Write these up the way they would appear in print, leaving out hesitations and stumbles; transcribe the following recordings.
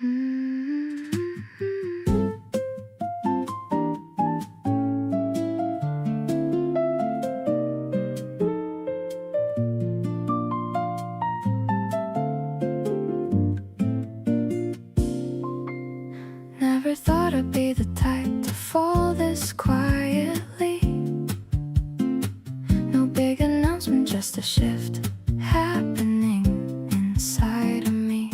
Never thought I'd be the type to fall this quietly. No big announcement, just a shift happening inside of me.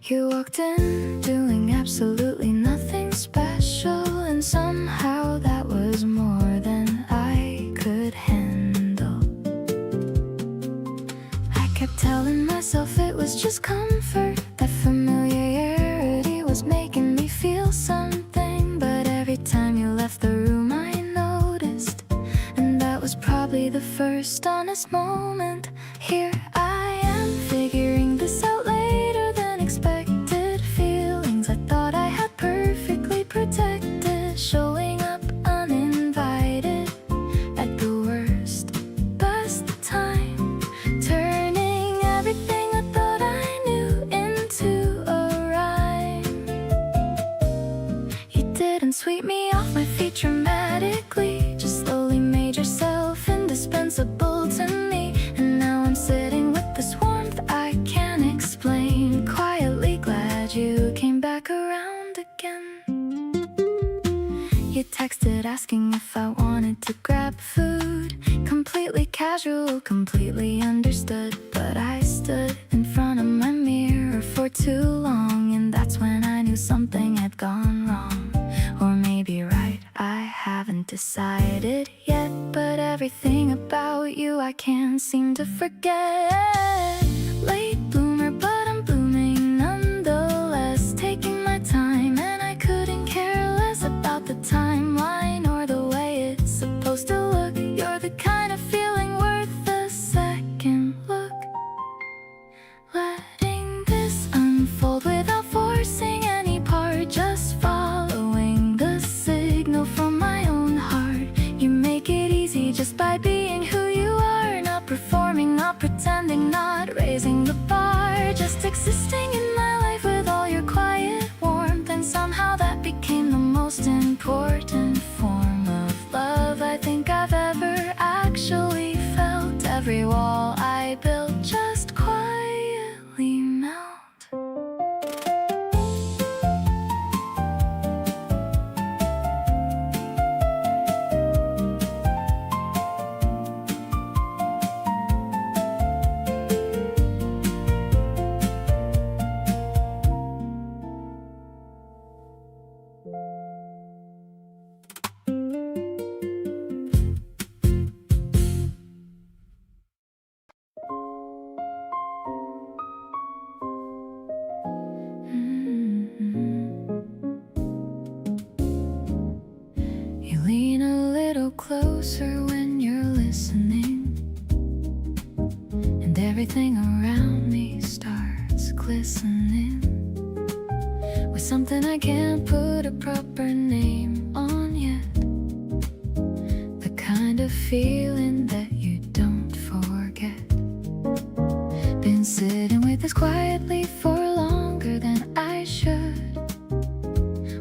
You walked in doing absolutely nothing special, and somehow that was more than I could handle. I kept telling myself it was just comfort, that familiarity was making me feel something. But every time you left the room I noticed, and that was probably the first honest moment. Here I am, figuring this out later than expected. Feelings I thought I had perfectly protected, showing up uninvited at the worst, best time, turning everything I thought I knew into a rhyme. You didn't sweep me off my feet dramatically, just slowly made yourself indispensable to me. And now I'm sitting with this warmth I can't explain, quietly glad you came back around again. You texted asking if I wanted to grab food, completely casual, completely understood. But I stood in front of my mirror for too long, and that's when I knew something had gone wrong. Or maybe right, I haven't decided yet. But everything about you I can't seem to forget. Late bloomer, but I'm blooming nonetheless, taking my time, and I couldn't care less about the timeline or the way it's supposed to look. You're the kind of feeling worth a second look. Letting this unfold without forcing any part, just following the signal from my own heart. You make it easy just by being who you are, not performing, not pretending, not raising the bar, just existing in my life with all your quiet warmth. And somehow that became the most important form of love I think I've ever actually felt. Every wall I built just quietly melt. You lean a little closer when you're listening, and everything around me starts glistening with something I can't put a proper name on yet. The kind of feeling that you don't forget. Been sitting with this quietly for longer than I should,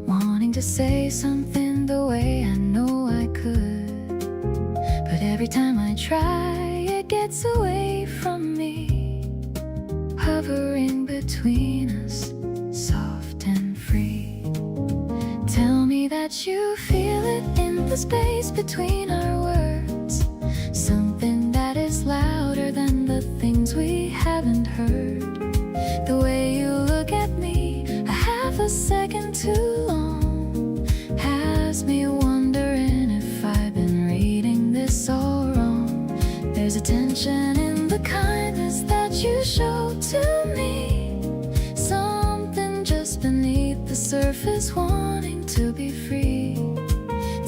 wanting to say something the way I know I could. But every time I try, it gets away from me, hovering between us, soft and free. Tell me that you feel it in the space between our words, something that is louder than the things we haven't heard. The way you look at me, a half a second too long, has me wondering if I've been reading this all wrong. There's a tension in the kindness that you show to me, something just beneath the surface wanting to be free.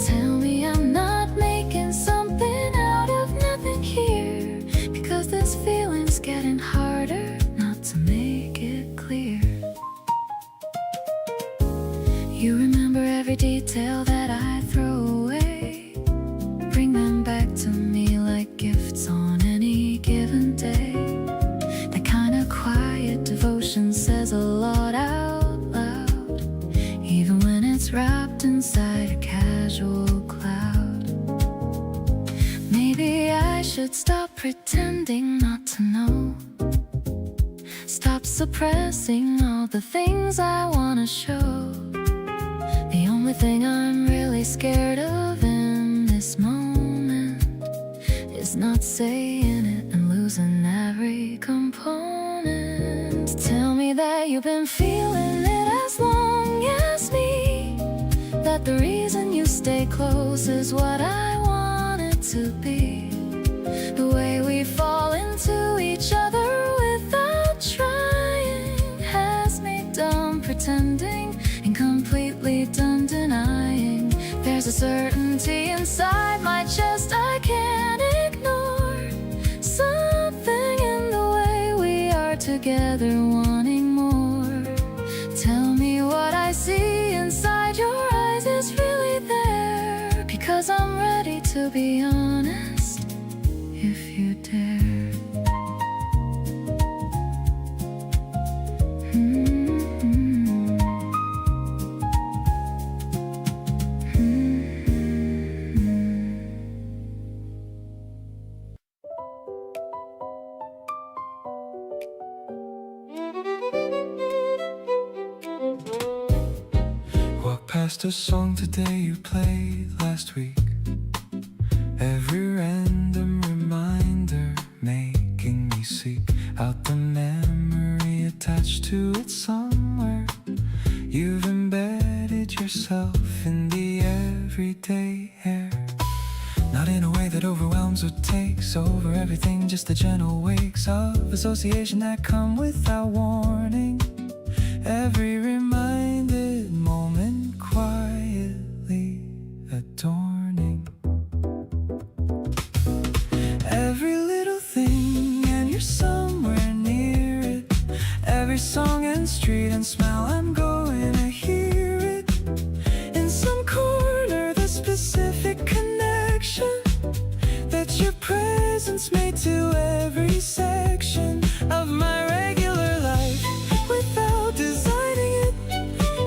Tell me I'm not making something out of nothing here, because this feeling's getting harder not to make it clear. You remember every detail that I throw away, bring them back to me like gifts on any given day. That kind of quiet devotion should stop pretending not to know. Stop suppressing all the things I wanna show. The only thing I'm really scared of in this moment is not saying it and losing every component. Tell me that you've been feeling it as long as me, that the reason you stay close is what I want it to be. The way we fall into each other without trying has me done pretending and completely done denying. There's a certainty inside my chest I can't ignore. Something in the way we are together wanting more. Tell me what I see inside your eyes is really there, because I'm ready to be honest if you dare. Past a song today you played last week. Every random reminder making me seek out the memory attached to it somewhere. You've embedded yourself in the everyday air, not in a way that overwhelms or takes over everything, just the gentle wakes of association that come without warning. Every reminded moment quietly adorning every little thing, and you're somewhere near it. Every song and street and smell, I'm going to hear it. In some corner, the specific connection that your presence made to every section of my regular life without designing it.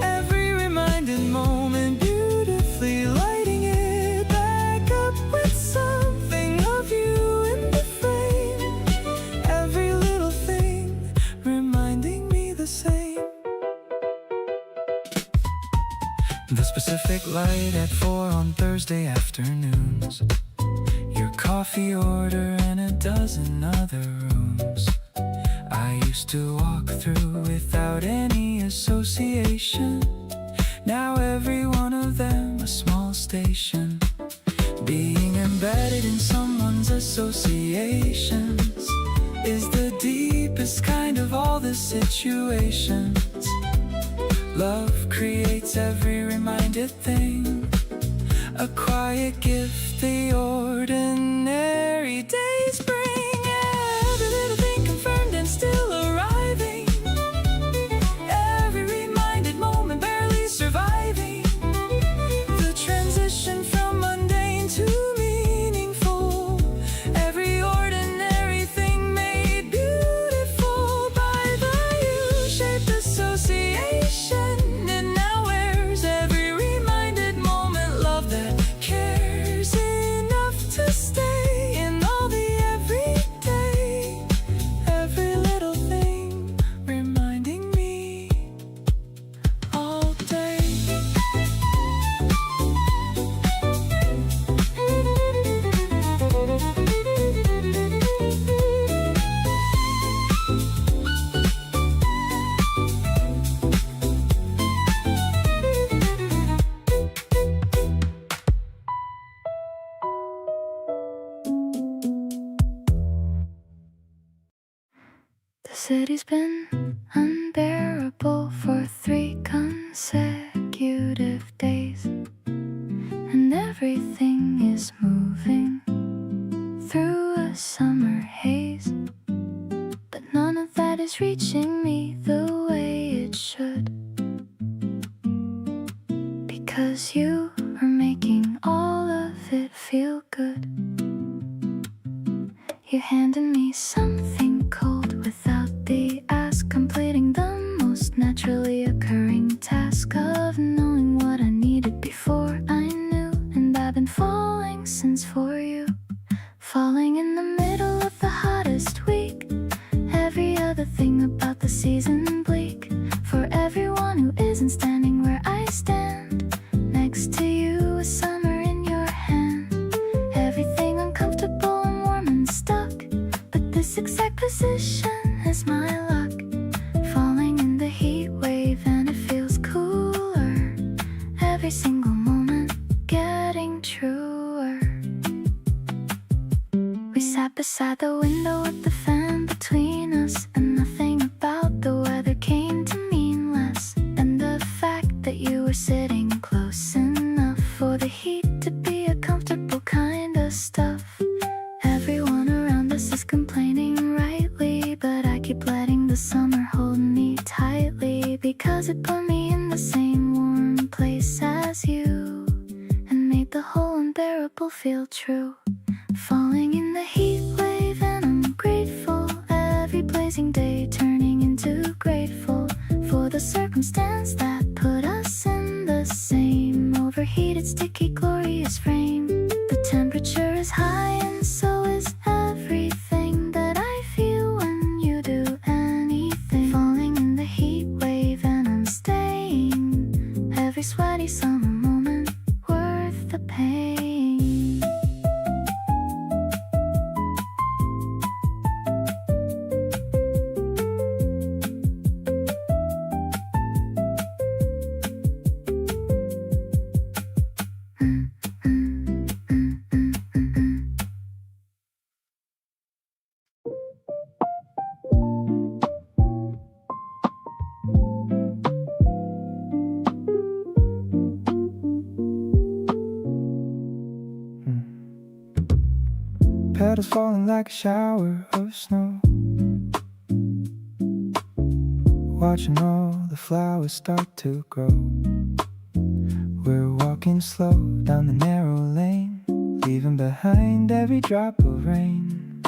Every reminded moment beautifully lighting it back up with something of you in the frame. Every little thing reminding me the same. The specific light at 4 on Thursday afternoons, your coffee order and a dozen other rooms I used to walk through without any association. Now every one of them a small station, being embedded in someone's associations is the deepest kind of all the situations. Love creates every reminded thing, a quiet gift the ordinary days bring. Every little thing confirmed and still arriving, every reminded moment barely surviving. The transition from mundane to meaningful, every ordinary thing made beautiful by the U-shaped association. And now where's every reminded moment love that cares enough to stay in all the everyday. Every little thing reminding me all day. The city's been unbearable for 3 consecutive days, and everything is moving through a summer haze. But none of that is reaching me the way it should, because you are making all of it feel good. You handed me something cold without the ask, completing the most naturally occurring task of knowing what I needed before I knew. And I've been falling since for you, falling in the middle season bleak for everyone who isn't standing where I stand. Next to you is summer in your hand. Everything uncomfortable and warm and stuck, but this exact position is my luck. Falling in the heat wave and it feels cooler. Every single moment getting truer. We sat beside the window with the fan between us, and nothing about the weather came to mean less than the fact that you were sitting close enough for the heat to be a comfortable kind of stuff. Everyone around us is complaining rightly, but I keep letting the summer hold me tightly, because it put me in the same warm place as you and made the whole unbearable feel true. Falling in the heat wave and I'm grateful. Every blazing day turning into grateful for the circumstance that put us in the same overheated, sticky, glorious frame. The temperature is high and so is everything that I feel when you do anything. Falling in the heat wave and I'm staying. Every sweaty summer moment worth the pain. Petals falling like a shower of snow, watching all the flowers start to grow. We're walking slow down the narrow lane, leaving behind every drop of rain.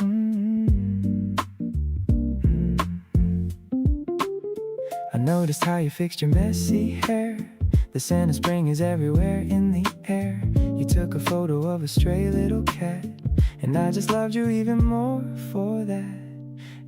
I noticed how you fixed your messy hair. The scent of spring is everywhere in the air. You took a photo of a stray little cat, and I just loved you even more for that.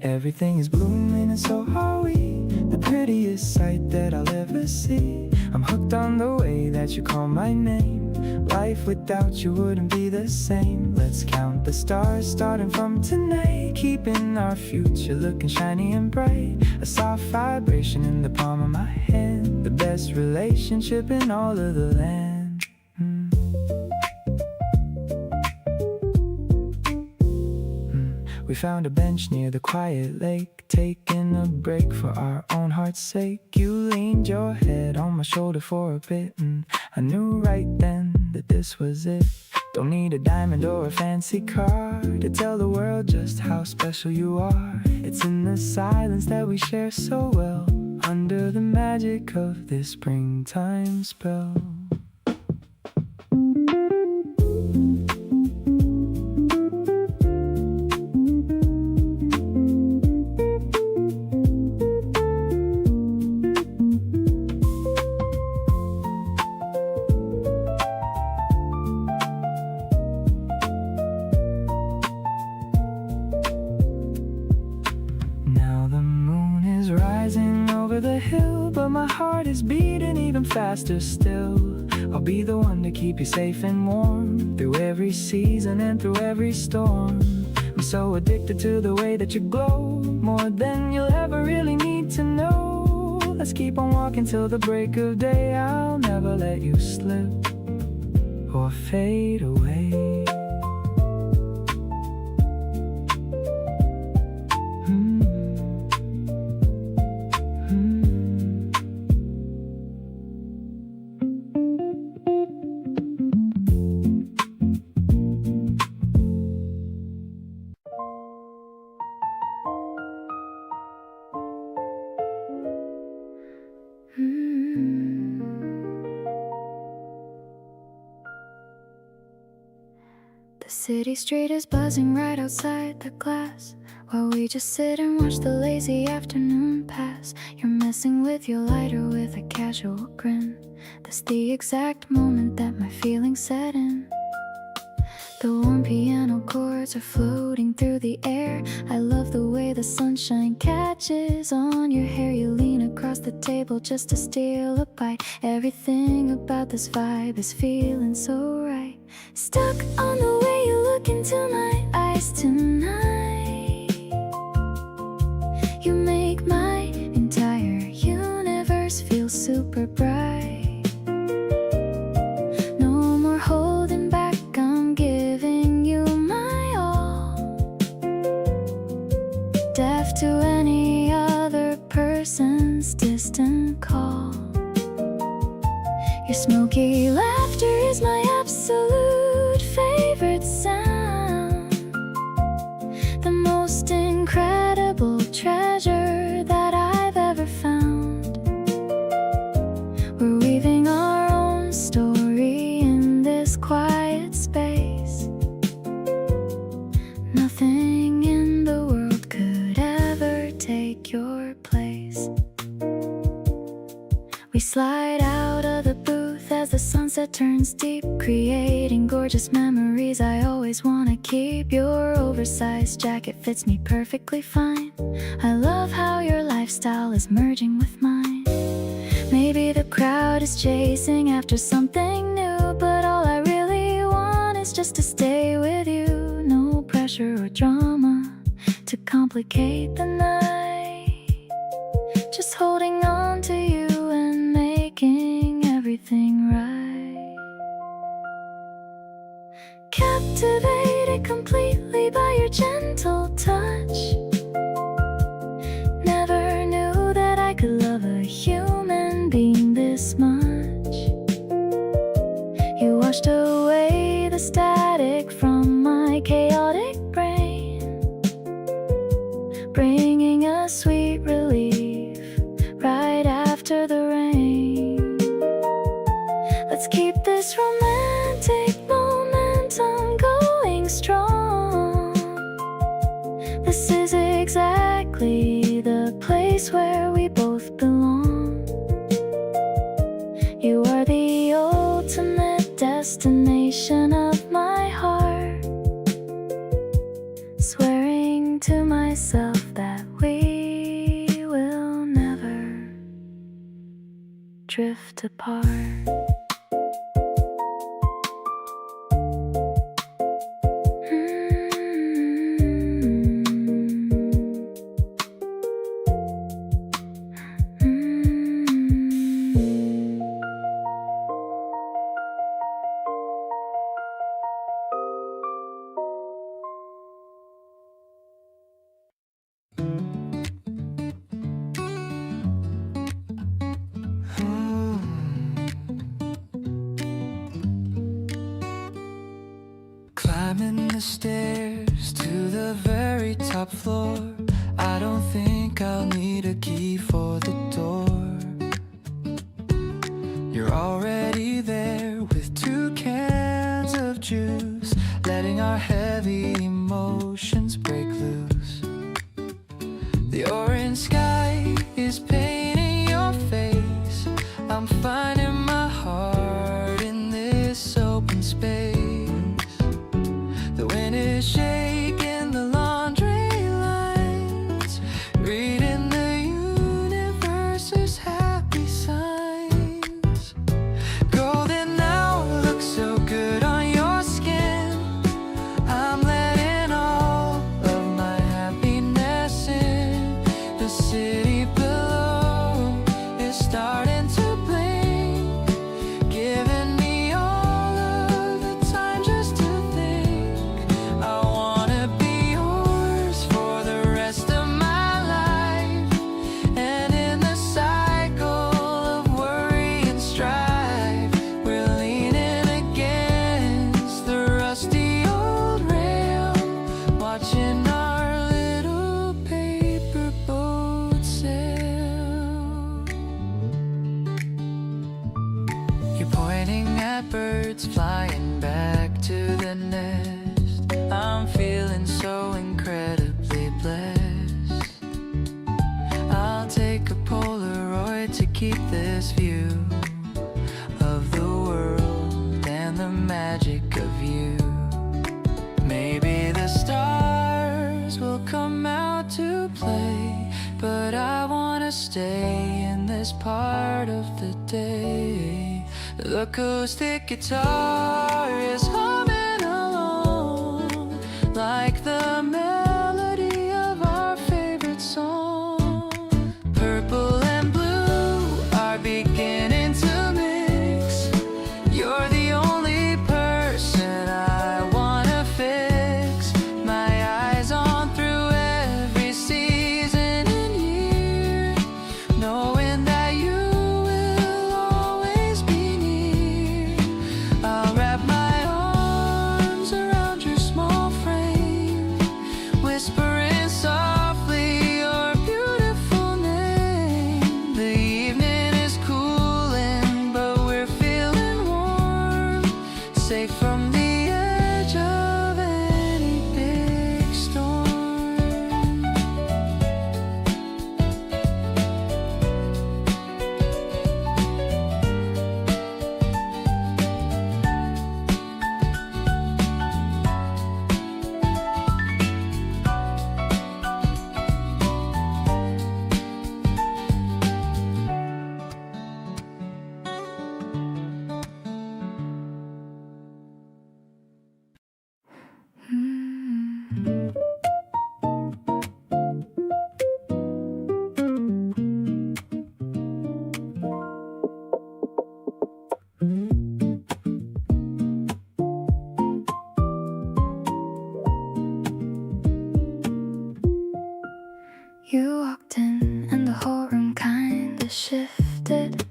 Everything is blooming and so are we, the prettiest sight that I'll ever see. I'm hooked on the way that you call my name. Life without you wouldn't be the same. Let's count the stars starting from tonight, keeping our future looking shiny and bright. A soft vibration in the palm of my hand, the best relationship in all of the land. We found a bench near the quiet lake, taking a break for our own heart's sake. You leaned your head on my shoulder for a bit, and I knew right then that this was it. Don't need a diamond or a fancy car to tell the world just how special you are. It's in the silence that we share so well, under the magic of this springtime spell. The hill, but my heart is beating even faster still. I'll be the one to keep you safe and warm through every season and through every storm. I'm so addicted to the way that you glow, more than you'll ever really need to know. Let's keep on walking till the break of day. I'll never let you slip or fade away. The city street is buzzing right outside the glass, while we just sit and watch the lazy afternoon pass. You're messing with your lighter with a casual grin. That's the exact moment that my feelings set in. The warm piano chords are floating through the air. I love the way the sunshine catches on your hair. You lean across the table just to steal a bite. Everything about this vibe is feeling so right. Stuck on the way you look into my eyes tonight. You make my entire universe feel super bright. No more holding back, I'm giving you my all. Deaf to any other person's distant call. Your smoky laughter is my absolute favorite sound. The most incredible treasure that I've ever found. We're weaving our own story in this quiet space. Nothing in the world could ever take your place. We slide out of the booth as the sunset turns deep, creating gorgeous memories I always want to keep. Your oversized jacket fits me perfectly fine. I love how your lifestyle is merging with mine. Maybe the crowd is chasing after something new, but all I really want is just to stay with you. No pressure or drama to complicate the night. Just holding on to you and making everything right. Captivated completely by your gentle touch. Never knew that I could love a human being this much. You washed away the static from my chaotic brain, bringing a sweet relief right after the rain. Let's keep this romantic momentum going strong. This is exactly the place where we both belong. You are the ultimate destination of my heart. Swearing to myself that we will never drift apart. Climbing the stairs to the very top floor. I don't think I'll need a key for the door. You're already there with 2 cans of juice, letting our heavy emotions break loose. The orange sky is painting your face. I'm finding my heart in this open space. The wind is shaking the laundry lines, reading the universe's happy signs. Golden hour looks so good on your skin. I'm letting all of my happiness in. The city below is starting to blink, giving me all of the time just to think. I wanna be yours for the rest of my life. And in the cycle of worry and strife, we're leaning against the rusty old rail, watching our little paper boat sail. You're pointing at birds flying back to the nest. I'm feeling so incredibly blessed. I'll take a Polaroid to keep this view of the world and the magic of you. Maybe the stars friends will come out to play, but I wanna stay in this part of the day. The acoustic guitar is humming along like the melody of our favorite song. Purple and blue are beginning to mix. You're the only person I wanna fix my eyes on through every season and year, knowing that you will always be near. I'll wrap my arms around your small frame, whispering softly your beautiful name. The evening is cooling, but we're feeling warm, safe from the edge of any big storm. You walked in and the whole room kinda shifted.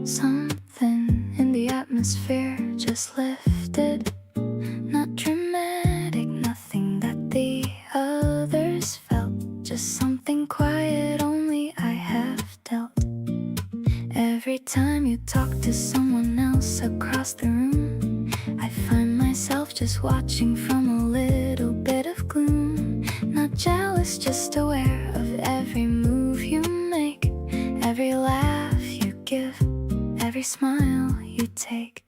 Something in the atmosphere just lifted. Not dramatic, nothing that the others felt. Just something quiet only I have dealt. Every time you talk to someone else across the room, I find myself just watching from a little bit of gloom. Not jealous, just aware of every move you make, every laugh you give, every smile you take.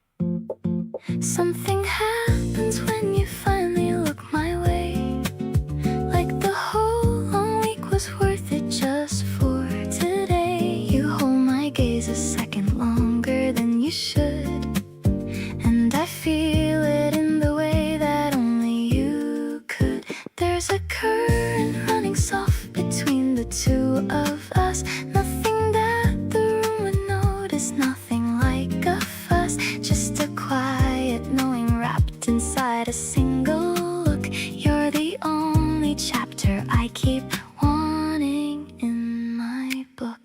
Something happens when you finally look my way, like the whole long week was worth it just for today. You hold my gaze a second longer than you should, and I feel it in the way that only you could. There's a current running soft between the two of us. Nothing that the room would notice, nothing like a fuss. Just a quiet knowing wrapped inside a single look. You're the only chapter I keep wanting in my book.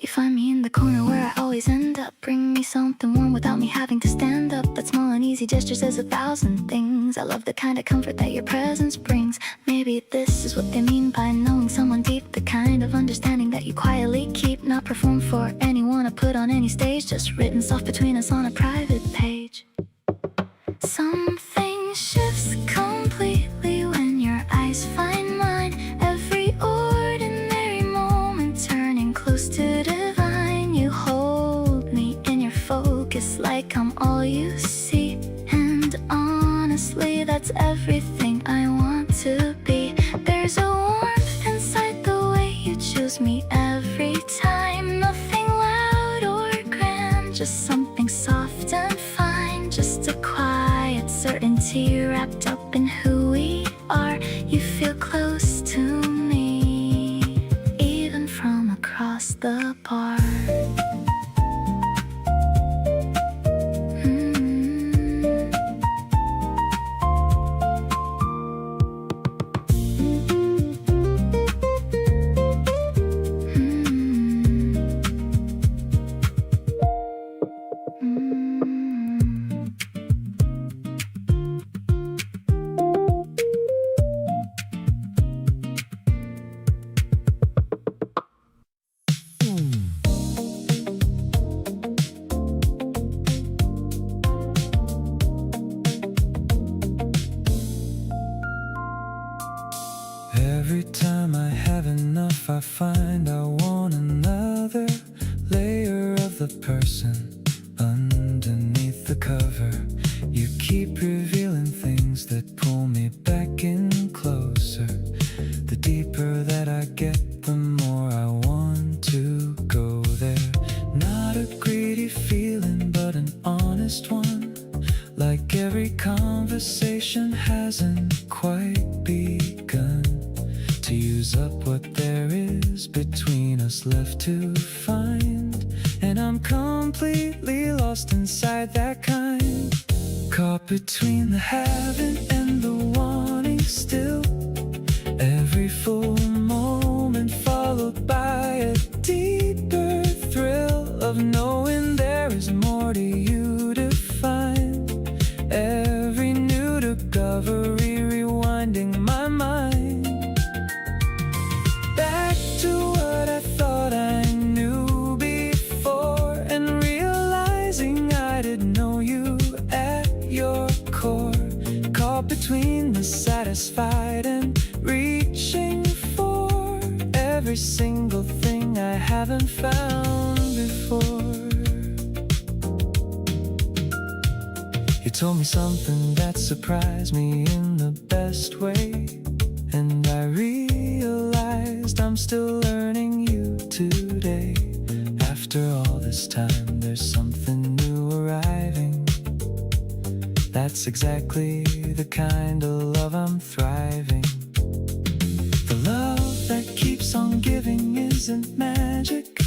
You find me in the corner where I always end up. Bring me something warm without me having to stand up. That small and easy gesture says 1,000 things. I love the kind of comfort that your presence brings. Maybe this is what they mean by knowing someone deep. The kind of understanding that you quietly keep. Not performed for anyone or put on any stage, just written soft between us on a private page. Something shifts completely when your eyes find mine. Every ordinary moment turning close to divine. You hold me in your focus like I'm all you see. And honestly, that's everything I want to be. There's a warmth inside the way you choose me every time. Nothing loud or grand, just something soft and fine. Just a quiet certainty wrapped up in who we are. You feel close to me, even from across the bar. Every time I have enough, I find I want another layer of the person underneath the cover. You keep revealing things hasn't quite begun to use up what there is between us left to find. And I'm completely lost inside that kind, caught between the having and the wanting still. Every full moment followed by a deeper thrill of knowing there is more to you to find. Every new discovery rewinding my mind back to what I thought I knew before, and realizing I didn't know you at your core. Caught between the satisfied and reaching for every single thing I haven't found before. You told me something that surprised me in the best way, and I realized I'm still learning you today. After all this time, there's something new arriving. That's exactly the kind of love I'm thriving. The love that keeps on giving isn't magic.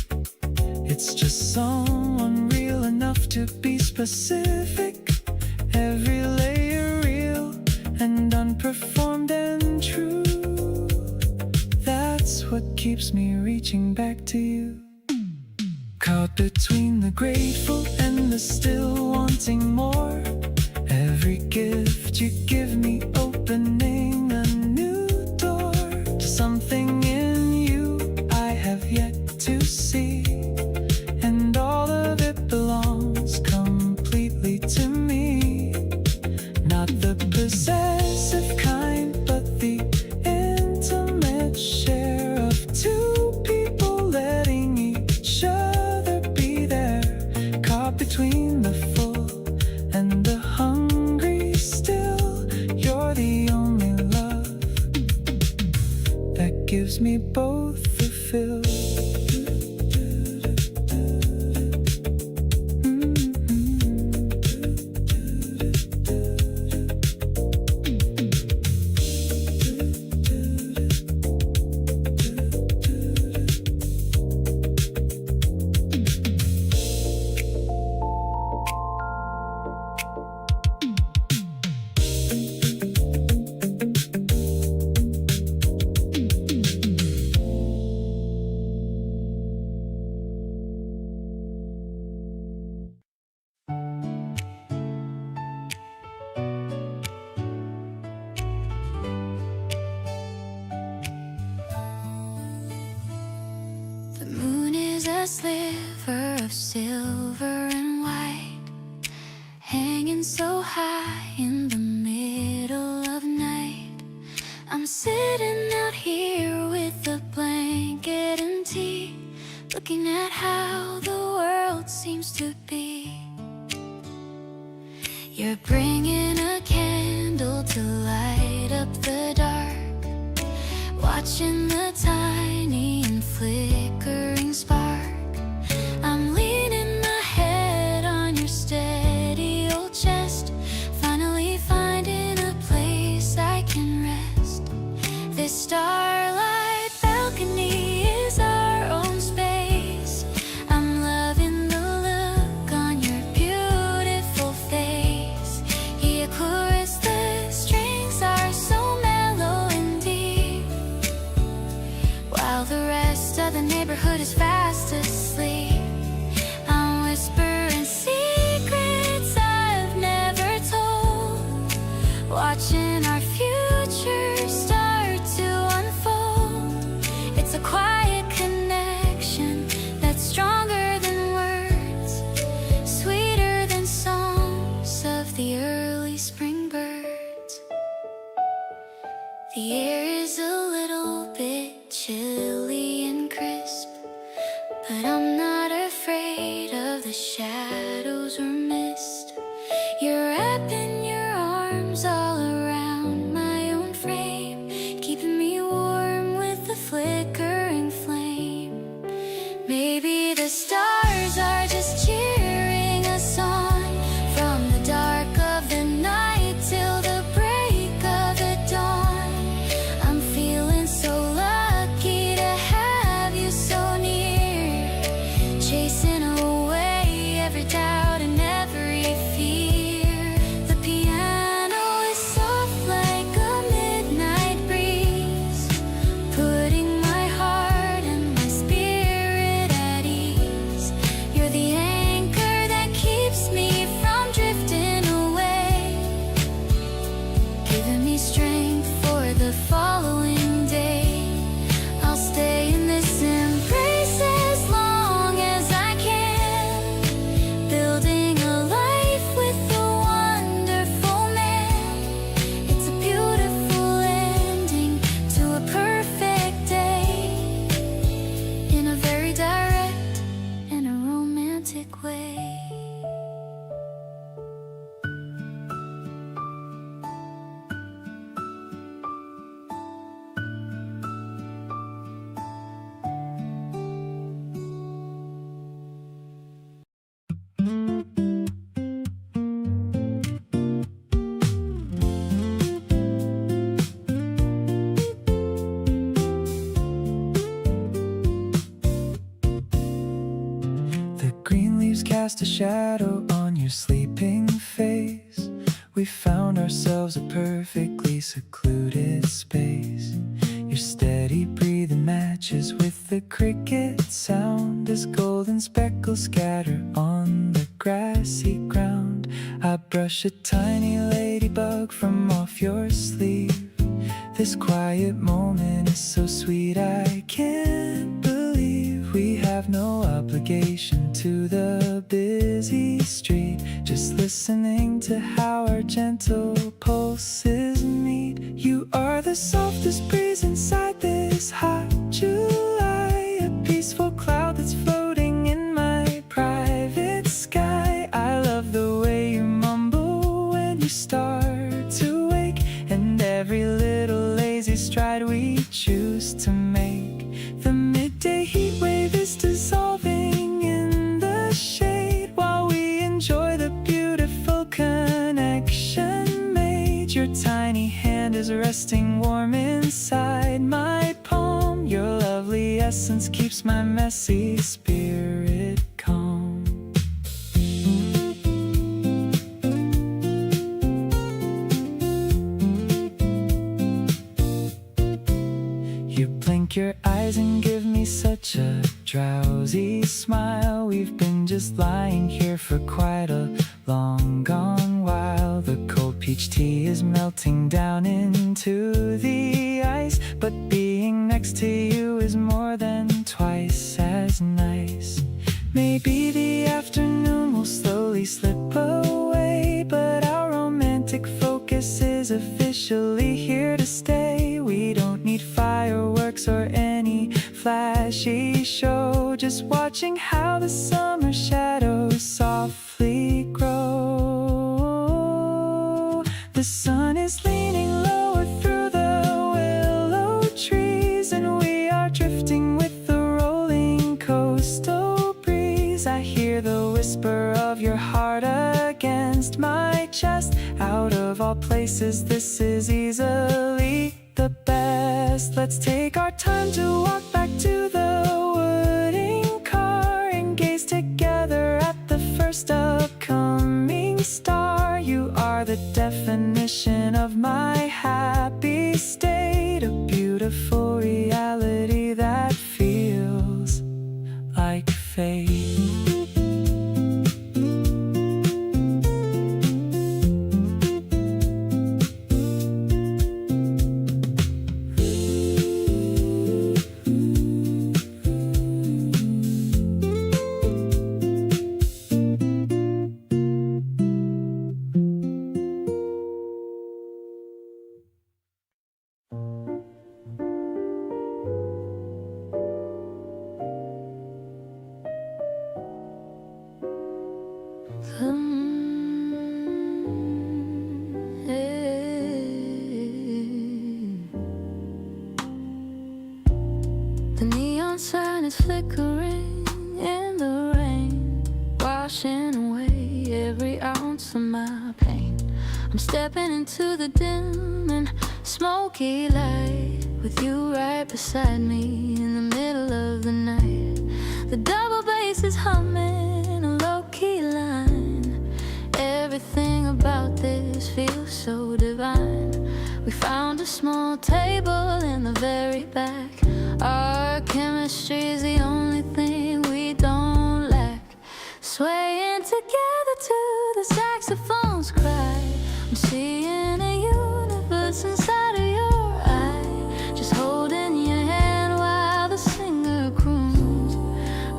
It's just someone real enough to be specific. Every layer real and unperformed and true. That's what keeps me reaching back to you. Caught between the grateful and the still wanting more. Every gift you give me opening a new door to something in you I have yet to see. And all of it belongs completely to me. Not the possessive kind, but the intimate share of two people letting each other be there. Caught between the full and the hungry still. You're the only love that gives me both the fill. The moon is a sliver of silver and white, hanging so high in the middle of night. I'm sitting out here with a blanket and tea, looking at how the world seems to be. You're bringing a candle to light up the dark, watching the tiny and flickering spark. I'm leaning my head on your steady old chest, finally finding a place I can rest. This starlight balcony is our own space. I'm loving the look on your beautiful face. Your chorus, the strings are so mellow and deep, while the rest of the neighborhood is fast asleep. I'm whispering secrets I've never told, watching our future start to unfold. It's a quiet connection that's stronger than words, sweeter than songs of the early spring birds. The air is a little bit chilly and crisp, but I'm not afraid of the shadows or mist. You're wrapping your arms all around my own frame, keeping me warm with the flickering flame. Maybe the stars are just cheering us on, from the dark of the night till the break cast a shadow on your sleeping face. We found ourselves a perfectly secluded space. Your steady breathing matches with the cricket sound as golden speckles scatter on the grassy ground. I brush a tiny ladybug from off your sleeve. This quiet moment is so sweet, I can't believe we have no obligation to the busy street. Just listening to how our gentle pulses meet. You are the softest breeze inside this hot July, a peaceful cloud that's floating in my private sky. I love the way you mumble when you start to wake, and every little lazy stride we choose to make. The midday heat wave is dissolving in the shade while we enjoy the beautiful connection made. Your tiny hand is resting warm inside my palm. Your lovely essence keeps my messy spirit calm. You blink your eyes and give me such a drowsy smile. We've been just lying here for quite a long gone while. The cold peach tea is melting down into the ice, but being next to you is more than twice as nice. Maybe the afternoon will slowly slip away, but our romantic focus is officially here to stay. We don't need fireworks or any flashy show, just watching how the summer shadows softly grow. The sun is leaning lower through the willow trees, and we are drifting with the rolling coastal breeze. I hear the whisper of your heart against my chest. Out of all places, this is easily the best. Let's take our time to walk back to the wooden car and gaze together at the first upcoming star. You are the definition of my happy state, a beautiful reality that feels like fate. The neon sign is flickering in the rain, washing away every ounce of my pain. I'm stepping into the dim and smoky light, with you right beside me in the middle of the night. The double bass is humming a low-key line. Everything about this feels so divine. We found a small table in the very back. Our chemistry's the only thing we don't lack. Swaying together to the saxophone's cry. I'm seeing a universe inside of your eye. Just holding your hand while the singer croons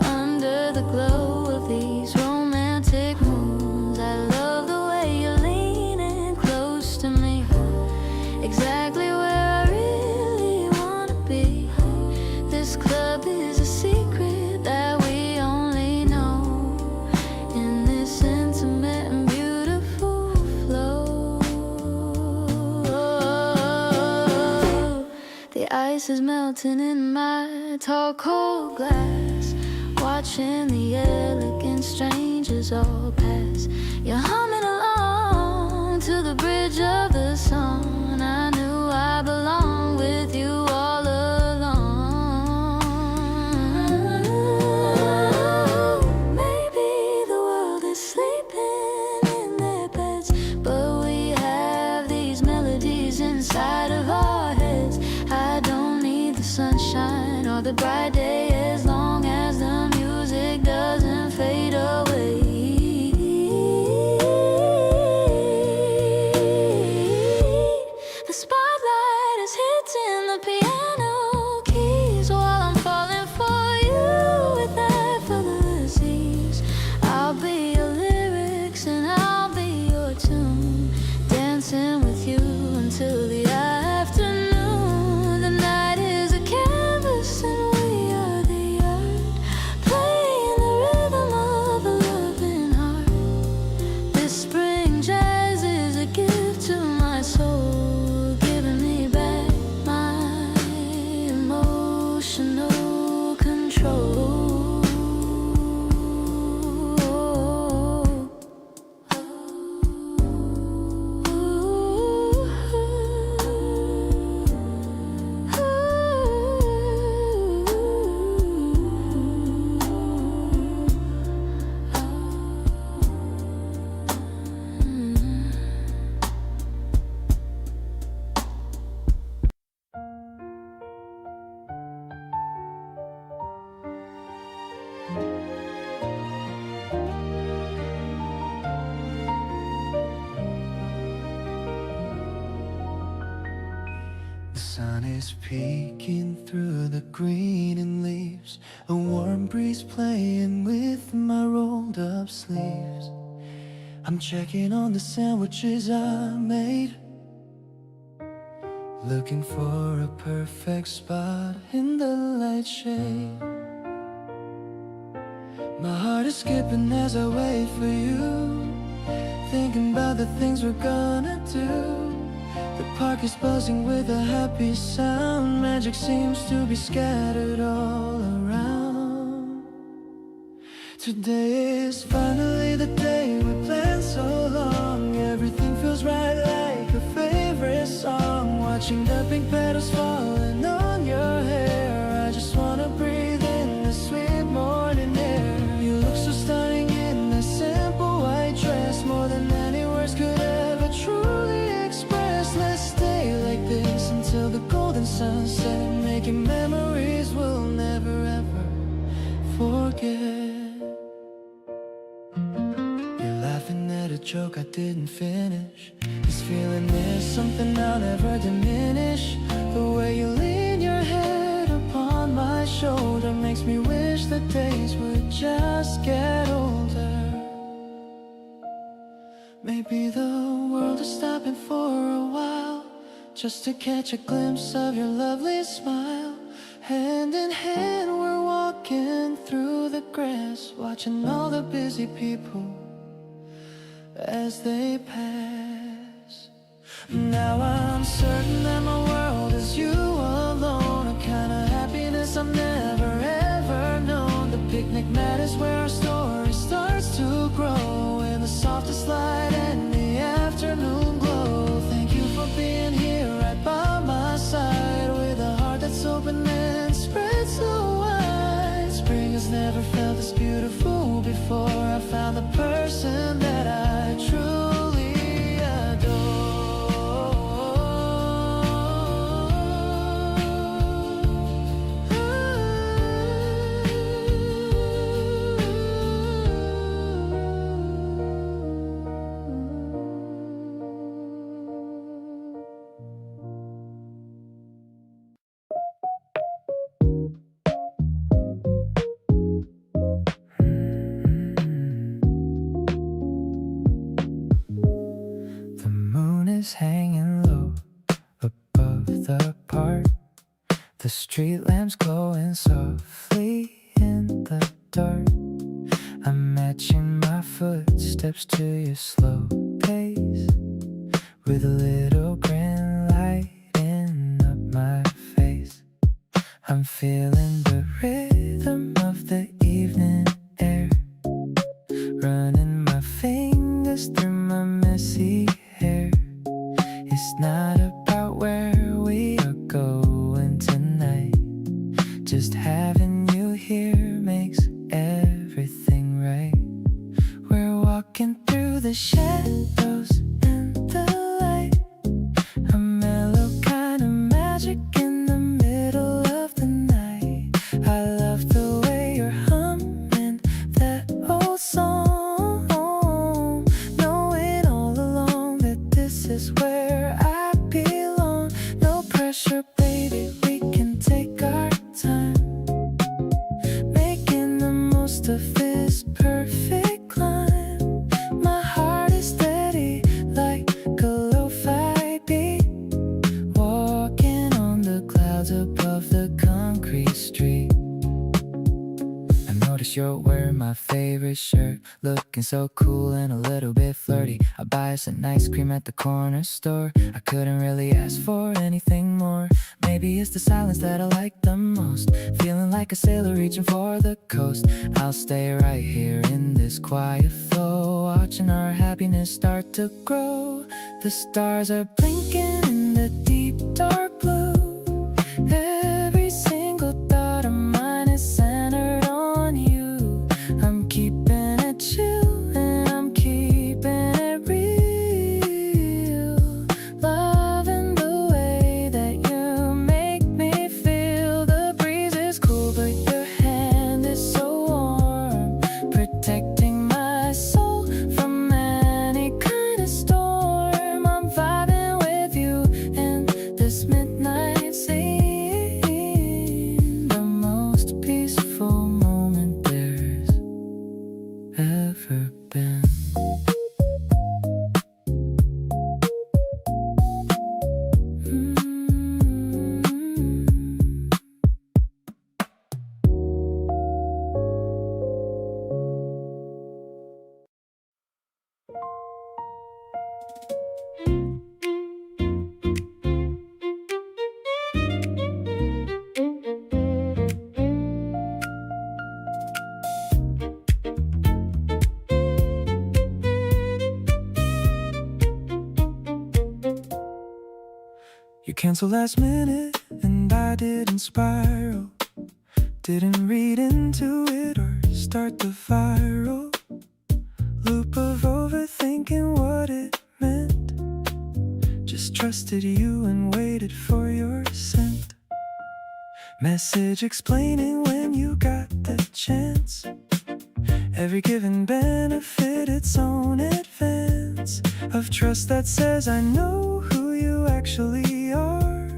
under the glow of these romantic moons. I love the way you're leaning close to me, exactly where I really wanna be. This club is a secret that we only know, in this intimate and beautiful flow. The ice is melting in my tall cold glass, watching the elegant strangers all pass. You're humming along to the bridge of the song. I knew I belonged with you all along. Maybe the world out of our heads. I don't need the sunshine or the bright day as long as the music doesn't fade away. The spotlight is hitting the piano keys while I'm falling for you with effortless ease. I'll be your lyrics and I'll be your tune, dancing with you until the afternoon. The night is a canvas and we are the art, playing the rhythm of a loving heart. This spring jazz is a gift to my soul, giving me back my emotional control. The sun is peeking through the green and leaves, a warm breeze playing with my rolled up sleeves. I'm checking on the sandwiches I made, looking for a perfect spot in the light shade. My heart is skipping as I wait for you, thinking about the things we're gonna do. The park is buzzing with a happy sound, magic seems to be scattered all around. Today is finally the day we planned so long. Everything feels right like a favorite song. Watching the pink petals falling on your hair, I just wanna breathe in the sweet morning air. You look so stunning in that simple white dress, more than any words could ever truly express. Let's stay like this until the golden sunset, making memories we'll never ever forget. You're laughing at a joke I didn't finish. This feeling is something I'll never diminish. The way you lean your head upon my shoulder makes me wish the days would just get older. Maybe the world is stopping for a while, just to catch a glimpse of your lovely smile. Hand in hand we're walking through the grass, watching all the busy people as they pass. Now I'm certain that my world is you alone, a kind of happiness I've never ever known. The picnic mat is where our story starts to grow, in the softest light and the afternoon glow. Thank you for being here right by my side, with a heart that's open and spread so wide. Spring has never felt this beautiful before. I found the person that I truly adore. Hanging low above the park, the street lamps glowing softly in the dark. I'm matching my footsteps to your slow pace, with a little grin lighting up my face. I'm feeling the rhythm of the evening air, running my fingers through my messy hair. It's not about where we are going tonight, just having you here makes everything right. We're walking through the shadows and the light, a mellow kind 'cause you're wearing my favorite shirt. Looking so cool and a little bit flirty. I buy us an ice cream at the corner store. I couldn't really ask for anything more. Maybe it's the silence that I like the most. Feeling like a sailor reaching for the coast. I'll stay right here in this quiet flow, watching our happiness start to grow. The stars are blinking in the deep dark blue. Every single thought of mine is centered on you. I'm keeping it chill and I'm keeping it real. Loving the way that you make me feel. The breeze is cool but your hand is so warm, protecting my soul from any kind of storm. I'm vibing with you in this midnight scene, the most peaceful moment there's ever been. You canceled last minute and I didn't spiral. Didn't read into it or start the viral loop of overthinking what it meant. Just trusted you and waited for your scent. Message explaining when you got the chance. Every given benefit its own advance of trust that says I know who you actually are,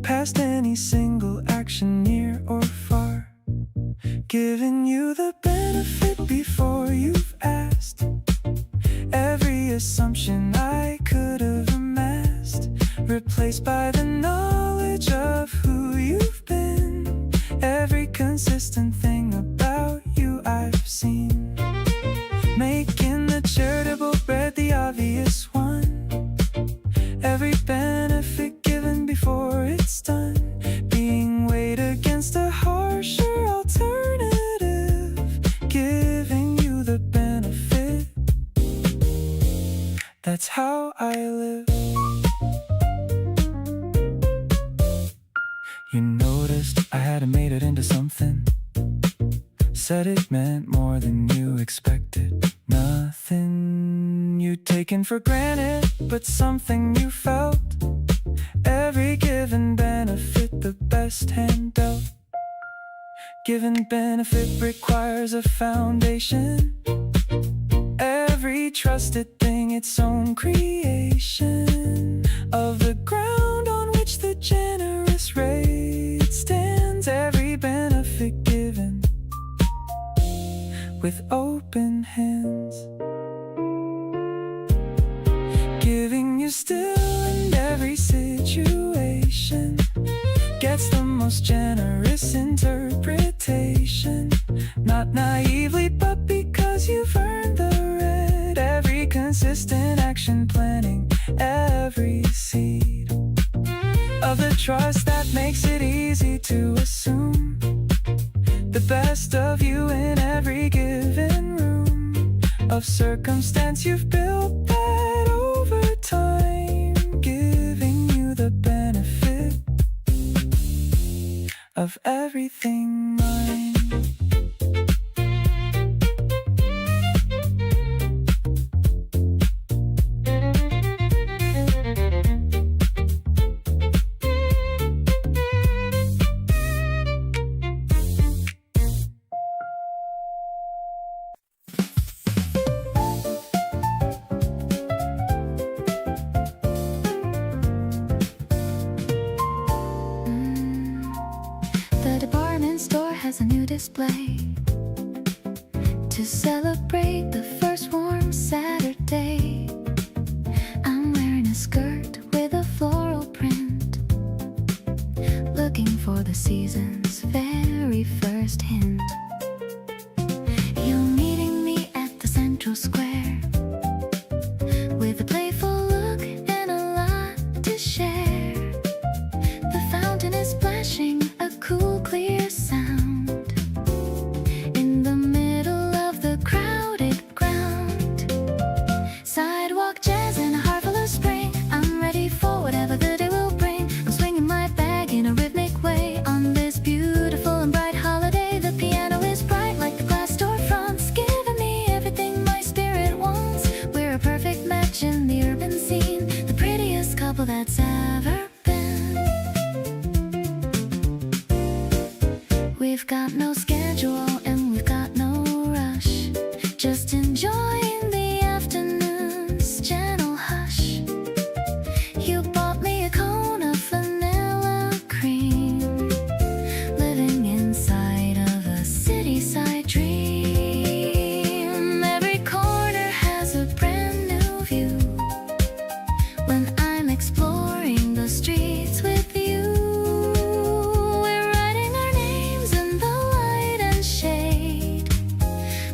past any single action near or far. Giving you the benefit before you've asked. Every assumption I could have amassed, replaced by the knowledge of who you've been. Every consistent thing about you I've seen, making the charitable bread the obvious one. Every benefit given before it's done, being weighed against a harsher alternative. Giving you the benefit, that's how I live. You noticed I hadn't made it into something. Said it meant more than you expected. Nothing you'd taken for granted, but something you felt. Every given benefit, the best hand dealt. Given benefit requires a foundation. Every trusted thing its own creation. Of the ground on which the generous rate stands. Every benefit given with open hands. Giving you still in every situation gets the most generous interpretation. Not naively, but because you've earned the red. Every consistent action planning every seed of the trust that makes it easy to assume the best of you in every given room of circumstance you've built that over time. Giving you the benefit of everything mine. The department store has a new display to celebrate the first warm Saturday. I'm wearing a skirt with a floral print, looking for the season's very first hint. ever been. We've got no schedule and we've got no rush, just enjoying the afternoon's gentle hush. You bought me a cone of vanilla cream, living inside of a city-side dream. Every corner has a brand new view when I'm exploring the streets with you. We're writing our names in the light and shade,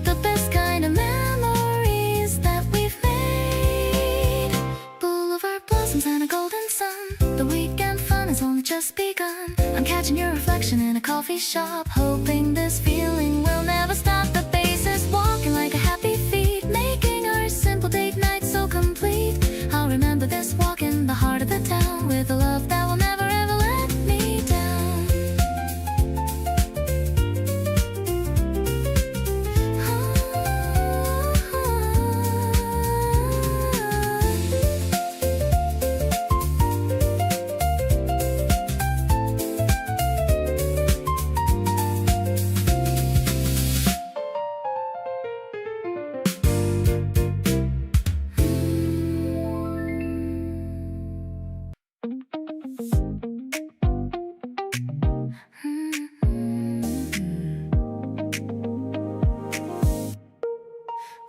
the best kind of memories that we've made. Boulevard blossoms and a golden sun, the weekend fun has only just begun. I'm catching your reflection in a coffee shop, hoping this feeling will never stop. The bass is walking like a happy feet, making our simple date night so complete. I'll remember this walk in the heart of the town, with a love that will never ever let me down.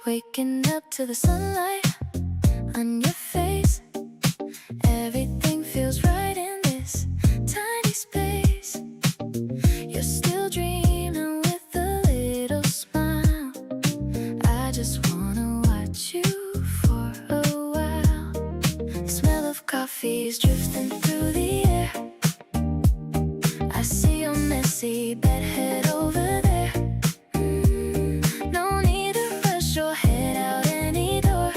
Waking up to the sunlight on your face, everything feels right in this tiny space. You're still dreaming with a little smile. I just wanna watch you for a while. The smell of coffee is drifting through the air. I see your messy bed head over there. No need to rush or head out any door.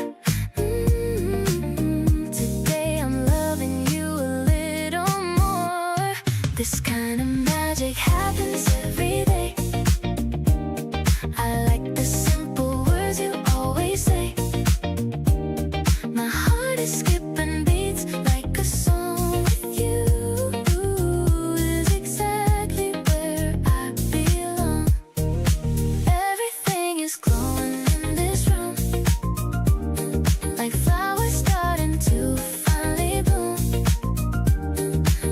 Today I'm loving you a little more. This kind of magic happens every day. I like the simple words you always say. My heart is skipping beats like a song with you. Is exactly where I belong. Everything is glowing in this room, like flowers starting to finally bloom.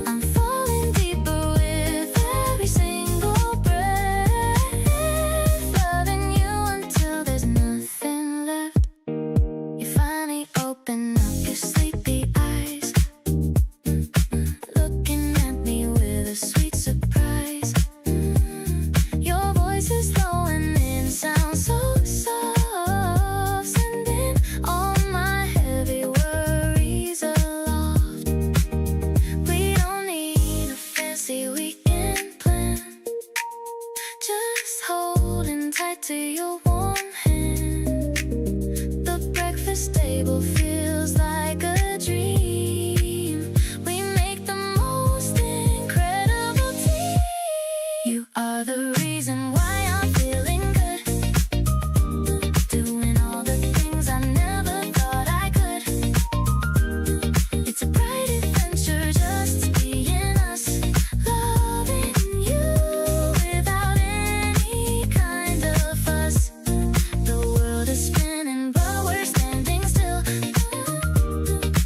I'm falling deeper with every single breath, loving you until there's nothing left. You finally open up your sleepy eyes, looking at me with a sweet surprise. Your voice is low and it sounds so soft, sending all my heavy worries aloft. We don't need a fancy weekend plan, just holding tight to your warm hand. The breakfast table feels like a dream. We make the most incredible team. You are the reason why I'm feeling good, doing all the things I never thought I could. It's a bright adventure just being us, loving you without any kind of fuss. The world is spinning but we're standing still,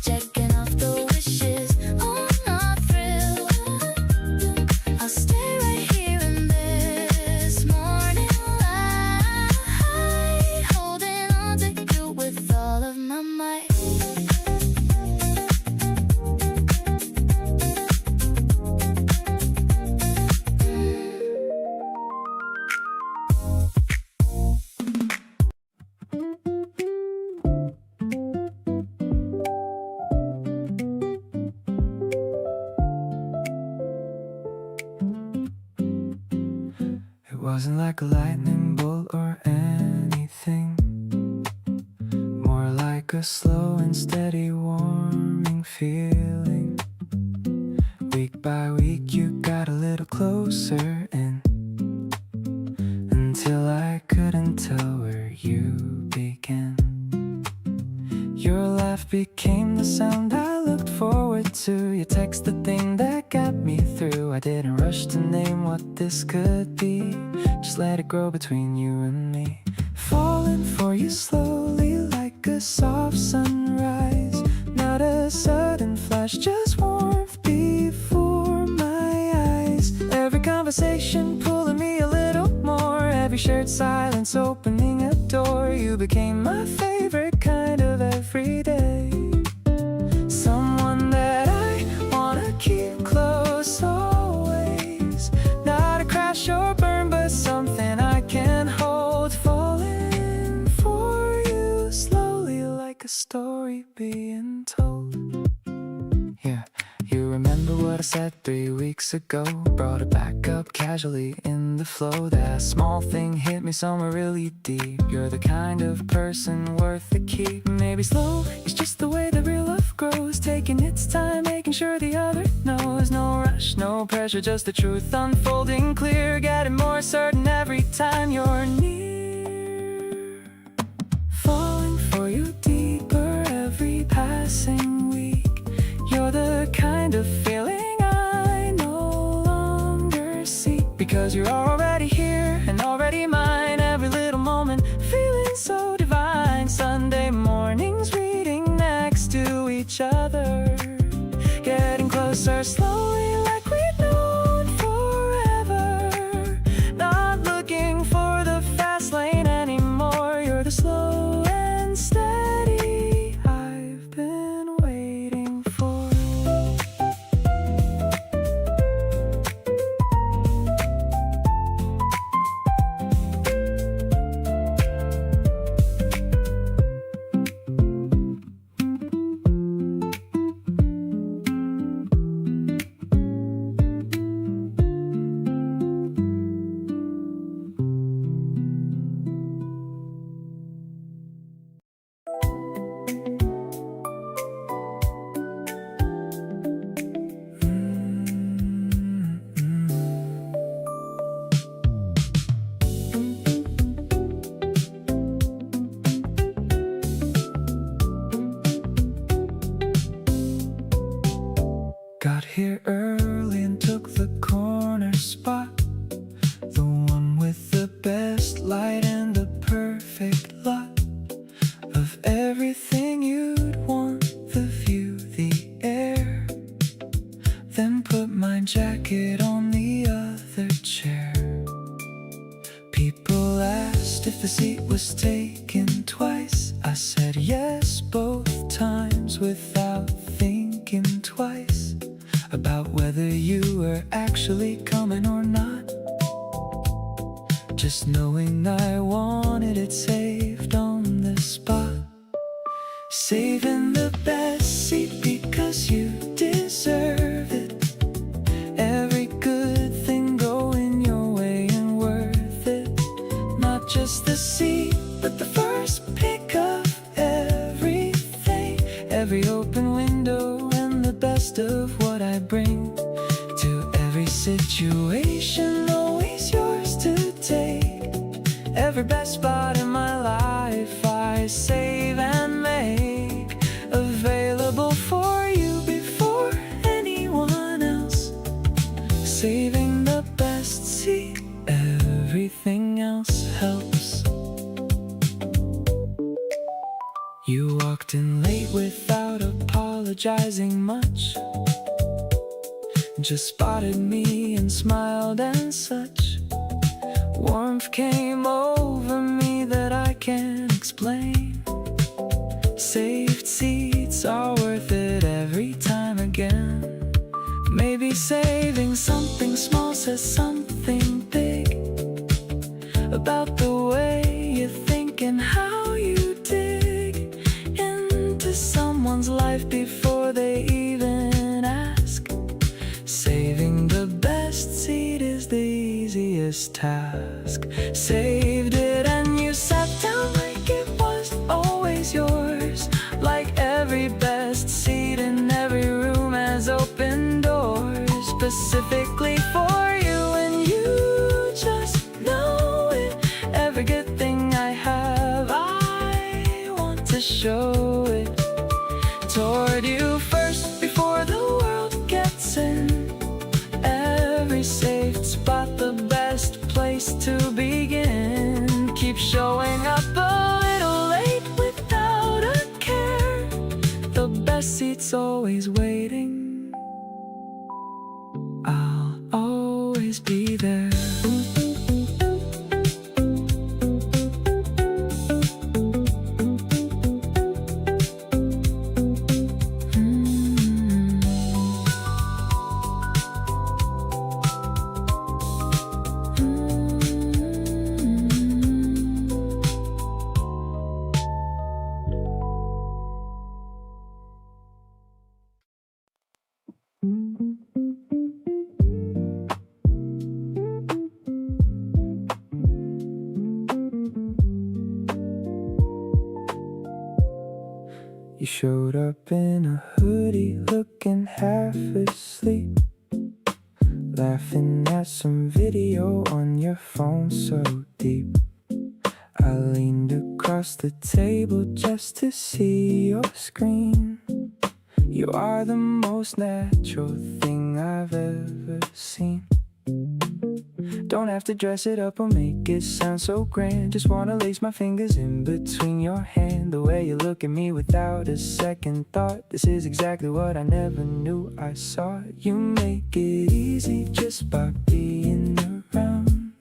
checking off the wishes on our thrill. I'll stay right here in this morning light, holding on to you with all of my might. It wasn't like a lightning bolt or anything, more like a slow and steady warming feeling. Week by week you got a little closer in, until I couldn't tell where you began. Your laugh became the sound I looked forward to, your text the thing that got me through. I didn't rush to name what this could be. Just let it grow between you and me. Falling for you slowly like a soft sunrise. Not a sudden flash, just warmth before my eyes. Every conversation pulling me a little more. Every shared silence opening a door. You became my favorite kind of everyday. Someone that I wanna keep close always. Not a crash or burn, but something I can hold. Falling for you slowly like a story being told. Yeah, you remember what I said 3 weeks ago. Brought it back up casually in the flow. That small thing hit me somewhere really deep. You're the kind of person worth the keep. Maybe slow, it's just the way that real love grows. Taking its time, making sure the other knows. No rush, no pressure, just the truth unfolding clear. Getting more certain every time you're near. Falling for you deeper every passing week. You're the kind of feeling I no longer seek. Because you're already here and already mine. Every little moment feeling so divine. Sunday mornings reading next to each other. Getting closer slowly like we've known forever. Not looking for the fast lane anymore. You're the slow and steady I've been waiting for. Got here early and took the corner spot. The one with the best light and the perfect lot of everything you'd want. The view, the air. Then put my jacket on the other chair. People asked if the seat was taken twice. I said yes both times without thinking twice about whether you were actually coming or not. Just knowing I wanted it saved on the spot. Saving the best seat because you deserve it. Every good thing going your way and worth it. Not just the seat, but the first pick of everything. Every open window and the best of what I bring to every situation. Always yours to take. Every best spot in my life I save and make available for you before anyone else. Saving the best seat, everything else helps. You walked in late without apologizing much. Just spotted me and smiled and such. Warmth came over me that I can't explain. Saved seats are worth it every time again. Maybe saving something small says something big about the way you think and how you dig into someone's life before they even ask. Saving the best seat is the easiest task. Saved it and you sat down like it was always yours. Like every best seat in every room has open doors specifically for you, and you just know it. Every good thing I have, I want to show it toward you first before the world always be there. You showed up in a hoodie, looking half asleep, laughing at some video on your phone so deep. I leaned across the table just to see your screen. You are the most natural thing I've ever seen. Don't have to dress it up or make it sound so grand. Just wanna lace my fingers in between your hand. The way you look at me without a second thought. This is exactly what I never knew I saw. You make it easy just by being around.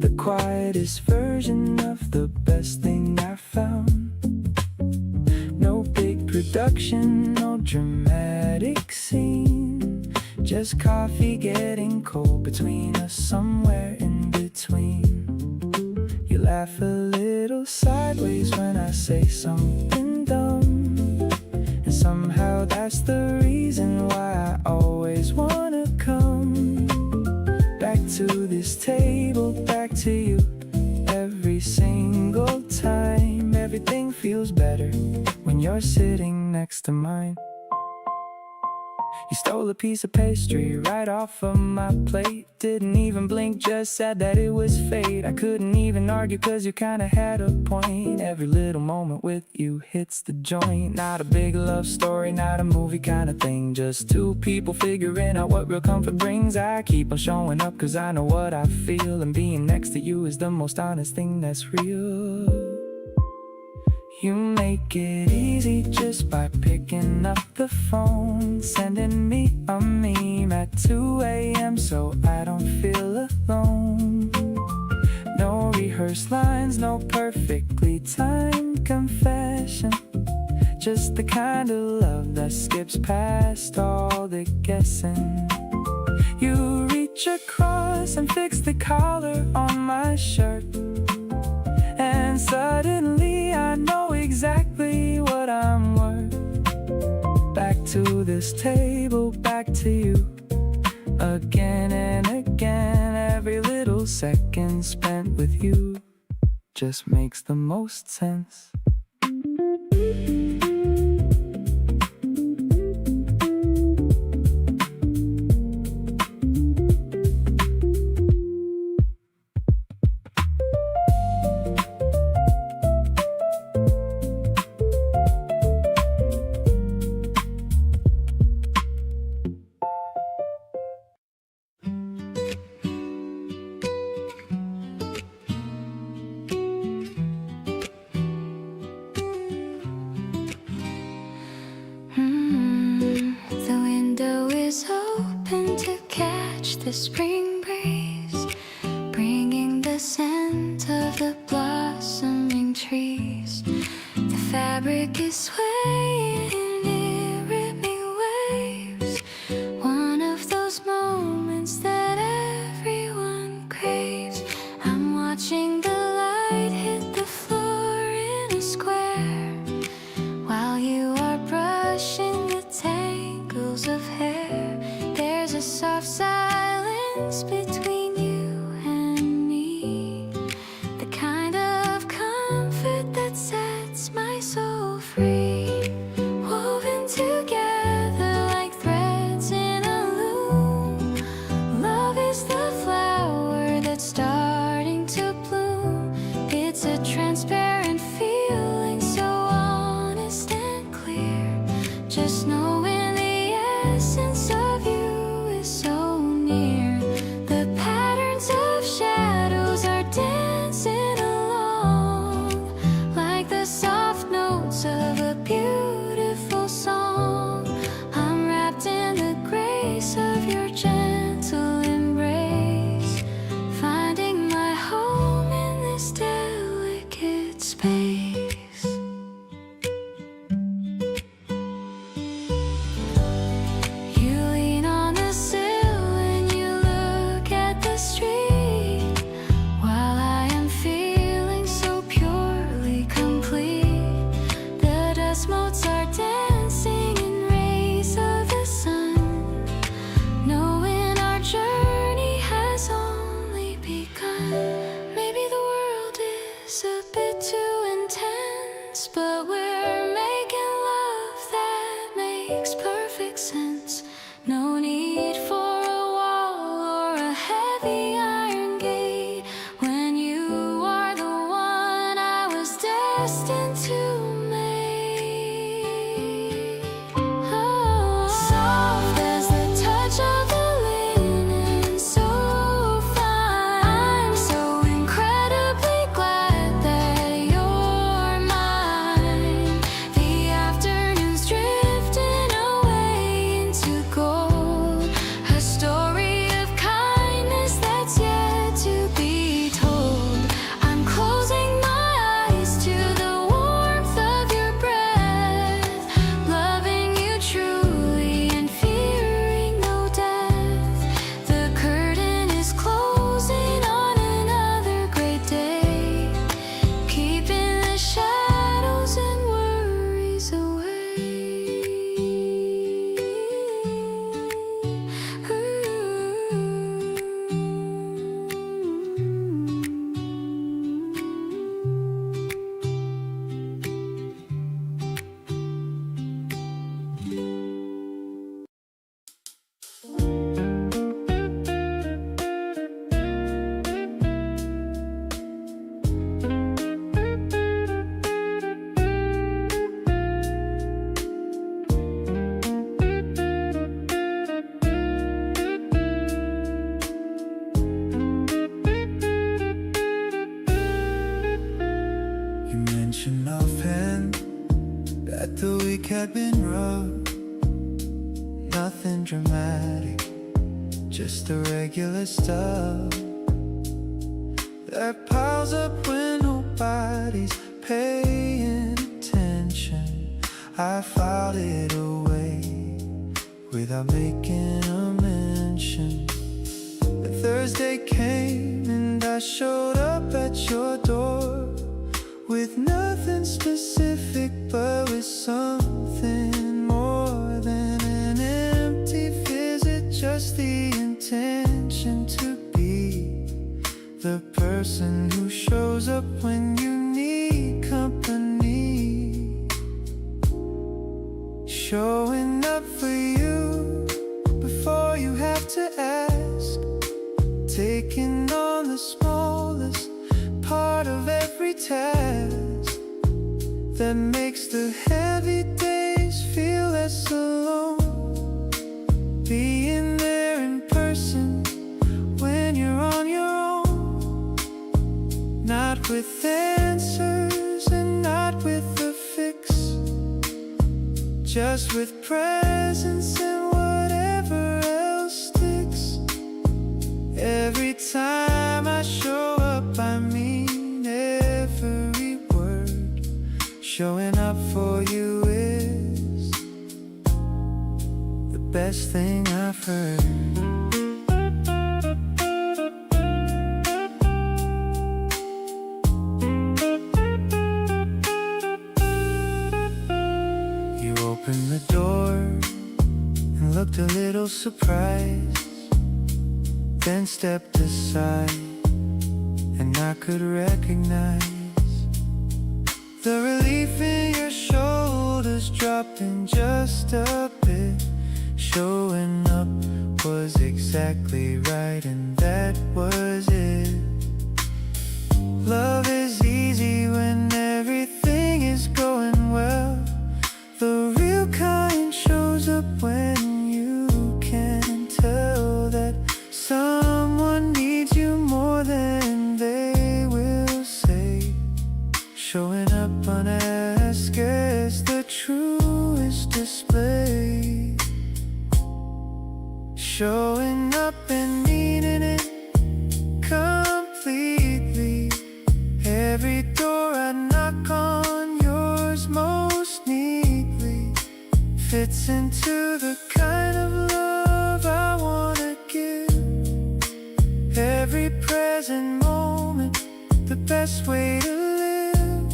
The quietest version of the best thing I found. No big production, no dramatic scene. Just coffee getting cold between us, somewhere in between. You laugh a little sideways when I say something dumb, and somehow that's the reason why I always wanna come back to this table, back to you. Every single time, everything feels better when you're sitting next to mine. You stole a piece of pastry right off of my plate. Didn't even blink, just said that it was fate. I couldn't even argue cause you kinda had a point. Every little moment with you hits the joint. Not a big love story, not a movie kinda thing. Just two people figuring out what real comfort brings. I keep on showing up cause I know what I feel, and being next to you is the most honest thing that's real. You make it easy just by picking up the phone, sending me a meme at 2 a.m. so I don't feel alone. No rehearsed lines, no perfectly timed confession. Just the kind of love that skips past all the guessing. You reach across and fix the collar on my shirt, and suddenly I know exactly what I'm worth. Back to this table, back to you. Again and again, every little second spent with you just makes the most sense. The spring breeze, bringing the scent of the blossoming trees. The fabric is swaying in rhythmic waves. One of those moments that everyone craves. I'm watching the light hit the floor in a square, while you are brushing the tangles of hair. There's a soft silence between you and me, the kind of comfort that sets my soul free, woven together like threads in a loom. Love is the flower that's starting to bloom. It's a transparent feeling, so honest and clear. Just knowing the essence of you is so near. The patterns of shadows are dancing along, like the soft notes of a beautiful song. I'm wrapped in the grace of your gentle embrace. had been rough, nothing dramatic, just the regular stuff that piles up when nobody's paying attention. I filed it away without making a mention. The Thursday came and I showed up at your door with nothing specific, but with something more than an empty visit. Just the intention to be the person who shows up when you need company. Showing up for you before you have to ask. Taking on the smallest part of every task that makes the heavy days feel less alone. Being there in person when you're on your own, not with answers and not with a fix, just with presence and whatever else sticks. Every time I show up, I mean every word. Showing up for you is the best thing I've heard. You opened the door and looked a little surprised, then stepped aside, and I could recognize the relief in your shoulders dropping just a bit. Showing up was exactly right, and that was it. Love is easy when everything is going well. The real kind shows up when you can tell that someone needs you more than they will say. Showing up unasked is the truest display. Showing up and meaning it completely. Every door I knock on, yours most neatly fits into the kind of love I wanna give. Every present moment, the best way to live.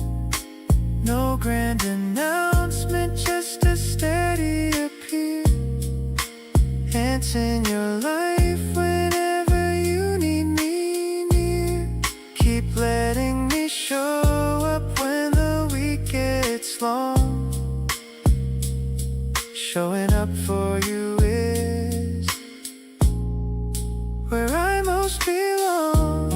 No grand announcement, just a steady appeal. Hands in your life whenever you need me near. Keep letting me show up when the week gets long. Showing up for you is where I most belong.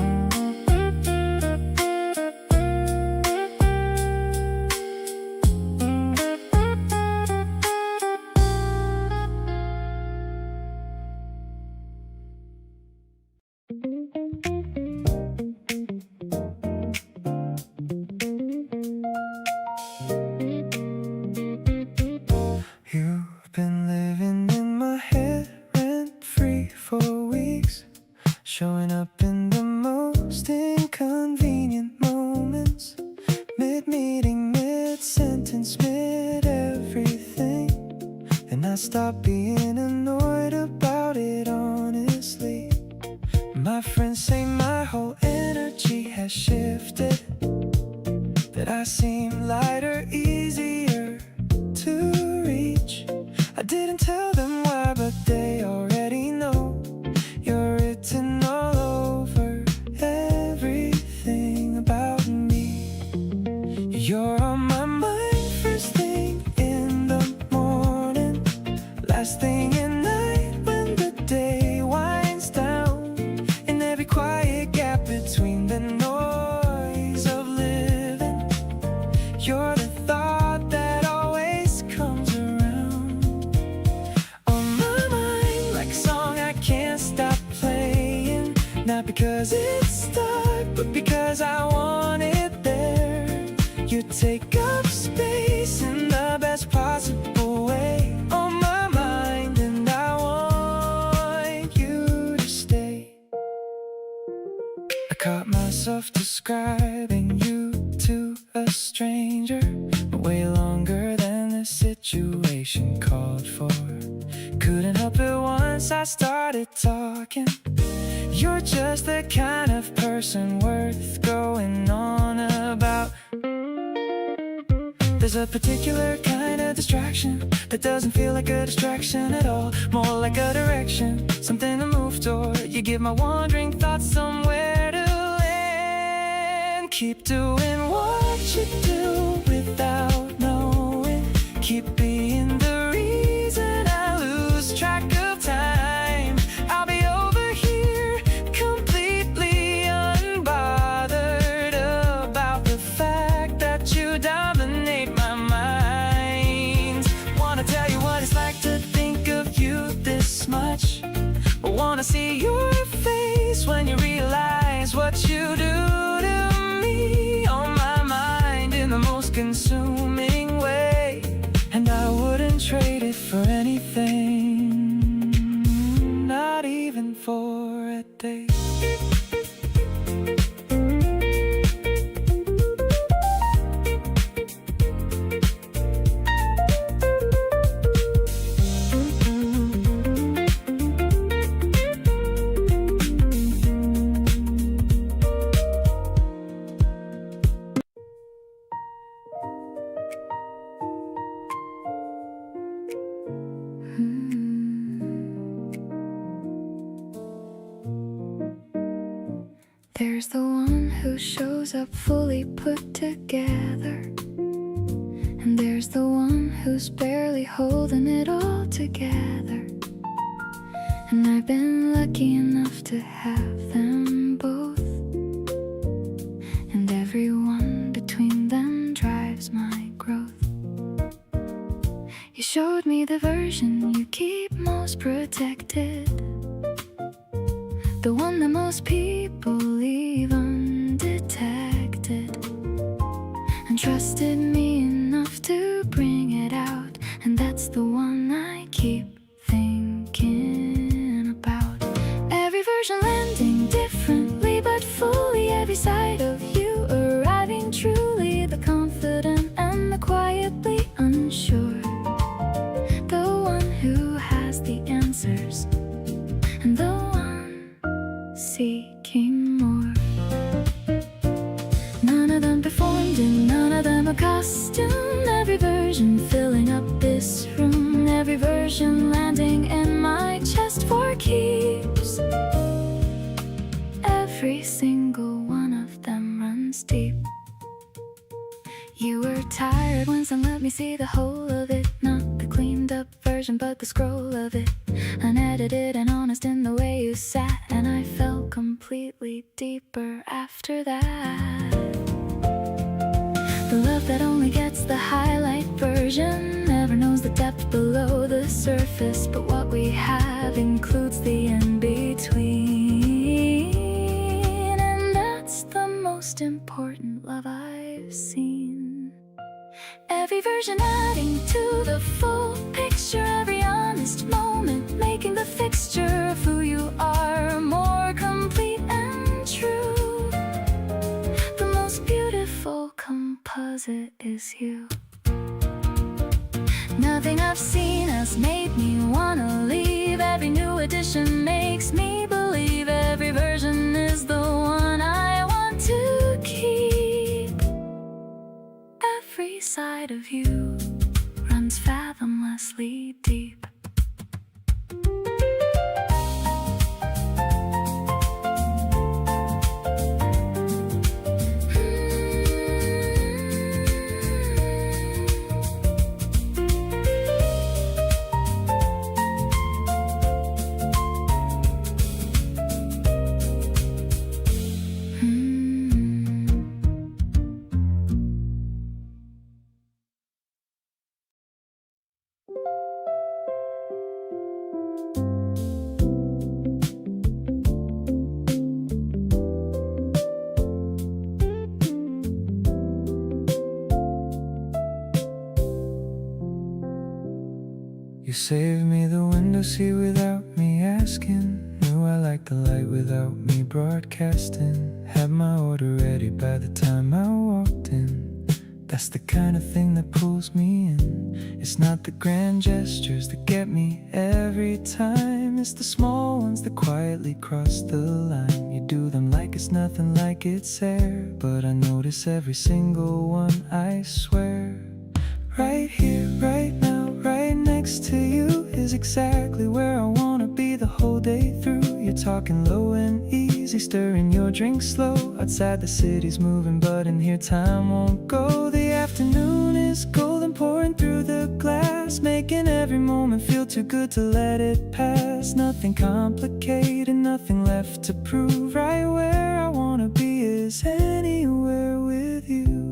You've been living in my head rent-free for weeks, showing up in the most inconvenient moments. Mid-meeting, mid-sentence, mid-everything. And I stopped being annoyed about it, honestly. My friends say my whole energy has shifted, that I seem lighter, easier to reach. I didn't tell them why, but they already know. You're written all over everything about me. You're on my mind first thing in the morning, last thing at night when the day winds down. In every quiet gap between the noise of living, you're the thought that always comes around. On my mind, like a song I can't stop playing. Not because it's stuck, but because I want it there. You take up space in the best possible caught myself describing you to a stranger way longer than the situation called for. Couldn't help it once I started talking. You're just the kind of person worth going on about. There's a particular kind of distraction that doesn't feel like a distraction at all, more like a direction, something to move toward. You give my wandering thoughts somewhere to land. Keep doing what you do without knowing. Keep being the reason I lose track of time. I'll be over here completely unbothered about the fact that you dominate my mind. Wanna tell you what it's like to think of you this much. I wanna see your face when you realize what you do to me. On my mind in the most consuming way, and I wouldn't trade it for anything, not even for a day. There's the one who shows up fully put together, and there's the one who's barely holding it all together. And I've been lucky enough to have them both, and everyone between them drives my growth. You showed me the version you keep most protected, the one that most people leave undetected, and trusted me enough to bring it out. And that's the one I keep thinking about. Every version landing differently but fully, every side of you arriving truly, the confident and the quietly unsure, the one who has the answers, and the seeking more. None of them performed and none of them accustomed. Every version filling up this room, every version landing in my chest for keeps. Every single one of them runs deep. You were tired once and let me see the whole of it, not the cleaned up version but the scroll of it, unedited and honest in the way you sat, and I felt completely deeper after that. The love that only gets the highlight version never knows the depth below the surface, but what we have includes the in-between, and that's the most important love I've seen. Every version adding to the full picture, every honest moment making the fixture of who you are more complete and true. The most beautiful composite is you. Nothing I've seen has made me wanna leave. Every new edition makes me believe every version is the one I want to keep. Every side of you runs fathomlessly deep. You saved me the window seat without me asking. Knew I liked like the light without me broadcasting. Had my order ready by the time I walked in. That's the kind of thing that pulls me in. It's not the grand gestures that get me every time. It's the small ones that quietly cross the line. You do them like it's nothing, like it's air, but I notice every single one, I swear. Right here, right now, right next to you is exactly where I wanna be the whole day through. You're talking low and easy, stirring your drink slow. Outside the city's moving, but in here time won't go. The afternoon is golden, pouring through the glass, making every moment feel too good to let it pass. Nothing complicated, nothing left to prove. Right where I wanna be is anywhere with you.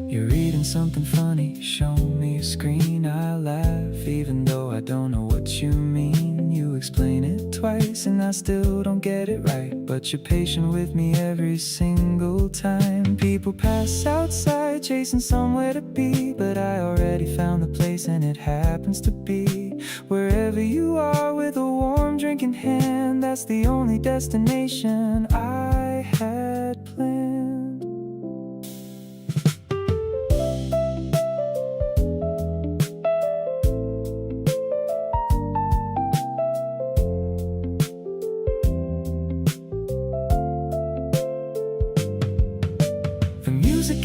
You're reading something funny, show me a screen, I laugh, even though I don't know what you mean. You explain it twice and I still don't get it right, but you're patient with me every single time. People pass outside chasing somewhere to be, but I already found the place and it happens to be wherever you are, with a warm drink in hand. That's the only destination I had planned.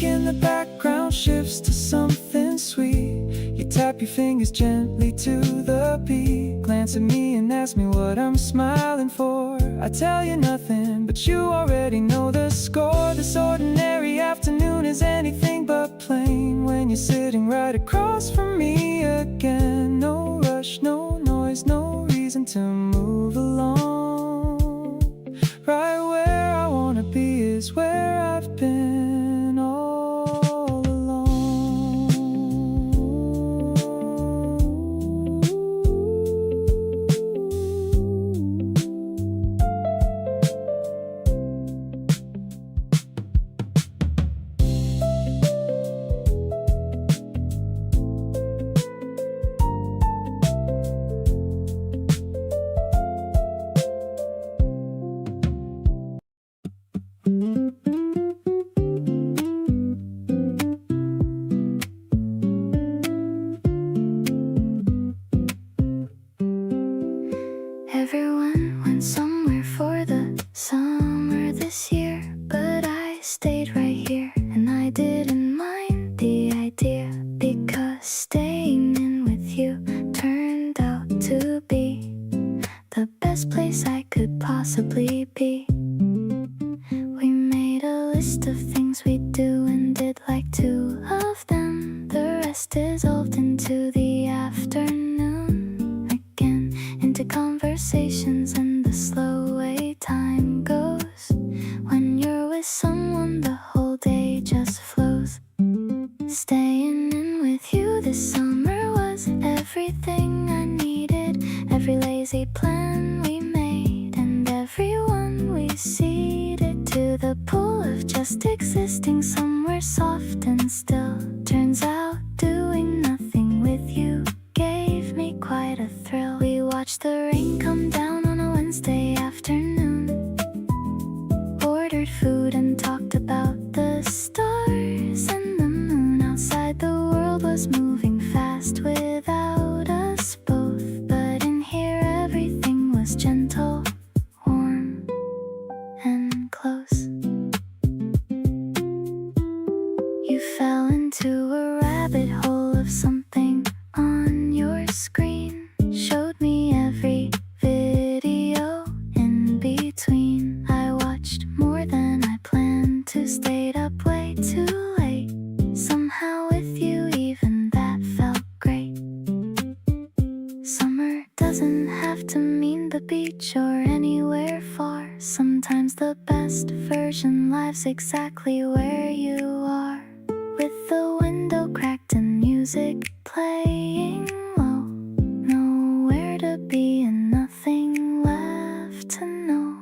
In the background shifts to something sweet. You tap your fingers gently to the beat. Glance at me and ask me what I'm smiling for. I tell you nothing, but you already know the score. This ordinary afternoon is anything but plain when you're sitting right across from me again. No rush, no noise, no reason to move along. Right where I wanna be is where I've been all. Everyone went somewhere for the summer this year, but I stayed right here and I didn't mind the idea, because staying in with you turned out to be the best place I could possibly be. We made a list of things we'd do and did like 2 of them. The rest dissolved into the afternoon again, into conversations and the slow way time goes. When you're with someone, the whole day just flows. Staying in with you this summer was everything I needed. Every lazy plan we made and everyone we seated to the pull of just existing somewhere soft and still. Turns out doing nothing with you gave me quite a thrill. We watched the rain come down on a Wednesday afternoon, ordered food and talked about the stars and the moon. Outside the world was moving fast without us both, but in here everything was gentle, warm and close. You fell into a rabbit hole of something on your screen, showed me every video in between. I watched more than I planned to, stayed up way too late. Somehow with you even that felt great. Summer doesn't have to mean the beach or anywhere far. Sometimes the best version lives exactly where you are, with the window cracked and music playing low. Nowhere to be and nothing left to know.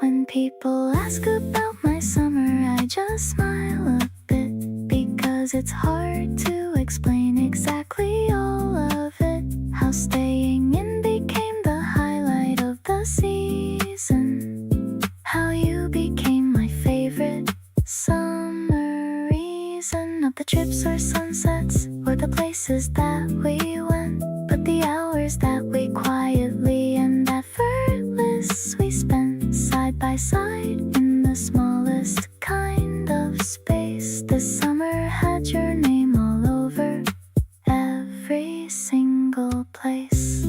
When people ask about my summer, I just smile a bit, because it's hard to explain exactly all of it. How staying in became the highlight of the season. How you became my favorite summer reason. Of the trips or sunsets or the places that we went, but the hours that we quietly and effortless we spent side by side in the smallest kind of space. This summer had your name all over every single place.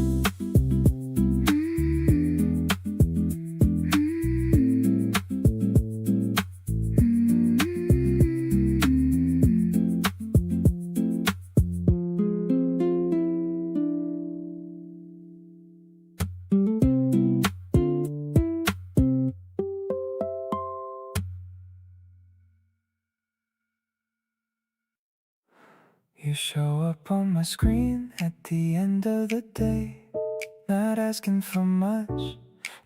You show up on my screen at the end of the day, not asking for much,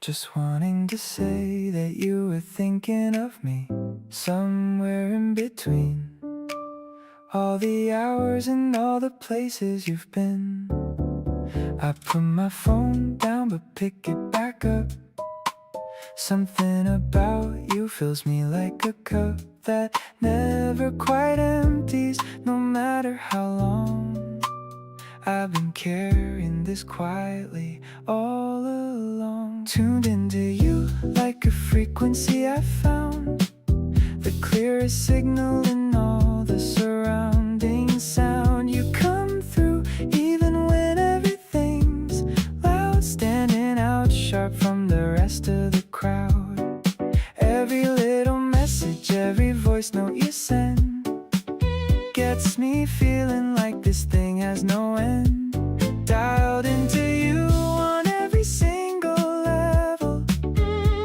just wanting to say that you were thinking of me, somewhere in between all the hours and all the places you've been. I put my phone down but pick it back up. Something about you fills me like a cup that never quite empties, no matter how long. I've been carrying this quietly all along. Tuned into you like a frequency I found, the clearest signal in all the surrounding sound. You come through even when everything's loud, standing out sharp from the rest of the crowd. Every little message, every voice note you send gets me feeling like this thing has no end. Dialed into you on every single level.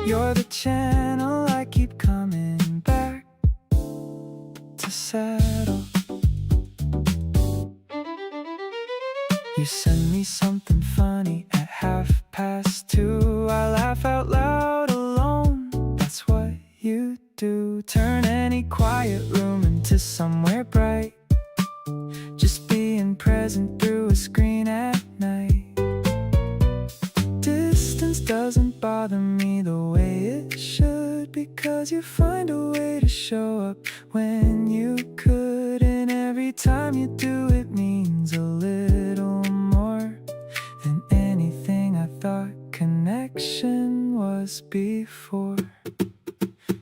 You're the channel I keep coming back to settle. You send me something funny at 2:30. I laugh out loud alone. That's what you do. Turn any quiet room into somewhere bright, just being present through a screen at night. Distance doesn't bother me the way it should, because you find a way to show up when you could. And every time you do, it means a little more than anything I thought connection was before.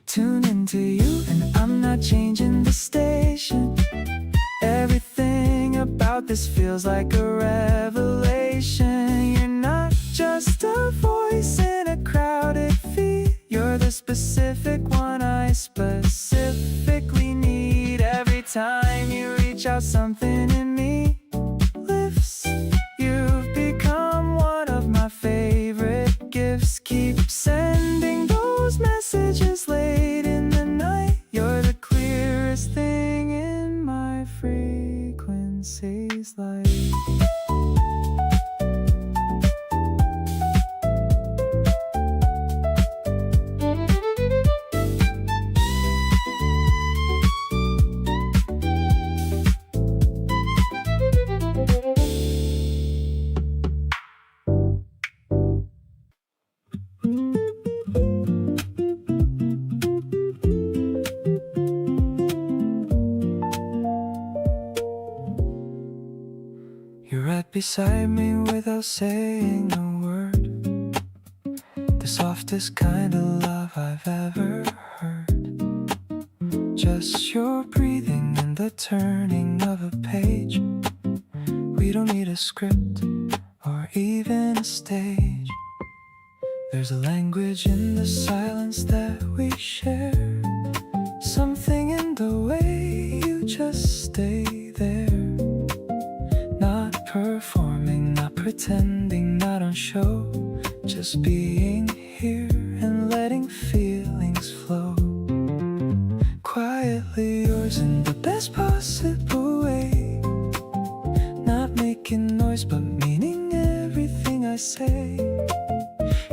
Tune into you and I'm not changing the station. Everything about this feels like a revelation. You're not just a voice in a crowded feed, you're the specific one I specifically need. Every time you reach out, something in me lifts. You've become one of my favorite gifts. Keep sending those messages late in the night. You're the clearest thing in my frequency's life. You're right beside me without saying a word, the softest kind of love I've ever heard. Just your breathing and the turning of a page. We don't need a script or even a stage. There's a language in the silence that we share, something in the way you just stay there. Not performing, not pretending, not on show, just being here and letting feelings flow. Quietly yours in the best possible way, not making noise but meaning everything I say.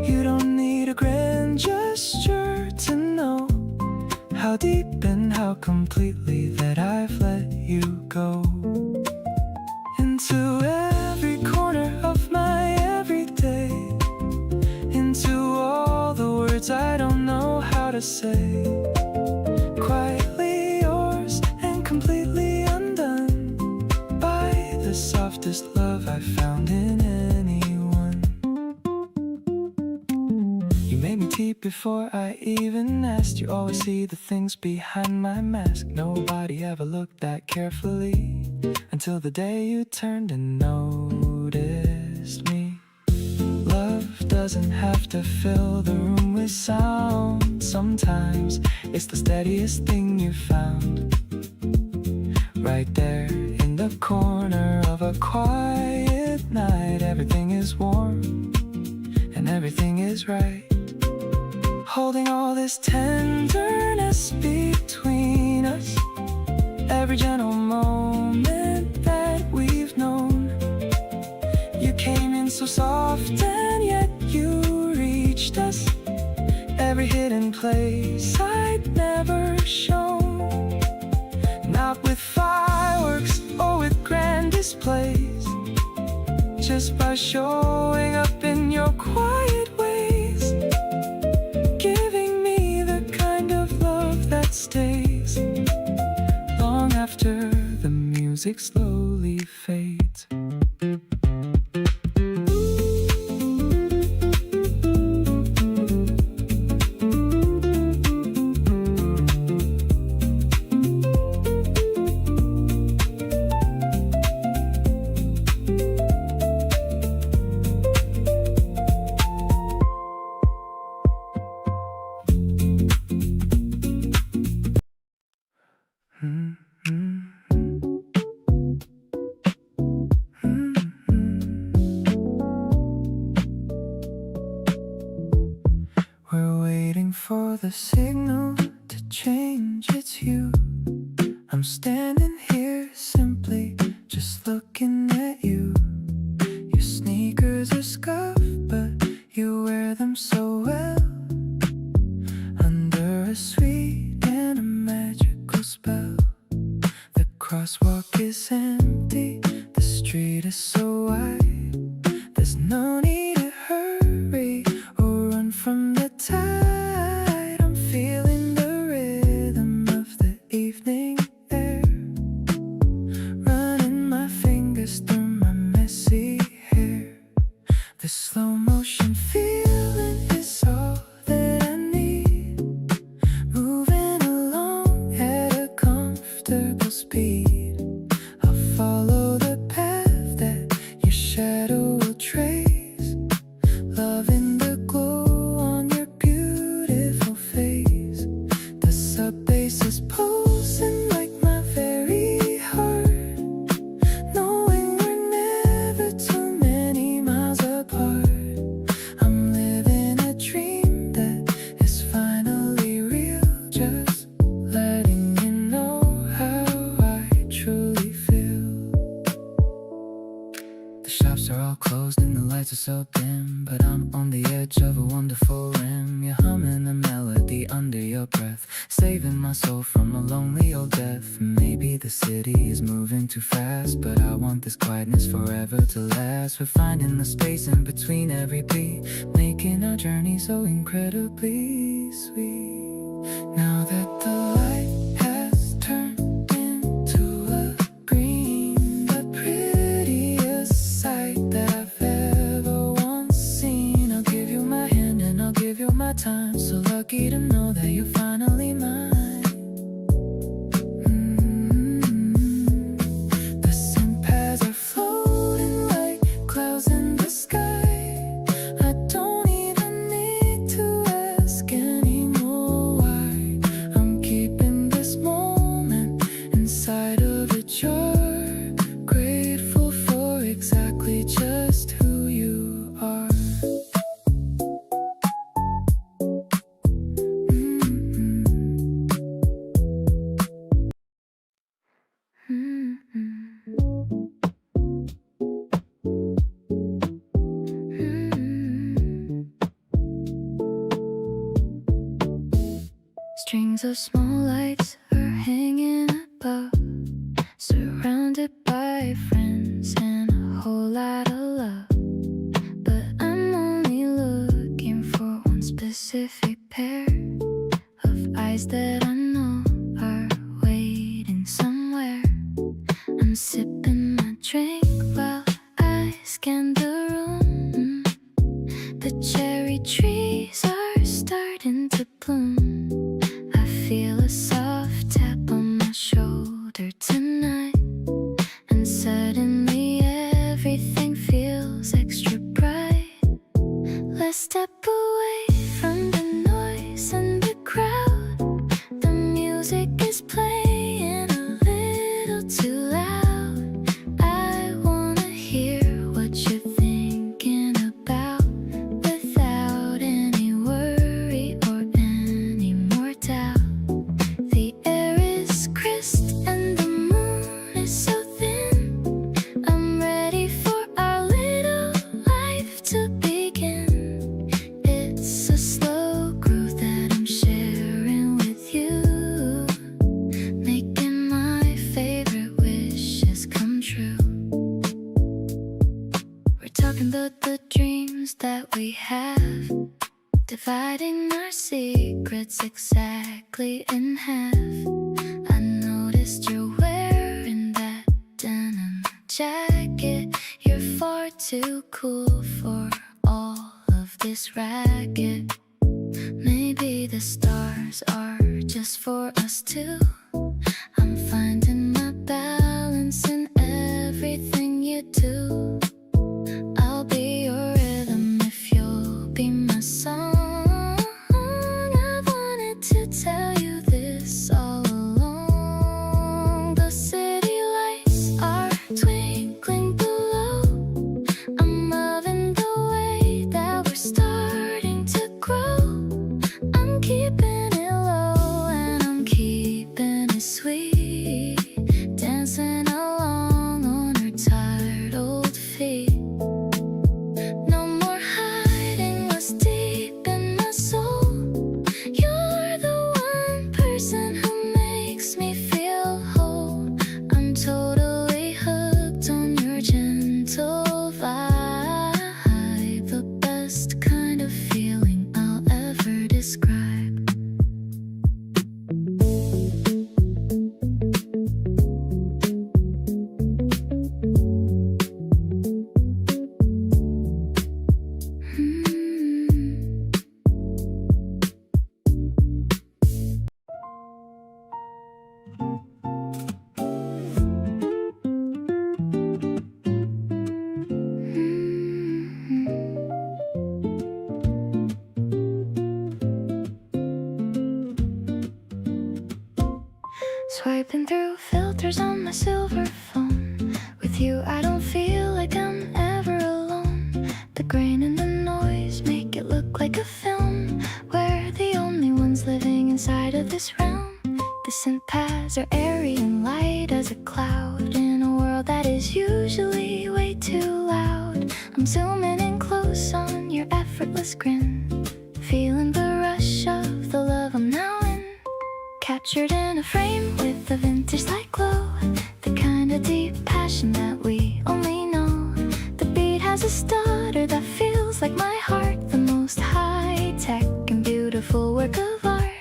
You don't need a grand gesture to know how deep and how completely that I've let you go into every corner of my say. Quietly yours and completely undone by the softest love I found in anyone. You made me teep before I even asked. You always see the things behind my mask. Nobody ever looked that carefully until the day you turned and noticed me. Love doesn't have to fill the room with sound. Sometimes it's the steadiest thing you found, right there in the corner of a quiet night. Everything is warm and everything is right. Holding all this tenderness between us, every gentle moment that we've known. You came in so soft and yet you reached us. Every hidden place I'd never shown. Not with fireworks or with grand displays, just by showing up in your quiet ways. Giving me the kind of love that stays long after the music slowly fades. We're waiting for the signal to change. It's you. I'm standing here simply just looking at you. Your sneakers are scuffed, but you wear them so well. Under a sweet and a magical spell. The crosswalk is empty, the street is so wide. There's no need to hurry or run from the tide. I'm feeling the rhythm of the evening air, running my fingers through my messy hair. The slow motion feeling is all that I need, moving along at a comfortable speed. I'll follow the path that your shadow will trace, loving the glow on your beautiful face. The sub bass is pulsing like my very heart, knowing we're never too many miles apart. I'm living a dream that is finally real, just letting you know how I truly feel. The shops are all closed and the lights are so dim, but I'm on the edge of a wonderful rim. You're humming a melody under your breath, saving my soul from a lonely old death. Maybe the city is moving too fast, but I want this quietness forever to last. We're finding the space in between every beat, making our journey so incredibly sweet. Now that the light has turned into a green, the prettiest sight that I've ever once seen. I'll give you my hand and I'll give you my time. So lucky to know that you're finally mine. The scent paths are floating like clouds in the sky. I don't even need to ask anymore why. I'm keeping this moment inside of a jar, grateful for exactly just who you are. Strings of small lights are hanging above, surrounded by friends and a whole lot of love. But I'm only looking for one specific pair of eyes that I know are waiting somewhere. I'm sipping my drink while I scan the room. The cherry trees are starting to bloom. I feel a soft tap on my shoulder tonight, and suddenly everything feels extra bright. Let's step away from the noise and the crowd. The music is playing a little too loud. I wanna hear what you're thinking about, without any worry or any more doubt. The air is crisp and the moon is so thin. I'm ready for our little life to begin. It's a slow groove that I'm sharing with you, making my favorite wishes come true. We're talking about the dreams that we have, dividing our secrets exactly in half. I noticed you're wearing that denim jacket. You're far too cool for all of this racket. Maybe the stars are just for us two. I'm finding my balance in everything you do. I'll be your rhythm if you'll be my song. I wanted to tell you this all along. The city lights are twinkling below. I'm loving the way that we're starting to grow. I'm keeping it low and I'm keeping it sweet, dancing along on her tired old feet. No more hiding what's deep in my soul. You're the one person who makes me feel whole. I'm totally hooked on your gentle vibe, the best kind of feeling I'll ever describe. Swiping through filters on my silver phone. With you I don't feel like I'm ever alone. The grain and the noise make it look like a film. We're the only ones living inside of this realm. The synth paths are airy and light as a cloud, in a world that is usually way too loud. I'm zooming in close on your effortless grin, feeling the rush of the love I'm now in. Captured in a frame with a vintage light glow, the kind of deep passion that we only know. The beat has a stutter that feels like my heart, the most high-tech and beautiful work of art.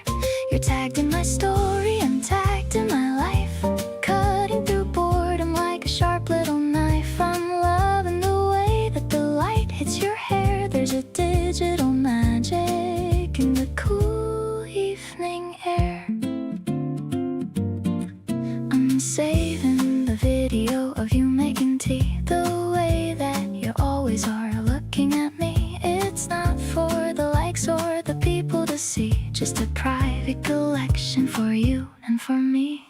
You're tagged in my story, I'm tagged in my life, cutting through boredom like a sharp little knife. I'm loving the way that the light hits your hair. There's a digital magic in the cool evening air. I'm saving the video of you making tea, the way that you always are looking at me. It's not for the likes or the people to see, just a private collection for you and for me.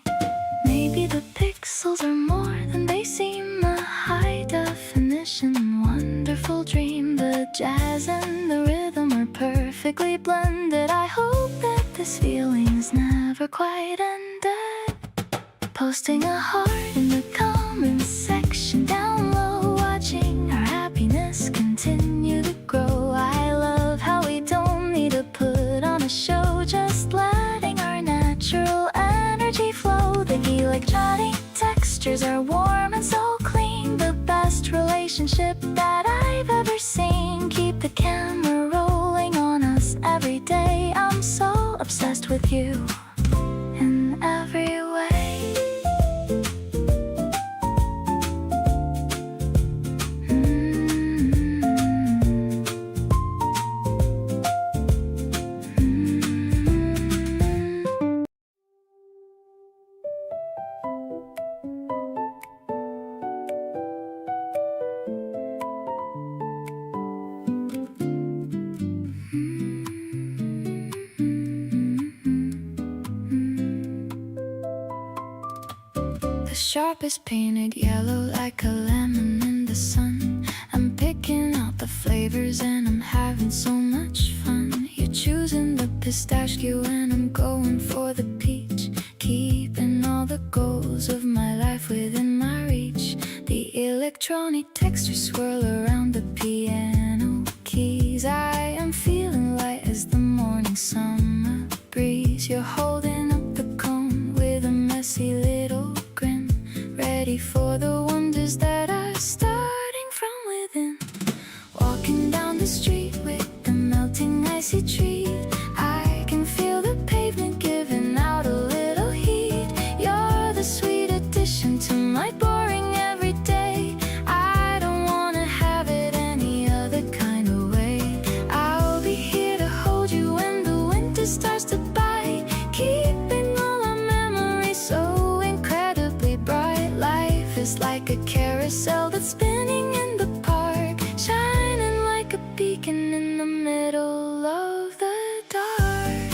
Maybe the pixels are more than they seem, a high definition wonderful dream. The jazz and the rhythm are perfectly blended. I hope that this feeling's never quite ended. Posting a heart in the comments section down low, watching our happiness continue to grow. I love how we don't need to put on a show, just letting our natural energy flow. The electronic textures are warm and so clean, the best relationship that I've ever seen. Keep the camera rolling on us every day. I'm so obsessed with with you in every way. The sharp is painted yellow like a lemon in the sun. I'm picking out the flavors and I'm having so much fun. You're choosing the pistachio and I'm going for the peach. Keeping all the goals of my life within my reach. The electronic textures swirl around the piano keys. I am feeling light as the morning summer breeze. You're holding up the cone with a messy little grin, ready for the wonders that are starting from within. Walking down the street with the melting icy treat, I can feel the pavement giving out a little heat. You're the sweet addition to my boring everyday. I don't wanna have it any other kind of way. I'll be here to hold you when the winter starts to bite, keeping all our memories so incredibly bright. Life is like a carousel that's spinning in the park, shining like a beacon in the middle of the dark.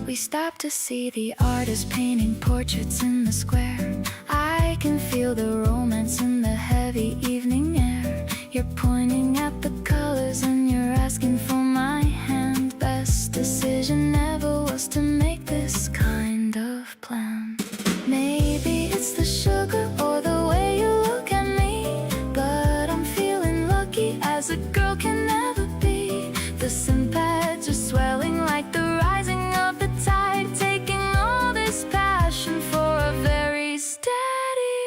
We stop to see the artist painting portraits in the square. I can feel the romance in the heavy evening air. You're pointing at the colors and you're asking for my hand. Best decision ever was to make this kind of plan. Maybe it's the sugar or the way you look at me, but I'm feeling lucky as a girl can never be. The sympaths are swelling like the rising of the tide, taking all this passion for a very steady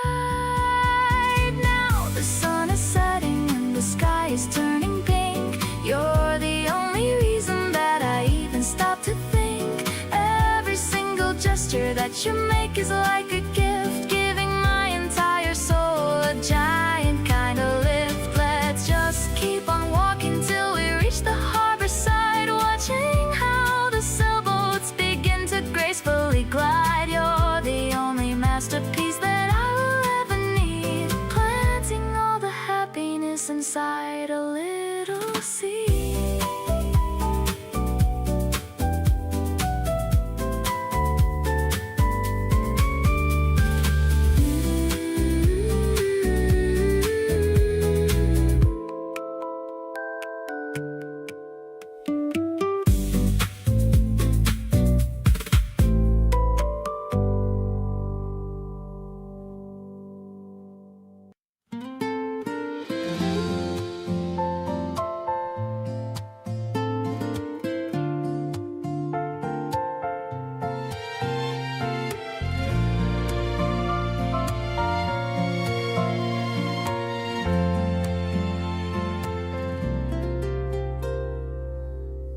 ride. Now the sun is setting and the sky is turning pink. You're the only reason that I even stop to think. Every single gesture that you make is like a gift, giving my entire soul a giant kind of lift. Let's just keep on walking till we reach the harbor side, watching how the sailboats begin to gracefully glide. You're the only masterpiece that I will ever need, planting all the happiness inside a little seed.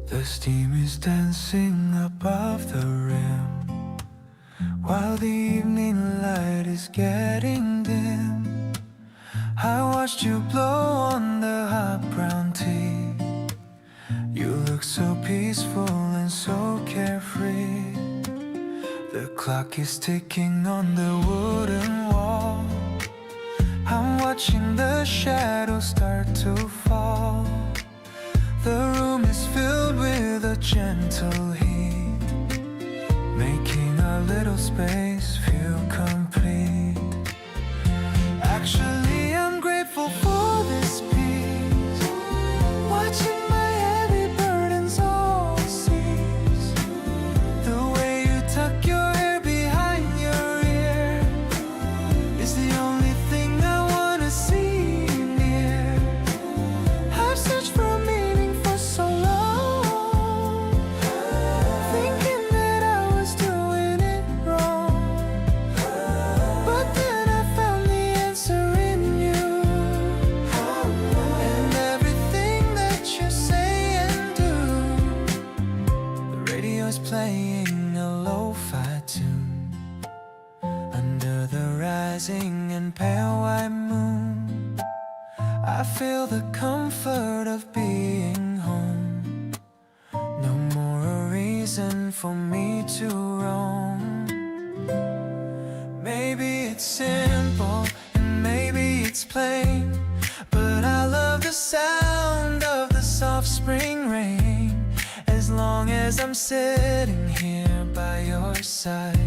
The steam is dancing above the rim, while the evening light is getting dim. I watched you blow on the hot brown tea. You look so peaceful and so carefree. The clock is ticking on the wooden wall. I'm watching the shadows start to fall. The room is filled with a gentle heat, making our little space feel complete. Actually, I'm grateful for this peace, watching my heavy burdens all cease. The way you tuck your hair behind your ear is the only thing I wanna see near. I've searched for meaning for so long, thinking that I was doing it wrong. rising and pale white moon. I feel the comfort of being home. No more a reason for me to roam. Maybe it's simple and maybe it's plain, but I love the sound of the soft spring rain. As long as I'm sitting here by your side,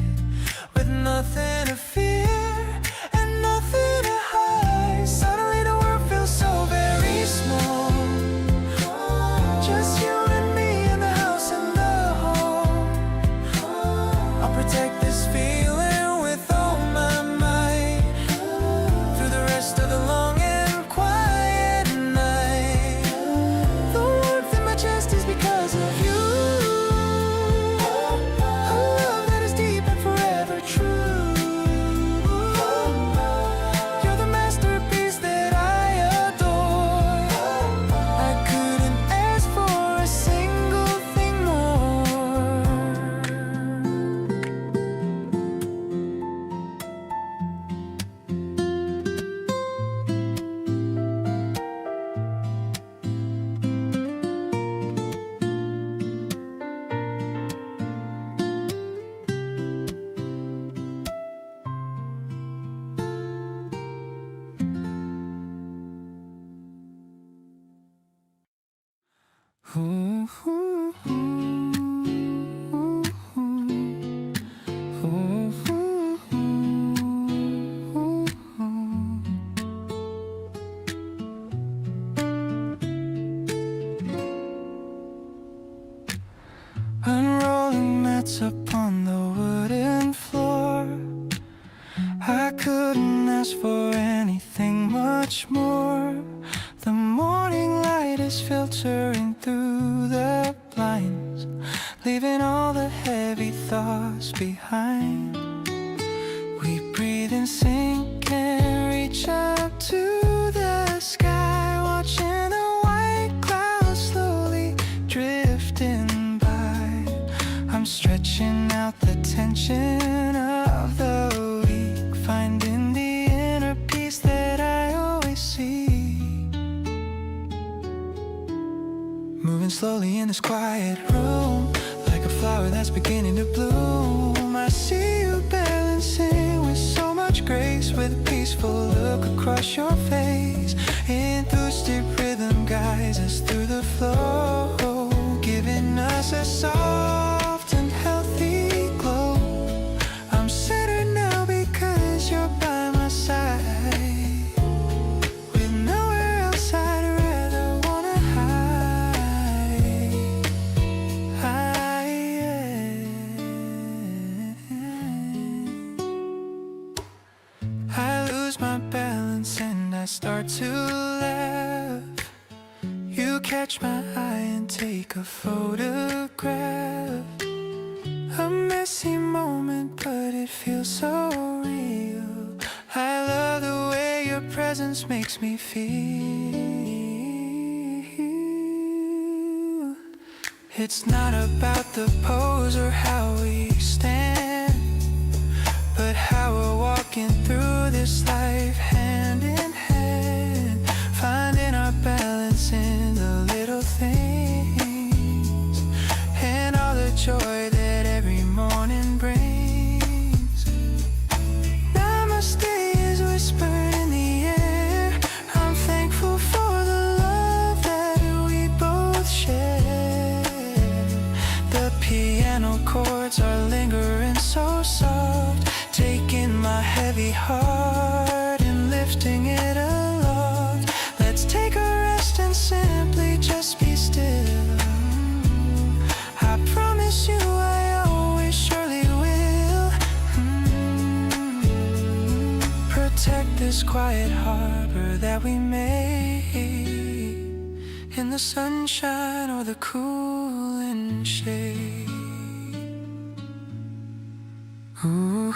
with nothing to fear and nothing to hide. Suddenly the world feels so very small. Just you and me in the house and the home. I'll protect this feeling with all my might through the rest of the long and quiet night. The warmth in my chest is because of you. Unrolling mats upon the wooden floor. I couldn't ask for anything much more. The morning light is filtering through the blinds, leaving all the heavy thoughts behind. We breathe and sink and reach up to the sky, watching the white clouds slowly drifting by. I'm stretching out the tension of the week, finding the inner peace that I always seek. Moving slowly in this quiet room, like a flower that's beginning to bloom. I see you balancing with so much grace, with a peaceful look across your face. Enthusiastic rhythm guides us through the flow, giving us a soft and healthy glow. I'm centered now because you're by my side. With nowhere else I'd rather wanna hide. I lose my balance and I start to laugh. You catch my eye and take a photograph. A messy moment, but it feels so real. I love the way your presence makes me feel. It's not about the pose or how we stand, but how we're walking through this life hand in hand, finding our balance in the little things and all the joy that every morning brings. Namaste is whispered in the air. I'm thankful for the love that we both share. The piano chords are lingering so soft, taking my heavy heart and lifting it aloft. Let's take a rest and simply just be still. I promise you I always surely will. Protect this quiet harbor that we made, in the sunshine or the cooling shade. Ooh.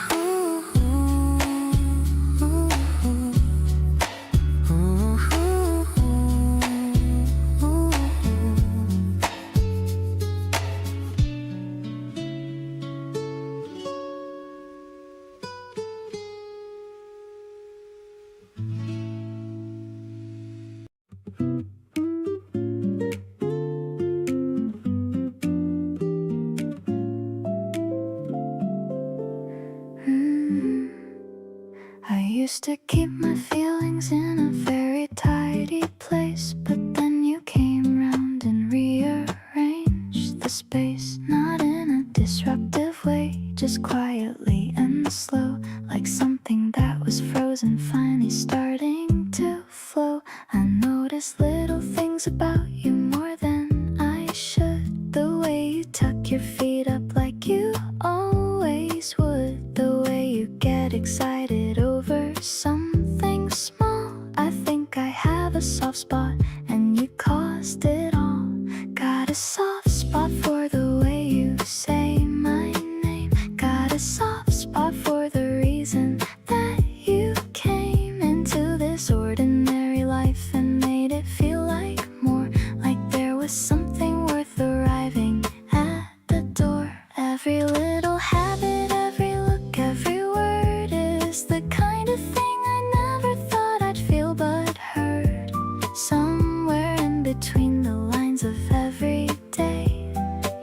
used to keep my feelings in a very tidy place, but then you came round and rearranged the space. Not in a disruptive way, just quietly and slow, like something that was frozen finally starting to flow. I notice little things about you more than I should. The way you tuck your feet up like you always would. The way you get excited over something small. I think I have a soft spot and you caused it all. Got a soft spot for the way you say my name. Got a soft spot for the reason that you came into this ordinary life and made it feel like more, like there was something worth arriving at the door. Every little habit, every look, every word is the kind of thing I never thought I'd feel but heard. Somewhere in between the lines of every day,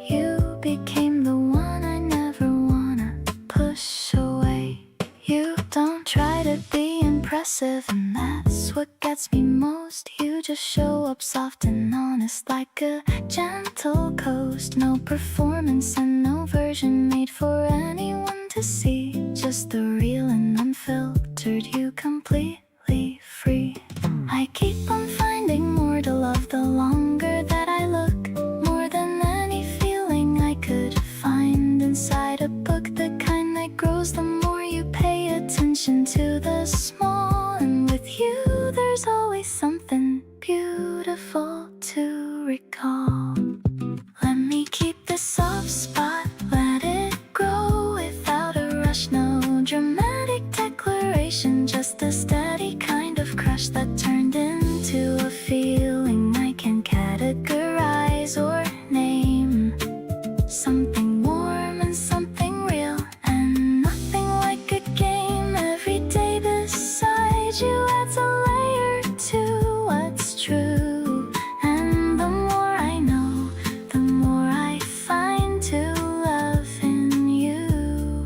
you became the one I never wanna push away. You don't try to be impressive, and that's what gets me most. You just show up soft and honest like a gentle coast. No performance and no version made for anyone to see. Just the real and unfiltered, you completely free. I keep on finding more to love the longer that I look. More than any feeling I could find inside a book. The kind that grows the more you pay attention to the small. And with you there's always something beautiful to recall. Let me keep this soft spot, let it grow without a rush. No dramatic declaration, just a steady kind of crush that turned into a feeling I can categorize or name. Something warm and something real, and nothing like a game. Every day beside you adds a layer to what's true. And the more I know, the more I find to love in you.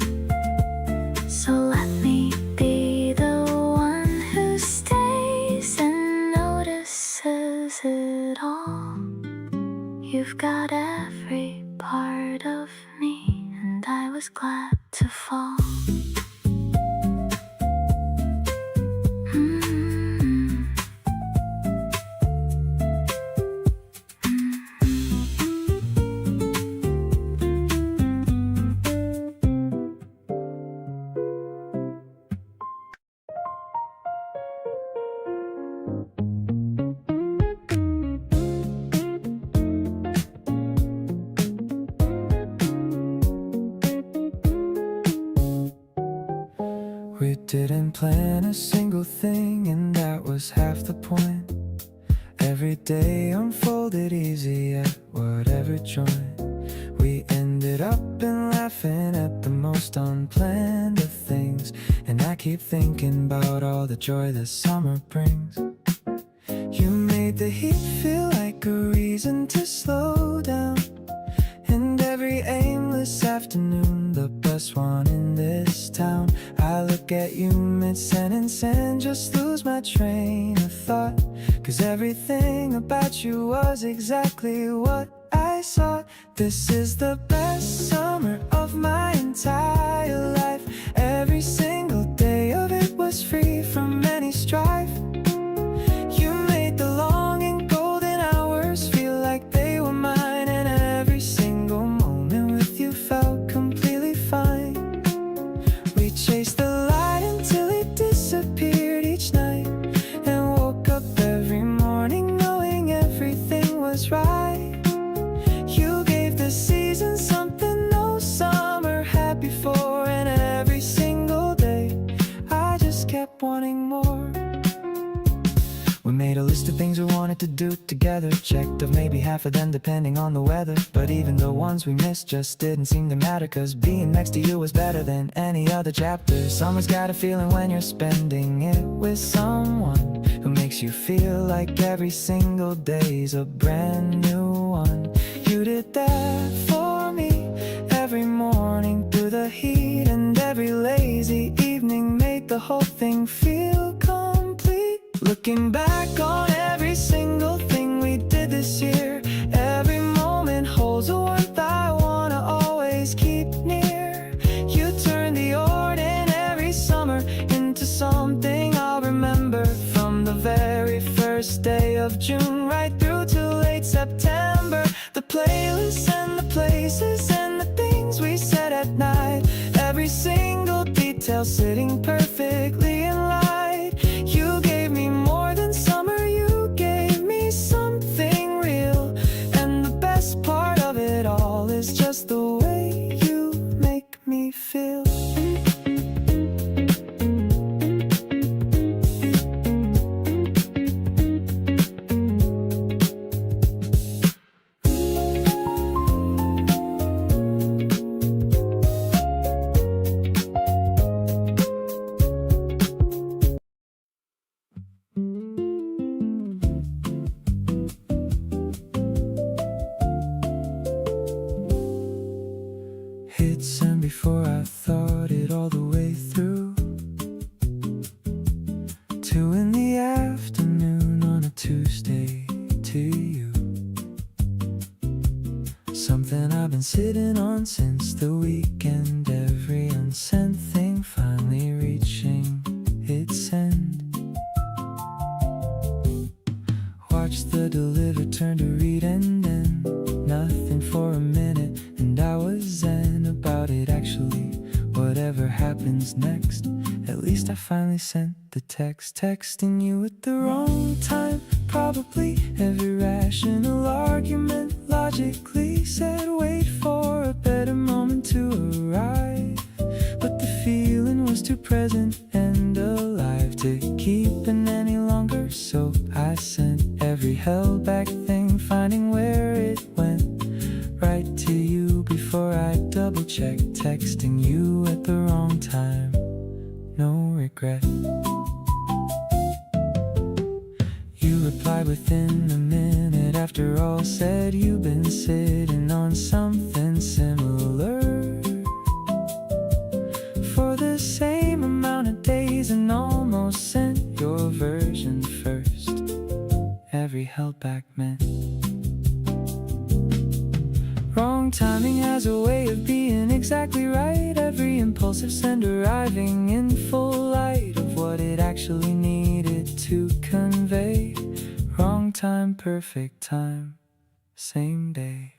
So let me be the one who stays and notices it all. You've got every part of me, and I was glad to fall. We didn't plan a single thing, and that was half the point. Every day unfolded easy at whatever joint. We ended up in laughing at the most unplanned of things. And I keep thinking about all the joy that summer brings. You made the heat feel like a reason to slow down. And every aimless afternoon, the best one in this town. I look at you mid-sentence and just lose my train of thought. Cause everything about you was exactly what I sought. This is the best summer of my entire life. Every single day of it was free from any strife. You made the long and golden hours feel like they were mine. And every single moment with you felt completely fine. We chased the light until it disappeared each night, and woke up every morning knowing everything was right. You gave the season something no summer had before. And every single day I just kept wanting more. We made a list of things we wanted to do together. Checked off maybe half of them depending on the weather. But even the ones we missed just didn't seem to matter. Cause being next to you was better than any other chapter. Summer's got a feeling when you're spending it with someone who makes you feel like every single day's a brand new one. You did that for me every morning through the heat. And every lazy evening made the whole thing everything feel complete. Looking back on every single thing we did this year, every moment holds a warmth I wanna always keep near. You turn the ordinary summer into something I'll remember, from the very first day of June right through to late September. The playlists and the places and the things we said at night, every single detail sitting perfectly in light. You gave me more than summer, you gave me something real. And the best part of it all is just the way you make me feel. Hits and before I thought it all the way through. 2 in the afternoon on a Tuesday to you. Something I've been sitting on since the weekend. Every unsent thing finally reaching its end. Watch the deliver turn to read and end. Nothing for a minute and I was zen about it actually. Whatever happens next, at least I finally sent the text. Texting you at the wrong time, probably every rational argument logically said wait for a better moment to arrive. But the feeling was too present and alive to keep it any longer, so I sent every held back thing, finding where it went right to you before I double check. Texting you at the wrong time, no regret. You replied within a minute after all said. You've been sitting on something similar for the same amount of days and almost sent your version first. Every held back meant wrong timing has a way of being exactly right. Every impulsive send arriving in full light of what it actually needed to convey. Wrong time, perfect time, same day.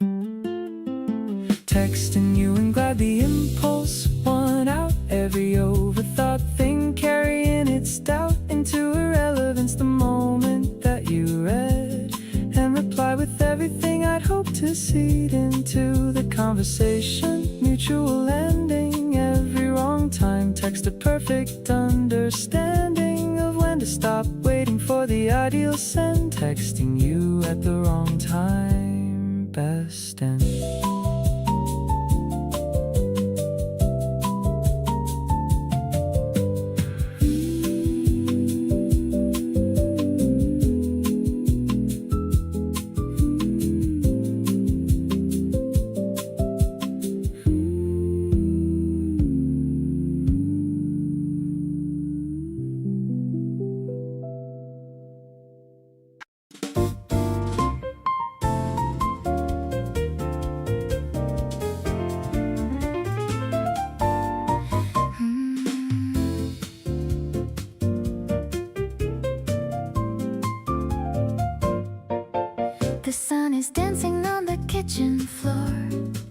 Texting you and glad the impulse won out. Every overthought thing carrying its doubt into irrelevance the moment that you read and reply with everything I'd hoped to seed into the conversation. Mutual ending, every wrong time text a perfect understanding of when to stop waiting for the ideal send. Texting you at the wrong time, best end. The sun is dancing on the kitchen floor.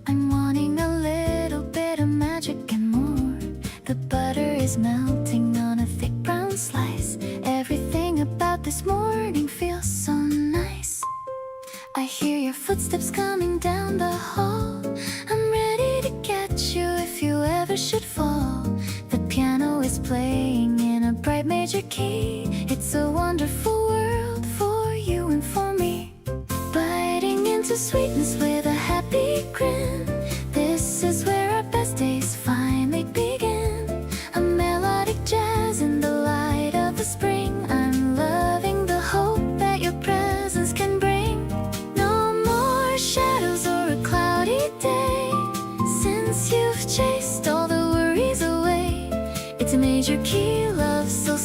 I'm wanting a little bit of magic and more. The butter is melting on a thick brown slice. Everything about this morning feels so nice. I hear your footsteps coming down the hall. I'm ready to catch you if you ever should fall. The piano is playing in a bright major key. It's a wonderful world for you and for me. Biting into sweetness with a happy grin. This is where our best days finally begin. A melodic jazz in the light of the spring. I'm loving the hope that your presence can bring. No more shadows or a cloudy day, since you've chased all the worries away. It's a major key love so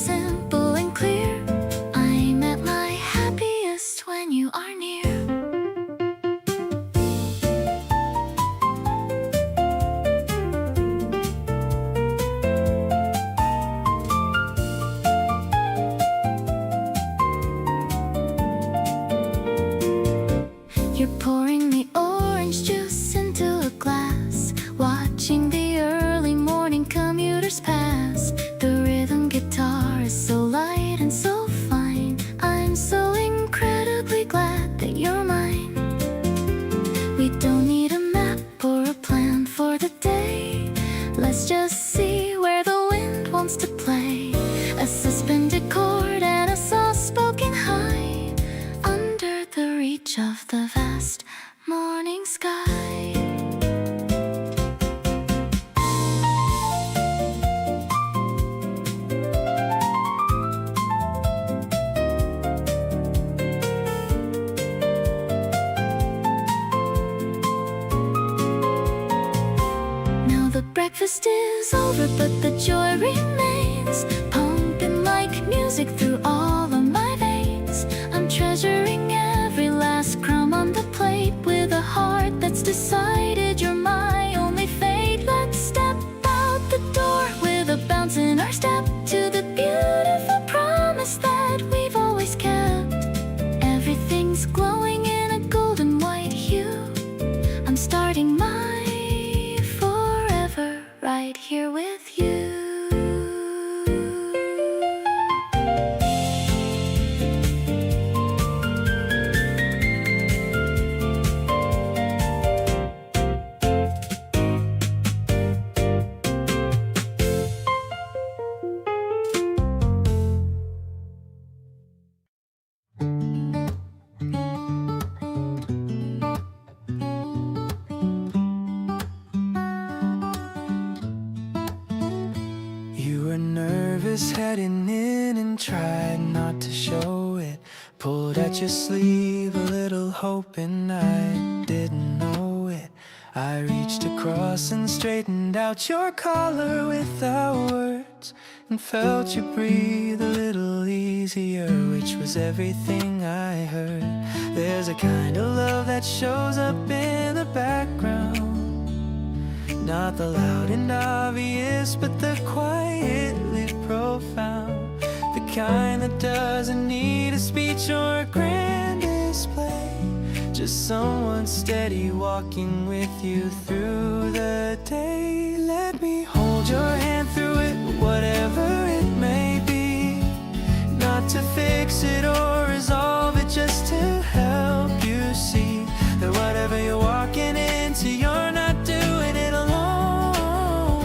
wants to play. A suspended chord and a soft-spoken high under the reach of the vast morning sky. Breakfast is over, but the joy remains, pumping like music through all of my veins. I'm treasuring every last crumb on the plate with a heart that's decided you're my only fate. Let's step out the door with a bounce in our step to the beautiful promise that we've always kept. Everything's glowing in a golden white hue. I'm starting my right here with you. Heading in and tried not to show it. Pulled at your sleeve a little hoping I didn't know it. I reached across and straightened out your collar without words, and felt you breathe a little easier, which was everything I heard. There's a kind of love that shows up in the background, not the loud and obvious, but the quietly profound, the kind that doesn't need a speech or a grand display, just someone steady walking with you through the day. Let me hold your hand through it, whatever it may be, not to fix it or resolve it, just to help you see that whatever you're walking into, you're not doing it alone.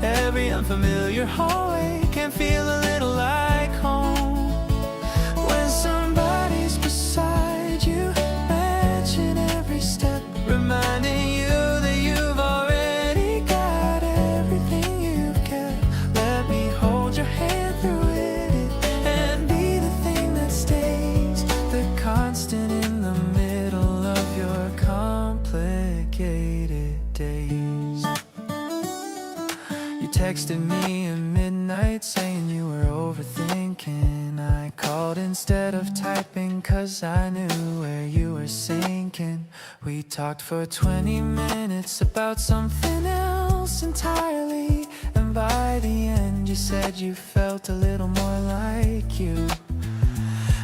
Every unfamiliar hallway can feel a little like home when somebody's beside you, matching every step, reminding you that you've already got everything you've kept. Let me hold your hand through it and be the thing that stays, the constant in the middle of your complicated days. You texted me at midnight saying you were overthinking. I called instead of typing, cause I knew where you were sinking. We talked for 20 minutes about something else entirely, and by the end you said you felt a little more like you.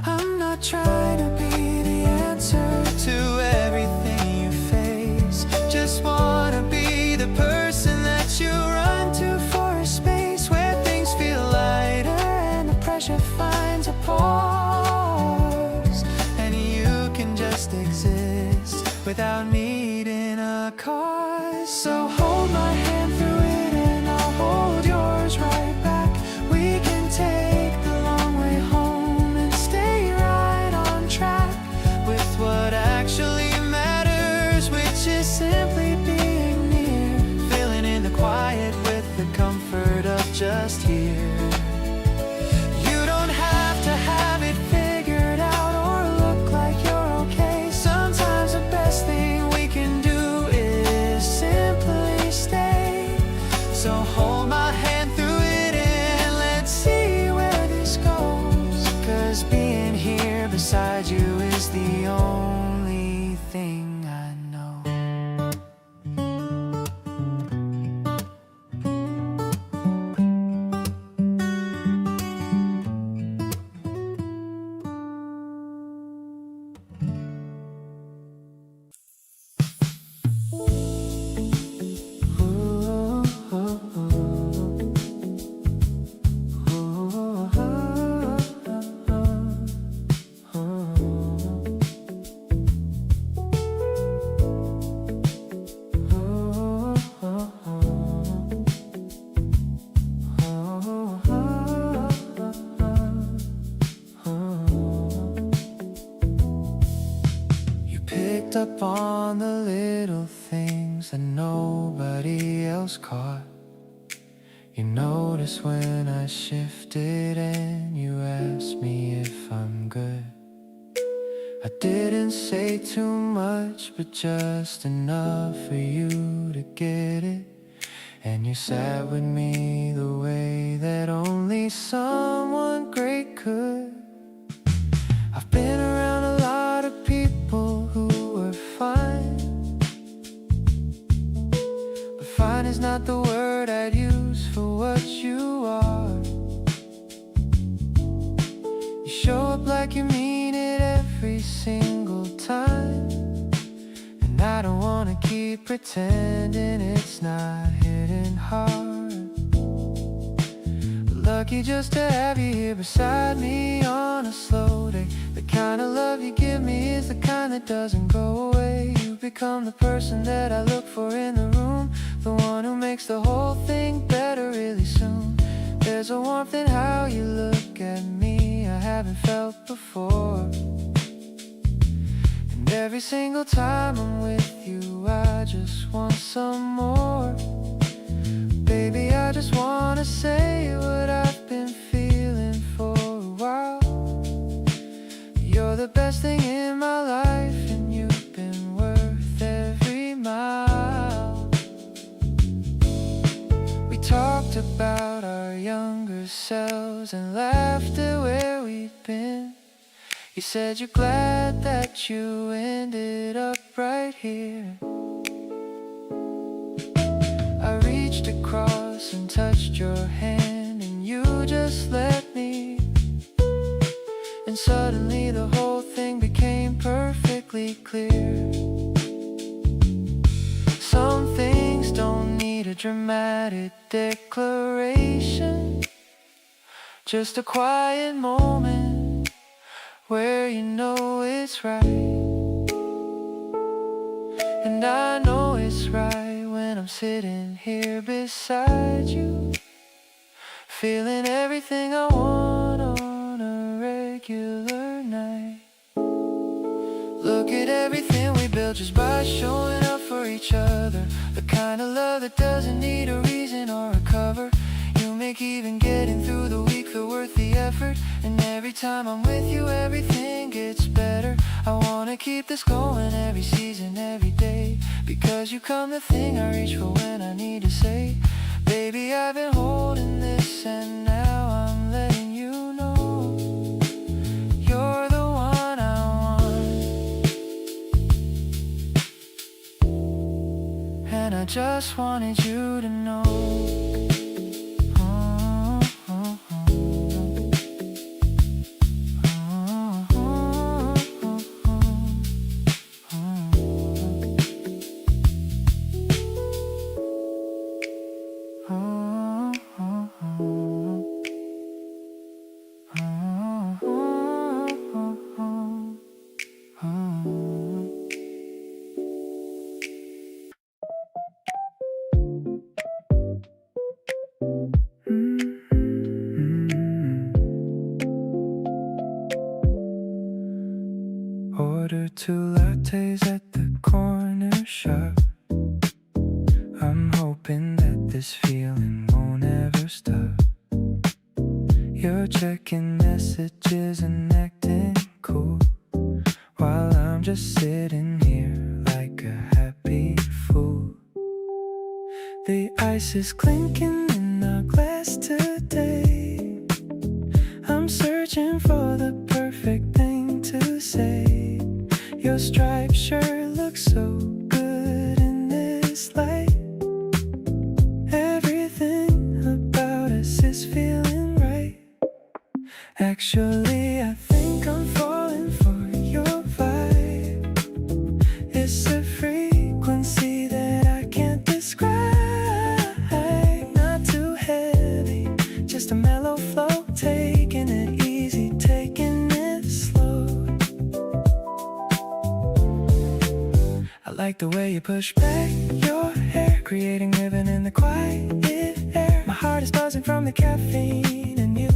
I'm not trying to be the answer to everything you face, just wanna be the person that you run to for a space where things feel lighter and the pressure finds a pause, and you can just exist without needing a cause. So hold my hand through it and I'll hold yours right back. We can take the long way home and stay right on track with what actually matters, which is simply being near, filling in the quiet with the comfort of just here. You don't have to have it figured out or look like you're okay. Sometimes the best thing we can do is simply up on the little things that nobody else caught. You noticed when I shifted and you asked me if I'm good. I didn't say too much, but just enough for you to get it. And you sat with me the way that only someone great could. I've been around a lot of people who were fine, but fine is not the word I'd use for what you are. You show up like you mean it every single time, and I don't wanna keep pretending it's not hitting hard. Lucky just to have you here beside me on a slow day. The kind of love you give me is the kind that doesn't go away. You become the person that I look for in the room, the one who makes the whole thing better really soon. There's a warmth in how you look at me I haven't felt before. And every single time I'm with you I just want some more. Baby, I just wanna say what I've been feeling for a while. You're the best thing in my life, and you've been worth every mile. We talked about our younger selves and laughed at where we've been. You said you're glad that you ended up right here. I reached across and touched your hand, and you just let me. And suddenly the whole thing became perfectly clear. Some things don't need a dramatic declaration, just a quiet moment where you know it's right. And I know it's right when I'm sitting here beside you, feeling everything I want on a regular night. Look at everything we built just by showing up for each other. The kind of love that doesn't need a reason or a cover. You make even getting through the week feel worth the effort. And every time I'm with you everything gets better. I wanna keep this going every season, every day, because you come the thing I reach for when I need to say, baby, I've been holding this and now I'm letting you know you're the one I want. And I just wanted you to know. Order 2 lattes at the corner shop. I'm hoping that this feeling won't ever stop. You're checking messages and acting cool, while I'm just sitting here like a happy fool. The ice is clinking in our glass today. I'm searching for the perfect thing to say. Your striped shirt looks so good in this light. Everything about us is feeling right. Actually, I think I'm falling for your vibe. It's a frequency that I can't describe. Not too heavy, just a mellow flow. Taking it easy, taking it slow. I like the way you push back your hair, creating rhythm in the quiet air. My heart is buzzing from the caffeine and you,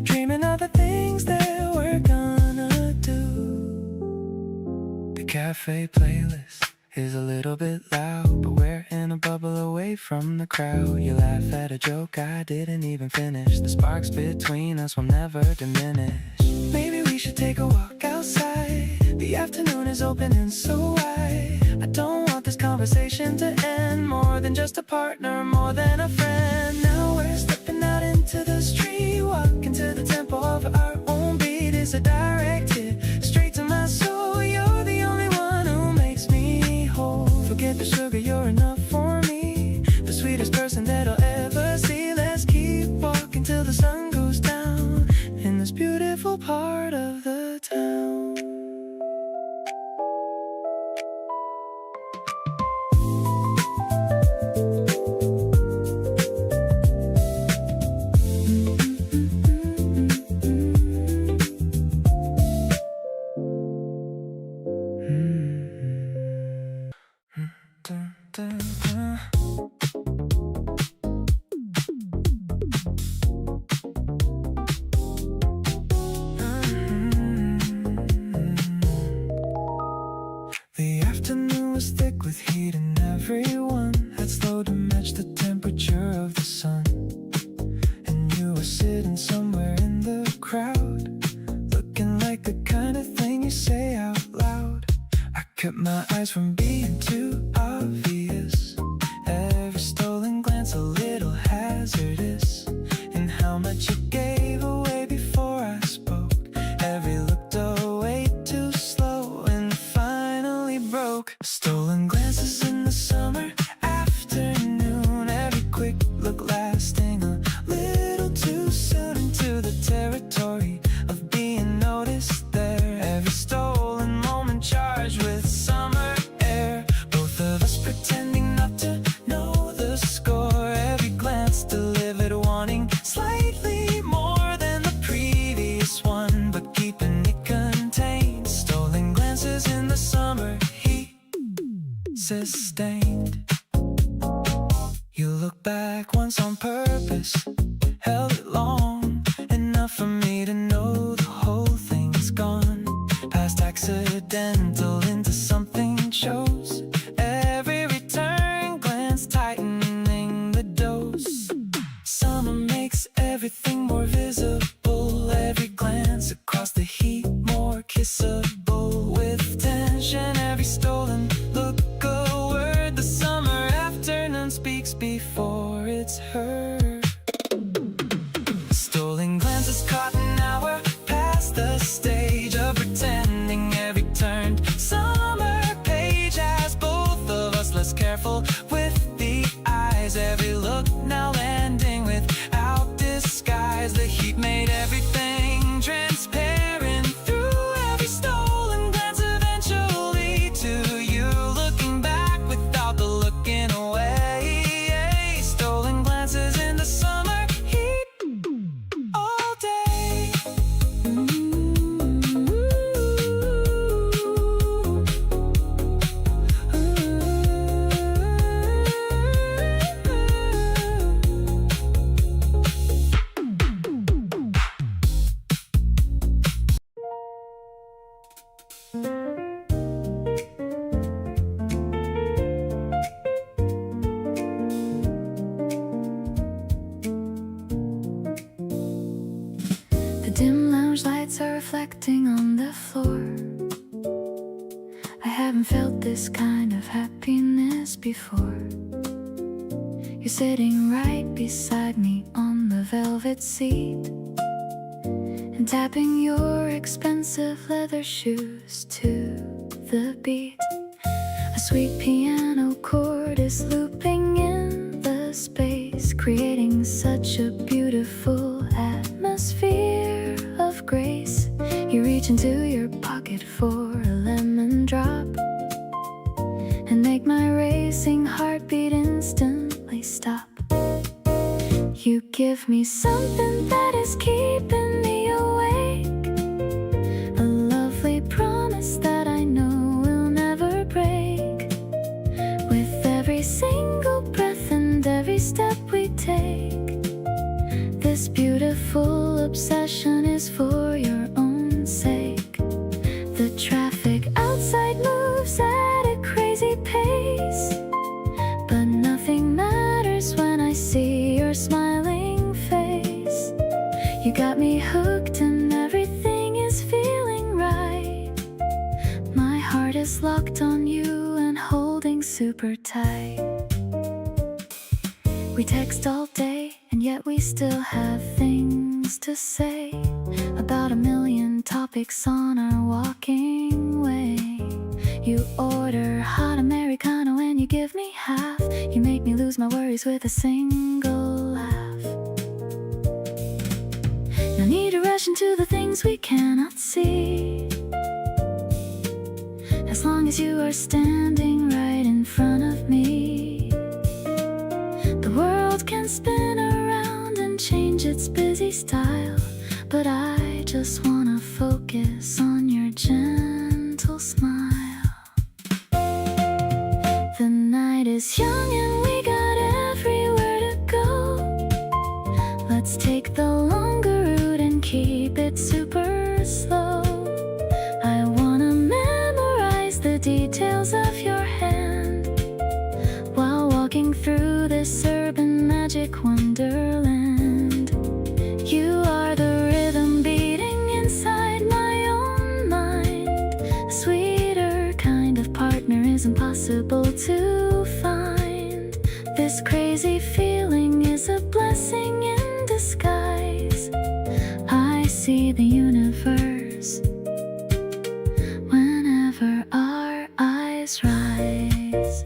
dreaming of the things that we're gonna do. The cafe playlist is a little bit loud, but we're in a bubble away from the crowd. You laugh at a joke I didn't even finish. The sparks between us will never diminish. Maybe we should take a walk outside. The afternoon is opening so wide. I don't want this conversation to end. More than just a partner, more than a friend. Now we're stepping out into the street, walking to the tempo of our own beat. It's a direct hit, straight to my soul. You're the only one who makes me whole. Forget the sugar, you're enough for me. The sweetest person that I'll ever see. Let's keep walking till the sun goes down in this beautiful part of the town. The afternoon was thick with heat and everyone had slowed to match the temperature of the sun. And you were sitting somewhere in the crowd, looking like the kind of thing you say out loud. I kept my eyes from being too obvious. Every stolen glance a little hazardous. And how much you gave away before I spoke. Every looked away too slow and finally broke. Stolen glances in the summer afternoon. Every quick look lasting a little too soon. Into the territory of being noticed there. Every stolen moment charged with summer air. Both of us pretending not to know the score. Every glance delivered wanting slightly more than the previous one, but keeping it contained. Stolen glances in the summer heat sustained. You look back once on purpose, held it long enough for me to know the whole thing's gone. Past accidental into something chose. Every return glance tightening the dose. Summer makes everything more visible. Every glance across the heat more kissable. With tension, every stolen look a word. The summer afternoon speaks before it's heard. Stolen glances caught an hour past the stage of pretending. Every turned summer page has both of us less careful with the eyes. Every look now landing without disguise. The heat made everything transparent. Through every stolen glance eventually to you, looking back without the looking away. Stolen glances in the summer heat all day. The dim lounge lights are reflecting on the floor. I haven't felt this kind of happiness before. You're sitting right beside me on the velvet seat and tapping your expensive leather shoes to the beat. A sweet piano chord is looping in the space, creating such a beautiful atmosphere of grace. You reach into your pocket for a lemon drop and make my racing heartbeat instantly stop. You give me something that is keeping me awake, a lovely promise that I know will never break. With every single breath and every step we take, this beautiful obsession is for your own sake. The traffic outside moves You got me hooked and everything is feeling right. My heart is locked on you and holding super tight. We text all day and yet we still have things to say about a million topics on our walking way. You order hot Americano and you give me half. You make me lose my worries with a single laugh. No need to rush into the things we cannot see, as long as you are standing right in front of me. The world can spin around and change its busy style, but I just wanna focus on your gentle smile. The night is young and we got everywhere to go. Let's take the longer route and keep it super slow. I wanna memorize the details of your hand while walking through this urban magic wonderland. You are the rhythm beating inside my own mind. A sweeter kind of partner is impossible to find. This crazy feeling is a blessing in disguise. I see the universe whenever our eyes rise.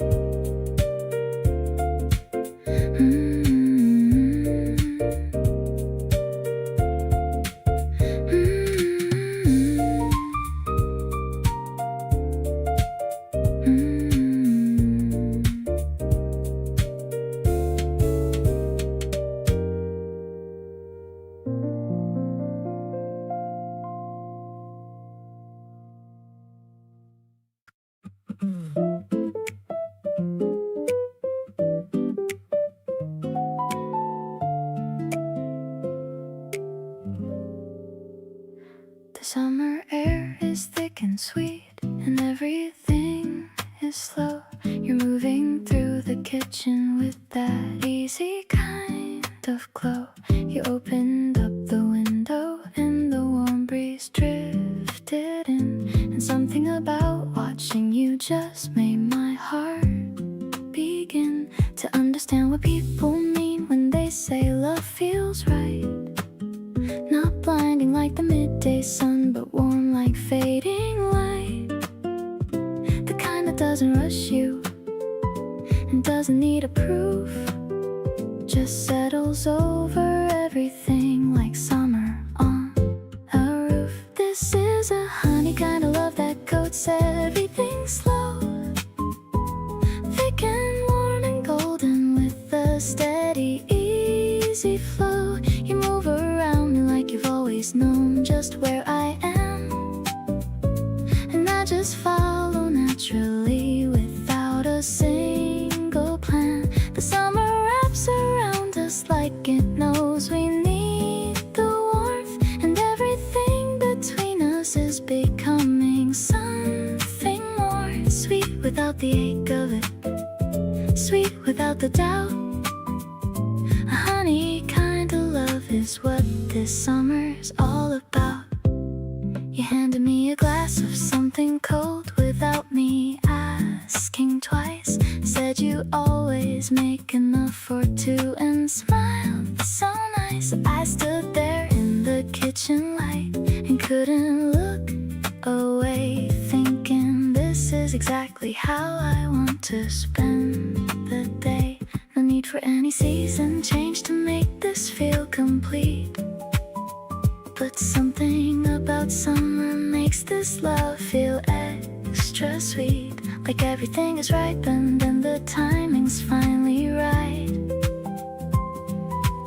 The summer air is thick and sweet, and everything is slow. You're moving through the kitchen with that easy kind of glow. You opened up the window and the warm breeze drifted in, and something about watching you just made my heart begin to understand what people mean when they say love feels right. Not blinding like the midday sun, but warm like fading light. The kind that doesn't rush you and doesn't need a proof, just settles over everything like summer on a roof. This is a honey kind of love that coats everything slow, thick and warm and golden with a steady, easy flow. You move around me like you've always known just where I am, and I just follow naturally without a single plan. The summer wraps around us like it knows we need the warmth, and everything between us is becoming something more. Sweet without the ache of it, sweet without the doubt. A honey kind of love is what this summer's all about. You handed me a glass of something cold without me asking twice. Said you always make enough for two and smiled so nice. I stood there in the kitchen light and couldn't look away, thinking this is exactly how I want to spend the day. No need for any season change to make this feel complete, but something about summer makes this love feel extra sweet. Like everything is ripened and the timing's finally right.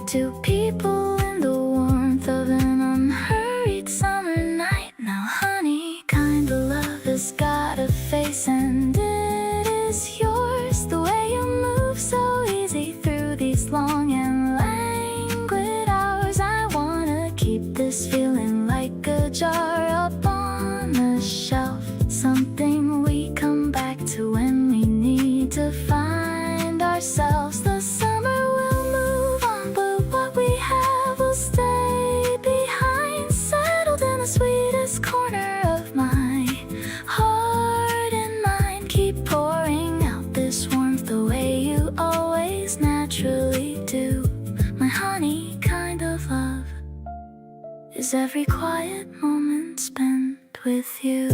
Two people in the warmth of an unhurried summer night. Now honey kind of love has got a face and it is yours. The way you move so easy through these long and languid hours. I wanna keep this feeling like a jar up on a shelf, something we come back to when we need to find ourselves. The summer will move on, but what we have will stay is every quiet moment spent with you.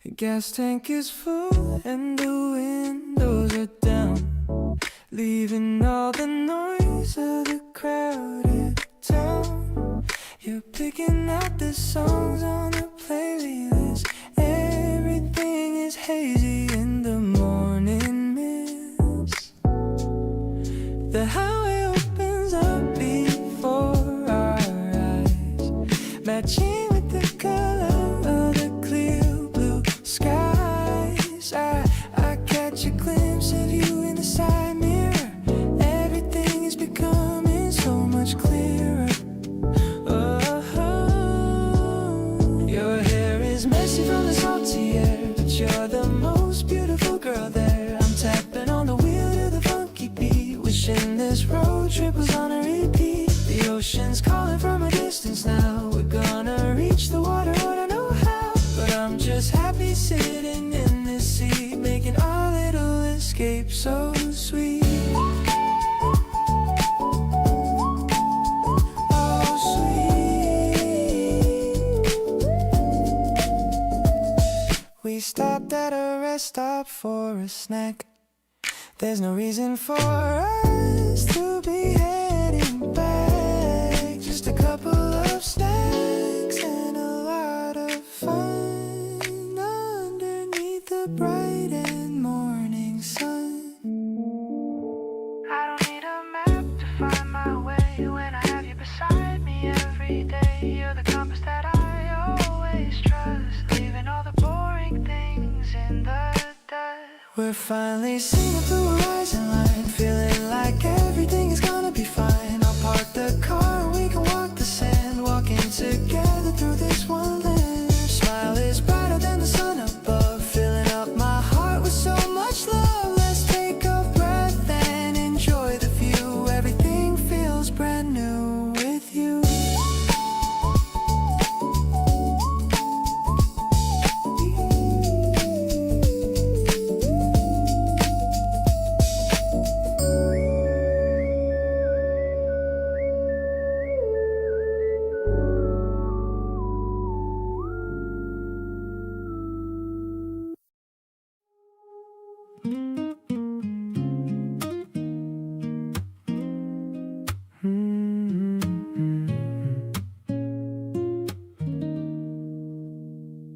The gas tank is full and the windows are down, leaving all the noise of the crowded town. You're picking out the songs on the playlist. Everything is hazy in the morning mist. The highway opens up before our eyes, matching with the color of the clear blue skies. I catch a glimpse of you in the side mirror. Everything is becoming so much clearer. Your hair is messy from the salty air, but you're the most beautiful girl there. I'm tapping on the wheel to the funky beat, wishing this road trip was on a repeat. The ocean's calling from a distance now. We're gonna reach the water, I don't know how, but I'm just happy sitting in this seat, making our little escape so sweet. We stopped at a rest stop for a snack. There's no reason for us to be heading back. Just a couple of snacks and a lot of fun underneath the bright and morning sun. I don't need a map to find my way when I have you beside me every day. You're the compass that I always trust, leaving all the boring things in the dust. We're finally seeing through a horizon line, feeling like everything is gonna be fine. I'll park the car and we can walk the sand, walking together through this one land. Smile is brighter than the sun above, filling up my heart with so much love. Let's take a breath and enjoy the view. Everything feels brand new with you.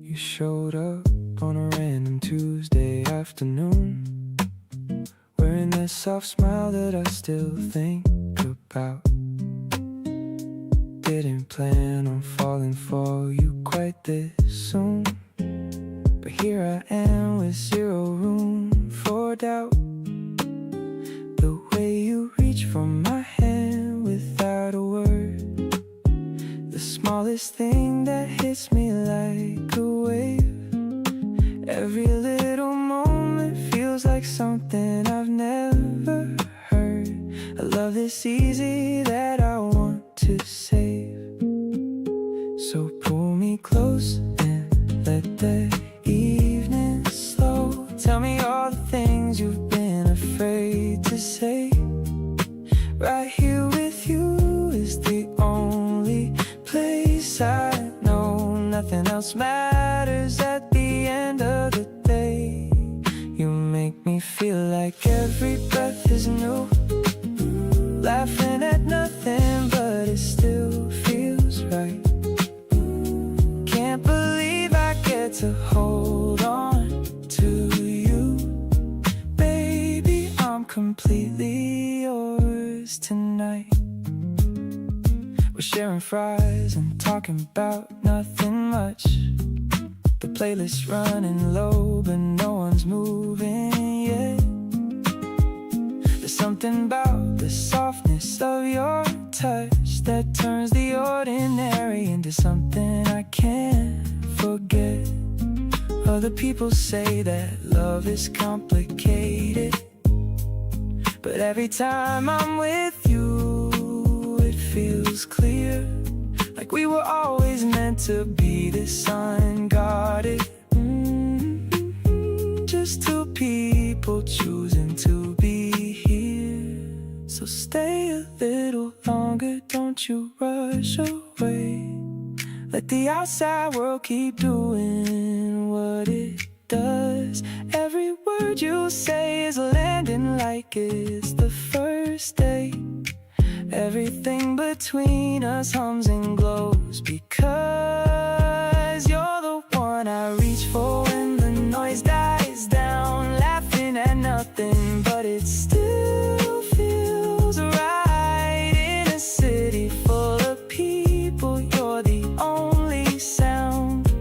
You showed up on a random Tuesday afternoon, wearing that soft smile that I still think about. Didn't plan on falling for you quite this soon, but here I am with zero room for doubt. The way you reach for my hand without a word, the smallest thing that hits me like a wave. Every little moment feels like something I've never heard. A love this easy that I want to save. So pull me close and let the evening slow. Tell me all the things you've been afraid to say. Right here with you is the only place I know. Nothing else matters at the end of the day. You make me feel like every breath is new, laughing at nothing but it still feels right. Can't believe I get to hold on to you. Baby, I'm completely yours tonight. We're sharing fries and talking about nothing much. The playlist's running low, but no one's moving yet. There's something about the softness of your touch that turns the ordinary into something I can't forget. Other people say that love is complicated, but every time I'm with you, it feels clear. Like like we were always meant to be this unguarded. Just two people choosing to be here. So stay a little longer, don't you rush away. Let the outside world keep doing what it does. Every word you say is landing like it's the first day. Everything between us hums and glows, because you're the one I reach for when the noise dies down. Laughing at nothing, but it still feels right. In a city full of people, you're the only sound.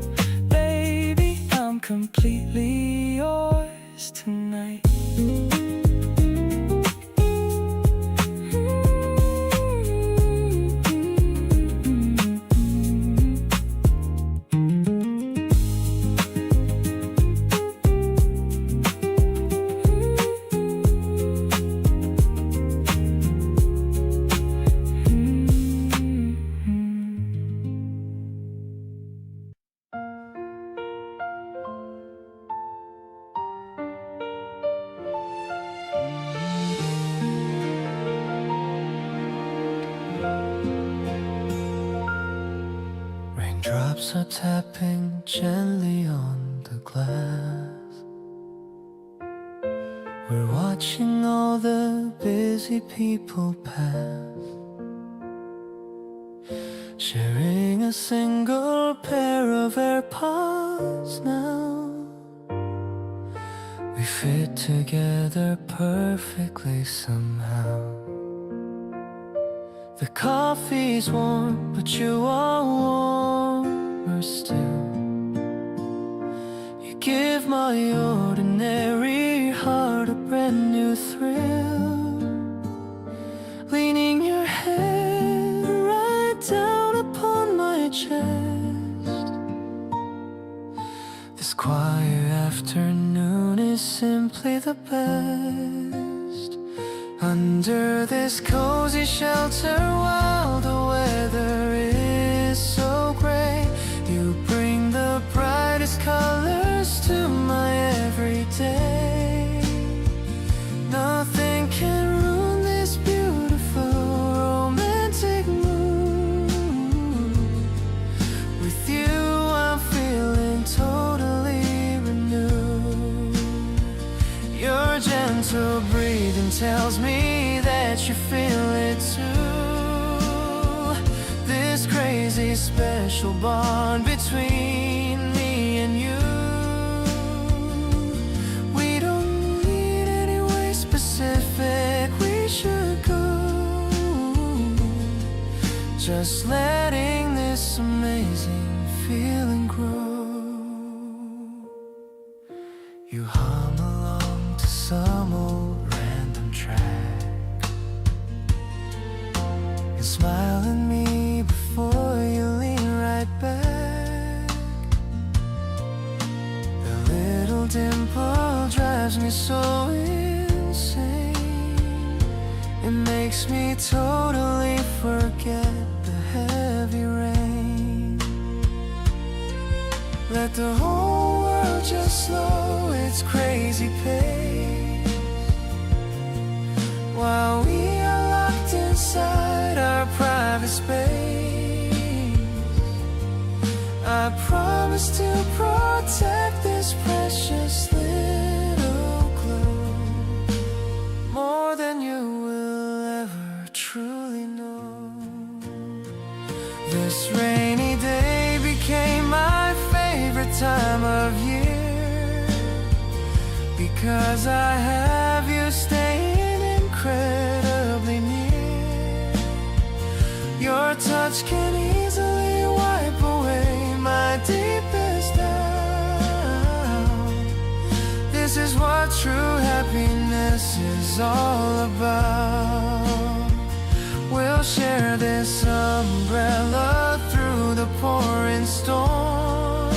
Baby, I'm completely yours tonight. Raindrops are tapping gently on the glass. We're watching all the busy people pass, sharing a single pair of AirPods now. We fit together perfectly somehow. The coffee's warm, but you are warmer still. You give my ordinary heart a brand new thrill, leaning your head right down upon my chest. This quiet afternoon is simply the best. Under this cozy shelter while the weather is so gray, you bring the brightest colors to my everyday. Nothing can ruin this beautiful romantic mood. With you I'm feeling totally renewed. Your gentle breathing tells me that you feel it too. This crazy special bond between me and you. We don't need anywhere specific we should go, just letting this amazing feeling grow. You hum along to some old random track and smile at me before you lean right back. The little dimple drives me so insane. It makes me totally forget the heavy rain. Let the whole world just slow its crazy pace while we are locked inside our private space. I promise to protect this precious little glow more than you will ever truly know. This rainy day became my favorite time of year, because I have you staying incredibly near. Your touch can easily wipe away my deepest doubt. This is what true happiness is all about. We'll share this umbrella through the pouring storm,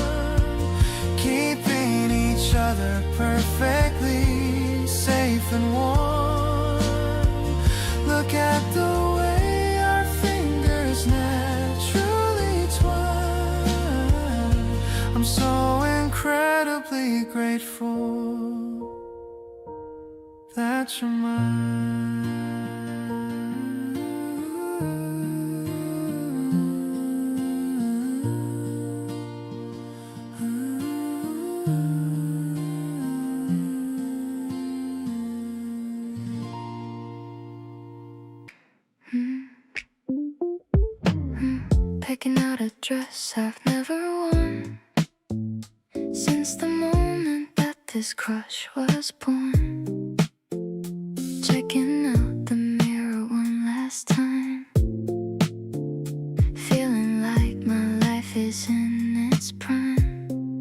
keeping each other perfectly safe and warm. Look at the way our fingers naturally be grateful that you're mine. Picking out a dress I've never worn since the moment that this crush was born. Checking out the mirror one last time, feeling like my life is in its prime.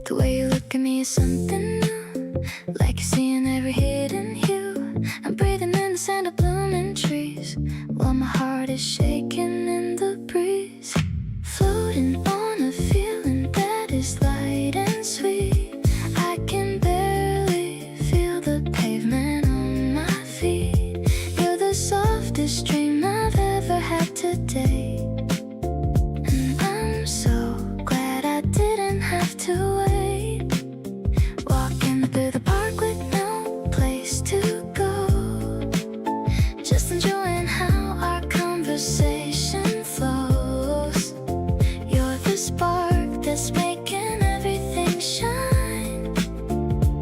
The way you look at me is something new, like you're seeing every hidden hue. I'm breathing in the scent of blooming trees while my heart is shaking in the breeze, floating on a feeling that is light and sweet. I can barely feel the pavement on my feet. You're the softest dream I've ever had today, and I'm so glad I didn't have to wait. Walking through the park with no place to go, just enjoying how our conversation flows. You're the spark that's making everything shine.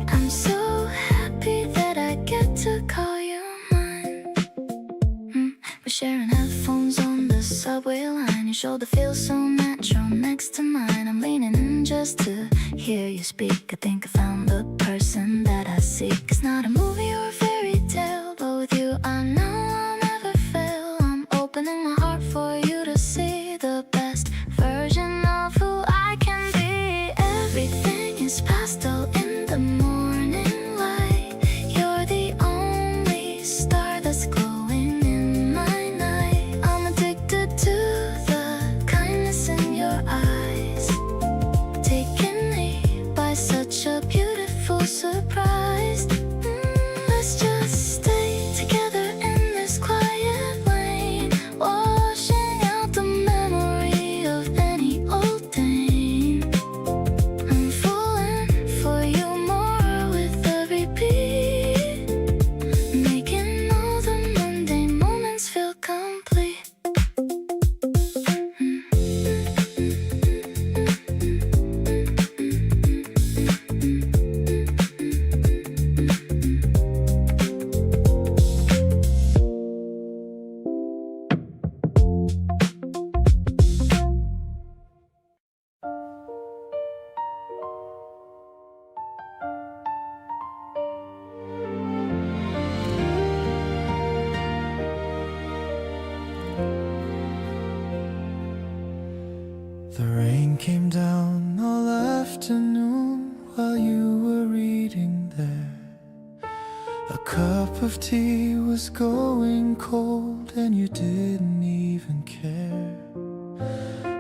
I'm so happy that I get to call you mine. We're sharing headphones on the subway line. Your shoulder feels so natural next to mine. I'm leaning in just to hear you speak. I think I found the person that I seek. It's not a movie or a fairy tale, but with you I know I'll never fail. I'm opening my heart for you to see the best version of who I can be. Everything is pastel in the morning light. You're the only star that's glowing in my night. I'm addicted to the kindness in your eyes, taking me by such a beautiful surprise. Let's just stay together in this quiet lane, washing out the memory of any old pain. I'm falling for you more with every beat, making all the mundane moments feel complete. The rain came down all afternoon while you were reading there. A cup of tea was going cold and you didn't even care.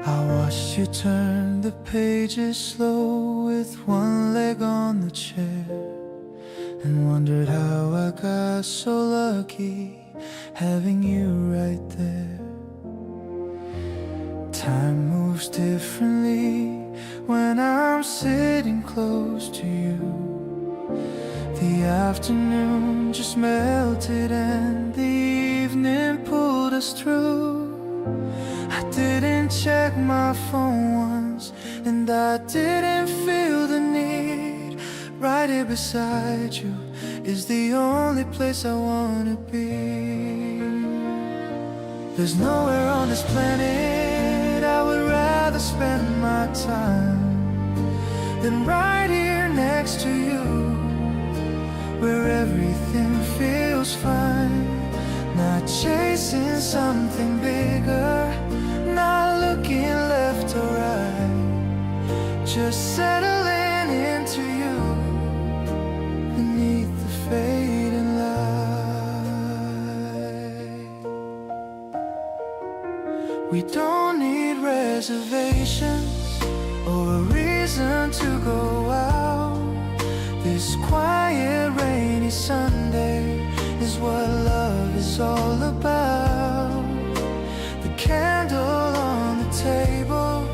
I watched you turn the pages slow with one leg on the chair, and wondered how I got so lucky having you right there. Time moves differently when I'm sitting close to you. The afternoon just melted and the evening pulled us through. I didn't check my phone once, and I didn't feel the need. Right here beside you is the only place I wanna be. There's nowhere on this planet I would rather spend my time than right here next to you, where everything feels fine. Not chasing something bigger, not looking left or right, just settling into you beneath the fading light. We don't need reservations or a reason to go out. This quiet rainy Sunday is what love is all about. The candle on the table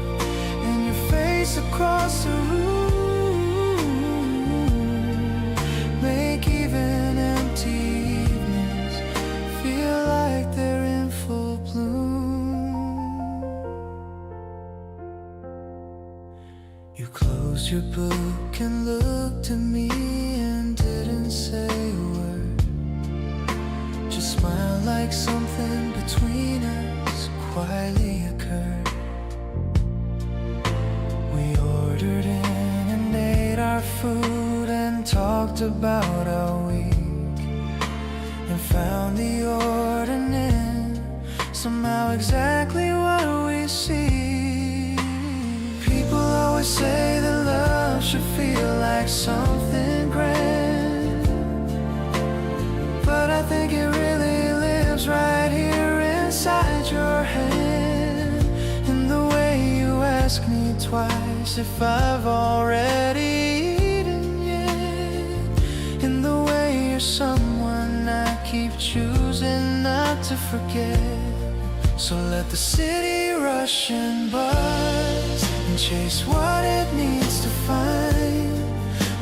and your face across the room. You closed your book and looked at me and didn't say a word. Just smiled like something between us quietly occurred. We ordered in and ate our food and talked about our week, and found the ordinary somehow exactly what we see. People always say that love should feel like something grand, but I think it really lives right here inside your hand. In the way you ask me twice if I've already eaten yet, in the way you're someone I keep choosing not to forget. So let the city rush and buzz and chase what it needs to find.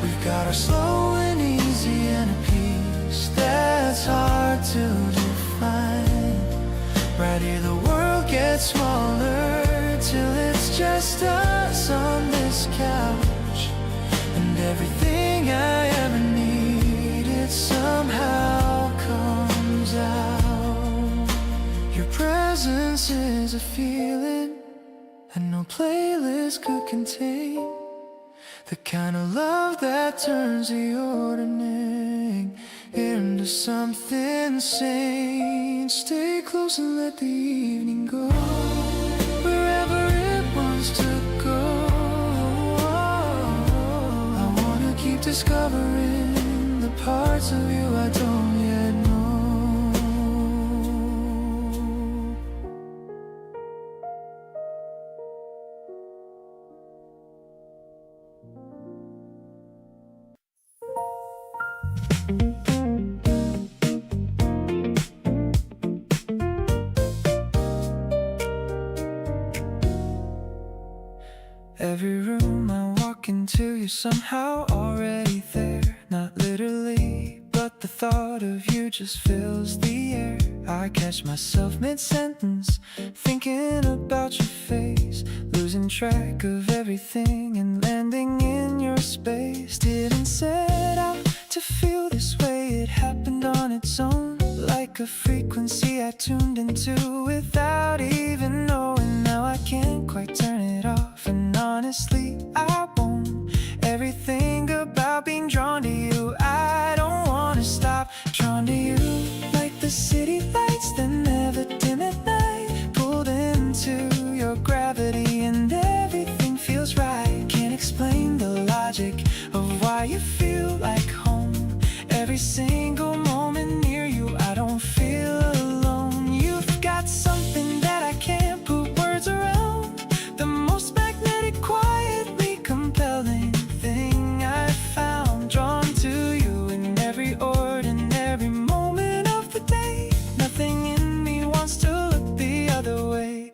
We've got our slow and easy and a peace that's hard to define. Right here the world gets smaller till it's just us on this couch, and everything I ever needed somehow comes out. Your presence is a feeling and no playlist could contain, the kind of love that turns the ordinary into something sane. Stay close and let the evening go wherever it wants to go. I wanna keep discovering the parts of you I don't yet know. Every room I walk into, you're somehow already there. Not literally, but the thought of you just fills the air. I catch myself mid-sentence, thinking about your face, losing track of everything and landing in your space. Didn't set out to feel this way, it happened on its own, like a frequency I tuned into without even knowing. Now I can't quite turn it off, and honestly I won't. Everything about being drawn to you, I don't wanna stop. Drawn to you like the city lights that never dim at night, pulled into your gravity and everything feels right. Can't explain the logic of why you feel like home. Every single moment near you, I don't feel alone. You've got something that I can't put words around, the most magnetic, quietly compelling thing I've found. Drawn to you in every ordinary moment of the day. Nothing in me wants to look the other way.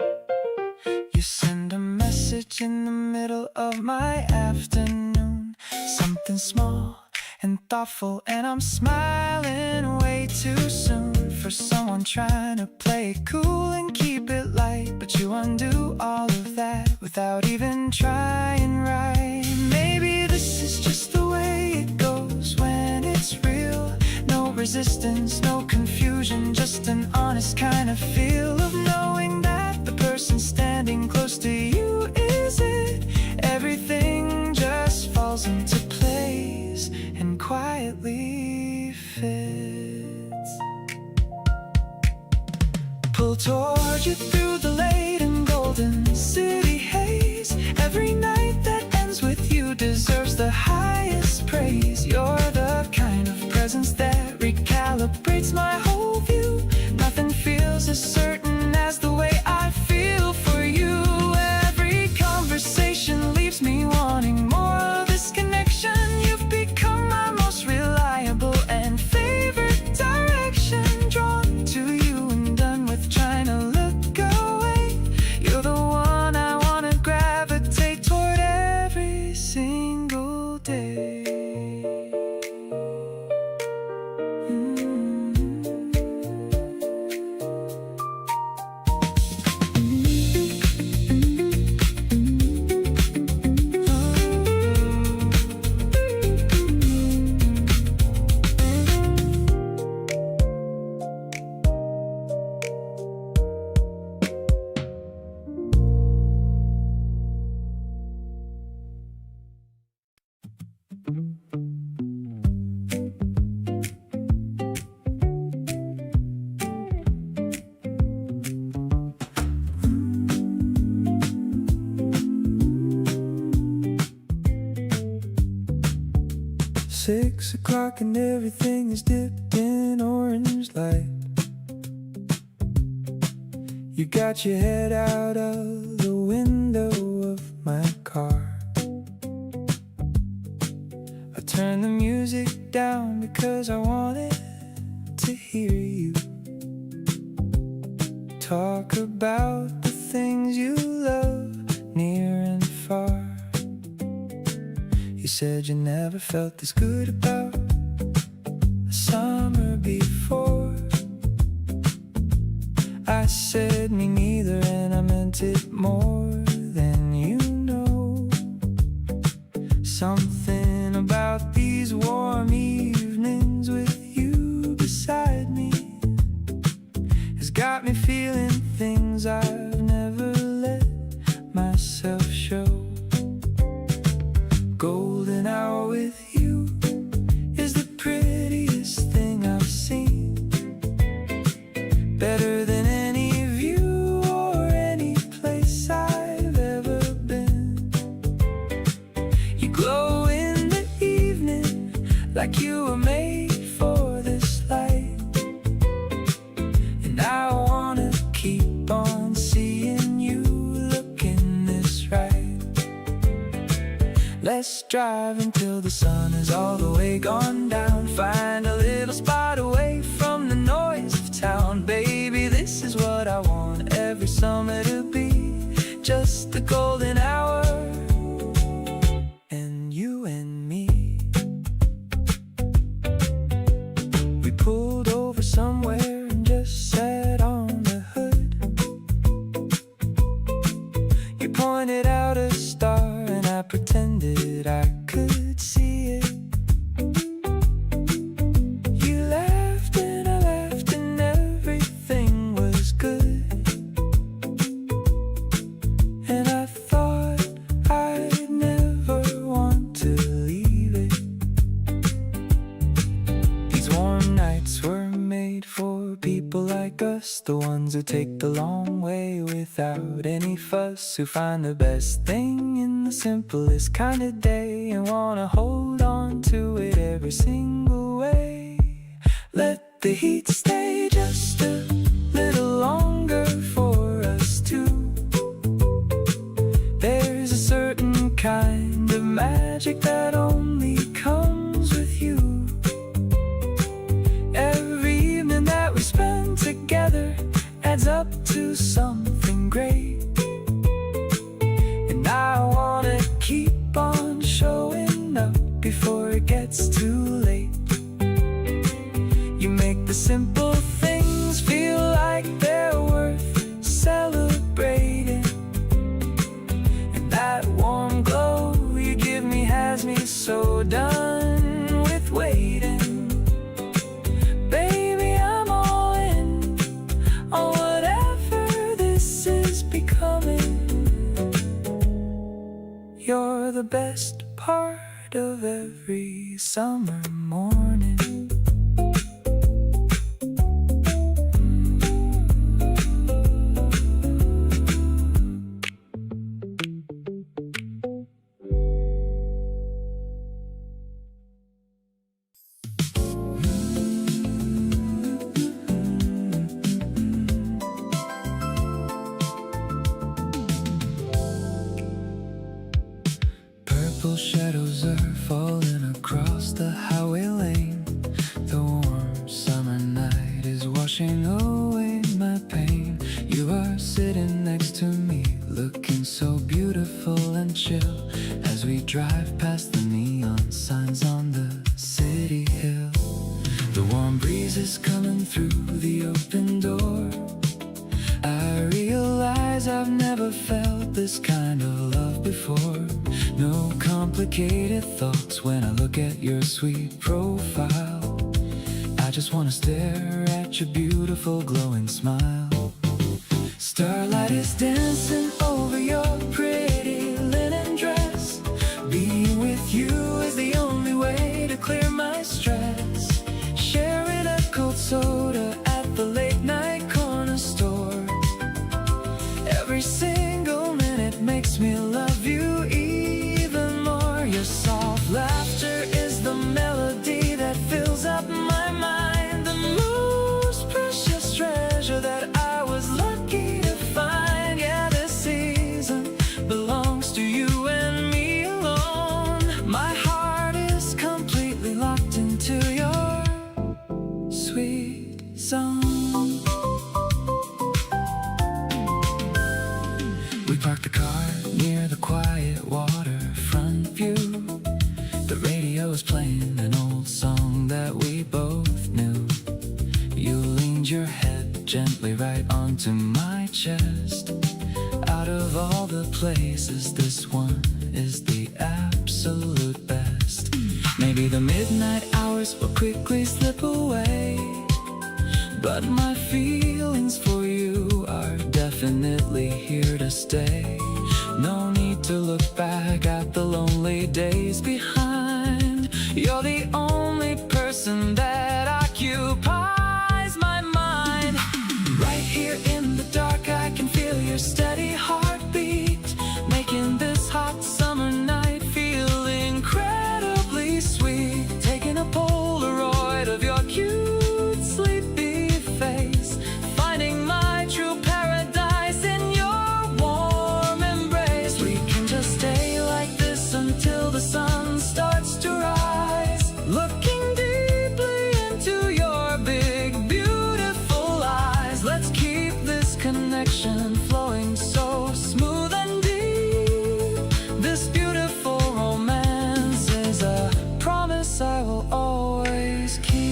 You send a message in the middle of my afternoon, something small and thoughtful, and I'm smiling way too soon for someone trying to play it cool and keep it light. But you undo all of that without even trying, right? Maybe this is just the way it goes when it's real. No resistance, no confusion, just an honest kind of feel of knowing that the person standing close to you is it. Everything just falls into place and quietly fits. Pull toward you through the late and golden city haze. Every night that ends with you deserves the highest praise. You're the kind of presence that recalibrates my whole view. Nothing feels as certain as the way I feel for you. Every conversation leaves me wanting more of this connection. You've become my most reliable and favorite direction. Drawn to you and done with trying to look away. You're the one I wanna gravitate toward every single day. 6 o'clock and everything is dipped in orange light. You got your head out of the window of my car. I turned the music down because I wanted to hear you talk about the things you love near and far. You said you never felt this good about a summer before. I said me neither, and I meant it more than you know. Something about these warm evenings with you beside me has got me feeling things I've never let myself show. Golden hour with you is the prettiest thing I've seen. Better than any view or any place I've ever been. You glow in the evening like you were made for this light. And I wanna keep on seeing you looking this right. Let's drive until the sun is all the way gone down. Find a little spot away from the noise of town. Baby, this is what I want every summer to be. Just a golden hour, and you and me. We pulled over somewhere and just sat on the hood. You pointed out a star and I pretended I could see it. You laughed and I laughed and everything was good. And I thought I'd never want to leave it. These warm nights were made for people like us, the ones who take the long way without any fuss, who find the best thing in the simplest kind of day and wanna hold on to it every single way. Let the heat stay just a little longer for us two. There's a certain kind of magic that only comes with you. Every evening that we spend together adds up to something great. And I wanna keep on showing up before it gets too late. You make the simple things feel like they're worth celebrating. And that warm glow you give me has me so done with waiting. Baby, I'm all in on whatever this is becoming. You're the best part of every summer morning. Purple shadows are falling across the highway lane. The warm summer night is washing away my pain. You are sitting next to me, looking so beautiful and chill, as we drive past the neon signs on the city hill. The warm breeze is coming through the open door. I realize I've never felt this kind of love before. No complicated thoughts when I look at your sweet profile. I just wanna stare at your beautiful glowing smile. Starlight is dancing over your pretty linen dress. Being with you is the only way to clear my stress. Sharing a cold soda at the late night corner store. Every single minute makes me love you even more. Your soft laughter is the melody near the quiet waterfront view. The radio is playing an old song that we both knew. You leaned your head gently right onto my chest. Out of all the places, this one is the absolute best. Maybe the midnight hours will quickly slip away, but my feelings for you are definitely here to stay. No need to look back at the lonely days behind. You're the only person that occupies my mind. Right here in the dark, I can feel your steady heartbeat, making this hot summer night feel incredibly sweet. Taking a Polaroid of your cute, sleepy face, finding my true paradise in your warm embrace. We can just stay like this until the sun starts to rise, looking deeply into your big, beautiful eyes. Let's keep this connection flowing so smooth and deep. This beautiful romance is a promise I will always keep.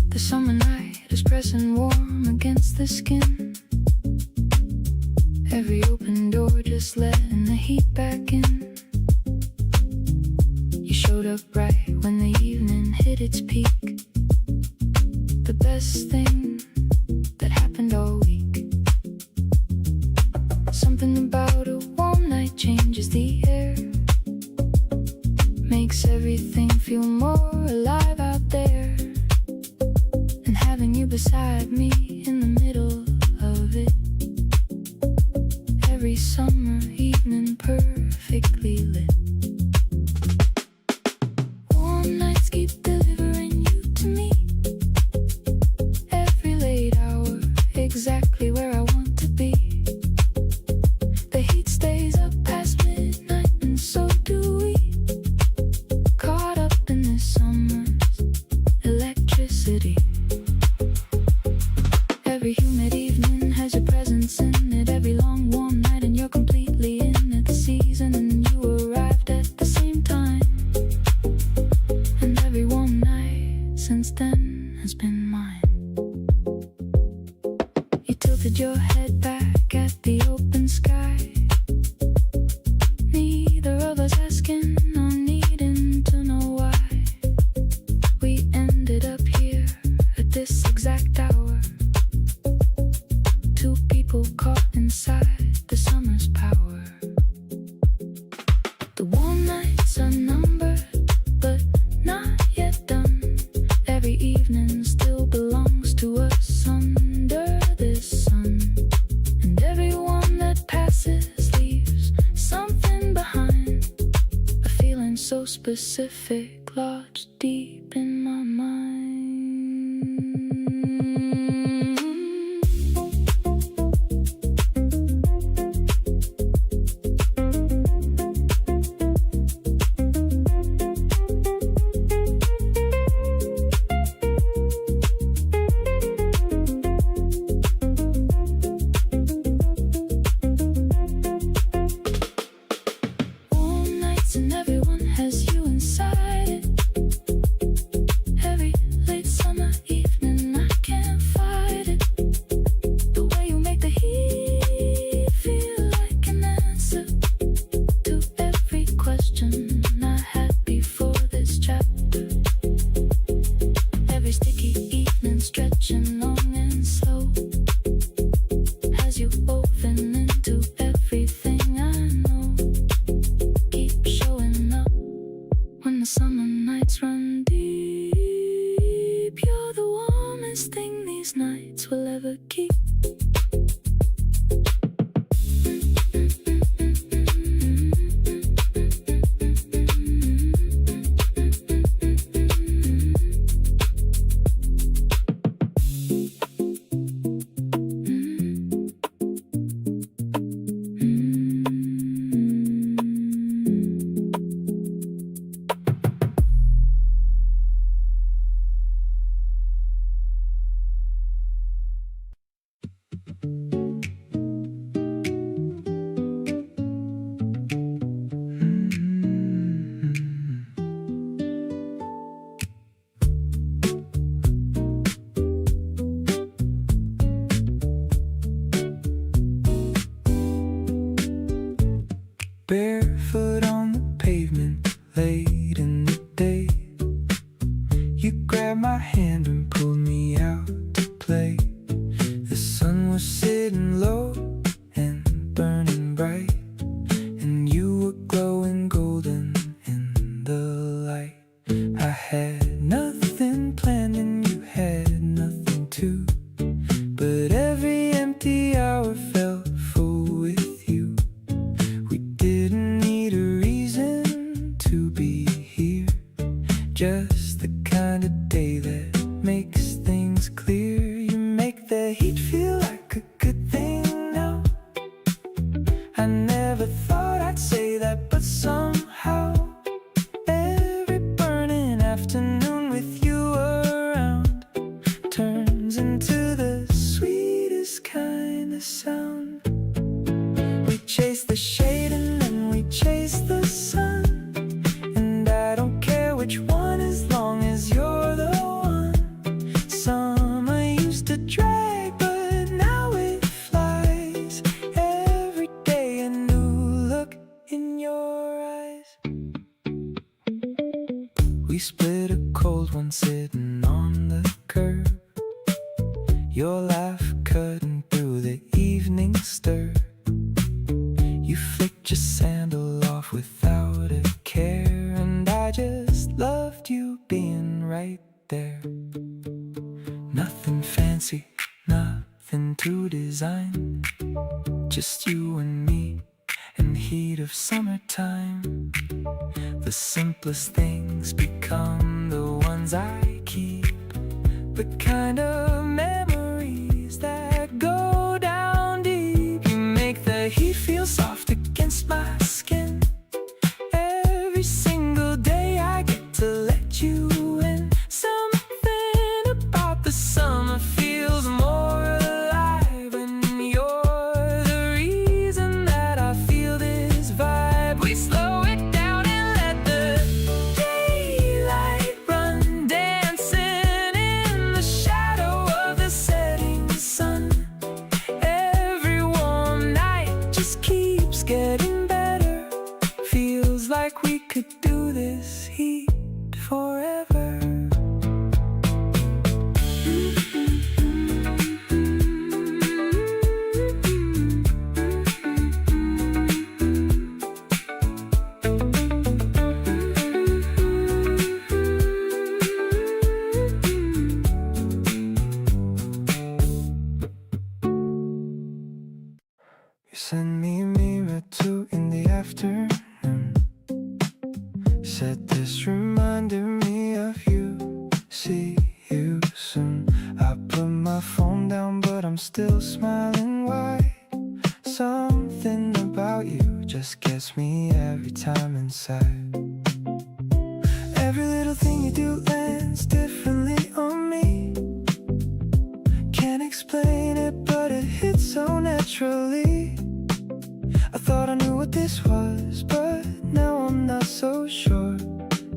The summer night is pressing warm against the skin. Every open door just letting the heat back in. You showed up right when the evening hit its peak. The best thing that happened all week. Something about a warm night changes the air, makes everything feel more alive out there. And having you beside me in the middle of it, every summer evening perfectly lit. Warm nights keep delivering you to me, every late hour exactly where I want to be. The heat stays up past midnight and so do we, caught up in this summer's electricity. Every humid evening has your presence in it. Every long warm night and you're completely in it. The season and you arrived at the same time. And every warm night since then has been mine. You tilted your head back at the open sky, neither of us asking or needing to know why. We ended up here at this exact hour, two people caught inside the summer's power. The warm nights are numbered, but not yet done. Every evening still belongs to us under this sun. And everyone that passes leaves something behind, a feeling so specific, lodged deep in my mind. Warm nights and everyone has you inside it. Every just the kind of day that makes things clear. You make the heat feel like a good thing now. I never thought I'd say that, but somehow every burning afternoon with you around turns into the sweetest kind of sound. We chase the shade and then we chase the sun, and I don't care which one as long as you're the one. Summer used to drag, but now it flies. Every day a new look in your eyes. We split a cold one sitting on the curb, your laugh cutting through the evening stir. You flicked your sandal off without a care, and I just loved you being right there. Nothing fancy, nothing to design, just you and me in the heat of summertime. The simplest things become the ones I keep, the kind of memories that go down deep. You make the heat feel soft against my skin. Every single day I get to let you in. Something about the summer feels more alive, and you're the reason that I feel this vibe. We slow it down and let the daylight run, dancing in the shadow of the setting sun. Every warm night just keeps getting better. Feels like we could do this heat forever. You sent me a mirror too in the afternoon. Said this reminded me of you. See you soon. I put my phone down, but I'm still smiling wide. Something about you just gets me every time inside. Every little thing you do lands differently on me. Can't explain it, but it hits so naturally. I thought I knew what this was, but now I'm not so sure.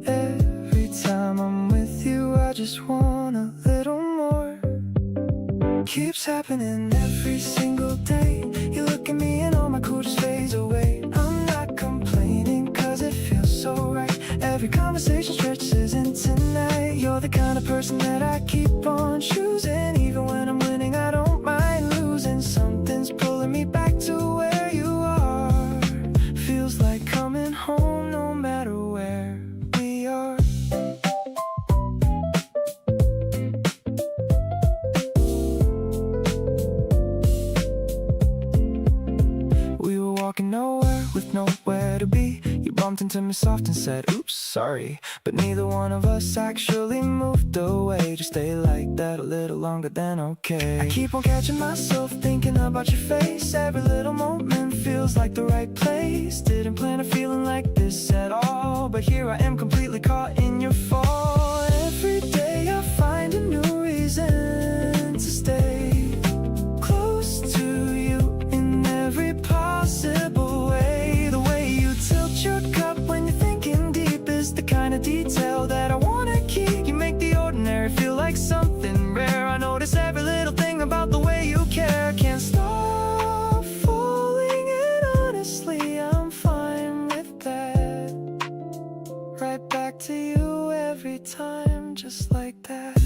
Every time I'm with you, I just want a little more. Keeps happening every single day. You look at me and all my cool just fades away. I'm not complaining, cause it feels so right. Every conversation stretches into night. You're the kind of person that I keep on choosing. Even when I'm winning, I don't mind losing. Something's pulling me back to where you are. Feels like coming home no matter where we are. We were walking nowhere with nowhere to be. You bumped into me soft and said, oops, sorry. But neither one of us actually moved away. Just stay like that a little longer than okay. I keep on catching myself thinking about your face. Every little moment feels like the right place. Didn't plan a feeling like this at all, but here I am completely caught in your fall. Every day I find a new reason to stay close to you in every possible way. The way you tilt your cup when you're thinking deep is the kind of detail that I wanna keep. You make the ordinary feel like something rare. I notice every little thing about the way you care. Can't stop falling, and honestly I'm fine with that. Right back to you every time, just like that.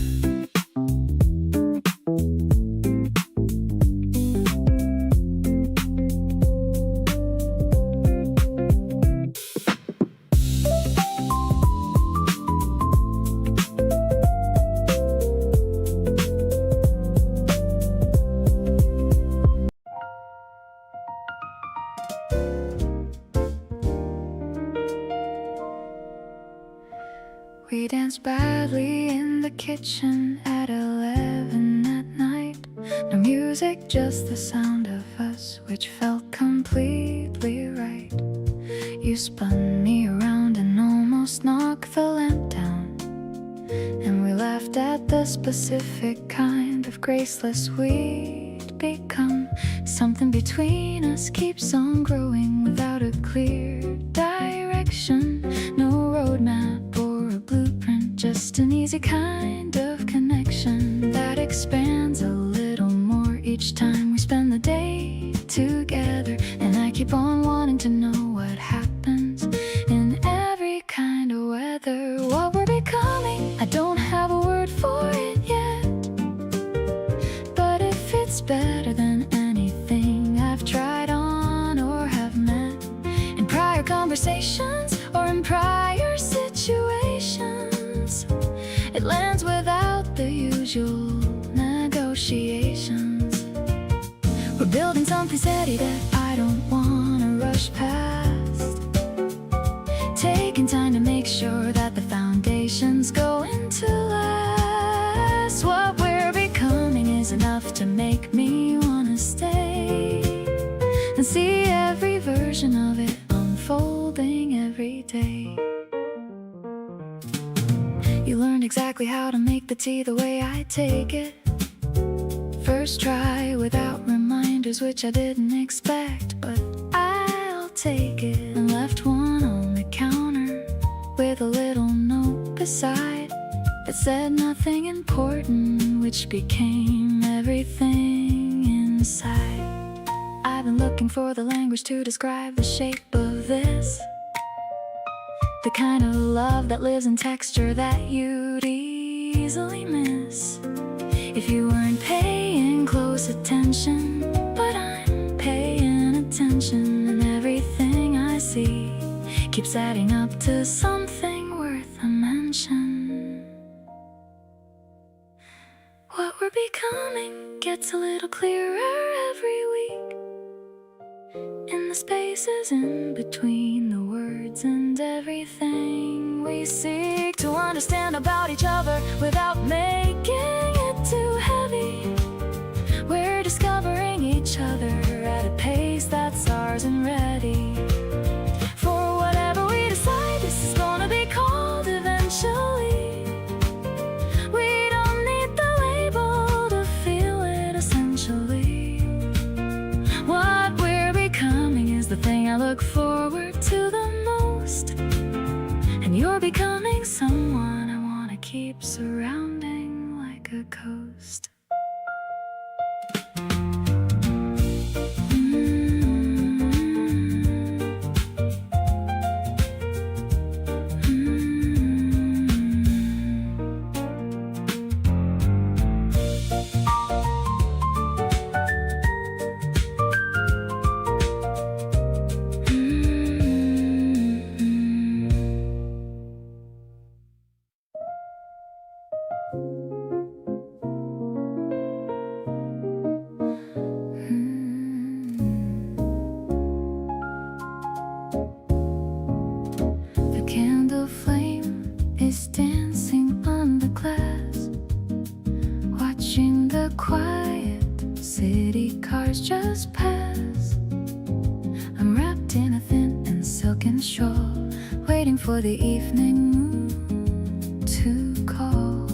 We danced badly in the kitchen at 11 at night. No music, just the sound of us, which felt completely right. You spun me around and almost knocked the lamp down, and we laughed at the specific kind of graceless we'd become. Something between us keeps on growing without a clear direction. No roadmap or a blueprint, just an easy kind of connection that expands a little more each time we spend the day together. And I keep on wanting to know what happens in every kind of weather. What we're becoming, I don't have a word for it yet, but if it's better than anything I've tried on or have met in prior conversations or in prior situations, it lands without the usual negotiations. We're building something steady that I don't wanna rush past, taking time to make sure that the foundation's going to last. What we're becoming is enough to make me wanna stay and see every version of it unfolding every day. You learned exactly how to make the tea the way I take it. First try without reminders, which I didn't expect, but I'll take it. And left one on the counter with a little note beside that said nothing important, which became everything inside. I've been looking for the language to describe the shape of this, the kind of love that lives in texture that you'd easily miss if you weren't paying close attention. But I'm paying attention, and everything I see keeps adding up to something worth a mention. What we're becoming gets a little clearer every week, in the spaces in between the words and everything we seek to understand about each other without making it too heavy. We're discovering each other at a pace that's ours and ready for whatever we decide this is gonna be called eventually. We don't need the label to feel it essentially. What we're becoming is the thing I look forward to the most, and you're becoming someone I wanna keep surrounding like a ghost. Just pass. I'm wrapped in a thin and silken shawl, waiting for the evening moon to call.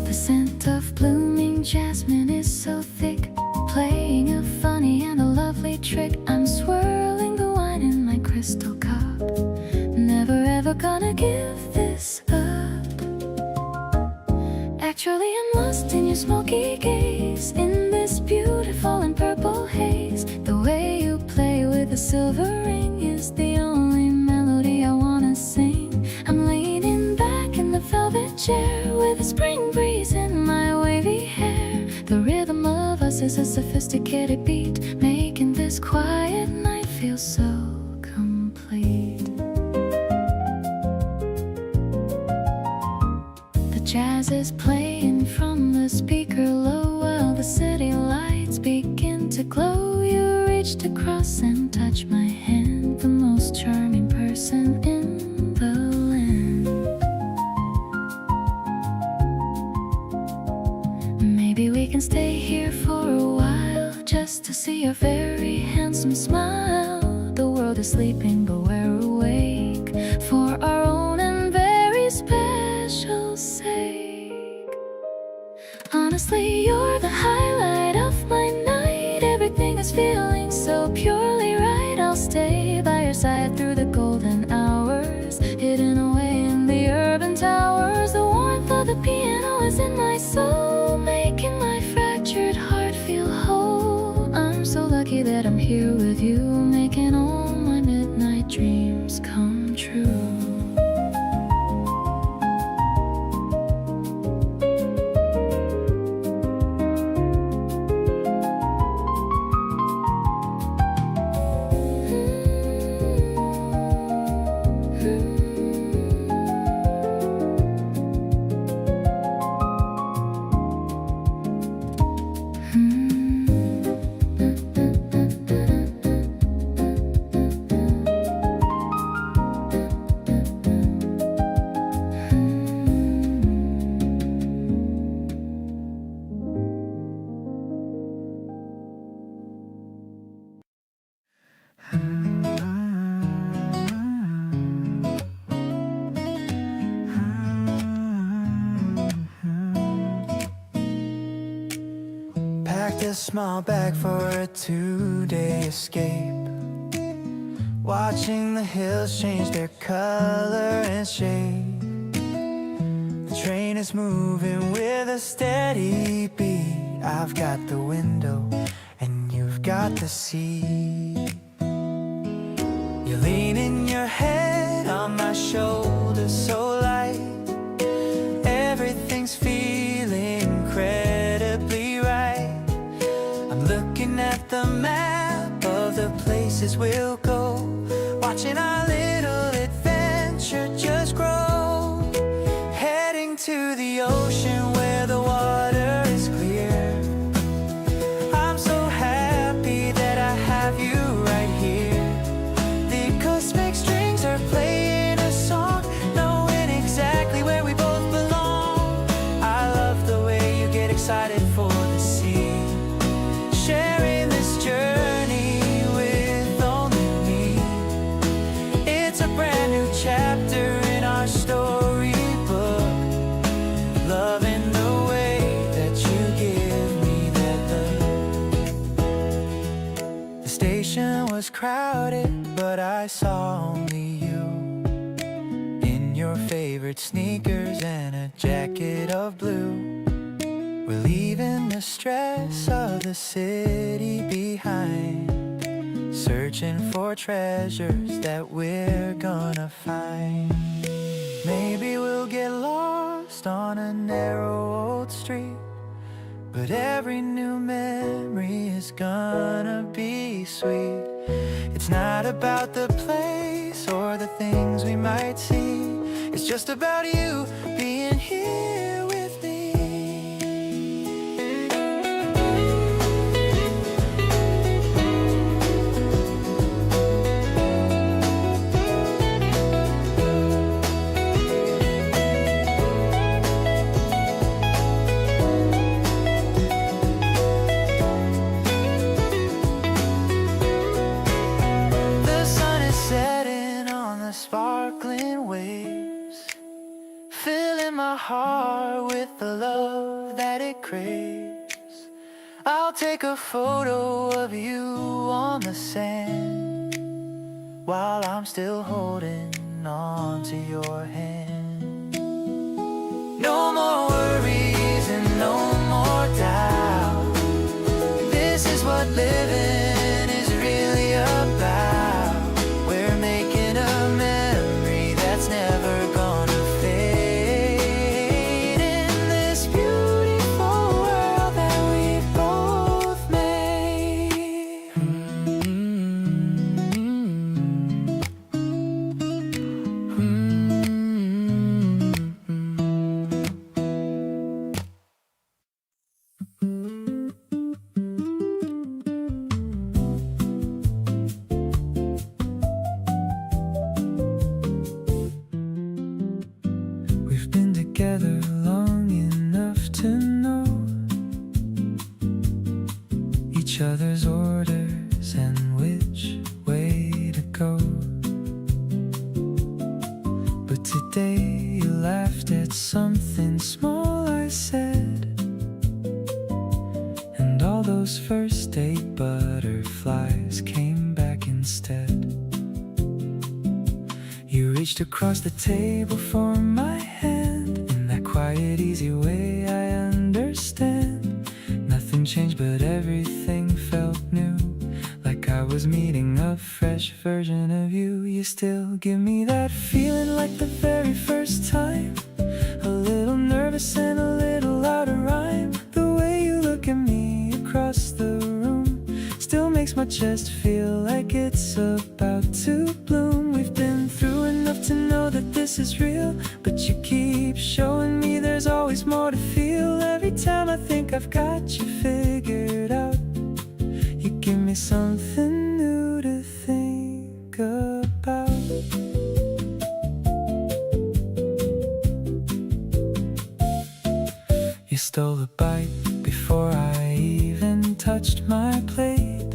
The scent of blooming jasmine is so thick, playing a funny and a lovely trick. I'm swirling the wine in my crystal cup, never ever gonna give this up. Actually, I'm lost in your smoky gaze, in this beautiful and purple haze. The way you play with a silver ring is the only melody I wanna sing. I'm leaning back in the velvet chair with a spring breeze in my wavy hair. The rhythm of us is a sophisticated beat, making this quiet night feel so complete. The jazz is playing from the speaker low, while the city lights begin to glow. You reached across and touched my hand, the most charming to sleeping, but we're awake for our own and very special sake. Honestly, you're the highlight of my night. Everything is feeling so purely right. I'll stay by your side through the golden hours, hidden away in the urban towers. The warmth of the piano is in my soul, making my fractured heart feel whole. I'm so lucky that I'm here with you, making all my midnight dreams come true. Packed a small bag for a 2-day escape, watching the hills change their color and shape. The train is moving with a steady beat. I've got the window and you've got the seat. You're leaning your head on my shoulder so light. Everything's feeling incredibly right. I'm looking at the map of the places we'll go, watching our little adventure just grow. Heading to the ocean where the water is clear. I'm so happy that I have you right here. The cosmic strings are playing a song, knowing exactly where we both belong. I love the way you get excited for the sea, sharing this journey with only me. It's a brand new chapter in our storybook, loving the way that you give me that look. The station was crowded, but I saw only you, in your favorite sneakers and a jacket of blue. We're leaving the stress of the city behind, searching for treasures that we're gonna find. Maybe we'll get lost on a narrow old street, but every new memory is gonna be sweet. It's not about the place or the things we might see, it's just about you being here with me. The sun is setting on the sparkling waves, filling my heart with the love that it craves. I'll take a photo of you on the sand, while I'm still holding on to your hand. No more worries and no more doubt. This is what living is really about. We're making a memory that's never gonna fade, in this beautiful world that we both made. ago. But today you laughed at something small I said, and all those first date butterflies came back instead. You reached across the table for my hand, in that quiet, easy way I understand. Nothing changed but everything felt new, like I was meeting a fresh version of you. You still give me that feeling like the very first time, a little nervous and a little out of rhyme. The way you look at me across the room still makes my chest feel like it's about to bloom. We've been through enough to know that this is real, but you keep showing me there's always more to feel. Every time I think I've got you figured out, you give me something new to think about. You stole a bite before I even touched my plate.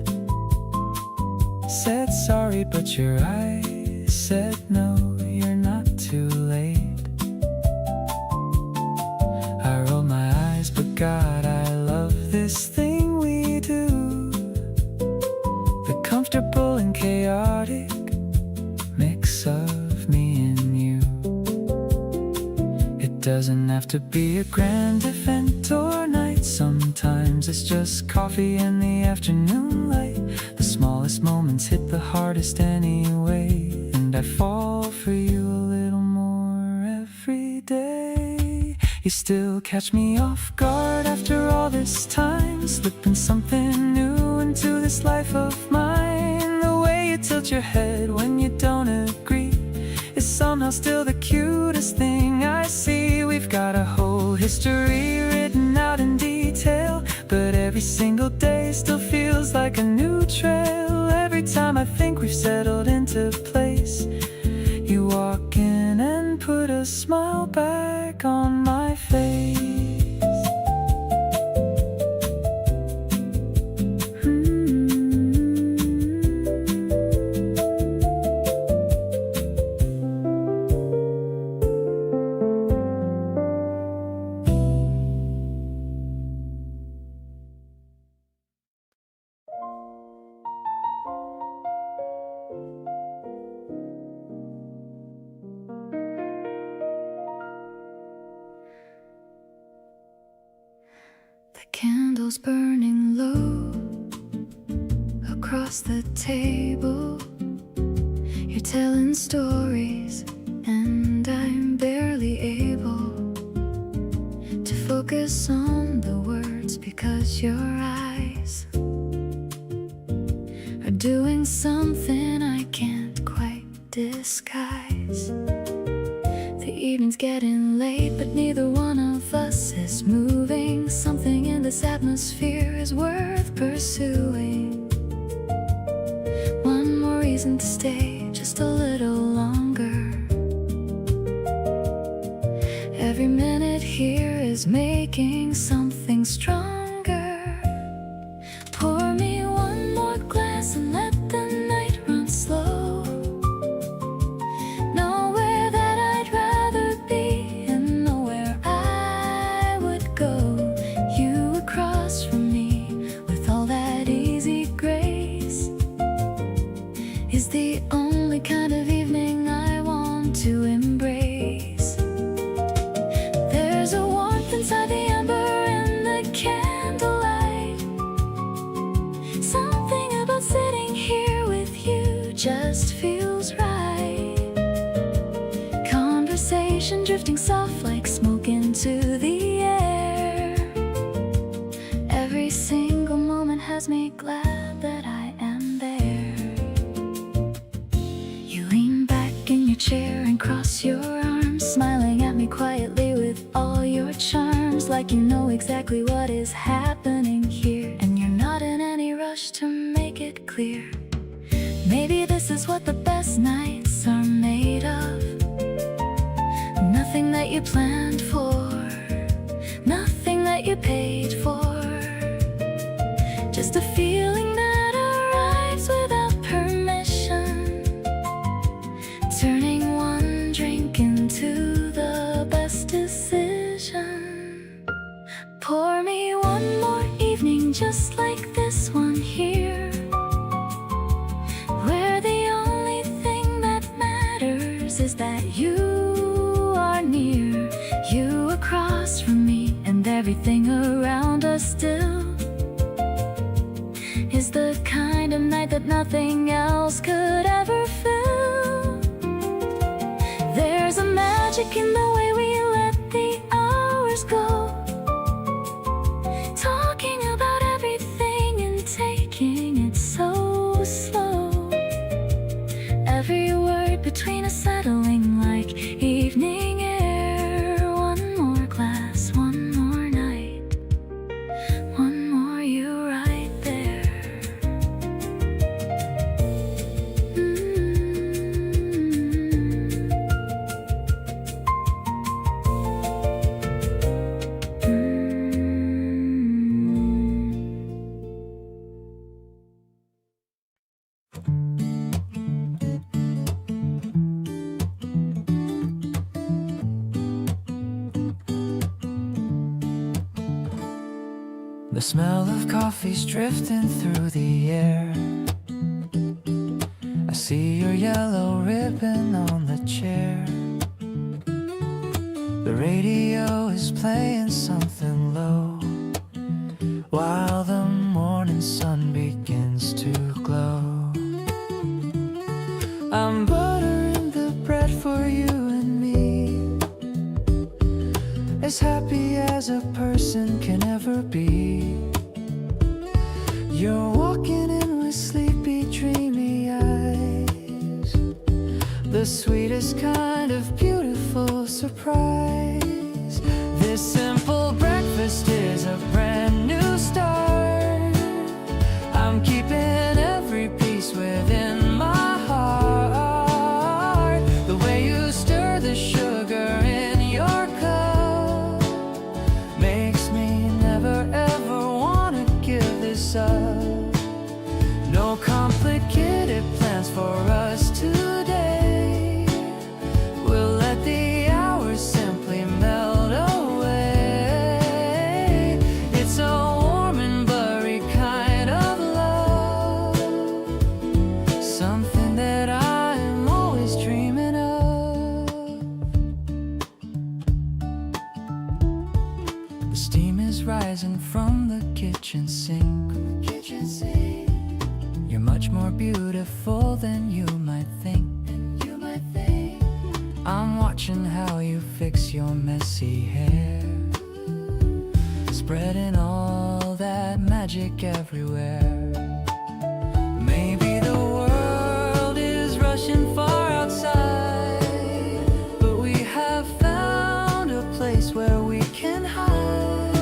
Said sorry, but your eyes said no, you're not too late. I rolled my eyes, but God, I love this thing we do. The comfortable and chaotic mix of me and you. It doesn't have to be a grand event or night. Sometimes it's just coffee in the afternoon light. The smallest moments hit the hardest anyway, and I fall for you a little more every day. You still catch me off guard after all this time, slipping something new into this life of mine. The way you tilt your head when you don't agree is somehow still the cutest thing I see. We've got a whole history written out in detail, but every single day still feels like a new trail. Every time I think we've settled into place, you walk in and put a smile back on my face. The candles burning low across the table. You're telling stories and I'm barely able to focus on the words, because your eyes are doing something I can't quite disguise. The evening's getting late, but neither one of us is moving. Something in this atmosphere is worth pursuing. One more reason to stay just a little longer. Every minute here is making something stronger. Pour me one more glass and let the night run slow. Nowhere that I'd rather be and nowhere I would go. You across from me with all that easy grace is the only kind of evening I want to embrace. There's a warmth inside the ember and the candlelight. Something about sitting here with you just feels right. Conversation drifting soft like smoke into the air. Every single moment has me glad that I am there. You lean back in your chair and cross your arms, smiling at me quietly with all your charms, like you know exactly what is happening here, and you're not in any rush to make it clear. Maybe this is what the best nights are made of. Nothing that you planned for, nothing that you paid for, just a feeling that arrives without permission. you are near, you across from me, and everything around us still is the kind of night that nothing else could ever fill. There's a magic in the way we let the hours go, talking about everything and taking it so slow. Every word between us settling like evening air. One more glass, one more night, one more you right there. The smell of coffee's drifting through the air. I see your yellow ribbon on the chair. The radio is playing something low, while the morning sun begins to glow. I'm buttering the bread for you and me, as happy as a person can ever be. You're walking in with sleepy, dreamy eyes, the sweetest kind of beautiful surprise. This simple breakfast is a brand new start. I'm keeping every piece within my heart. The way you stir the sugar in your cup makes me never ever wanna give this up. No complicated plans for us today. We'll let the hours simply melt away. It's a warm and buttery kind of love, something that I'm always dreaming of. The steam is rising from the kitchen sink. You're much more beautiful than you might think. I'm watching how you fix your messy hair, spreading all that magic everywhere. Maybe the world is rushing far outside, but we have found a place where we can hide.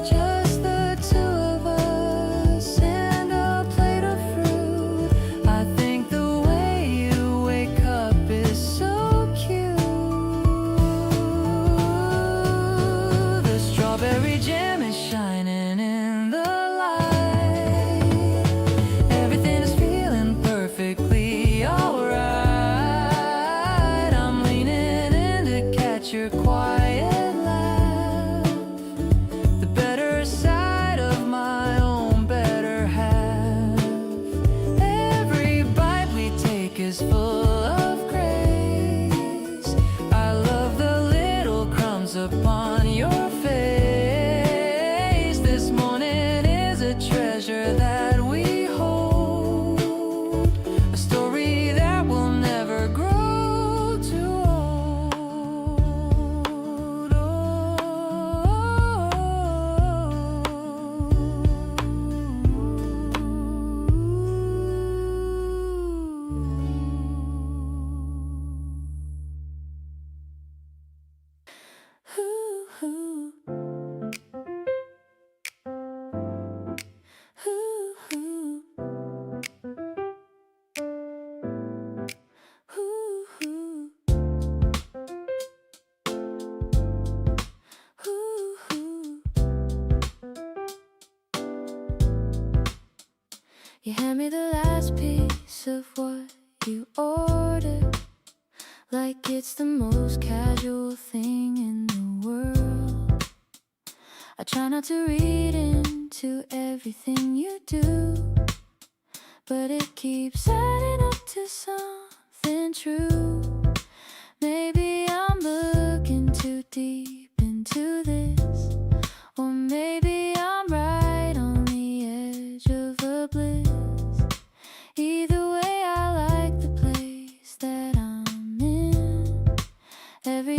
Just the two of us and a plate of fruit. I think the way you wake up is so cute. The strawberry jam is shining in the light. Everything is feeling perfectly alright. I'm leaning in to catch your quiet laugh, the better side of my own better half. Every bite we take is full of grace. I love the little crumbs upon your face. This morning is a treasure that we hold, a story that will never grow too old. You hand me the last piece of what you ordered, like it's the most casual thing in the world. I try not to read into everything you do, but it keeps adding up to something true.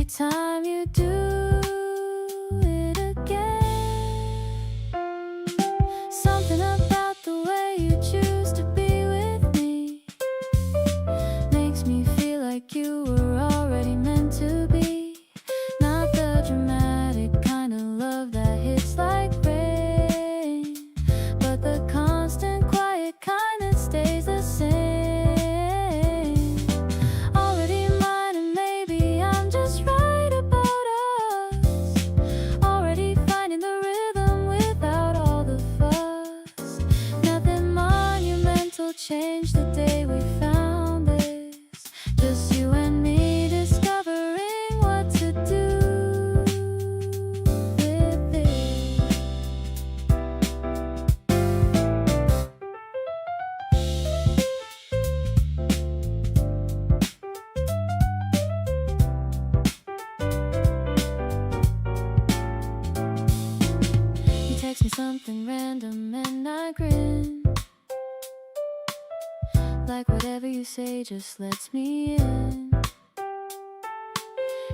every time you do it again. Something about the way you choose to be with me makes me feel like you were already meant to be. Not the dramatic kind of love that hits like rain, but the constant quiet kind that stays the same. Already mine, and maybe I'm just right about us. Already finding the rhythm without all the fuss. Nothing monumental changed the day we found this. Just you and me discovering what to do with it. You text me something random and I grin, like whatever you say just lets me in.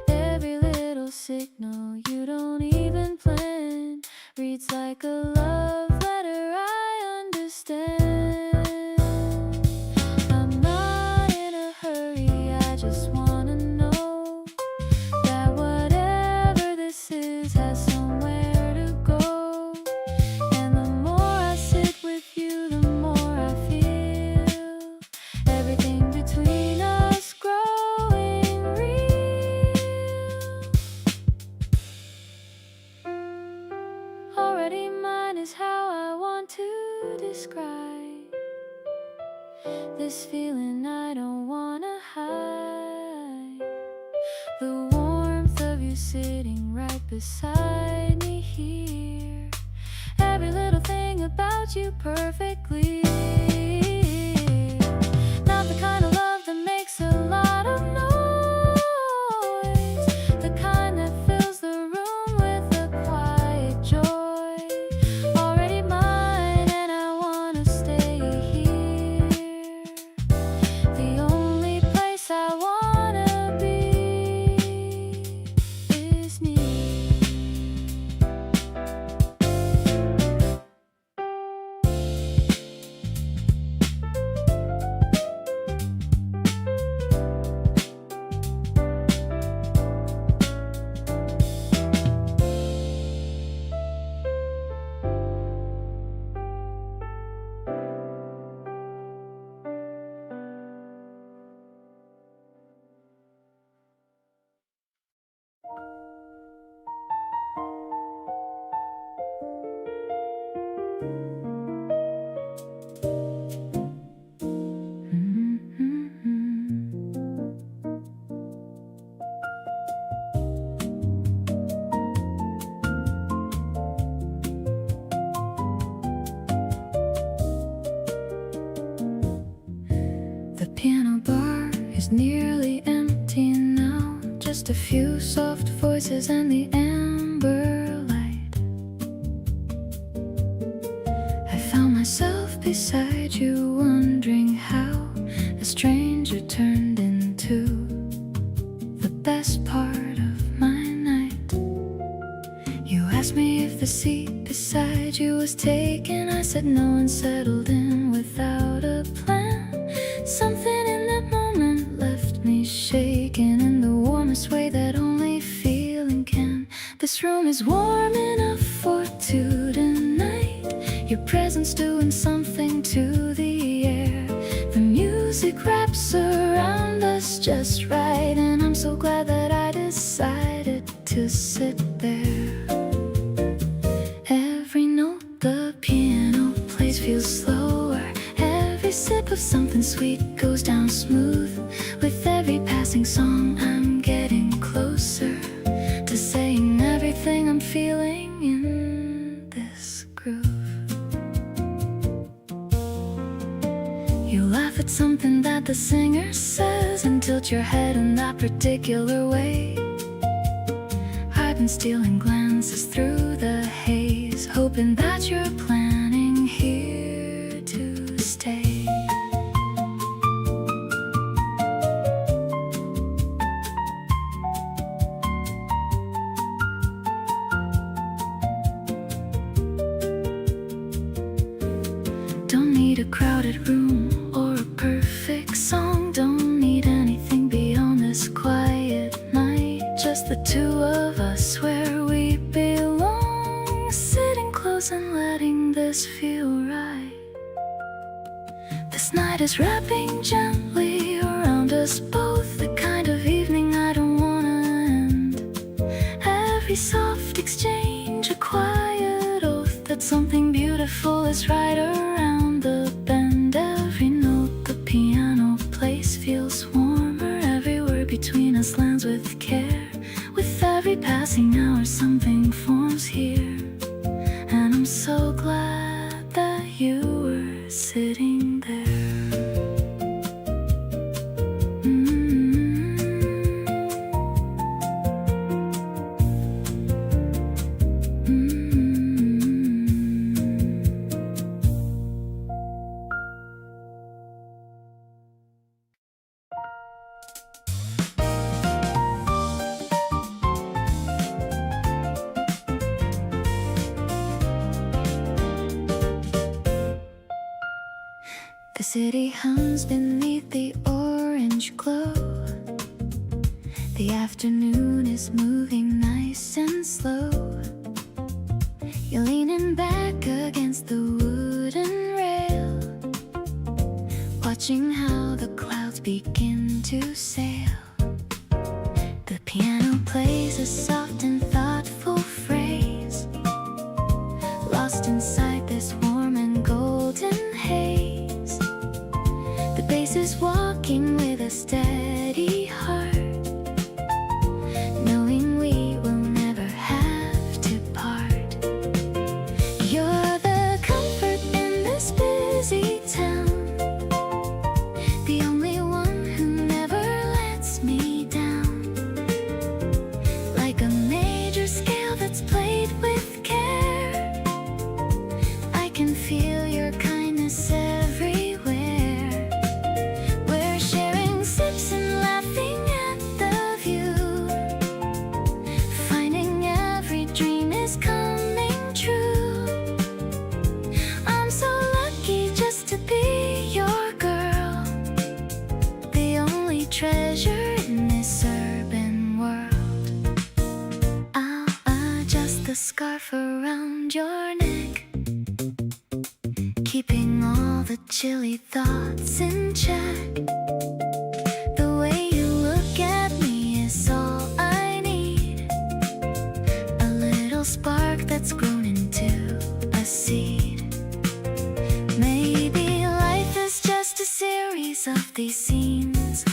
Every little signal you don't even plan reads like a love letter I understand. I'm not in a hurry, I just wanna know that whatever this is has somewhere to go. And the more I sit with you, the more I feel everything between us growing real. Already mine is how I want to describe this feeling I don't wanna hide. The warmth of you sitting right beside me here. Every little thing about you perfectly. Not the kind of love that makes a lot of noise, the kind that fills the room with a quiet joy. Already mine, and I wanna stay here. The only place I wanna be is near. The piano bar is nearly empty now, just a few soft voices and the amber light. I found myself beside you, wondering how a stranger turned into the best part of my night. You asked me if the seat beside you was taken. I said no and settled in without a plan. Something in that moment left me shaking in the warmest way that only feeling can. This room is warm enough for two tonight. Your presence doing something to the air. The music wraps around us just right, and I'm so glad that I decided to sit there. Every note the piano plays feels slower. Every sip of something sweet goes down smooth. With every passing song I'm getting closer to saying everything I'm feeling in this groove. You laugh at something that the singer says and tilt your head in that particular way. I've been stealing glances through the haze, hoping that you're planning here to stay. crowded room or a perfect song. Don't need anything beyond this quiet night. Just the two of us where we belong. Sitting close and letting this feel right. This night is wrapping gently around us both. The kind of evening I don't wanna end. Every soft exchange, a quiet oath that something beautiful is right around the bend. Every note the piano plays feels warmer. Every word between us lands with care. With every passing hour something forms here. And I'm so glad that you were sitting there. The city hums beneath the orange glow. The afternoon is moving nice and slow. You're leaning back against the wooden rail, watching how the clouds begin to sail. The piano plays a soft and thoughtful phrase, lost inside this warm and golden haze. The bass is walking with a steady heart, knowing we will never have to part. You're the comfort in this busy town, the only one who never lets me down. Like a major scale that's played with care, I can feel your kindness everywhere. We're sharing sips and laughing at the view, finding every dream is coming true. I'm so lucky just to be your girl, the only treasure in this urban world. I'll adjust the scarf around your neck, keeping all the chilly thoughts in check. The way you look at me is all I need, a little spark that's grown into a seed. Maybe life is just a series of these scenes,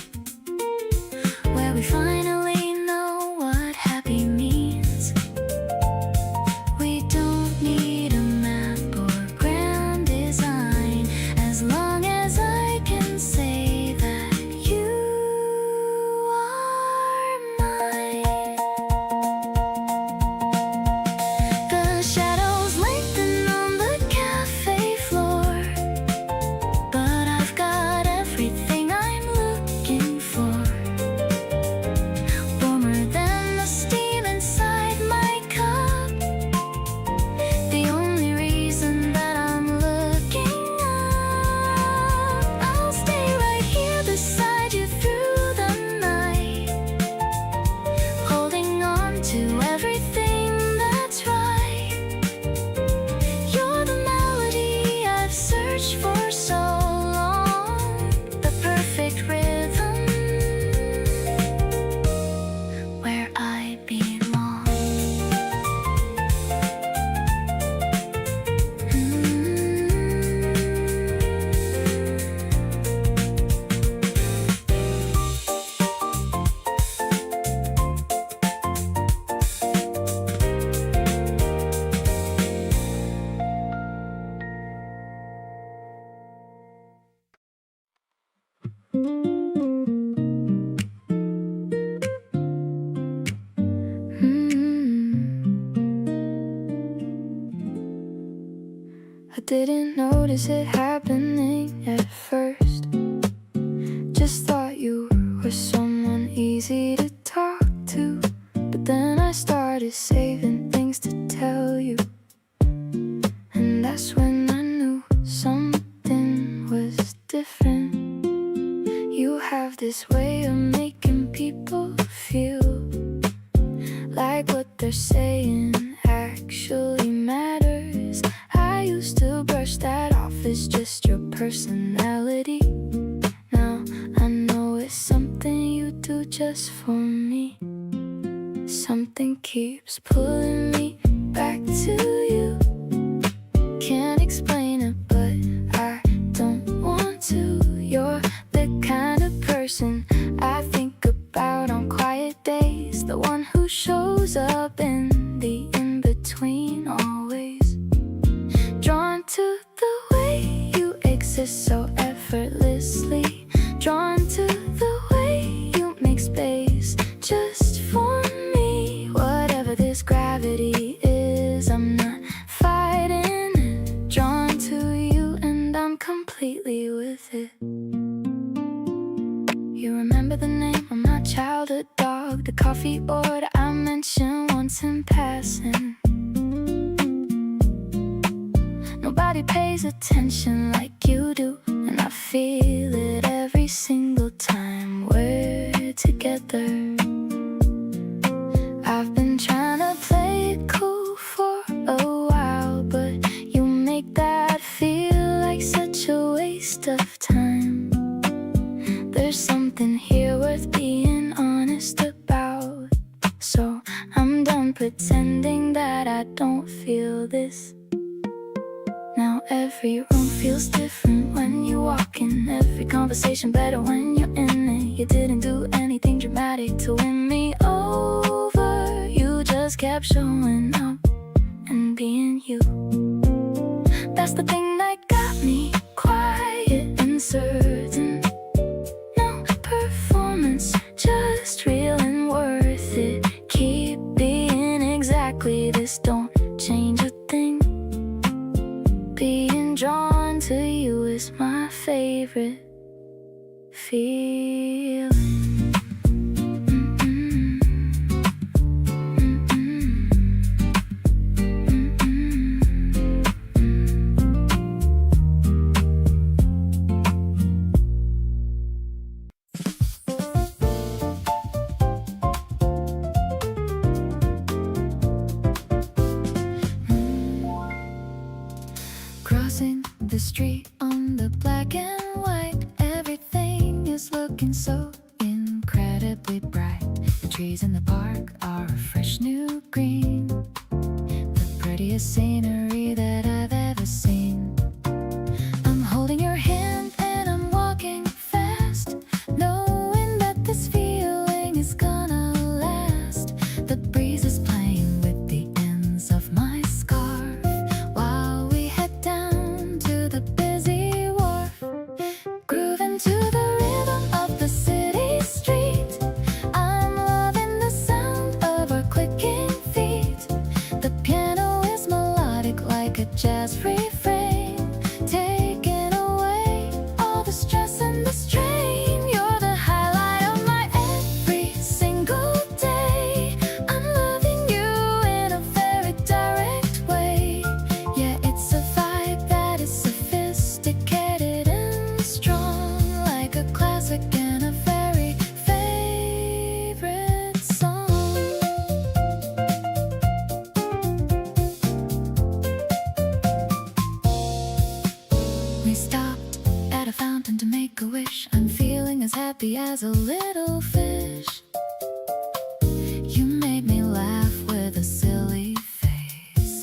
where we finally know what happy means. We don't need a map or grand design, as long as I can say that you are mine. The shadows lengthen on the cafe floor, but I've got everything I'm looking for. Warmer than the steam inside my cup, the only reason that I'm looking up. I'll stay right here beside you through the night, holding on to everything that's right. You're the melody I've searched for so long, the perfect rhythm where I belong. I didn't notice it happening at first. Just thought you were someone easy to talk to, but then I started saving things to tell you, and that's when I knew something was this way of making people feel like what they're saying actually matters. I used to brush that off as just your personality. Now I know it's something you do just for me. Something keeps pulling me back to you. Can't explain it, but I don't want to. You're the kind of person I think about on quiet days, the one who shows up in the in-between always. Drawn to the way you exist so effortlessly, drawn to the way you make space just for me. Whatever this gravity is, I'm not fighting it. Drawn to you and I'm completely with it. You remember the name of my childhood dog, the coffee order I mentioned once in passing. Nobody pays attention like you do, and I feel it every single time we're together. I've been trying to play it cool for a while, but you make that feel like such a waste of time. There's something here worth being honest about, so I'm done pretending that I don't feel this. Now every room feels different when you walk in, every conversation better when you're in it. You didn't do anything dramatic to win me over, you just kept showing up and being you. That's the thing that got me quiet and certain. No performance, just real and worth it. Keep being exactly this, don't change a thing. Being drawn to you is my favorite feeling. Crossing the street on the black and white, everything is looking so incredibly bright. The trees in the park are a fresh new green, the prettiest scenery that I've ever seen. I'm holding your hand and I'm walking fast, knowing that this feeling is gonna last. The breeze is playing with the ends of my scarf while we head down to the busy wharf, grooving to the rhythm of the city street. I'm loving the sound of our clicking feet. The piano is melodic like a jazz refrain, taking away all the stress and the strain. You're the highlight of my every single day. I'm loving you in a very direct way. Yeah, it's a vibe that is sophisticated and strong, like a classic and a very favorite song. We stopped at a fountain to make a wish. I'm feeling as happy as a little fish. You made me laugh with a silly face,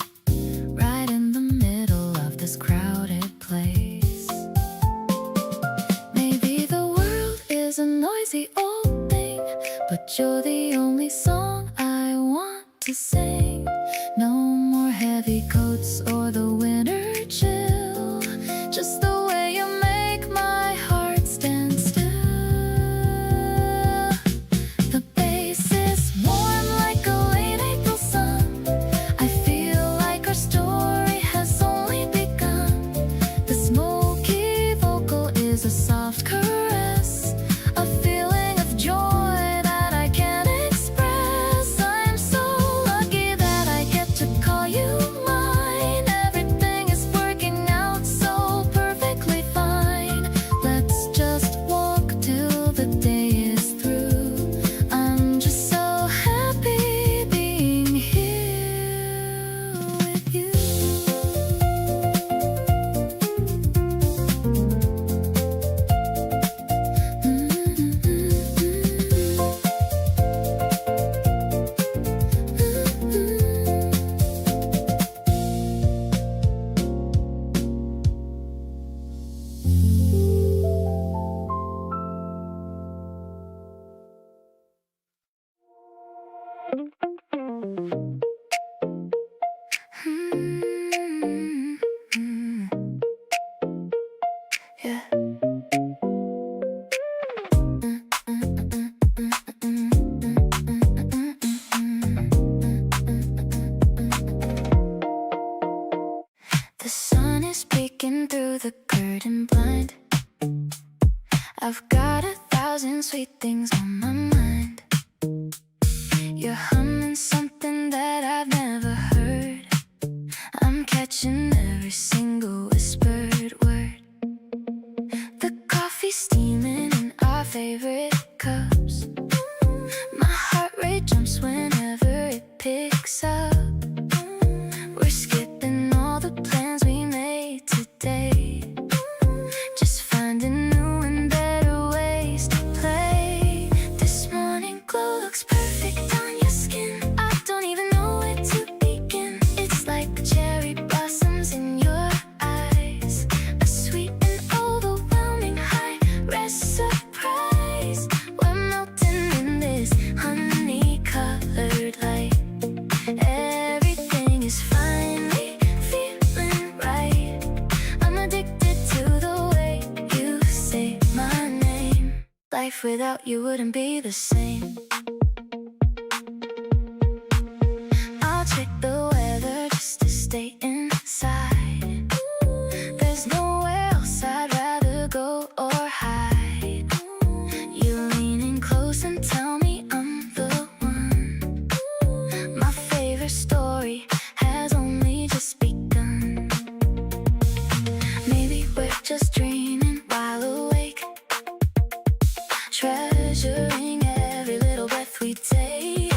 right in the middle of this crowded place. Maybe the world is a noisy old thing, but you're the only song I want to sing. No more heavy coats or the winter chill, just the way you make my heart stand still. The bass is warm like a late April sun. I feel like our story has only begun. The smoky vocal is a soft caress, a feeling of joy that I can't express. I'm so lucky that I get to call you mine. Every Yeah. The sun is peeking through the curtain blind. I've got 1,000 sweet things on my mind. You're humming something that I've never heard. I'm catching every single whispered word. The coffee's steaming in our favorite cups. My heart rate jumps whenever it picks up. We're skipping all the plans we made today, just finding new and better ways to play. This morning glow looks perfect on your skin. I don't even know where to begin. It's like the cherry blossoms in your eyes, a sweet and overwhelming high-res surprise. We're melting in this honey-colored light. Everything is finally feeling right. I'm addicted to the way you say my name. Life without you wouldn't be the same. I'll check the weather just to stay inside. There's nowhere else I'd rather go or hide. You lean in close and tell me I'm the one. My favorite story has only just begun. Maybe we're just dreaming while awake, treasuring every little breath we take.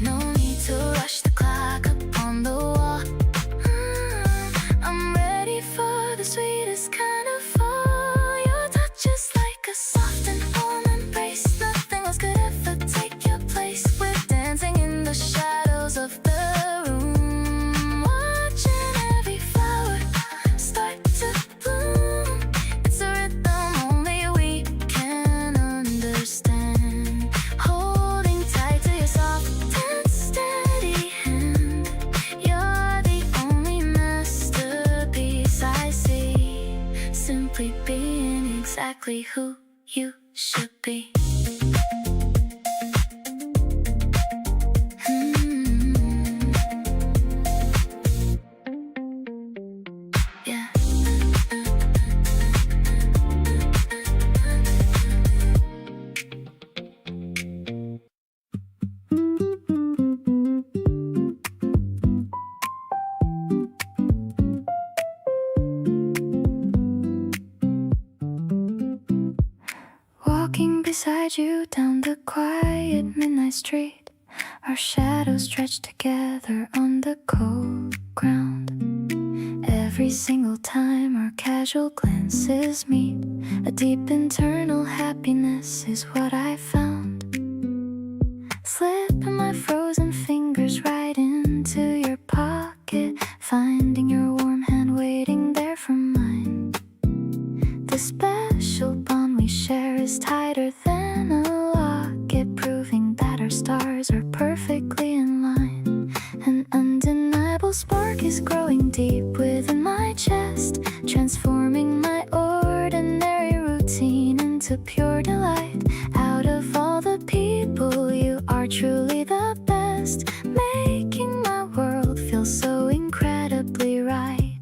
No need to rush the clock up on the wall. I'm ready for the sweetest kind of fall. Your touch is like a soft and warm embrace. Nothing else could ever take your place. We're dancing in the shadows of the room, watching every flower start to bloom. It's a rhythm only we can understand. Holding tight to your soft and steady hand. You're the only masterpiece I see. Simply being exactly who you should be. Yeah. Walking beside you down the quiet midnight street, our shadows stretched together on the cold ground. Every single time our casual glances meet, a deep internal happiness is what I found. Slipping my frozen fingers right into your pocket, finding your warm hand waiting there for mine. The special bond we share is tighter than a locket, proving that our stars are perfectly in line. An undeniable spark is growing deep within my chest, transforming my ordinary routine into pure delight. Out of all the people, you are truly the best, making my world feel so incredibly right.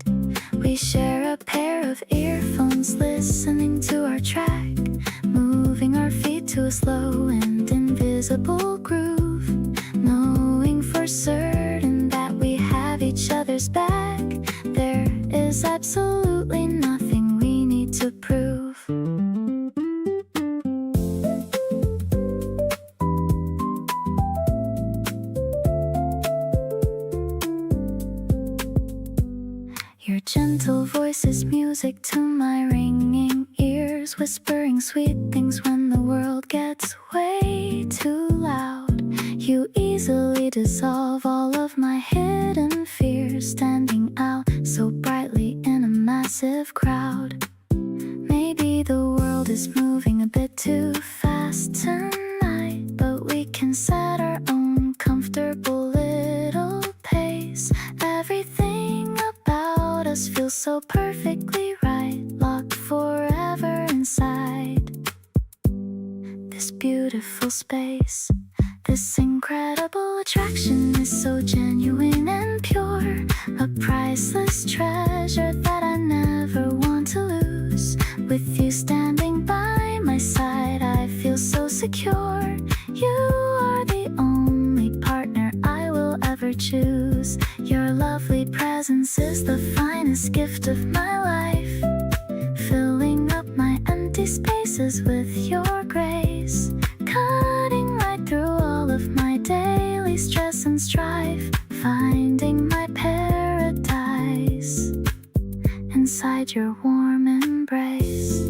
We share a pair of earphones, listening to our track, moving our feet to a slow and invisible groove, knowing for certain that we have each other's back. There is absolutely nothing we need to prove. Your gentle voice is music to my ringing ears, whispering sweet things when the world gets way too loud. You easily dissolve all of my hidden fears, standing out so brightly in a massive crowd. Maybe the world is moving a bit too fast tonight, but we can set our own this beautiful space. This incredible attraction is so genuine and pure, a priceless treasure that I never want to lose. With you standing by my side, I feel so secure. You are the only partner I will ever choose. Your lovely presence is the finest gift of my life, filling up my empty spaces with your grace, cutting right through all of my daily stress and strife, finding my paradise inside your warm embrace.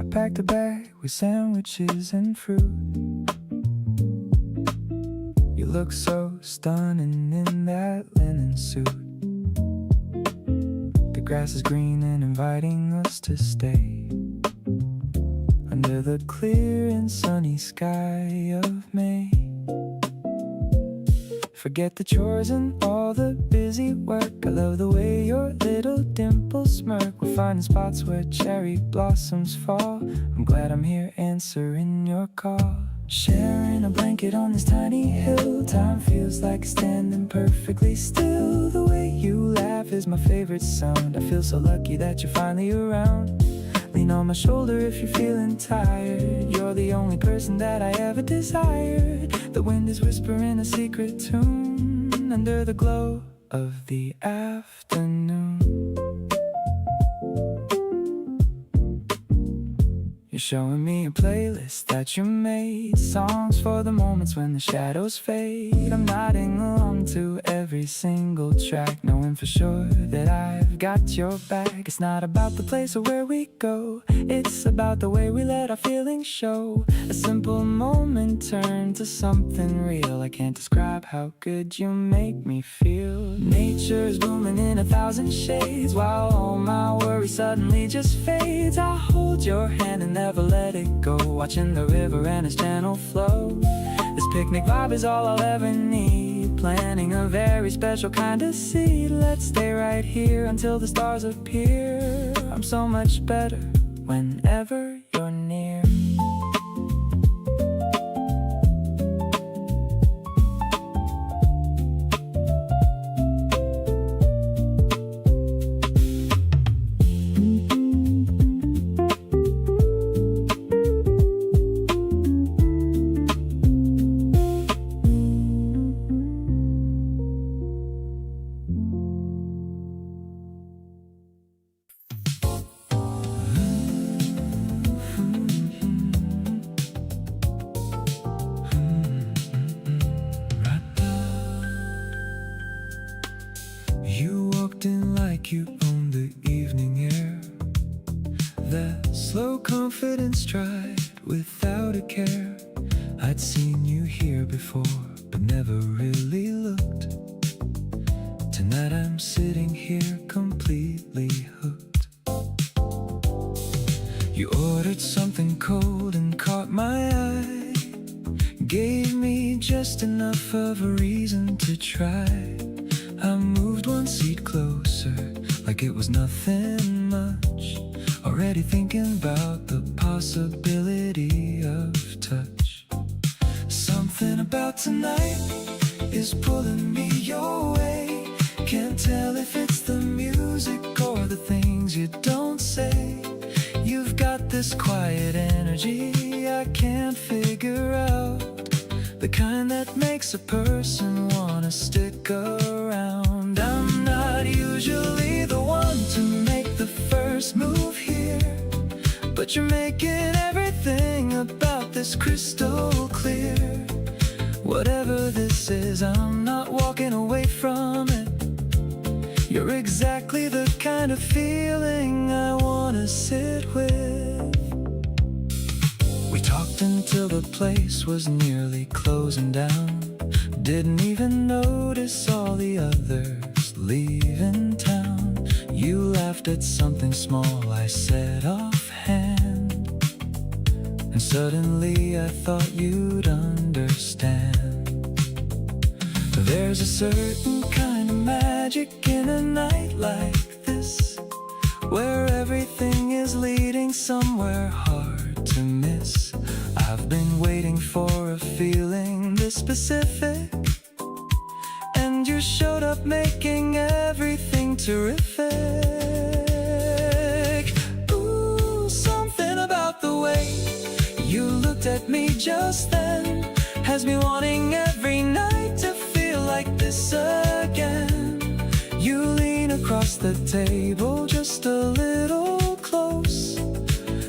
Packed a bag with sandwiches and fruit. You look so stunning in that linen suit. The grass is green and inviting us to stay under the clear and sunny sky of May. Forget the chores and all the busy work. I love the way your little dimples smirk. We're finding spots where cherry blossoms fall. I'm glad I'm here answering your call. Sharing a blanket on this tiny hill. Time feels like standing perfectly still. The way you laugh is my favorite sound. I feel so lucky that you're finally around. Lean on my shoulder if you're feeling tired. You're the only person that I ever desired. The wind is whispering a secret tune under the glow of the afternoon. You're showing me a playlist that you made, songs for the moments when the shadows fade. I'm nodding along to every single track, knowing for sure that I've got your back. It's not about the place or where we go, it's about the way we let our feelings show. A simple moment turned to something real. I can't describe how good you make me feel. Nature's blooming in 1,000 shades, while all my worry suddenly just fades. I hold your hand and never let it go, watching the river and its gentle flow. This picnic vibe is all I'll ever need, planting a very special kind of seed. Let's stay right here until the stars appear. I'm so much better whenever you're near. You own the evening air, that slow confident stride without a care. I'd seen you here before, but never really looked. Tonight I'm sitting here completely hooked. You ordered something cold and caught my eye, gave me just enough of a reason to try. I moved one seat closer, like it was nothing much, already thinking about the possibility of touch. Something about tonight is pulling me your way. Can't tell if it's the music or the things you don't say. You've got this quiet energy I can't figure out, the kind that makes a person wanna stick around. I'm not usually the one to make the first move here, but you're making everything about this crystal clear. Whatever this is, I'm not walking away from it. You're exactly the kind of feeling I wanna sit with. We Talked until the place was nearly closing down. Didn't even notice all the others leaving town. You laughed at something small I said offhand, and suddenly I thought you'd understand. There's a certain kind of magic in a night like this, where everything is leading somewhere hard to miss. I've been waiting for a feeling this specific, and you showed up making everything terrific. Ooh, something about the way you looked at me just then has me wanting every night to feel like this again. You lean across the table just a little close,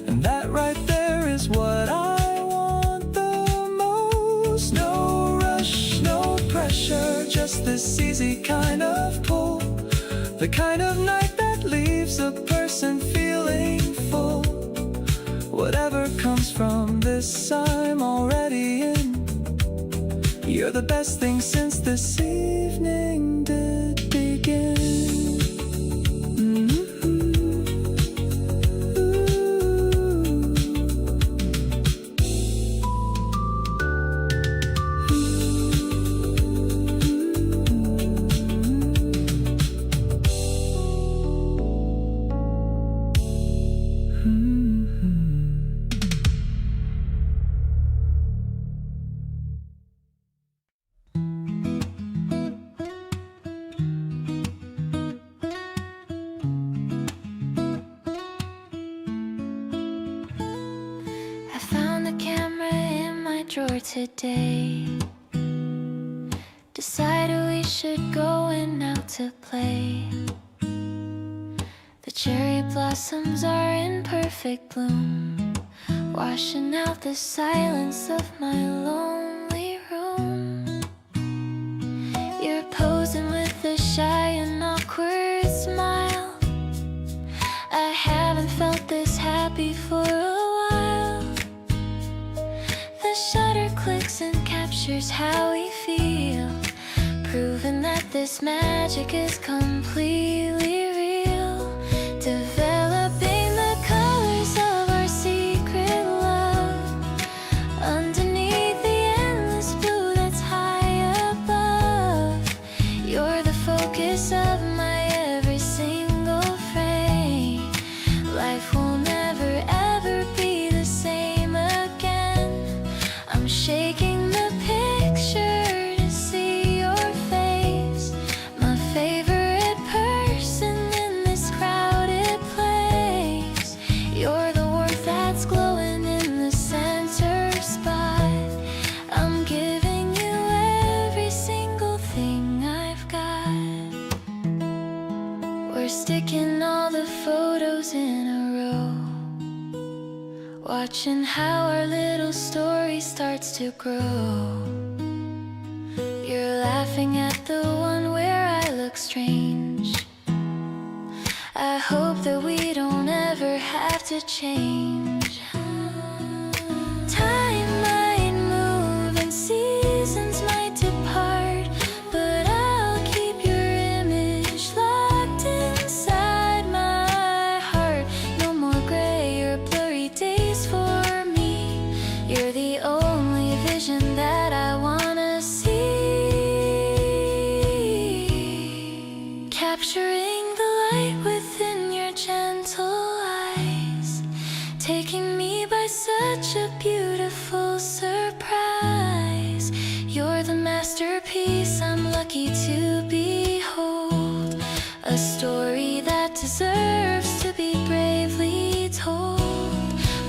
and that right there is what I want the most. No rush, no pressure, just this easy kind of pull, the kind of night that leaves a person feeling full. Whatever comes from this, I'm already in. You're the best thing since this evening did begin. Today, decided we should go and out to play. The cherry blossoms are in perfect bloom, washing out the silence of my lonely room. You're posing with a shy and awkward smile. I haven't felt this happy for a while. The shutter clicks and captures how we feel, proving that this magic is completely real. Developing the colors of our secret love underneath the endless blue that's high above. You're the focus of my every single frame. Life will never ever be the same again. I'm shaking the picture to see your face, my favorite person in this crowded place. You're the warmth that's glowing in the center spot. I'm giving you every single thing I've got. We're sticking all the photos in a row, watching how our little story starts to grow. You're laughing at the one where I look strange. I hope that we don't ever have to change. Time might move and seasons might depart, but I'll keep your image locked inside my heart. No more gray or blurry days for me. You're the only vision that I wanna see. Capturing the light within your gentle eyes, taking me by such a beautiful surprise. You're the masterpiece I'm lucky to behold, a story that deserves to be bravely told.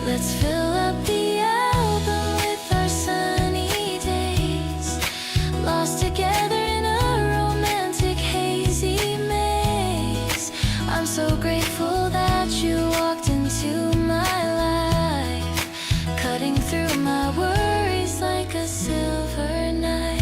Let's fill up the album with our sunny days, lost together in a romantic hazy maze. I'm so grateful that you walked into my life, cutting through my worries like a silver knife.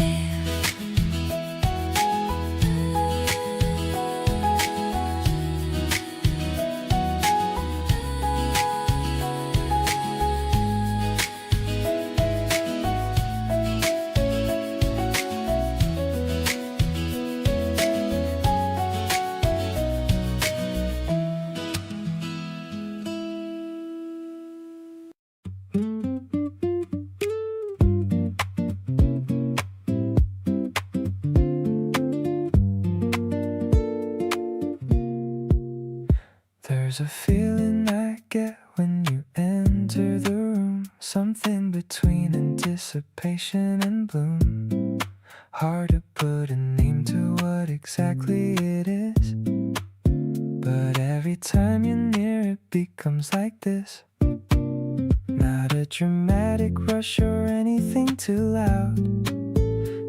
There's a feeling I get when you enter the room, something between anticipation and bloom. Hard to put a name to what exactly it is, but every time you're near it becomes like this. Not a dramatic rush or anything too loud,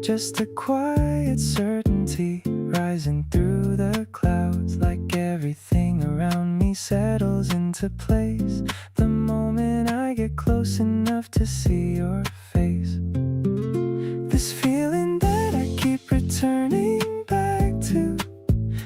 just a quiet certainty rising through the clouds. Like everything around me settles into place the moment I get close enough to see your face. This feeling that I keep returning back to,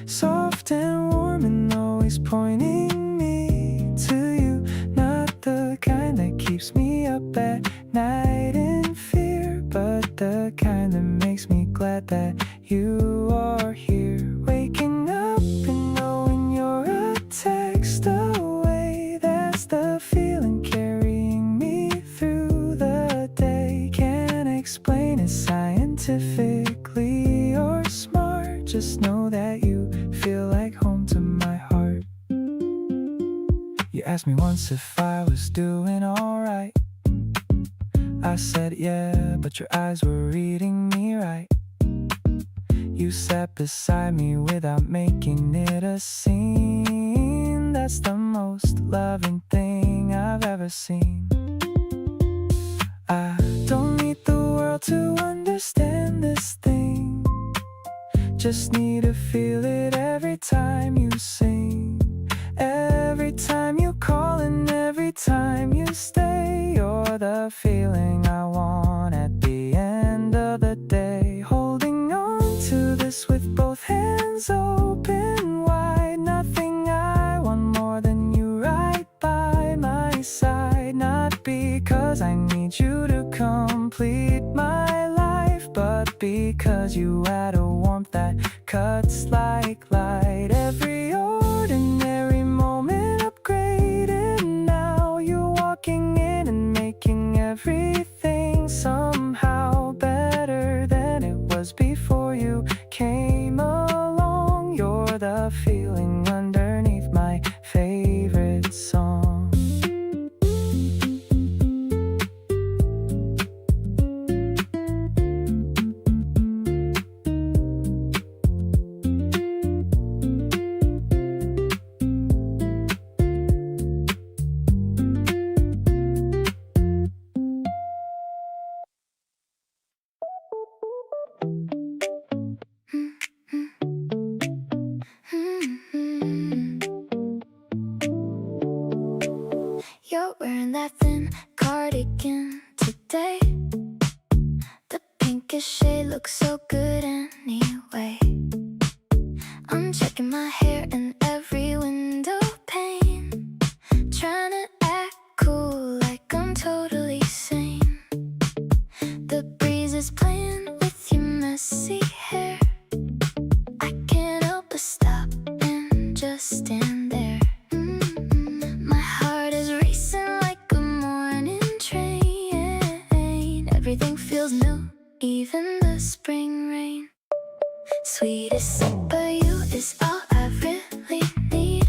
soft and warm and always pointing me to you. Not the kind that keeps me up at night in fear, but the kind that makes me glad that you are here. Waking up and knowing you're a text away, that's the feeling carrying me through the day. Can't explain it scientifically or smart, just know that you feel like home to my heart. You asked me once if I was doing alright. I said yeah, but your eyes were reading me right. You sat beside me without making it a scene. That's the most loving thing I've ever seen. I don't need the world to understand this thing, just need to feel it every time you sing. Every time you call and every time you stay, you're the feeling I want at the end of the day. Holding on to this with both hands open wide. Nothing I want more than you right by my side. Not because I need you to complete my life, but because you add a warmth that cuts like light. Every ordinary moment upgraded now. You're walking in and making everything somehow better than it was before you came along. You're the feeling underneath my favorite song. You're wearing that thin cardigan today. The pinkish shade looks so good anyway. I'm checking my hair in every window pane, trying to act cool like I'm totally sane. The breeze is playing with your messy hair. I can't help but stop and just stand there. My heart is racing like a morning train. Everything feels new, even the spring rain. Sweetest sip of you is all I really need.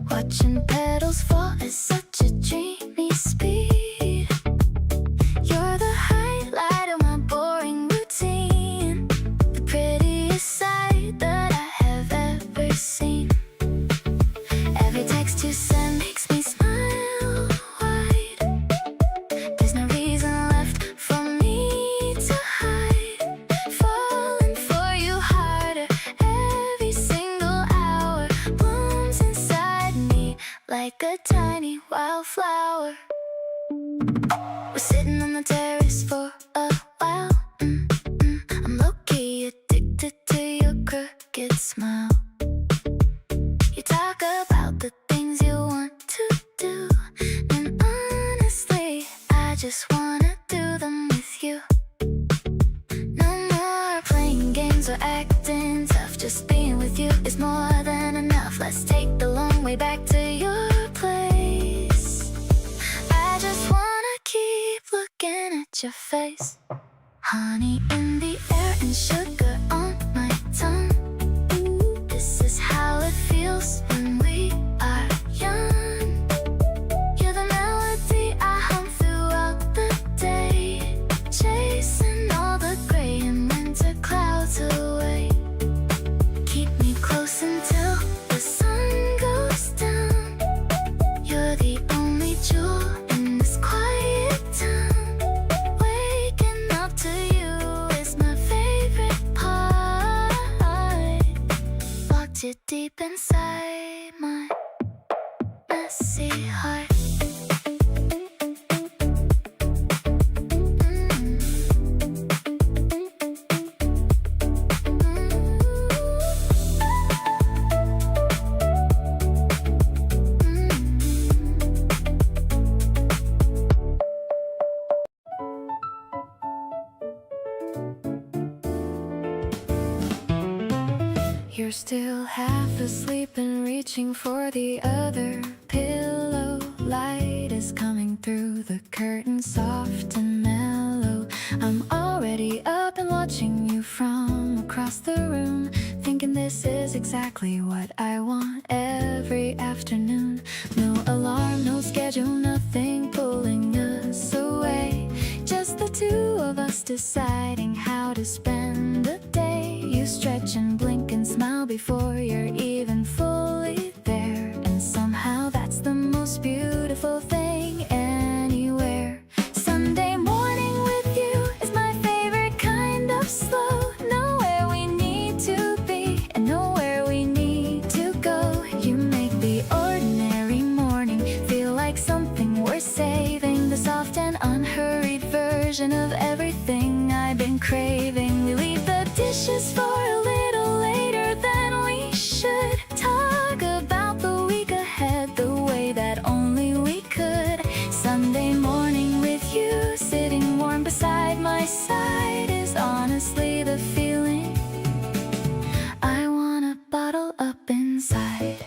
Watching petals fall at such a dreamy speed. You're the highlight of my boring routine, the prettiest sight that I have ever seen. Every text you send makes me smile wide. There's no reason left for me to hide. Falling for you harder every single hour. Blooms inside me like a tiny wildflower. We're sitting on the terrace for a while. I'm low-key addicted to your crooked smile. You talk about the things you want to do, and honestly, I just wanna do them with you. No more playing games or acting tough. Just being with you is more than enough. Let's take the long way back to your place. I just wanna keep looking at your face. Honey in the air and sugar on my tongue. This is how it feels when we are You're still half asleep and reaching for the other pillow. Light is coming through the curtain, soft and mellow. I'm already up and watching you from across the room, thinking this is exactly what I want every afternoon. No alarm, no schedule, nothing pulling us away. Just the two of us deciding how to spend the day. You stretch and blink and smile before you're even fully there. And somehow that's the most beautiful thing anywhere. Sunday morning with you is my favorite kind of slow. Know where we need to be and know where we need to go. You make the ordinary morning feel like something worth saving. The soft and unhurried version of everything I've been craving. We leave the dishes for a little later than we should. Talk about the week ahead the way that only we could. Sunday morning with you, sitting warm beside my side, is honestly the feeling I wanna bottle up inside.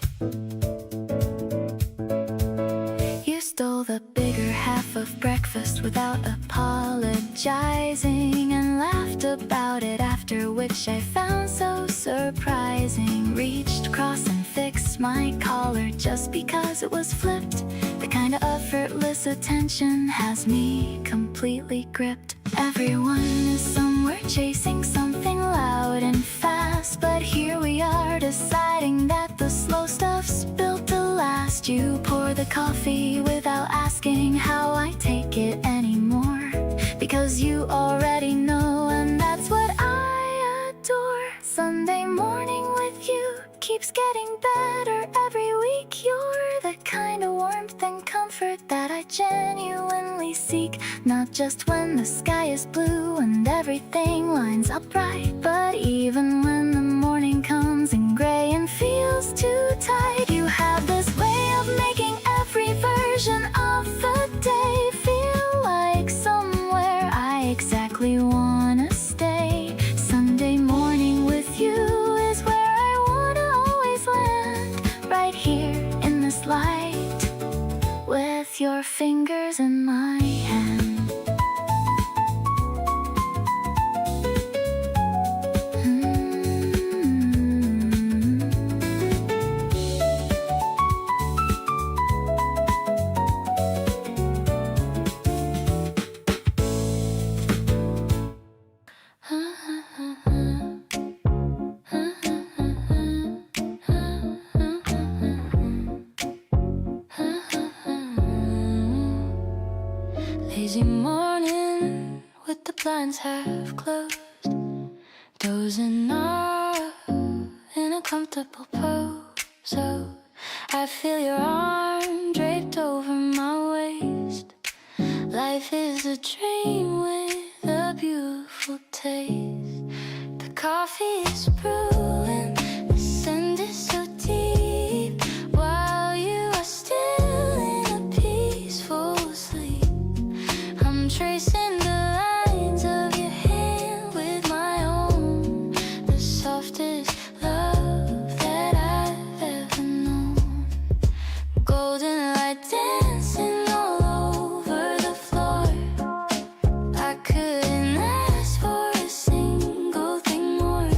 You stole the bigger half of breakfast without apologizing, and laughed about it, after which I found so surprising. Reached across and fixed my collar just because it was flipped. The kind of effortless attention has me completely gripped. Everyone is somewhere chasing something loud and fast, but here we are deciding that the slow stuff's built to last. You pour the coffee without asking how I take it anymore, because you already know, and that's what I adore. Sunday morning with you keeps getting better every week. You're the kind of warmth and comfort that I genuinely seek. Not just when the sky is blue and everything lines up right, but even when the morning comes in gray and feels too tight. You have this way of making every version of the day feel like somewhere I exactly wanna stay. Sunday morning with you is where I wanna always land, right here in this light, with your fingers in my hand. Lazy morning with the blinds half closed, dozing off in a comfortable pose. Oh, I feel your arm draped over my waist. Life is a dream with a beautiful taste. The coffee is brewing, the scent is so deep, while you are still in a peaceful sleep. I'm tracing the lines of your hand with my own, the softest love that I've ever known. Golden light dancing all over the floor. I couldn't ask for a single thing more.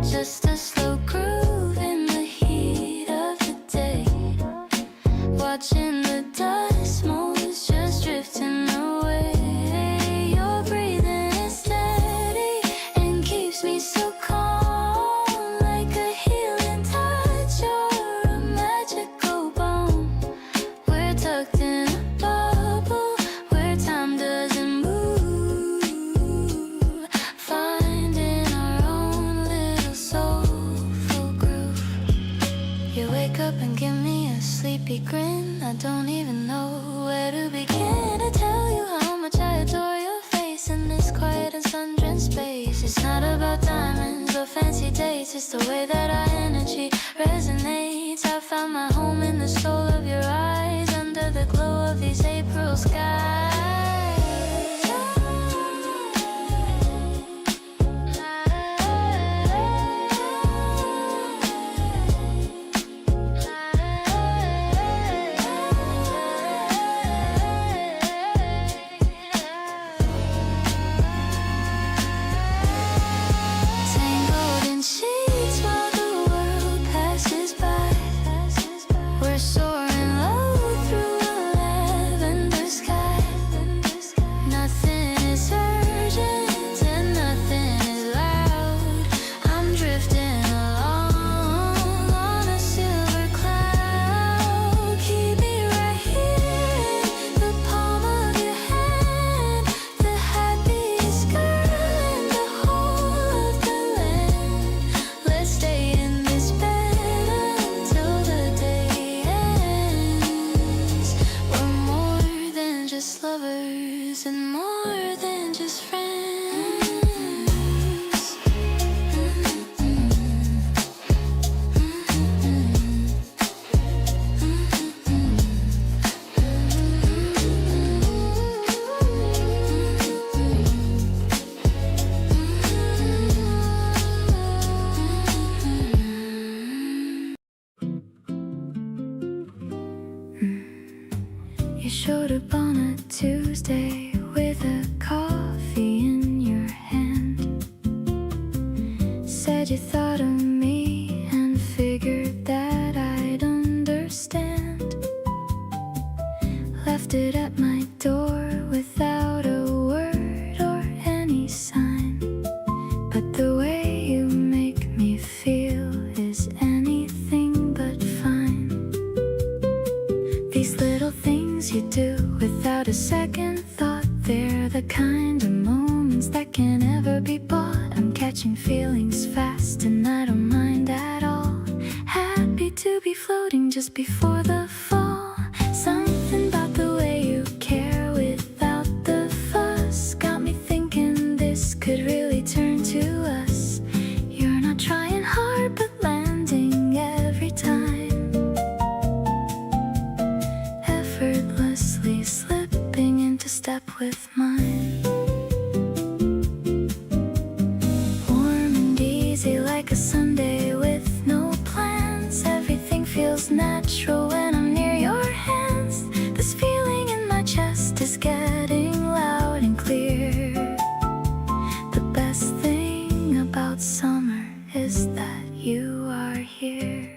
Just a slow groove in the heat of the day. Watching the dust motes just drifting away. Your breathing is steady and keeps me so calm, like a healing touch or a magical balm. We're tucked in a bubble where time doesn't move, finding our own little soulful groove. You wake up and give me a sleepy grin. I don't even know where to begin to tell you how much I adore your face in this quiet and sun-drenched space. It's not about diamonds or fancy dates, it's the way that our energy resonates. I found my home in the soul of your eyes, under the glow of these April skies. cafe with a coffee in your hand. Said you thought of me and figured that I'd understand. Left it at my door without a word or any sign. But the way you make me feel is anything but fine. These little things you do without a second thought, they're the kind of moments that can never be bought. I'm catching feelings fast and I don't mind at all. Happy to be floating just before the fall. Something about the way you care without the fuss got me thinking this could really turn to us. You're not trying hard but landing every time, effortlessly slipping into step with mine. Warm and easy like a Sunday with no plans. Everything feels natural when I'm near your hands. This feeling in my chest is getting loud and clear. The best thing about summer is that you are here.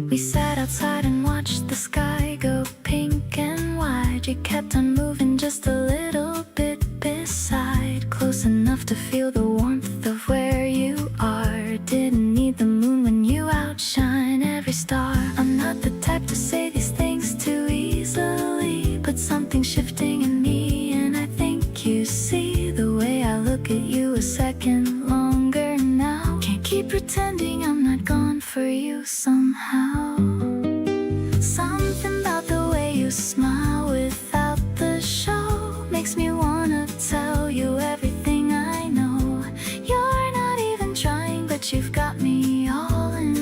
We sat outside and watched the sky go pink and wide. You kept on moving just a little bit beside, close enough to feel the warmth of where you are. Didn't need the moon when you outshine every star. I'm not the type to say these things too easily, but something's shifting in me and I think you see the way I look at you a second longer now. Can't keep pretending I'm not gone for you somehow. Something about the way you smile without the show makes me wanna tell you everything I know. You're not even trying, but you've got me all in.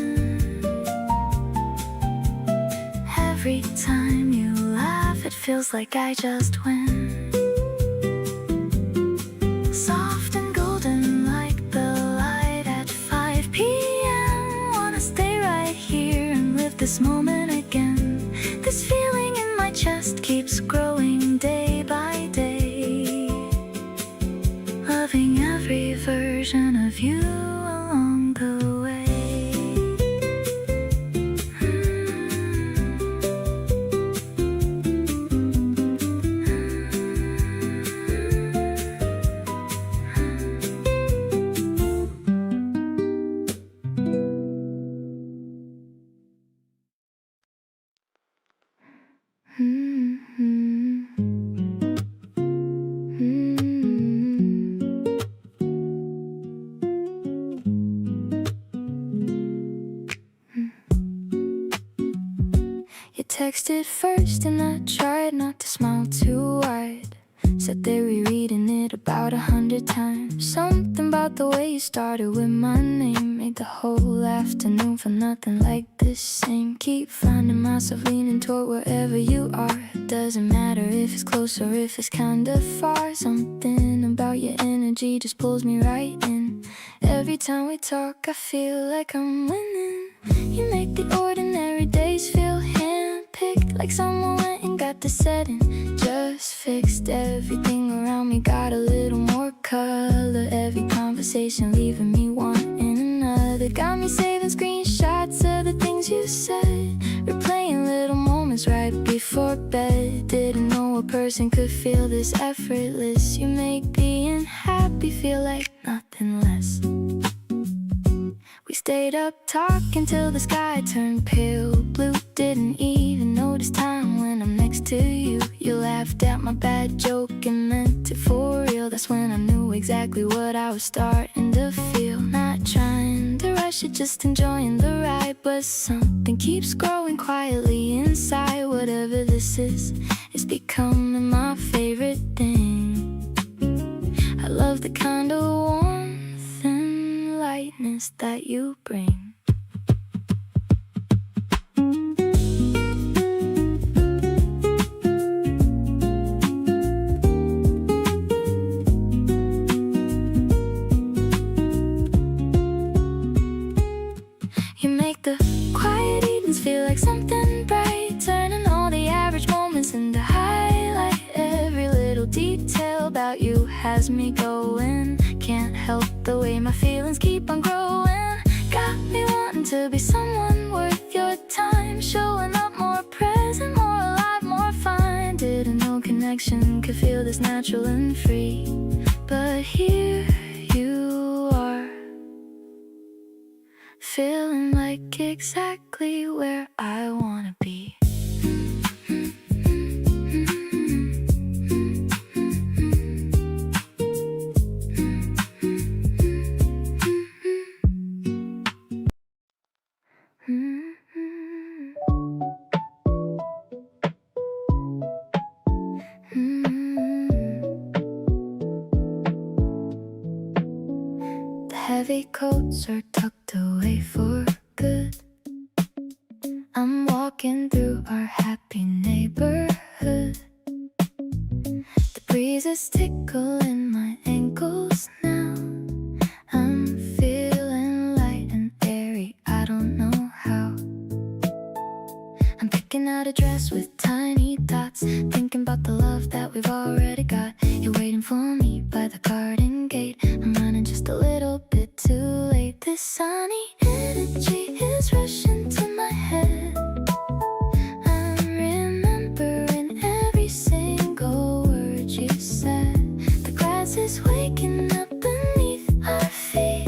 Every time you laugh, it feels like I just win. Soft and golden like the light at 5 p.m. Wanna stay right here and live this moment again. This feeling in my chest keeps growing day by day. Loving every version of you along the way. You texted first and I tried not to smile too wide. Said they rereading it about 100 times. Something about the way you started with my name made the whole afternoon feel nothing like the same. Keep finding myself leaning toward wherever you are. Doesn't matter if it's close or if it's kinda far. Something about your energy just pulls me right in. Every time we talk I feel like I'm winning. You make the ordinary days feel handpicked, like someone went and got the setting just fixed. Everything around me got a little more color. Every conversation leaving me wanting another. Got me saving screenshots of the things you said, replaying little moments right before bed. Didn't know a person could feel this effortless. You make being happy feel like nothing less. We stayed up talking till the sky turned pale blue. Didn't even notice time when I'm next to you. You laughed at my bad joke and meant it for real. That's when I knew exactly what I was starting to feel. Not trying to rush it, just enjoying the ride. But something keeps growing quietly inside. Whatever this is, it's becoming my favorite thing. I love the kind of warmth and lightness that you bring. You make the quiet evenings feel like something bright, turning all the average moments into has me going. Can't help the way my feelings keep on growing. Got me wanting to be someone worth your time. Showing up more present, more alive, more fine. Didn't know connection could feel this natural and free, but here you are, feeling like exactly where I wanna be. The heavy coats are tucked away for good. I'm walking through our happy neighborhood. The breeze is tickling my ankles now. I'm feeling light and airy, I don't know how. I'm picking out a dress with tiny dots, thinking about the love that we've already got. You're waiting for me by the garden gate. I'm running just a little bit too late. This sunny energy is rushing to my head. I'm remembering every single word you said. The grass is waking up beneath our feet.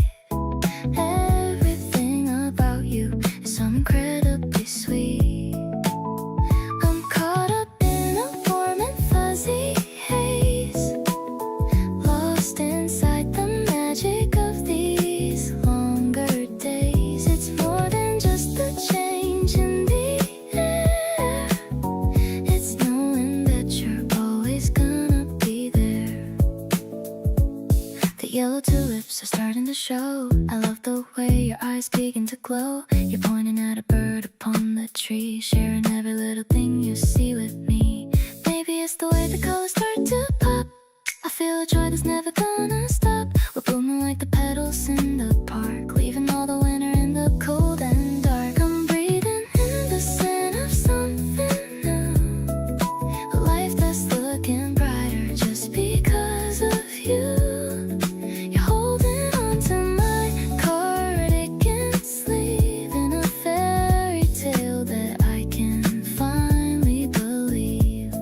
Everything about you is so incredibly sweet. I'm caught up in a warm and fuzzy haze, lost inside the magic of these longer days. It's more than just the change in the air. It's knowing that you're always gonna be there. The yellow tulips are starting to show. I love the way your eyes begin to glow. You're pointing at a bird upon the tree, sharing every little thing you see with me. Maybe it's the way the colors start to pop. I feel a joy that's never gonna stop. We're blooming like the petals in the park, leaving all the winter in the cold and dark. I'm breathing in the scent of something new, a life that's looking brighter just because of you. You're holding on to my cardigan sleeve in a fairy tale that I can finally believe.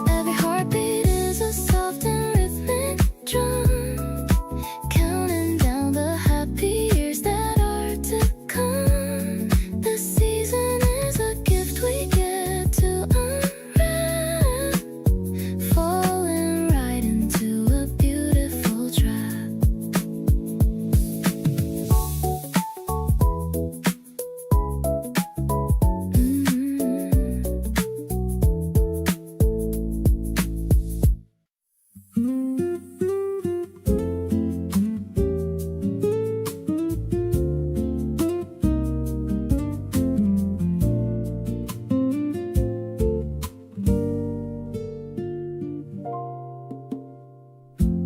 Every heartbeat is a soft and rhythmic drum, counting down the happy years that are to come. The season is a gift we get to unwrap, falling right into a beautiful trap.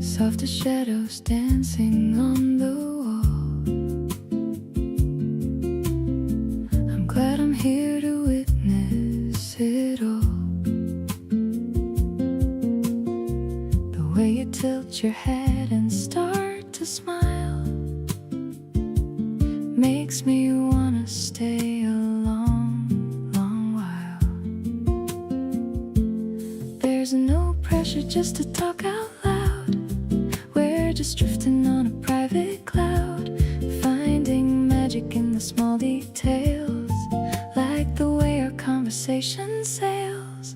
Softer shadows dancing on the wall. I'm glad I'm here to witness it all. The way you tilt your head and start to smile makes me wanna stay a long, long while. There's no pressure just to talk out loud. We're just drifting on a private cloud, finding magic in the small details, like the way our conversation sails.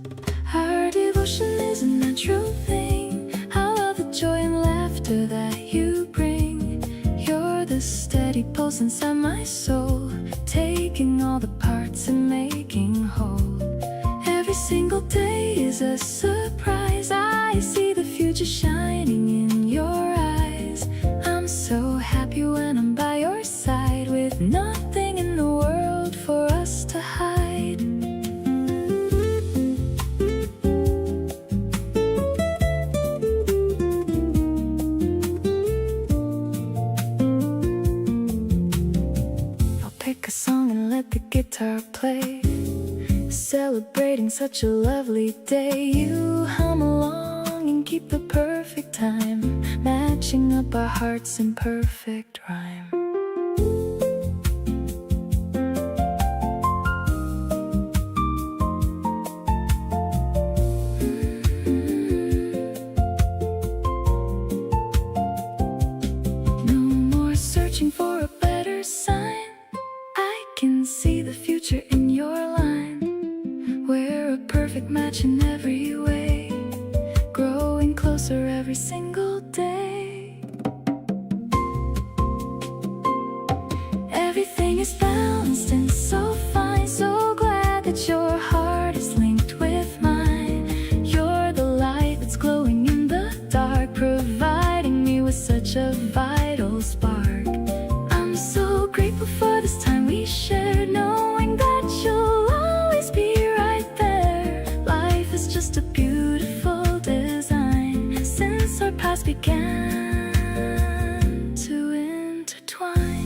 Our devotion is a natural thing. I love the joy and laughter that you bring. You're the steady pulse inside my soul, taking all the parts and making whole. Every single day is a surprise. I see the future shining in your eyes. I'm so happy when I'm by your side, with nothing in the world for us to hide. I'll pick a song and let the guitar play, celebrating such a lovely day. You hum along and keep the perfect time, matching up our hearts in perfect rhyme. No more searching for a better sign. I can see the future in your line. We're a perfect match in every way, growing closer every single day. Everything is balanced and so fine. So glad that your heart is linked with mine. You're the light that's glowing in the dark, providing me with such a vital spark. I'm so grateful for this time we shared, knowing that you'll always be right there. Life is just a beautiful design since our past began to intertwine.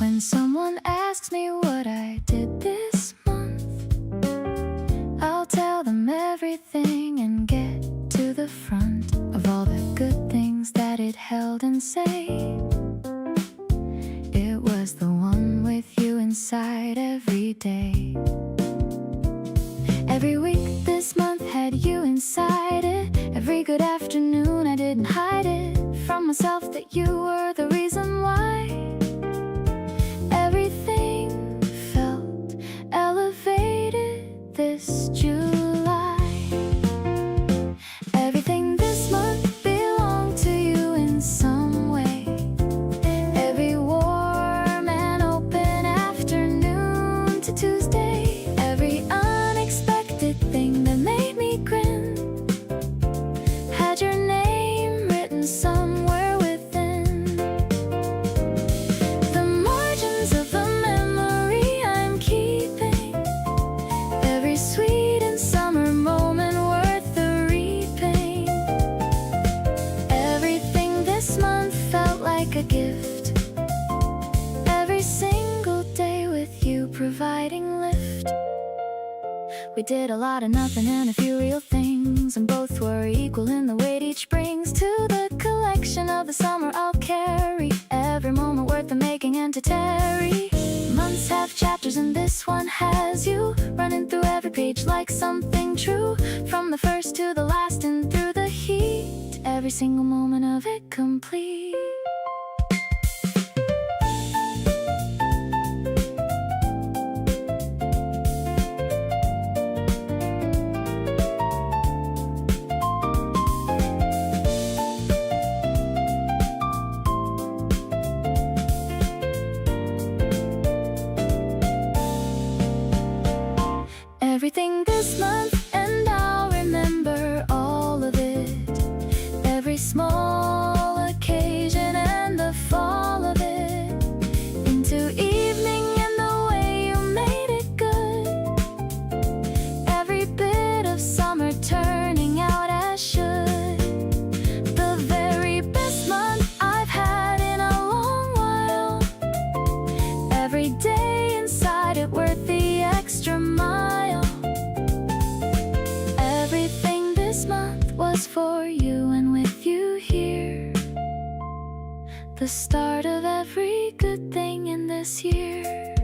When someone asks me what I did this month, I'll tell them everything and get to the front of all the good things that it held and say it was the one with you inside every day. Every week this month had you inside it. Every good afternoon I didn't hide it from myself that you were the reason why. Everything felt elevated this July. Everything this month belonged to you in some way. Every warm and open afternoon to Tuesday. Every unexpected thing that made me grin had your name written somewhere within the margins of the memory I'm keeping. Every sweet and summer moment worth the reaping. Everything this month felt like a gift. Every single day with you providing lift. We did a lot of nothing and a few real things, and both were equal in the weight each brings to the collection of the summer I'll carry. Every moment worth the making and to tarry. Months have chapters and this one has you running through every page like something true. From the first to the last and through the heat, every single moment of it complete. Everything this month, and I'll remember all of it. Every small occasion and the fall of it into evening and the way you made it good. Every bit of summer turning out as should. The very best month I've had in a long while. Every day inside it worth the extra mile. Everything this month was for you, and with you here, the start of every good thing in this year.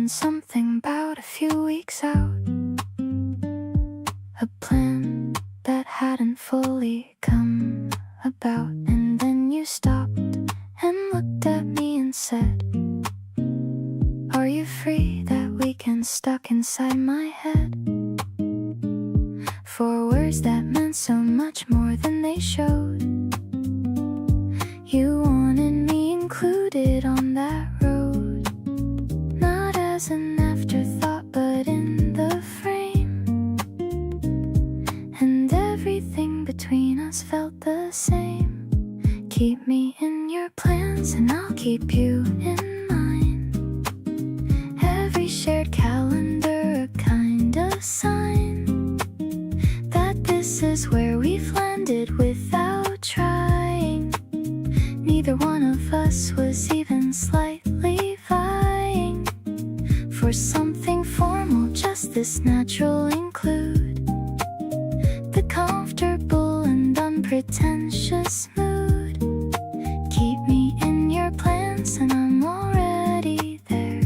something about a few weeks out. A plan that hadn't fully come about. And then you stopped and looked at me and said, are you free? That weekend stuck inside my head. For words that meant so much more than they showed. You wanted me included on that road, not as an afterthought but in the frame. And everything between us felt the same. Keep me in your plans and I'll keep you in mine. Every shared calendar a kind of sign that this is where we've landed without trying. Neither one of us was even slightly vying for something formal, just this natural include. The comfortable and unpretentious mood. Keep me in your plans and I'm already there.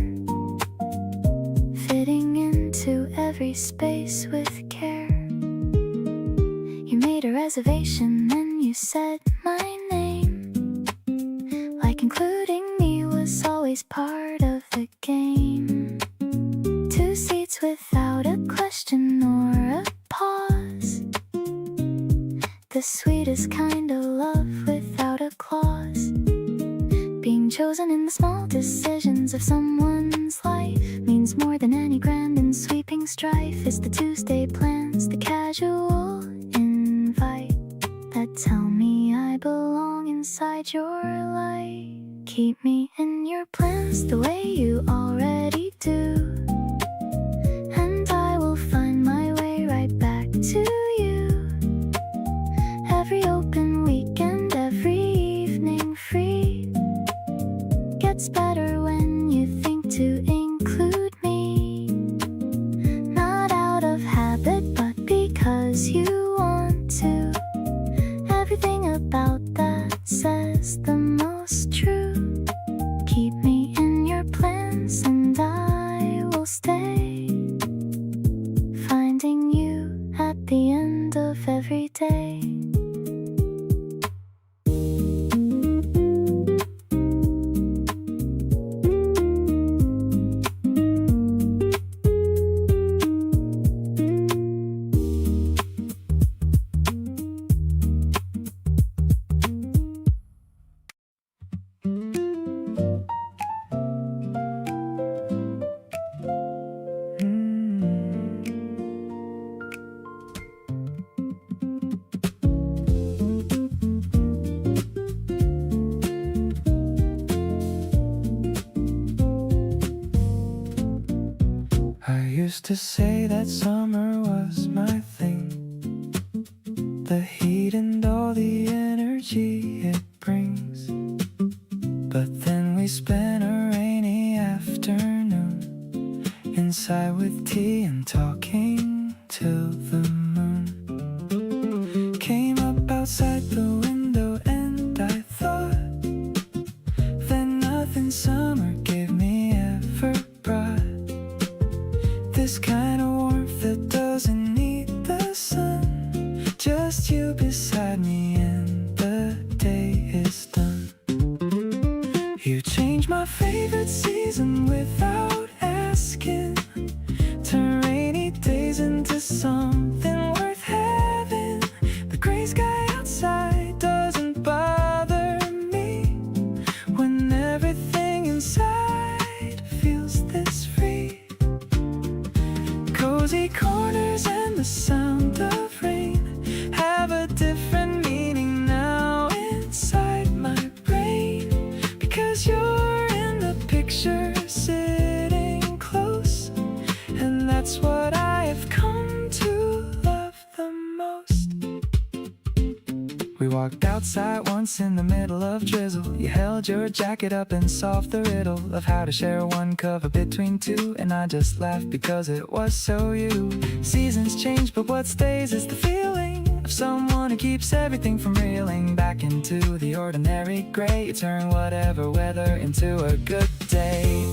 Fitting into every space with care. You made a reservation and you said my name, like including me was always part of the game. 2 seats without a question or a pause. The sweetest kind of love without a clause. Being chosen in the small decisions of someone's life means more than any grand and sweeping strife. It's the Tuesday plans, the casual invite that tell me I belong inside your life. Keep me in your plans the way you already do, and I will find my way right back to you. Every open weekend, every evening free gets better when you think to include me. Not out of habit, but because you want to. Everything about that says the most true. Keep me in your plans and I will stay. Finding you at the end of every day. Used to say that summer was my thing, the heat and all the energy it brings. But then we spent a rainy afternoon inside with tea and talking till the moon came up outside the window. And I thought that nothing summer gave me ever brought. This kind of warmth that doesn't need the sun, just you beside me and the day is done. You changed my favorite season without asking. Turn rainy days into something worth having. The gray sky outside doesn't bother me when everything inside feels this free. Cozy corners and the sound of rain have a different meaning now inside my brain, because you're in the picture sitting close, and that's what I have come to love the most. We walked outside once in the middle of drizzle. You held your jacket up and solved the riddle of how to share one cover between two, and I just laughed because it was so you. Seasons change, but what stays is the feeling of someone who keeps everything from reeling back into the ordinary gray. You turn whatever weather into a good day.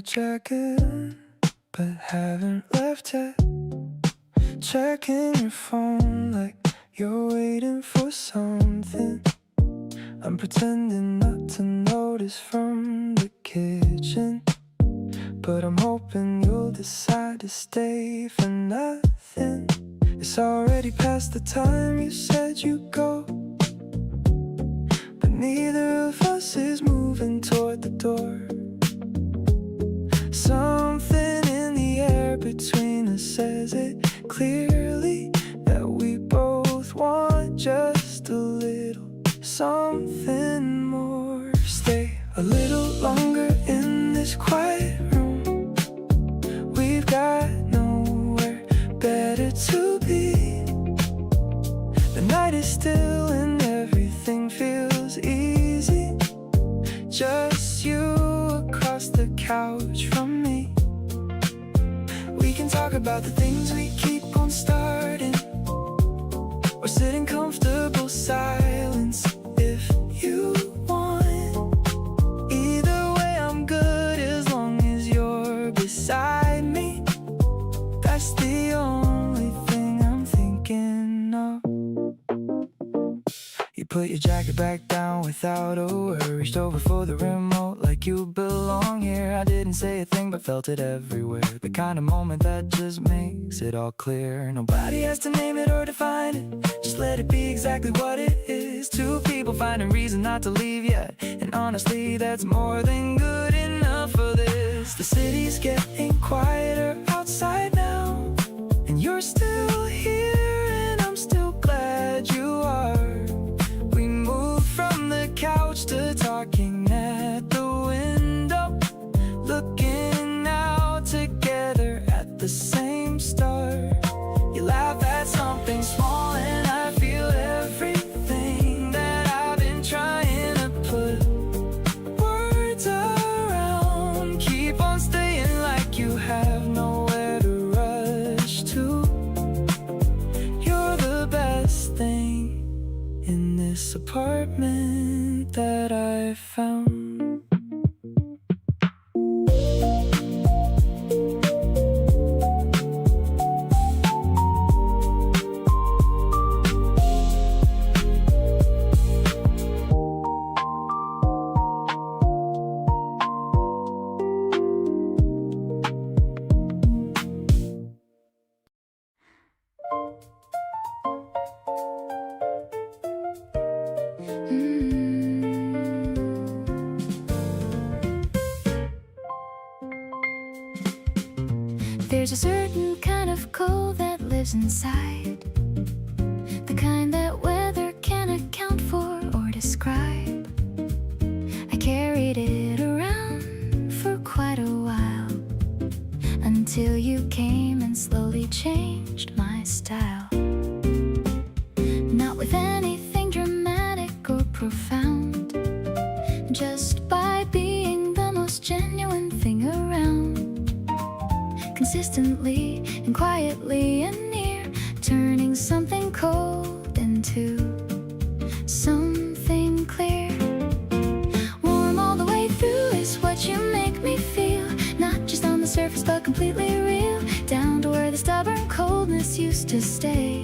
jacket, but haven't left yet. Checking your phone like you're waiting for something. I'm pretending not to notice from the kitchen, but I'm hoping you'll decide to stay for nothing. It's already past the time you said you'd go, but neither of us is moving toward the door. Something in the air between us says it clearly, that we both want just a little something more. Stay a little longer in this quiet room. We've got nowhere better to be. The night is still and everything feels easy. Just you across the couch from me. We can talk about the things we keep on starting, or sit in comfortable silence if you want. Either way I'm good as long as you're beside me. That's the only thing I'm thinking of. You put your jacket back down without a word, reached over for the remote like you belong here. I didn't say a thing but felt it everywhere, the kind of moment that just makes it all clear. Nobody has to name it or define it, just let it be exactly what it is. Two people finding reason not to leave yet, and honestly that's more than good enough for this. The city's getting quieter outside now, and you're still here and I'm still glad you are. We moved from the couch to talking at the window, looking out together at the same start. You laugh at something small and I feel everything that I've been trying to put words around. Keep on staying like you have nowhere to rush to. You're the best thing in this apartment that I found. There's a certain kind of cold that lives inside, the kind that weather can't account for or describe. I carried it around for quite a while, until you came and slowly changed my style. Not with anything dramatic or profound, just by being the most genuine thing around. Consistently and quietly and near, turning something cold into something clear. Warm all the way through is what you make me feel, not just on the surface but completely real, down to where the stubborn coldness used to stay.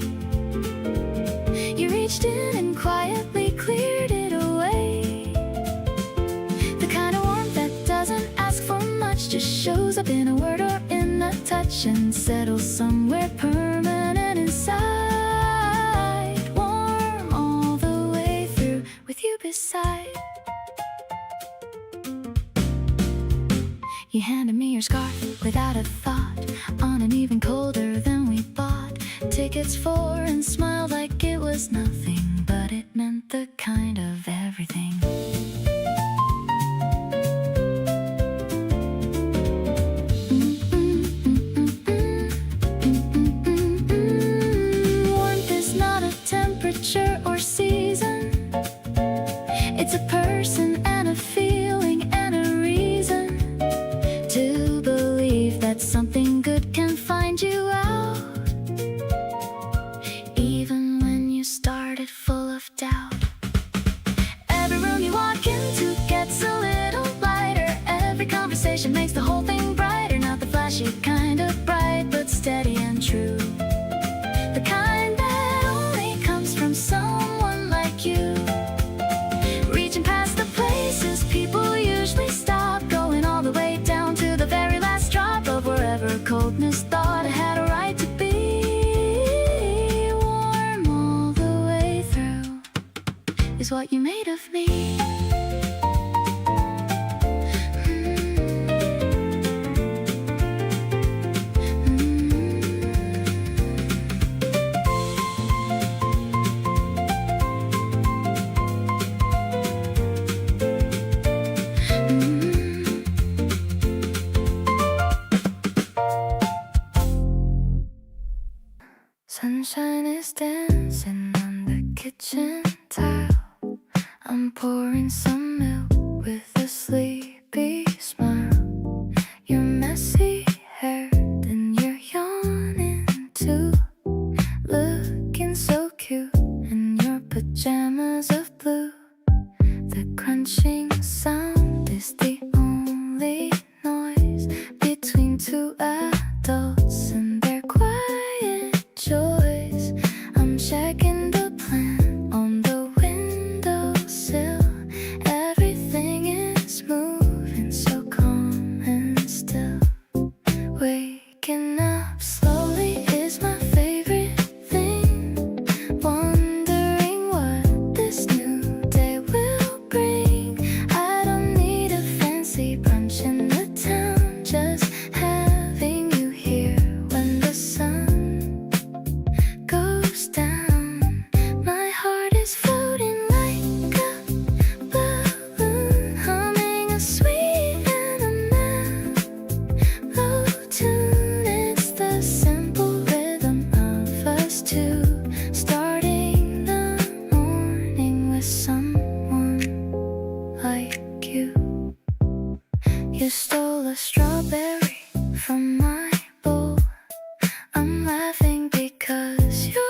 You reached in and quietly cleared it away. The kind of warmth that doesn't ask for much, just shows up in a word or in a touch and settles somewhere permanent inside. Warm all the way through with you beside. You handed me your scarf without a thought, on an even colder than we bought tickets for, and smiled like it was nothing, but it meant the kind of everything. Warmth is not a temperature or season, it's a person and a feeling and a reason to believe that something good can find you out, even when you started full of doubt. Every room you walk into gets a little lighter, every conversation makes the whole thing is what you made of me. Sunshine is dancing on the kitchen tile. I'm pouring some milk with a sleepy smile. Your messy hair and you're yawning too, looking so cute in your pajamas of blue. The crunching sound is the only noise between two adults and their quiet choice. I'm checking the plan on the windowsill. Everything is moving so calm and still. Waking up slowly is my favorite thing. Wondering what this new day will bring. I don't need a fancy brunch in the town, just having you here when the sun goes down. My heart is floating like a balloon, humming a sweet and a mellow tune. It's the simple rhythm of us two, starting the morning with someone like you. You stole a strawberry from my bowl. I'm laughing because you're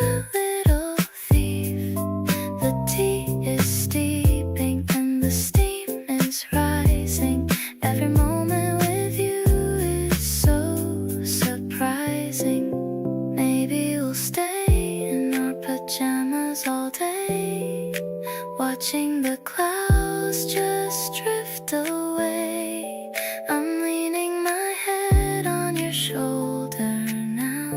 a little thief. The tea is steeping and the steam is rising. Every moment with you is so surprising. Maybe we'll stay in our pajamas all day, watching the clouds just drift away. I'm leaning my head on your shoulder now,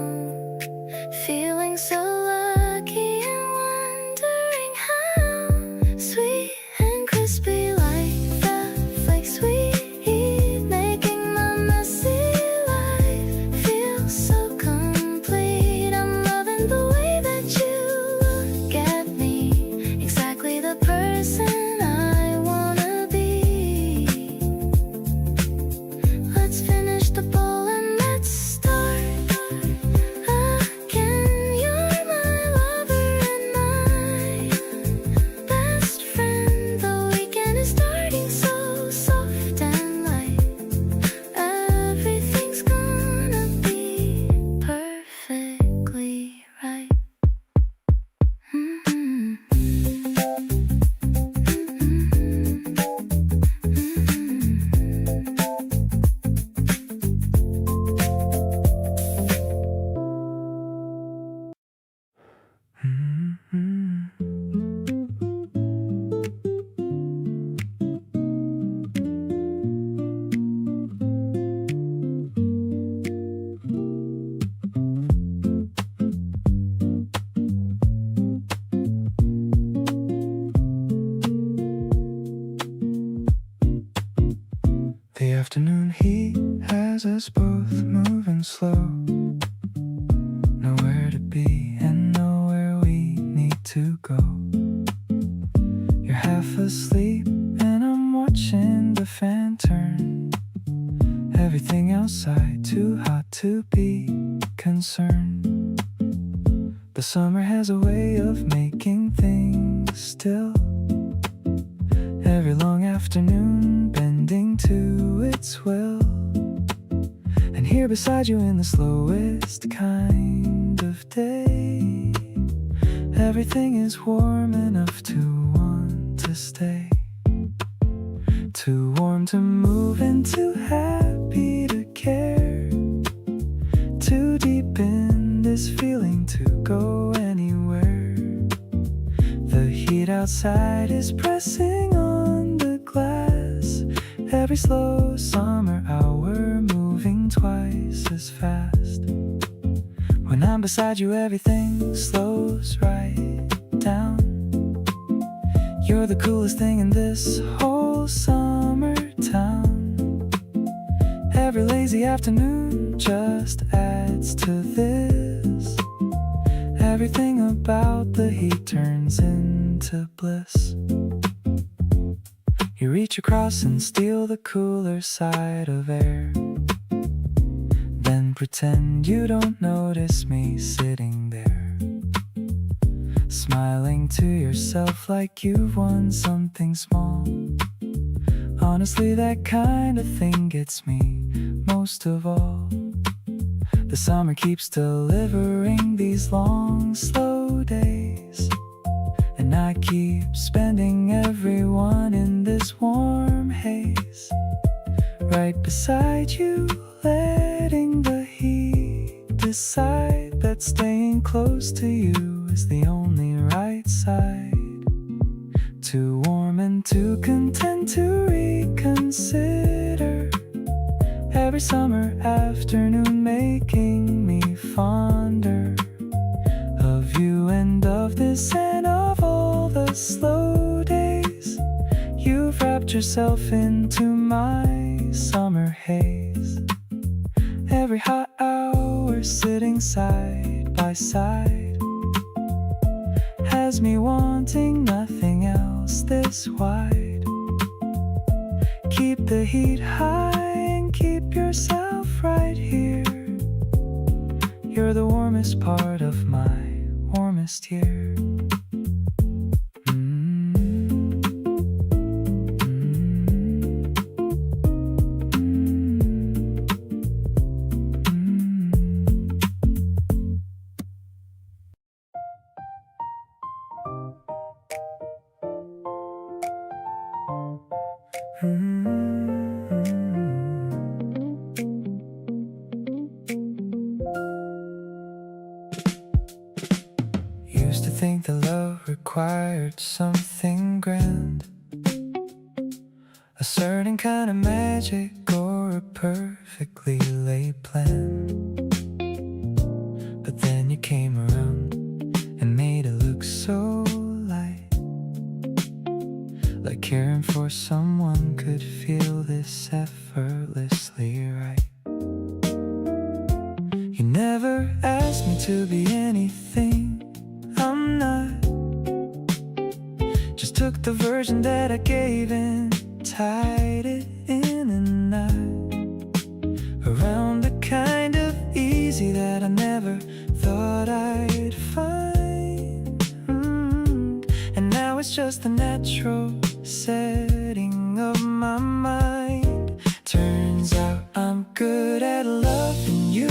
feeling so lucky and wondering how sweet and crispy like the flakes we eat, making my messy life feel so complete. I'm loving the way that you look at me, exactly the person I wanna be. Let's finish the bowl and let's start again. You're my lover and my best friend. The weekend is starting so soft and light. Everything's gonna be perfectly right. The afternoon heat has us both moving slow. Nowhere to be and nowhere we need to go. You're half asleep and I'm watching the fan turn. Everything outside too hot to be concerned. But summer has a way of making things still. Every long afternoon bending to its will. And here beside you in the slowest kind of day, everything is warm enough to want to stay. Too warm to move and too happy to care. Too deep in this feeling to go anywhere. The heat outside is pressing on the glass. Every slow summer hour moving twice as fast. When I'm beside you everything slows right down. You're the coolest thing in this whole summer town. Every lazy afternoon just adds to this. Everything about the heat turns into bliss. You reach across and steal the cooler side of air, then pretend you don't notice me sitting there, smiling to yourself like you've won something small. Honestly, that kind of thing gets me most of all. The summer keeps delivering these long, slow days, and I keep spending everyone in this warm haze, right beside you, letting the heat decide that staying close to you is the only right side. Too warm and too content to reconsider. Every summer afternoon making me fonder of you and of this and of all the slow days. You've wrapped yourself into my summer haze. Every hot hour sitting side by side has me wanting nothing else this wide. Keep the heat high and keep yourself right here. You're the warmest part of my warmest year. Used to think that love required something grand, a certain kind of magic or a perfectly laid plan. But then you came around and made it look so light, like caring for someone could feel this effortlessly right. You never asked me to be anything I'm not, just took the version that I gave and tied it in a knot around the kind of easy that I never thought I'd find. And now it's just the natural setting of my mind. Turns out I'm good at loving you,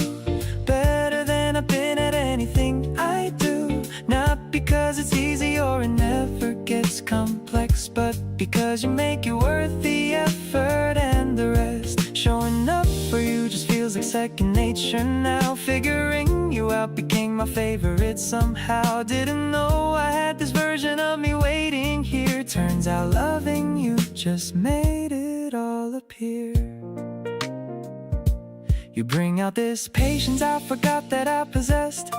better than I've been at anything I do. Not because it's easy or it never gets complex, but because you make it worth the effort and the rest. Showing up for you just feels like second nature now. Figuring you out became my favorite somehow. Didn't know I had this version of me waiting here. Turns out loving you just made it all appear. You bring out this patience I forgot that I possessed,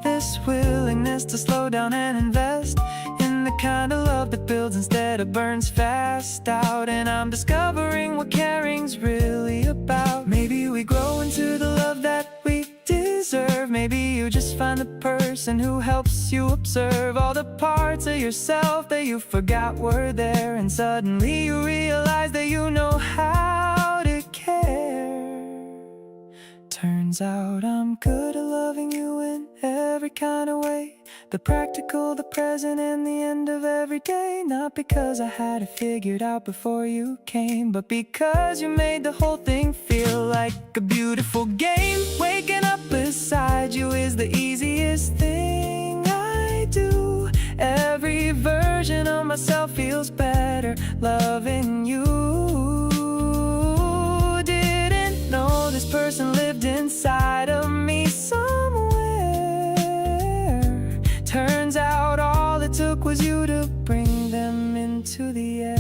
this willingness to slow down and invest in the kind of love that builds instead of burns fast out. And I'm discovering what caring's really about. Maybe we grow into the love that we deserve. Maybe you just find the person who helps you observe all the parts of yourself that you forgot were there, and suddenly you realize that you know how to care. Turns out I'm good at loving you in every kind of way, the practical, the present, and the end of every day. Not because I had it figured out before you came, but because you made the whole thing feel like a beautiful game. Waking up beside you is the easiest thing I do. Every version of myself feels better loving you. Didn't know this person lived inside of me somewhere. Turns out all it took was you to bring them into the air.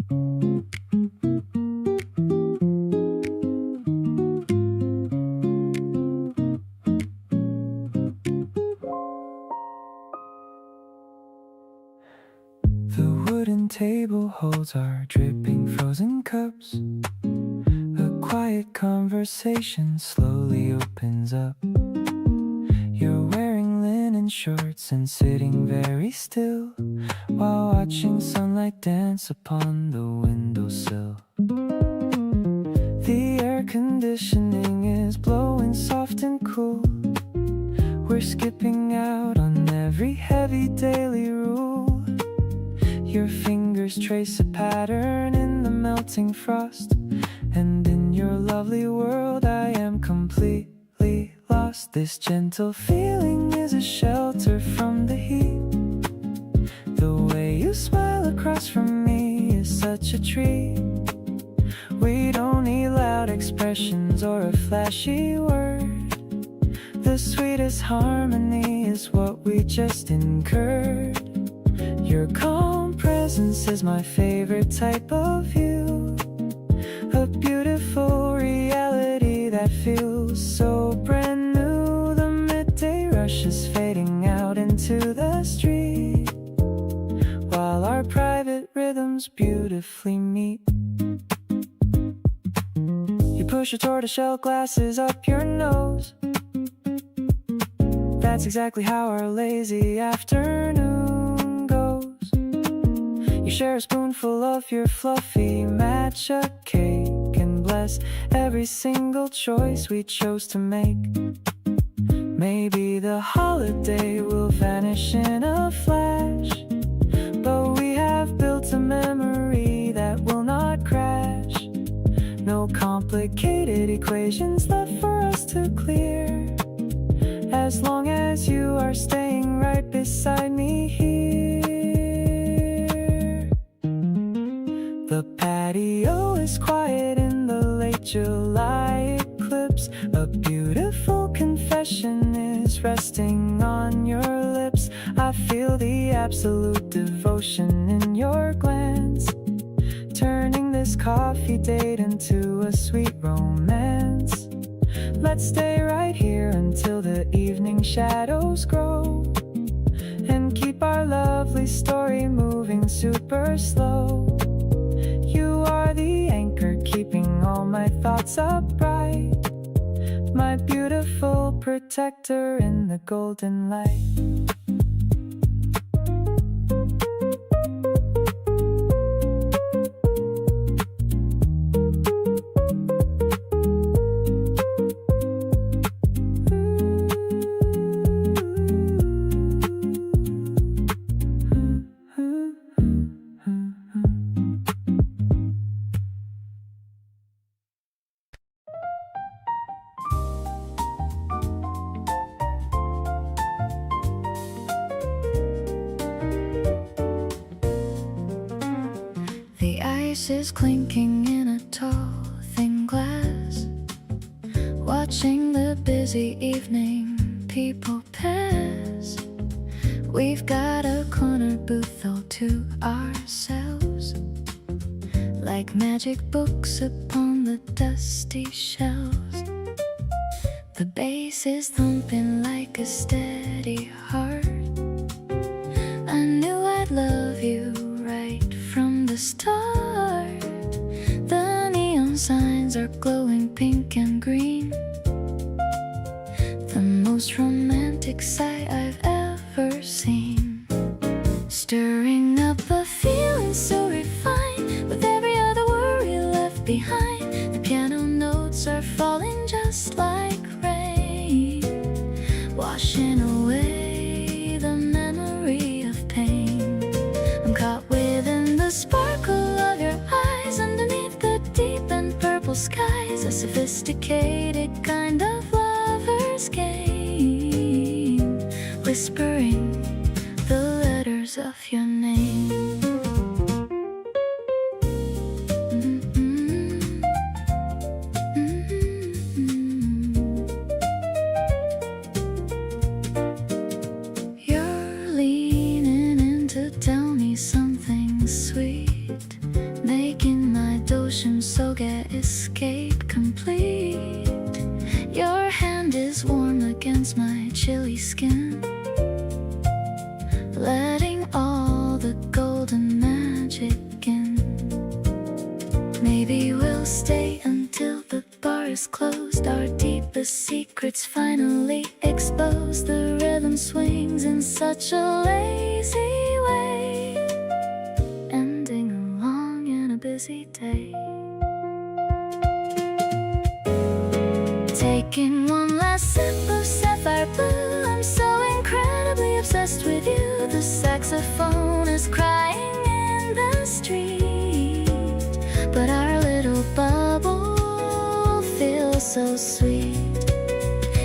The wooden table holds our dripping frozen cups. A quiet conversation slowly opens up. You're wearing linen shorts and sitting very still while watching sunlight dance upon the windowsill. The air conditioning is blowing soft and cool. We're skipping out on every heavy daily rule. Your fingers trace a pattern in the melting frost, and in your lovely world I am completely lost. This gentle feeling is a shelter from the heat. The way you smile across from me is such a treat. We don't need loud expressions or a flashy word. The sweetest harmony is what we just incurred. Your calm presence is my favorite type of view. A beautiful reality that feels so brand new. The midday rush is fading out into the street, while our private rhythms beautifully meet. You push your tortoiseshell glasses up your nose. That's exactly how our lazy afternoon goes. You share a spoonful of your fluffy matcha cake and bless every single choice we chose to make. Maybe the holiday will vanish in a flash, but we have built a memory that will not crash. No complicated equations left for us to clear, as long as you are staying right beside me here. The patio is quiet in the late July eclipse. A beautiful confession is resting on your lips. I feel the absolute devotion in your glance, turning this coffee date into a sweet romance. Let's stay right here until the evening shadows grow, and keep our lovely story moving super slow. You are the anchor keeping all my thoughts upright, my beautiful protector in the golden light. The ice is clinking in a tall, thin glass, watching the busy evening people pass. We've got a corner booth all to ourselves, like magic books upon the dusty shelves. The bass is thumping like a steady heart. I knew I'd love you right from the start. The neon signs are glowing pink and green, the most romantic sight I've ever seen. Stirring up a feeling so refined, with every other worry left behind. The piano notes are falling just like rain, washing away the memory of pain. I'm caught within the sparkle of your eyes, underneath the deep and purple skies. A sophisticated kind of lover's game, whispering the letters of your name. You're leaning in to tell me something sweet, Maybe we'll stay until the bar is closed. Our deepest secrets finally exposed. The rhythm swings in such a lazy way, ending a long and a busy day. Taking one last sip of sapphire blue, I'm so incredibly obsessed with you. The saxophone is crying in the street, but our little bubble feels so sweet.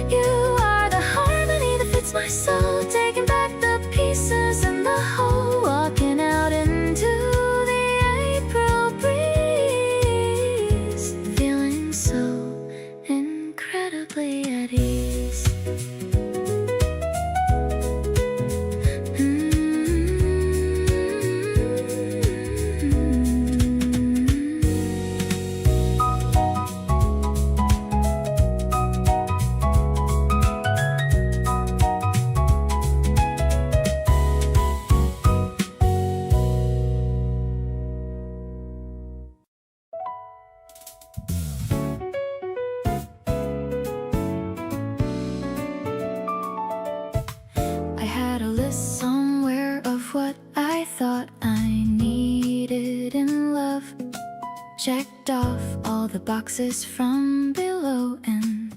You are the harmony that fits my soul, taking back the pieces and the whole, walking out into the April breeze, feeling so incredibly at ease. I had a list somewhere of what I thought I needed in love. Checked off all the boxes from below and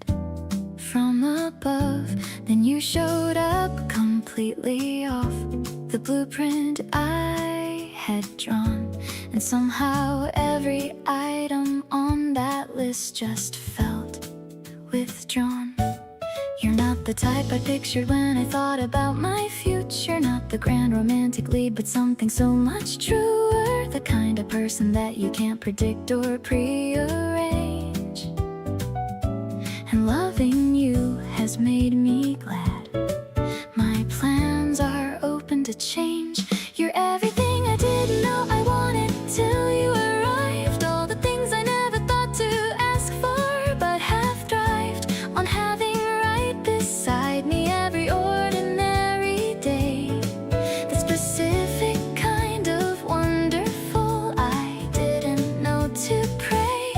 from above. Then you showed up completely off the blueprint I had drawn. And somehow every item on that list just felt withdrawn. You're not the type I pictured when I thought about my future. Not the grand romantic lead, but something so much truer. The kind of person that you can't predict or prearrange. And loving you has made me glad. My plans are open to change. You're everything I didn't know I wanted till you arrived. All the things I never thought to ask for, but have thrived on having beside me every ordinary day. The specific kind of wonderful I didn't know to pray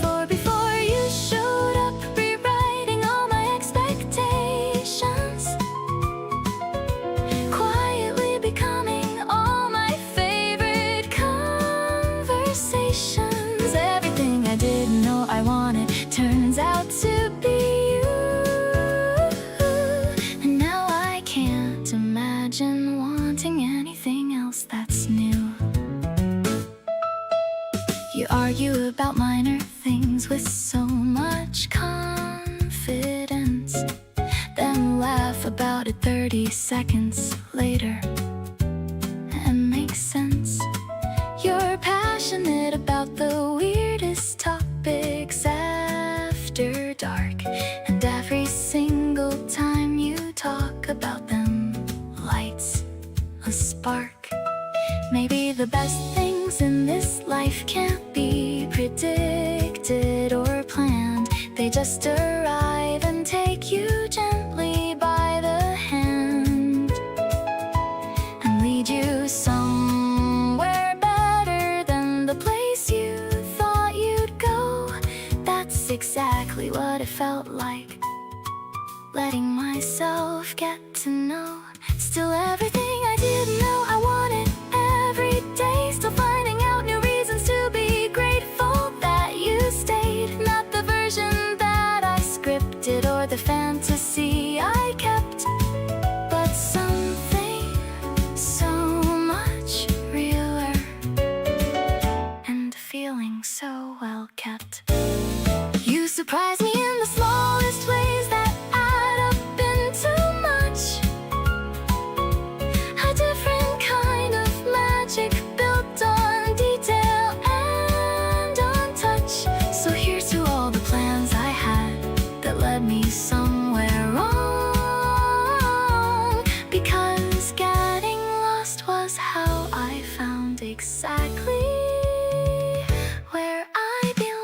for before you showed up, rewriting all my expectations, quietly becoming all my favorite conversations. Everything I didn't know I wanted turns out to be you. Imagine wanting anything else that's new. You argue about minor things with so much confidence, then laugh about it 30 seconds later and make sense. You're passionate about the weirdest topics after dark, and every single time you talk about them lights a spark. Maybe the best things in this life can't be predicted or planned. They just arrive and take you gently by the hand and lead you somewhere better than the place you thought you'd go. That's exactly what it felt like, letting myself get to know. Still everything I didn't know I wanted every day. Still finding out new reasons to be grateful that you stayed. Not the version that I scripted or the fantasy I kept, but something so much realer and a feeling so well kept. You surprise me in the smallest ways that add up into much. A different kind of magic built on detail and on touch. So here's to all the plans I had that led me somewhere wrong, because getting lost was how I found exactly where I belong.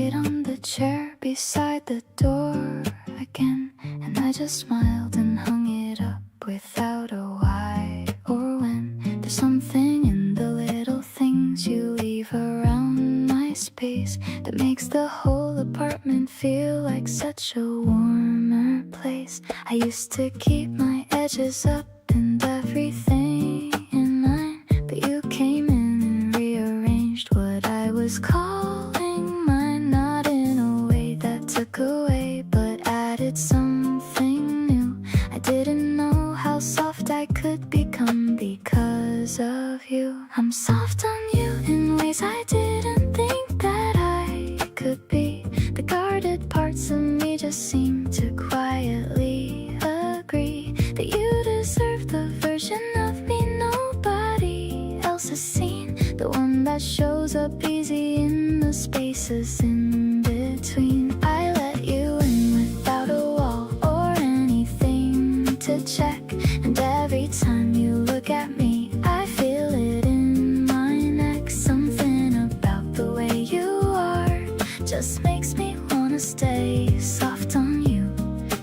it on the chair beside the door again. And I just smiled and hung it up without a why or when. There's something in the little things you leave around my space that makes the whole apartment feel like such a warmer place. I used to keep my edges up and everything in line, but you came in and rearranged what I was calling mine. Not in a way that took away, but added something new. I didn't know how soft I could become because of you. I'm soft on you in ways I didn't think that I could be. The guarded parts of me just seem to quietly agree that you deserve the version of me nobody else has seen. The one that shows up easy in the spaces in between. I let you in without a wall or anything to check. And every time you look at me, I feel it in my neck. Something about the way you are just makes me wanna stay soft on you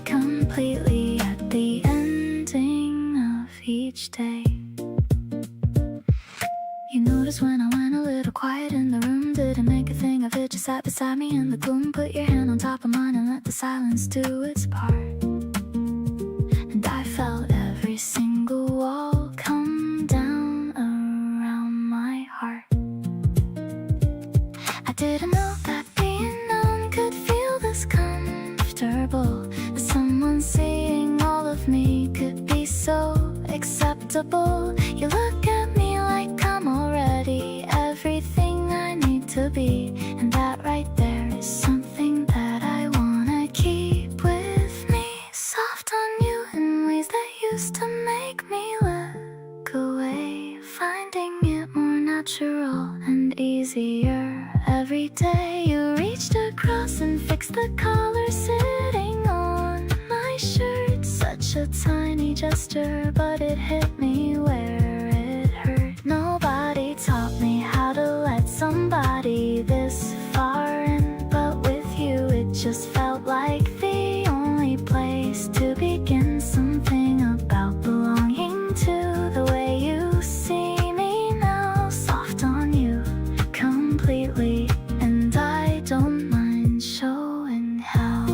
completely at the ending of each day. You notice when I went a little quiet in the room, didn't make a thing of it, just sat beside me in the gloom. Put your hand on top of mine and let the silence do its part. And I felt every single wall come down around my heart. I didn't know that being known could feel this comfortable, that someone seeing all of me could be so acceptable. You look at me like I'm already everything I need to be, and that right there is something that I wanna keep with me. Soft on you in ways that used to make me look away, finding it more natural and easier every day. You reached across and fixed the collar sitting on my shirt. Such a tiny gesture, but it hit me where it hurt. Nobody taught me how to let somebody this far in, but with you it just felt like the only place to begin. Something about belonging to the way you see me now. Soft on you completely, and I don't mind showing how.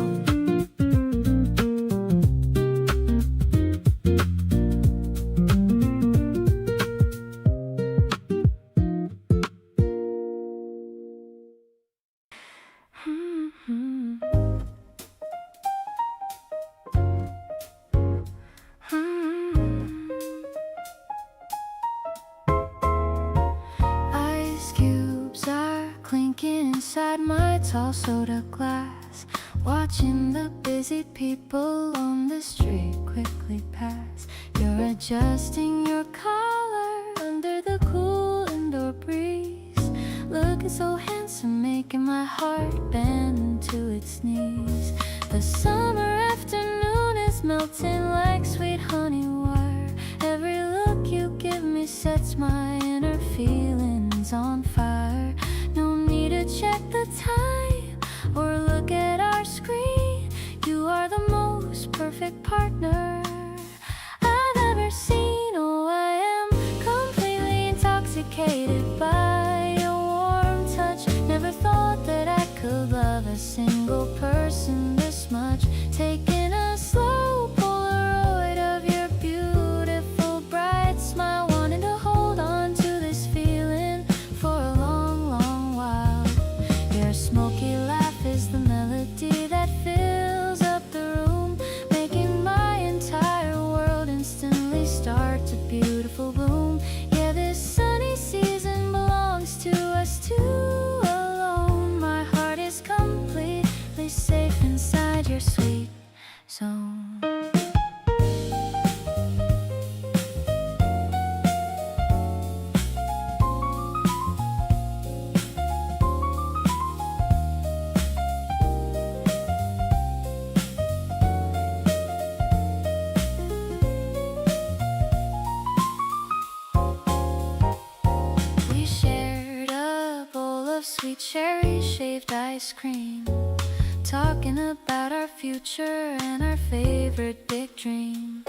Ice cubes are clinking inside my tall soda glass, watching the busy people on the street quickly pass. You're adjusting your collar under the cool indoor breeze, looking so handsome, making my heart bend to its knees. The summer afternoon is melting like sweet honey wire. Every look you give me sets my inner feelings on fire. No need to check the time or look at our screen. You are the most perfect partner I've ever seen. Oh, I am completely intoxicated by your warm touch. Never thought that I could love a single person this much. Taking a slow Polaroid of your beautiful bright smile, wanting to hold on to this feeling for a long, long while. Your smoky laugh is the melody that fills up the room, making my entire world instantly start to beautiful bloom. Yeah, this sunny season belongs to us two alone. My heart is completely safe inside your sweet shaved ice cream, talking about our future and our favorite big dream.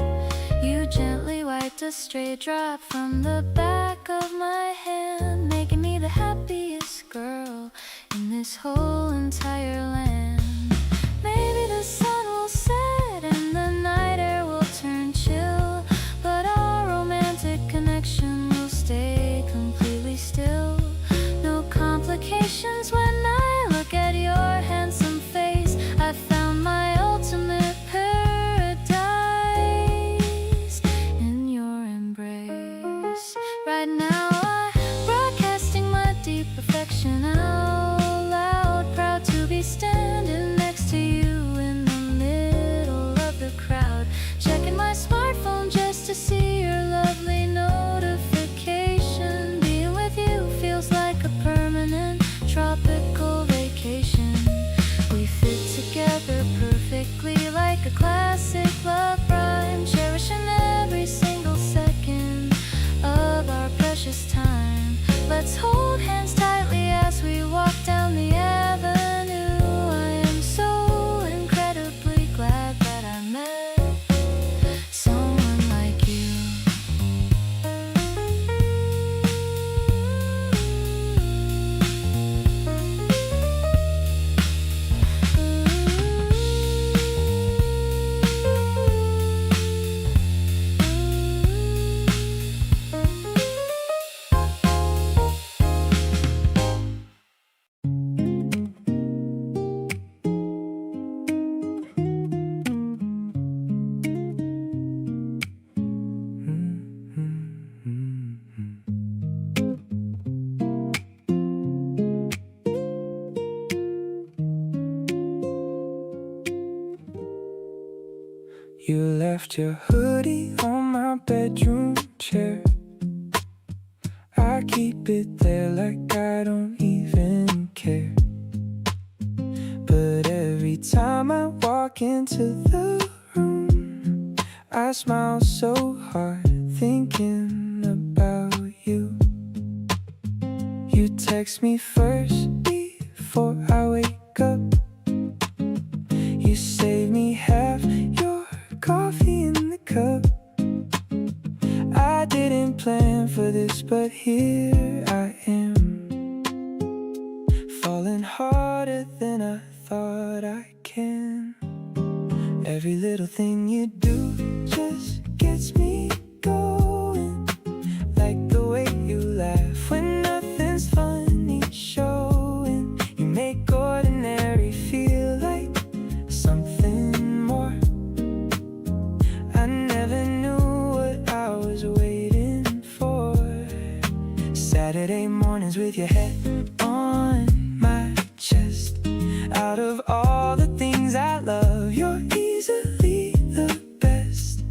You gently wiped a stray drop from the back of my hand, making me the happiest girl in this whole entire land. Maybe the sun will set and the night air will turn chill, but our romantic connection will stay completely still. No complications when I look at your handsome face. I found my ultimate paradise in your embrace. Right now I'm broadcasting my deep affection out loud, proud to be standing next to you in the middle of the crowd, checking my smartphone just to see your lovely notification. Being with you feels like a permanent tropical vacation. We fit together perfectly like a classic love rhyme, cherishing every single second of our precious time. Let's hold hands tightly as we walk down the avenue. I am so incredibly glad that I met someone like you. You left your hoodie on my bedroom chair. I keep it there like I don't even care. But every time I walk into the room, I smile so hard thinking about you. You text me first before I wake up. You save me half your coffee in the cup. I didn't plan for this, but here I am, falling harder than I thought I can. Every little thing you do just gets me going, like the way you laugh when nothing's funny showing. You make ordinary feel like something more. I never knew what I was waiting for. Saturday mornings with your head on my chest. Out of all the things I love, you're easily the best.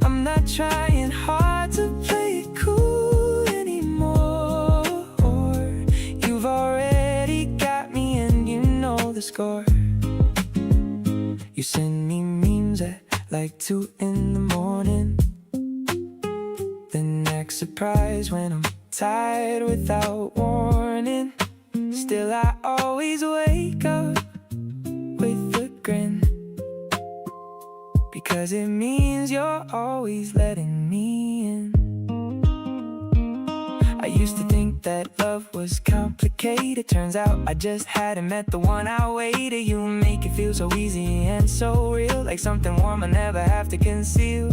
I'm not trying hard to play it cool anymore. You've already got me and you know the score. You send me memes at like 2 in the morning, then act surprised when I'm tired without warning. Still I always wake up with a grin, because it means you're always letting me in. I used to think that love was complicated. Turns out I just hadn't met the one I waited. You make it feel so easy and so real, like something warm I never have to conceal.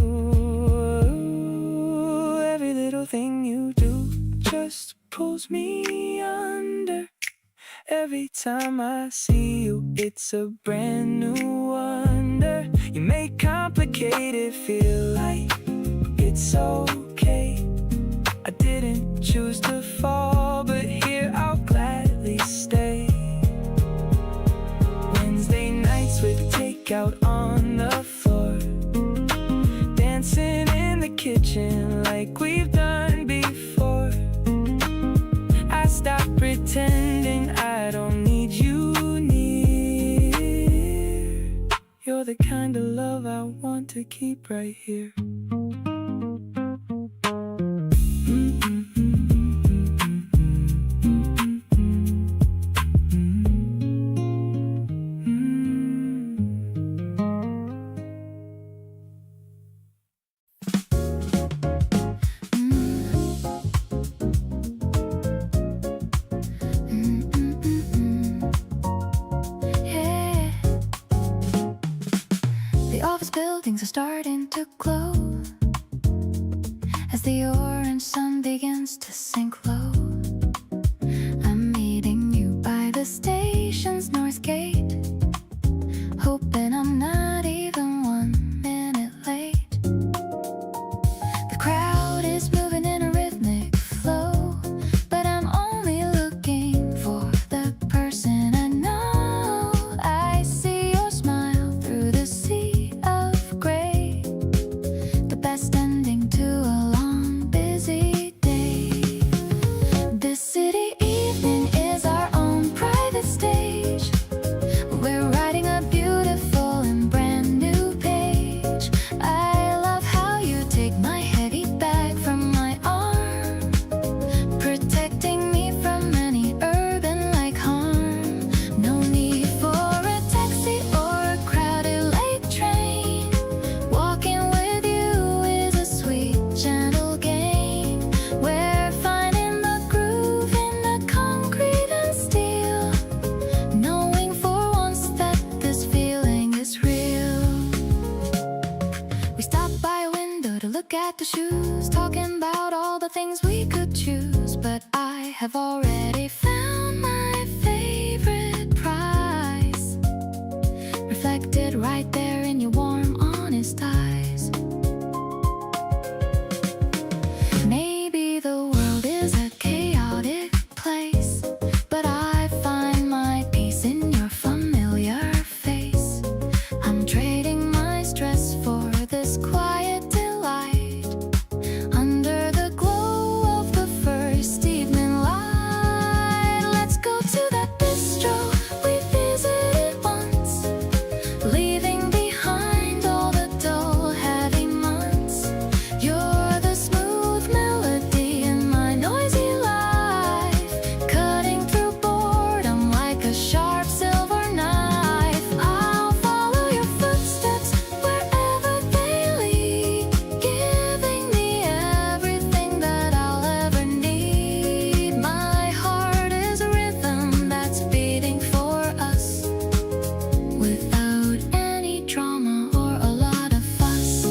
Every little thing you do just pulls me under. Every time I see you, it's a brand new wonder. You make complicated feel like it's okay. I didn't choose to fall, but here I'll gladly stay. Wednesday nights with takeout on the floor, dancing in the kitchen like we've done before. I stopped pretending I don't need you near. You're the kind of love I want to keep right here. buildings are starting to glow as the orange sun begins to sink low. I'm meeting you by the station's north gate, hoping I'm not even 1 minute late. The crowd is moving in a rhythmic flow, but I'm only looking for the person I know. I see your smile through the sea of gray, the best ending to a long busy day. This city evening is our own private stage. We're writing a beautiful and brand new page. I love how you take my heavy bag from my arm, protecting me from any urban-like harm. No need for a taxi or a crowded late train. Walking with you is a sweet, gentle game. We're finding the groove in the concrete and steel, knowing for once that this feeling is real. We stop by a window to look at the shoes, talking about all the things we could choose. But I have already found my favorite prize, reflected right there in your warm, honest eyes. Maybe the world is a chaotic place, but I find my peace in your familiar face. I'm trading my stress for this quiet delight, under the glow of the first evening light. Let's go to that bistro we visited once, leaving behind all the dull, heavy months. You're the smooth melody in my noisy life, cutting through boredom like a sharp silver knife. I'll follow your footsteps wherever they lead, giving me everything that I'll ever need. My heart is a rhythm that's beating for us, without any drama or a lot of fuss.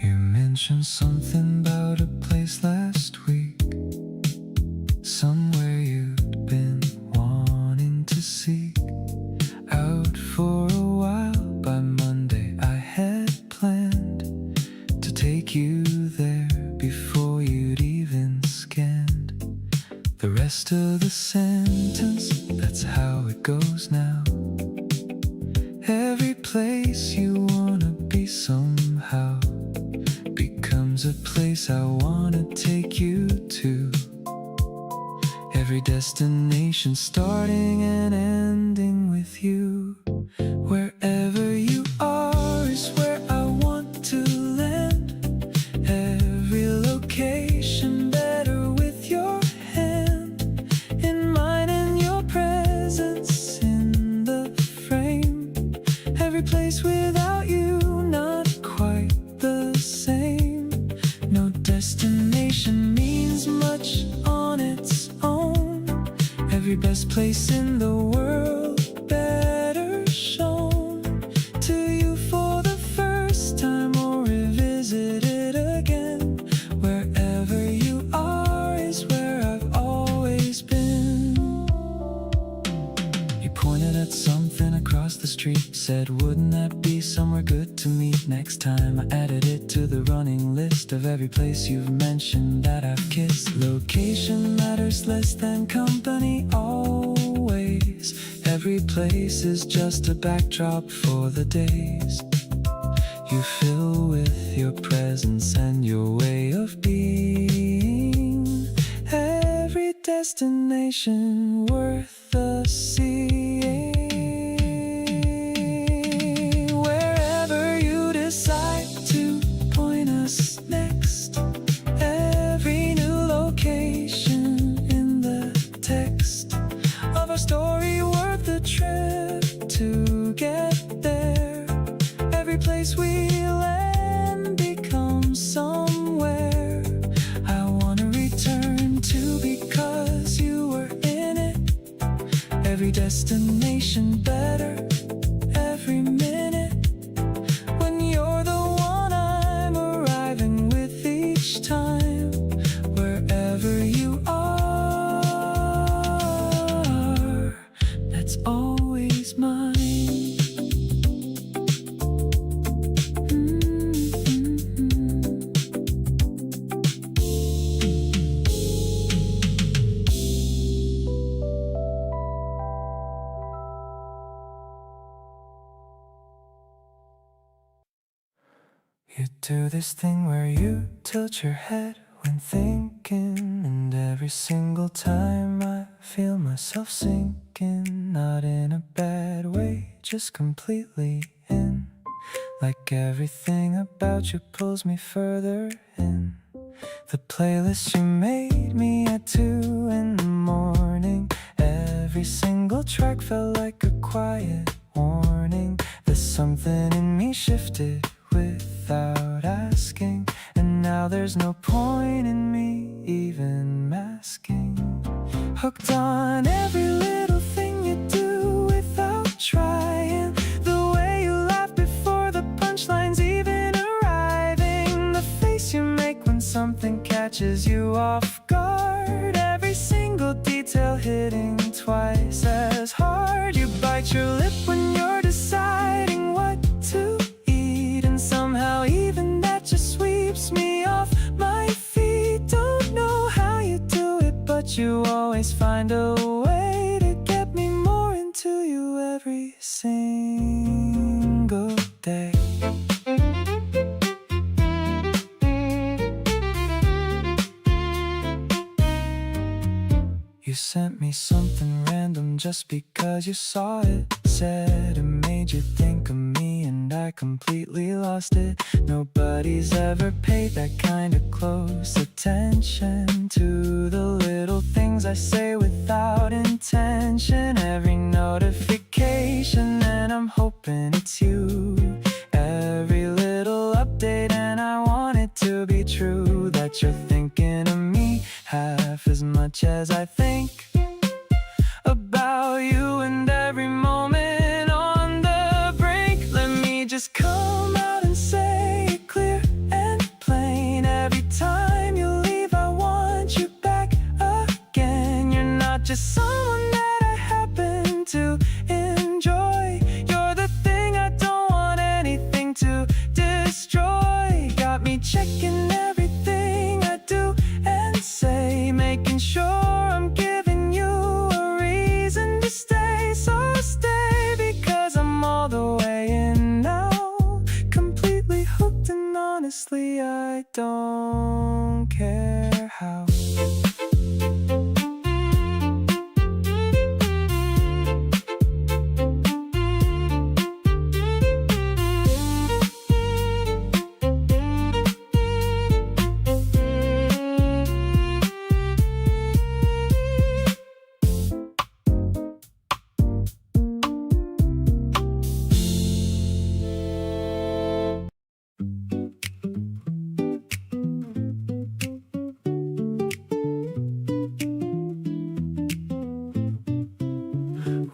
You mentioned something about a place last week, somewhere you'd been wanting to seek out for a while. By Monday I had planned to take you there before you'd even scanned the rest of the sentence. That's how it goes now. Every place you wanna be somehow becomes a place I wanna take you to. Every destination starting and ending with you. Wherever you are is where I want to land. Every location better with your hand in mine, and your presence in the frame. Every place without you not quite the same. No destination means much on its own. Every best place in the world better shown to you for the first time, or revisit it again. Wherever you are is where I've always been. You pointed at something across the street, said, wouldn't that be somewhere good to meet next time? I added it to the running list of every place you've mentioned that I've kissed. Location matters less than company always. Every place is just a backdrop for the days you fill with your presence and your way of being. Every destination worth the seeing. Wherever you decide to point us next, every new location in the text of our story worth the trip to get there. Every place we land becomes somewhere I wanna return to because you were in it. Every destination better every minute. When you're the one I'm arriving with each time. Wherever you are, that's always mine. You do this thing where you tilt your head when thinking, and every single time I feel myself sinking, not in a bad way, just completely in. Like everything about you pulls me further in. The playlist you made me at 2 in the morning, every single track felt like a quiet warning. There's something in me shifted without asking, and now there's no point in me even masking. Hooked on every little thing you do without trying. The way you laugh before the punchlines even arriving. The face you make when something catches you off guard. Every single detail hitting twice as hard. You bite your lip when you're deciding what to eat, and somehow even that just sweeps me off my feet. Don't know how you do it, but you always find a way to get me more into you every single day. You sent me something random just because you saw it. Said it made you think of me, and I completely lost it. Nobody's ever paid that kind of close attention to the little things I say without intention. Every notification, and I'm hoping it's you. Every little update, and I want it to be true, that you're thinking of me half as much as I think about you. And every moment on the brink, let me just come out and say it clear and plain. Every time you leave, I want you back again. You're not just someone that I happen to enjoy. You're the thing I don't want anything to destroy. Got me checking everything I do and say, making sure I'm giving you a reason to stay. So stay, because I'm all the way in now, completely hooked, and honestly I don't care how.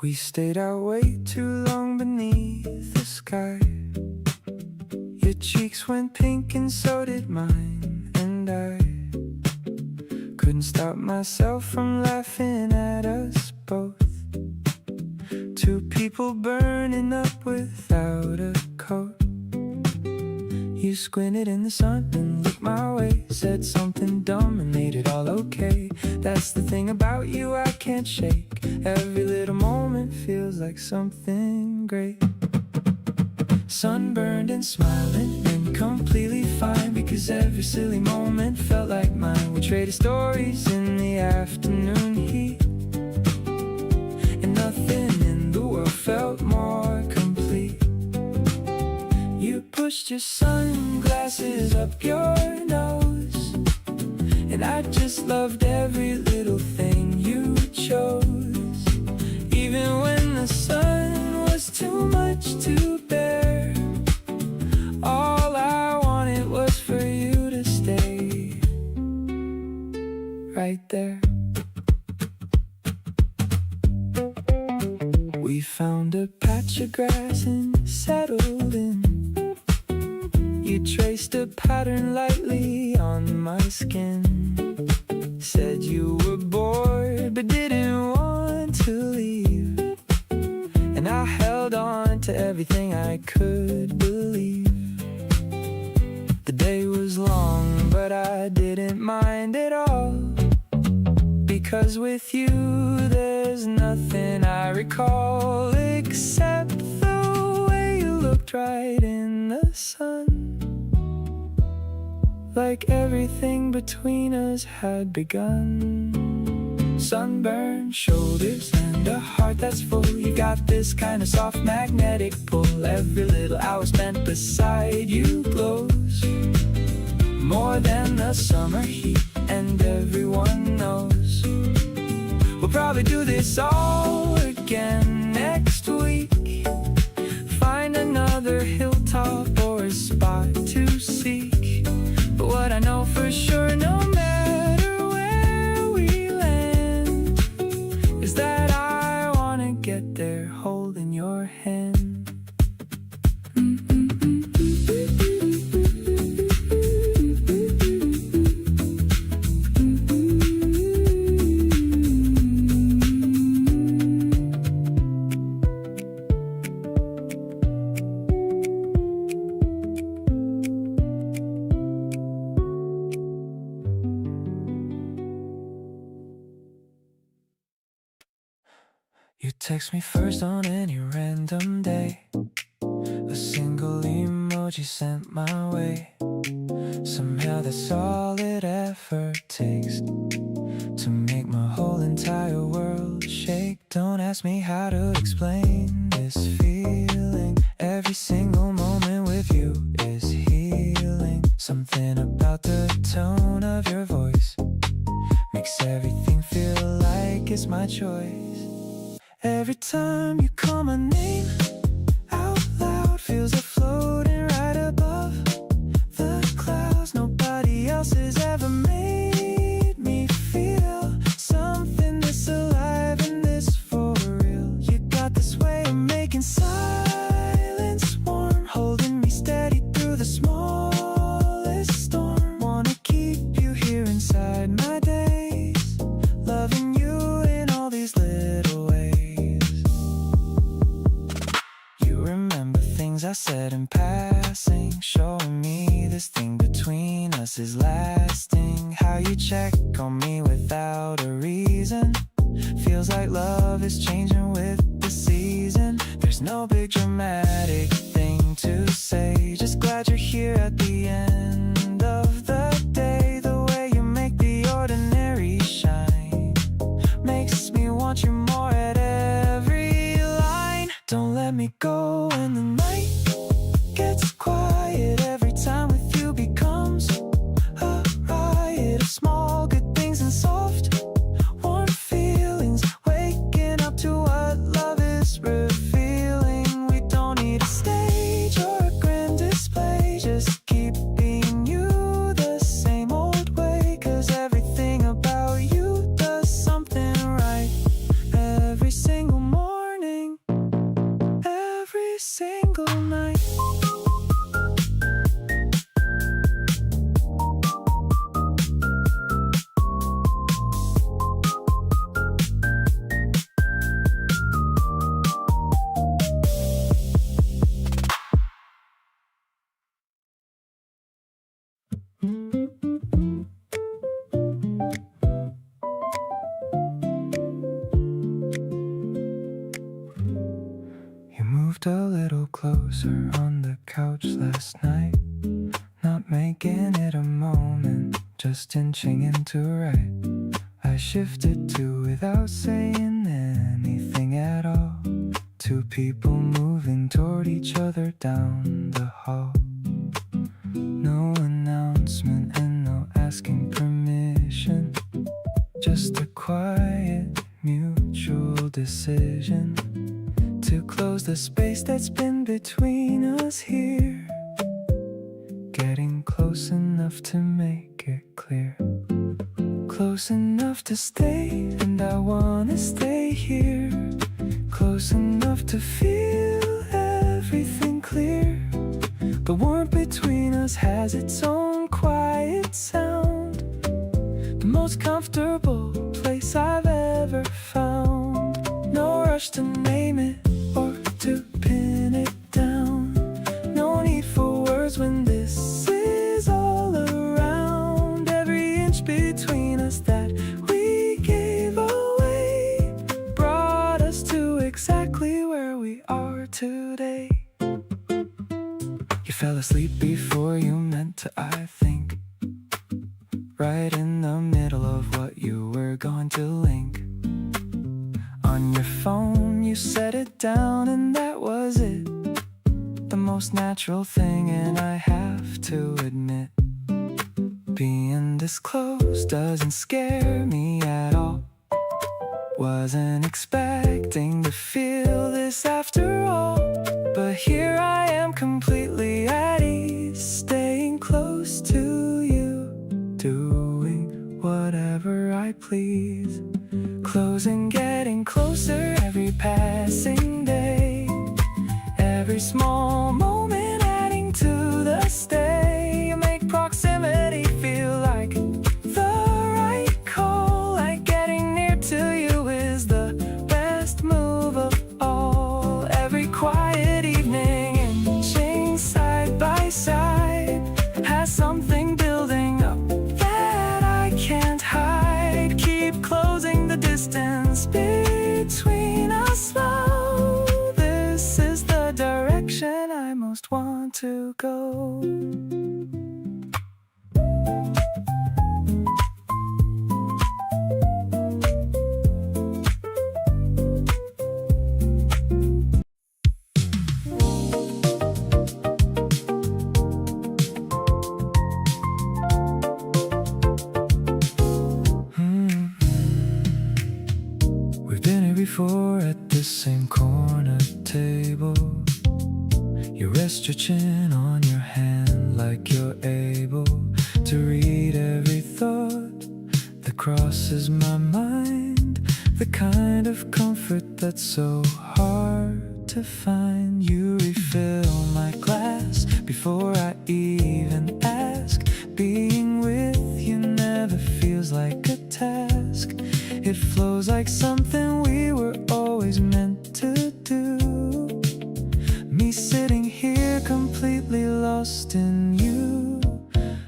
We stayed out way too long beneath the sky. Your cheeks went pink and so did mine, and I couldn't stop myself from laughing at us both. Two people burning up without a coat. You squinted in the sun and looked my way, said something dumb and made it all okay. That's the thing about you I can't shake. Every little moment feels like something great. sunburned and smiling and completely fine, because every silly moment felt like mine. We traded stories in the afternoon heat, and nothing in the world felt more complete. You pushed your sunglasses up your nose, and I just loved every little thing you chose. Even when the sun was too much to bear, all I wanted was for you to stay right there. We found a patch of grass and settled in. You traced a pattern lightly on my skin. Said you were bored but didn't want to leave, and I held on to everything I could believe. The day was long but I didn't mind at all, because with you there's nothing I recall except the way you looked right in the sun, like everything between us had begun. Sunburned shoulders and a heart that's full. You got this kind of soft magnetic pull. Every little hour spent beside you glows more than the summer heat, and everyone knows we'll probably do this all again next week. Find another hilltop or a spot to seek. But what I know for sure, no matter where we land, is that I wanna get there holding your hand. You text me first on any random day, a single emoji sent my way. Somehow that's all it ever takes to make my whole entire world shake. Don't ask me how to explain this feeling. Every single moment with you is healing. Something about the tone of your voice makes everything feel like it's my choice. Every time you call my name out loud, feels like floating right above the clouds. Nobody else has ever made me feel something this alive and this for real. You got this way of making silence warm, holding me steady through the smallest storm. Wanna keep you here inside my days, loving you in all these little ways. I said in passing, showing me this thing between us is lasting. How you check on me without a reason, feels like love is changing with the season. There's no big dramatic thing to say, just glad you're here at the end of the day. The way you make the ordinary shine makes me want you more at every line. Don't let me go in the night gets quiet. Every time with you becomes a riot of small good things and soft warm feelings, waking up to what love is revealing. We don't need a stage or a grand display, just keep being you the same old way, 'cause everything about you does something right. Every single morning, every single night. You moved a little closer on the couch last night, not making it a moment, just inching into right. I shifted to without saying anything at all. Two people moving toward each other down the hall. No announcement and no asking permission, just a quiet mutual decision to close the space that's been between us here, getting close enough to make it clear, close enough to stay, and I wanna stay here, close enough to feel everything clear. The warmth between us has its own quiet sound, the most comfortable place I've ever found. No rush to name it or to pin it down, no need for words when this is all around. Every inch between us that we gave away brought us to exactly where we are today. You fell asleep before you meant to, I think, right in the middle of what you were going to link. On your phone you set it down and that was it, the most natural thing, and I have to admit, being this close doesn't scare me at all. Wasn't expecting to feel this after all, but here I am completely at ease, staying close to you, doing whatever I please, closing, getting closer every passing day, every small moment adding to the stay. You make proximity feel like the right call, like getting near to you is the best move of all. Every quiet evening inching side by side has something building up that I can't hide. Keep closing the distance between us now. This is the direction I most want to go. We've been here before at the same corner table. You rest your chin on your hand like you're able to read every thought that crosses my mind, the kind of comfort that's so hard to find. You refill my glass before I even ask. Being with you never feels like a task. It flows like something we were always meant to do. Me sitting here completely lost in you,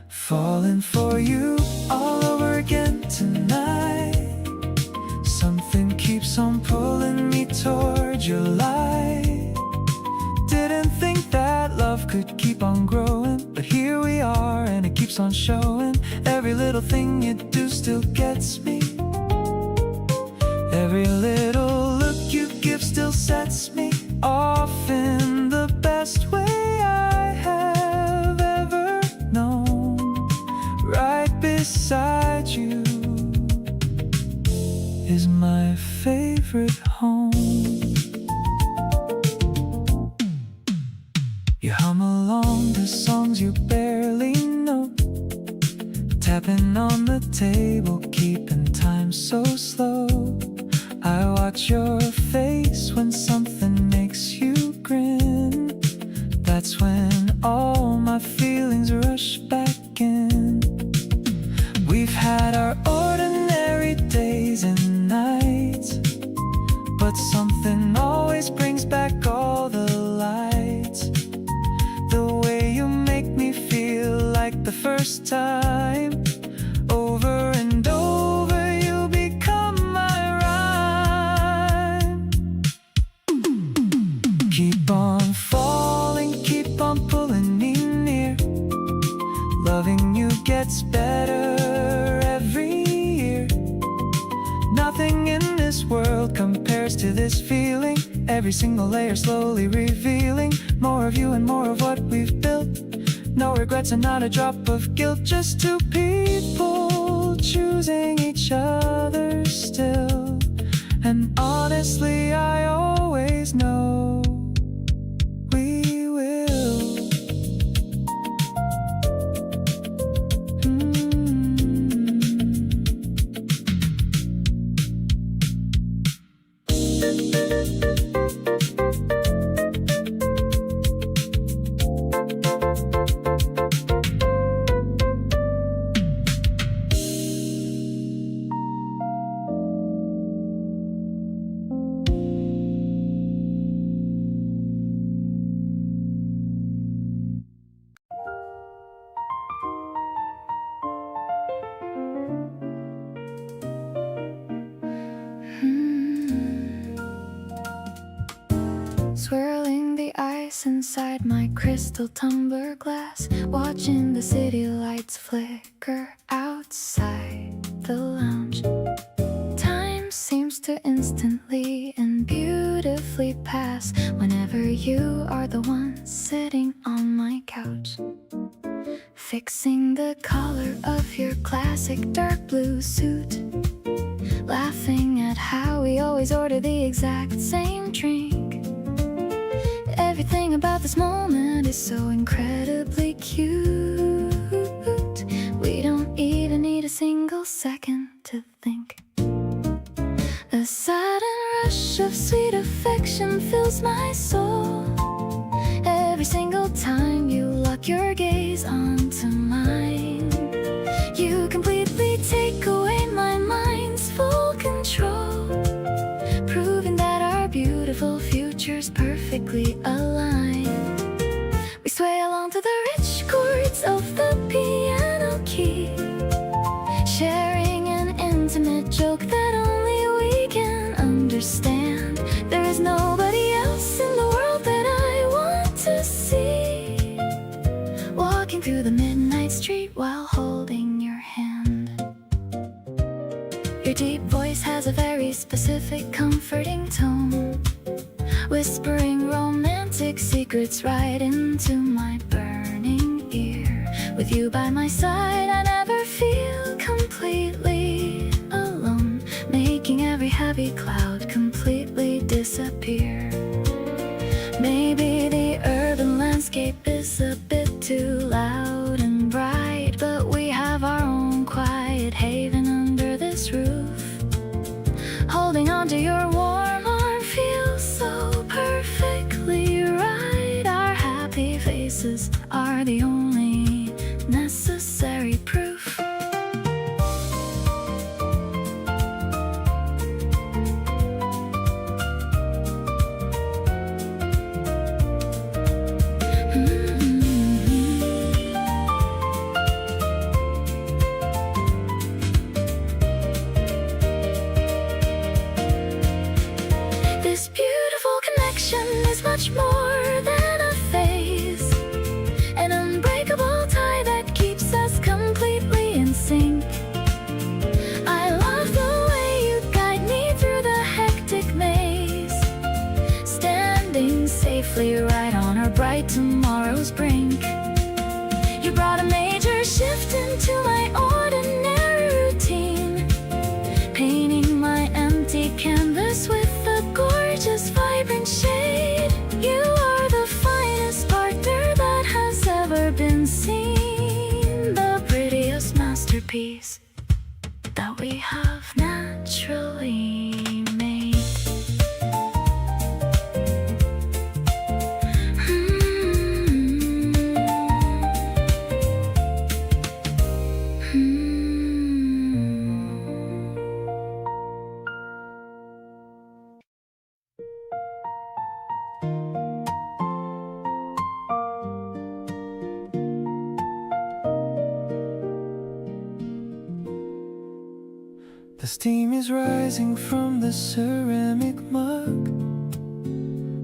falling for you all over again tonight. Something keeps on pulling me towards your light. Didn't think that love could keep on growing, but here we are and it keeps on showing. Every little thing you do still gets me. Every little look you give still sets me off in the best way I have ever known. Right beside you is my favorite home. You hum along to songs you barely know, tapping on the table, keeping time so slow. I watch your face when something makes you grin. That's when all my feelings rush back in. We've had our ordinary days and nights, but something always brings back all the lights. The way you make me feel like the first time. Over and over you become my rhyme. Keep on falling, keep on pulling this feeling. Every single layer slowly revealing more of you and more of what we've built. No regrets and not a drop of guilt. Just two people choosing each other still. And honestly, I always know we will. Swirling the ice inside my crystal tumbler glass, watching the city lights flicker outside the lounge. Time seems to instantly and beautifully pass whenever you are the one sitting on my couch, fixing the color of your classic dark blue suit, laughing at how we always order the exact same drink. Everything about this moment is so incredibly cute. We don't even need a single second to think. A sudden rush of sweet affection fills my soul every single time you lock your gaze onto mine. You completely take away my mind's full control, proving that our beautiful futures perfectly align. We sway along to the rich chords of the piano key, sharing an intimate joke that only we can understand. There is nobody else in the world that I want to see, walking through the midnight street while holding your hand. Your deep voice has a very specific comforting tone, whispering romantic secrets right into my burning ear. With you by my side, I never feel completely alone, making every heavy cloud completely disappear. Maybe the urban landscape is a bit too loud and bright, but we have our own quiet haven under this roof. Holding on to your warm arm feels so perfectly right. Our happy faces are the only necessary proof. This beautiful connection is much more than a phase, an unbreakable tie that keeps us completely in sync. I love the way you guide me through the hectic maze, standing safely right on our bright tomorrow's brink. You brought a major shift into my ordinary routine, painting my empty canvas with a gorgeous vibrant shade. You are the finest partner that has ever been seen, the prettiest masterpiece that we have naturally made. The steam is rising from the ceramic mug.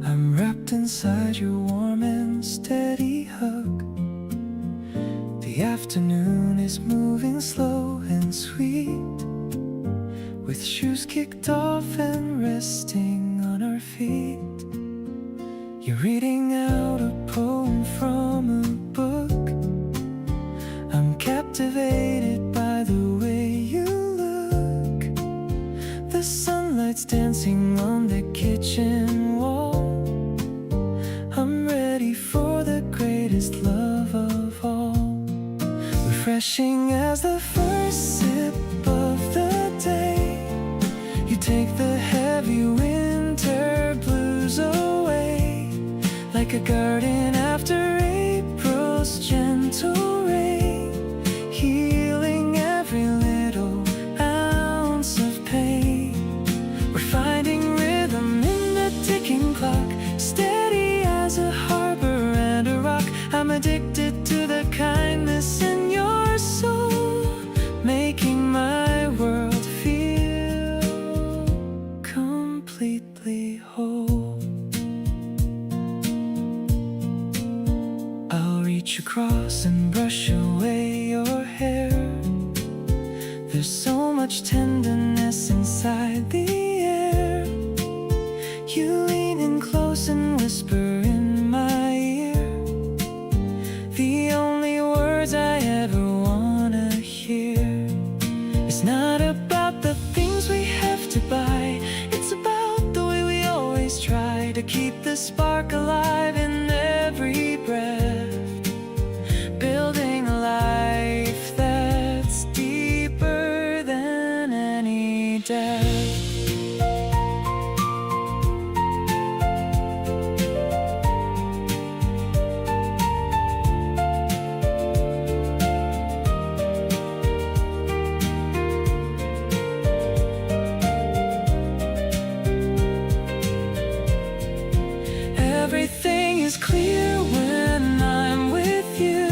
I'm wrapped inside your warm and steady hug. The afternoon is moving slow and sweet, with shoes kicked off and resting on on our feet. You're reading out a poem from a book. I'm captivated by the way you look. The sunlight's dancing on the kitchen wall. I'm ready for the greatest love of all. Refreshing as the first sip of the day. You take the heavy winter blues away, like a garden after April's gentle rain, healing every little ounce of pain. We're finding rhythm in the ticking clock, steady as a harbor and a rock. I'm addicted to the kindness in your soul, making my world feel completely whole. I'll reach across and brush away your hair. There's so much tenderness inside the air. You lean in close and whisper in my ear the only words I ever wanna hear. It's not about the things we have to buy, it's about the way we always try to keep the spark alive in every breath, building a life that's deeper than any death. Everything is clear when I'm with you.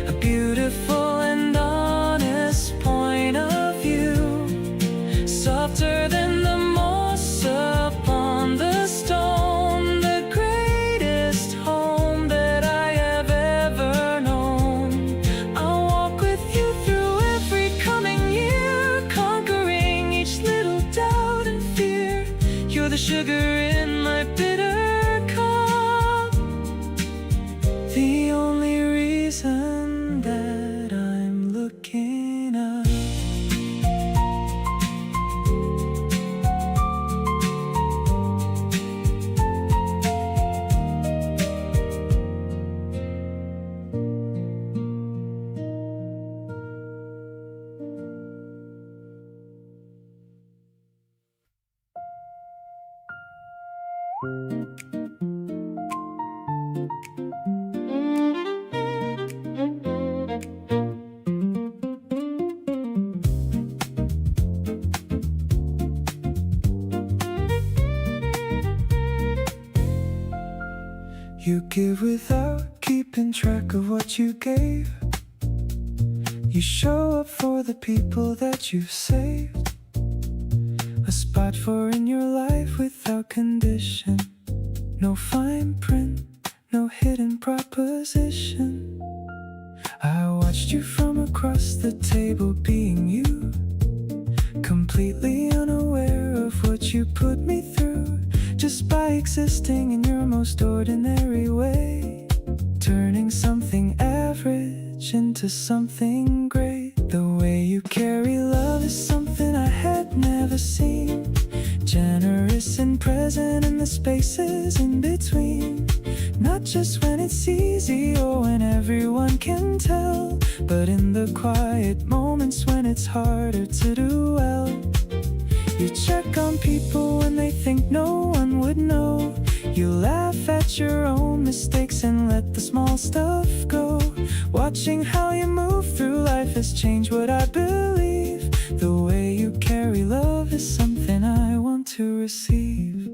A beautiful and honest point of view, softer than the moss upon the stone, the greatest home that I have ever known. I'll walk with you through every coming year, conquering each little doubt and fear. You're the sugar in my bitter cup, the only reason that I'm looking up. You give without keeping track of what you gave. You show up for the people that you've saved. A spot for in your life without condition. No fine print, no hidden proposition. I watched you from across the table being you, completely unaware of what you put me through, just by existing in your most ordinary way, turning something average into something great. The way you carry love is something I had never seen, generous and present in the spaces in between, not just when it's easy or when everyone can tell, but in the quiet moments when it's harder to do well. You check on people when they think no one would know. You laugh at your own mistakes and let the small stuff go. Watching how you move through life has changed what I believe. The way you carry love is something I want to receive.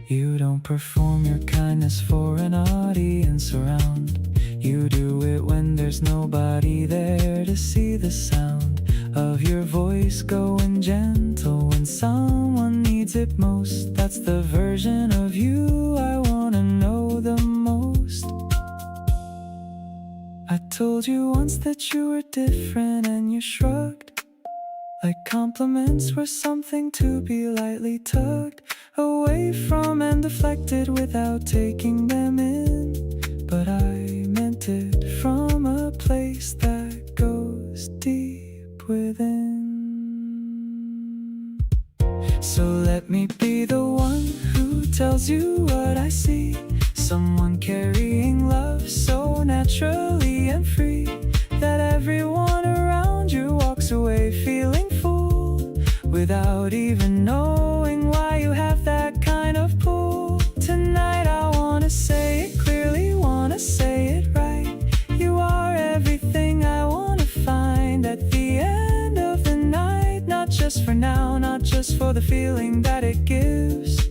You don't perform your kindness for an audience around. You do it when there's nobody there to see the sound of your voice going gentle when someone needs it most. That's the version of you I wanna know the most. told you once that you were different and you shrugged, like compliments were something to be lightly tugged away from and deflected without taking them in. But I meant it from a place that goes deep within. So let me be the one who tells you what I see. Someone carrying love so naturally and free that everyone around you walks away feeling full, without even knowing why you have that kind of pull. Tonight I wanna say it clearly, wanna say it right. You are everything I wanna find at the end of the night. Not just for now, not just for the feeling that it gives,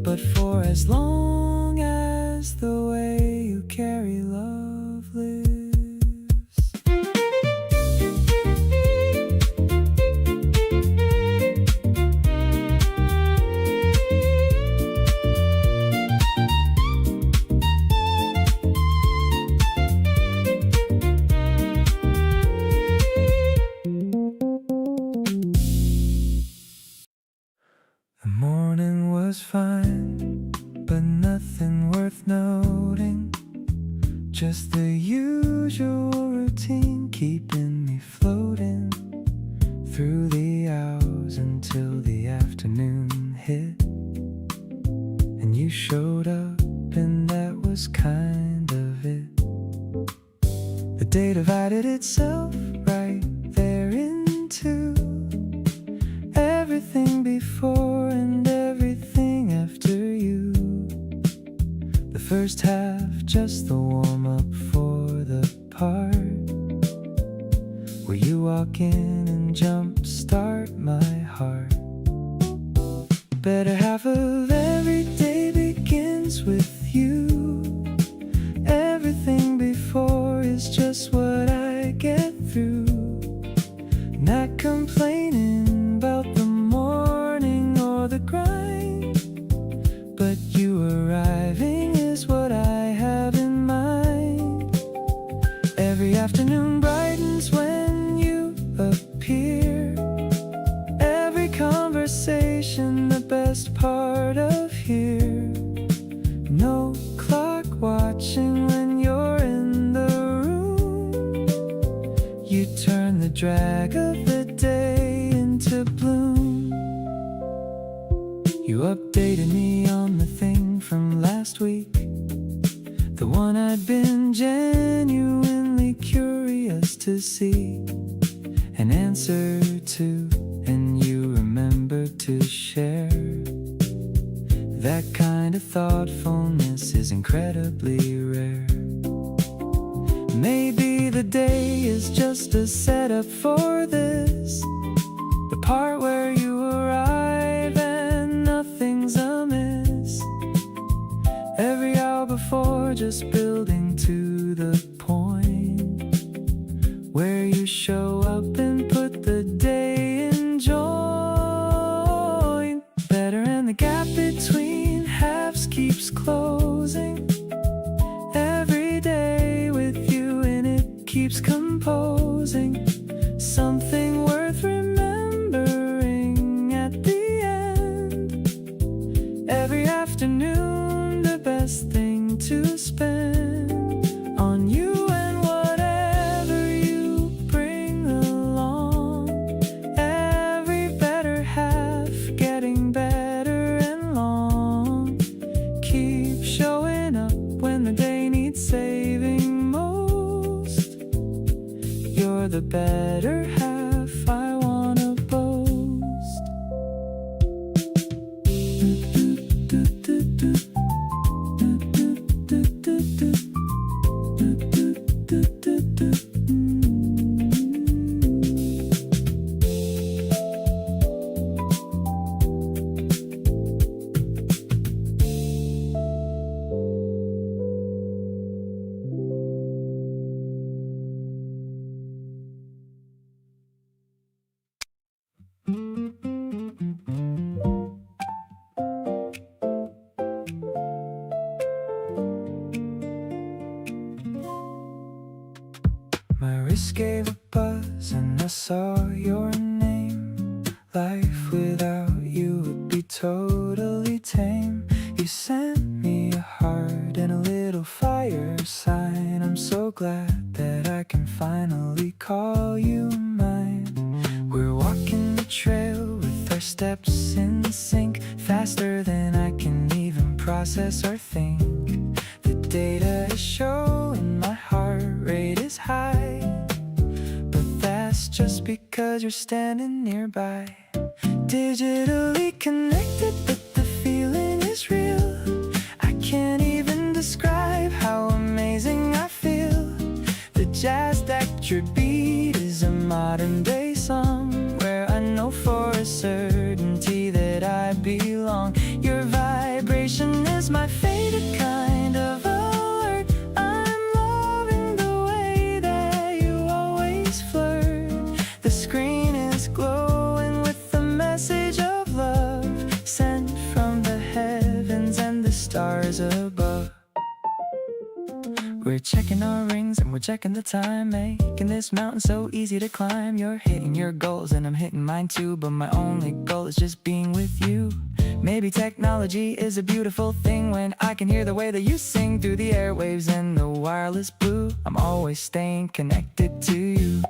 but for as long as the way you carry love lives. The morning was fine, but nothing worth noting. Just the usual routine keeping me floating through the hours until the afternoon hit. And you showed up and that was kind of it. The day divided itself right there into everything before and everything after you. The first half just the warm-up for the part where you walk in and jump-start my heart. Better half of every day begins with you. Everything before is just what I get through. Not complaining about the morning or the grind, but you arriving is what I have in mind. Every afternoon brightens when you appear. Every conversation the best part of here. No clock watching when you're in the room. You turn the drag of the day into bloom. You updated me on the thing from last week, the one I'd been genuinely curious to see an answer to, and you remembered to share. That kind of thoughtfulness is incredibly rare. Maybe the day is just a setup for this, the part where you arrive and nothing's amiss. Every hour before just building to the point where you show up and put the day in joint. Better, and the gap between halves keeps closing. Every day with you and it keeps composing something worth remembering at the end. Every afternoon the best thing to spend on you and whatever you bring along. Every better half getting better and long. Keep showing up when the day needs saving most. You're the better half I wanna boast. saw your name. Life without you would be totally tame. You sent me a heart and a little fire sign. I'm so glad that I can finally call you mine. We're walking the trail with our steps in sync, faster than I can even process or think. The data is showing my heart rate is high, but that's just because you're standing nearby. Digitally connected, but the feeling is real. I can't even describe how amazing I feel. The jazz that your beat is a modern day song, where I know for a certainty that I belong. Your vibration is my favorite kind of alert. I'm loving the way that you always flirt. The screen is glowing with the message of love, sent from the heavens and the stars above. We're checking our rings and we're checking the time, making this mountain so easy to climb. You're hitting your goals and I'm hitting mine too, but my only goal is just being with you. Maybe technology is a beautiful thing when I can hear the way that you sing through the airwaves and the wireless blue. I'm always staying connected to you.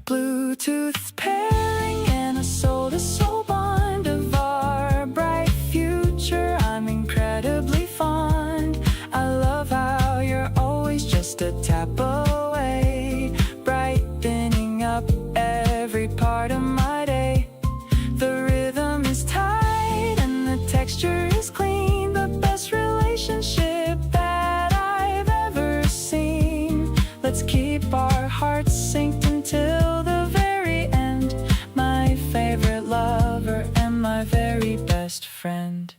Bluetooth pairing and a soul-to-soul bond of our bright future. I'm incredibly fond. I love how you're always just a tap away, brightening up every part of my day. The rhythm is tight and the texture is clean, the best relationship that I've ever seen. Let's keep our hearts synced until the very end. My favorite lover and my very best friend.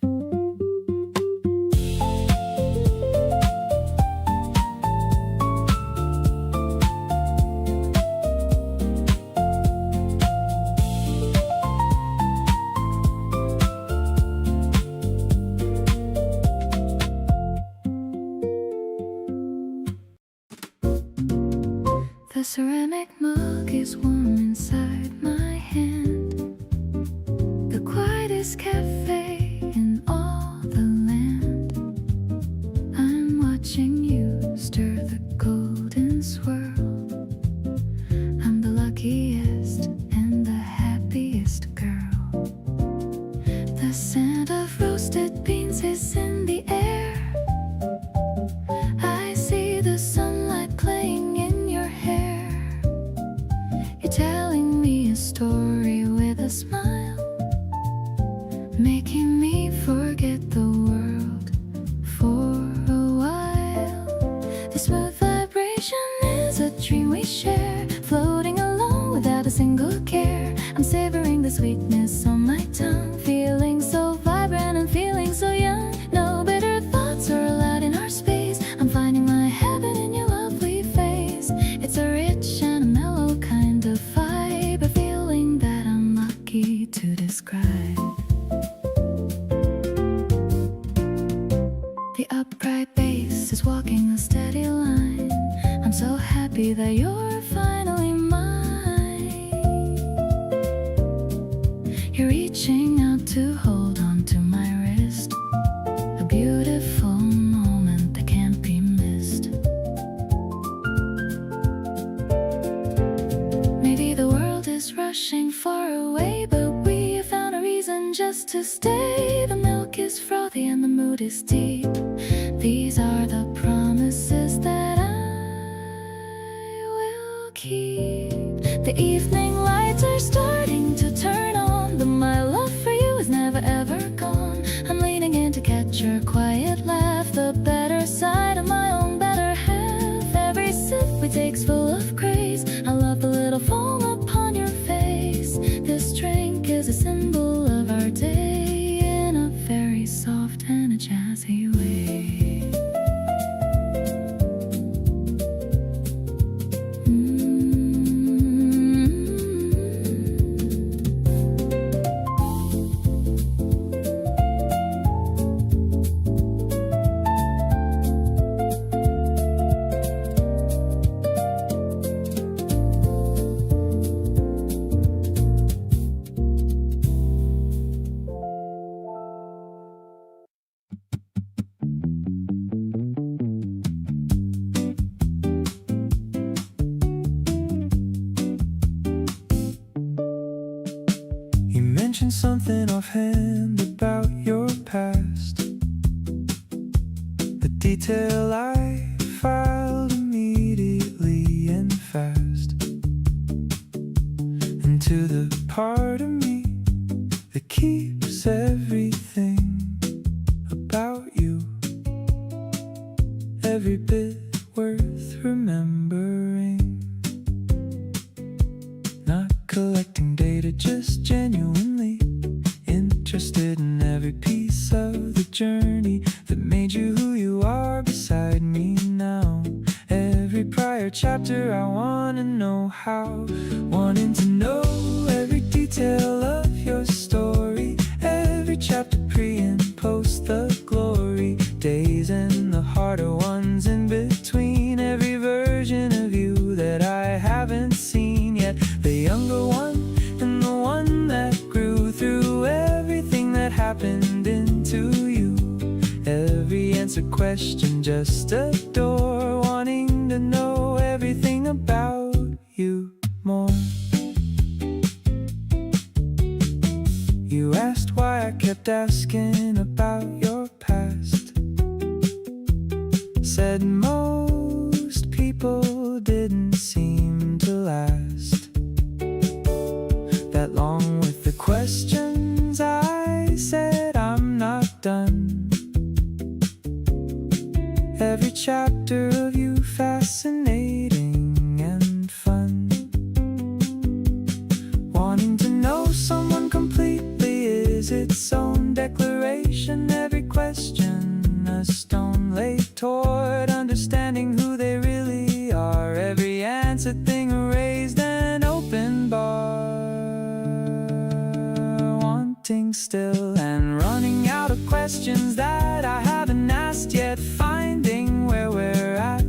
The ceramic mug is warm inside my hand. The quietest cafe in all the land. I'm watching you stir the golden swirl. I'm the luckiest and the happiest girl. The scent of roasted beans is in the air. I see the sunlight playing in your hair. You're telling me a story with a smile, making me forget the world for a while. The smooth vibration is a dream we share, floating along without a single care. I'm savoring the sweetness on my tongue, feeling so vibrant and feeling so young. No better thoughts are allowed in our space. I'm finding my heaven in your lovely face. It's a rich and a mellow kind of vibe, a feeling that I'm lucky to describe. The upright bass is walking a steady line. I'm so happy that you're finally mine. You're reaching out to hold on to my wrist, a beautiful moment that can't be missed. Maybe the world is rushing far away, but we have found a reason just to stay. The milk is frothy and the mood is deep. These are the promises that I will keep. The evening lights are starting to turn on, but my love for you is never ever gone. I'm leaning in to catch your quiet laugh, the better side of my own better half. Every sip we take's full of grace. I love the little foam upon your face. This drink is a symbol of our day, in a very soft and a jazzy way. mention something offhand about your past. The detail I filed immediately and fast. And to the part of me that keeps everything about you, every bit worth remembering. Not collecting data, just genuinely interested in every piece of the journey that made you who you are beside me now. Every prior chapter I wanna know how, wanting to know every detail of your story, every chapter pre and post the glory days and the harder ones in between, every version of you that I haven't seen yet, the younger one and the one that grew through everything that happened into you. Every answered question, just a door, wanting to know everything about you more. You asked why I kept asking about your past. Said most people didn't seem to last that long with the questions. I said I'm not done. Every chapter of you fascinating and fun. Wanting to know someone completely is its own declaration. Every question a stone laid toward understanding who they really are. Every answered thing erased an open bar. Wanting still and running out of questions that I haven't asked yet. Finding where we're at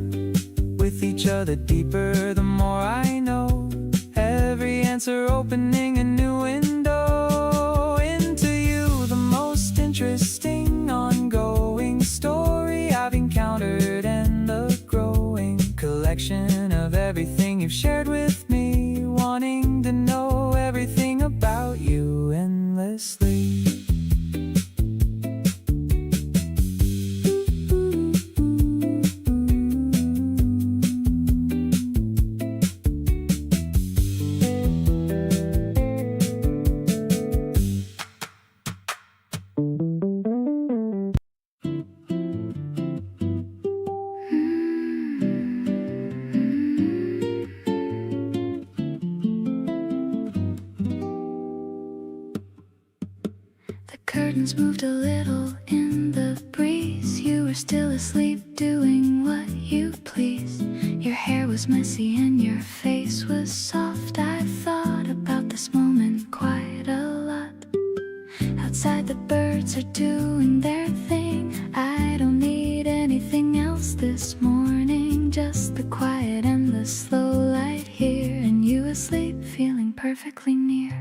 with each other deeper the more I know. Every answer opening a new window into you. The most interesting ongoing story I've encountered, and the growing collection of everything you've shared with me. Wanting to know everything about you endlessly. Curtains moved a little in the breeze. You were still asleep, doing what you please. Your hair was messy and your face was soft. I've thought about this moment quite a lot. Outside the birds are doing their thing. I don't need anything else this morning, just the quiet and the slow light here, and you asleep, feeling perfectly near.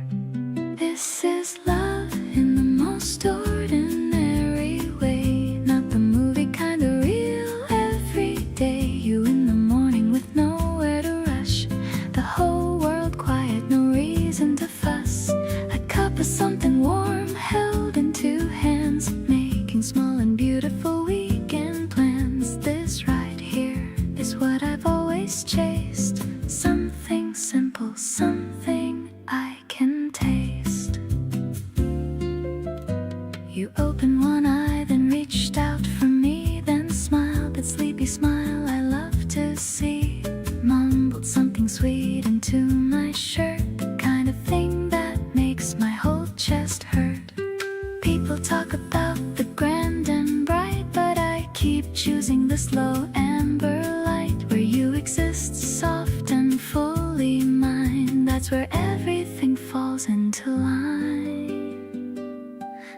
This is love in the most ordinary way, not the movie kind of real everyday. You in the morning with nowhere to rush, the whole world quiet, no reason to fuss. A cup of something warm held in two hands, making small and beautiful weekend plans. This right here is what I've always chased, something simple, something I can taste. You opened one eye, then reached out for me, then smiled that sleepy smile I love to see. Mumbled something sweet into my shirt, the kind of thing that makes my whole chest hurt. People talk about the grand and bright, but I keep choosing the slow amber light, where you exist soft and fully mine. That's where everything falls into line.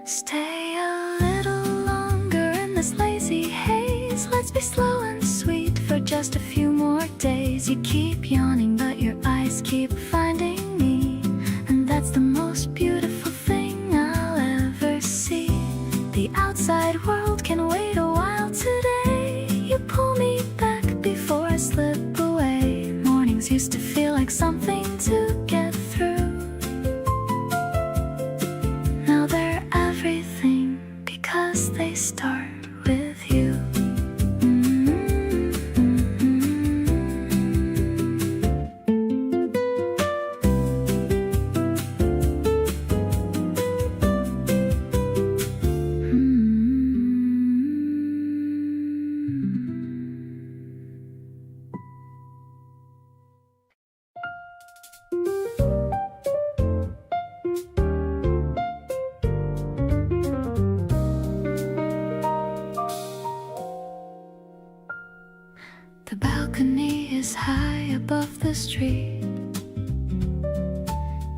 Stay a little longer in this lazy haze. Let's be slow and sweet for just a few more days. You keep yawning, but your eyes keep finding me, and that's the most beautiful thing I'll ever see. The outside world can wait a while today. You pull me back before I slip away. Mornings used to feel like something to get through. above the street.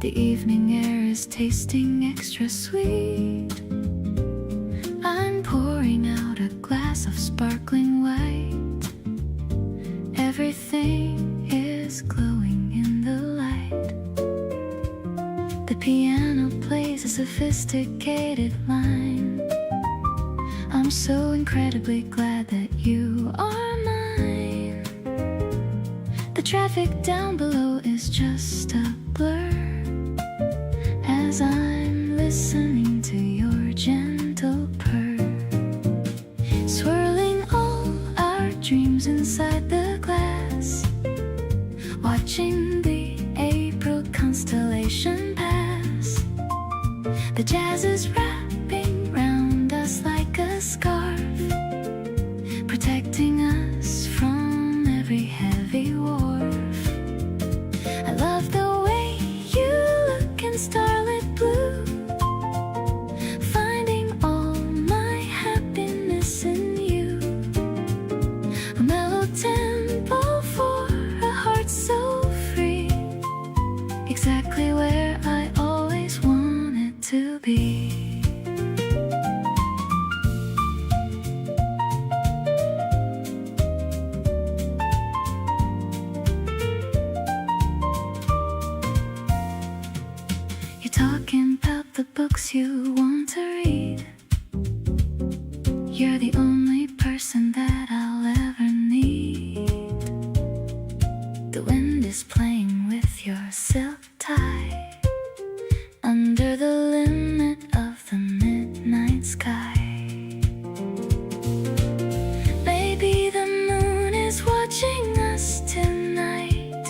The evening air is tasting extra sweet. I'm pouring out a glass of sparkling white. Everything is glowing in the light. The piano plays a sophisticated line. I'm so incredibly glad that you are mine. The traffic down below is just a blur as I'm listening to your gentle purr, swirling all our dreams inside the glass, watching the April constellation pass. The jazz is wrapping round us like a scarf, protecting us from every heavy wharf. I love the way you look in starlit blue, finding all my happiness in you. A mellow tempo for a heart so free, exactly where I always wanted to be. You're talking about the books you want to read. You're the only person that I'll ever need. The wind is playing with your silk tie under the limit of the midnight sky. Maybe the moon is watching us tonight,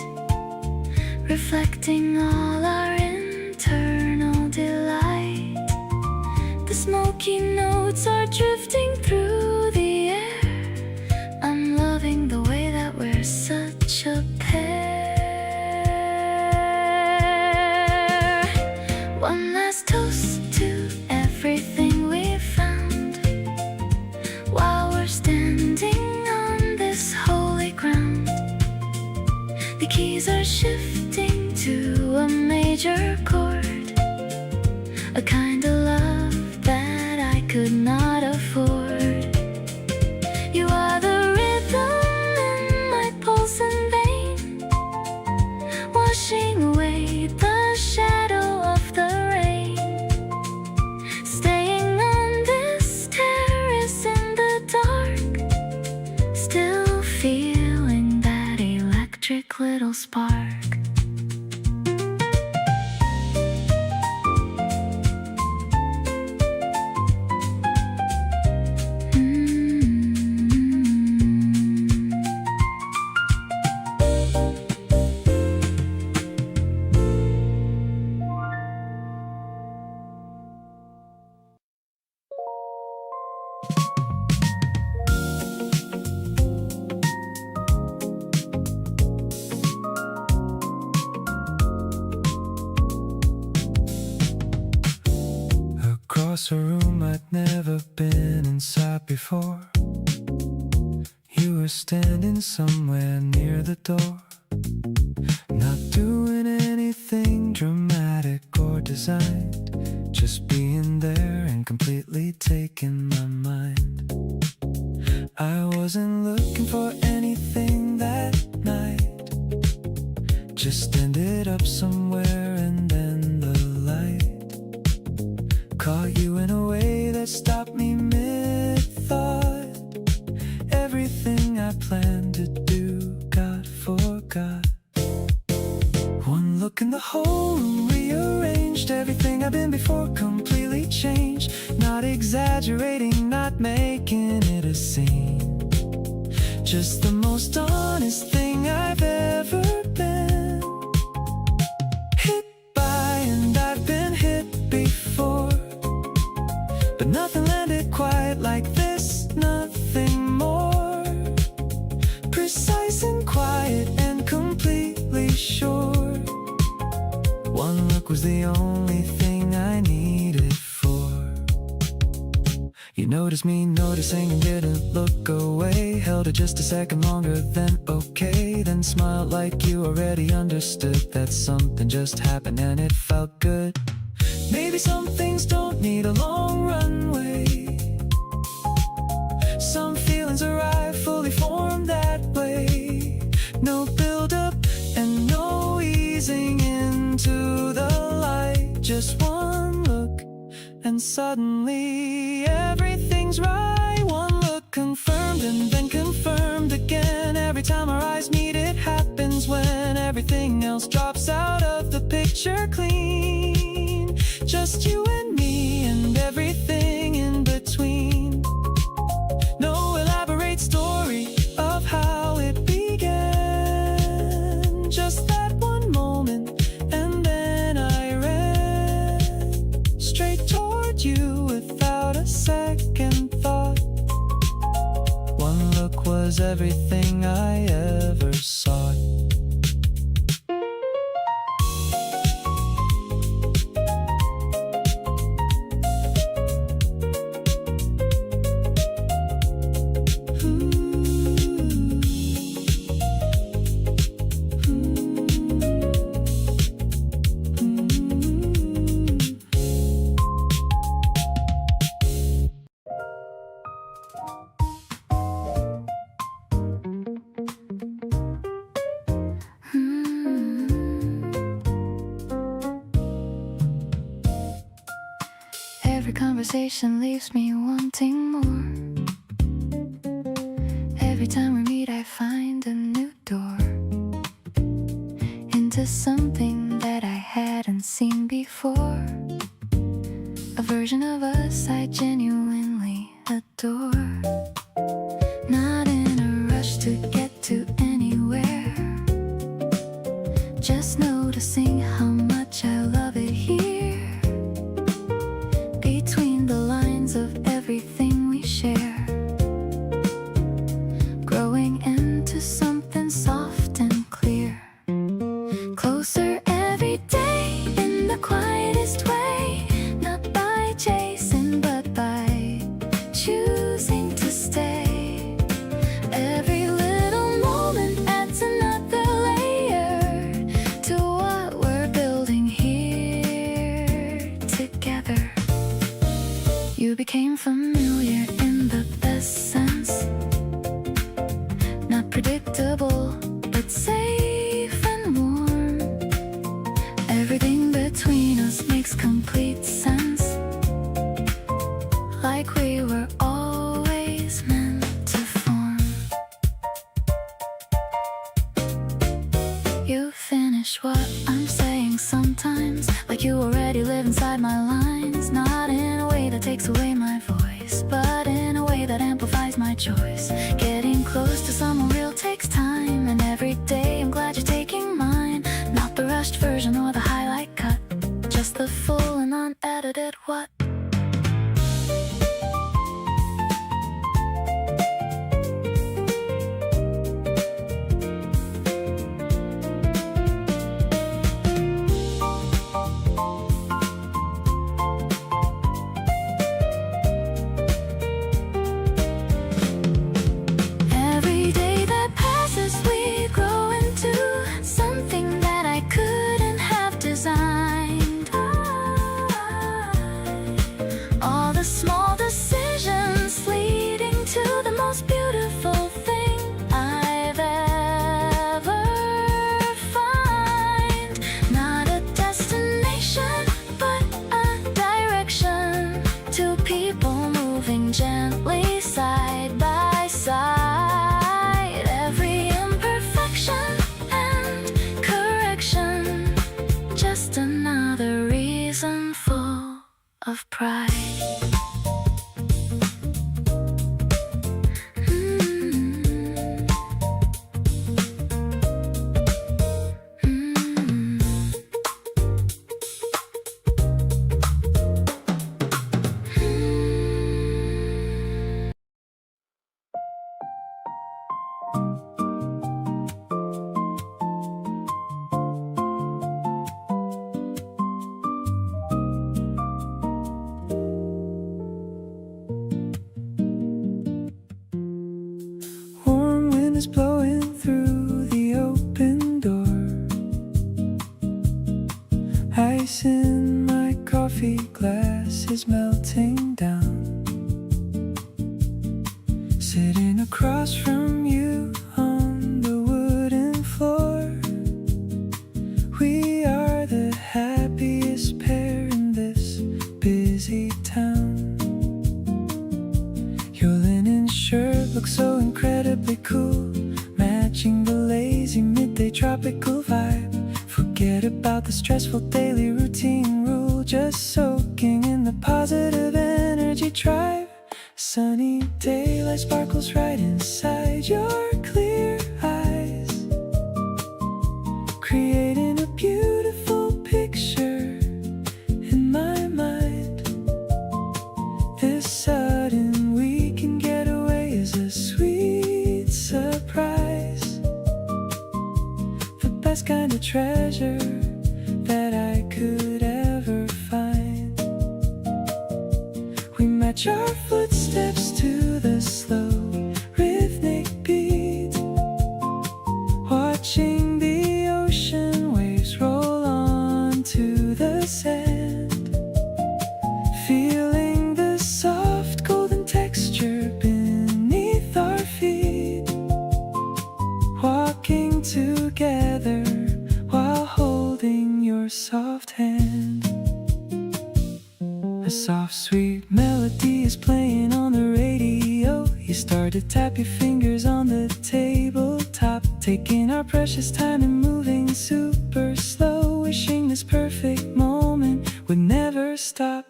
reflecting all our internal delight. The smoky notes are drifting through the air. I'm loving the way that we're such a pair. One last toast to everything we've found while we're standing on this holy ground. The keys are shifting to a major chord, a kind of love that I could not afford. You are the rhythm in my pulse and vein, washing away the shadow of the rain. Staying on this terrace in the dark, still feeling that electric little spark. Across a room I'd never been inside before. You were standing somewhere near the door, not doing anything dramatic or designed, just being there and completely taking my mind. I wasn't looking for anything that night, just ended up somewhere, and then the light caught you in a way that stopped me mid-thought. Everything I planned to do got forgot. One look in the whole room rearranged, everything I've been before completely changed. Not exaggerating, not making it a scene, just the most honest thing I've ever been. Hit by, and I've been hit before, but nothing landed quite like this, nothing more precise and quiet and completely sure. One look was the only thing I needed for You noticed me noticing and didn't look away. Held it just a second longer than okay. Then smiled like you already understood that something just happened and it felt good. Maybe some things don't need a long runway. Some feelings arrive fully formed that way. No build up and no easing into the light. Just one look and suddenly everything's right. One look confirmed and then confirmed again. Every time our eyes meet it happens when everything else drops out of the picture clean. Just you and me and everything in between. No elaborate story of how it began. Just that one moment and then I ran straight toward you without a second thought. One look was everything I ever sought. Every conversation leaves me wanting more. Every time we meet I find a new door into something that I hadn't seen before. A version of us I genuinely adore. Not in a rush to get to anywhere. Just noticing how much I love it here. Between the lines of everything we share, growing into something soft and clear. Closer every day in the quietest way. Not by chasing but by choosing to stay. Every little moment adds another layer to what we're building here together. You became familiar in the best sense. Not predictable, but safe and warm. Everything between us makes complete sense. Like we were always meant to form. You finish what I'm saying sometimes, like you already live inside my lines. Not in a way that takes away my voice, but in a way that amplifies my choice. Getting close to someone real takes time, and every day I'm glad you're taking mine. Not the rushed version or the highlight cut, just the full and unedited what. Every day that passes we grow into something that I couldn't have designed. All the small decisions leading to the most beautiful thing I've ever find. Not a destination, but a direction. Two people moving gently side by side. Every imperfection and correction, just another reason full of pride. ice in my coffee glass is melting down. Sitting across from you on the wooden floor, we are the happiest pair in this busy town. Your linen shirt looks so incredibly cool, matching the lazy midday tropical vibe. Forget about the stressful daily routine rule, just soaking in the positive energy tribe. Sunny daylight sparkles right inside your clear eyes, creating a beautiful picture in my mind. This sudden weekend getaway is a sweet surprise, the best kind of treasure that I could ever find. We match our footsteps to the slow rhythmic beat, watching the ocean waves roll onto the sand, feeling the soft golden texture beneath our feet, walking together while holding your soft hand. A soft sweet melody is playing on the radio. You start to tap your fingers on the tabletop, taking our precious time and moving super slow, wishing this perfect moment would never stop.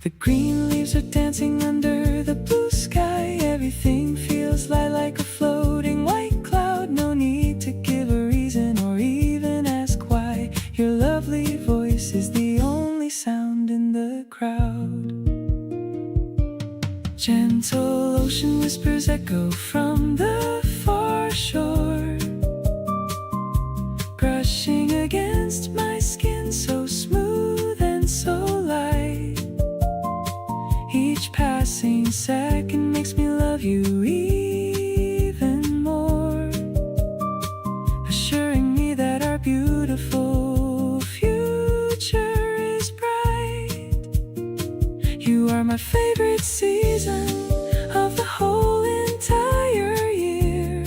The green leaves are dancing under the blue sky. Everything feels light like a floating white cloud. No need to give a reason or even ask why. Your lovely voice is the only sound in the crowd. Gentle ocean whispers echo from the far shore, brushing against my skin, so smooth and so light. Each passing second makes me love you even more, assuring me that our beautiful future is bright. You are my favorite season of the whole entire year,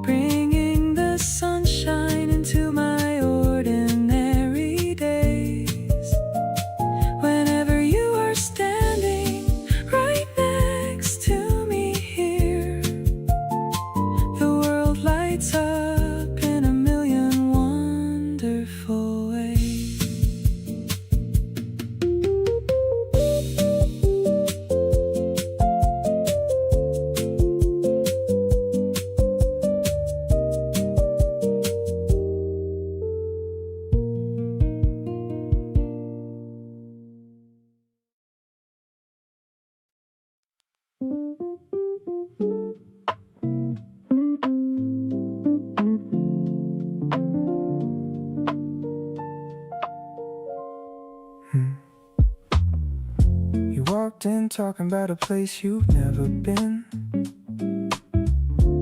bringing the sunshine into my ordinary days. Whenever you are standing right next to me here, the world lights up in a million wonderful ways. You walked in talking about a place you've never been.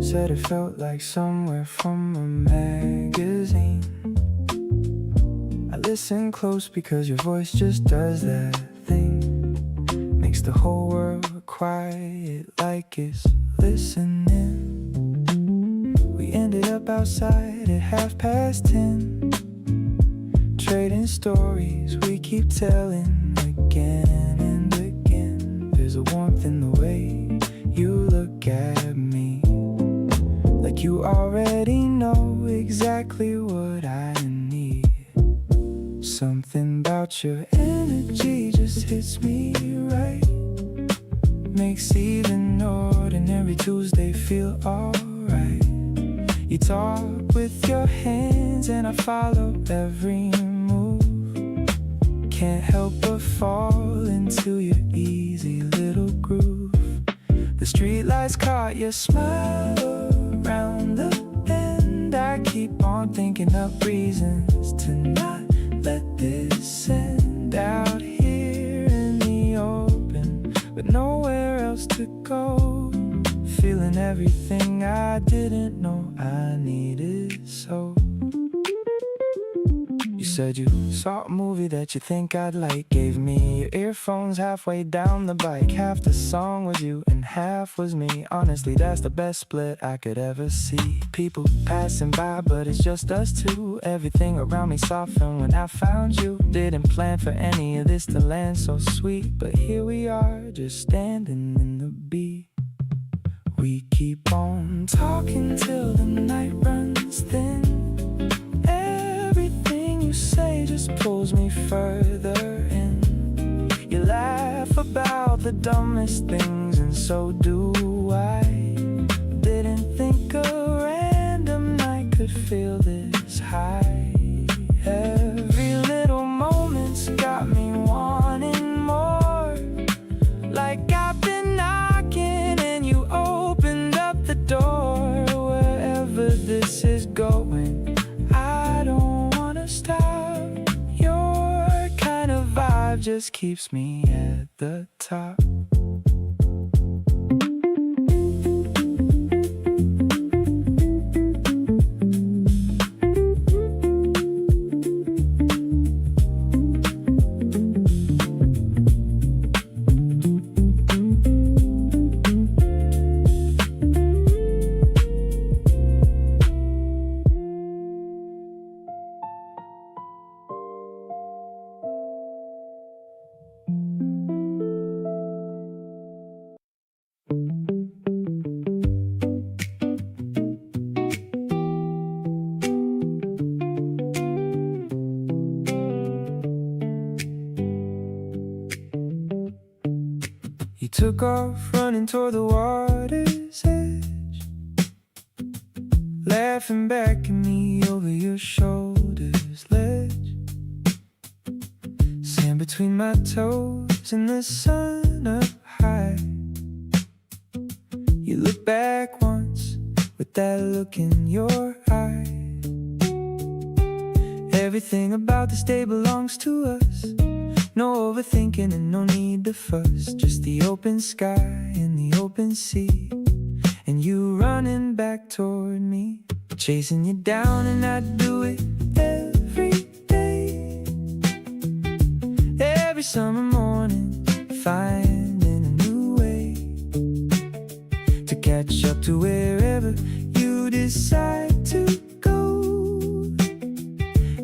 Said it felt like somewhere from a magazine. I listen close because your voice just does that thing, makes the whole world quiet like it's listening. We ended up outside at 10:30, trading stories we keep telling again and again. There's a warmth in the way you look at me, like you already know exactly what I need. Something about your energy just hits me right, makes even ordinary Tuesday feel alright. You talk with your hands and I follow every move. Can't help but fall into your easy little groove. The streetlights caught your smile around the bend. I keep on thinking up reasons to not let this end out here in the open, with nowhere else to go. Feeling everything I didn't know I needed, so you said you saw a movie that you think I'd like. Gave me your earphones halfway down the bike. Half the song was you and half was me. Honestly, that's the best split I could ever see. People passing by, but it's just us two. Everything around me softened when I found you. Didn't plan for any of this to land so sweet, but here we are, just standing in the beat. We keep on talking till the night runs thin. Everything you say just pulls me further in. You laugh about the dumbest things, and so do I. Didn't think a random night could feel this high. Every little moment's got me wanting more. Like I've been knocking and you opened up the door. Wherever this is going, I don't wanna stop. Your kind of vibe just keeps me at the top. You took off running toward the water's edge, laughing back at me over your shoulder's ledge. Sand between my toes and the sun up high. You look back once with that look in your eye. Everything about this day belongs to us. No overthinking and no need to fuss. Just the open sky and the open sea, and you running back toward me. Chasing you down and I'd do it every day. Every summer morning, finding a new way to catch up to wherever you decide to go.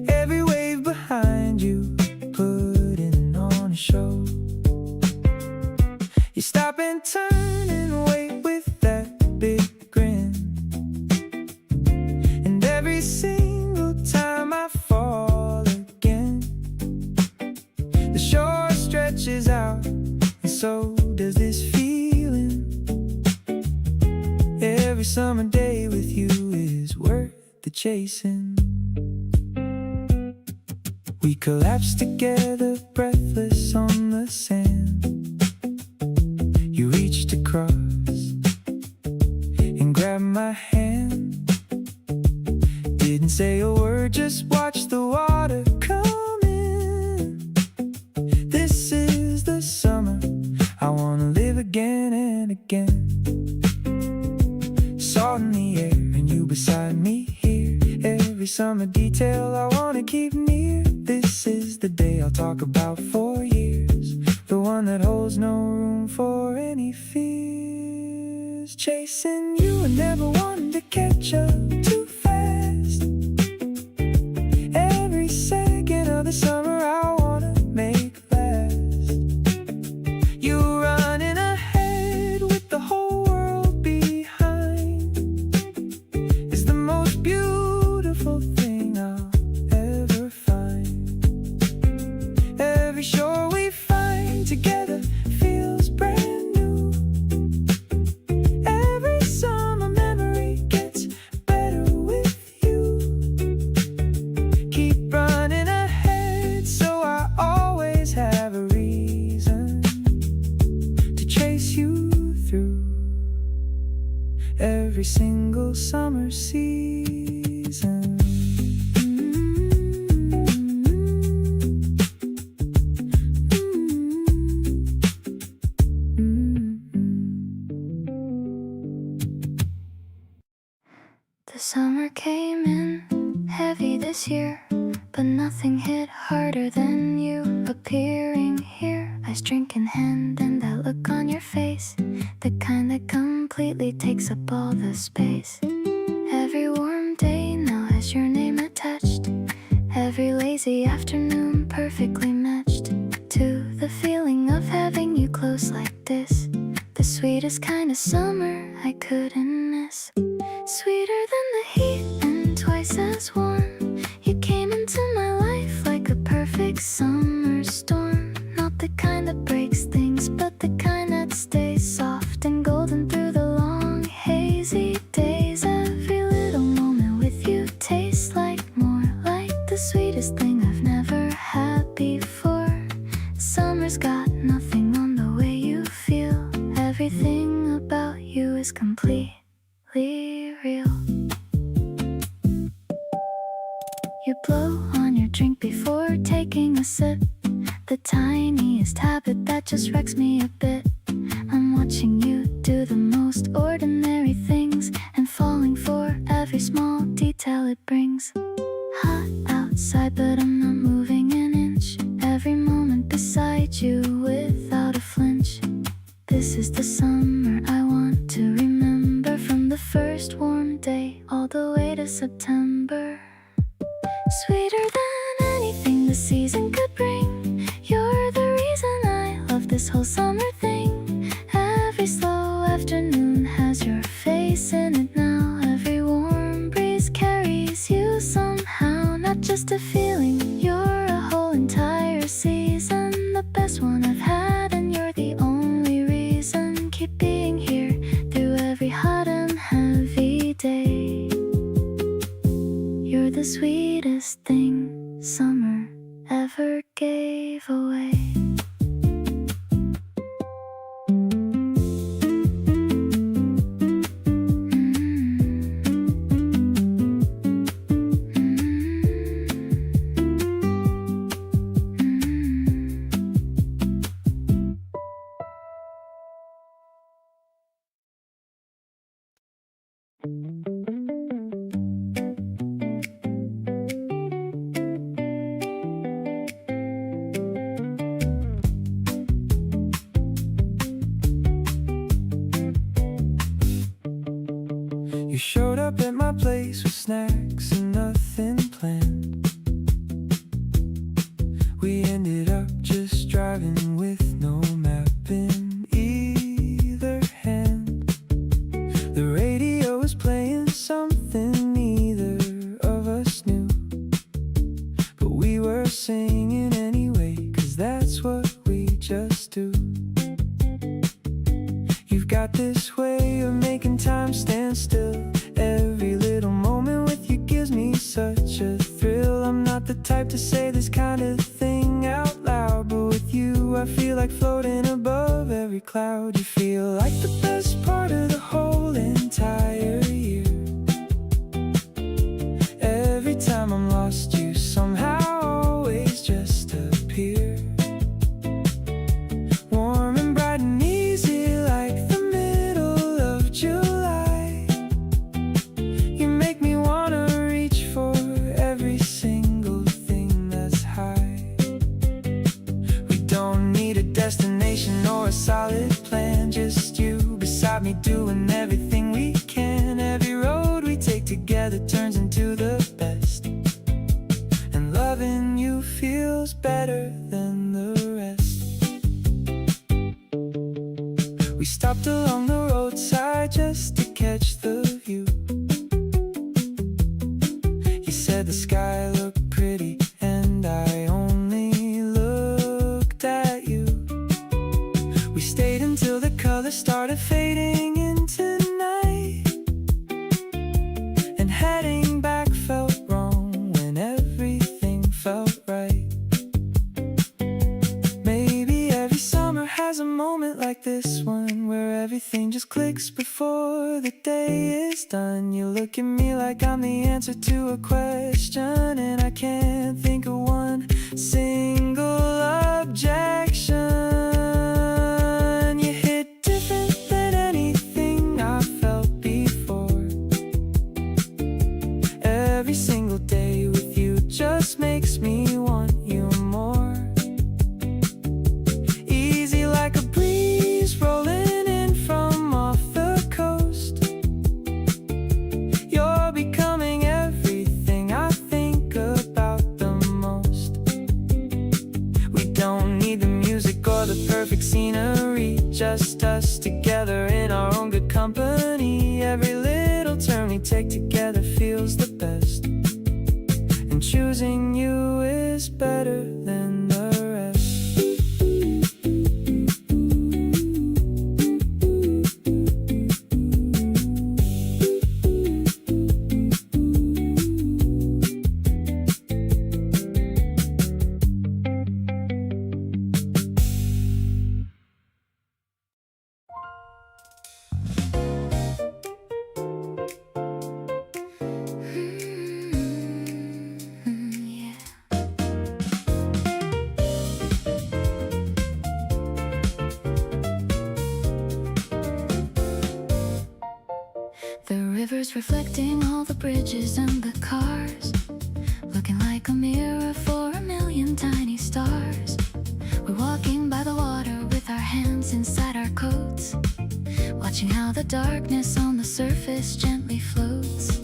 Every wave behind you, putting on a show. You stop and turn and wait with that big grin. And every single time I fall again, the shore stretches out, and so does this feeling. Every summer day with you is worth the chasing. We collapse together, breathless on the sand. You reached across and grabbed my hand. Didn't say a word, just watched the water come in. This is the summer I wanna live again and again. Salt in the air and you beside me here. Every summer detail I wanna keep near. This is the day I'll talk about for years, the one that holds no room for any fears. Chasing you and never wanting to catch up too fast. Every second of the summer I wanna make last. You running ahead with the whole world behind is the most beautiful thing I'll ever find. Every shore we find together feels brand new. Every summer memory gets better with you. Keep running ahead so I always have a reason to chase you through every single summer season. The summer came in heavy this year. but nothing hit harder than you appearing here. Ice drink in hand and that look on your face, the kind that completely takes up all the space. Every warm day now has your name attached, every lazy afternoon perfectly matched to the feeling of having you close like this. The sweetest kind of summer I couldn't miss. Sweeter than the heat and twice as warm. You came into my life like a perfect summer storm. Not the kind that breaks things, but the kind that stays soft and golden through the long hazy days. Every little moment with you tastes like more like the sweetest thing I've never had before. Summer's got nothing on the way you feel. Everything about you is completely real. You blow on your drink before taking a sip, the tiniest habit that just wrecks me a bit. I'm watching you do the most ordinary things and falling for every small detail it brings. Hot outside but I'm not moving an inch, every moment beside you without a flinch. This is the summer I want to remember, from the first warm day all the way to September. Sweeter than anything the season could bring, you're the reason I love this whole summer thing. Every slow afternoon has your face in it now. Every warm breeze carries you somehow. Not just a feeling, you're a whole entire season. The best one I've had, and you're the only reason. Keep being here through every hot and heavy day. You're the sweetest thing summer ever gave away. You showed up at my place with snacks and nothing planned. We ended up just driving with no map in either hand. The radio was playing something neither of us knew, but we were singing anyway, 'cause that's what we just do. You've got this way of making time stand still. Every little moment with you gives me such a thrill. I'm not the type to say this kind of thing out loud, but with you I feel like floating above every cloud. You feel like the best part of the whole entire year. Every time I'm lost, you somehow always just appear. Warm and bright and easy like the middle of July. You make me wanna reach for every single thing that's high. We don't need a destination or a solid plan, just you beside me doing everything we can. Every road we take together turns into the best, and loving you feels better than the rest. We stopped along the roadside just to catch the view. You said the sky looked pretty, and I only looked at you. We stayed until the colors started fading into night, and heading back felt wrong when everything felt right. Maybe every summer has a moment like this one, where everything just clicks before the day is done. You look at me like I'm the answer to a question, and I can't think of one single objection. You hit different than anything I felt before. Every single day with you just makes for the perfect scenery. Just us together in our own good company. Every little turn we take together feels the best, and choosing you is better than the rest. The rivers reflecting all the bridges and the cars, looking like a mirror for a million tiny stars. We're walking by the water with our hands inside our coats, watching how the darkness on the surface gently floats.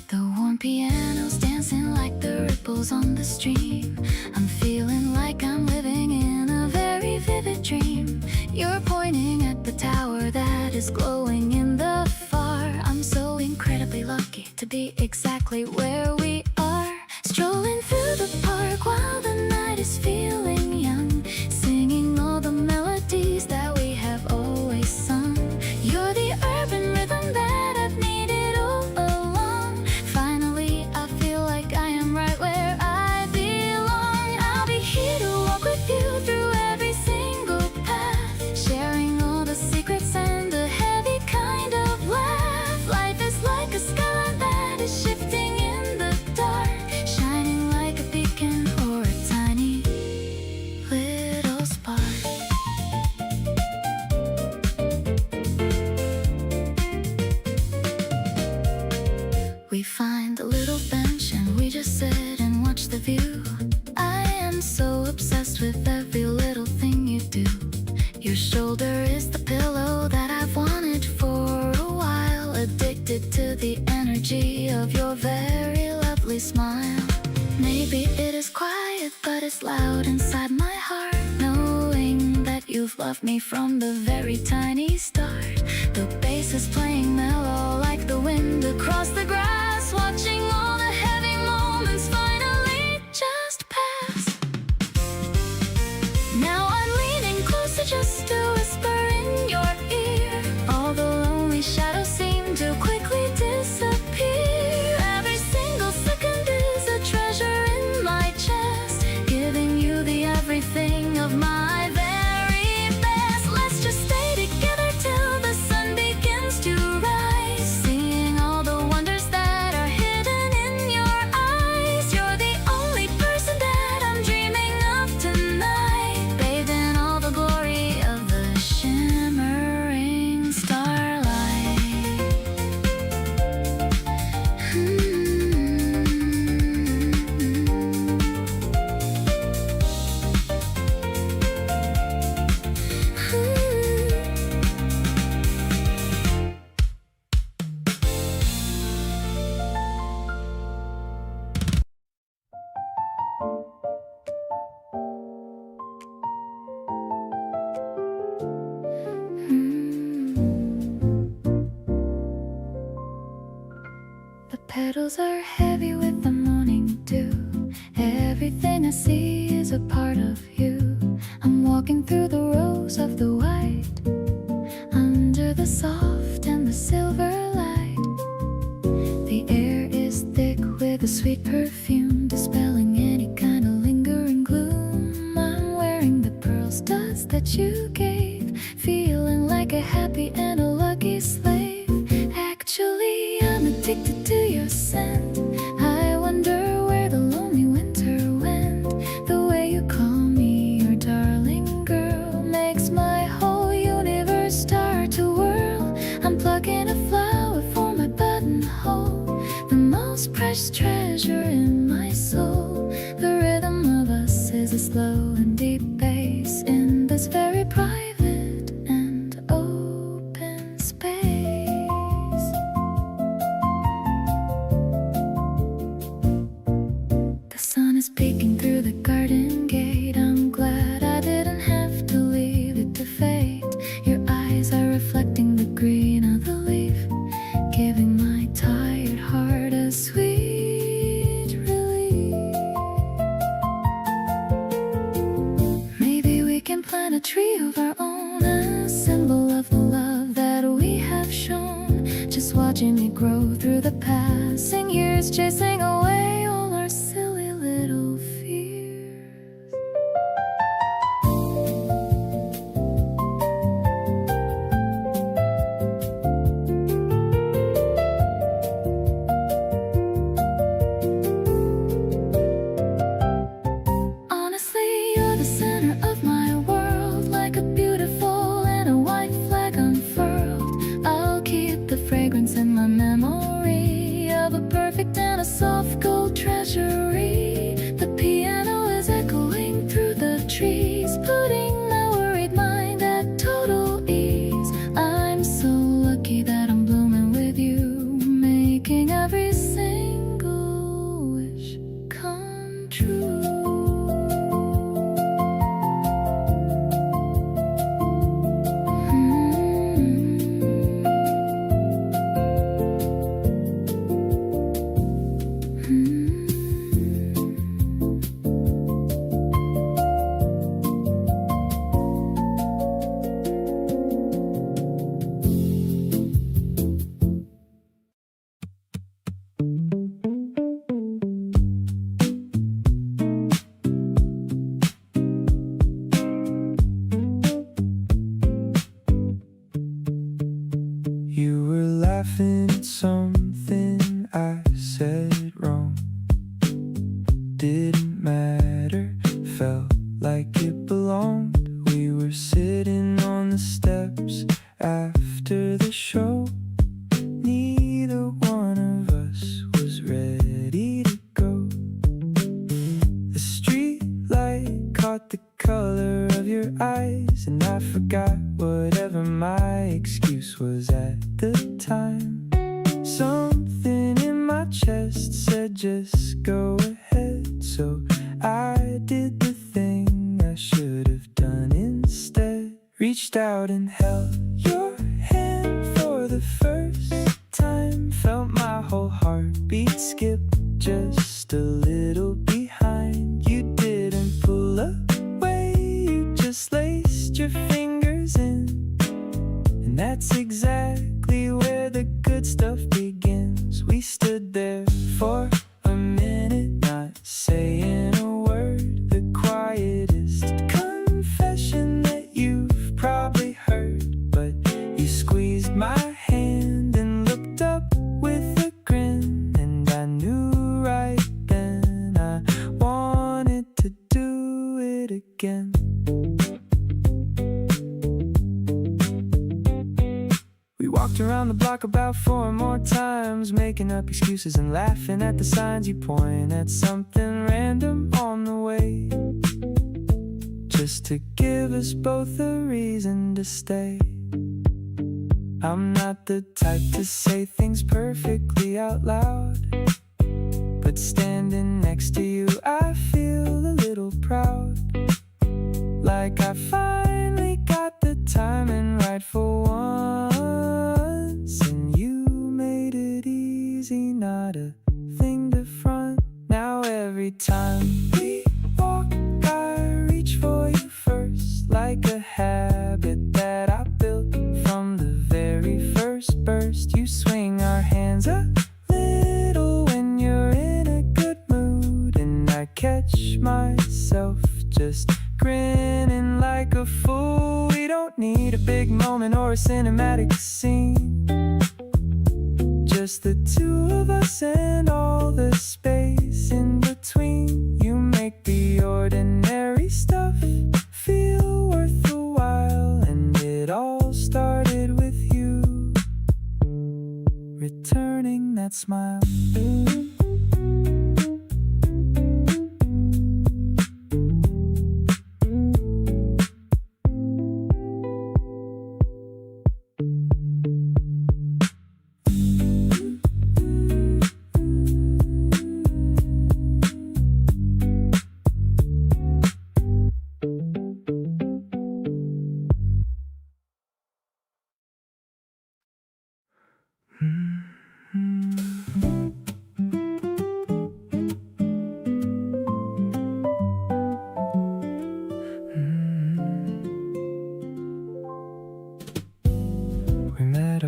The warm piano's dancing like the ripples on the stream. I'm feeling like I'm living in a very vivid dream. You're pointing at the tower that is glowing in the far. I'm so incredibly lucky to be exactly where we are, strolling through the park while the night is feeling young, singing all the melodies that we have always sung. You're the urban rhythm that I've needed all along. Finally, I feel like I am right where I belong. I'll be here to walk with you through every single path, sharing all the secrets and the heavy kind of laugh. Life is like a skyline that is shifting in the dark, shining like a beacon or a tiny little spark. We find a little bench and we just sit and watch the view. I am so obsessed with every little thing you do. Your shoulder is the pillow that I've wanted for a while, addicted to the energy of your very lovely smile. Maybe it is quiet, but it's loud inside my heart, knowing that you've loved me from the very tiny start. The bass is playing mellow like the wind across the grass, watching all the heavy moments finally just pass. Now I'm leaning closer just to whisper in your ear. All the lonely shadows seem to quickly disappear. Every single second is a treasure in my chest, giving you the everything of my very best. Let's just stay together till the sun begins to rise, seeing all the wonders that are hidden in your eyes. You're the only person that I'm dreaming of tonight, bathed in all the glory of the shimmering starlight. The petals are heavy with the morning dew. Everything I see is a part of you. I'm walking through the rows of the white, under the soft and the silver light. The air is thick with a sweet perfume, dispelling any kind of lingering gloom. I'm wearing the pearl studs that you gave, feeling like a happy and a lucky slave. Actually, I'm addicted to your scent. I wonder where the lonely winter went. The way you call me your darling girl makes my whole universe start to whirl. I'm plucking a flower for my buttonhole, the most precious treasure in my soul. The rhythm of us is a slow and deep bass in this very private and open space. The sun is peeking through the garden gate. I'm glad I didn't have to leave. plant a tree of our own, a symbol of the love that we have shown. Just watching it grow through the passing years, chasing away all our silly little fears. Honestly, you're the center of my world, like a beautiful and a white flag unfurled. I'll keep the fragrance in my memory of a perfect and a soft gold treasury. The piano is echoing through the trees, putting my worried mind at total ease. I'm so lucky that I'm blooming with you, making every single wish come true. You were laughing at something I said wrong. Didn't matter, felt like it belonged. We were sitting on the steps after the show. Neither one of us was ready to go. The street light caught the color of your eyes, and I forgot whatever my excuse was at the time. Something in my chest said just go ahead, so I did the thing I should have done instead. Reached out and held your hand for the first time. Felt my whole heartbeat skip just a little behind. You didn't pull away, you just laced your fingers in. And that's exactly where the good stuff begins. We stood there for a minute, not saying a word. The quietest confession that you've probably heard. But you squeezed my hand and looked up with a grin. And I knew right then I wanted to do it again. We walked around the block about 4 more times, making up excuses and laughing at the signs. You point at something random on the way, just to give us both a reason to stay. I'm not the type to say things perfectly out loud, but standing next to you I feel a little proud. Like I finally got the timing right for once, and you made it easy, not a thing to front. Now every time we walk I reach for you first, like a habit that I built from the very first burst. You swing our hands a little when you're in a good mood, and I catch myself just grinning like a fool. We don't need a big moment or a cinematic scene, just the two of us and all the space in between. You make the ordinary stuff feel worth the while, and it all started with you returning that smile.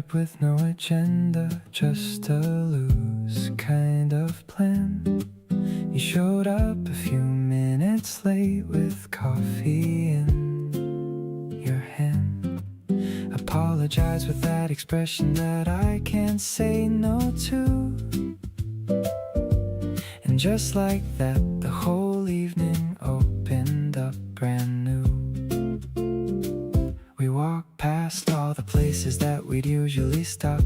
up with no agenda, just a loose kind of plan. You showed up a few minutes late with coffee in your hand. Apologize with that expression that I can't say no to. And just like that, the whole evening opened up brand new. We walked past all the places that we'd usually stop.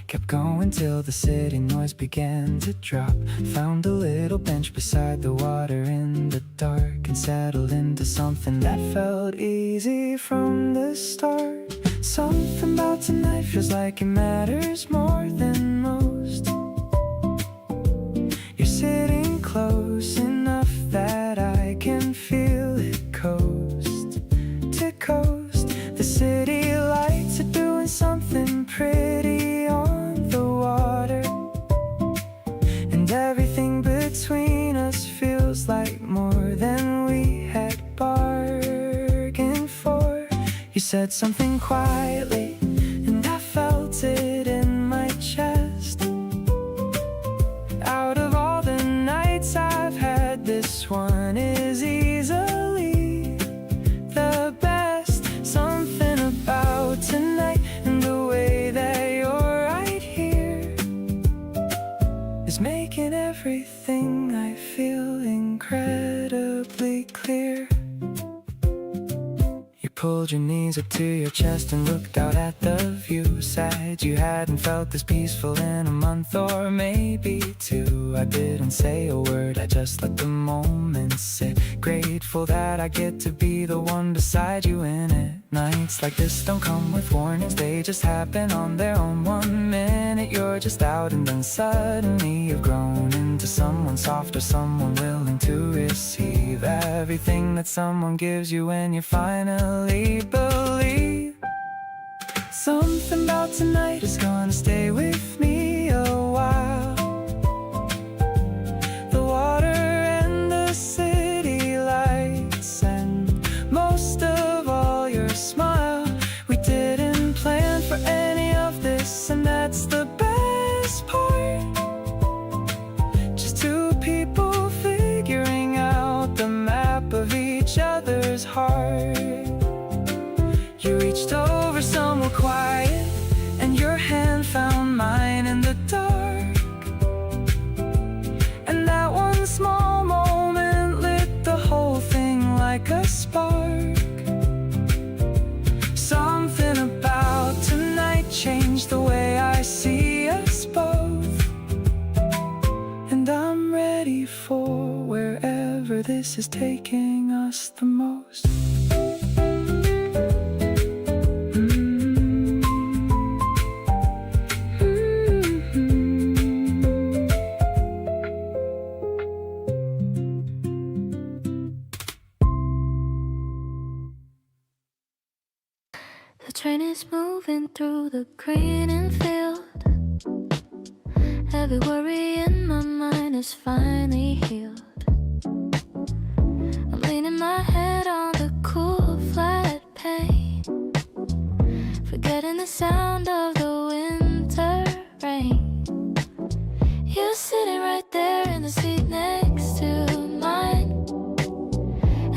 Kept going till the city noise began to drop. Found a little bench beside the water in the dark, and settled into something that felt easy from the start. Something about tonight feels like it matters more than most. You're sitting close enough that I can feel it coast to coast. The city lights are doing something pretty on the water, and everything between us feels like more than we had bargained for. You said something quietly, and I felt it in my chest. Out of all the nights I've had, this one is easily the best. Something about tonight and the way that you're right here is making everything I feel incredibly clear. You pulled your knees up to your chest and looked out at the view. Said you hadn't felt this peaceful in a month or maybe two. I didn't say a word, I just let the moment sit. Grateful that I get to be the one beside you in it. Nights like this don't come with warnings, they just happen on their own. 1 minute you're just out, and then suddenly you've grown into someone softer, someone willing to receive everything that someone gives you when you finally believe. Something about tonight is gonna stay with me a while. The water and the city lights, and most of all your smile. We didn't plan for any of this, and that's the best part. Just two people figuring out the map of each other's heart. You reached over somewhere quiet, and your hand found mine in the dark. And that one small moment lit the whole thing like a spark. Something about tonight changed the way I see us both. And I'm ready for wherever this is taking us the most. The train is moving through the green and field. Every worry in my mind is finally healed. I'm leaning my head on the cool flat pane, forgetting the sound of the winter rain. You're sitting right there in the seat next to mine.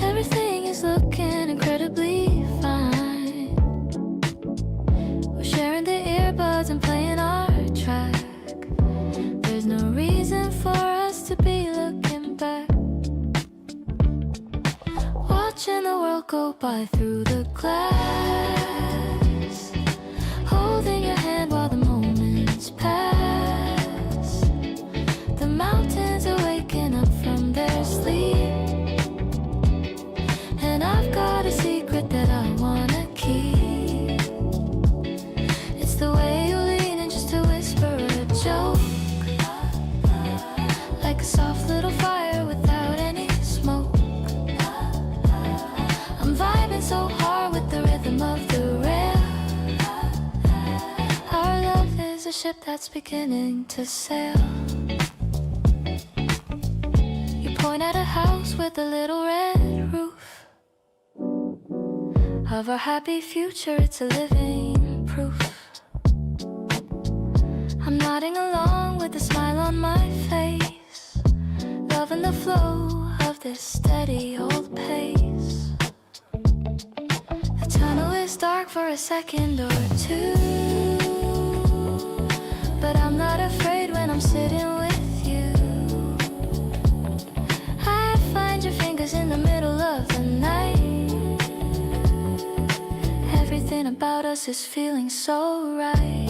Everything is looking incredibly fine. We're sharing the earbuds and playing our track. There's no reason for us to be looking back. Watching the world go by through the glass, holding your hand while the moments pass. The mountains are waking up from their sleep, and I've got a secret that I wanna keep. It's the way you lean in just to whisper a joke, like a soft little fire without any smoke. I'm vibing so hard with the rhythm of the rail. Our love is a ship that's beginning to sail. You point at a house with a little red roof of our happy future, it's a living proof. I'm nodding along with a smile on my face, loving the flow of this steady old pace. The tunnel is dark for a second or two, but I'm not afraid when I'm sitting with you. I find your fingers in the middle of the night. Everything about us is feeling so right.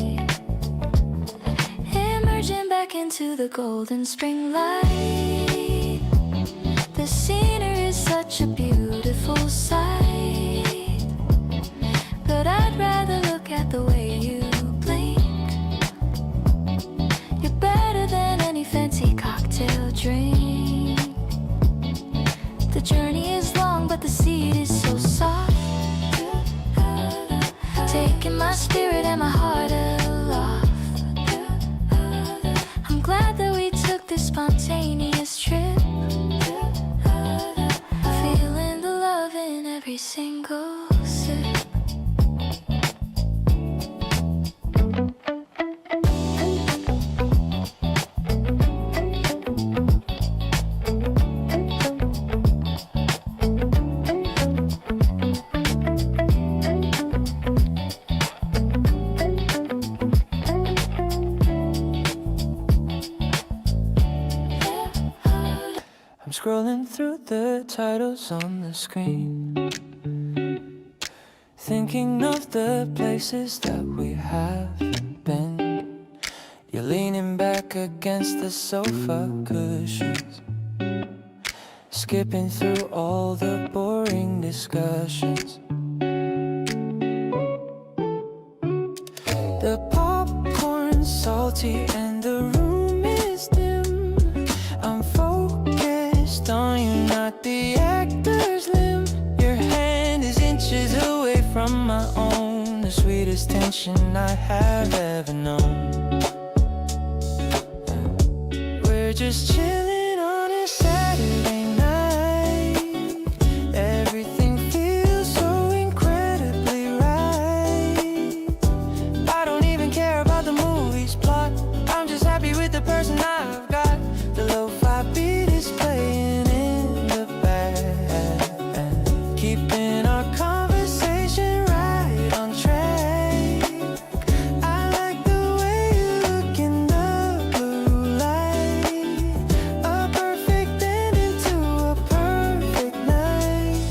Emerging back into the golden spring light. The scenery is such a beautiful sight, but I'd rather look at the way you blink. You're better than any fancy cocktail drink. The journey is long, but the seed is so soft, taking my spirit and my heart aloft. I'm glad that we took this spontaneous trip, feeling the love in every single sip. I'm scrolling through the titles on the screen, thinking of the places that we haven't been. You're leaning back against the sofa cushions, skipping through all the boring discussions. The popcorn's salty and the room is dim. I'm focused on you, not the actor's limb. Your hand is inches away from my own, the sweetest tension I have ever known. We're just chilling on a Saturday night. Everything feels so incredibly right. I don't even care about the movie's plot, I'm just happy with the person I've got. The lo-fi beat is playing in the back, keeping our conversation right on track. I like the way you look in the blue light, a perfect ending to a perfect night.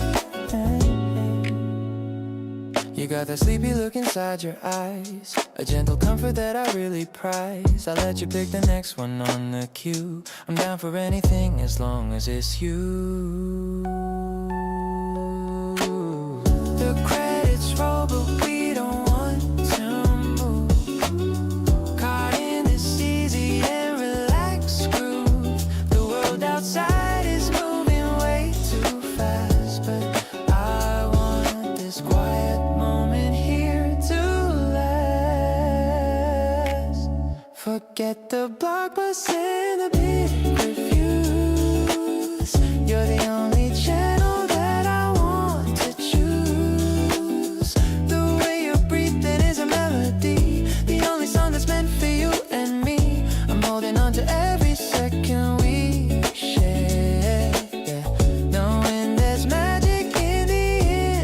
You got that sleepy look inside your eyes, a gentle comfort that I really prize. I let you pick the next one on the queue. I'm down for anything as long as it's you. The credits roll, but we don't want to move. Caught in this easy and relaxed groove. The world outside is moving way too fast, but I want this quiet moment here to last. Forget the blockbusters and the big reviews. You're the only channel that I want to choose. The way you're breathing is a melody, the only song that's meant for you and me. I'm holding on to every second we share, yeah. Knowing there's magic in the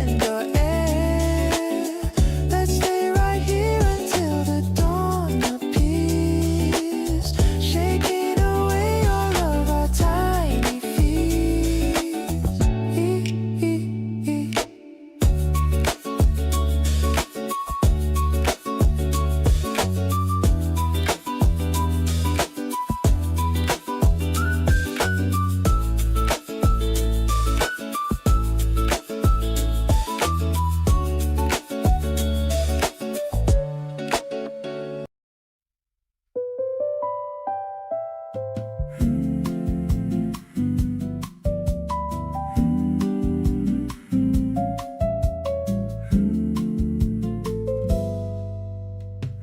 indoor air. Let's stay right here until the dawn appears, shaking away all of our tiny fears.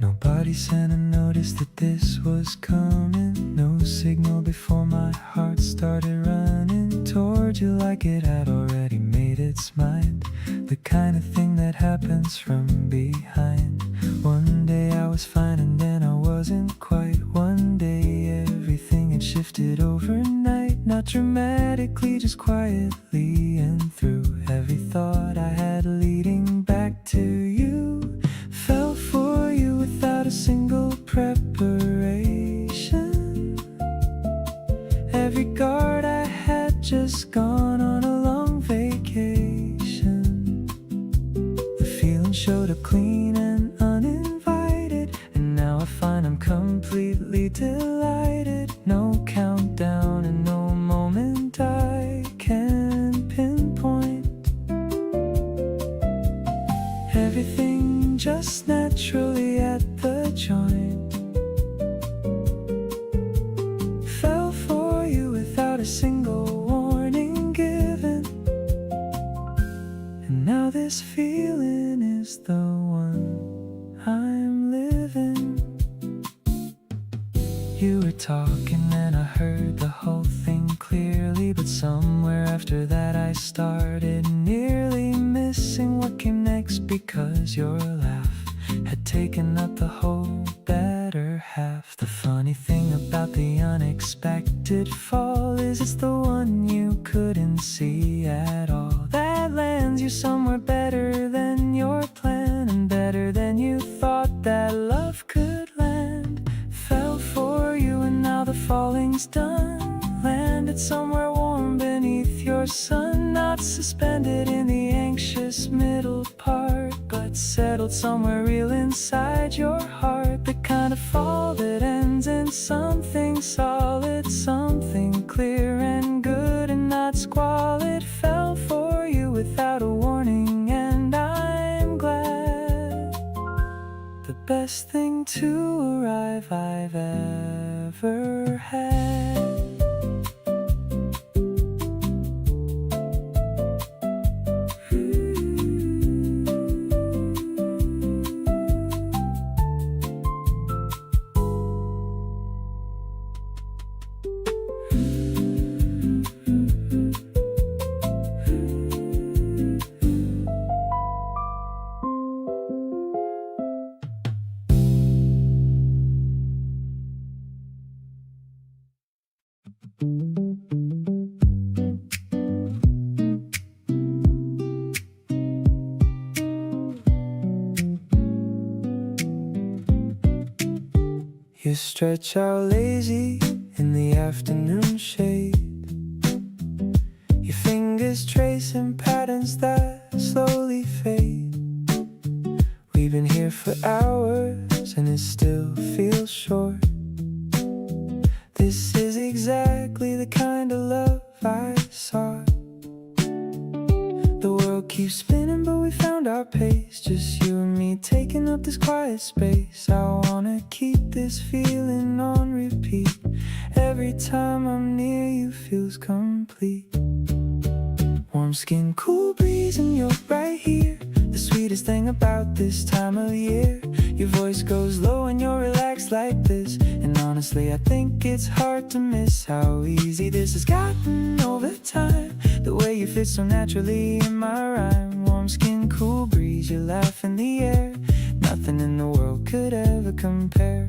Nobody sent a notice that this was coming. No signal before my heart started running toward you like it had already made its mind. The kind of thing that happens from behind. One day I was fine and then I was wasn't quite one day. Everything had shifted overnight, not dramatically, just quietly. And through every thought I had leading back to you, fell for you without a single preparation. Every guard I had just gone on a long vacation. The feeling showed up clean and uninvited, and now I find I'm completely delighted. No countdown and no moment I can pinpoint. Everything just naturally at the joint. Fell for you without a single warning given, and now this feeling is the one I'm living. You were talking and I heard the whole thing clearly, but somewhere after that I started nearly missing what came next, because your laugh had taken up the whole better half. The funny thing about the unexpected fall is it's the one you couldn't see at all, that lands you somewhere better than your plan, and better than you thought that love could land. Fell for you and now the falling's done, landed somewhere warm beneath your sun, not suspended in the anxious middle part, but settled somewhere real inside your heart. The kind of fall that ends in something solid, something clear and good and not squalid. Fell for you without a warning, and I'm glad. The best thing to arrive I've ever had. You stretch out lazy in the afternoon shade, your fingers tracing patterns that slowly fade. We've been here for hours and it still feels short. This is exactly the kind of love I sought. The world keeps spinning but we found our pace, just you and me taking up this quiet space. I wanna keep this feeling on repeat. Every time I'm near you feels complete. Warm skin, cool breeze, and you're right here. The sweetest thing about this time of year, your voice goes low and you're relaxed like this. And honestly I think it's hard to miss how easy this has gotten over time. The way you fit so naturally in my rhyme. Warm skin, cool breeze, you laugh in the air. Nothing in the world could ever compare.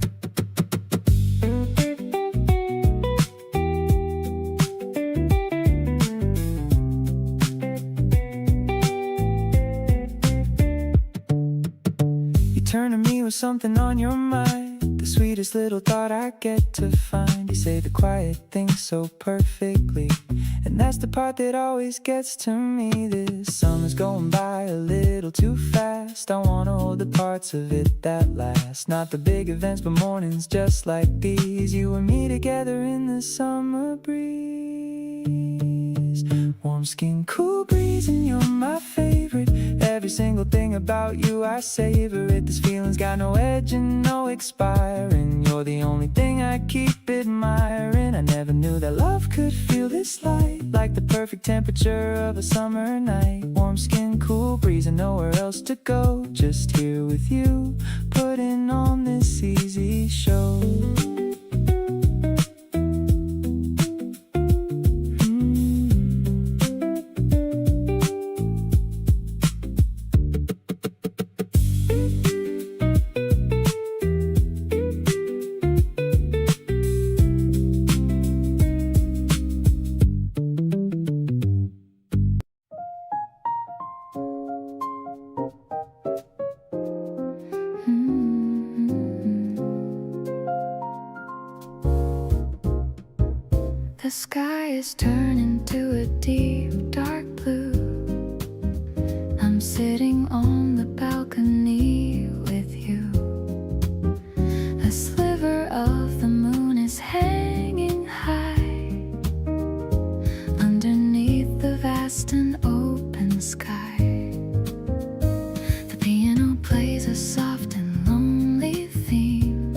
You turn to me with something on your mind, the sweetest little thought I get to find. You say the quiet things so perfectly, and that's the part that always gets to me. This summer's going by a little too fast. I wanna hold the parts of it that last, not the big events but mornings just like these. You and me together in the summer breeze. Warm skin, cool breeze, and you're my favorite. Every single thing about you I savor it. This feeling's got no edge and no expiring. You're the only thing I keep admiring. I never knew that love could feel this light, like the perfect temperature of a summer night. Warm skin, cool breeze, and nowhere else to go, just here with you, putting on this easy show. sky is turning to a deep dark blue. I'm sitting on the balcony with you. A sliver of the moon is hanging high underneath the vast and open sky. The piano plays a soft and lonely theme,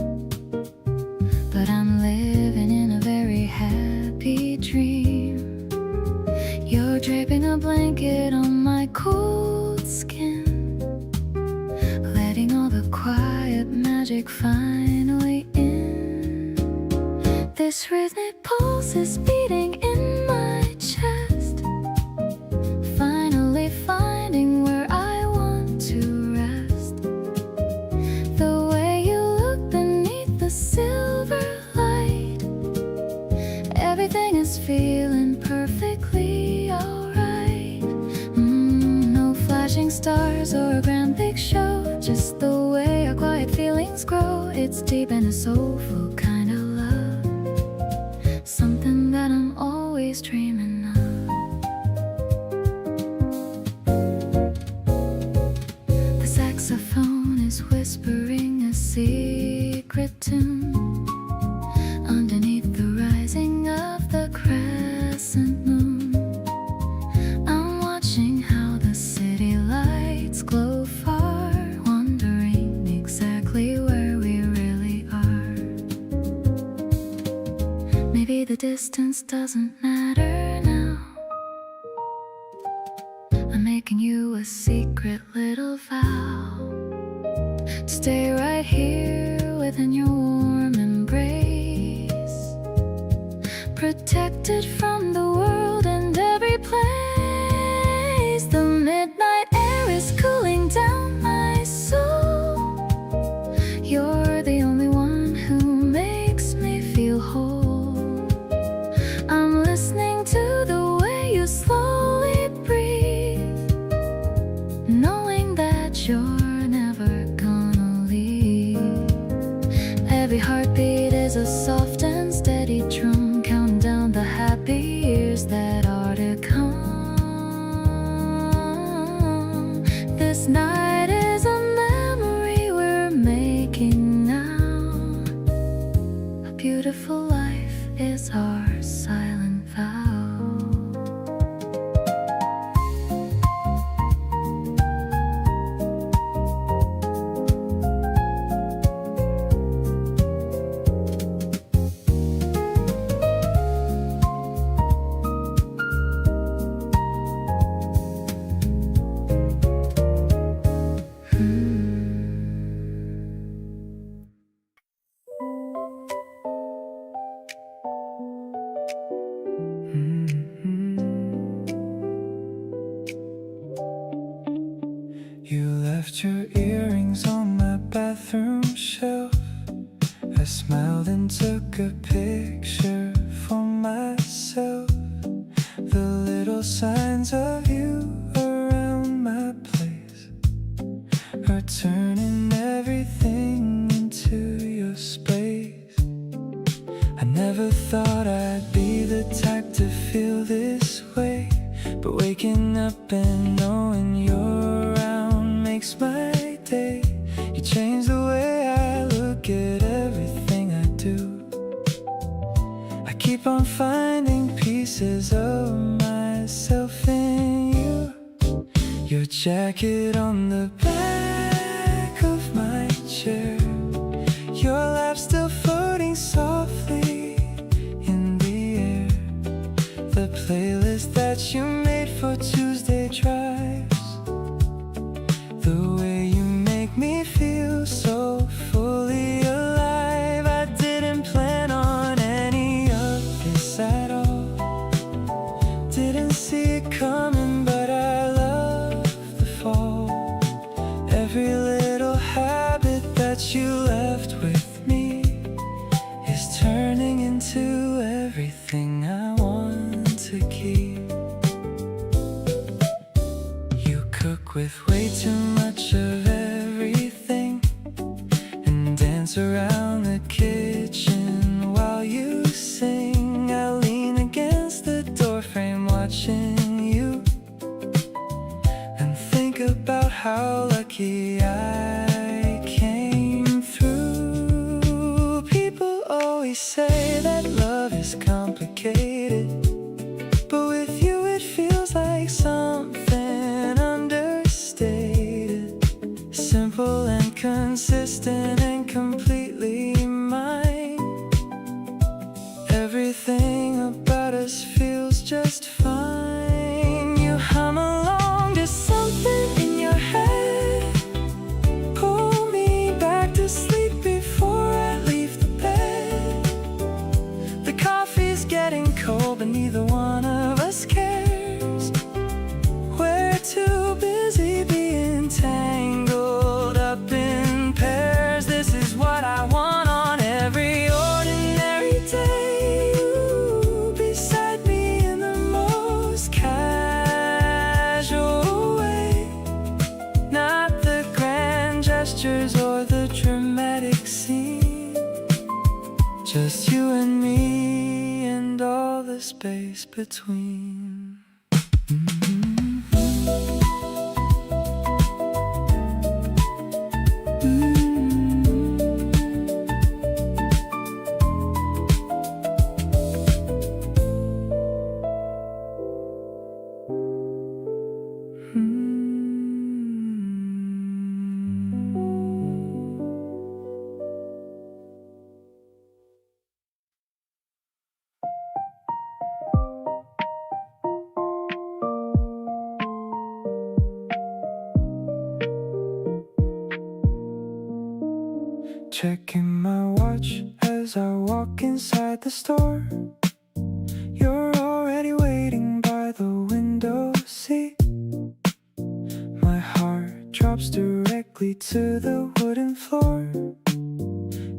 but I'm living in a very happy dream. You're draping a blanket on my cold skin, letting all the quiet magic finally in. This rhythmic pulse is beating in my chest, finally finding where I want to rest. The way you look beneath the silver light, everything is feeling perfectly alright. No flashing stars or a grand big show, just the way our quiet feelings grow. It's deep and a soulful kind of love, something that I'm always dreaming of. The saxophone is whispering a secret tune underneath the rising of the crescent moon. I'm watching how the city lights glow far, wondering exactly where we really are. Maybe the distance doesn't matter now. I'm making you a secret little vow to stay right here within your warm embrace, protected from the world and every place. The midnight air is cooling down my soul. You're the only one who makes me feel whole. I'm listening to the way you slowly breathe, knowing that you're never gonna leave. Every heartbeat is a soft and steady drum, counting down the happy years that are to come. This night is a memory we're making now. A beautiful life is our silent vow. You left your earrings on my bathroom shelf. I smiled and took a picture for myself. The little signs of you around my place are turning everything into your space. I never thought I'd be the type to feel this way, but waking up and knowing you're around makes my day. You change the way I look at everything I do. I keep on finding pieces of myself in you. Your jacket on the back of my chair, your laugh still floating softly in the air. The playlist that you made for Tuesday drives, the way you make me feel so fully alive. I didn't plan on any of this at all, didn't see it coming, but I love the fall. Every little habit that you left with me is turning into everything I want to keep. You cook with way too much of everything and dance around the kitchen while you sing. I lean think about how lucky I came through. People always say that love is complicated, but with you it feels like something understated. Simple and consistent and completely mine. Everything about us feels just fine. You hum along to something in your head, pull me back to sleep before I leave the bed. The coffee's getting cold but neither one of us cares. We're too busy being tangled up in pairs. This is what I want on every ordinary day. You beside me in the most casual way. Not the grand gestures or the dramatic scene, just you and me and all the space between. Checking my watch as I walk inside the store. You're already waiting by the window seat. My heart drops directly to the wooden floor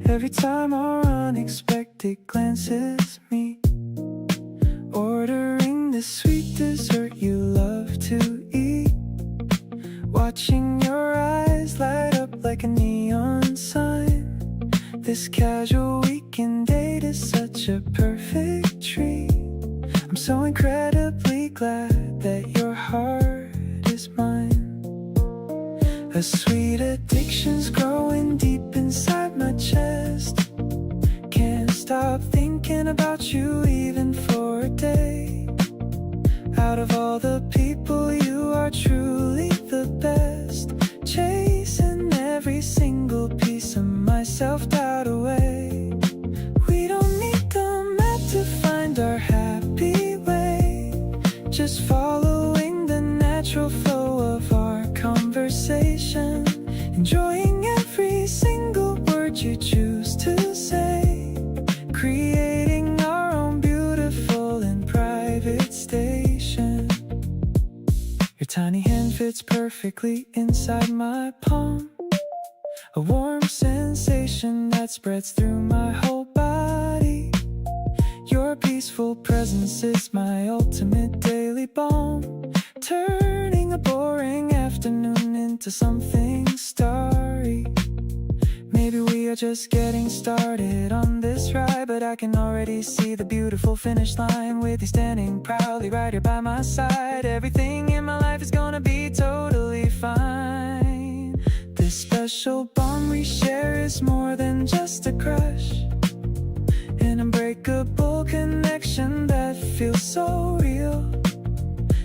every time our unexpected glances meet. Ordering the sweet dessert you love to eat, watching your eyes light up like a neon sign. This casual weekend date is such a perfect treat. I'm so incredibly glad that your heart is mine. A sweet addiction's growing deep inside my chest. Can't stop thinking about you even for a day. Out of all the people, you are truly the best. Chasing every single piece of myself doubt away. We don't need the map to find our happy way, just following the natural flow of our conversation, enjoying every single word you choose to say, creating our own beautiful and private station. Your tiny hand fits perfectly inside my palm, a warm sensation that spreads through my whole body. Your peaceful presence is my ultimate daily balm, turning a boring afternoon into something starry. Maybe we are just getting started on this ride, but I can already see the beautiful finish line with you standing proudly right here by my side. Everything in my life is gonna be totally fine. This special bond we share is more than just a crush, an unbreakable connection that feels so real.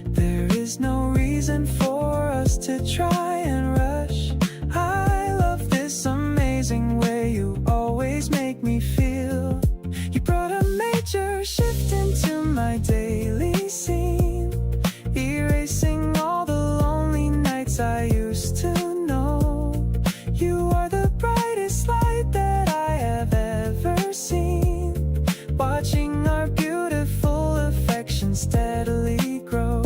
There is no reason for us to try and rush. I love this amazing way you always make me feel. You brought a major shift into my daily scene, erasing all the lonely nights I used to know. You are the brightest light that I have ever seen, watching our beautiful affection steadily grow.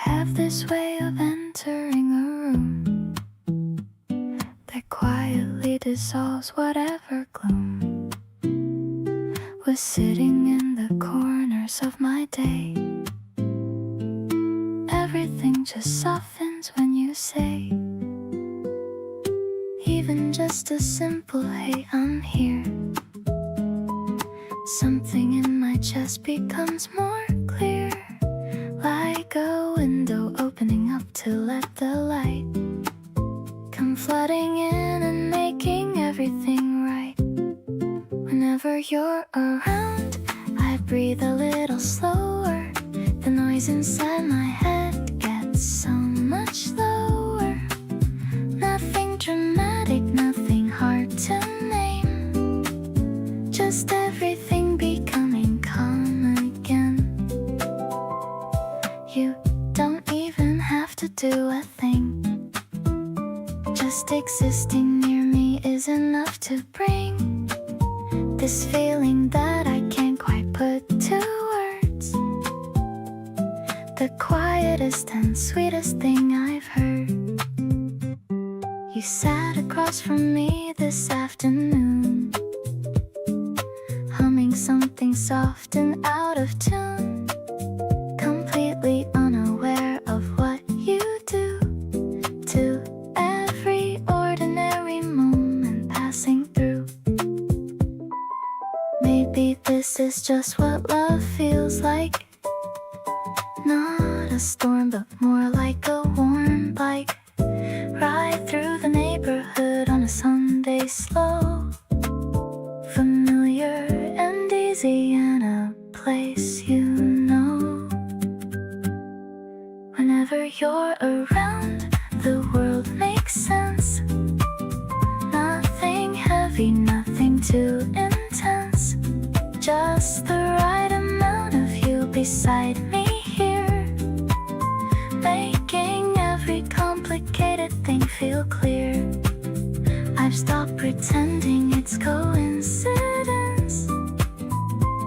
have this way of entering a room that quietly dissolves whatever gloom was sitting in the corners of my day. Everything just softens when you say, even just a simple hey, I'm here. Something in my chest becomes more clear, like a window opening up to let the light come flooding in and making everything right. Whenever you're around, I breathe a little slower. The noise inside my head gets so much lower. Nothing dramatic, nothing hard to name, just everything becoming calm again. You don't even have to do a thing. Just existing near me is enough to bring this feeling that I can't quite put to words. The quietest and sweetest thing I've heard. You sat across from me this afternoon, humming something soft and out of tune, completely unaware of what you do to every ordinary moment passing through. Maybe this is just what love feels like. Not a storm, but more like a warm bike ride through the neighborhood on a Sunday, slow, familiar and easy, in a place you know. Whenever you're around, the world makes sense. Nothing heavy, nothing too intense, just the right amount of you beside me here, making every complicated thing feel clear. I've stopped pretending it's coincidence,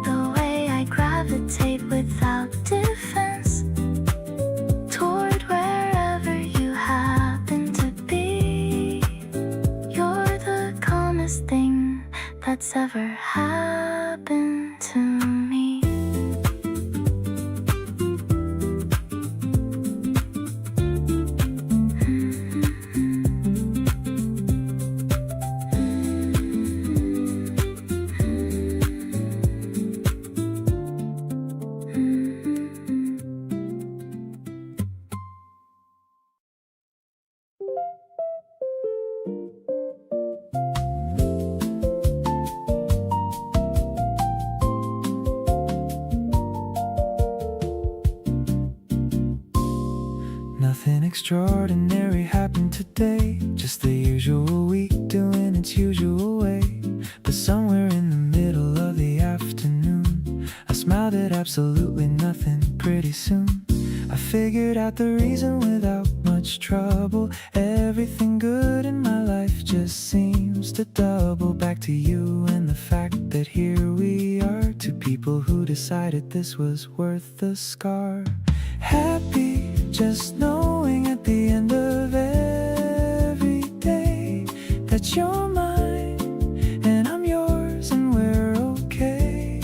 the way I gravitate without defense toward wherever you happen to be. You're the calmest thing that's ever happened to me. Nothing extraordinary happened today, just the usual week doing its usual way. But somewhere in the middle of the afternoon, I smiled at absolutely nothing. Pretty soon I figured out the reason without much trouble. Everything good in my life just seems to double back to you and the fact that here we are, two people who decided this was worth the scar. Happy just knowing at the end of every day that you're mine and I'm yours and we're okay.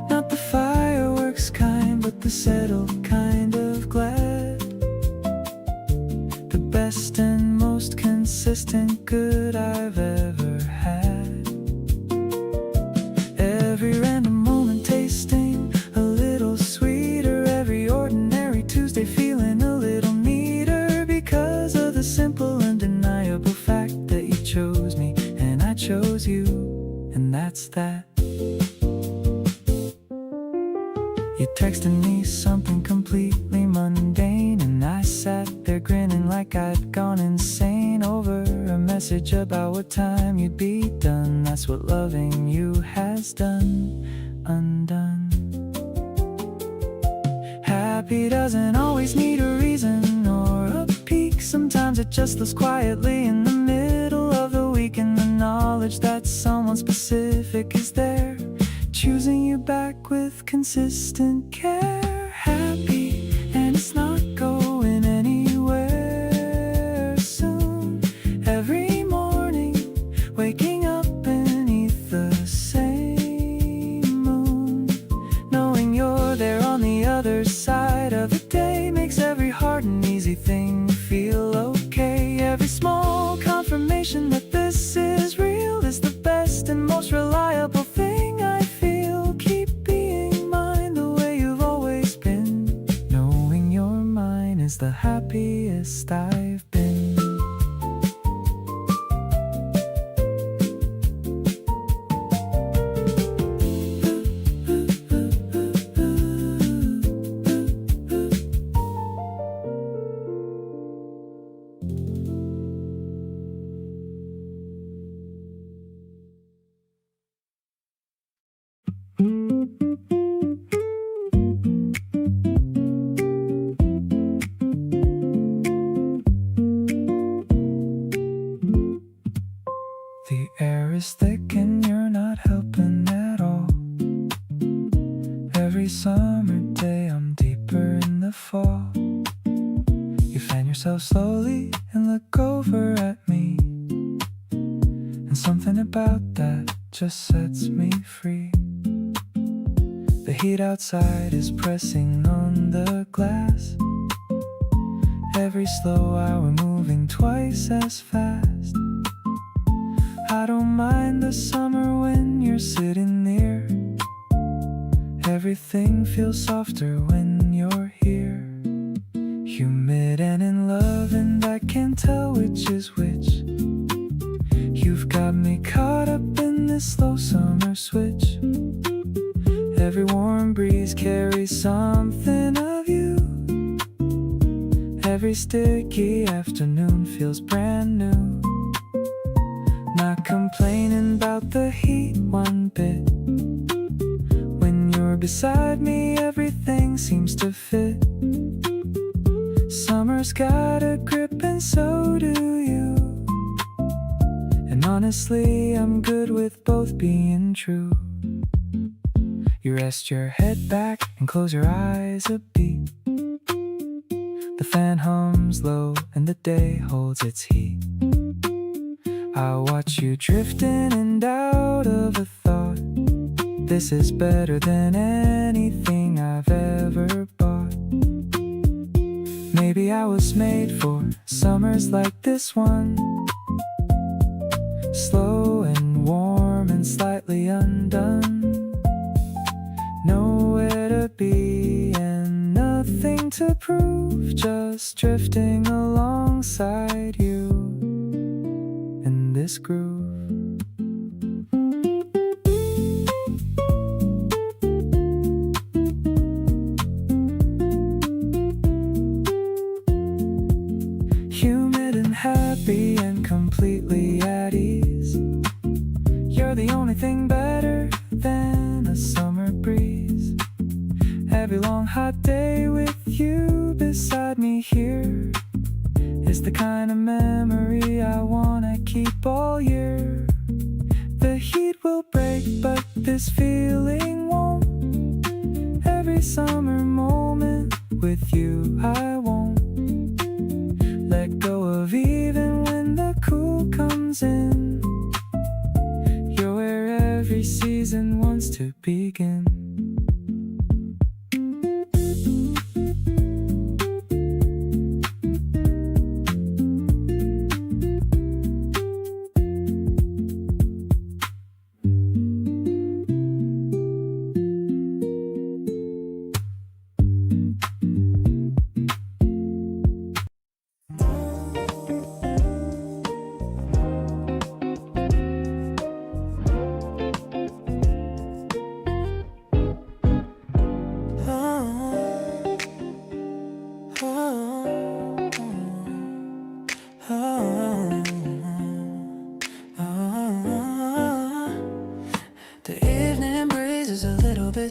Not the fireworks kind, but the settled kind of glad. The best and most consistent good I've ever had. Every random moment tasting a little sweeter, every ordinary Tuesday feeling a little neater, because of the simple undeniable fact that you chose me and I chose you, and that's that. You texted me something completely mundane, and I sat there grinning like I'd gone insane over a message about what time you'd be done. That's what loving you has done, undone. Happy doesn't always need a reason or a peak. Sometimes it just lives quietly in the middle of the week, and the knowledge that someone specific is there, choosing you back with consistent care. Happy other side of the day makes every hard and easy thing feel okay. Every small confirmation that this is real is the best and most reliable thing I feel. Keep being mine the way you've always been. Knowing you're mine is the happiest I've been. The air is thick and you're not helping at all. Every summer day I'm deeper in the fall. You fan yourself slowly and look over at me, and something about that just sets me free. The heat outside is pressing on the glass. Every slow hour moving twice as fast. I don't mind the summer when you're sitting near. Everything feels softer when you're here. Humid and in love, and I can't tell which is which. You've got me caught up in this slow summer switch. Every warm breeze carries something of you. Every sticky afternoon feels brand new. Not complaining about the heat one bit. When you're beside me, everything seems to fit. Summer's got a grip and so do you. And honestly, I'm good with both being true. You rest your head back and close your eyes a beat. The fan hums low and the day holds its heat. I watch you drift in and out of a thought. This is better than anything I've ever bought. Maybe I was made for summers like this one. Slow and warm and slightly undone. Nowhere to be and nothing to prove. Just drifting alongside you in this groove. Humid and happy and completely at ease. You're the only thing better than a summer breeze. Every long hot day with you beside me here is the kind of memory I wanna keep all year. The heat will break, but this feeling won't. Every summer moment with you I won't let go of, even when the cool comes in. You're where every season wants to begin.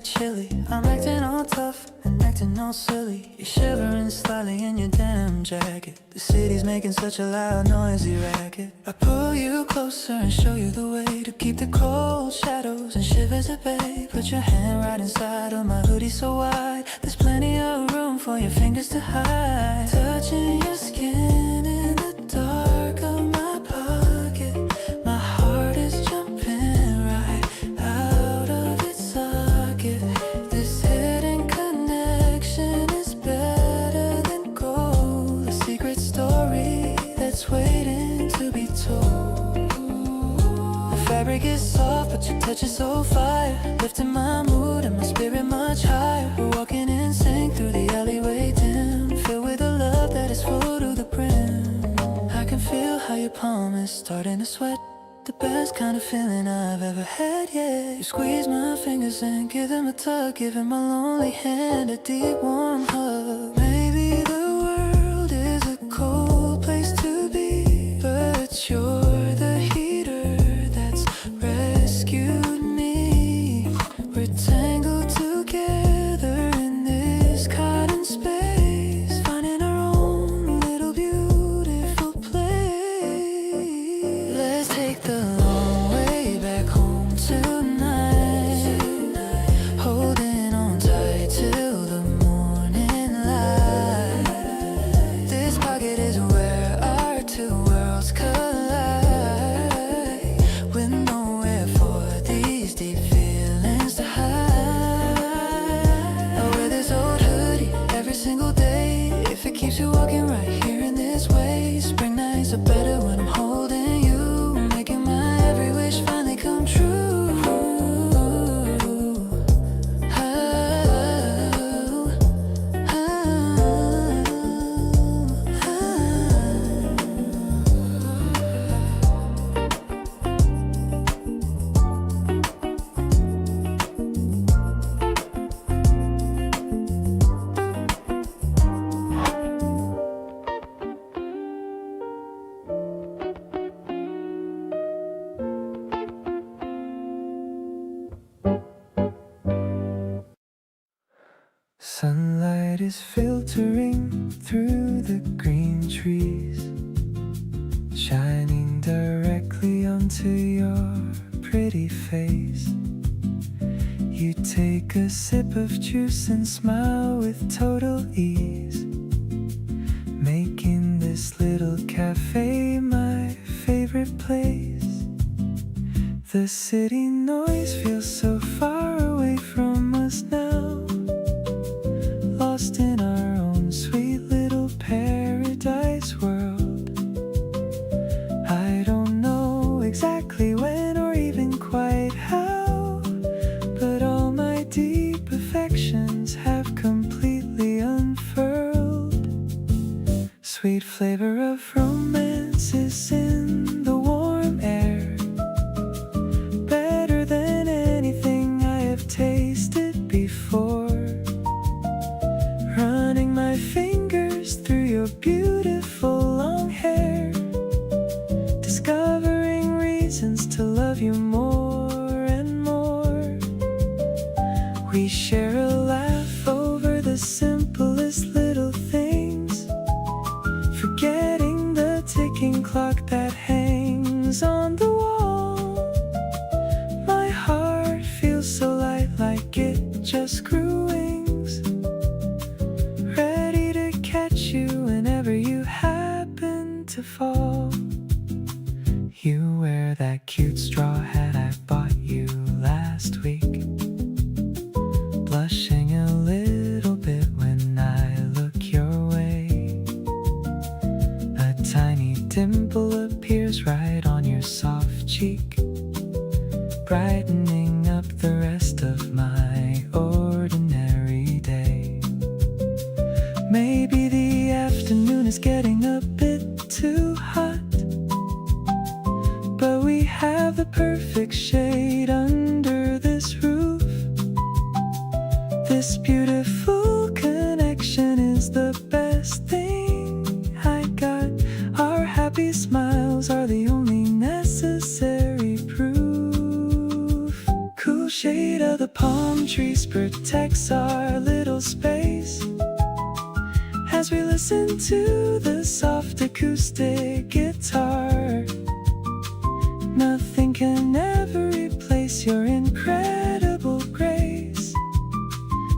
Chilly, I'm acting all tough and acting all silly. You're shivering slightly in your denim jacket. The city's making such a loud, noisy racket. I pull you closer and show you the way to keep the cold shadows and shivers at bay. Put your hand right inside of my hoodie so wide. There's plenty of room for your fingers to hide. Touching your skin in the dark of my pocket. My heart is jumping right out of its socket. This hidden connection lifting my mood and my spirit much higher. We're walking in sync through the alleyway dim, filled with a love that is full to the brim. I can feel how your palm is starting to sweat, the best kind of feeling I've ever had, yeah. You squeeze my fingers and give them a tug, giving my lonely hand a deep warm hug. Maybe the world is a cold place to be, but you're the heater that's rescued me. We're tangled together in this cotton space, finding our own little beautiful place. Let's take the long way back home tonight, holding on tight till the morning light. This pocket is where our two worlds collide, with nowhere for these deep feelings to hide. I wear this old hoodie every single day, if it keeps you walking right here in this way. Spring nights are better when I'm holding you, making my every wish finally come true. Sunlight is filtering through the green trees, shining directly onto your pretty face. You take a sip of juice and smile with total ease, making this little cafe my favorite place. The city noise feels so far away from us now, lost in our own sweet little paradise world. I don't know exactly when or even quite how, but all my deep affections have completely unfurled. Sweet flavor of romance is in the warm air, better than anything I have tasted before. Running my fingers through your beautiful long hair, discovering reasons to love you more and more. We share a laugh over the simplest little things, forgetting the ticking clock that hangs on the wall. My heart feels so light, like it just grew wings, ready to catch you whenever you happen to fall. You wear that cute straw hat I bought you last week, blushing a little bit when I look your way. A tiny dimple appears right on your soft cheek, brightening up the rest of my ordinary day. Maybe the afternoon is getting a bit too hot, but we have the perfect shade under this roof. This beautiful connection is the best thing I got. Our happy smiles are the only necessary proof. Cool shade of the palm trees protects our little space, as we listen to the soft acoustic guitar. Nothing can ever replace your incredible grace,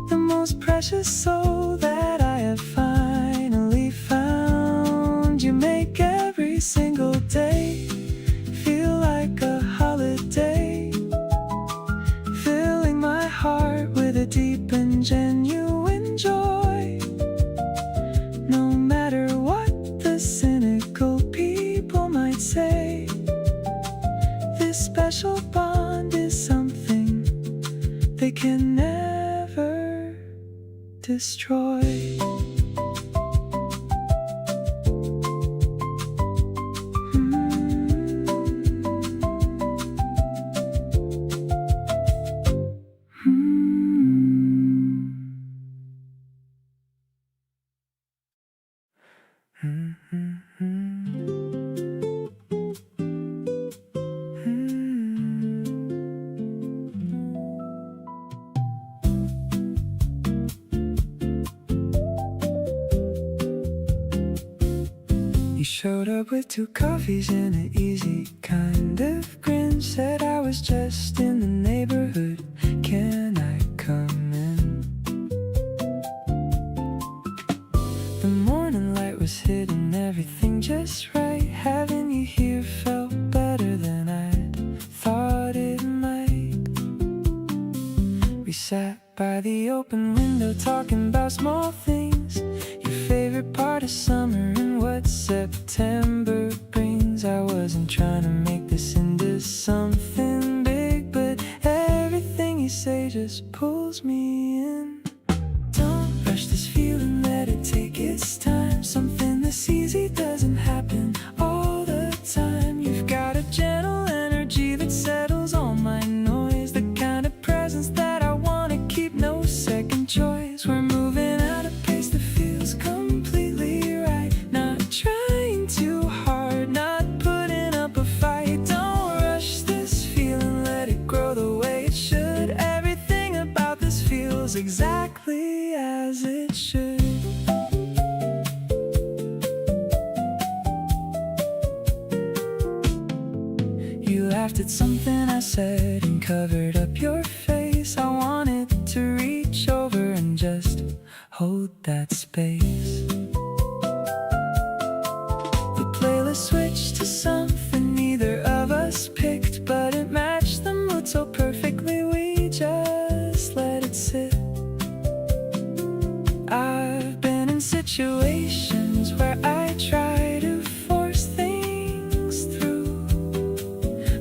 the most precious soul that I have finally found. You make every single day feel like a holiday, filling my heart with a deep and genuine joy. No matter what the cynical people might say, this special bond is something destroy. You showed up with 2 coffees and an easy kind of grin. Said I was just in the neighborhood, can I come in? The morning light was hitting everything just right. Having you here felt better than I'd thought it might. We sat by the open window talking about small things, your favorite part of summer and what September brings. I wasn't trying to make this into something big, but everything you say just pulls me in. Don't rush this feeling, let it take its time. Something this easy doesn't happen all the time. You've got a gentle energy that settles all my noise, the kind of presence that I want to keep, no second choice. We're moving at a pace that feels completely right. Not trying too hard, not putting up a fight. Don't rush this feeling, let it grow the way it should. Everything about this feels exactly as it should. You laughed at something I said and covered up your face. I wanted to reach over and just hold that space. The playlist switched to something neither of us picked, but it matched the mood so perfectly we just let it sit. I've been in situations where I try to force things through.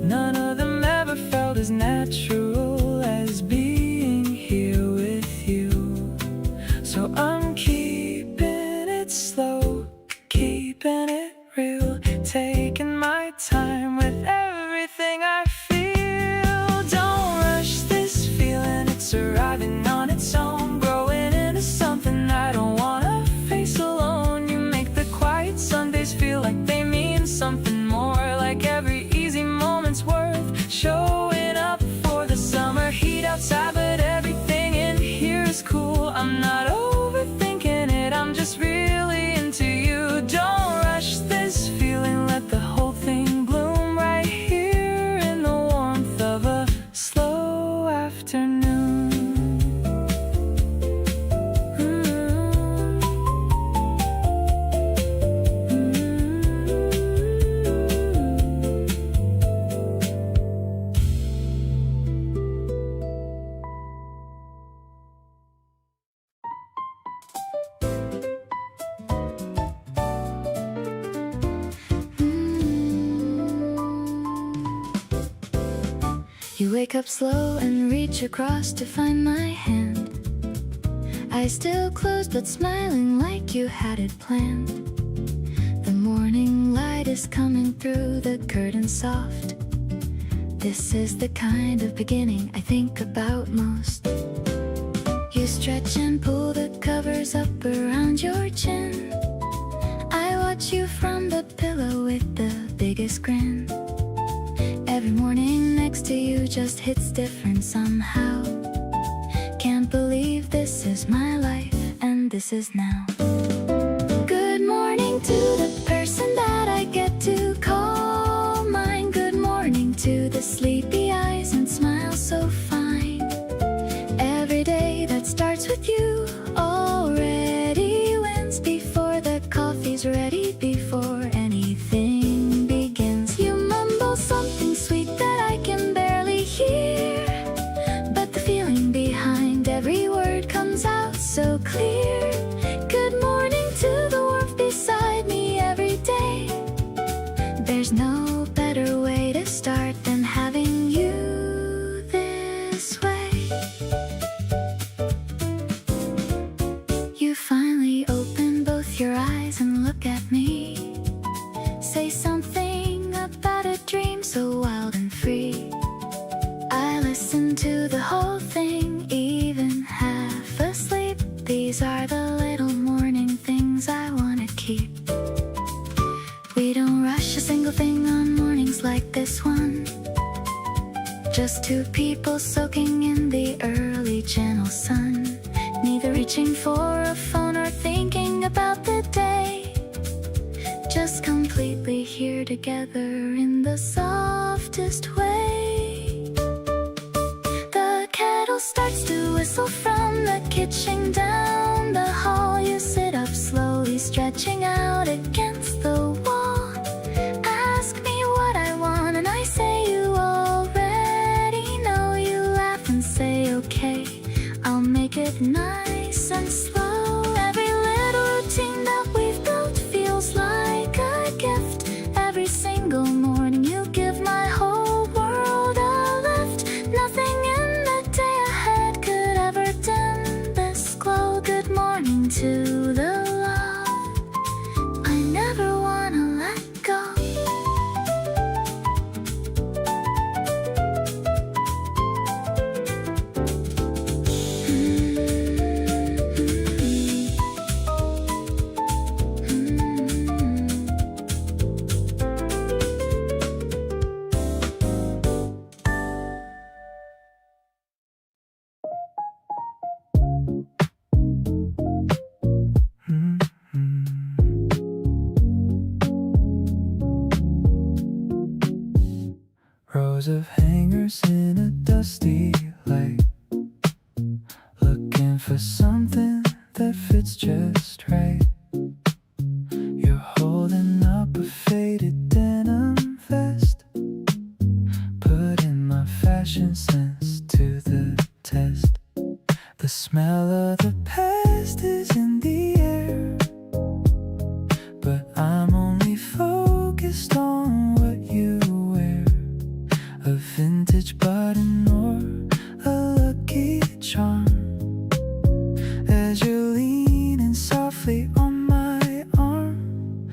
None of them ever felt as natural as being here with you. So I'm keeping it slow, keeping it real, taking my time with everything I feel. Don't rush this feeling, it's arriving on its own, growing into something I don't wanna face alone. You make the quiet Sundays feel like they mean something more, like every easy moment's worth showing up for the summer heat outside, but everything in here is cool. I'm not overthinking it, I'm just really into you. Don't rush this feeling, let the whole thing bloom right here in the warmth of a slow afternoon. You wake up slow and reach across to find my hand. Eyes still closed but smiling like you had it planned. The morning light is coming through the curtain soft. This is the kind of beginning I think about most. You stretch and pull the covers up around your chin. I watch you from the pillow with the biggest grin. Every morning next to you just hits different somehow. Can't believe this is my life and this is now. Good morning to the person that I get to call mine. Good morning to the sleepy eyes and smile so fine. Every day that starts with you already wins before the coffee's ready, before anything begins. You mumble something sweet that I can barely hear, but the feeling behind every word comes out so clear. Good morning to the warmth beside me every day. There's no better way to start than having you this way. Two people soaking in the early gentle sun, neither reaching for a phone or thinking about the day, just completely here together in the softest way. The kettle starts to whistle from the kitchen down the hall. You sit up slowly, stretching out against the wall. Ask me what I want and I say you already know. You laugh and say okay, I'll make it nice and slow. Every little routine that we've built feels like a gift. Every single morning you give my whole world a lift. Nothing in the day ahead could ever dim this glow. Good morning to the love I never wanna let go. Rows of hangers in a dusty light, looking for something that fits just right. You're holding up a faded denim vest, putting my fashion sense to the test. The smell of the past is in the air, but I'm only focused on what you wear. A vintage button or a lucky charm, as you're leaning softly on my arm,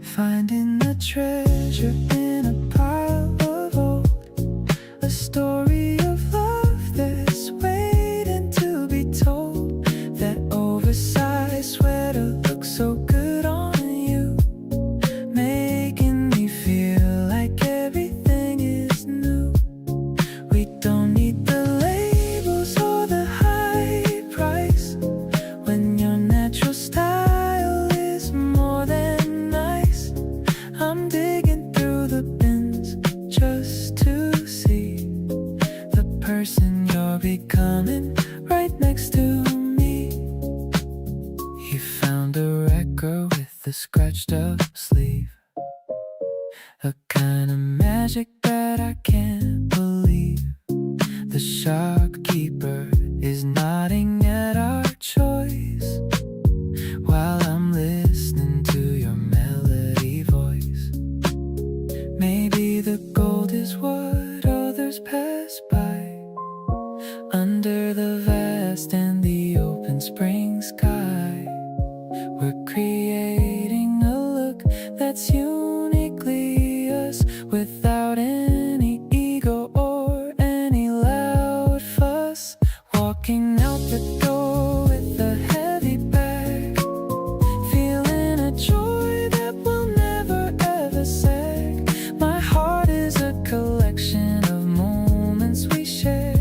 finding a treasure in a pile of old, a story of love that's waiting to be told. That oversized sweater looks so good on you, making me feel like everything is new. We don't need the labels or the high price, when your natural style is more than nice. I'm digging through the bins just to see the person you're becoming right next to me. You found a record with a scratched up sleeve, a kind of magic that I can't believe. The shopkeeper is nodding at our choice, while I'm listening to your melody voice. Maybe the gold is what others pass by, under the vast and the open spring sky. We're creating a look that's uniquely us, without any ego or any loud fuss. Walking out the door with a heavy bag, feeling a joy that will never ever sag. My heart is a collection of moments we share,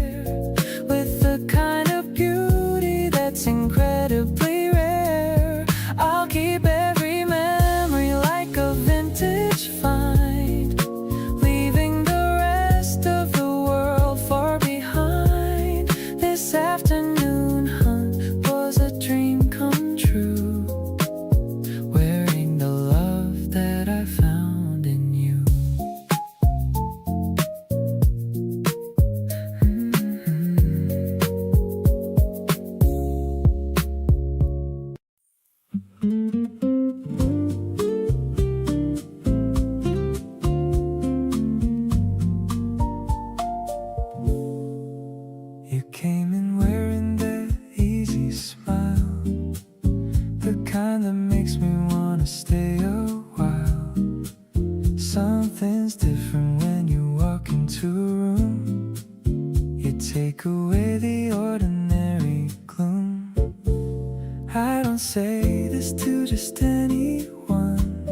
with the kind of beauty that's incredibly rare. I'll keep every memory like a vintage find, leaving the rest of the world far behind. This afternoon hunt was a dream come true, wearing the love that I found in you. You came in wearing that easy smile, the kind that makes me wanna stay a while. Something's different when you walk into a room. You take away the ordinary gloom. I don't say this to just anyone,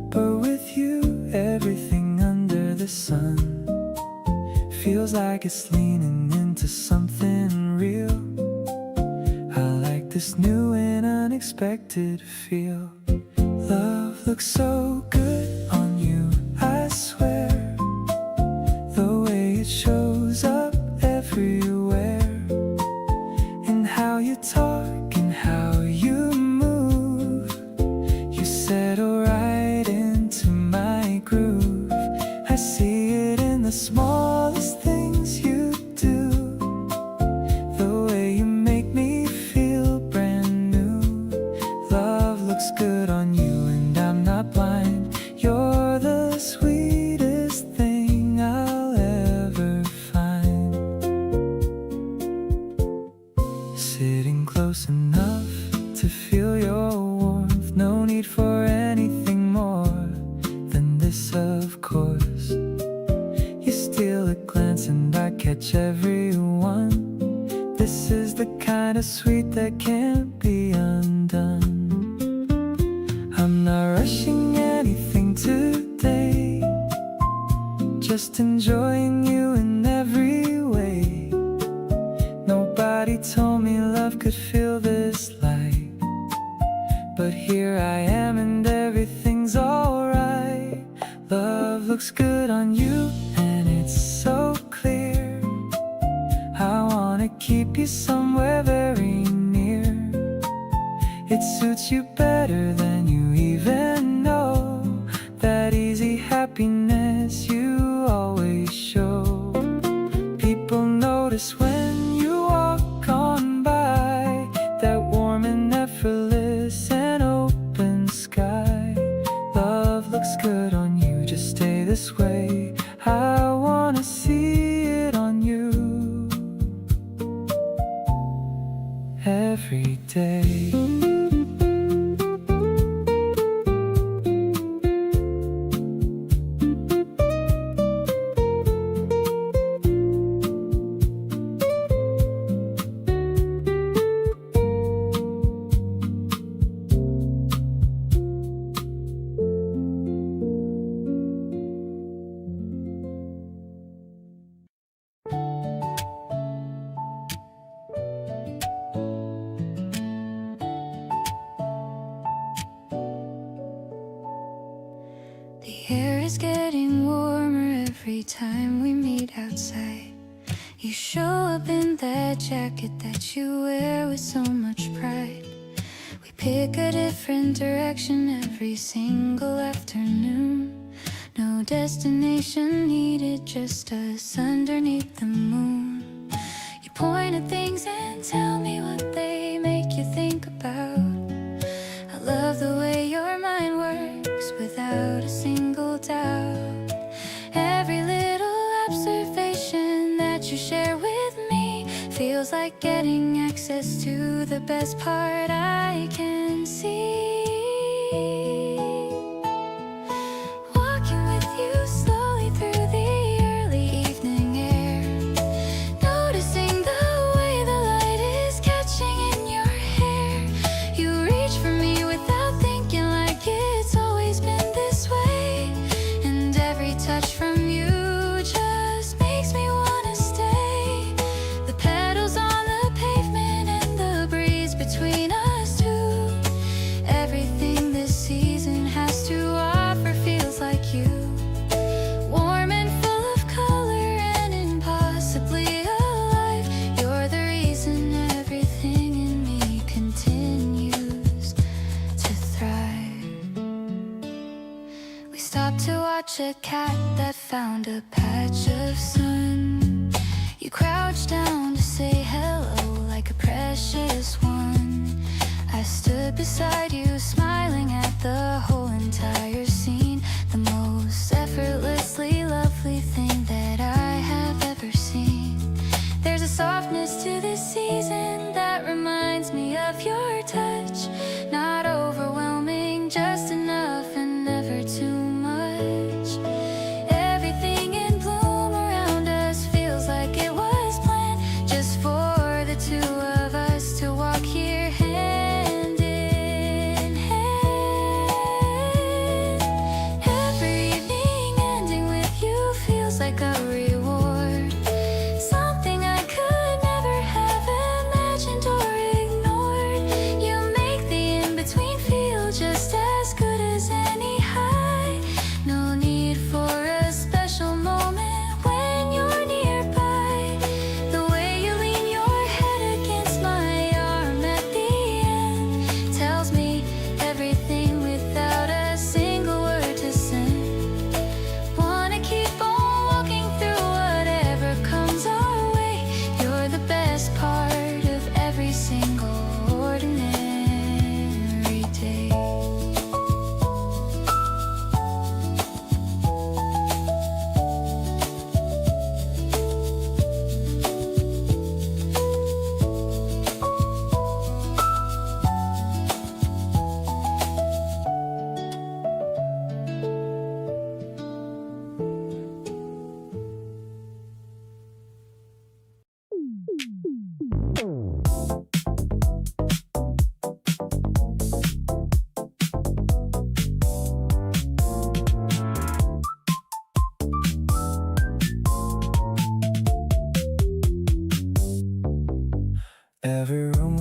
but with you everything under the sun feels like it's leaning into something real. I like this new and unexpected feel. Love looks so good on you, I swear. The way it shows up everywhere, and how you talk and how you move. You settle right into my groove. I see it in the smallest things you do. The way you make me feel brand new. Love looks good on you and I'm not blind. You're the sweetest thing I'll ever find. Sitting close enough to feel your warmth. No need for anything more than this, of course. You steal a glance and I catch everyone. This is the kind of sweet that can't be undone. I'm not rushing anything today, just enjoying you in every way. Nobody told me love could feel this light, but here I am and everything's alright. Love looks good on you and it's so clear. I wanna keep you somewhere very near. It suits you better than you even know. That easy happiness you always show. People notice when you walk on by. That warm and effortless and open sky. Love looks good on you, just stay this way. I wanna see it on you every day. The air is getting warmer every time we meet outside. You show up in that jacket that you wear with so much pride. We pick a different direction every single afternoon. No destination needed, just us underneath the moon. You point at things and tell me what they make you think about. I love the way your mind works without a single doubt. Every little observation that you share with me feels like getting access to the best part I can see. Walking with you slowly through the early evening air, noticing the way the light is catching in your hair. You reach for me without thinking, like it's always been this way. And every touch from you just makes me wanna stay. The petals on the pavement and the breeze between us two. Everything this season has to offer feels like you. Warm and full of color and impossibly alive. You're the reason everything in me continues to thrive. We stopped to watch a cat that found a patch of sun. You crouched down to say hello like a precious one. I stood beside you smiling at the whole entire scene. The most effortlessly lovely thing that I have ever seen. There's a softness to this season that reminds me of your touch. Not overwhelming, just enough and never too much. Everything in bloom around us feels like it was planned just for the two of us to walk here hand in hand. Every evening ending with you feels like a reward.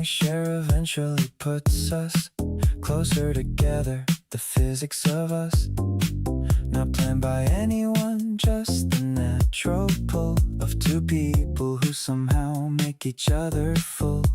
we share eventually puts us closer together. The physics of us, not planned by anyone, just the natural pull of two people who somehow make each other full.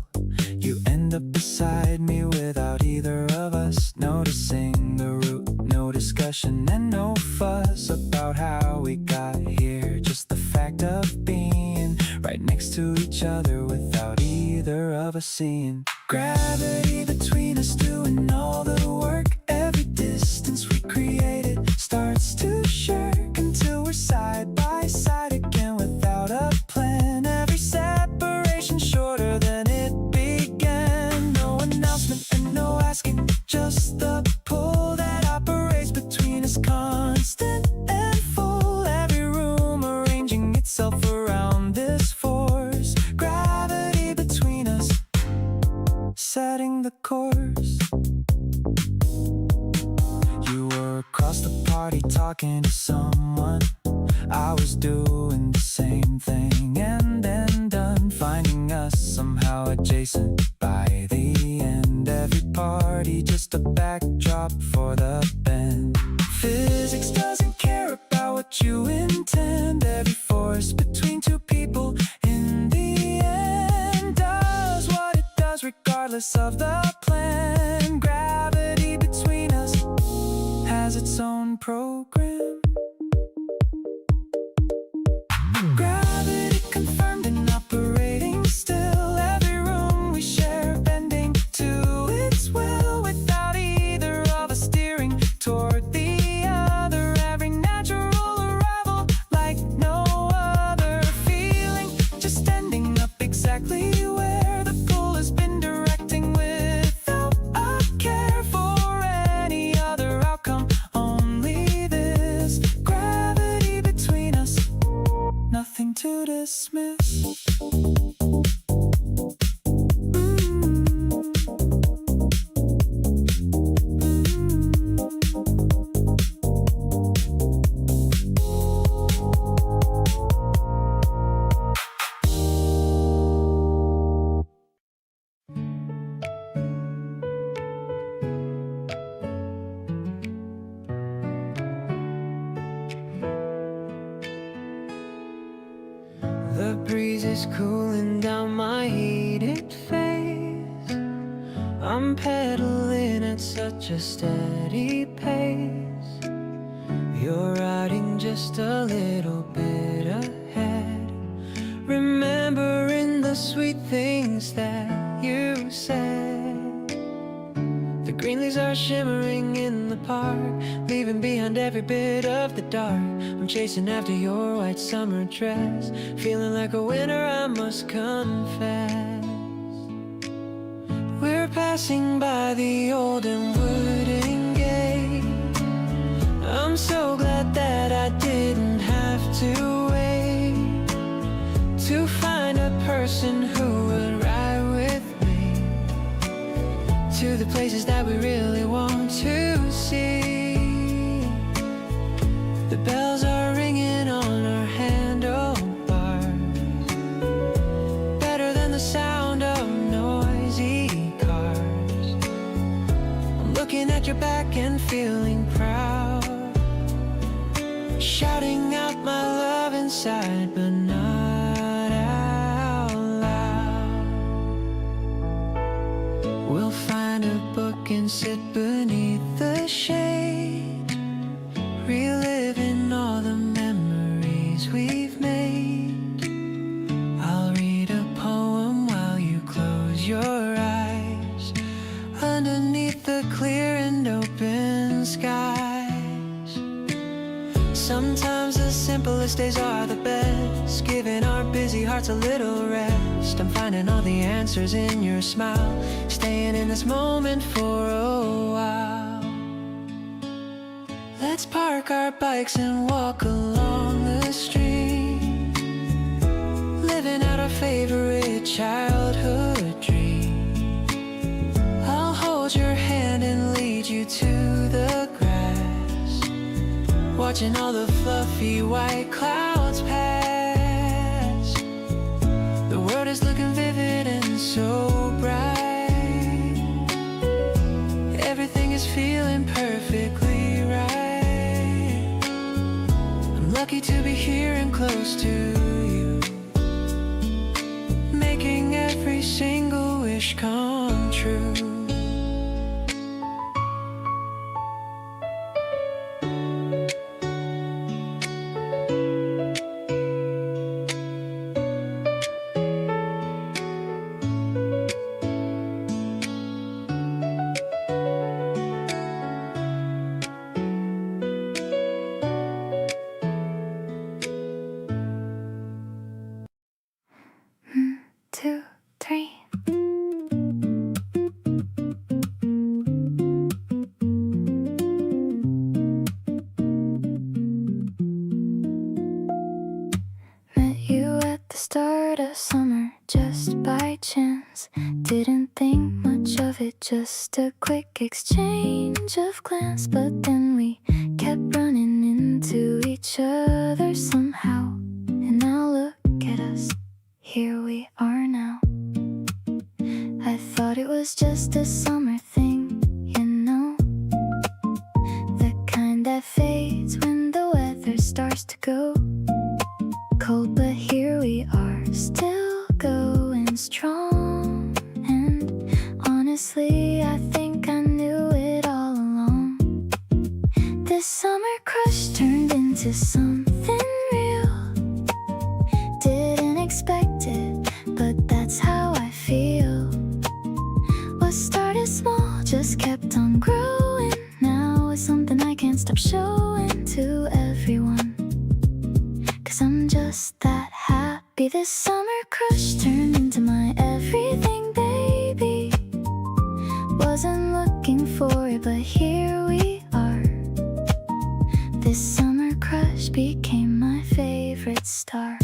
You end up beside me without either of us noticing the route. No discussion and no fuss about how we got here. Just the fact of being right next to each other without either of us seeing. Gravity between us doing all the work. Every distance we created starts to shirk until we're side by side again without a plan. Every separation shorter than it began. No announcement and no asking, just the pull that operates between us, constant and full. Every room arranging itself around this force. Gravity between us, setting the course. You were across the party talking to someone. I was doing the same thing, and then done finding us somehow adjacent by the end. Every party just a backdrop for the band. Physics doesn't care about what you intend. Every force between two people in the end does what it does regardless of the plan. Gravity between us has its own program. Gravity confirmed and operating still. Every room we share bending to its will without either of us steering toward the other. Every natural arrival like no other feeling, just ending up exactly where the pull has been directing without a care for any other outcome. Only this gravity between us, nothing to dismiss. The breeze is cooling down my heated face. I'm pedaling at such a steady pace. You're riding just a little bit ahead, remembering the sweet things that you said. The green leaves are shimmering in the park, leaving behind every bit of the dark. I'm chasing after your white summer dress, feeling like a winner, I must confess. We're passing by the old and wooden gate. I'm so glad that I didn't have to wait to find a person who would ride with me to the places that we really want to see. The bells are ringing on our handlebars, better than the sound of noisy cars. I'm looking at your back and feeling proud, shouting out my love inside but not out loud. We'll find a book and sit beneath the shade, reliving all the memories we've made. I'll read a poem while you close your eyes, underneath the clear and open skies. Sometimes the simplest days are the best, giving our busy hearts a little rest. I'm finding all the answers in your smile, staying in this moment for a while. Let's park our bikes and walk along the street, living out our favorite childhood dream. I'll hold your hand and lead you to the grass, watching all the fluffy white clouds pass. The world is looking vivid and so bright. true. Two, three. Met you at the start of summer just by chance. Didn't think much of it, just a quick exchange of glance. But then we kept running into each other somehow. And now look at us, here we are now. I thought it was just a summer thing, you know, the kind that fades when the weather starts to go cold. But here we are, still going strong. And honestly, I think I knew it all along. This summer crush turned into something real. Didn't expect it, but that's how I feel. What started small just kept on growing. Now it's something I can't stop showing to everyone. 'Cause I'm just that happy. This summer crush turned into my everything, baby. Wasn't looking for it, but here we are. This summer crush became my favorite star.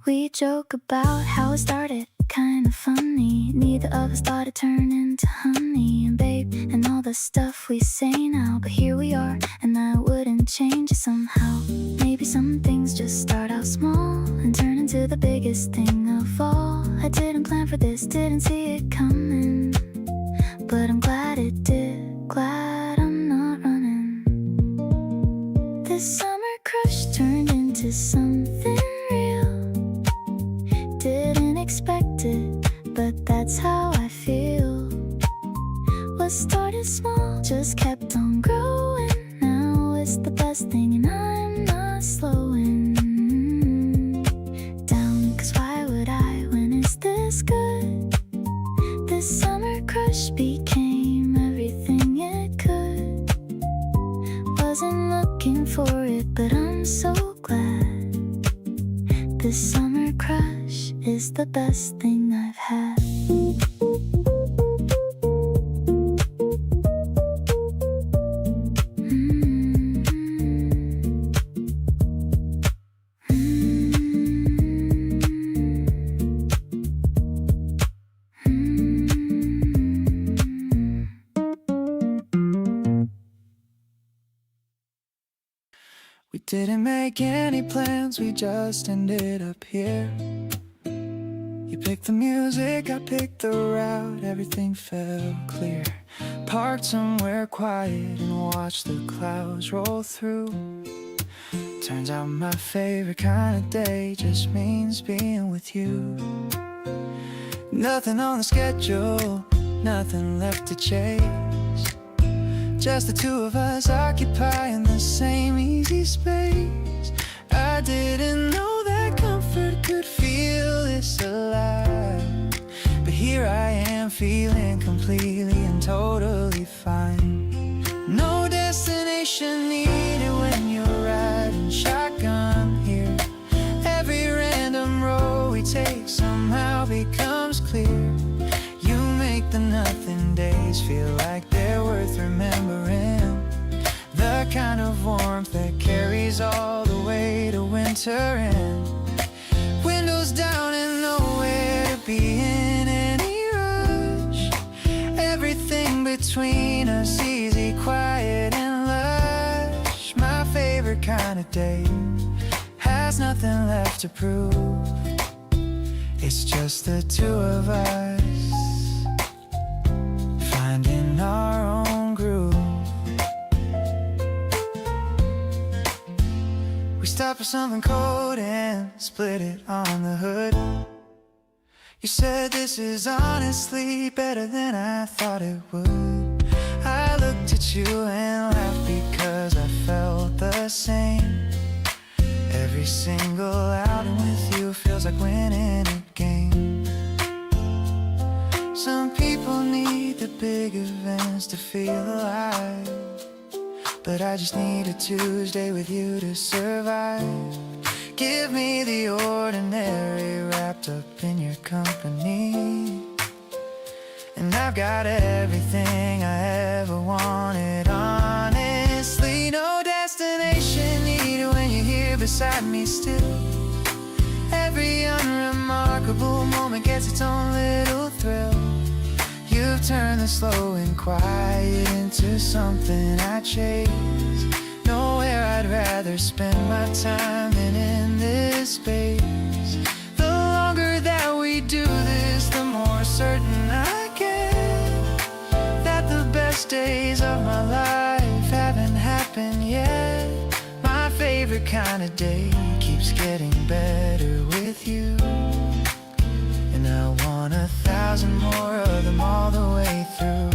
We joke about how it started, kinda funny. Neither of us thought it'd turn into honey and babe and all the stuff we say now. But here we are, and I wouldn't change it somehow. Maybe some things just start out small and turn into the biggest thing of all. I didn't plan for this, didn't see it coming, but I'm glad it did, glad I'm not running. This summer crush turned into something real. Didn't expect it, but that's how I feel. What started small just kept on growing. Now it's the best thing, and I'm not slowing down. 'Cause why would I when it's this good? This summer crush became everything it could. Wasn't looking for it, but I'm so glad. This summer crush is the best thing I've had. We didn't make any plans, we just ended up here. You picked the music, I picked the route, everything felt clear. Parked somewhere quiet and watched the clouds roll through. Turns out my favorite kind of day just means being with you. Nothing on the schedule, nothing left to chase. Just the two of us occupying the same easy space. I didn't know that comfort could feel this alive, but here I am feeling completely and totally fine. No destination needed when you're riding shotgun here. Every random road we take somehow becomes clear. You make the nothing days feel like they're worth remembering. The kind of warmth that carries all the way to winter end. Windows down and nowhere to be in any rush. Everything between us easy, quiet and lush. My favorite kind of day has nothing left to prove. It's just the two of us finding our own groove. We stopped for something cold and split it on the hood. You said this is honestly better than I thought it would. I looked at you and laughed because I felt the same. Every single outing with you feels like winning a game. Some people need the big events to feel alive, but I just need a Tuesday with you to survive. Give me the ordinary wrapped up in your company, and I've got everything I ever wanted. Honestly, no destination needed when you're here beside me still. Every unremarkable moment gets its own little thrill. You've turned the slow and quiet into something I chase. Nowhere I'd rather spend my time than in this space. The longer that we do this, the more certain I get that the best days of my life haven't happened yet. My favorite kind of day keeps getting better with you, and I want 1,000 more of them all the way through.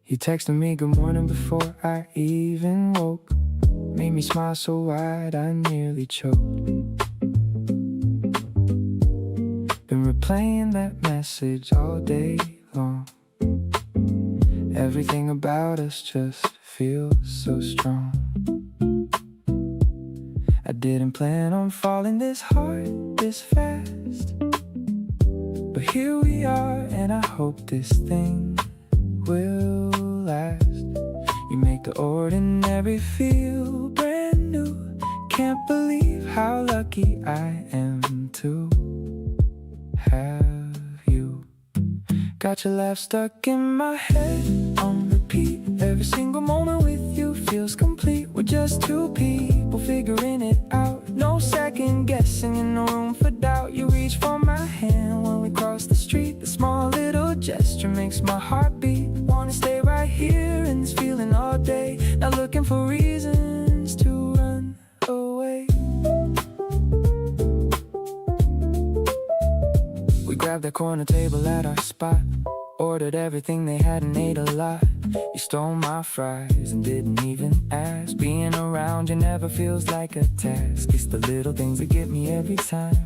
You texted me good morning before I even woke. Made me smile so wide I nearly choked. Been replaying that message all day long. Everything about us just feels so strong. I didn't plan on falling this hard, this fast, but here we are, and I hope this thing will last. You make the ordinary feel brand new. Can't believe how lucky I am to have you. Got your laugh stuck in my head on repeat. Every single moment with you feels complete. We're just two people figuring it out. No second guessing and no room for doubt. You reach for my hand when we cross the street. The small little gesture makes my heart beat. Wanna stay right here in this feeling all day. Not looking for reasons to run away. We grabbed that corner table at our spot. Ordered everything they had and ate a lot. You stole my fries and didn't even ask. Being around you never feels like a task. It's the little things that get me every time.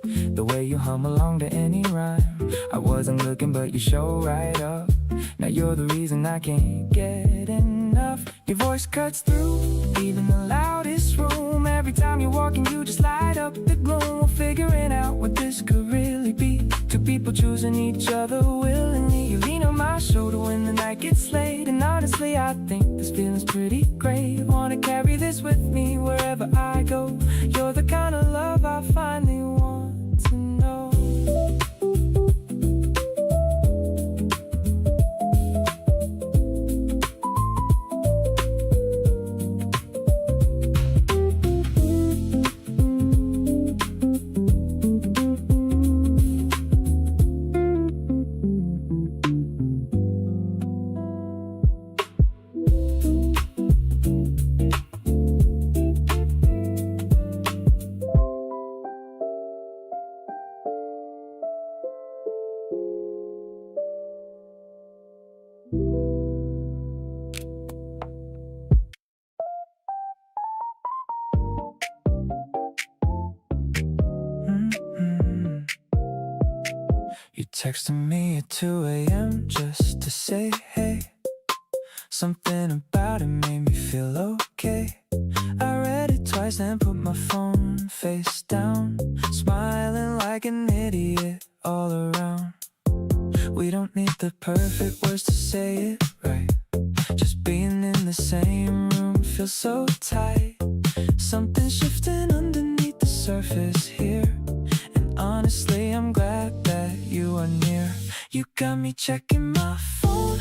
The way you hum along to any rhyme. I wasn't looking but you show right up. Now you're the reason I can't get enough. Your voice cuts through even the loudest room. Every time you're walking you just light up the gloom. We're figuring out what this could really be. Two people choosing each other willingly. You lean on my shoulder when the night gets late. And honestly I think this feeling's pretty great. Wanna carry this with me wherever I go. You're the kind of love I finally want to know. You texted me at 2 a.m. just to say hey. Something about it made me feel okay. I read it twice and put my phone face down. Smiling like an idiot all around. We don't need the perfect words to say it right. Just being in the same room feels so tight. Something shifting underneath the surface here. And honestly, I'm glad that you are near. You got me checking my phone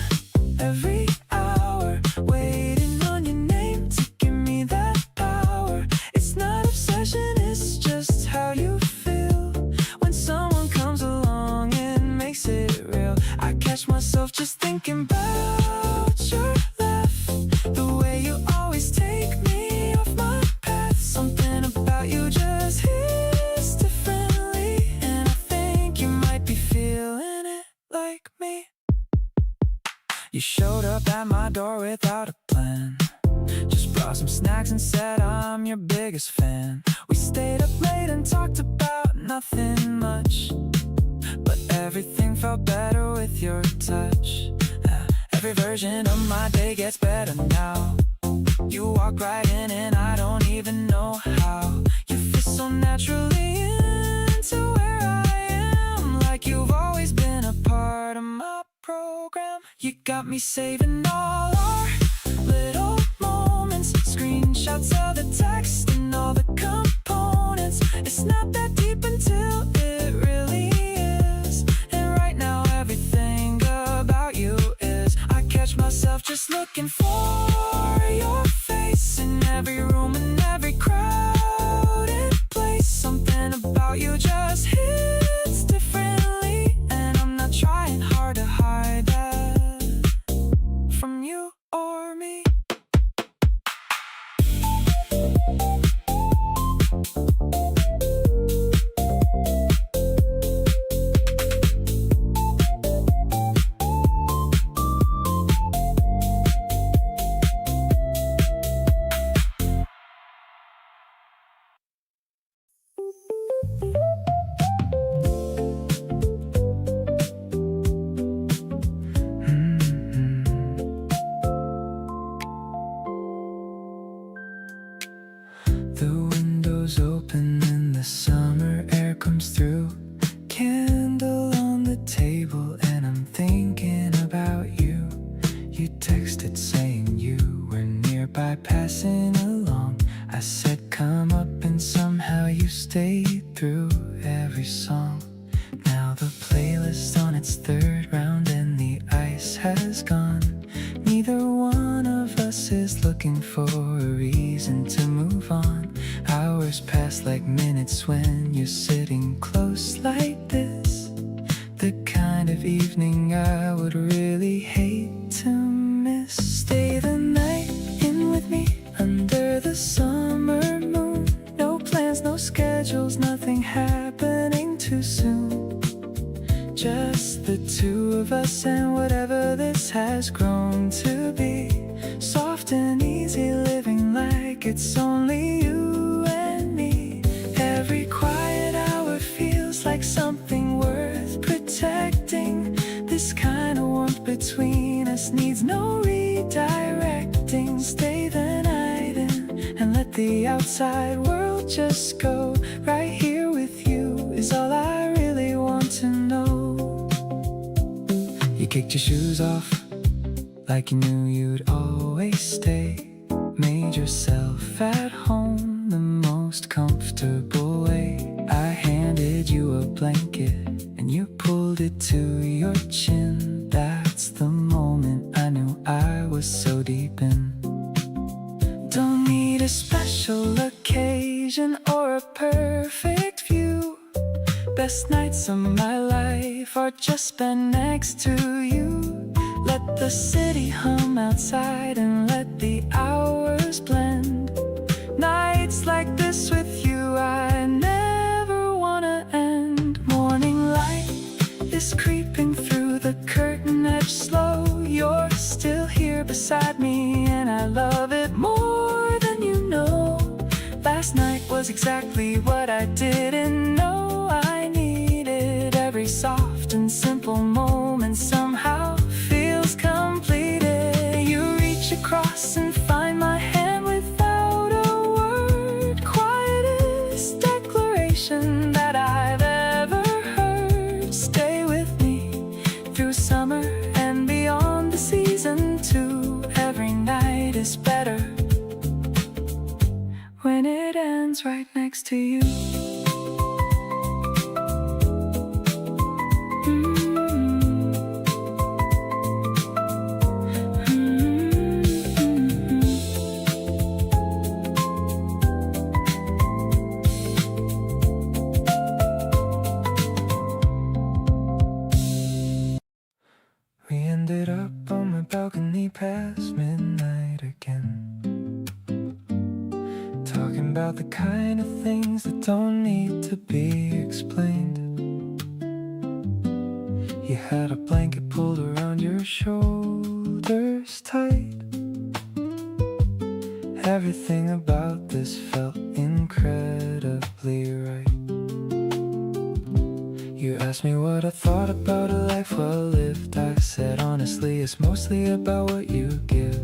every hour, waiting on your name to give me that power. It's not obsession, it's just how you feel. When someone comes along and makes it real, I catch myself just thinking about your laugh, the way you always take me off my path. Something about you just hits differently, and I think you might be feeling it like me. You showed up at my door without a plan, just brought some snacks and said I'm your biggest fan. We stayed up late and talked about nothing much, but everything felt better with your touch. Every version of my day gets better now. You walk right in and I don't even know how. You fit so naturally into where I am, like you've always been a part of my program. You got me saving all our little moments, screenshots of the text and all the components. It's not that deep until it really is, and right now everything about you is. I catch myself just looking for your face in every room and every crowded place. Something about you just hits differently, and I'm not trying hard to hide that from you or me. The windows open and the summer air comes through. Candle on the table and I'm thinking about you. You texted saying you were nearby passing along. I said come up and somehow you stayed through every song. Now the playlist on its third round and the ice has gone. Neither one of us is looking for a reason to move on. Hours pass like minutes when you're sitting close like this. The kind of evening I would really hate to miss. Stay the night in with me under the summer moon. No plans, no schedules, nothing happening too soon. Just the two of us and whatever this has grown to be. Soft and easy living like it's only you and me. Every quiet hour feels like something worth protecting. This kind of warmth between us needs no redirecting. Stay the night in and let the outside world just go. Right here with you is all I really want to know. You kicked your shoes off like you knew you'd always stay. Made yourself at home the most comfortable way. I handed you a blanket and you pulled it to your chin. That's the moment I knew I was so deep in. Don't need a special occasion or a perfect view. Best nights of my life are just spent next to you. Let the city hum outside and let the hours blend. Nights like this with you I never wanna end. Morning light is creeping through the curtain edge slow. You're still here beside me and I love it more than you know. Last night was exactly what I didn't know I needed. Every soft and simple moment somehow feels completed. You reach across and find my hand without a word. Quietest declaration that I've ever heard. Stay with me through summer and beyond the season too. Every night is better when friends right next to you. We ended up on my balcony past midnight again, talking about the kind of things that don't need to be explained. You had a blanket pulled around your shoulders tight. Everything about this felt incredibly right. You asked me what I thought about a life well lived. I said honestly it's mostly about what you give.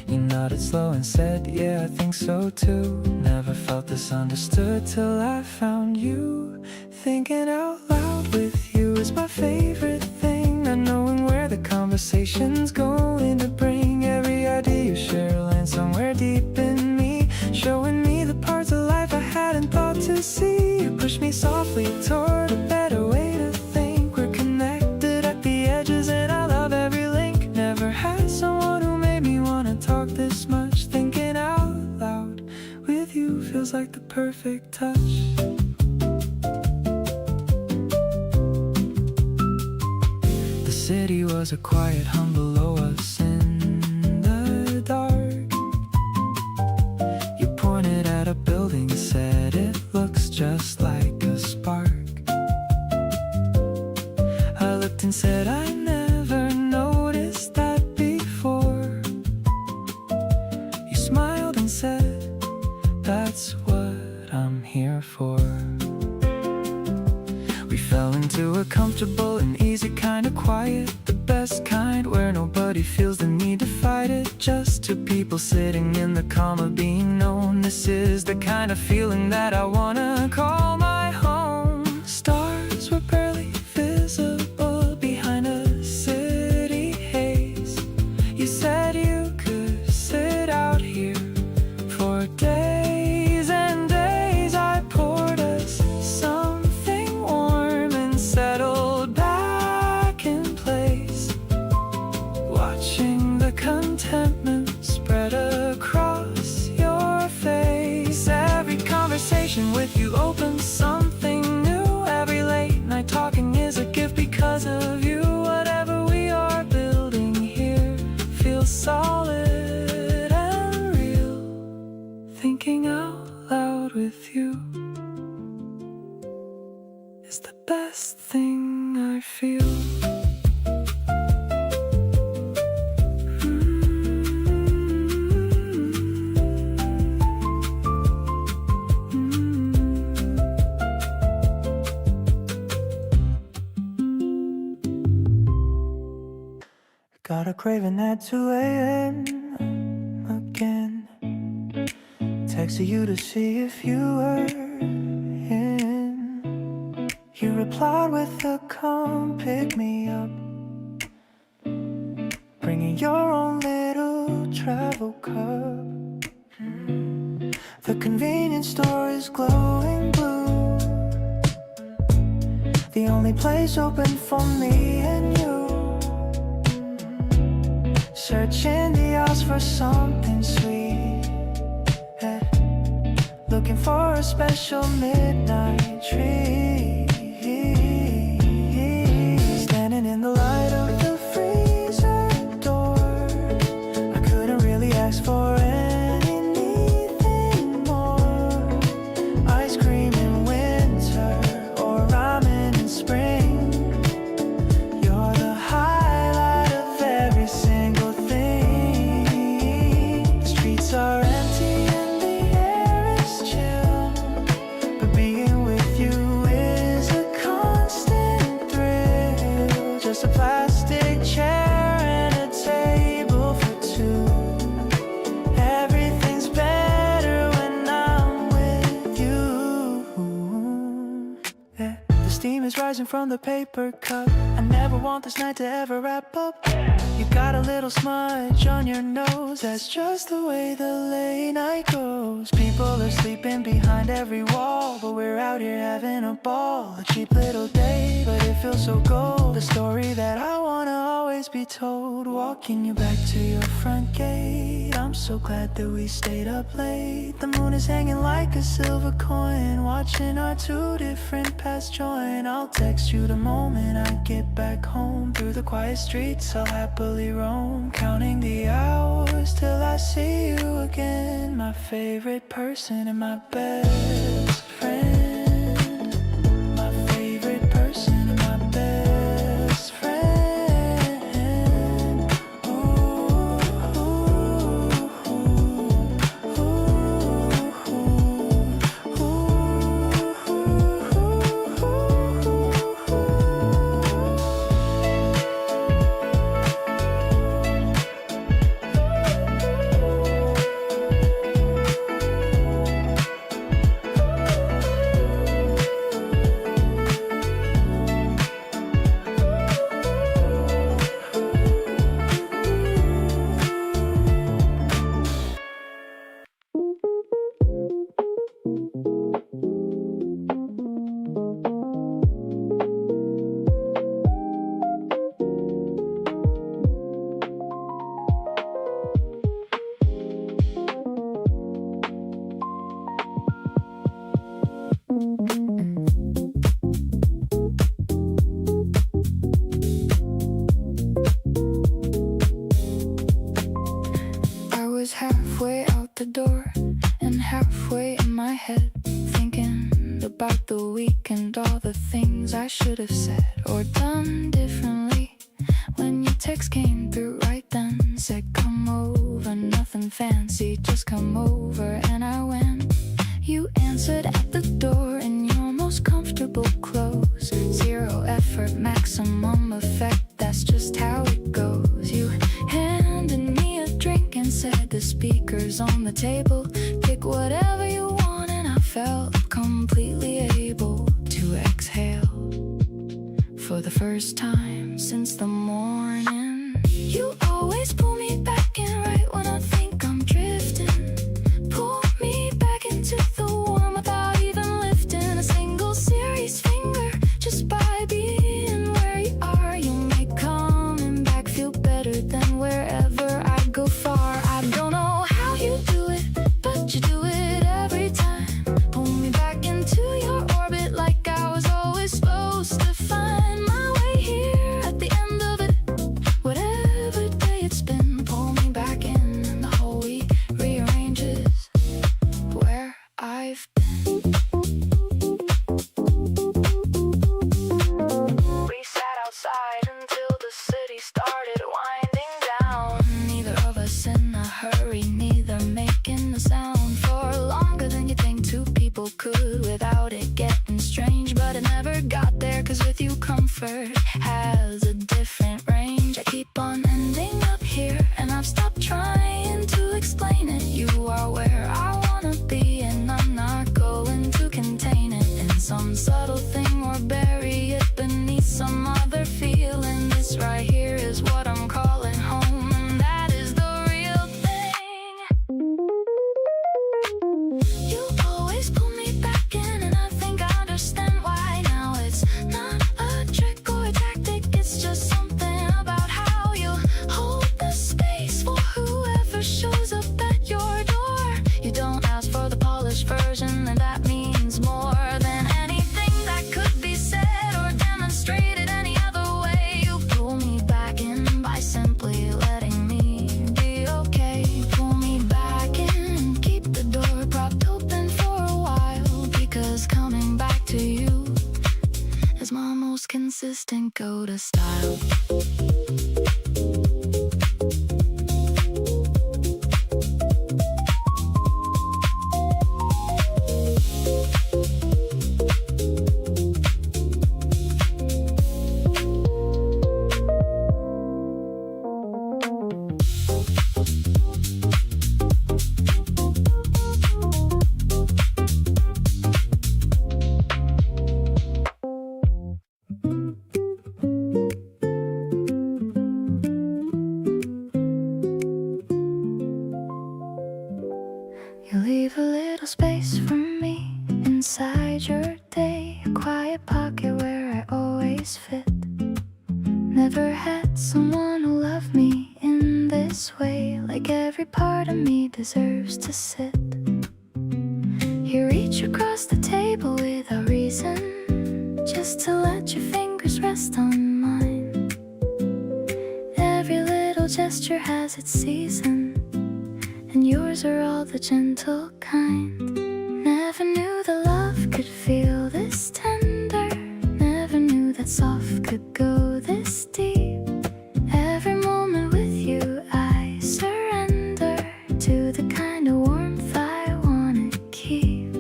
You nodded slow and said yeah, I think so too. Never felt this understood till I found you. Thinking out loud with you is my favorite thing. Not knowing where the conversation's going to bring. Every idea you share lands somewhere deep in me, showing me the parts of life I hadn't thought to see. You pushed me softly toward a better way to think. We're connected at the edges and I love every link. Never had someone who made me wanna talk this much. Thinking out loud with you feels like the perfect touch. The city was a quiet hum below us in the dark. You pointed at a building and said it looks just like a spark. I looked and said I never noticed that before. You smiled and said that's what I'm here for. We fell into a comfortable and easy kind of quiet, the best kind where nobody feels the need to fight it. Just two people sitting in the calm of being known. This is the kind of feeling that I wanna call my home. Stars were barely visible behind a city haze. You said you could sit out here for days and days. I poured us something warm and settled back in place, watching the contentment spread across your face. Every conversation with you opens something new. Every late night talking is a gift because of you. Whatever we are building here feels solid and real. Thinking out loud with you is the best thing I feel. Got a craving at 2 a.m. again. Texted you to see if you were in. You replied with a come pick me up, bringing your own little travel cup. The convenience store is glowing blue, the only place open for me and you. Searching the aisles for something sweet, yeah. Looking for a special midnight treat. Standing in the light of the freezer door, I couldn't really ask for anything more. Ice cream in winter or ramen in spring. You're the highlight of every single thing. The streets are empty and the air is chill, but being with you is a constant thrill. Just a plastic chair and a table for two. Everything's better when I'm with you, yeah. The steam is rising from the paper cup. I never want this night to ever wrap up. You got a little smudge on your nose, that's just the way the late night goes. People people are sleeping behind every wall, but we're out here having a ball. A cheap little day, but it feels so gold. The story that I wanna always be told. Walking you back to your front gate. I'm so glad that we stayed up late. The moon is hanging like a silver coin, watching our two different paths join. I'll text you the moment I get back home. Through the quiet streets I'll happily roam, counting the hours till I see you again. My favorite person and my best friend. My favorite person and my best friend. Ooh, ooh, ooh, halfway out the door and halfway in my head, thinking about the week and all the things I should have said or done differently. When your text came through right then, said come over, nothing fancy, just come over. And I went. You answered at the door in your most comfortable clothes. Zero effort, maximum effect, that's just how it goes. You handed me a drink and said the speaker's on the table. Pick whatever you want, and I felt completely able to exhale for the first time since the morning. You always pull me back in right when I think I'm drifting. Pull me back into the warm without even lifting a single serious finger. Just by being where you are, you make coming back feel better than wherever I go far. I don't know how you do it, but you do it every time. Pull me back into your orbit like I was always supposed to find my way here at the end of it. Whatever day it's been, pull me back in, and the whole week rearranges where I've been. We sat outside until the city started winding down. Neither of us in a hurry, neither making a sound for longer than you think two people could without it getting strange. But it never got there, 'cause with you comfort has a different range. I keep on ending up here, and I've stopped trying to explain it. You are where I wanna be, and I'm not going to contain it in some subtle thing or bury it beneath some other feeling. This right here is what I'm calling home, and that is the real thing. You always pull me back in, and I think I understand why now. It's not a trick or a tactic, it's just something about how you hold the space for whoever shows up at your door. You don't ask for the polished version, and that means more than anything that could be said or demonstrated any other way. You pull me back in by simply letting me be okay. Pull me back in and keep the door propped open for a while, because coming back to you is my most consistent go-to style. little space for me inside your day, a quiet pocket where I always fit. Never had someone who loved me in this way, like every part of me deserves to sit. You reach across the table without reason, just to let your fingers rest on mine. Every little gesture has its season, and yours are all the gentle kind. Never knew that love could feel this tender, never knew that soft could go this deep. Every moment with you I surrender to the kind of warmth I wanna keep.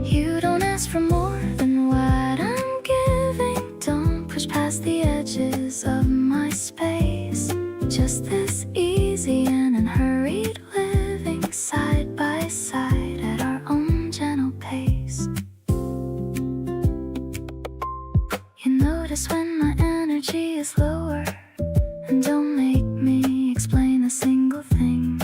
You don't ask for more than what I'm giving, don't push past the edges of my space. Just this easy and unhurried living, side by side at our own gentle pace. You notice when my energy is lower, and don't make me explain a single thing.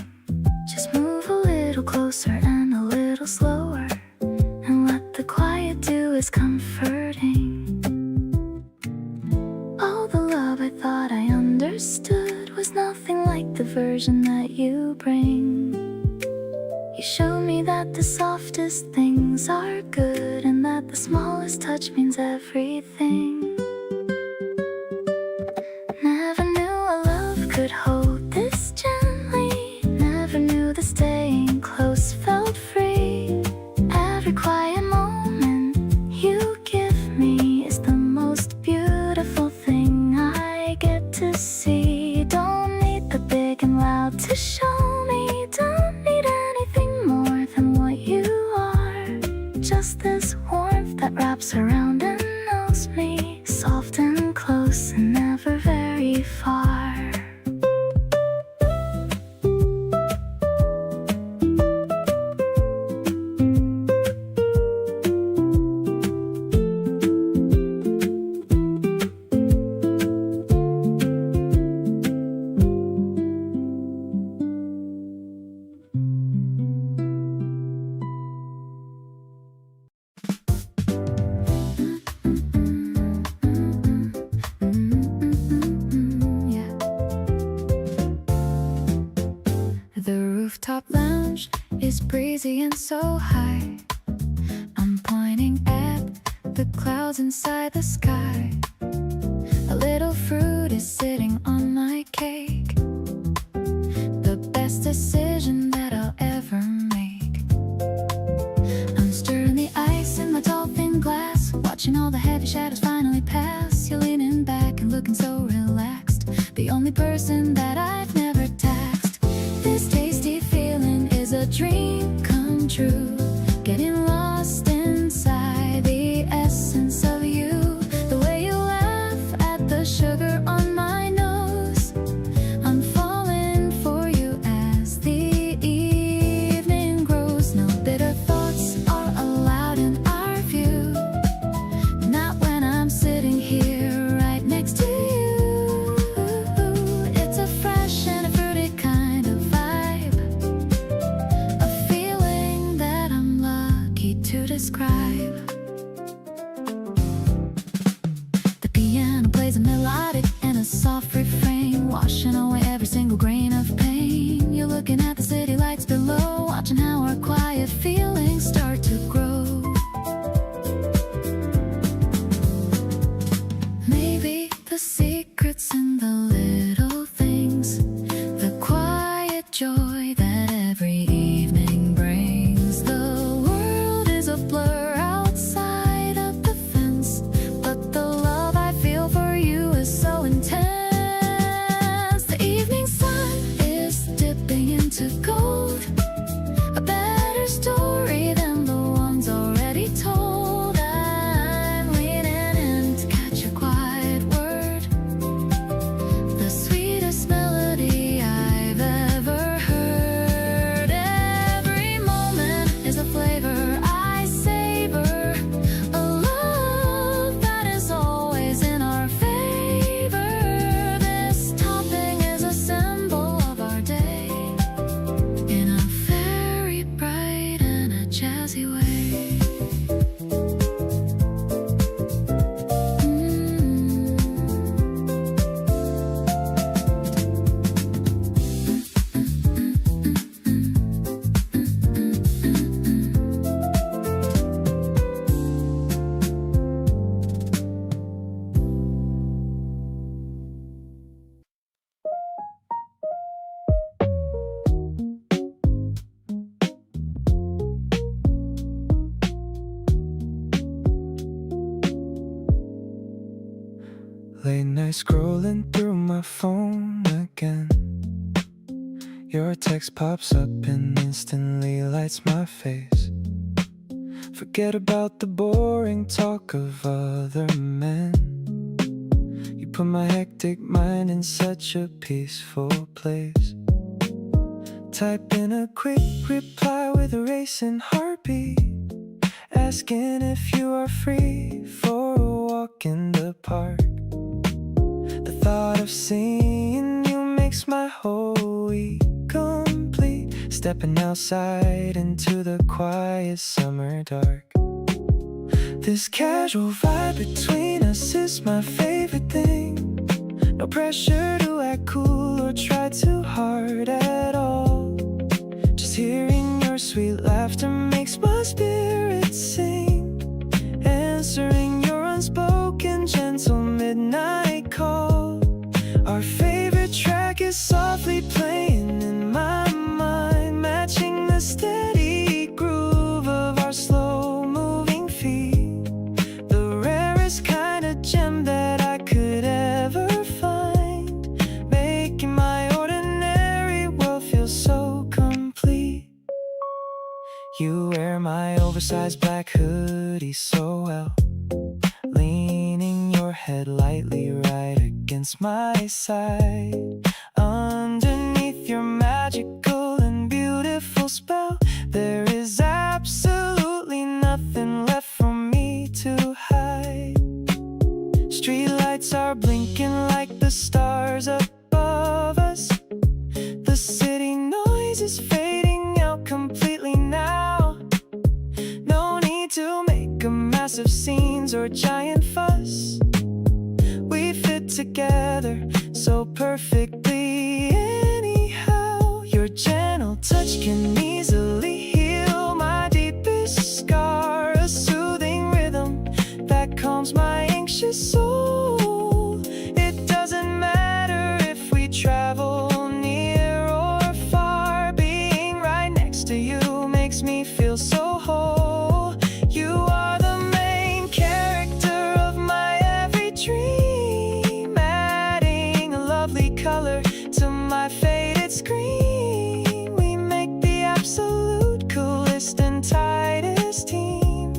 Just move a little closer and a little slower, and what the quiet do is comforting. All the love I thought I understood was nothing like the version that you bring. You show me that the softest things are good, and that the smallest touch means everything. Never knew a love could hold this gently, never knew that staying close felt free. Every quiet moment you give me is the most beautiful thing I get to see. Don't need the big and loud to show me, don't need anything more than what you are. Just this warmth that wraps around and knows me, soft and close and never very far. The rooftop lounge is breezy and so high. I'm pointing at the clouds inside the sky. A little fruit is sitting on my cake, the best decision that I'll ever make. I'm stirring the ice in my tall thin glass, watching all the heavy shadows finally pass. You're leaning back and looking so relaxed, the only person that I've never taxed. This tasty feeling is a dream come true, getting lost inside the essence of you. The way you laugh at the sugar on my nose, I'm falling for you as the evening grows. No bitter thoughts are allowed in our view, not when I'm sitting here right next to you. It's a fresh and a fruity kind of vibe, a feeling that I'm lucky to describe. The piano plays a melodic and a soft refrain, washing away every single grain of pain. You're looking at the city lights below, watching how our quiet feelings start to grow. Maybe the secret's in the little things, the quiet joy that every evening brings. The world is a blur outside of the fence, but the love I feel for you is so intense. The evening sun is dipping into gold, jazzy way. Late night scrolling through my phone again. Your text pops up and instantly lights my face. Forget about the boring talk of other men. You put my hectic mind in such a peaceful place. Type in a quick reply with a racing heartbeat, asking if you are free for a walk in the park. The thought of seeing you makes my whole week complete. Stepping outside into the quiet summer dark. This casual vibe between us is my favorite thing. No pressure to act cool or try too hard at all. Just hearing your sweet laughter makes my spirit sing. Answering your unspoken gentle midnight call. Our favorite track is softly playing in my mind, matching the steady groove of our slow-moving feet. The rarest kind of gem that I could ever find, making my ordinary world feel so complete. You wear my oversized black hoodie so well, leaning your head lightly right against my side. Underneath your magical and beautiful spell, there is absolutely nothing left for me to hide. Streetlights are blinking like the stars above us. The city noise is fading out completely now. No need to make a massive scenes or giant fuss. We fit together so perfectly anyhow. Your gentle touch can easily heal my deepest scar. A soothing rhythm that calms my anxious soul. It doesn't matter if we travel near or far. Being right next to you makes me feel so whole. You are the main character of my every dream, adding a lovely color to my faded screen. We make the absolute coolest and tightest team,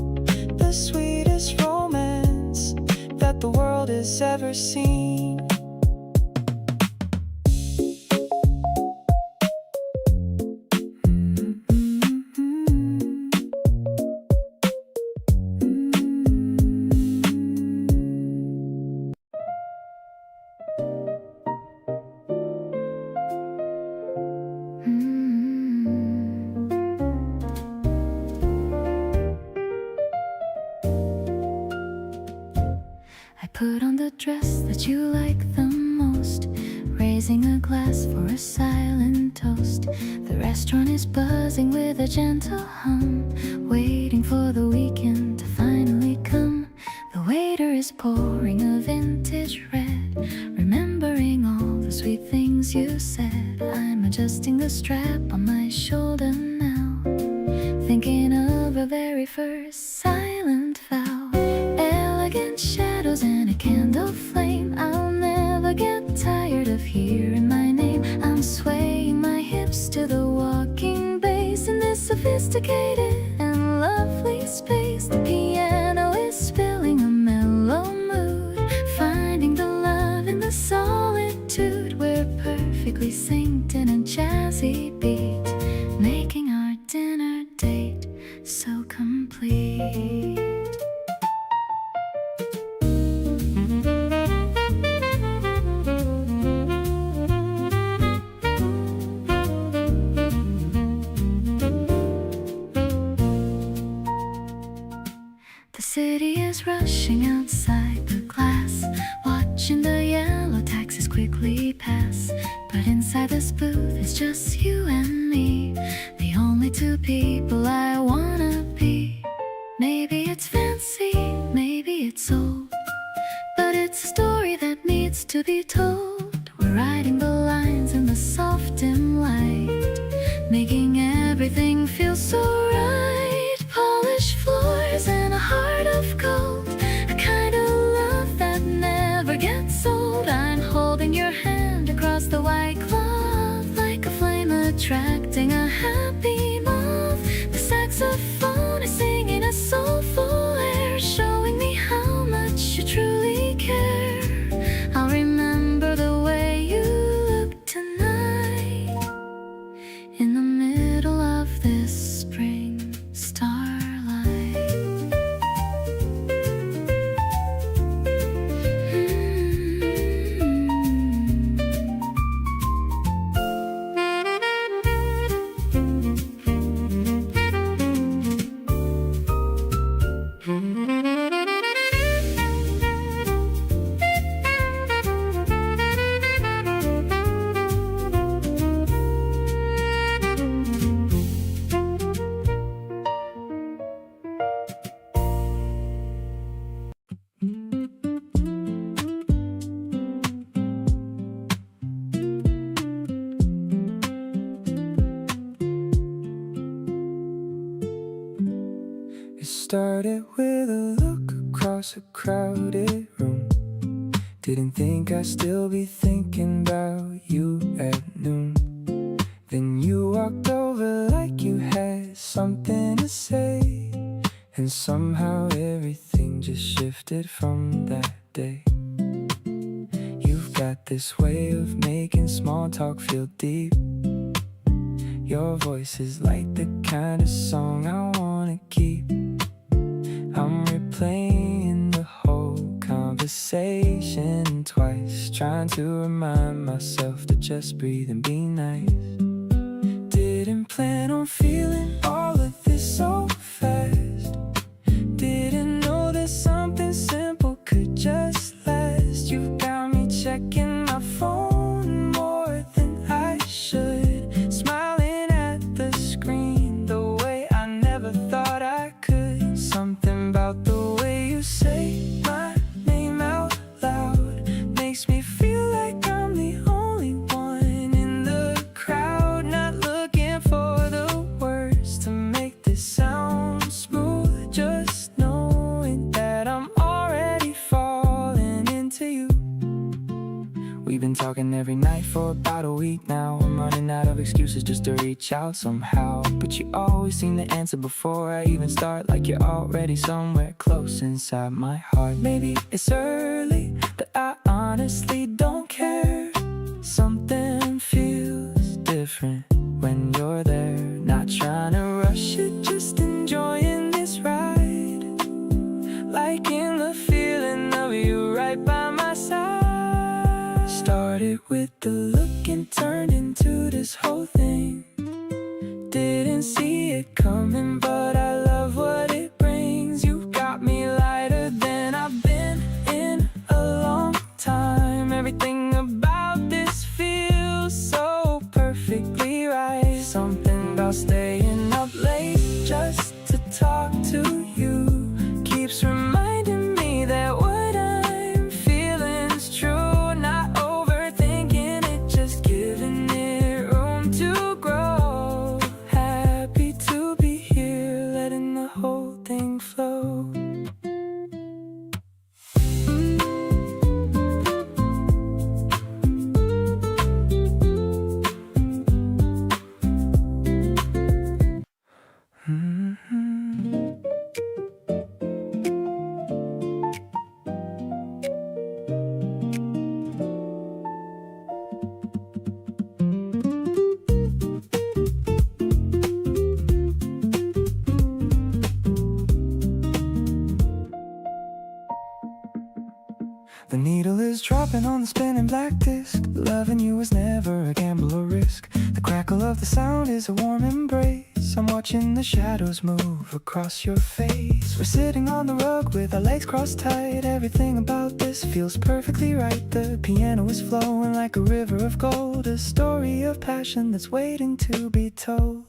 the sweetest romance that the world has ever seen. I put on the dress that you like the most, raising a glass for a silent toast. The restaurant is buzzing with a gentle hum, waiting for the weekend to finally come. The waiter is pouring a vintage red, remembering all the sweet things you said. I'm adjusting the strap on my shoulder now, thinking of our very first silent vow. Elegant shadows and a candle flame, I'll never get tired of hearing my name. I'm swaying my hips to the walking bass in this sophisticated and lovely space. The piano is spilling a mellow mood, finding the love in the solitude. We're perfectly synced in a jazzy beat, making our dinner date so complete. The city is rushing outside the glass, watching the yellow taxis quickly pass. But inside this booth it's just you and me, the only two people I wanna be. Maybe it's fancy, maybe it's old, but it's a story that needs to be told. We're writing the lines in the soft dim light, making everything feel so right. Polished floors and a heart of gold, a kind of love that never gets old. I'm holding your hand across the white cloth, like a flame attracting a happy moth. The saxophone is singing a soulful air, showing me how much you truly care. I'll remember the way you look tonight, in the middle of this spring starlight. It started with a look across a crowded room. Didn't think I'd still be thinking about you at noon. Then you walked over like you had something to say, and somehow everything just shifted from that day. You've got this way of making small talk feel deep. Your voice is like the kind of song I wanna keep. I'm replaying the whole conversation twice, trying to remind myself to just breathe and be nice. Didn't plan on feeling all of this so fast. Didn't know that something simple could just last. You got me checking my phone more than I should, smiling at the screen the way I never thought I could. Something about the way you say my name out loud makes me feel like I'm the only one in the crowd. Not looking for the words to make this sound smooth, just knowing that I'm already falling into you. We've been talking every night for about a week now. I'm running out of excuses just to reach out somehow, but you always seem to answer before I even start, like you're already somewhere close inside my heart. Maybe it's early, but I honestly don't care. Something feels different when you're there. Not trying to rush it, just enjoying this ride, liking the feeling of you right by my side. Started with the look and turned into this whole thing. Didn't see it coming, but I love what it brings. You got me lighter than I've been in a long time. Everything about this feels so perfectly right. Something about staying up late just to talk to you keeps reminding me that what I'm feeling's true. Not overthinking it, just giving it room to grow. Happy to be here, letting the whole thing flow. The needle is dropping on the spinning black disc. Loving you is never a gamble or risk. The crackle of the sound is a warm embrace. I'm watching the shadows move across your face. We're sitting on the rug with our legs crossed tight. Everything about this feels perfectly right. The piano is flowing like a river of gold, a story of passion that's waiting to be told.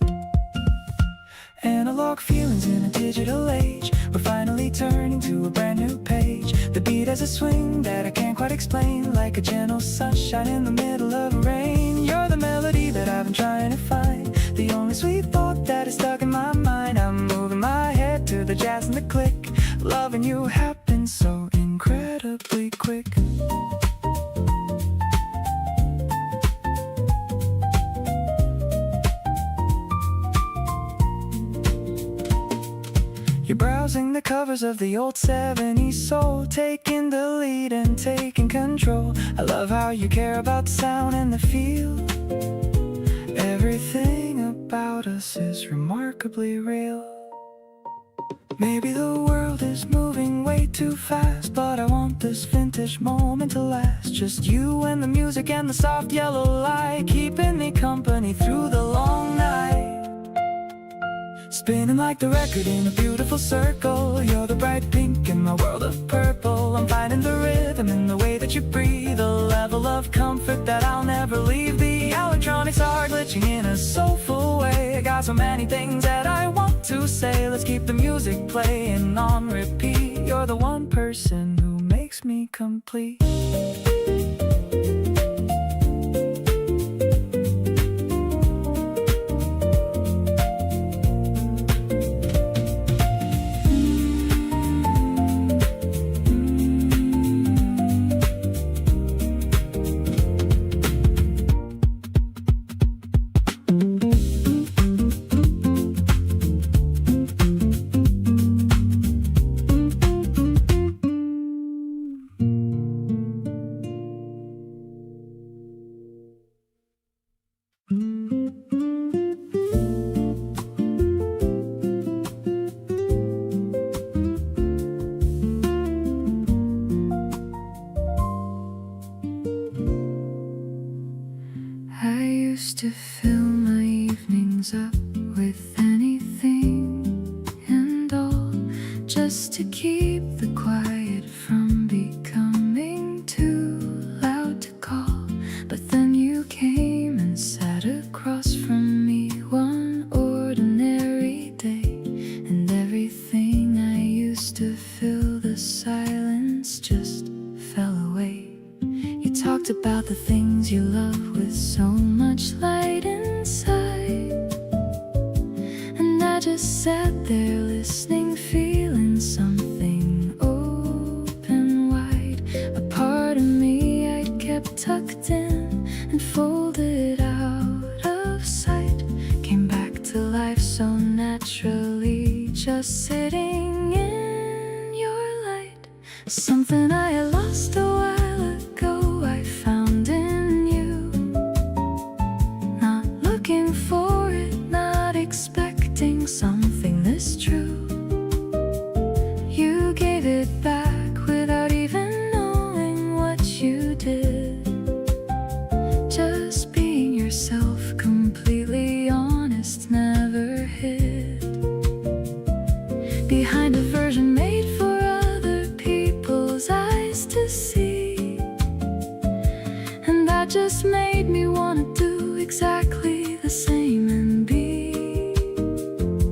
Analog feelings in a digital age. We're finally turning to a brand new page. The beat has a swing that I can't quite explain, like a gentle sunshine in the middle of rain. You're the melody that I've been trying to find, the only sweet thought that is stuck in my mind. I'm moving my head to the jazz and the click. Loving you happened so incredibly quick. You're browsing the covers of the old 70s soul, taking the lead and taking control. I love how you care about the sound and the feel. Everything about us is remarkably real. Maybe the world is moving way too fast, but I want this vintage moment to last. Just you and the music and the soft yellow light, keeping me company through the long night. Spinning like the record in a beautiful circle. You're the bright pink in my world of purple. I'm finding the rhythm in the way that you breathe, a level of comfort that I'll never leave. The electronics are glitching in a soulful way. I got so many things that I want to say. Let's keep the music playing on repeat. You're the one person who makes me complete. I used to fill my evenings up with anything and all, just to keep the quiet from becoming too loud to call. But then you came and sat across from me one ordinary day, and everything I used to fill the silence just fell away. You talked about the things you love with so much light inside, and I just sat there listening, feeling something open wide. A part of me I'd kept tucked in and folded out of sight came back to life so naturally, just sitting in your light. Something I had lost a while ago I found in you. Not looking for it, not expecting something this true. You gave it back without even knowing what you did. Just being yourself, completely honest, never hid behind a version made for other people's eyes to see. And that just made me want to do exactly the same and be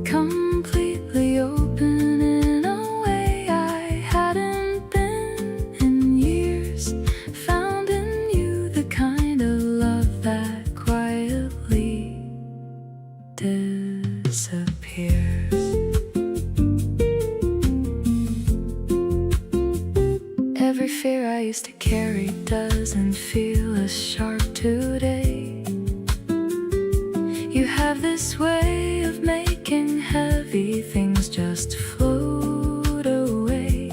completely open in a way I hadn't been in years. Found in you the kind of love that quietly disappears. Every fear I used to carry doesn't feel as sharp today. You have this way of making heavy things just float away,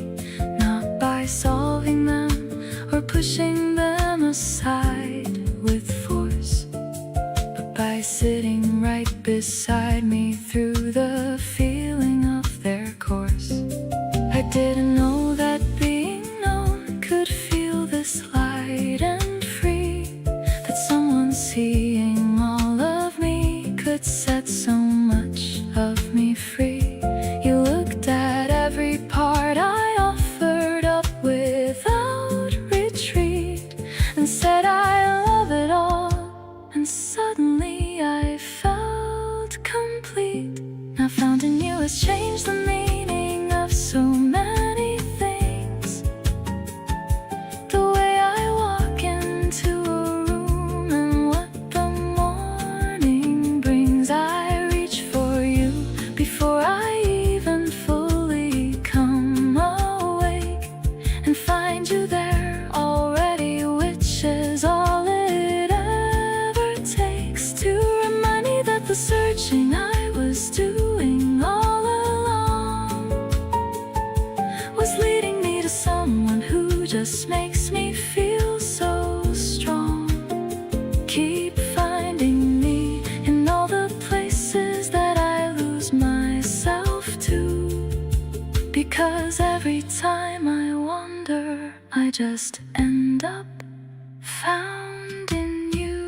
not by solving them or pushing them aside with force, but by sitting right beside me through the feeling of their course. I didn't know that being known could feel this light and free, that someone seeing all of me could set so much Because every time I wander, I just end up found in you.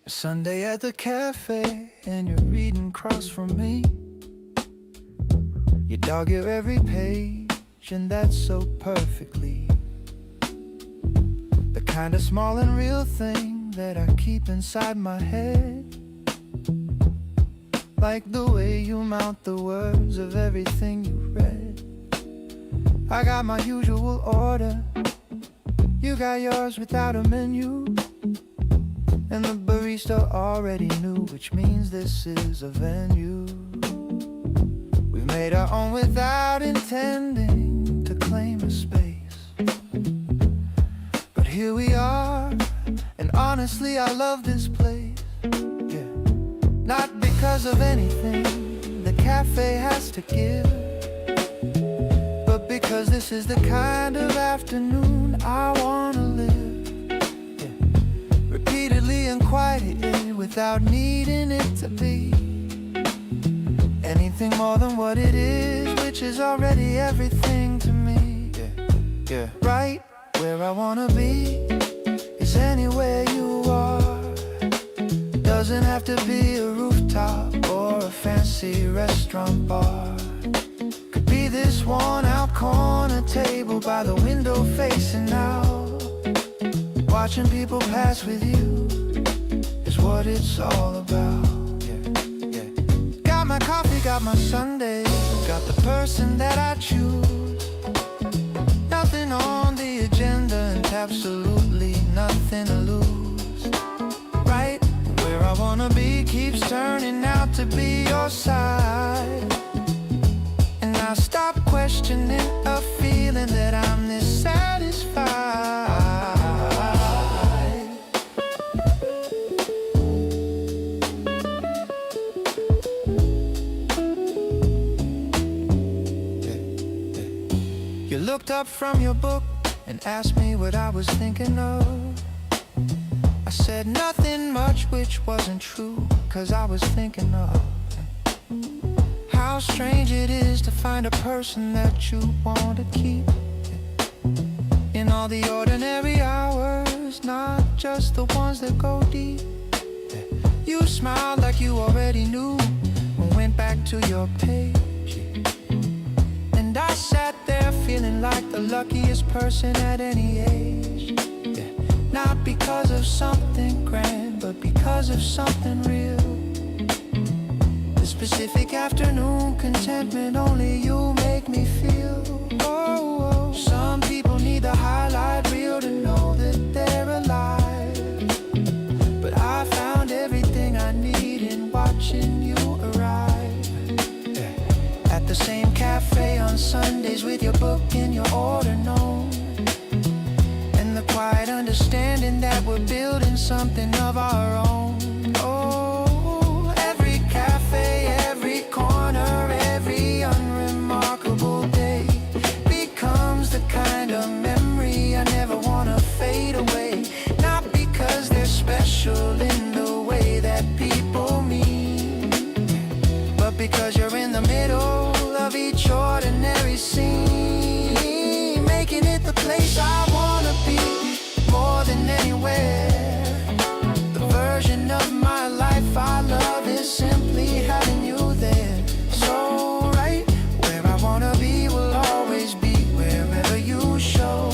Sunday at the cafe and you're reading across from me. You dog your every page and that's so perfectly the kind of small and real thing that I keep inside my head. Like the way you mount the words of everything you read. I got my usual order, you got yours without a menu. And the barista already knew, which means this is a venue. We've made our own without intending to claim a space. But here we are, and honestly I love this place. Yeah. Not because of anything the cafe has to give, but because this is the kind of afternoon I wanna live. Repeatedly and quietly without needing it to be anything more than what it is, which is already everything to me. Yeah. Right where I wanna be is anywhere you are. Doesn't have to be a rooftop or a fancy restaurant bar. Could be this worn out corner table by the window facing out. Watching people pass with you is what it's all about. Yeah. Got my coffee, got my Sunday, got the person that I choose. Nothing on the agenda and absolutely nothing to lose. Right where I wanna be keeps turning out to be your side. And I stop questioning a feeling that I'm dissatisfied. Looked up from your book and asked me what I was thinking of. I said nothing much, which wasn't true, cause I was thinking of how strange it is to find a person that you want to keep in all the ordinary hours, not just the ones that go deep. You smiled like you already knew and went back to your page. And I sat there feeling like the luckiest person at any age. Yeah. Not because of something grand, but because of something real. The specific afternoon contentment only you make me feel. Oh. Some people need the highlight reel to know that they're alive. But I found everything I need in watching you arrive. At the same cafe on Sundays with your book and your order known, and the quiet understanding that we're building something of our own. Oh, every cafe, every corner, every unremarkable day becomes the kind of memory I never wanna fade away. Not because they're special in the way that people mean, but because you're in the middle of each ordinary scene, making it the place I wanna be more than anywhere. The version of my life I love is simply having you there. So right where I wanna be will always be wherever you show.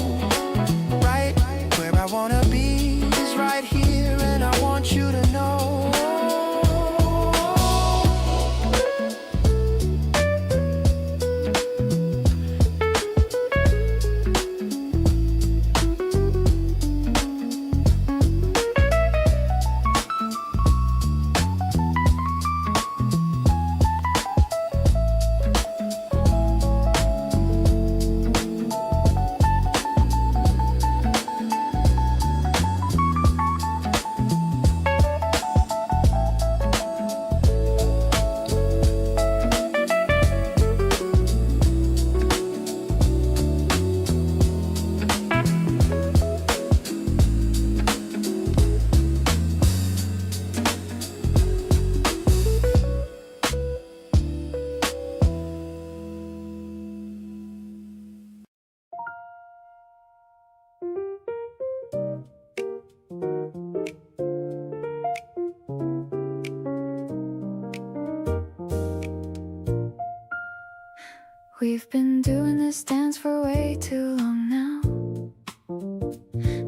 Right where I wanna be is right here, and I want you to know. We've been doing this dance for way too long now.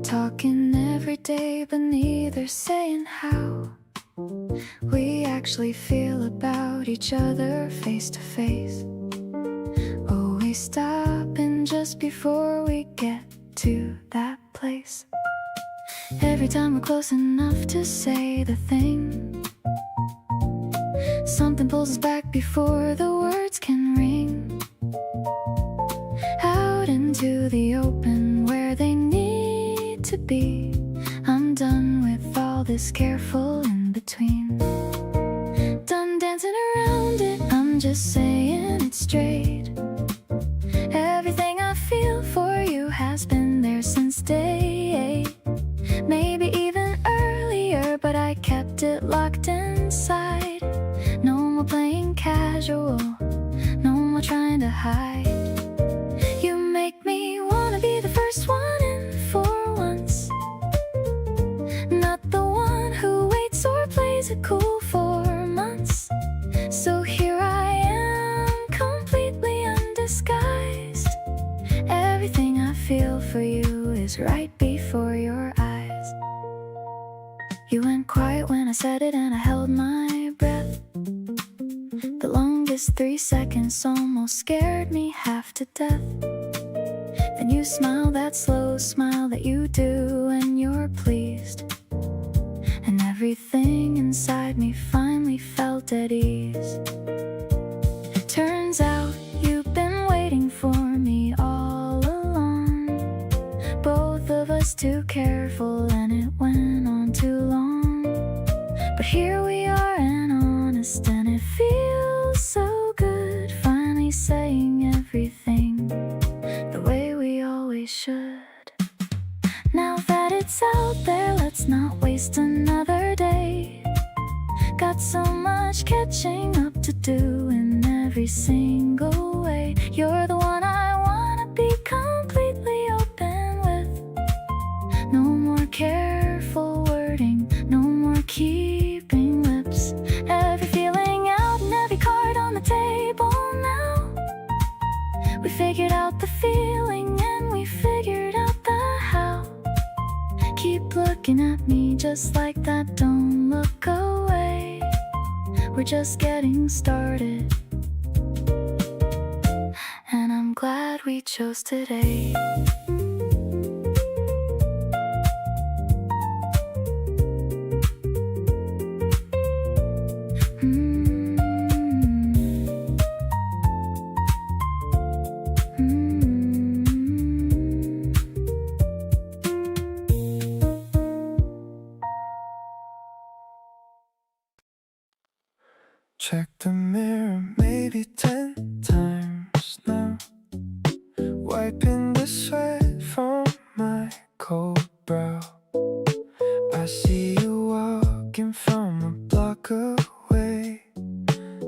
Talking every day, but neither saying how we actually feel about each other face to face. Always stopping just before we get to that place. Every time we're close enough to say the thing, something pulls us back before the words can ring. Out into the open where they need to be. I'm done with all this careful in between. Done dancing around it, I'm just saying it straight. Everything I feel for you has been there since day 8. Maybe even earlier, but I kept it locked inside. No more playing casual, no more trying to hide. You make me wanna be the first one in for once, not the one who waits or plays it cool for months. So here I am, completely undisguised. Everything I feel for you is right before your eyes. You went quiet when I said it and I held my breath. The longest 3 seconds almost scared me half to death. Then you smile, that slow smile that you do when you're pleased, and everything inside me finally felt at ease. Turns out you've been waiting for me all along. Both of us too careful and it went on too long. But here we are and honest, and it feels so good finally saying everything the way we always should. Now that it's out there, let's not waste another day. Got so much catching up to do in every single way. You're the one I wanna be completely open with. No more careful wording, no more keeping lips. Every feeling out and every card on the table now. We figured out the feeling and we figured out the how. Keep looking at me just like that, don't look away. We're just getting started, and I'm glad we chose today. Check the mirror maybe 10 times now, wiping the sweat from my cold brow. I see you walking from a block away.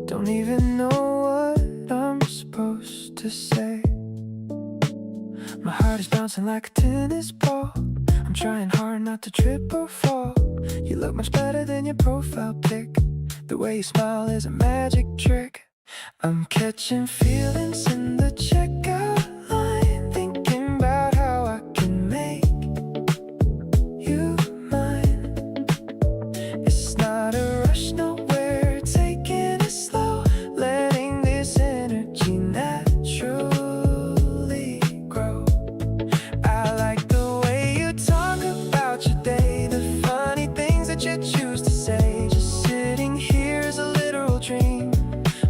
Don't even know what I'm supposed to say. My heart is bouncing like a tennis ball. I'm trying hard not to trip or fall. You look much better than your profile pic. The way you smile is a magic trick. I'm catching feelings in the checkout line, thinking about how I can make you mine. It's not a rush, no, we're taking it slow, letting this energy naturally grow. I like the way you talk about your day, the funny things that you choose to say. Just sitting here is a literal dream.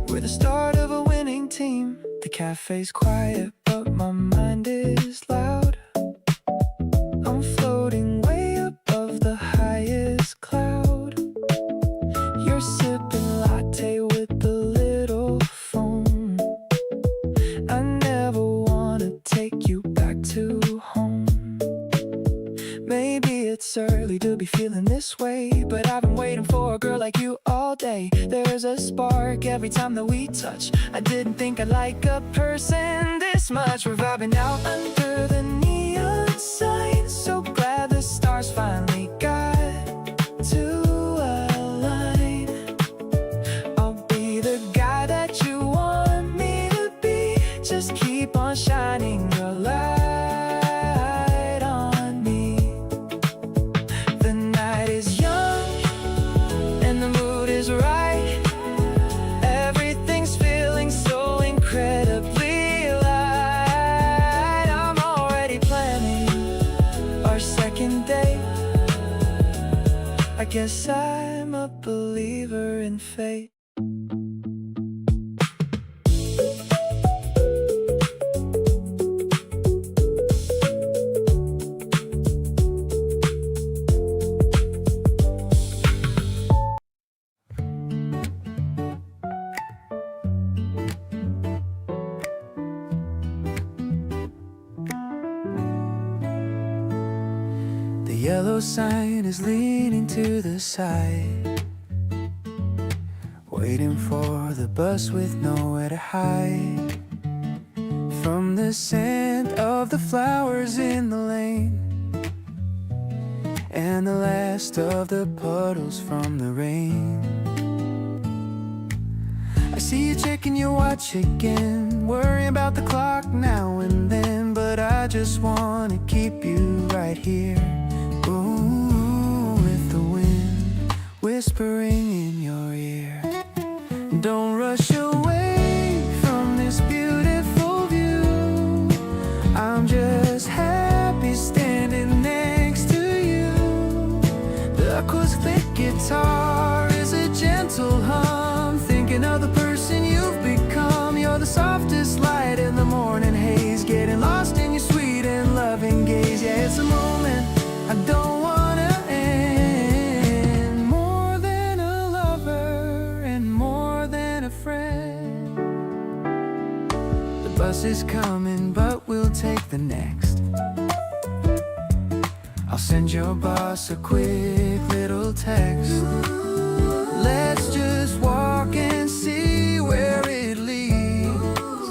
We're the start of a winning team. The cafe's quiet, but my mind is loud. I'm floating way above the highest cloud. You're sipping latte with a little foam. I never wanna take you back to home. Maybe it's early to be feeling this way, but I've been waiting for a girl like you all day. There's a spark every time that we touch. I didn't think I'd like a person this much. We're vibing out under the neon sign. So glad the stars finally got to align. I'll be the guy that you want me to be. Just I guess I'm a believer in fate. The yellow sign is leaning to the side, waiting for the bus with nowhere to hide from the scent of the flowers in the lane and the last of the puddles from the rain. I see you checking your watch again, worrying about the clock now and then, but I just wanna keep you right here. Ooh, with the wind whispering in your ear. Don't rush away from this beautiful view. I'm just happy standing next to you. The acoustic guitar is a gentle hum, thinking of the person you've become. You're the softest light in the morning haze, getting lost in your sweet and loving gaze. Yeah, it's a moment I don't wanna end. More than a lover and more than a friend. The bus is coming, but we'll take the next. I'll send your boss a quick little text. Let's just walk and see where it leads,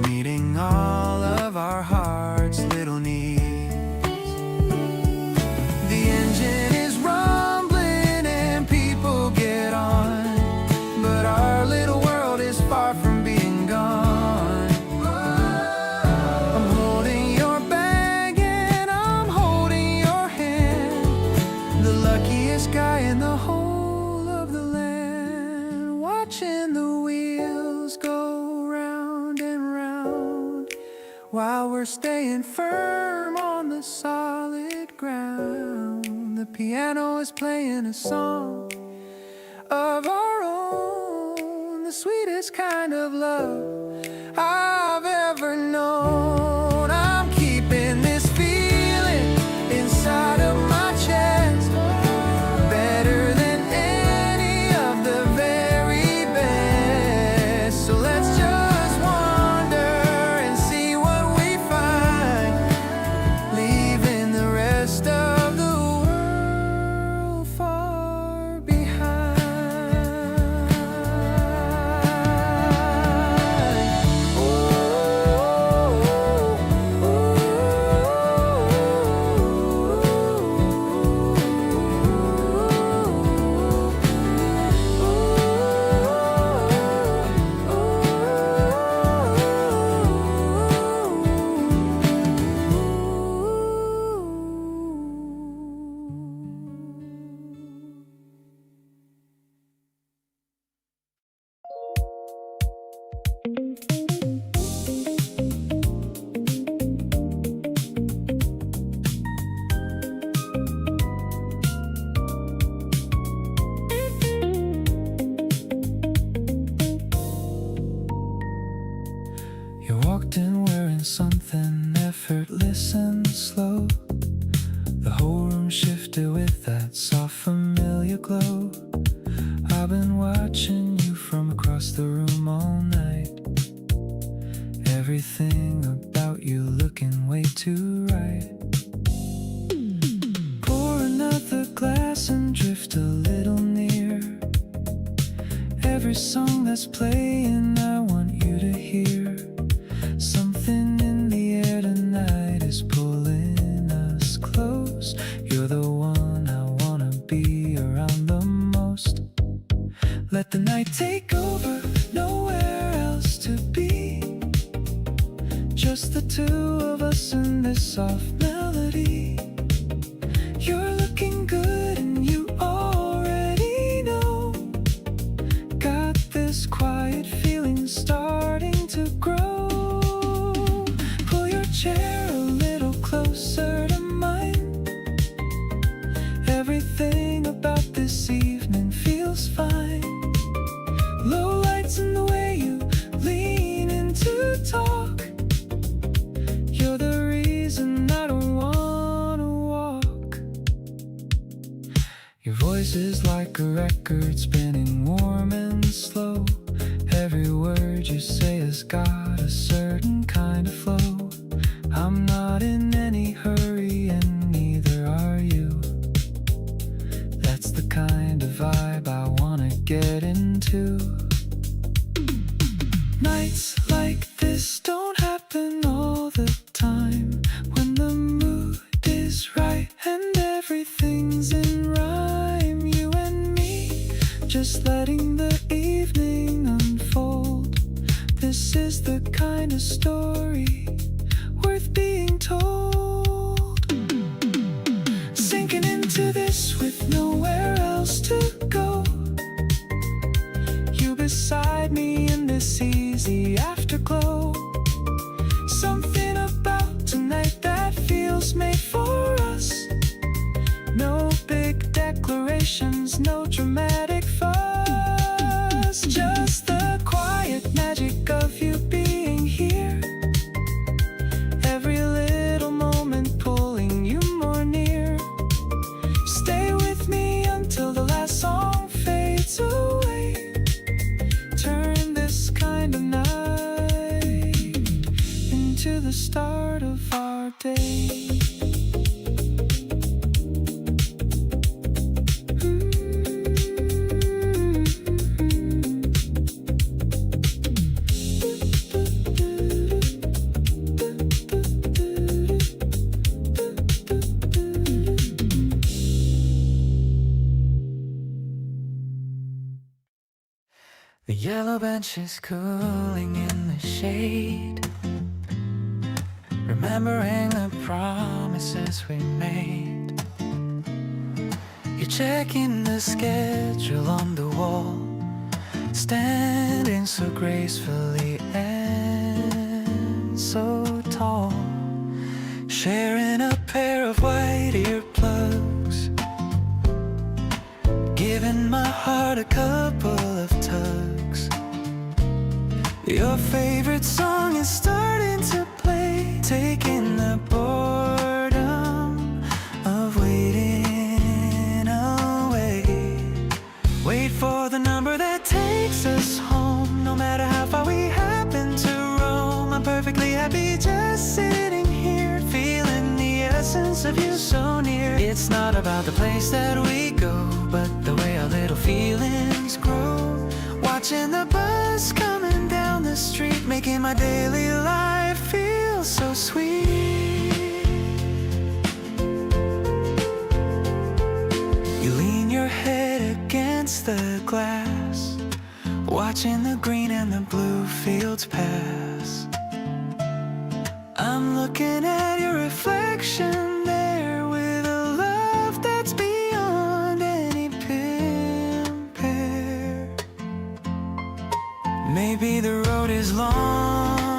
meeting all of our hearts' little needs. The engine is rumbling and people get on, but our little world is far from being gone. I'm holding your bag and I'm holding your hand, the luckiest guy in the whole of the land, watching the wheels go round and round while we're staying firm on the solid ground. The piano is playing a song of our own, the sweetest kind of love I've ever known. I'm keeping this feeling inside of my chest, better than any of the very best. So let's just wander and see what we find, leaving the rest of the world far behind. You walked in wearing something effortless and slow. The whole room shifted with that soft familiar glow. I've been watching you from across the room all night. Everything about you looking way too right. Pour another glass and drift a little near. Every song that's playing I want you to hear. Something in the air tonight is pulling us close. You're the one I wanna be around the most. Let the night take over, nowhere else to be. Just the two of us in this soft melody. You're looking good and you already know. Got this quiet feeling starting to grow. Pull your chair a little closer to mine. Everything voice is like a record spinning warm and slow. Every word you say has got a certain kind of flow. I'm not in any hurry and neither are you. That's the kind of vibe I wanna get into. Nights like this don't happen all the time. When the mood is right and everything's in rhyme. You and me, just letting the evening unfold. This is the kind of story worth being told. Sinking into this with nowhere else to go. You beside me in this easy afterglow. Something about tonight that feels made for us. No big declarations, no dramatic fuss. Just the quiet magic of you being here. Every little moment pulling you more near. Stay with me until the last song fades away. Turn this kind of night into the start of our day. The yellow bench is cooling in the shade, remembering the promises we made. You're checking the schedule on the wall, standing so gracefully and so tall, sharing a pair of white earplugs, giving my heart a couple of tugs. Your favorite song is starting to play, taking the boredom of waiting away. Wait for the number that takes us home, no matter how far we happen to roam. I'm perfectly happy just sitting here, feeling the essence of you so near. It's not about the place that we go, but the way our little feelings grow. Watching the bus coming down the street, making my daily life feel so sweet. You lean your head against the glass, watching the green and the blue fields pass. I'm looking at your reflection there with a love that's beyond any compare. Maybe the road is long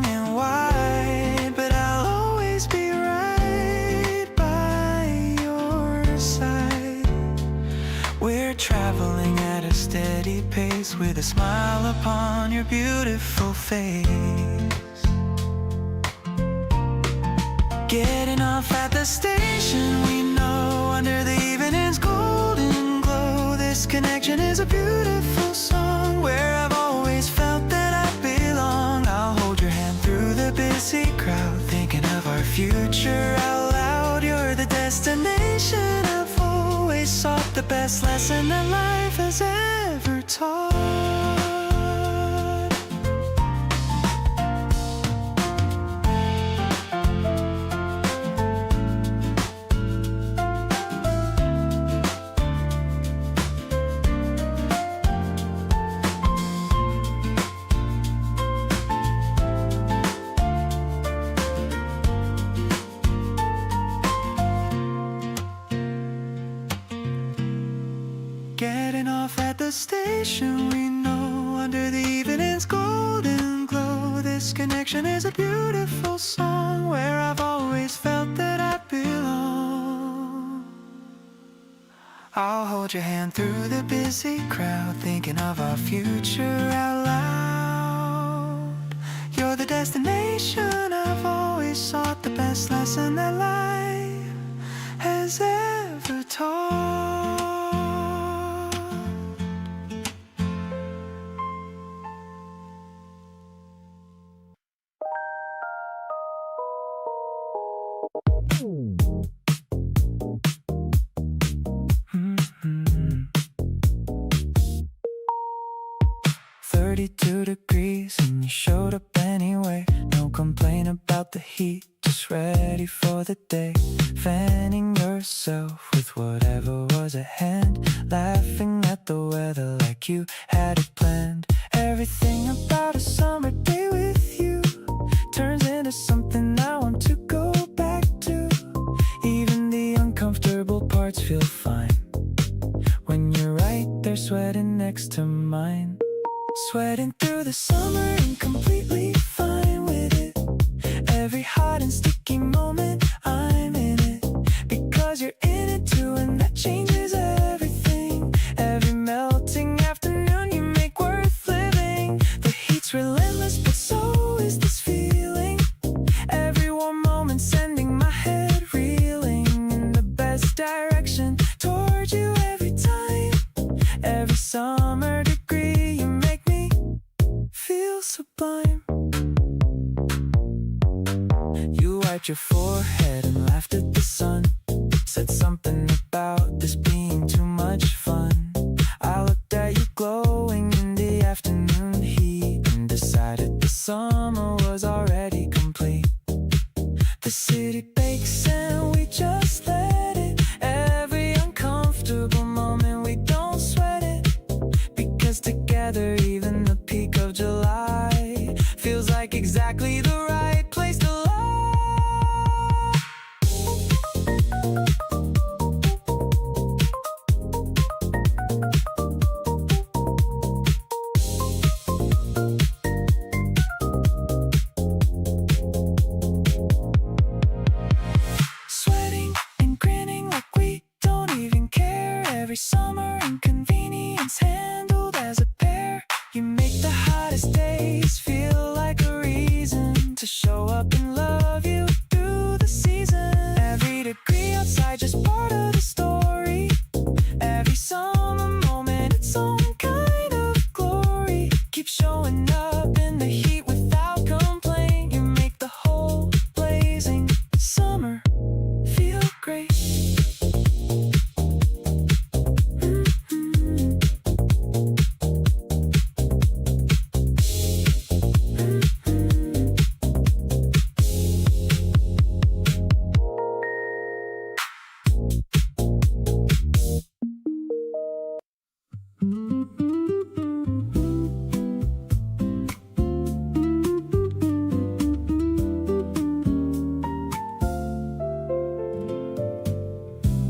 and wide, but I'll always be right by your side. We're traveling at a steady pace with a smile upon your beautiful face. Getting off at the station, we know, under the evening's golden glow. This connection is a beautiful song, where I've always felt that I belong. I'll hold your hand through the busy crowd, thinking of our future out loud. You're the destination I've always sought, the best lesson that life has ever taught. Getting off at the station, we know, under the evening's golden glow. This connection is a beautiful song, where I've always felt that I belong. I'll hold your hand through the busy crowd, thinking of our future out loud. You're the destination I've always sought, the best lesson that life has ever taught. ready for the day, fanning yourself with whatever was at hand, laughing at the weather like you had it planned. Everything about a summer day with you turns into something I want to go back to. Even the uncomfortable parts feel fine when you're right there sweating next to mine. Sweating through the summer and completely fine with it. Every hot and sticky moment I'm in it, because you're in it too, and that changes everything. Every melting afternoon you make worth living. The heat's relentless, but so is this feeling. Every warm moment sending my head reeling in the best direction towards you every time. Every summer degree you make me feel sublime. You wiped your forehead and laughed at the sun, said something about this being too much fun. I looked at you glowing in the afternoon heat and decided the summer was already complete. The city bakes and we just let it. Every uncomfortable moment we don't sweat it, because together even the peak of July feels like exactly the right place to lie. Sweating and grinning like we don't even care. Every summer inconvenience handled as a pair. You make the hottest days feel like a reason to show up and love you through the season. Every degree outside just part of the story. Every summer moment its own kind of glory. Keep showing up in the heat without complaint. You make the whole blazing summer feel great.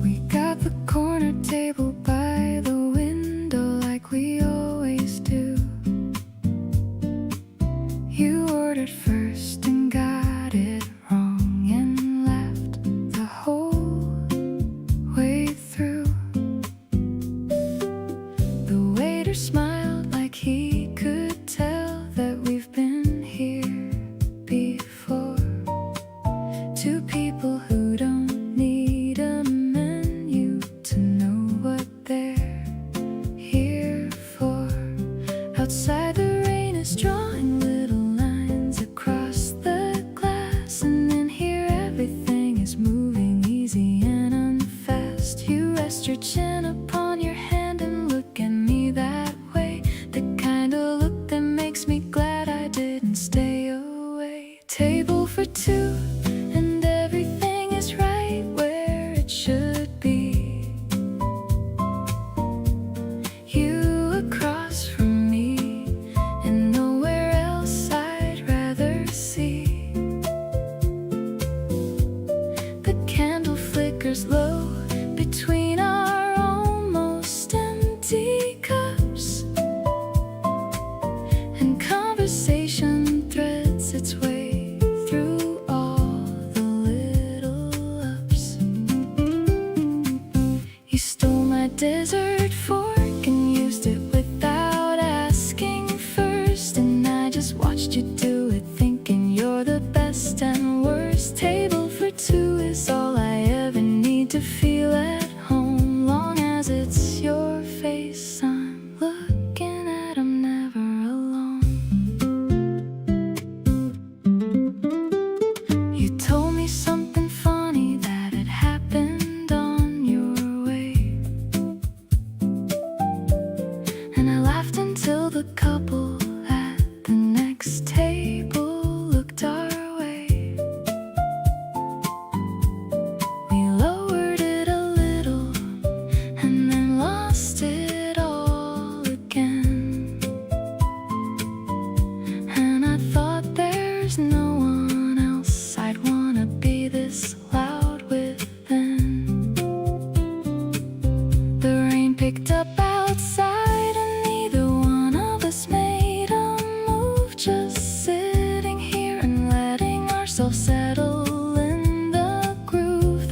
We got the corner table by the window like we always do. You ordered first and got it wrong and left the whole way through. The waiter smiled like he could tell that we've been here before. Two people who don't need a menu to know what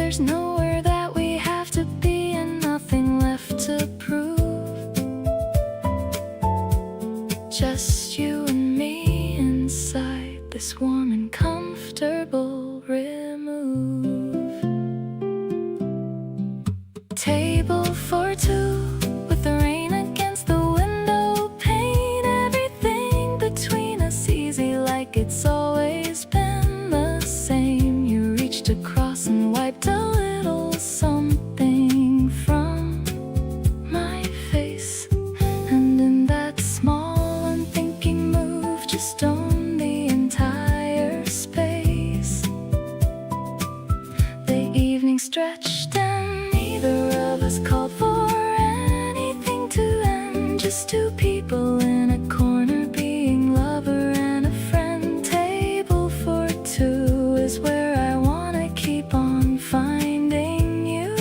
there's nowhere that we have to be and nothing left to prove. Just you and me inside this warm and comfortable remove. Table for two with the rain against the window pane. Everything between us easy like it's always been the same. You reached across and wiped a little something from my face, and in that small unthinking move just owned the entire space. The evening stretched and neither of us called for anything to end. Just two people in a corner being lover and a friend. Table for two is where I wanna keep on finding you.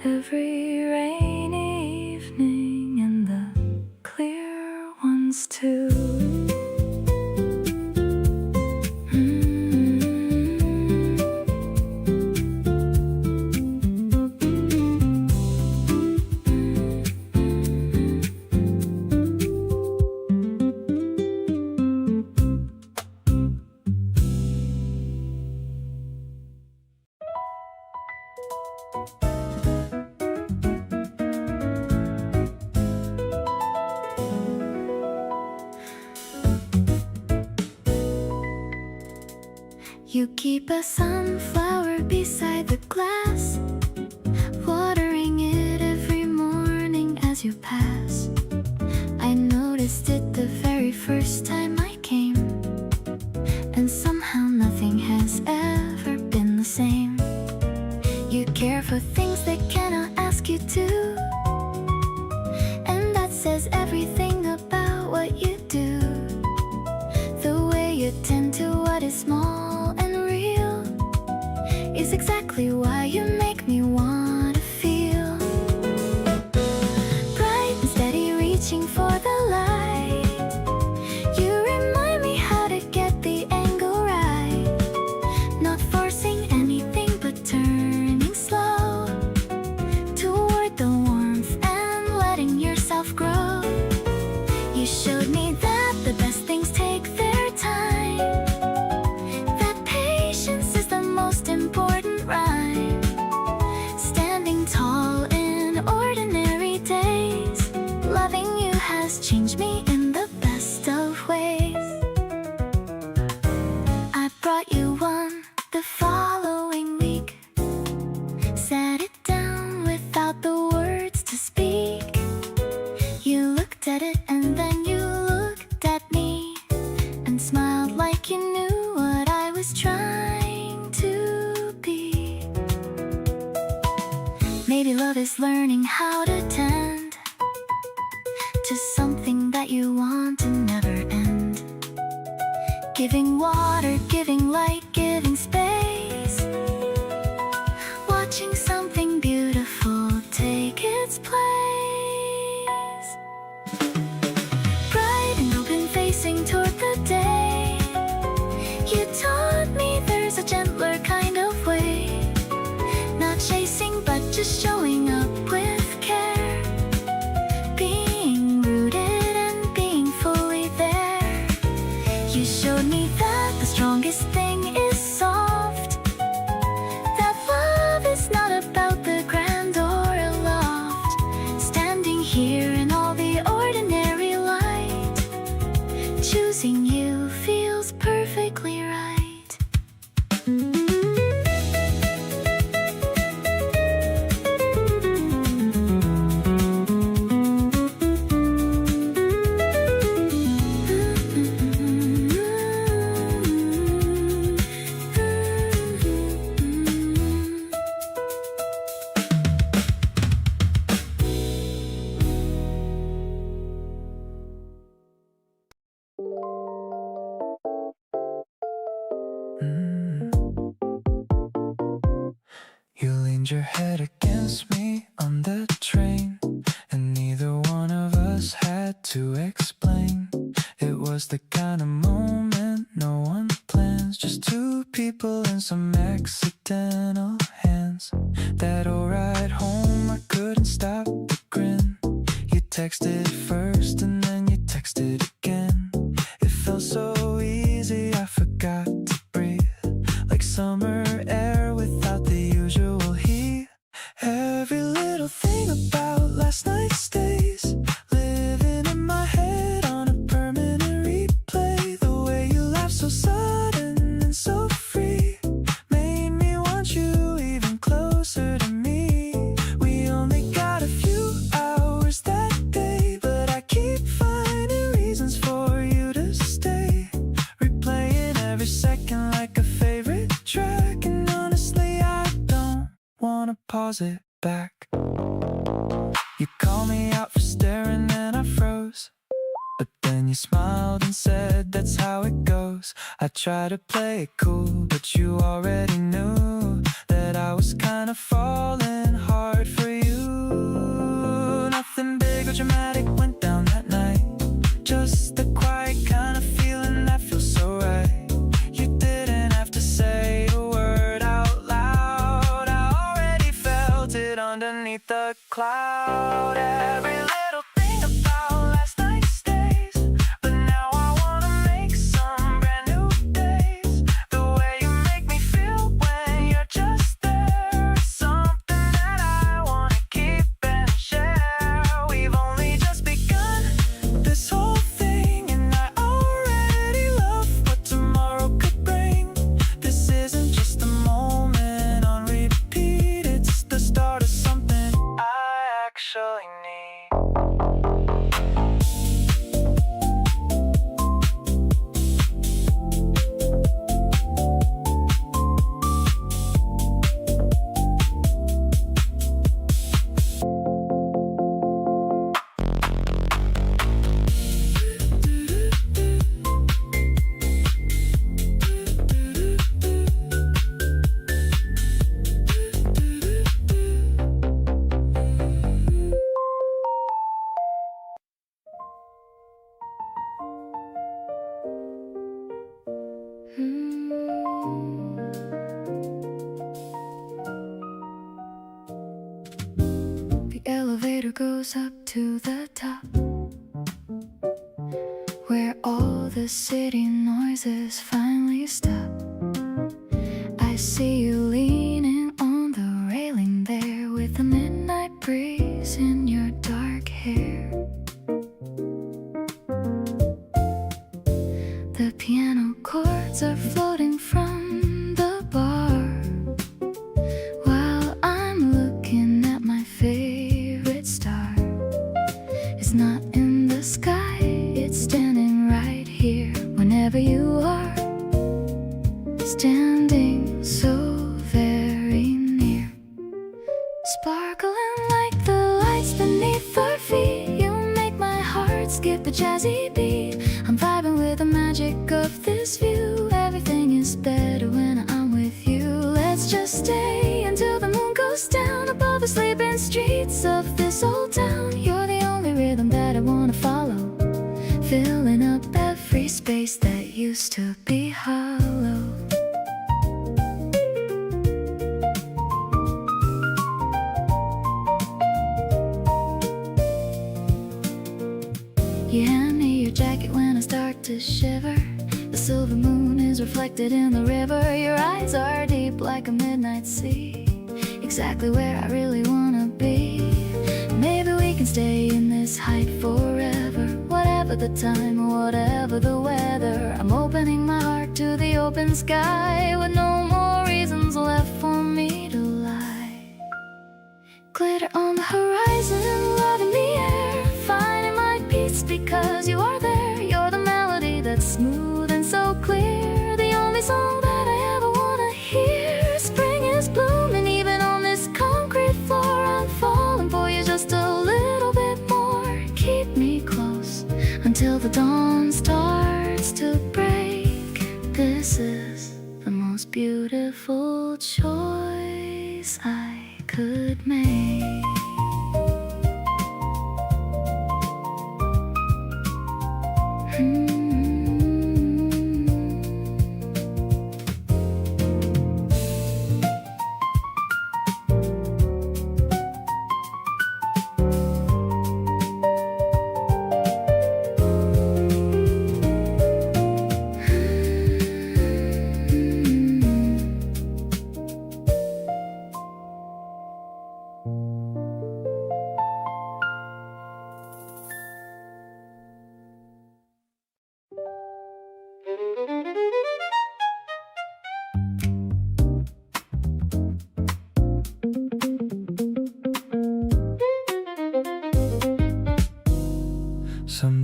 Every rainy evening and the clear ones too. You keep a sunflower beside the glass, watering it every morning as you pass. I noticed it the very first time I came, and somehow nothing has ever been the same. You care for things that cannot ask you to, and that says everything about what you do. The way you tend to what is small is exactly why you make me want to feel bright and steady, reaching for the light. You remind me how to get the angle right, not forcing anything but turning slow toward the warmth and letting yourself grow. You showed me that the best things take their time, that patience is the most important rhyme. Standing tall in ordinary days, loving you has changed me in the best of ways. I brought you one the following week, set it down without the words to speak. You looked at it and then you looked at me and smiled like you knew what I was trying to be. Maybe love is learning how to tend to something that you want to never end. Giving water, giving light, giving space, watching something beautiful take its place. Bright and open, facing toward the day. You taught me there's a gentler kind of way, not chasing but just showing up with care, being rooted and being fully there. You showed me that the strongest thing is soft, that love is not about the grand or aloft. Standing here in all the ordinary light, choosing you feels perfectly right. You leaned your head against me on the train, and neither one of us had to explain. It was the kind of moment no one plans, just two people still in some accidental hands. That alright home, I couldn't stop the grin. You texted first and then you texted again. It felt so easy, I forgot to breathe. Like summer air without the usual heat. Every little thing about last night stays living in my head on a permanent replay. The way you laughed so sudden and so free made me want you even closer to me. We only got a few hours that day, but I keep finding reasons for you to stay. Replaying every second like a favorite track. And honestly, I don't wanna pause it back. You called me out for staring and I froze, but then you smiled and said that's how it goes. I tried to play it cool, but you already knew that I was kinda falling hard for you. Nothing big or dramatic went down that night, just the quiet kind of feeling that feels so right. You didn't have to say a word out loud, I already felt it underneath the cloud. Every little thing about last night stays, but now I wanna make some brand new days. The way you make me feel when you're just there is something that I wanna keep and share. We've only just begun this whole thing, and I already love what tomorrow could bring. This isn't just a moment on repeat, it's the start of something I actually need. The elevator goes up to the top, where all the city noises finally stop. I see you leaning on the railing there, with the midnight breeze in your dark hair. The piano chords are floating from the bar, while I'm looking at my favorite star. It's not in the sky, it's standing right here. Whenever you are standing so very near, sparkling like the lights beneath our feet, you make my heart skip a jazzy beat. I'm vibing with the magic of this view. Everything is better when I'm with you. Let's just stay until the moon goes down above the sleeping streets of this old town. You're the only rhythm that I wanna follow, filling up every space that used to be hollow. You hand me your jacket when I start to shiver. The silver moon is reflected in the river. Your eyes are deep like a midnight sea, exactly where I really wanna be. Maybe we can stay in this height forever, whatever the time or whatever the weather. I'm opening my heart to the open sky, with no more reasons left for me to lie. Glitter on the horizon, love in the air, finding my peace because you are there. You're the melody that's smooth and so clear, the only song that I ever wanna hear. Spring is blooming even on this concrete floor. I'm falling for you just a little bit more. Keep me close until the dawn starts to break. This is the most beautiful choice I could make.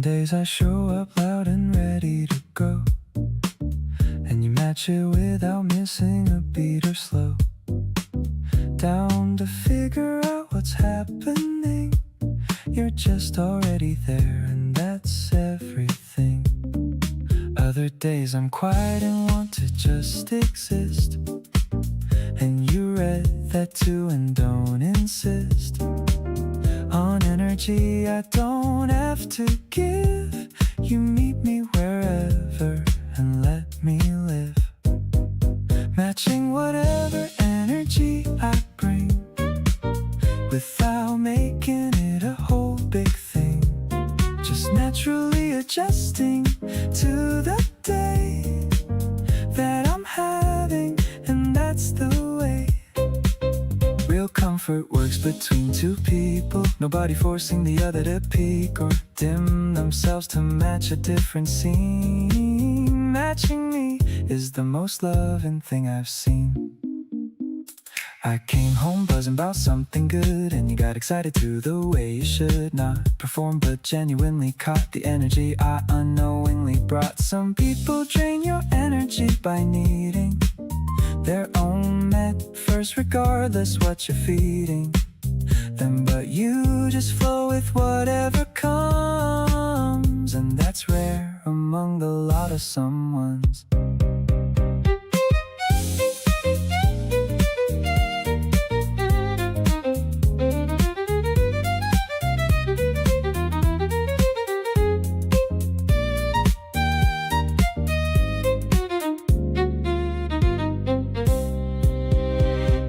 days I show up loud and ready to go, and you match it without missing a beat or slow. Down to figure out what's happening. You're just already there, and that's everything. Other days I'm quiet and want to just exist, and you read that too and don't insist on energy I don't have to give. You meet me wherever and let me live, matching whatever energy I bring, without making it a whole big thing. Just naturally adjusting to the day that I'm having, and that's the way. Real comfort works between two people, nobody forcing the other to peak or dim themselves to match a different scene. Matching me is the most loving thing I've seen. I came home buzzing about something good, and you got excited too, the way you should. Not perform but genuinely caught the energy I unknowingly brought. Some people drain your energy by needing their own med first, regardless what you're feeding them. But you just flow with whatever comes, and that's rare among the lot of someones.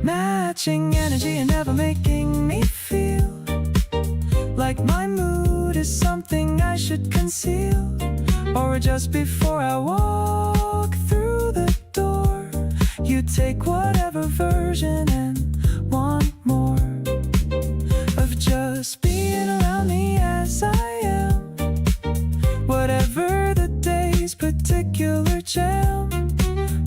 Matching energy and never making me feel like my mood is something I should conceal or adjust before I walk through the door. You take whatever version and want more of just being around me as I am, whatever the day's particular jam.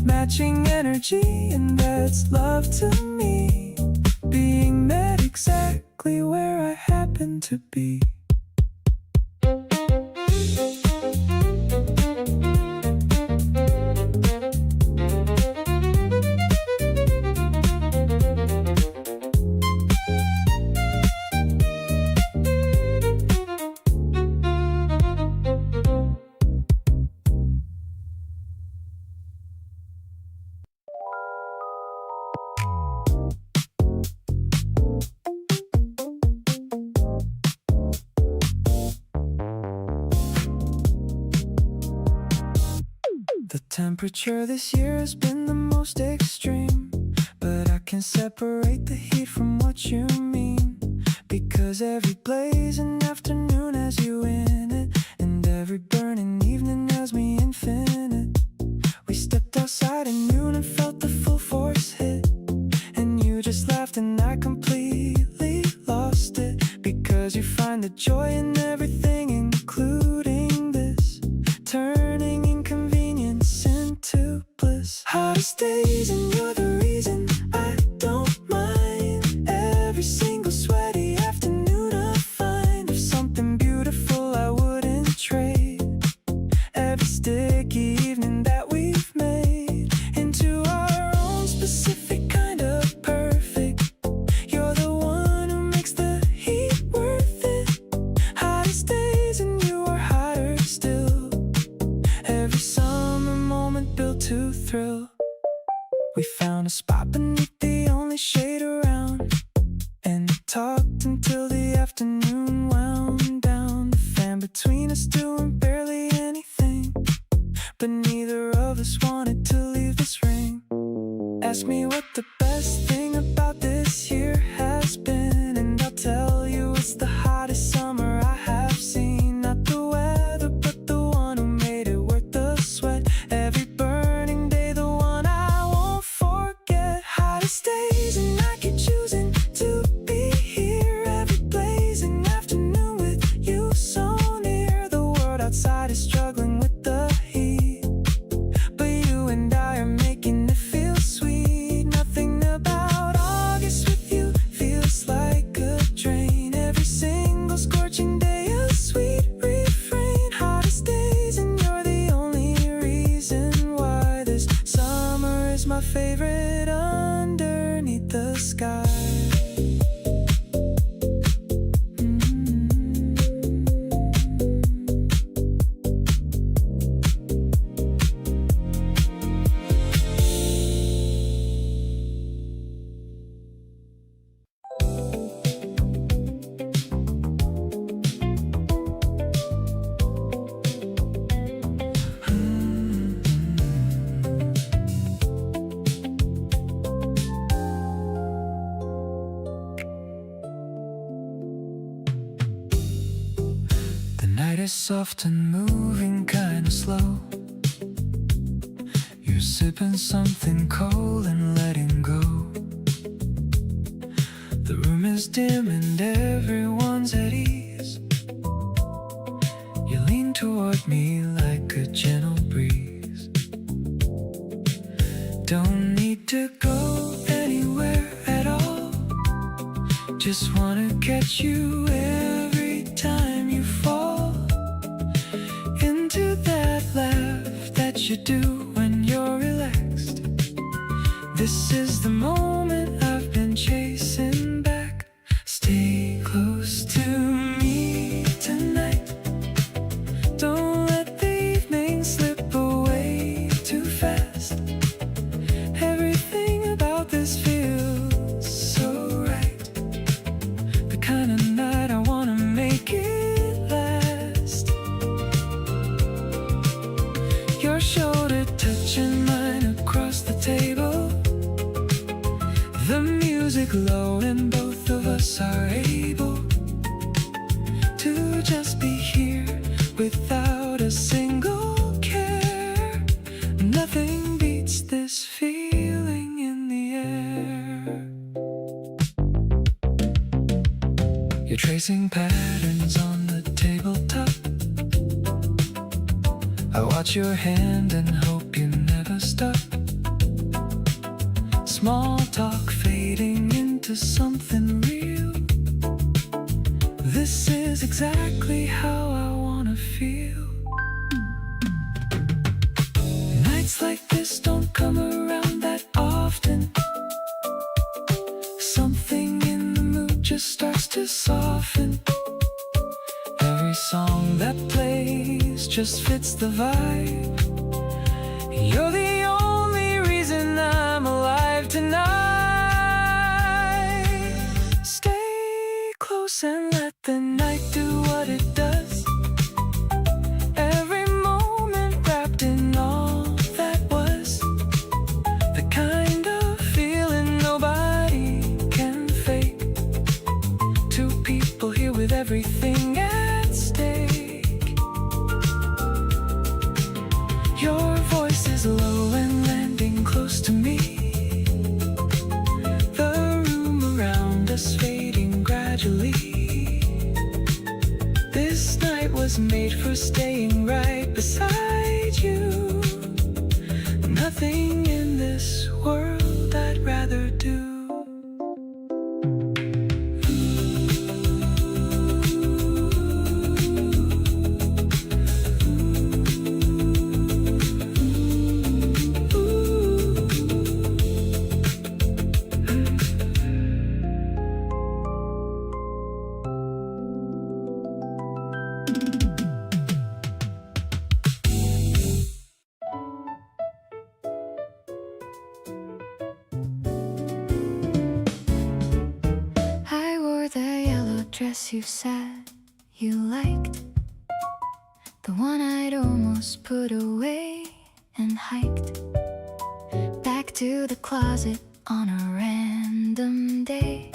Matching energy, and that's love to me, being met exactly where I happen to be. The temperature this year has been the most extreme, but I can separate the heat from what you mean, because every blazing afternoon has you in it, and every burning evening has me infinite. We stepped outside at noon and felt the full force hit, and you just laughed and I completely lost it, because you find the joy in everything, including this, turning inconvenience into bliss. Hottest days and you're the reason I don't mind. Every single sweaty afternoon I find of something beautiful I wouldn't trade. Every sticky evening that we've made into our own specific kind of perfect. You're the one who makes the heat worth it. Hottest days and you are hotter still. Every summer moment built to thrill. We found a spot beneath the only shade around, and talked until the afternoon wound down. The fan between us doing barely anything, but neither of us wanted to leave this ring. Ask me what the best thing about this year has been, and I'll tell you it's the hottest summer I have seen. Not the weather, but the one who made it worth the sweat. Every burning day, the one I won't forget. Hottest days, and I keep choosing to be here. Every blazing afternoon with you so near. The world outside is struggling with the heat, but you and I are making it feel sweet. Nothing about August with you feels like a drain. Every single scorching day a sweet refrain. secret underneath the sky. Night is soft and moving kinda slow. You're sipping something cold and letting go. The room is dim and everyone's at ease. You lean toward me like a gentle breeze. Don't need to go anywhere at all. Just wanna catch you every time you fall into that laugh that you do when you're relaxed. This is the moment I've been chasing back. Stay close to me tonight. Don't let the evening slip away too fast. Everything about this feels so right. The kind of night I wanna make it last. Your shoulder touching mine across the table. The music low and both of us are able to just be here without a single care. Nothing beats this feeling in the air. You're tracing patterns on the tabletop. I watch your hand and hope you never stop. Small talk fading into something real. This is exactly how I wanna feel. Nights like this don't come around that often. Something in the mood just starts to soften. Every song that plays just fits the vibe. You're the only reason I'm alive tonight. Stay close and let the night do what it does. Every moment wrapped in all that was. The kind of feeling nobody can fake. Two people here with everything at stake. Your voice is low and landing close to me. The room around us fading gradually. This night was made for staying right beside you. Nothing in this world I'd rather do. I wore the yellow dress you said you liked, the one I'd almost put away and hiked back to the closet on a random day.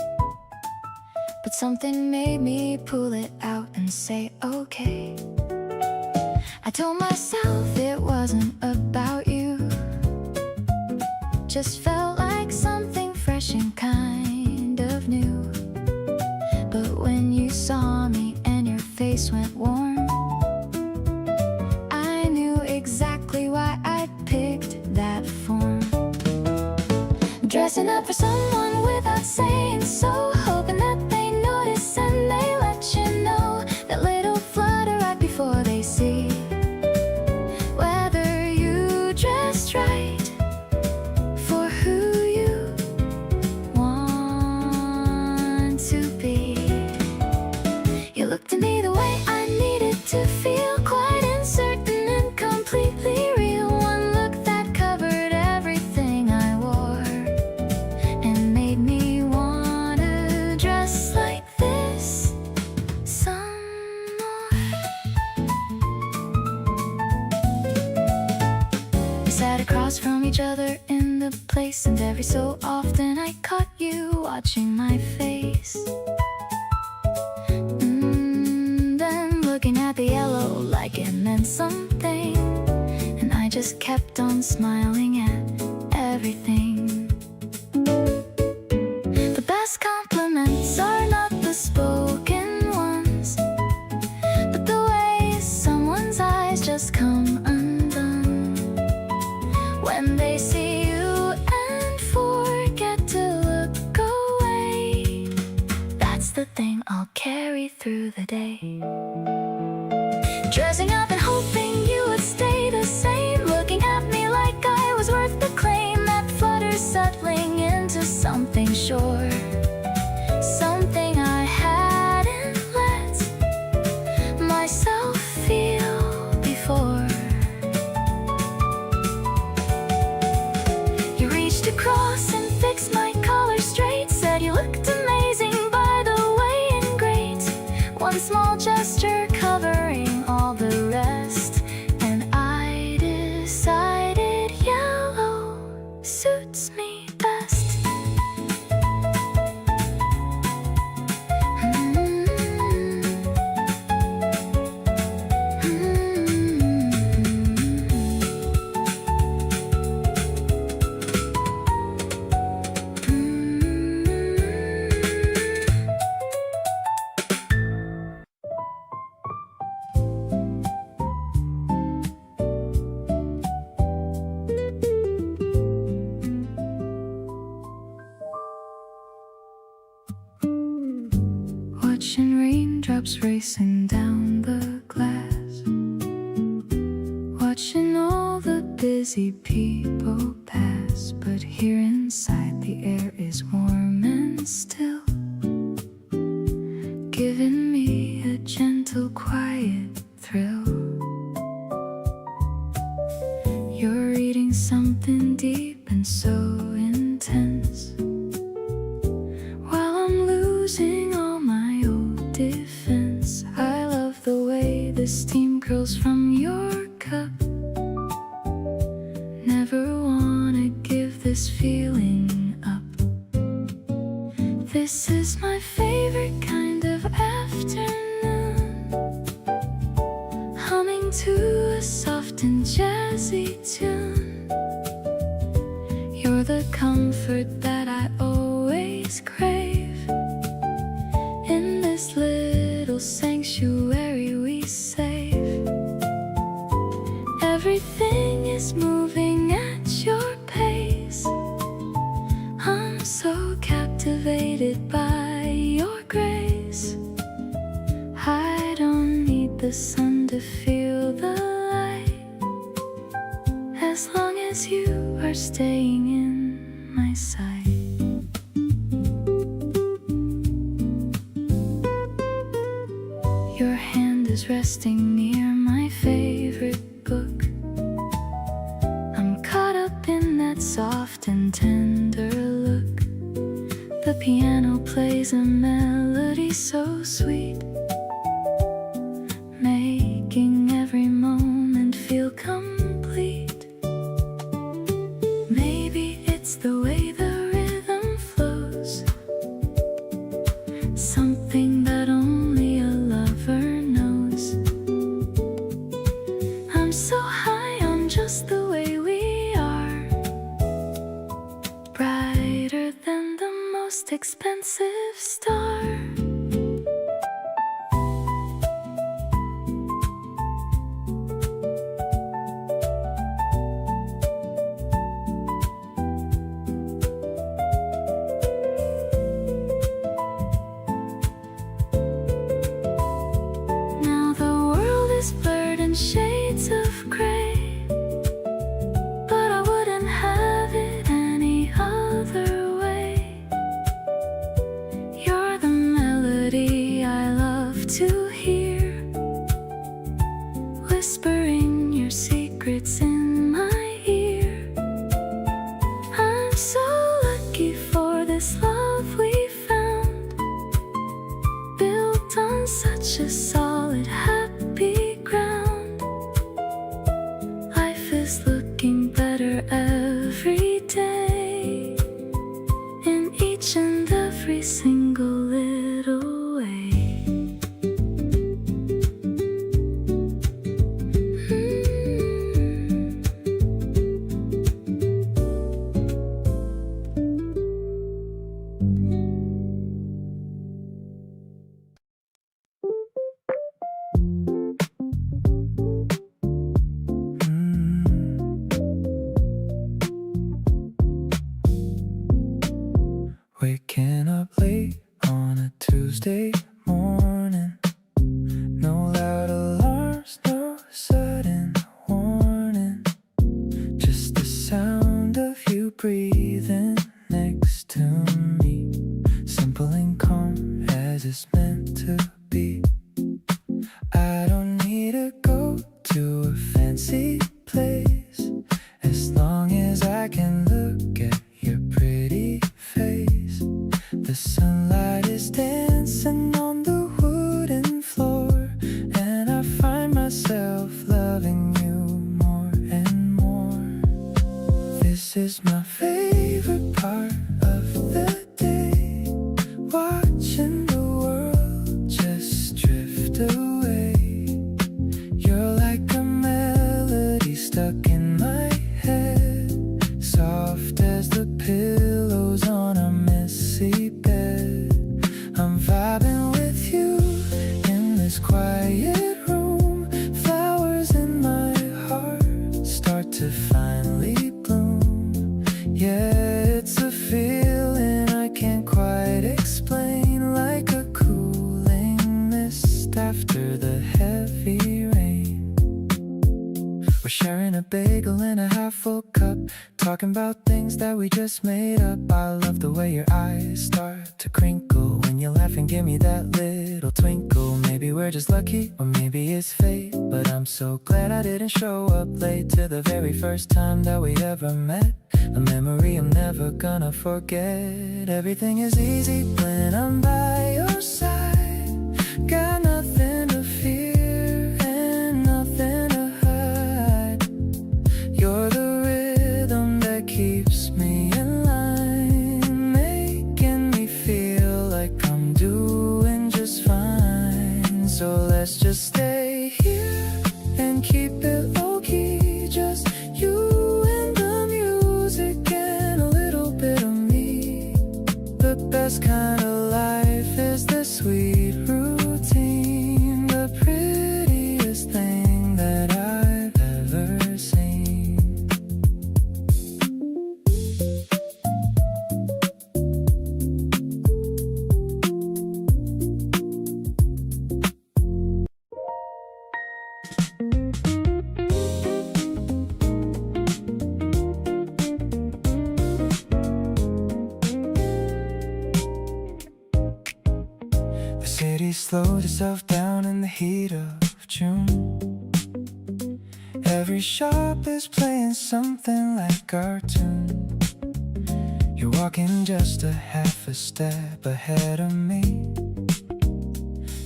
But something made me pull it out and say okay. I told myself it wasn't about you, just felt like something fresh and kind of new. But when you saw me and your face went warm, I knew exactly why I picked that form. Dressing up for someone without saying so, hoping that they notice and they let you know. That little flutter right before they see whether you dressed right for who often I caught you watching my face. Then looking at the yellow like it meant something, and I just kept on smiling at everything. The best compliments are not the spoken ones, but the way someone's eyes just come undone when they see you and forget to look away. That's the thing I'll carry through the day. Dressing up and hoping you would stay the same, looking at me like I was worth the claim. That flutter settling into something sure, something I hadn't let myself feel before. You reached across and fixed my collar straight, said you looked amazing by the way in great. One small gesture covering all the rest, and I decided yellow suits me best. Watching raindrops racing down the glass, watching all the busy people pass, but here inside the air is warm and still, giving me a gentle quiet thrill. You're reading something deep and so intense, while I'm losing all my old defense. I love the way the steam curls from your cup. Never wanna give this feeling up. This is my favorite kind of afternoon, humming to a soft and jazzy tune. You're the comfort that I always crave. In this little sanctuary we save, everything is moving at your pace. I'm so captivated by your grace. I don't need the sun to feel the light, as long as you are staying in my sight. Your hand is resting near my favorite book. I'm caught up in that soft and tender look. The piano plays a melody so sweet, making every moment feel complete. Maybe it's the way the rhythm flows, something that only a lover knows. I'm so high on just the way we are, brighter than the most expensive star. Now the world is blurred in shades of gray, but I wouldn't have it any other way. You're the every single little way. Waking up late on a Tuesday morning. No loud alarms, no sudden warning. Just the sound of you breathing next to me. Simple and calm as it's meant to be. I don't need to go to a fancy place, as long as I can look at your pretty face. The sunlight is dancing on the wooden floor, and I find myself loving you more and more. This is my favorite part of the day, watching the world just drift away. You're like a melody stuck in my head, soft as the pillows on a messy bed. I'm vibing with you in this quiet room. Flowers in my heart start to finally bloom. Yeah, it's a feeling I can't quite explain, like a cooling mist after the heavy rain. We're sharing a bagel and a half-full cup, talking about things that we just made up. I love the way your eyes start to crinkle when you laugh and give me that little twinkle. Maybe we're just lucky, or maybe it's fate, but I'm so glad I didn't show up late to the very first time that we ever met. A memory I'm never gonna forget. Everything is easy when I'm by your side. Got nothing to fear and nothing to hide. You're the rhythm that keeps me in line, making me feel like I'm doing just fine. So let's just stay here and keep it low-key, just you and the music and a little bit of me. The best kind of life is the sweet routine, the prettiest thing that I've ever seen. The city slowed itself down in the heat of June. Every shop is playing something like cartoon. You're walking just a half a step ahead of me,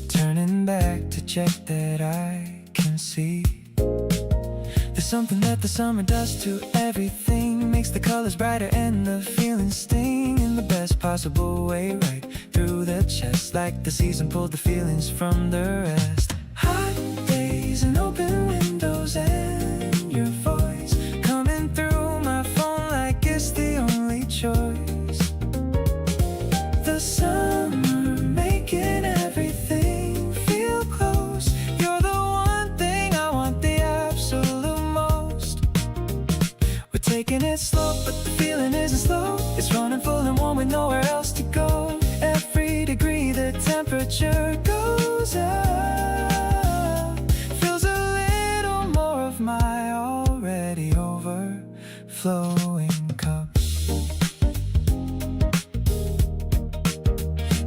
turning back to check that I can see. There's something that the summer does to everything, makes the colors brighter and the feelings sting in the best possible way, right through the chest, like the season pulled the feelings from the rest. Hot days and open windows and your voice coming through my phone like it's the only choice. The summer making everything feel close. You're the one thing I want the absolute most. We're taking it slow, but the feeling isn't slow. It's running full and warm with nowhere else to go. Every degree the temperature goes up, fills a little more of my already overflowing cup.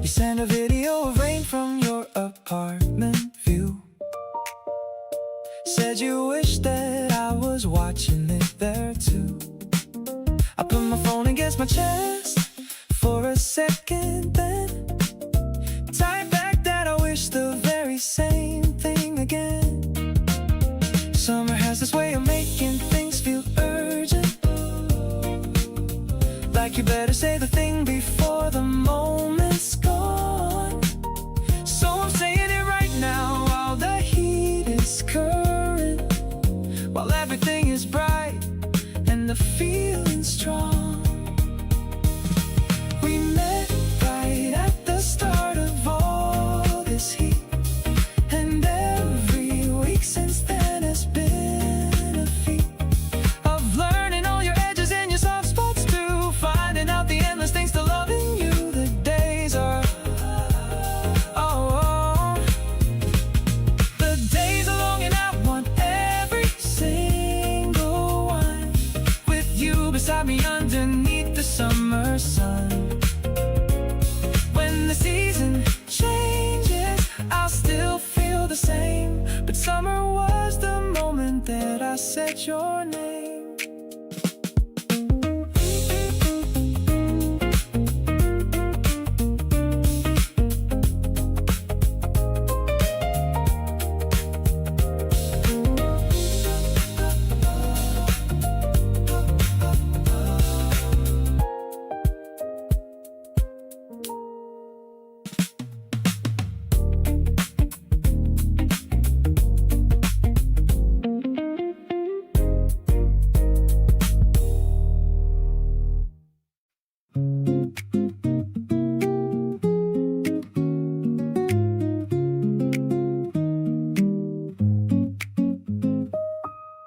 You send a video of rain from your apartment view, said you wish that I was watching it there too. I put my phone against my chest for a second, then type back that I wish the very same thing again. Summer has this way of making things feel urgent, like you better say the thing before the moment it's gone. So I'm saying it right now while the heat is current, while everything is bright and the feeling strong. We met right at the start of all this heat, and every week since then has been a feat of learning all your edges and your soft spots too, finding out the endless things to loving you. The days are the days are long, and I want every single one with you beside me underneath the summer sun. When the season changes, I'll still feel the same, but summer was the moment that I said your name.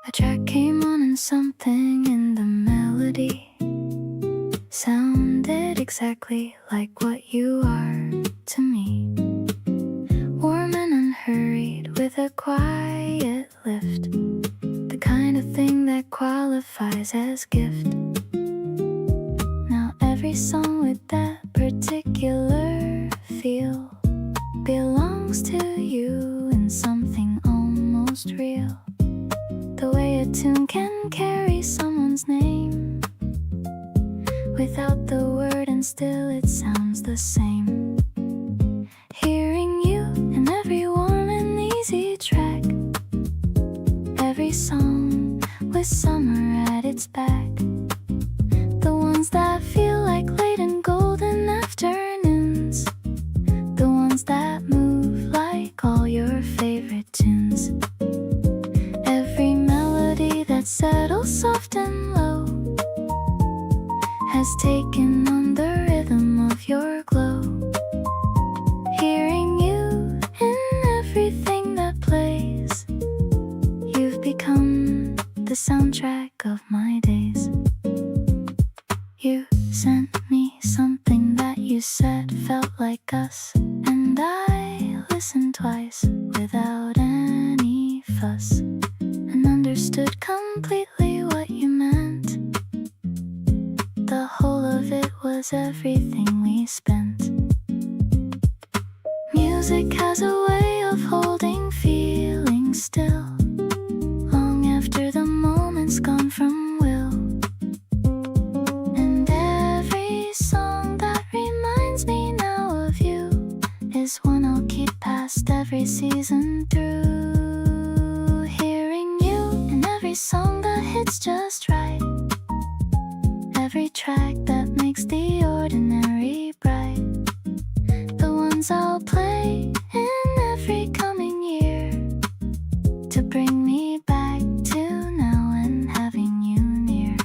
A track came on and something in the melody sounded exactly like what you are to me. Warm and unhurried with a quiet lift, the kind of thing that qualifies as gift. Now every song with that particular feel belongs to you in something almost real. The way a tune can carry someone's name without the word, and still it sounds the same. Hearing you in every warm and easy track, every song with summer at its back. The ones that feel like late and golden afternoons, the ones that move like all your favorite tunes. Every melody that settles soft and low has taken on the rhythm of your glow. Hearing you in everything that plays, you've become the soundtrack of my days. You sent me something that you said felt like us, and I listened twice without any fuss, and understood completely what you meant. The whole of it was everything we spent. Music has a way of holding feelings still, long after the moment's gone from will. And every song that reminds me now of you is one I'll keep past every season through. Hearing you in every song that hits just right, every track that makes the ordinary bright. The ones I'll play in every coming year to bring me back to now and having you near.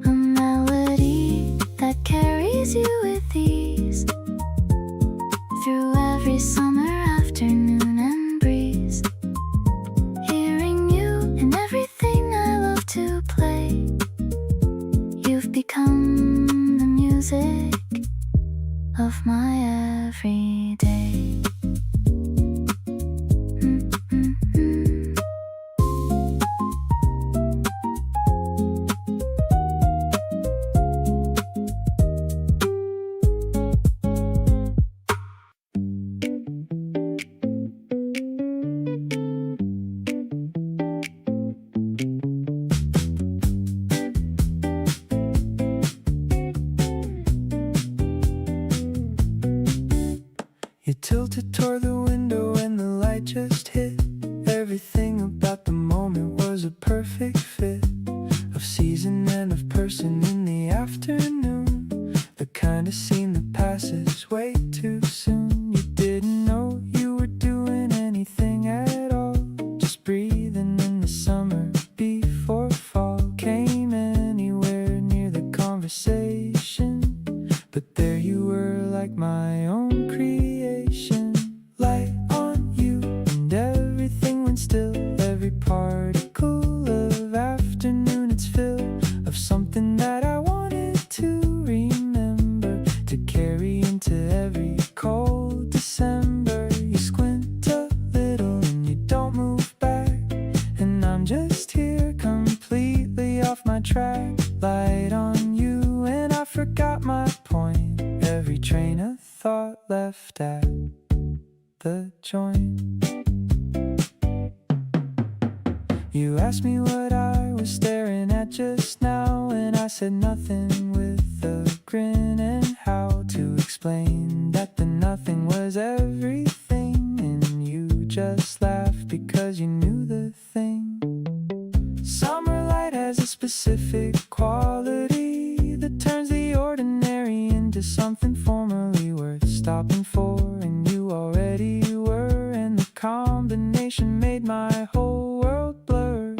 A melody that carries you with ease through every summer afternoon and breeze. Hearing you in everything I love to play, you've become the music of my everyday. You tilted toward the window and the light just hit. Everything about the moment was a perfect fit of season and of person in the afternoon. The kind kinda seen the passes way too soon. You didn't know you were doing anything at all, just breathing in the summer before fall came anywhere near the conversation. But there you were, like my own creation. Light on you and everything went still. Every particle of afternoon, it's filled of something that I wanted to remember, to carry into every cold December. You squint a little and you don't move back, and I'm just here completely off my track. Light on you and I forgot my point. Every train of thought left at the joint. You asked me what I was staring at just now, and I said nothing with a grin, and how to explain that the nothing was everything, and you just laughed because you knew the thing. Summer light has a specific quality that turns the ordinary into something formerly worth stopping for, and you already were, and the combination made my whole world blur.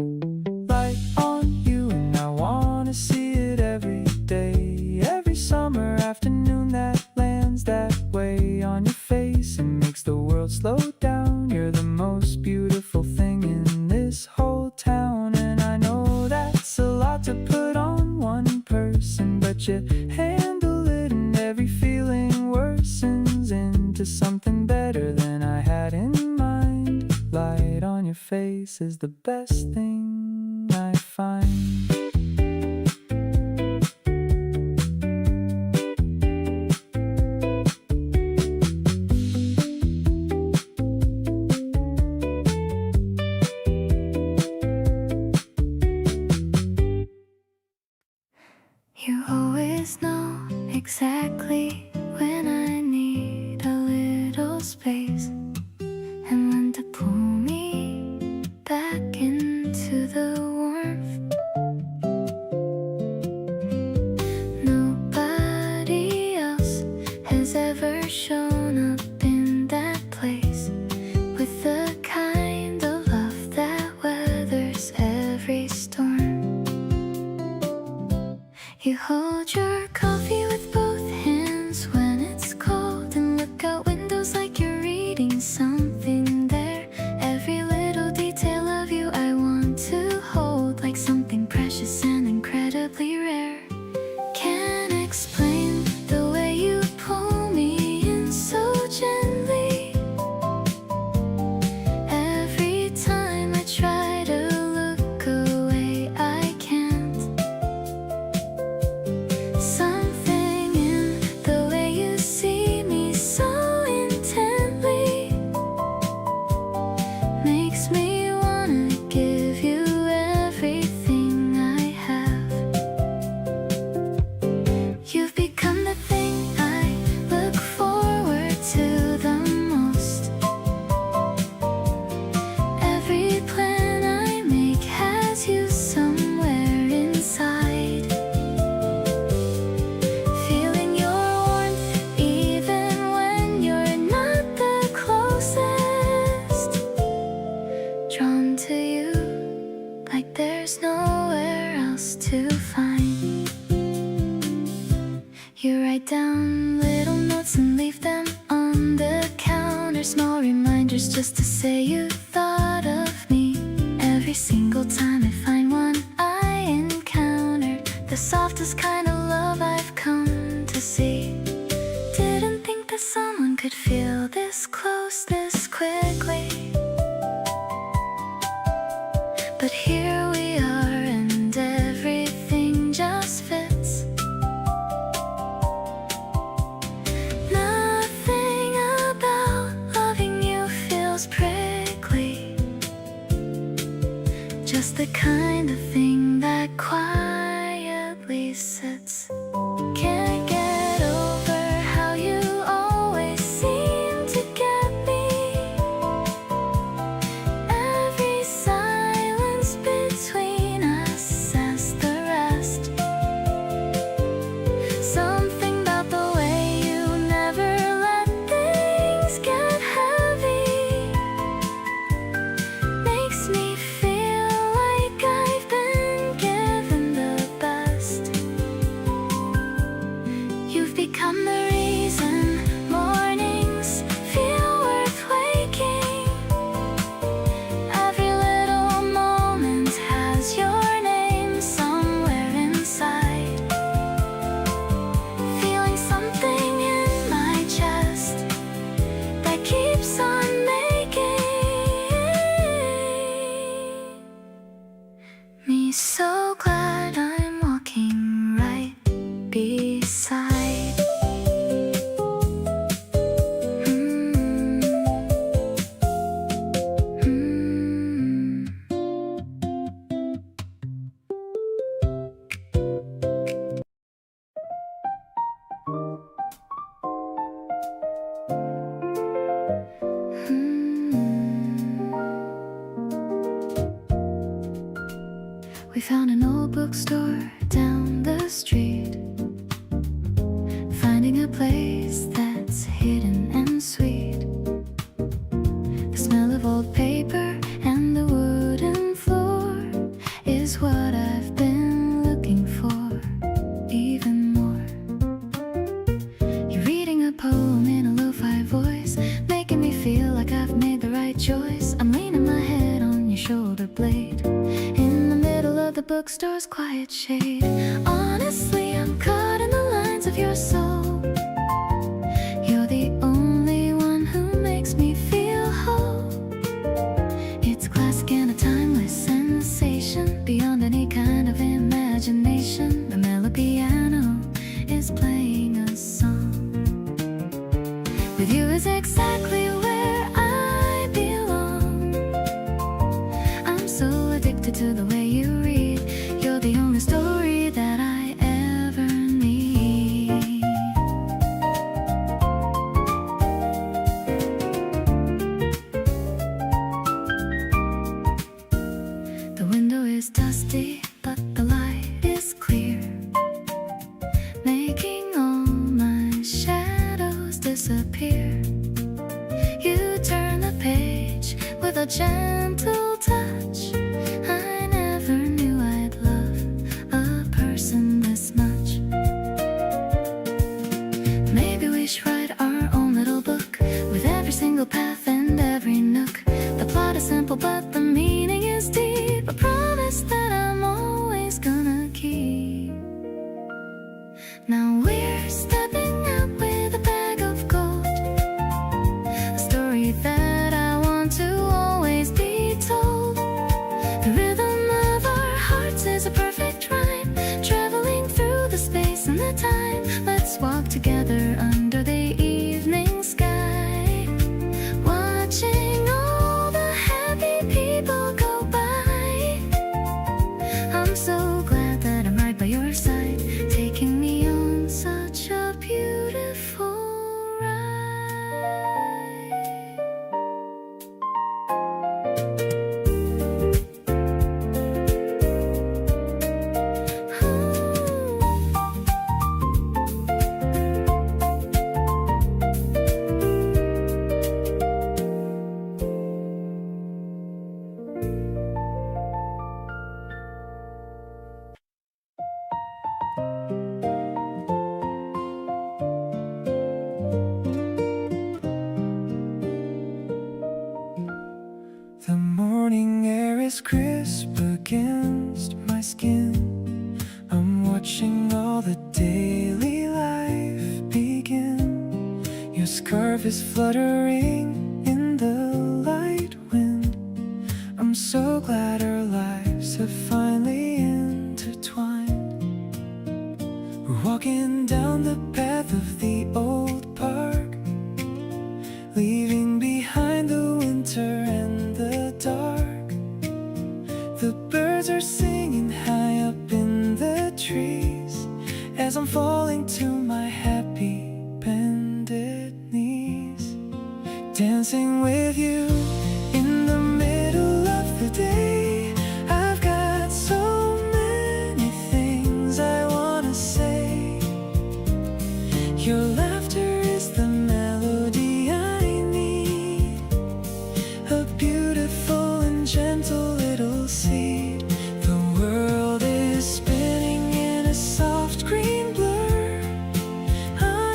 Light on you and I wanna see it every day, every summer afternoon that lands that way on your face and makes the world slow down. You're the most beautiful thing in this whole town, and I know that's a lot to put on one person, but you handle it and every feeling worsens into something better than I had in mind. Light on your face is the best thing I find. You always know exactly when I need a little space, and when to pull me back into the warmth. Nobody else has ever shown up in that place with the kind of love that weathers every storm. You hold your coffee with both hands when it's cold, and look out windows like you're reading something there. Every little detail of you I want to hold, like something precious and incredibly rare. Can't explain the way you pull me in so gently. Every time I try to look away, I can't. Something in the way you see me so intently makes me wanna give you everything I have. You've become the thing I look forward to the most. Every plan I make has you somewhere inside. Feeling your warmth even when you're not the closest. Drawn to you like there's nowhere else to find. You write down little notes and leave them on the counter, small reminders just to say you thought of me. Every single time I find one I encountered, the softest kind of love I've come to see. Didn't think that someone could feel this close this quickly, but here we are and everything just fits. Nothing about loving you feels prickly, just the kind of thing that quietly sits. Can't get over how you always seem to get me. Every silence between us says the rest. Something about the become the reason mornings feel worth waking. Every little moment has your name somewhere inside. Feeling something in my chest that keeps on making me so glad I'm walking right beside. We found an old bookstore down the street, finding a place that's hidden and sweet. The smell of old paper and the wooden floor is what I've been looking for, even more. You're reading a poem in a lo-fi voice, making me feel like I've made the right choice. I'm leaning my head on your shoulder blade in the middle of the bookstore's quiet shade. Honestly, I'm caught in the lines of your soul. You're the only one who makes me feel whole. It's classic and a timeless sensation, beyond any kind of imagination. The mellow piano is playing a song. With you is exactly where I belong. I'm so addicted to the way you read. You're the only story that I ever need. The window is dusty, but the light is clear, making all my shadows disappear. You turn the page with a gentle touch. I never knew I'd love a person this much. Maybe we should write our own little book, with every single path and every nook. The plot is simple, but the meaning is deep. A promise that I'm always gonna keep. Now we're stepping out with a bag of gold, a story that I want to always be told. The rhythm of our hearts is a perfect rhyme, traveling through the space and the time. Let's walk together under the evening sky, watching all the happy people go by. I'm so glad that I'm right by your side, taking me on such a beautiful ride. The morning air is crisp against my skin. I'm watching all the daily life begin. Your scarf is fluttering in the light wind. I'm so glad our lives have finally intertwined. We're walking down the path of the old park, leaving behind the winter and the dark. The birds are singing high up in the trees as I'm falling to my happy bended knees, dancing with you in the middle of the day. I've got so many things I wanna say. Your laughter is the melody I need, a beautiful and gentle little seed. The world is spinning in a soft green blur. I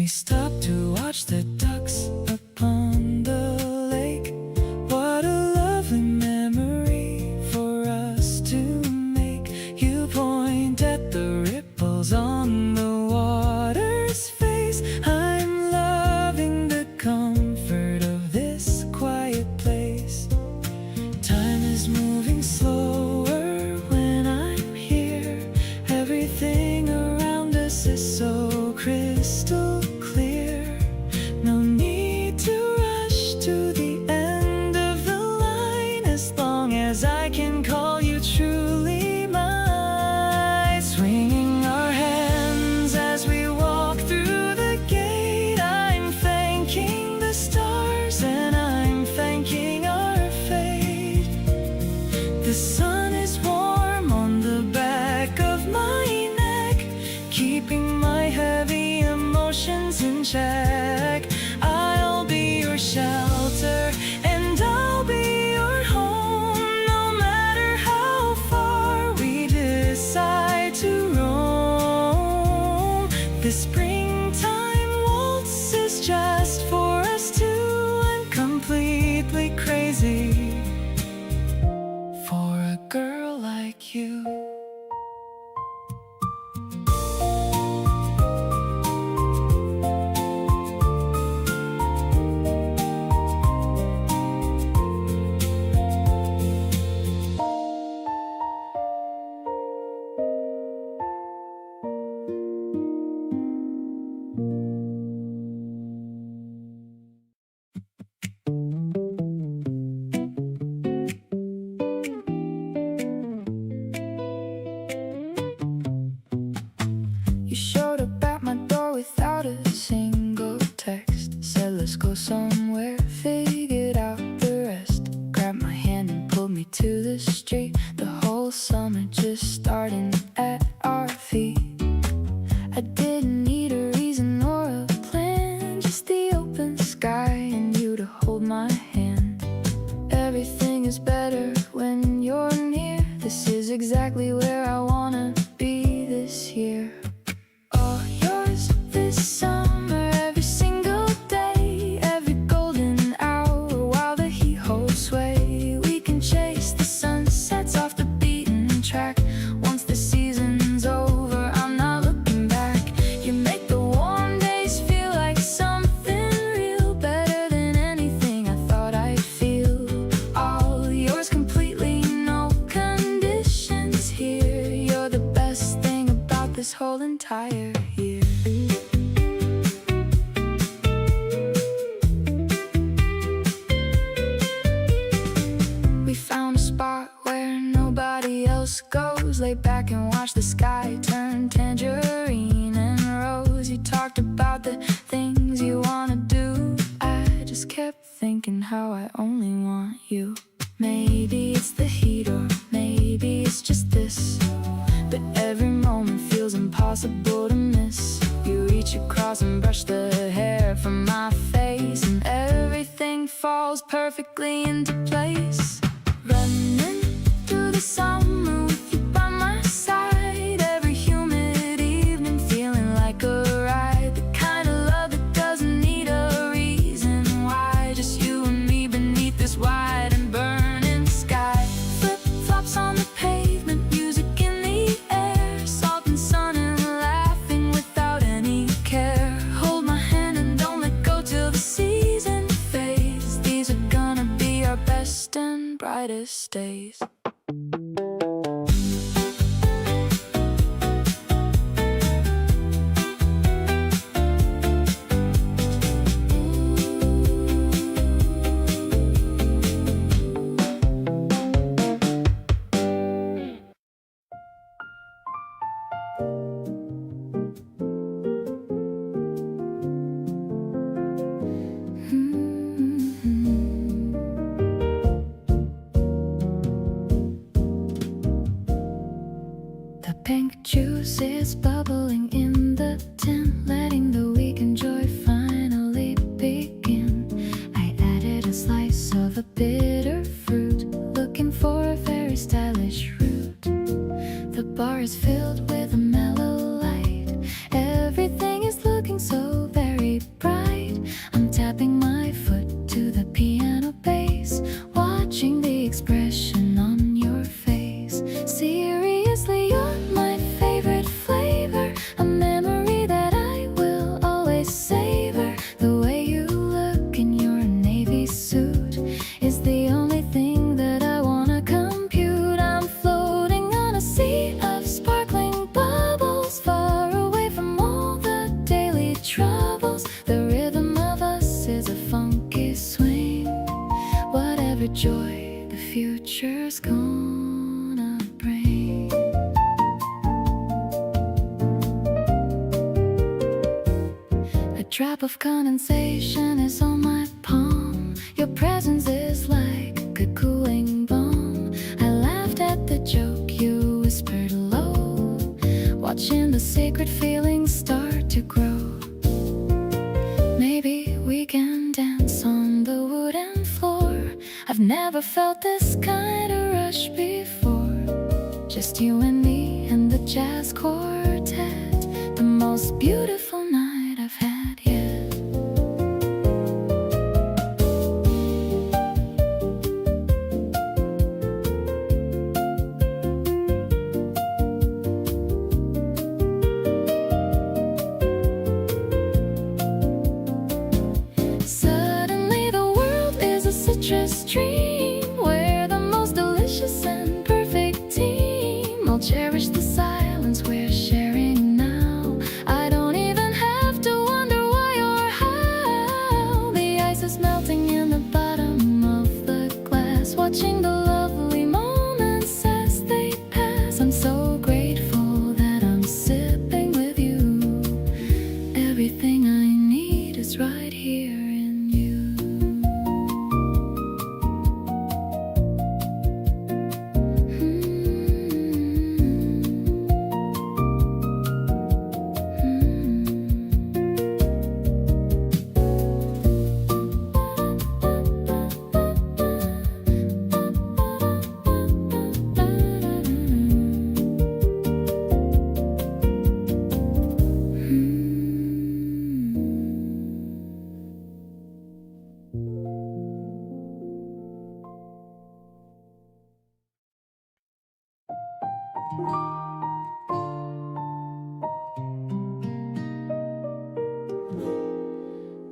We stopped to watch the ducks upon the lake. What a lovely memory for us to make. You point at the ripples on the water's face. I'm loving the comfort of this quiet place. Time is moving slower when I'm here. Everything around us is so crystal clear. No need to rush to the end of the line, as long as I can call you truly mine. Swinging our hands as we walk through the gate, I'm thanking the stars and I'm thanking our fate. The sun is warm on the back of my neck, keeping my heavy emotions in check. I'll be your shelter and I'll be your home, no matter how far we decide to roam. The springtime waltz is just for us two, and completely crazy for a girl like you. You showed up at my door without a single text. Said let's go somewhere, figured out the rest. Grabbed my hand and pulled me to the street. The whole summer just starting at our feet. I didn't need a reason or a plan, just the open sky and you to hold my hand. Everything is better when you're near. This is exactly where I wanna be this year. All yours this summer, every single day, every golden hour while the heat holds sway. We can chase the sunsets off the beaten track. Once the season's over, I'm not looking back. You make the warm days feel like something real, better than anything I thought I'd feel. All yours completely, no conditions here. You're the best thing about this whole entire year. We found a spot where nobody else goes. Lay back and watch the sky turn tangerine and rose. You talked about the things you wanna do. I just kept thinking how I only want you. Maybe it's the heat or maybe it's just this, but every moment feels impossible to miss. You reach across and brush the hair from my face, and everything falls perfectly into place. Running through the summer with you by my side, every humid evening feeling like a ride. The kind of love that doesn't need a reason why, just you and me beneath this wide and burning sky. Flip-flops on the pavement, music in the air, salt and sun and laughing without any care. Hold my hand and don't let go till the season fades. These are gonna be our best and brightest days. drop of condensation is on my palm. Your presence is like a cooling balm. I laughed at the joke you whispered low, watching the secret feelings start to grow. Maybe we can dance on the wooden floor. I've never felt this kind of rush before. Just you and me and the jazz quartet, the most beautiful night I've had yet. Suddenly the world is a citrus stream, where the most delicious and perfect team. I'll cherish the silence we're sharing now. I don't even have to wonder why or how. The ice is melting in the bottom of the glass, watching the lovely moments as they pass. I'm so grateful that I'm sipping with you. Everything I need is right here in you.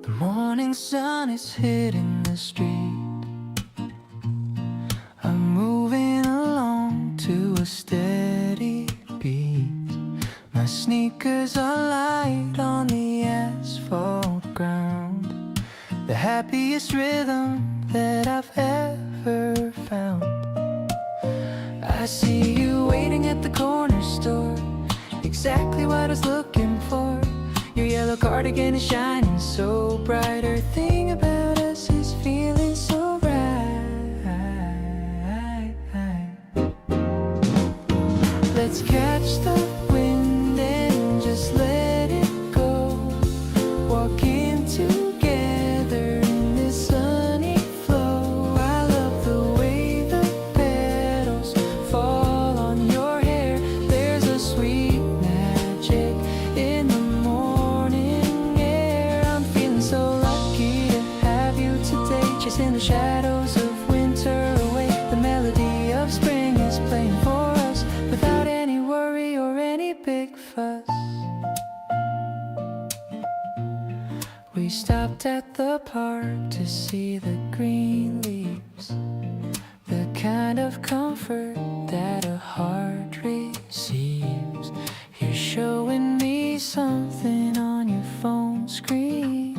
The morning sun is hitting the street. I'm moving along to a steady beat. My sneakers are light on the asphalt ground, the happiest rhythm that I've ever found. I see you waiting at the corner store, exactly what I was looking for. Your yellow cardigan is shining so bright. Everything about us is feeling so right. Let's catch the wind and just let it go. Walking together in this sunny flow. I love the way the petals fall on your hair. There's a sweet magic in the morning air. I'm feeling so lucky to have you today, chasing the shadows of winter away. The melody of spring is playing for us without any worry or any big fuss. We stopped at the park to see the green leaves, the kind of comfort that a heart receives. You're showing me something on your phone screen,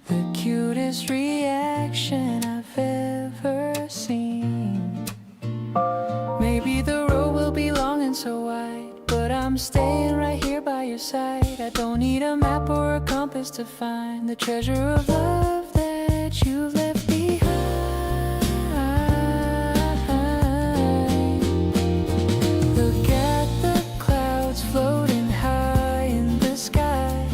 the cutest reaction I've ever seen. Maybe the road will be long and so wide, but I'm staying right here by your side. I don't need a map or a compass to find the treasure of love that you've left behind. Look at the clouds floating high in the sky.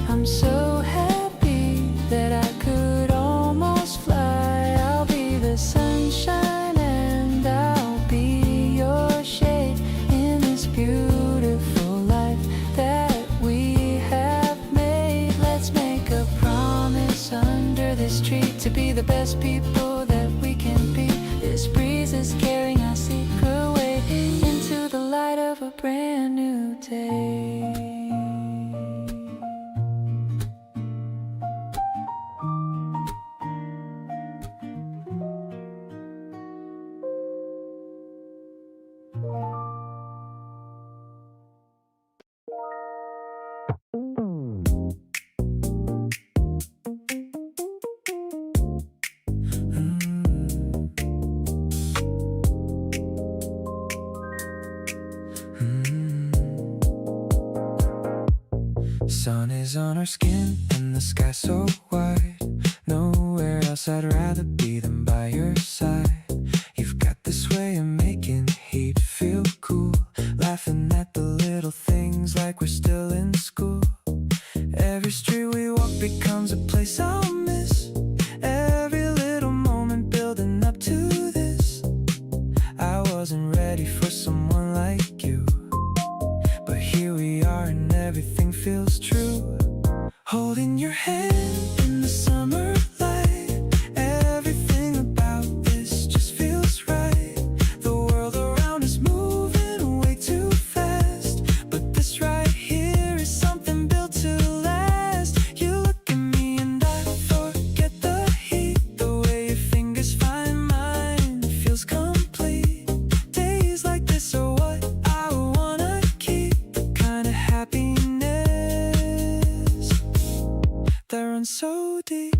I'm so happy that I could almost fly. I'll be the sunshine and I'll be your shade in this beautiful life that we have made. Let's make a promise under this tree to be the best people that we can be. This breeze is carrying our secret way into the light of a brand new day. Sun is on our skin and the sky so wide. Nowhere else I'd rather be than by your side. You've got this way of making heat feel cool, laughing at the little things like we're still in school. Every street we walk becomes a place I'll miss. Every little moment building up to this. I wasn't ready for someone like you, but here we are and everything feels true. Holding your hand in the summer light. Everything about this just feels right. The world around is moving way too fast, but this right here is something built to last. You look at me and I forget the heat. The way your fingers find mine feels complete. Days like this are what I wanna keep. The kind of happiness that runs so deep.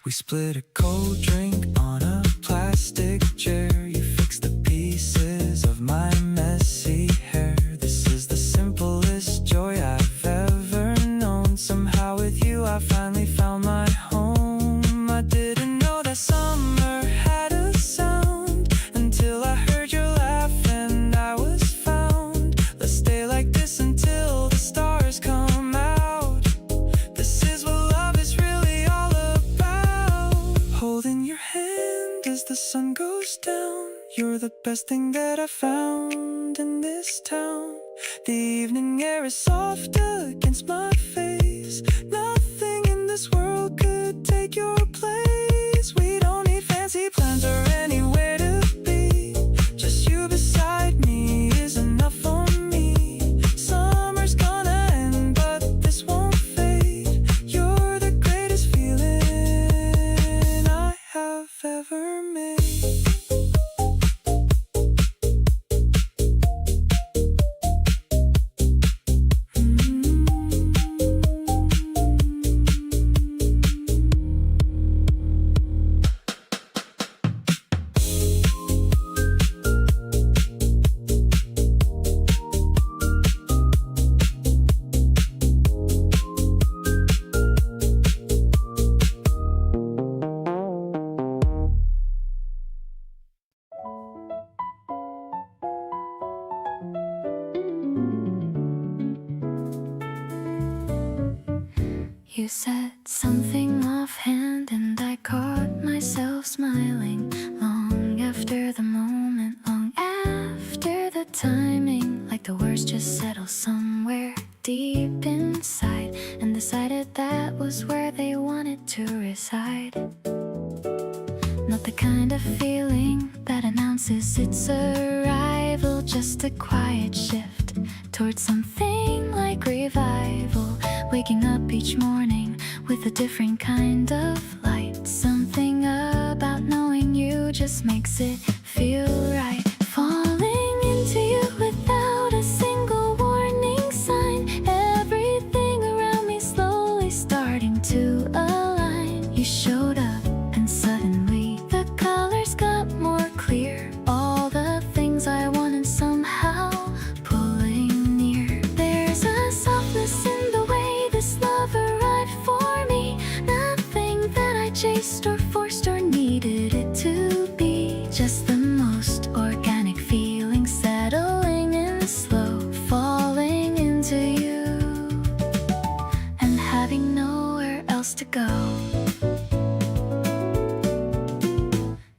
We split a cold drink on a plastic chair. You fixed the pieces of my messy hair. This is the simplest joy I've ever known. Somehow with you I finally found my home. I didn't know that summer had a sound until I heard your laugh and I was found. Let's stay like this until the stars come out. This is what love is really all about. Holding your hand as the sun goes down. You're the best thing that I found in this town. The evening air is soft against my face. Nothing in this world could take your place. We don't need fancy plans or anywhere to be. Just you beside me is enough for me. Summer's gonna end, but this won't fade. You're the greatest feeling I have ever made. You said something offhand and I caught myself smiling. Long after the moment, long after the timing, like the words just settled somewhere deep inside and decided that was where they wanted to reside. Not the kind of feeling that announces its arrival, just a quiet shift towards something like revival. Waking up each morning with a different kind of light. Something about knowing you just makes it feel right. Falling into you without a single warning sign. Everything around me slowly starting to align. You showed up and suddenly the colors got more clear. All the things I wanted somehow pulling near. There's a softness in the way this love arrived for me. Nothing that I chased or forced or needed it to be. Just the most organic feeling settling in slow. Falling into you and having nowhere else to go.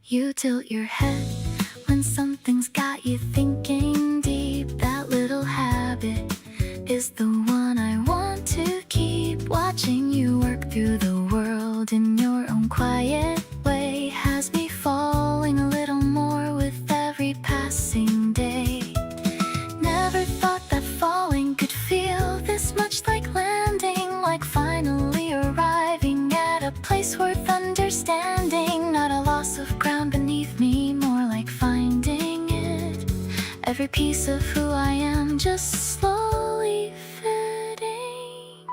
You tilt your head when something's got you thinking deep. That little habit is the one I want to keep. Watching you work through the world in your own quiet way has me falling a little more with every passing day. Never thought that falling could feel this much like landing, like finally arriving at a place worth understanding. Not a loss of ground beneath me, more like finding it. Every piece of who I am just slowly fitting.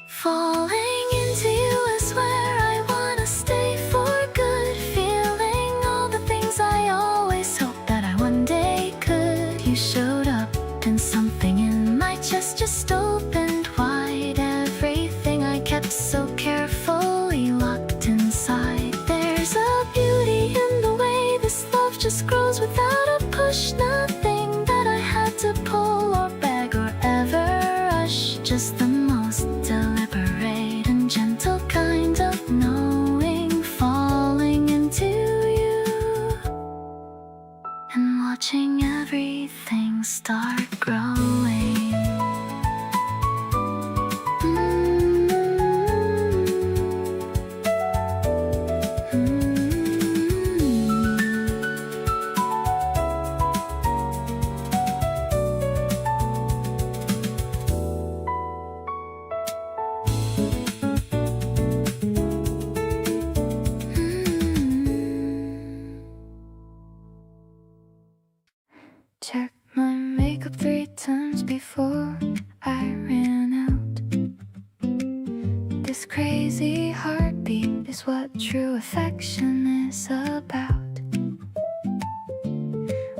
Falling into you is where I wanna stay for good. Feeling all the things I always hoped that I one day could. You showed up and something Something in my chest just opened wide. Everything I kept so carefully locked inside. There's a beauty in the way this love just grows without a push. Nothing that I had to pull or beg or ever rush. Just the most deliberate and gentle kind of knowing, falling into you and watching everything start growing. Check my makeup 3 times before I ran out. This crazy heartbeat is what true affection is about.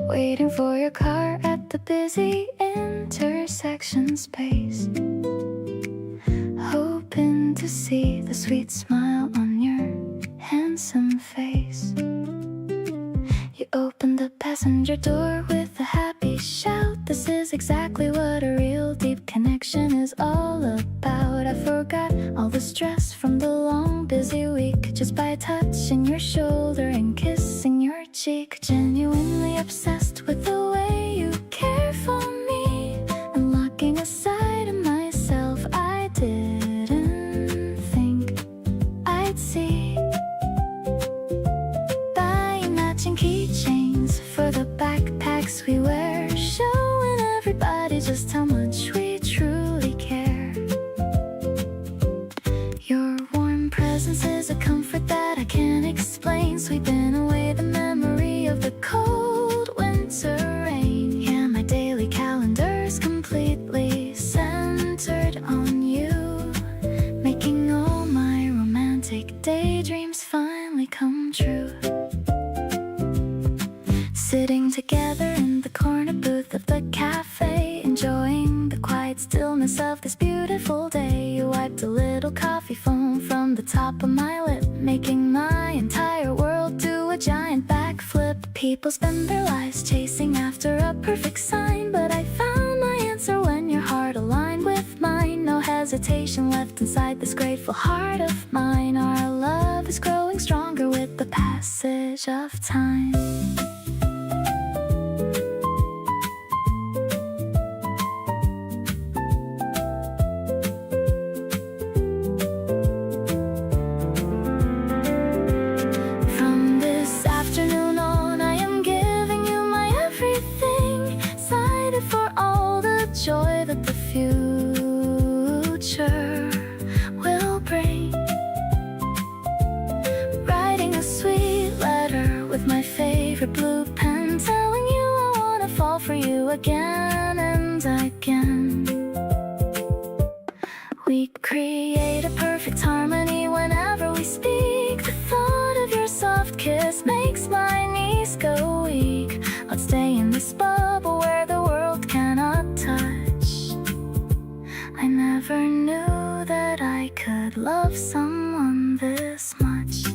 Waiting for your car at the busy intersection space, hoping to see the sweet smile on your handsome face. You opened the passenger door with a happy shout. This is exactly what a real deep connection is all about. I forgot all the stress from the long busy week just by touching your shoulder and kissing your cheek. Genuinely obsessed with the way you care for me, and locking aside of myself I didn't think I'd see. Buying matching keychains for the backpacks we wear, showing everybody just how much we truly care. Your warm presence is a comfort that I can't explain, sweeping away the memory of the cold winter rain. Yeah, my daily calendar's completely centered on you, making all my romantic daydreams finally come true. Sitting together in the corner booth of the cafe, enjoying the quiet stillness of this beautiful day. You wiped a little coffee foam from the top of my lip, making my entire world do a giant backflip. People spend their lives chasing after a perfect sign, but I found my answer when your heart aligned with mine. No hesitation left inside this grateful heart of mine. Our love is growing stronger with the passage of time. Joy that the future will bring. Writing a sweet letter with my favorite blue pen, telling you I wanna fall for you again and again. We create a perfect harmony whenever we speak. The thought of your soft kiss makes my knees go weak. Let's stay in this bubble where the world cannot touch. I never knew that I could love someone this much.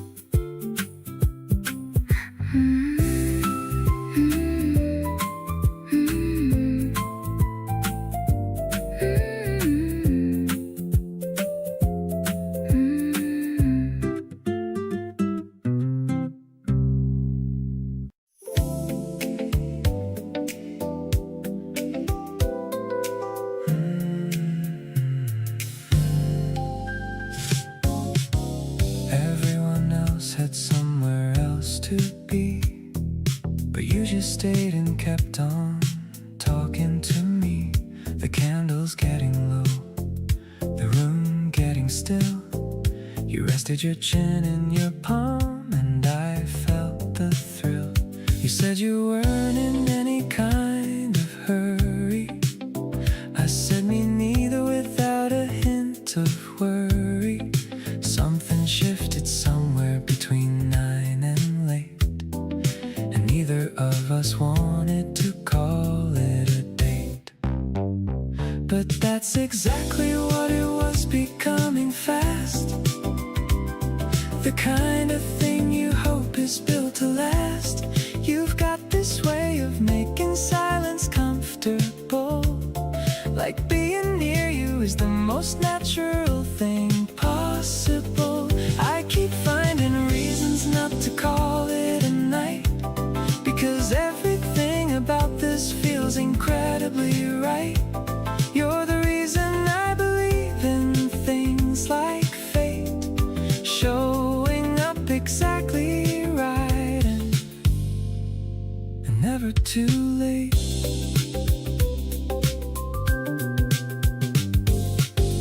To be, but you just stayed and kept on talking to me. The candle's getting low, the room getting still. You rested your chin in your palm and I felt the thrill. You said you weren't in any kind of hurry. I said me neither, without a hint of worry. Something shifted somewhere between 9 and late, and neither of us wanted to call it a date. But that's exactly what it was, becoming fast. The kind of thing you hope is built to last. You've got this way of making silence comfortable, like being near you is the most natural thing possible. I keep finding reasons not to call it a night, because everything about this feels incredibly right. You're the reason I believe in things like fate, showing up exactly right and never too late.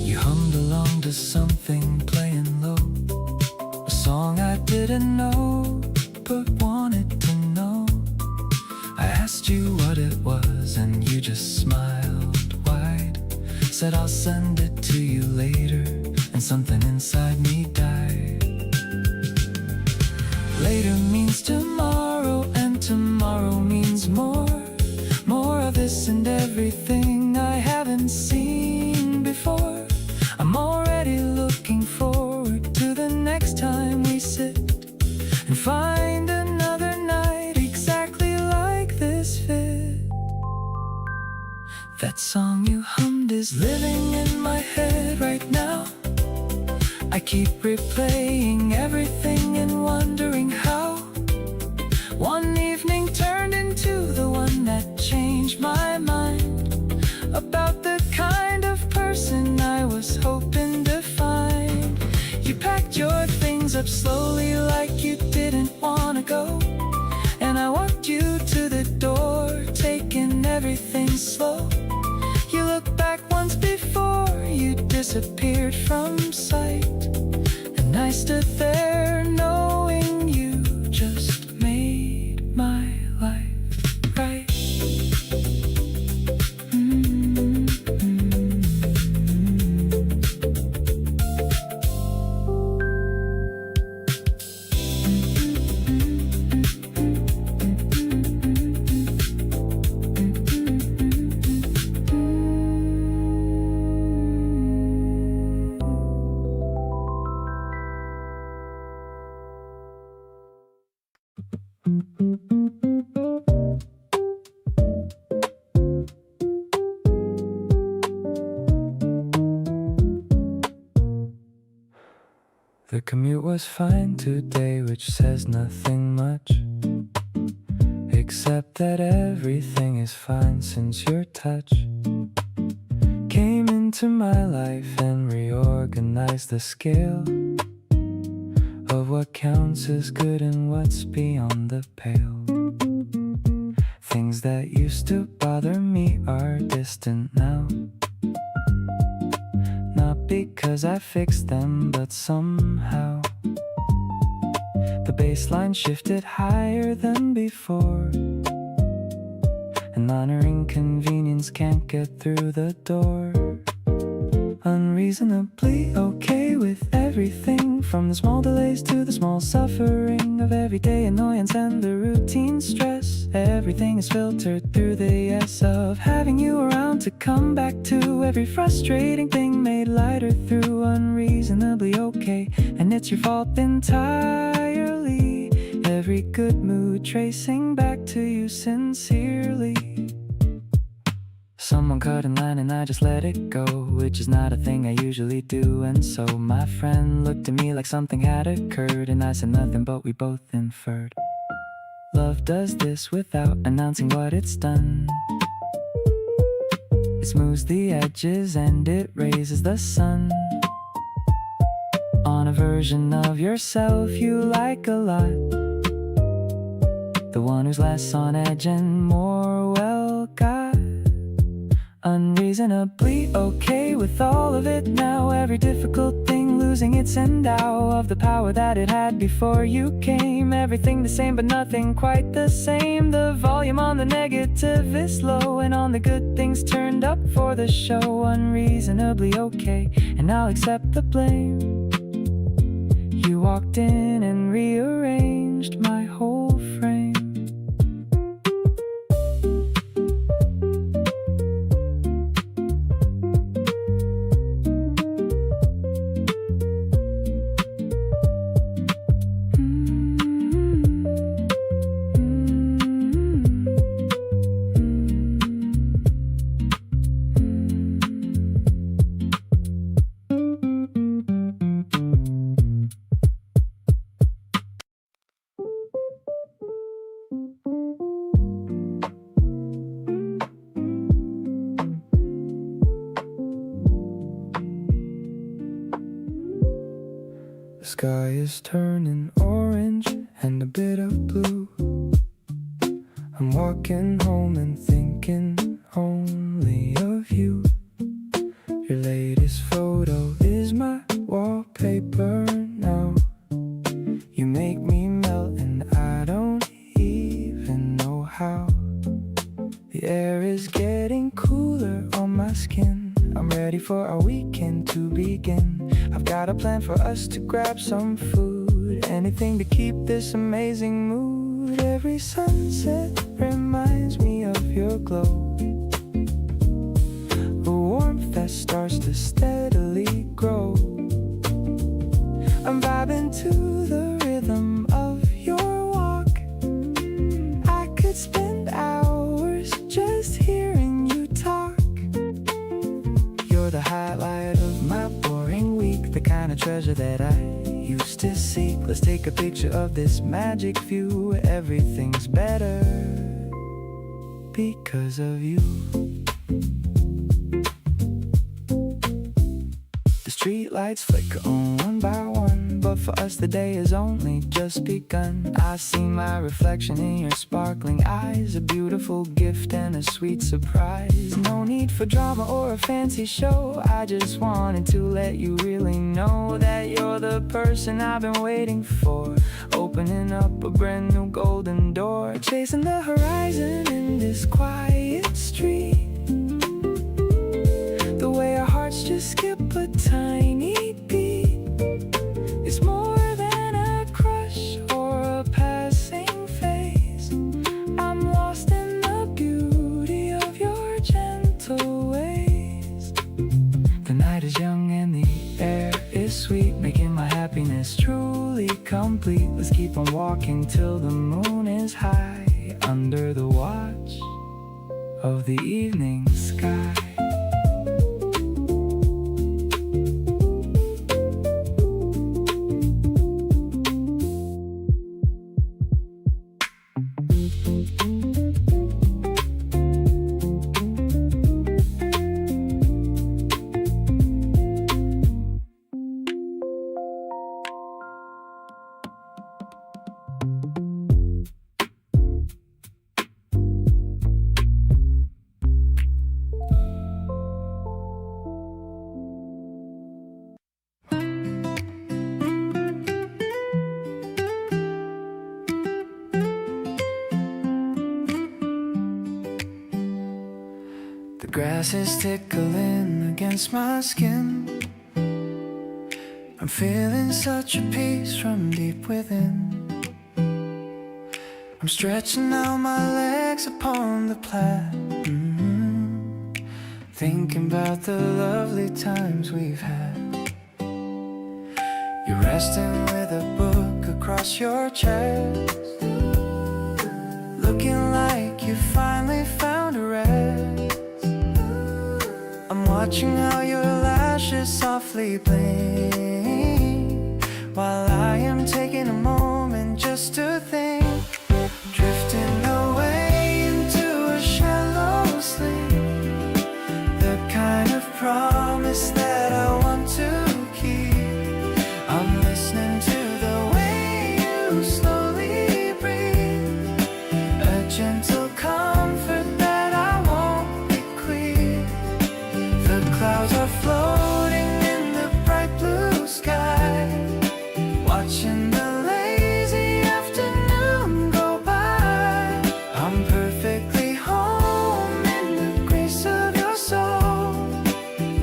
You hummed along to something playing low, a song I didn't know but wanted to know. I asked you what it was and you just smiled wide, said I'll send it to you later, and something inside me died. Later means tomorrow, and tomorrow means more. More of this and everything I haven't seen before. I'm already looking forward to the next time we sit and find another night exactly like this fit. That song you hummed is living in my head right now. I keep replaying everything and wondering how one evening turned into the one that changed my mind about the kind of person I was hoping to find. You packed your things up slowly like you didn't wanna go, and I walked you to the door, taking everything slow. You looked back once before you disappeared from sight, and I stood there knowing you just made my life right. The commute was fine today, which says nothing much, except that everything is fine since your touch came into my life and reorganized the scale of what counts as good and what's beyond the pale. Things that used to bother me are distant now, not because I fixed them, but somehow the baseline shifted higher than before, and minor inconvenience can't get through the door. Unreasonably okay with everything, from the small delays to the small suffering of everyday annoyance and the routine stress. Everything is filtered through the yes of having you around to come back to. Every frustrating thing made lighter through unreasonably okay, and it's your fault entirely. Every good mood tracing back to you sincerely. Someone cut in line and I just let it go, which is not a thing I usually do. And so my friend looked at me like something had occurred, and I said nothing, but we both inferred love does this without announcing what it's done. It smooths the edges and it raises the sun on a version of yourself you like a lot, the one who's less on edge and more well got. Unreasonably okay with all of it now, every difficult thing losing its endow of the power that it had before you came. Everything the same but nothing quite the same. The volume on the negative is low, and on the good things turned up for the show. Unreasonably okay, and I'll accept the blame. You walked in and rearranged my whole frame. The sky is turning orange and a bit of blue. I'm walking home and thinking only of you. Your latest photo is my wallpaper now. You make me melt and I don't even know how. The air is getting cooler on my skin. I'm ready for our weekend to begin. I've got a plan for us to grab some food. Anything to keep this amazing mood. Every sunset reminds me of your glow. A warmth that starts to steadily grow. I'm vibing to the rhythm of your walk. I could spend hours just hearing you talk. You're the highlight of my boring week, the kind of treasure that I used to seek. Let's take a picture of this magic view. Everything's better because of you. The street lights flicker on one by one, but for us the day has only just begun. I see my reflection in your sparkling eyes, a beautiful gift and a sweet surprise. No need for drama or a fancy show, I just wanted to let you really know that you're the person I've been waiting for. Opening up a brand new golden door, chasing the horizon in this quiet street. The way our hearts just skip a tiny beat. It's more than a crush or a passing phase. I'm lost in the beauty of your gentle ways. The night is young and the air is sweet, making my happiness truly complete. Let's keep on walking till the moon is high, under the watch of the evening sky. The grass is tickling against my skin. I'm feeling such a peace from deep within. I'm stretching out my legs upon the plat, thinking about the lovely times we've had. You're resting with a book across your chest, looking like you finally found a rest. I'm watching how your lashes softly blink, while I am taking a moment just to think, drifting away into a shallow sleep. The kind of promise that I want to keep. I'm listening to the way you slowly breathe, a gentle comfort that I won't bequeath. The clouds are floating in the bright blue sky, watching the lazy afternoon go by. I'm perfectly home in the grace of your soul,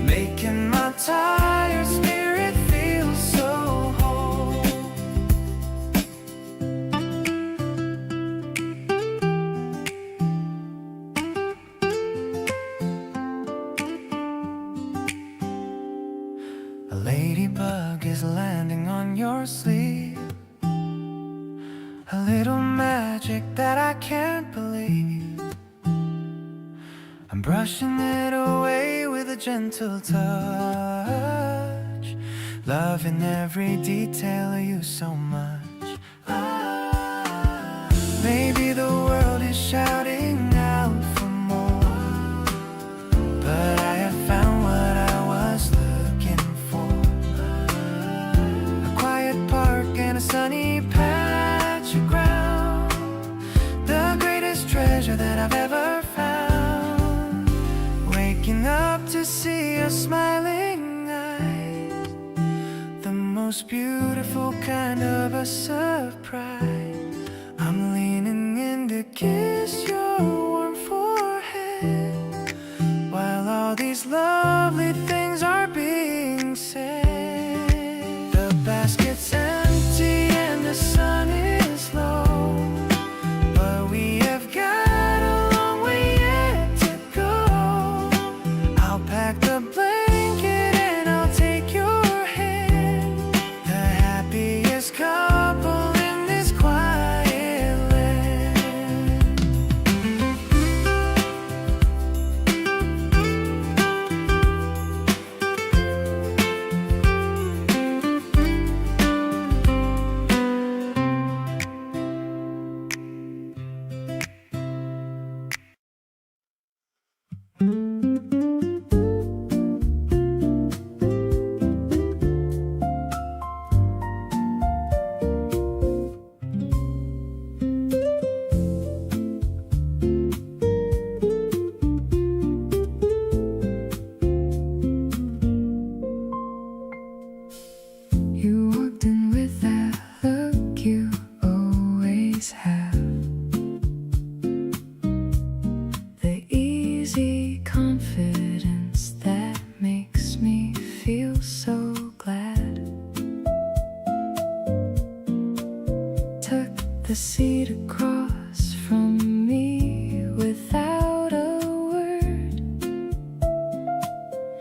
making my tired spirit feel so whole. A ladybug is landing on your sleeve, a little magic that I can't believe. I'm brushing it away with a gentle touch, loving every detail of you so much. Maybe the world is shouting out for more, but I have found what I was looking for. A quiet smiling eyes, the most beautiful kind of a surprise. I'm leaning in to kiss your warm forehead while all these lovely things are being said. The basket's empty and the sun is low, but we have got a long way yet to go. I'll pack the blanket and I'll take your hand, the happiest couple in this quiet land. You walked in with that look you always have, the easy confidence that makes me feel so glad. Took the seat across from me without a word,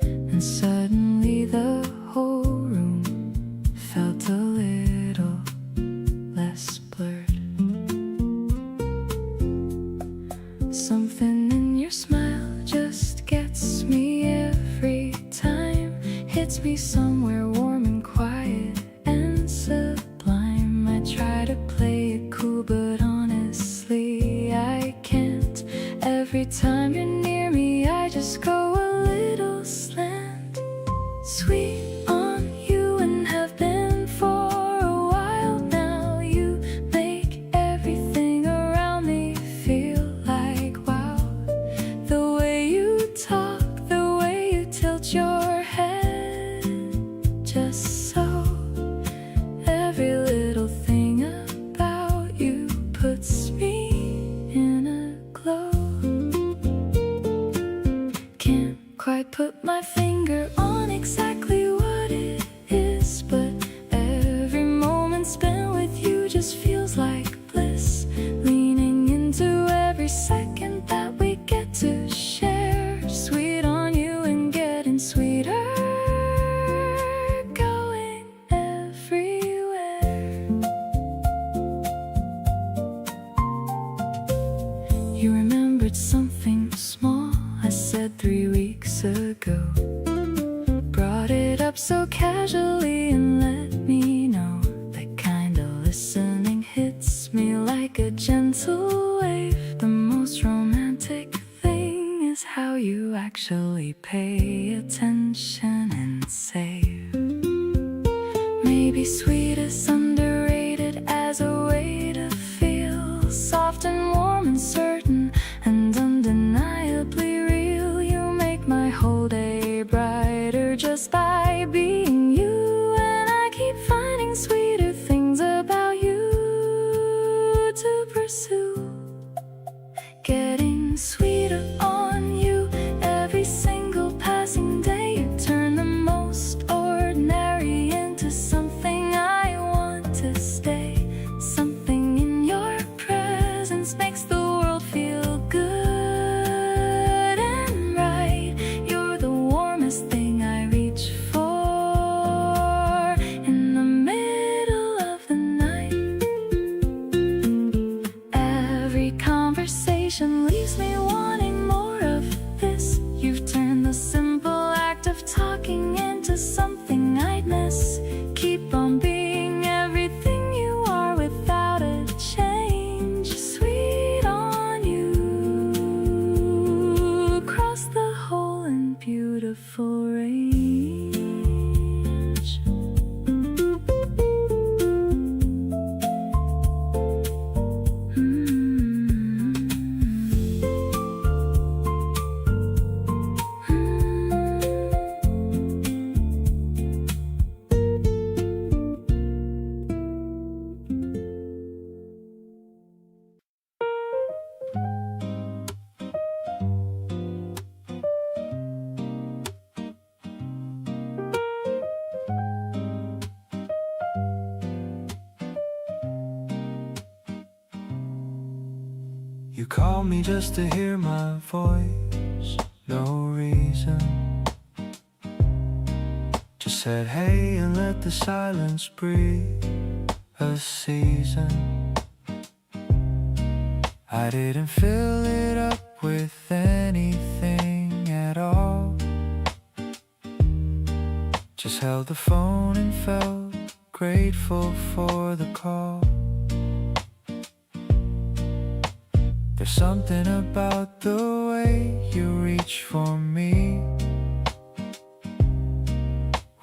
and suddenly the whole room felt a little less blurred. Something in your smile just gets me every time, hits me somewhere warm and quiet and sublime. I try to play it cool, but honestly I can't. Every time you're near me I just go a little slant. Sweet on you and have been for a while now. You make everything around me feel like wow. The way you talk, the way you tilt your head, just so. Every little thing about you puts me in a glow. Can't quite put my finger on exactly what it is, but every moment spent with you just feels like bliss. Leaning into every second that we get to share. Sweet on you and getting sweeter, going everywhere. You remembered something small I said 3 weeks ago, brought it up so casually and let me know. That kind of listening hits me like a gentle wave. The most romantic thing is how you actually pay attention and save. Maybe sweet is underrated as a way to feel soft and warm and certain and undeniably real. You make my whole day brighter just by being you, and I keep finding sweeter things about you to pursue. Getting sweeter on you every single passing day. You turn the most ordinary into something I want to stay. Something in your presence makes the world feel good and right. You're the warmest thing I reach for in the middle of the night. Every conversation leaves me wanting more of this. You've turned the simple act of talking into something I'd miss. Keep on being everything you are without a change. Sweet on you, across the whole and beautiful range. You call me just to hear my voice, no reason. Just said hey and let the silence breathe a season. I didn't fill it up with anything at all. Just held the phone and felt grateful for the call. There's something about the way you reach for me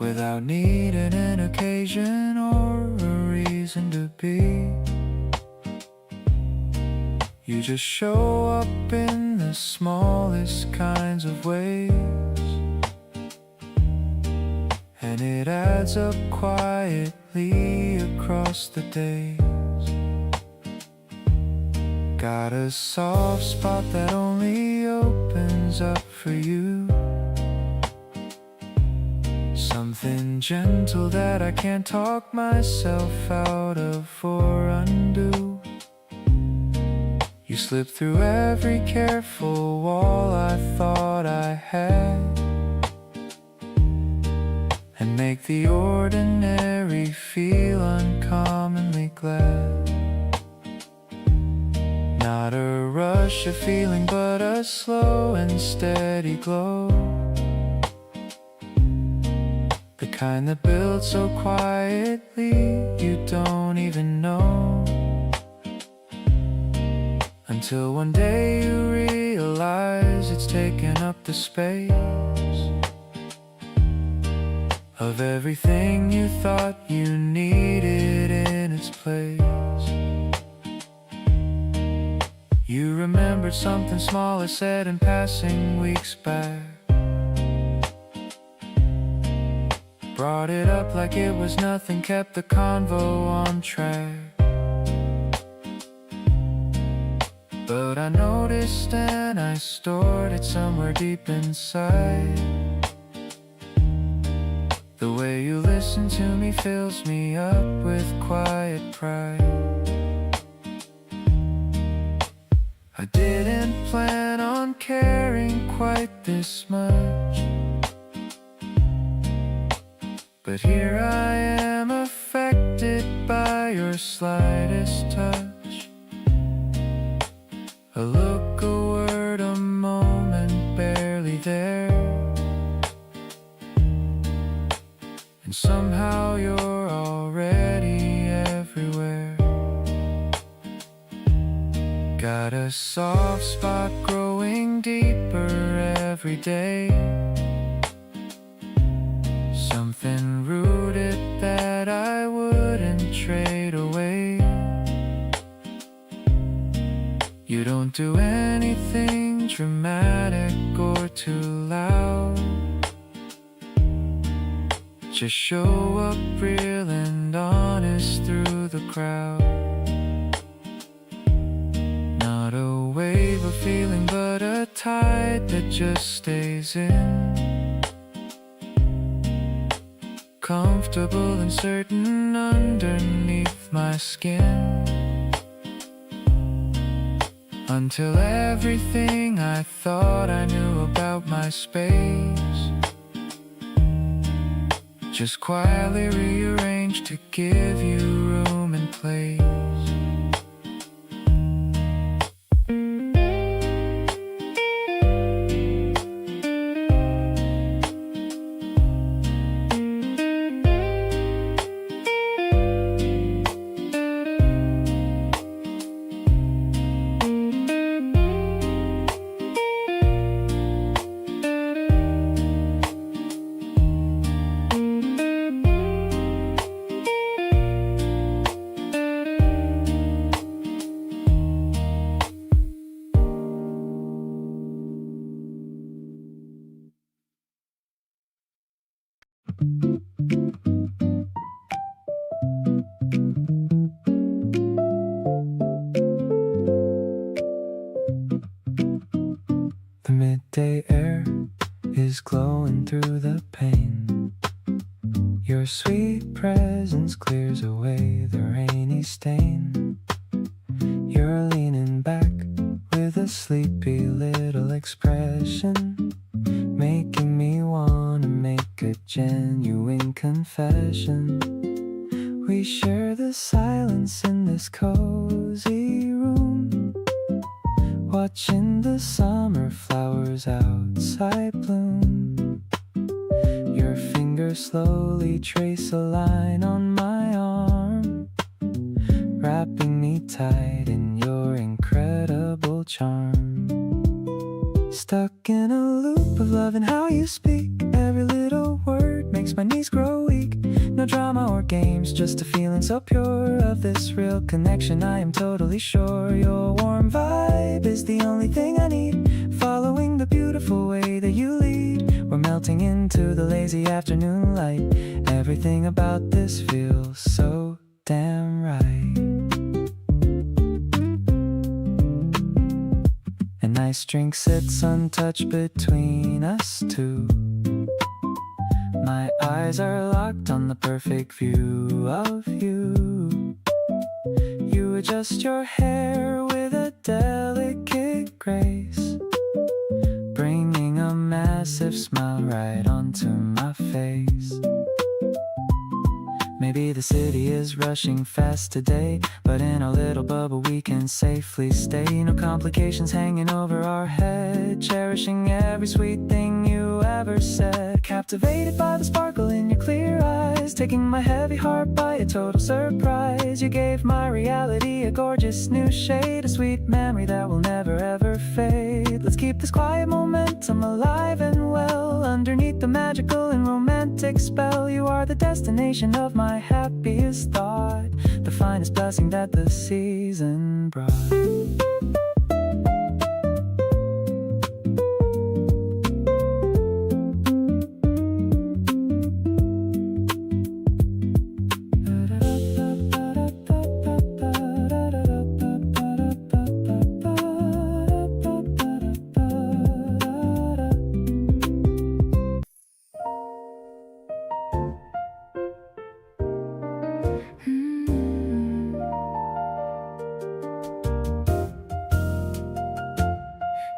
without needing an occasion or a reason to be. You just show up in the smallest kinds of ways, and it adds up quietly across the days. Got a soft spot that only opens up for you, something gentle that I can't talk myself out of or undo. You slip through every careful wall I thought I had, and make the ordinary feel uncommonly glad. Not a rush of feeling, but a slow and steady glow, the kind that builds so quietly you don't even know, until one day you realize it's taken up the space of everything you thought you needed in its place. You remembered something small I said in passing weeks back, brought it up like it was nothing, kept the convo on track. But I noticed and I stored it somewhere deep inside. The way you listen to me fills me up with quiet pride. I didn't plan on caring quite this much, but here I am, affected by your slightest touch. A look, a word, a moment, barely there, and somehow you're already everywhere. Got a soft spot growing deeper every day, something rooted that I wouldn't trade away. You don't do anything dramatic or too loud, just show up real and honest through the crowd. Not a wave of feeling, but a tide that just stays in, comfortable and certain underneath my skin, until everything I thought I knew about my space just quietly rearranged to give you room and place. The midday air is glowing through the pane. Your sweet presence clears away the rainy stain. You're leaning back sleepy little expression, making me wanna make a genuine confession. We share the silence in this cozy room, watching the summer flowers outside bloom. Your fingers slowly trace a line on my arm, wrapping me tight in your incredible charm. Stuck in a loop of loving how you speak. Every little word makes my knees grow weak. No drama or games, just a feeling so pure of this real connection. I am totally sure your warm vibe is the only thing I need. Following the beautiful way that you lead, we're melting into the lazy afternoon light. Everything about this feels so damn right. A nice drink sits untouched between us two. My eyes are locked on the perfect view of you. You adjust your hair with a delicate grace, bringing a massive smile right onto my face. Maybe the city is rushing fast today, but in our little bubble we can safely stay. No complications hanging over our head, cherishing every sweet thing you ever said. Captivated by the sparkle in your clear eyes, taking my heavy heart by a total surprise. You gave my reality a gorgeous new shade, a sweet memory that will never ever fade. Let's keep this quiet momentum alive and well, underneath the magical and romantic spell. You are the destination of my happiest thought, the finest blessing that the season brought.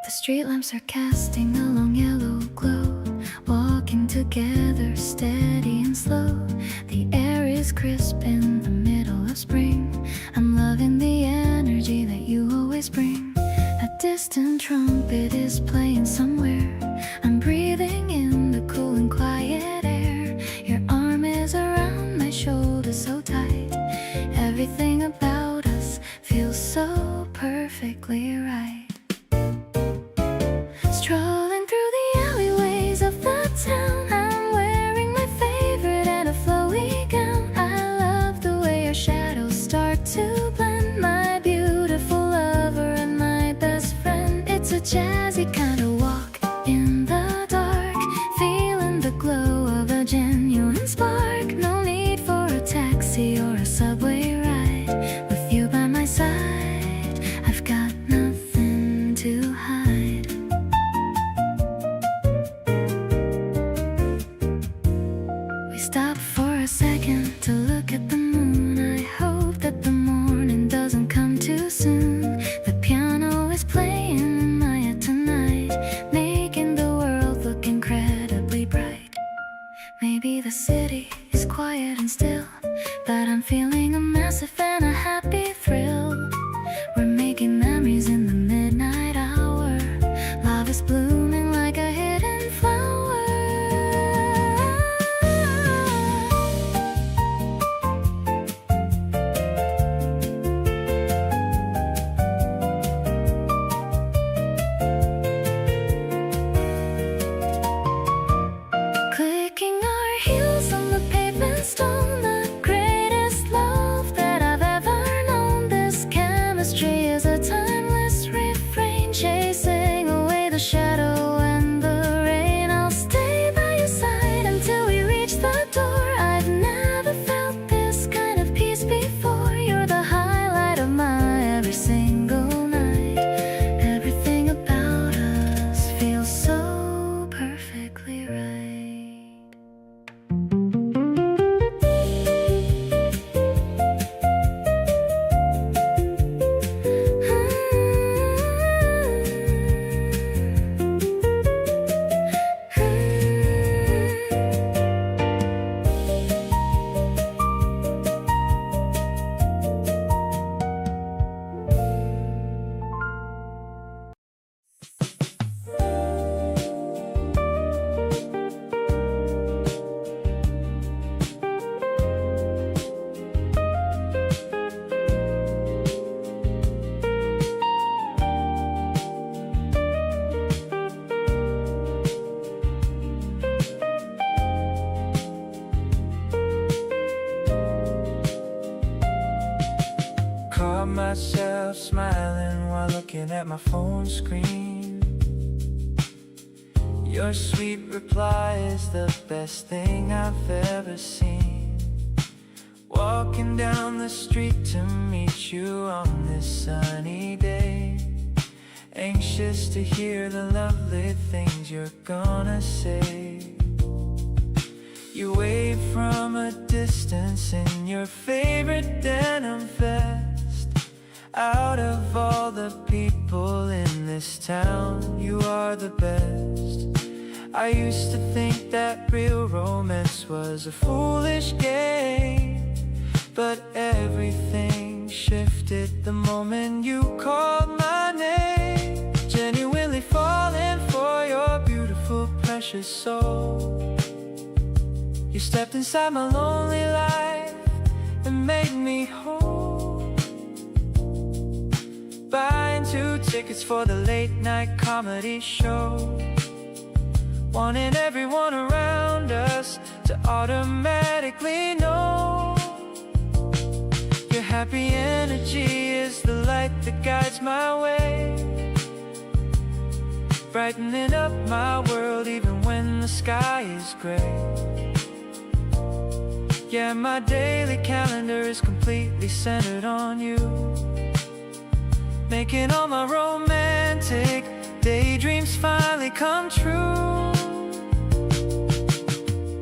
The street lamps are casting a long yellow glow, walking together steady and slow. The air is crisp in the middle of spring. I'm loving the energy that you always bring. A distant trumpet is playing somewhere. I'm breathing in the cool and quiet air. Your arm is around my shoulder so tight. Everything about us feels so perfectly right. Strolling through the alleyways of the town, I'm wearing my favorite and a flowy gown. I love the way your shadows start to blend, my beautiful lover and my best friend. It's a jazzy kind of walk in the dark, feeling the glow of a genuine spark. No need for a taxi or a subway ride. With you by my side, I've got nothing to hide. Stop for a second to look at the moon. I hope that the morning doesn't come too soon. The piano is playing in my head tonight, making the world look incredibly bright. Maybe the city is quiet and still, but I'm feeling a massive and a happy thrill. We're making memories in the midnight hour. Love is blooming like a hidden flower. Clicking our heels on the pavement stone, the greatest love that I've ever known. This chemistry is a timeless refrain, chasing away the shadow and the rain. I'll stay by your side until we reach the door. I've never felt this kind of peace before. You're the highlight of my every single night. Everything about us feels so perfectly right. myself smiling while looking at my phone screen. Your sweet reply is the best thing I've ever seen. Walking down the street to meet you on this sunny day, anxious to hear the lovely things you're gonna say. You wave from a distance in your favorite denim vest. Out of all the people in this town, you are the best. I used to think that real romance was a foolish game, but everything shifted the moment you called my name. Genuinely falling for your beautiful, precious soul. You stepped inside my lonely life and made me whole. Buying 2 tickets for the late night comedy show, wanting everyone around us to automatically know your happy energy is the light that guides my way, brightening up my world even when the sky is gray. Yeah, my daily calendar is completely centered on you, making all my romantic daydreams finally come true.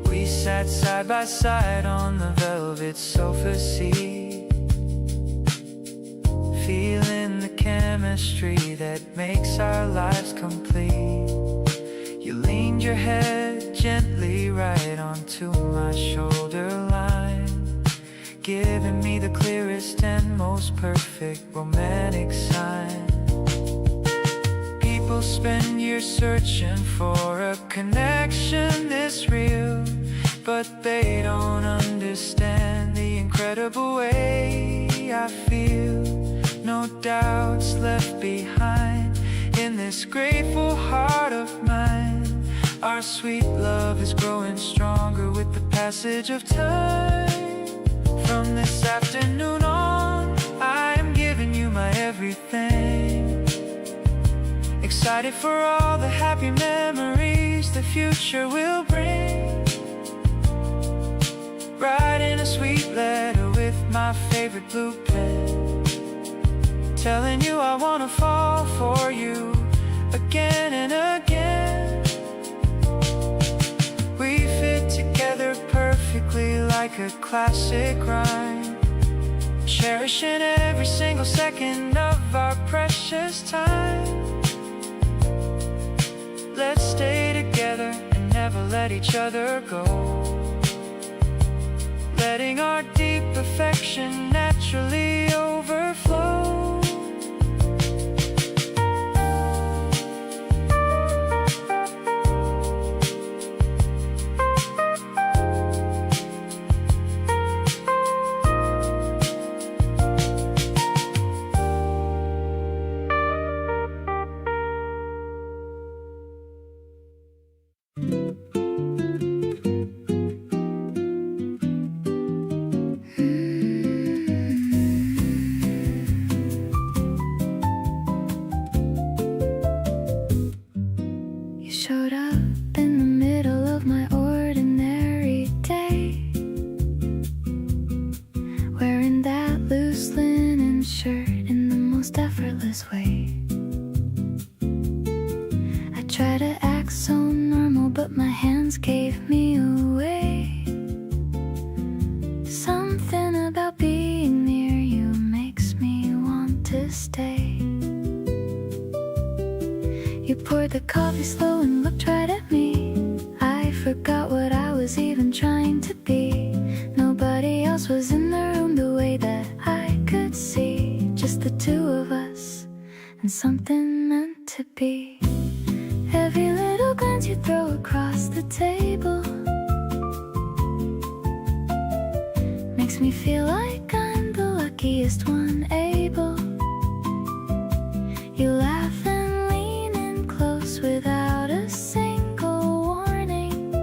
We sat side by side on the velvet sofa seat, feeling the chemistry that makes our lives complete. You leaned your head gently right onto my shoulder line, giving me the clearest and most perfect romantic sign. People spend years searching for a connection this real, but they don't understand the incredible way I feel. No doubts left behind in this grateful heart of mine. Our sweet love is growing stronger with the passage of time. From this afternoon on, I am giving you my everything. Excited for all the happy memories the future will bring. Writing a sweet letter with my favorite blue pen, telling you I wanna fall for you again and again. We fit together perfectly like a classic rhyme, cherishing every single second of our precious time. Let's stay together and never let each other go, letting our deep affection naturally overflow. You poured the coffee slow and looked right at me. I forgot what I was even trying to be. Nobody else was in the room the way that I could see. Just the two of us and something meant to be. Every little glance you throw across the table makes me feel like I'm the luckiest one able. You laugh and lean in close without a single warning,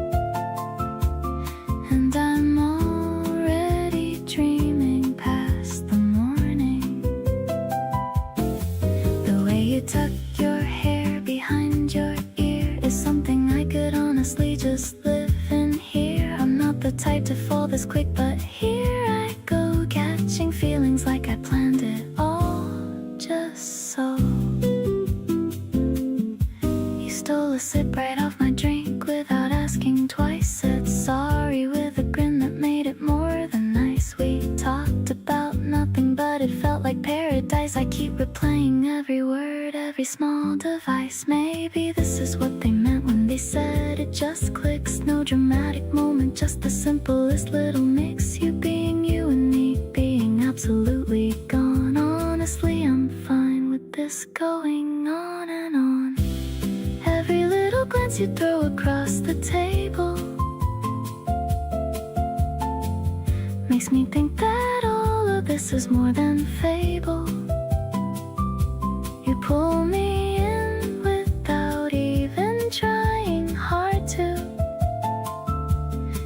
and I'm already dreaming past the morning. type to fall this quick, but here I go, catching feelings like I planned it all, just so. You stole a sip right off my drink without asking twice, said sorry with a grin that made it more than nice. We talked about nothing, but it felt like paradise. I keep replaying every word, every small device. Maybe this is what they meant when they said it just clicks. No dramatic moment, just the simplest little mix. You being you and me being absolutely gone. Honestly, I'm fine with this going on and on. Every little glance you throw across the table makes me think that all of this is more than fable. You pull me in without even trying hard to,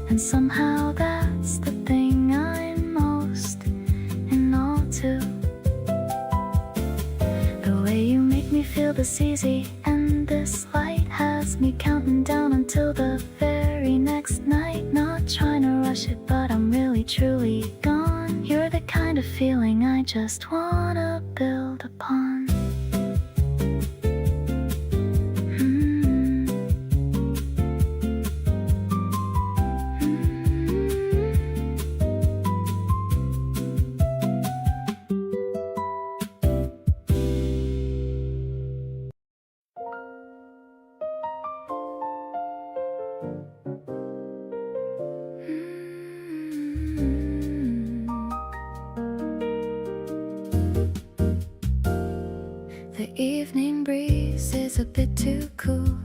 and somehow that's the thing I'm most in awe to. The way you make me feel this easy, and this light has me counting down until the very next night. Not trying to rush it, but I'm really truly gone. You're the kind of feeling I just wanna build upon. The evening breeze is a bit too cool.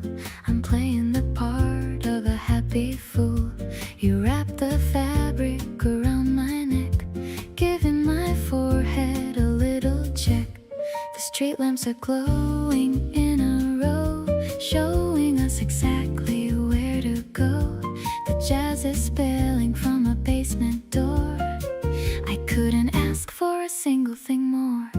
I'm playing the part of a happy fool. You wrap the fabric around my neck, giving my forehead a little check. The street lamps are glowing in a row, showing us exactly where to go. The jazz is spilling from a basement door. I couldn't ask for a single thing more.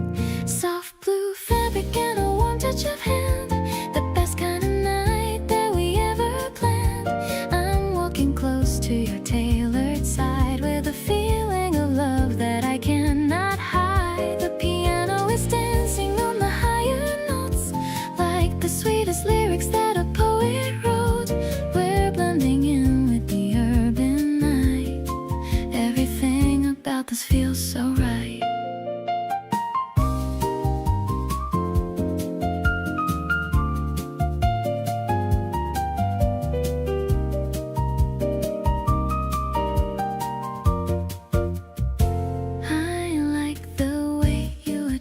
Soft blue fabric and a warm touch of hand, the best kind of night that we ever planned. I'm walking close to your tailored side with a feeling of love that I cannot hide. The piano is dancing on the higher notes, like the sweetest lyrics that a poet wrote. We're blending in with the urban night. Everything about this feels so right.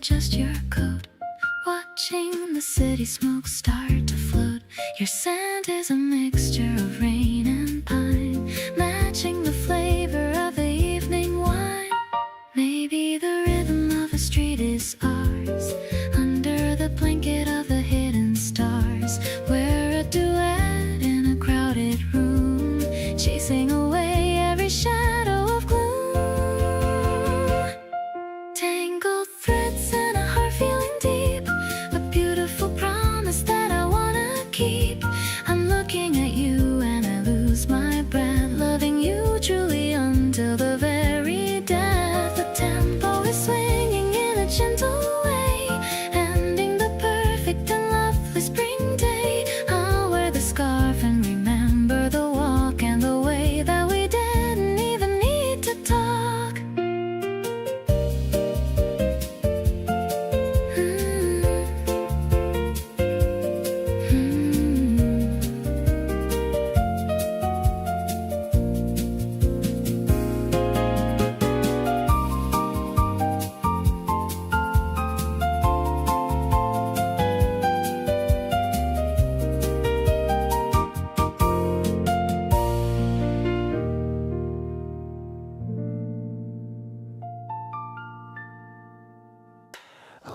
Just your coat, watching the city smoke start to float. Your scent is a mixture of rain and pine, matching the flavor of the evening wine. Maybe the rhythm of a street is ours, under the blanket of the hidden stars. We're a duet in a crowded room, chasing away every shadow of gloom. Tangled threads and a heart feeling deep, a beautiful promise that I wanna keep. I'm looking at you and I lose my breath, loving you truly until the very death. The tempo is swinging in a gentle way, ending the perfect and lovely spring day. I'll wear the scarf and remember the walk and the way that we didn't even need to talk.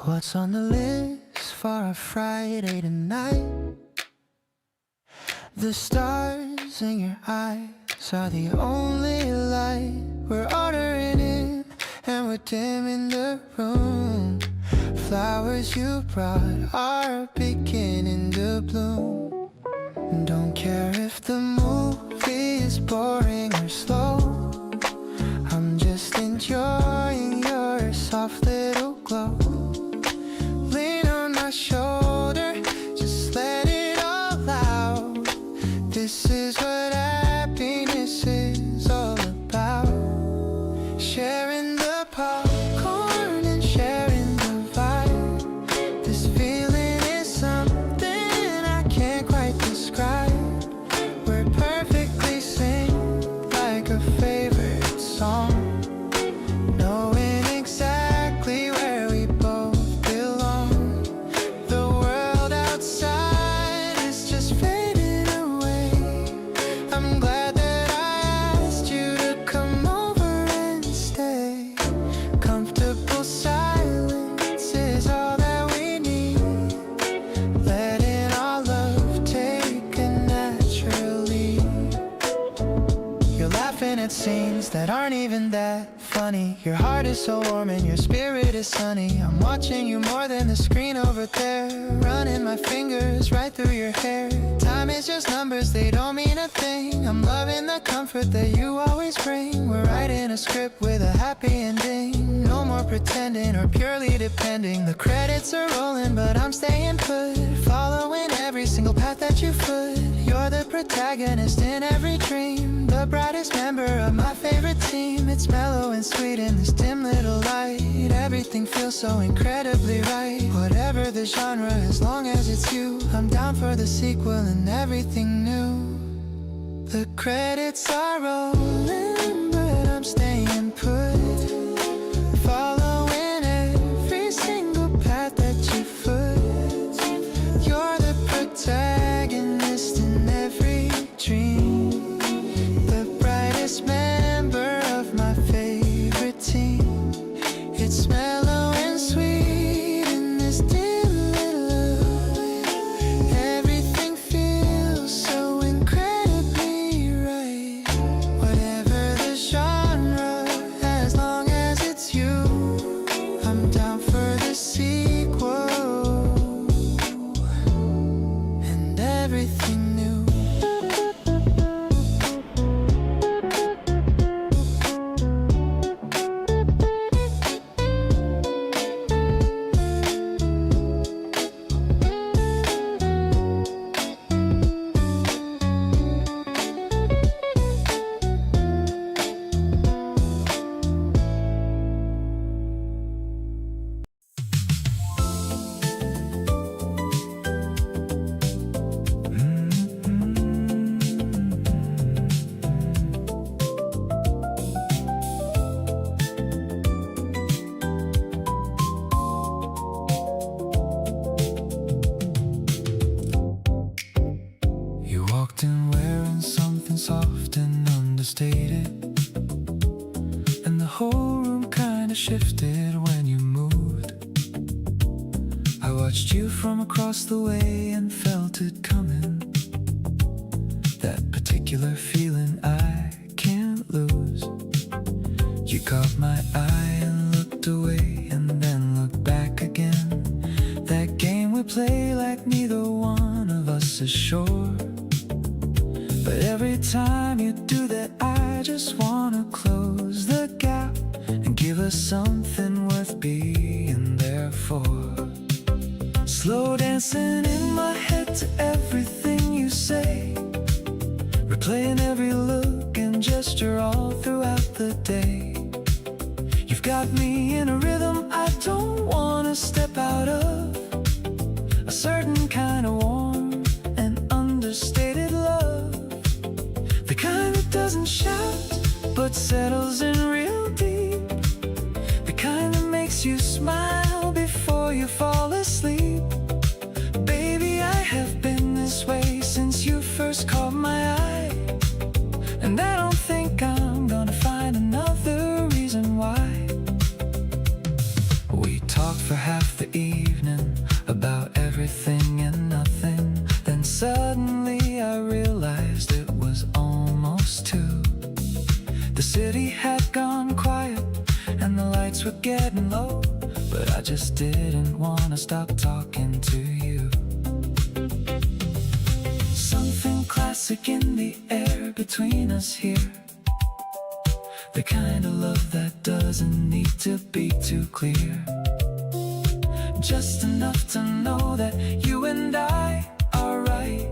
What's on the list for a Friday tonight? The stars in your eyes are the only light. We're ordering in and we're dimming the room. Flowers you brought are beginning to bloom. Don't care if the movie is boring or slow. smiling at scenes that aren't even that funny. Your heart is so warm and your spirit is sunny. I'm watching you more than the screen over there, running my fingers right through your hair. Time is just numbers, they don't mean a thing. I'm loving the comfort that you always bring. We're writing a script with a happy ending. No more pretending or purely depending. The credits are rolling but I'm staying put, following every single path that you foot. You're the protagonist in every dream, the brightest member of my favorite team. It's mellow and sweet in this dim little light. Everything feels so incredibly right. Whatever the genre, as long as it's you, I'm down for the sequel and everything new. The credits are rolling but I'm staying put, following every single path that you foot. You're the protagonist in every dream, the brightest member of my favorite team. It's mellow and sweet in this dim little light. Everything feels so incredibly right. Whatever the genre, as long as it's you, I'm down for the sequel and everything new. You walked in wearing something soft and understated, and the whole room kinda shifted when you moved. I watched you from across the way and felt it coming, that particular feeling I can't lose. You caught my eye and looked away and then looked back again. That game we play like neither one of us is sure, but every time you do that I just wanna close the gap and give us something worth being there for. Slow dancing in my head to everything you say, replaying every look and gesture all throughout the day. You've got me in a rhythm I don't wanna step out of, a certain kind of warm and understated love, the kind that doesn't shout but settles in real deep, the kind that makes you smile before you fall asleep. Baby, I have been this way since you first caught my eye, and I don't think I'm gonna find another reason why. We talked for half the evening about everything and nothing, then suddenly I realized it was almost 2. The city had gone quiet and the lights were getting low, but I just didn't wanna stop talking to you. Something classic in the air between us here, the kind of love that doesn't need to be too clear, just enough to know that you and I are right,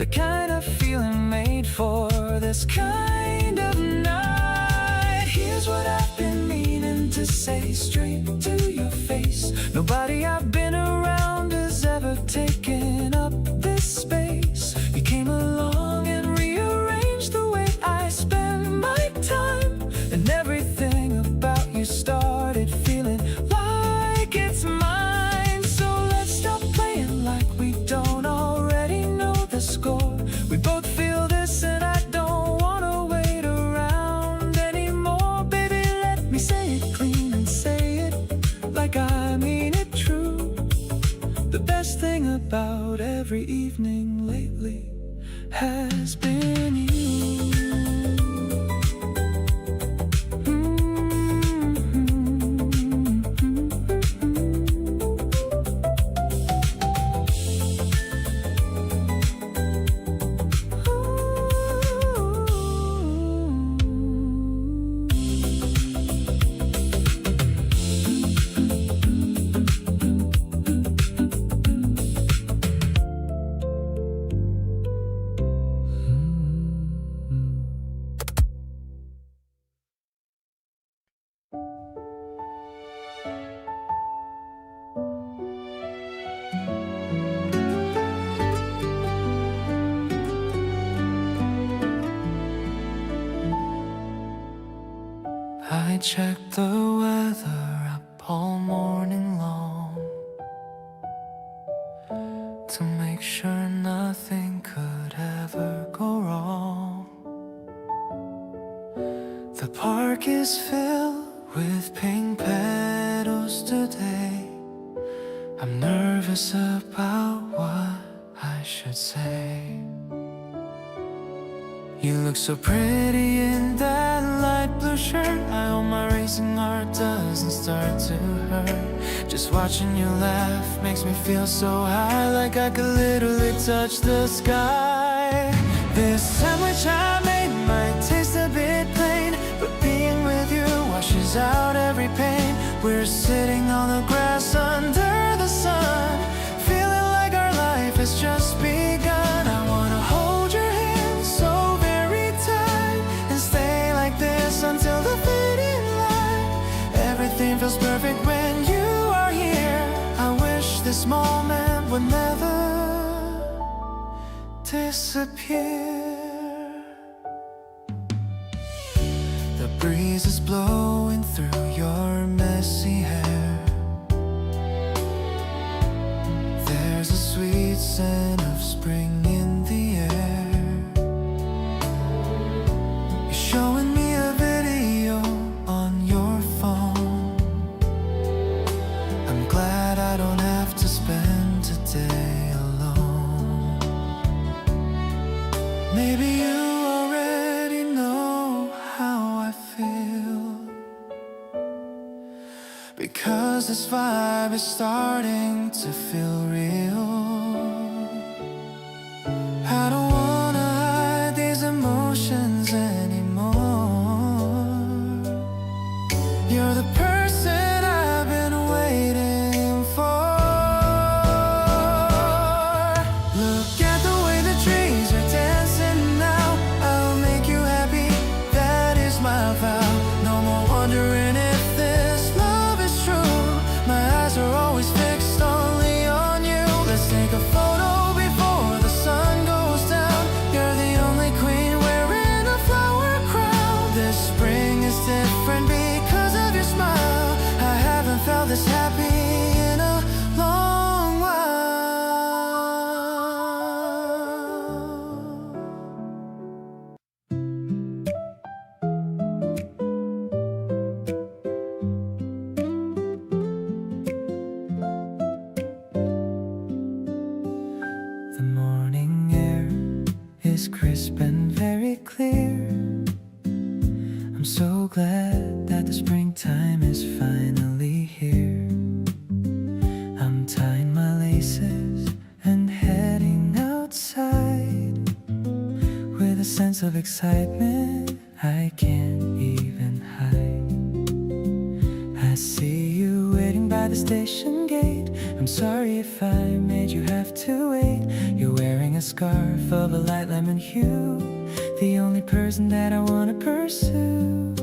the kind of feeling made for this kind of night. Here's what I've been meaning to say straight to your face. Nobody I've been around has ever taken up this space. You came along and rearranged the way I spend my time, and everything about you started feeling like it's mine. So let's stop playing like we don't already know the score. We both feel this and I don't wanna wait around anymore. Baby, let me say it clean and say it like I mean it true. The best thing about every evening lately has been you. I check the weather up all morning long to make sure nothing could ever go wrong. The park is filled with pink petals today. I'm nervous about what I should say. You look so pretty in that light blue shirt. I hope my racing heart doesn't start to hurt. Just watching you laugh makes me feel so high, like I could literally touch the sky. This sandwich I made might taste a bit plain, but being with you washes out every pain. We're sitting on the grass under the sun, feeling like our life has just begun. I wanna hold your hand so very tight and stay like this until the fading light. Everything feels perfect when you are here. I wish this moment would never disappear. The breeze is blowing through your messy hair. There's a sweet scent of spring in the air. You're showing me a video on your phone. I'm glad I don't have to spend today alone. Maybe you already know how I feel, because this vibe is starting to feel real. I don't wanna hide these emotions anymore. You're the person I've been waiting for. Look at the way the trees are dancing now. I'll make you happy, that is my vow. No more wondering if this love is true. My eyes are always fixed only on you. Let's take a photo before the sun goes down. You're the only queen wearing a flower crown. This spring is different because of your smile. I haven't felt this happy in a long while. The morning air is crisp and very clear. I'm so glad that the springtime is finally here. I'm tying my laces and heading outside with a sense of excitement I can't even hide. I see you waiting by the station gate. I'm sorry if I made you have to wait. You're wearing a scarf of a light lemon hue, the only person that I wanna pursue.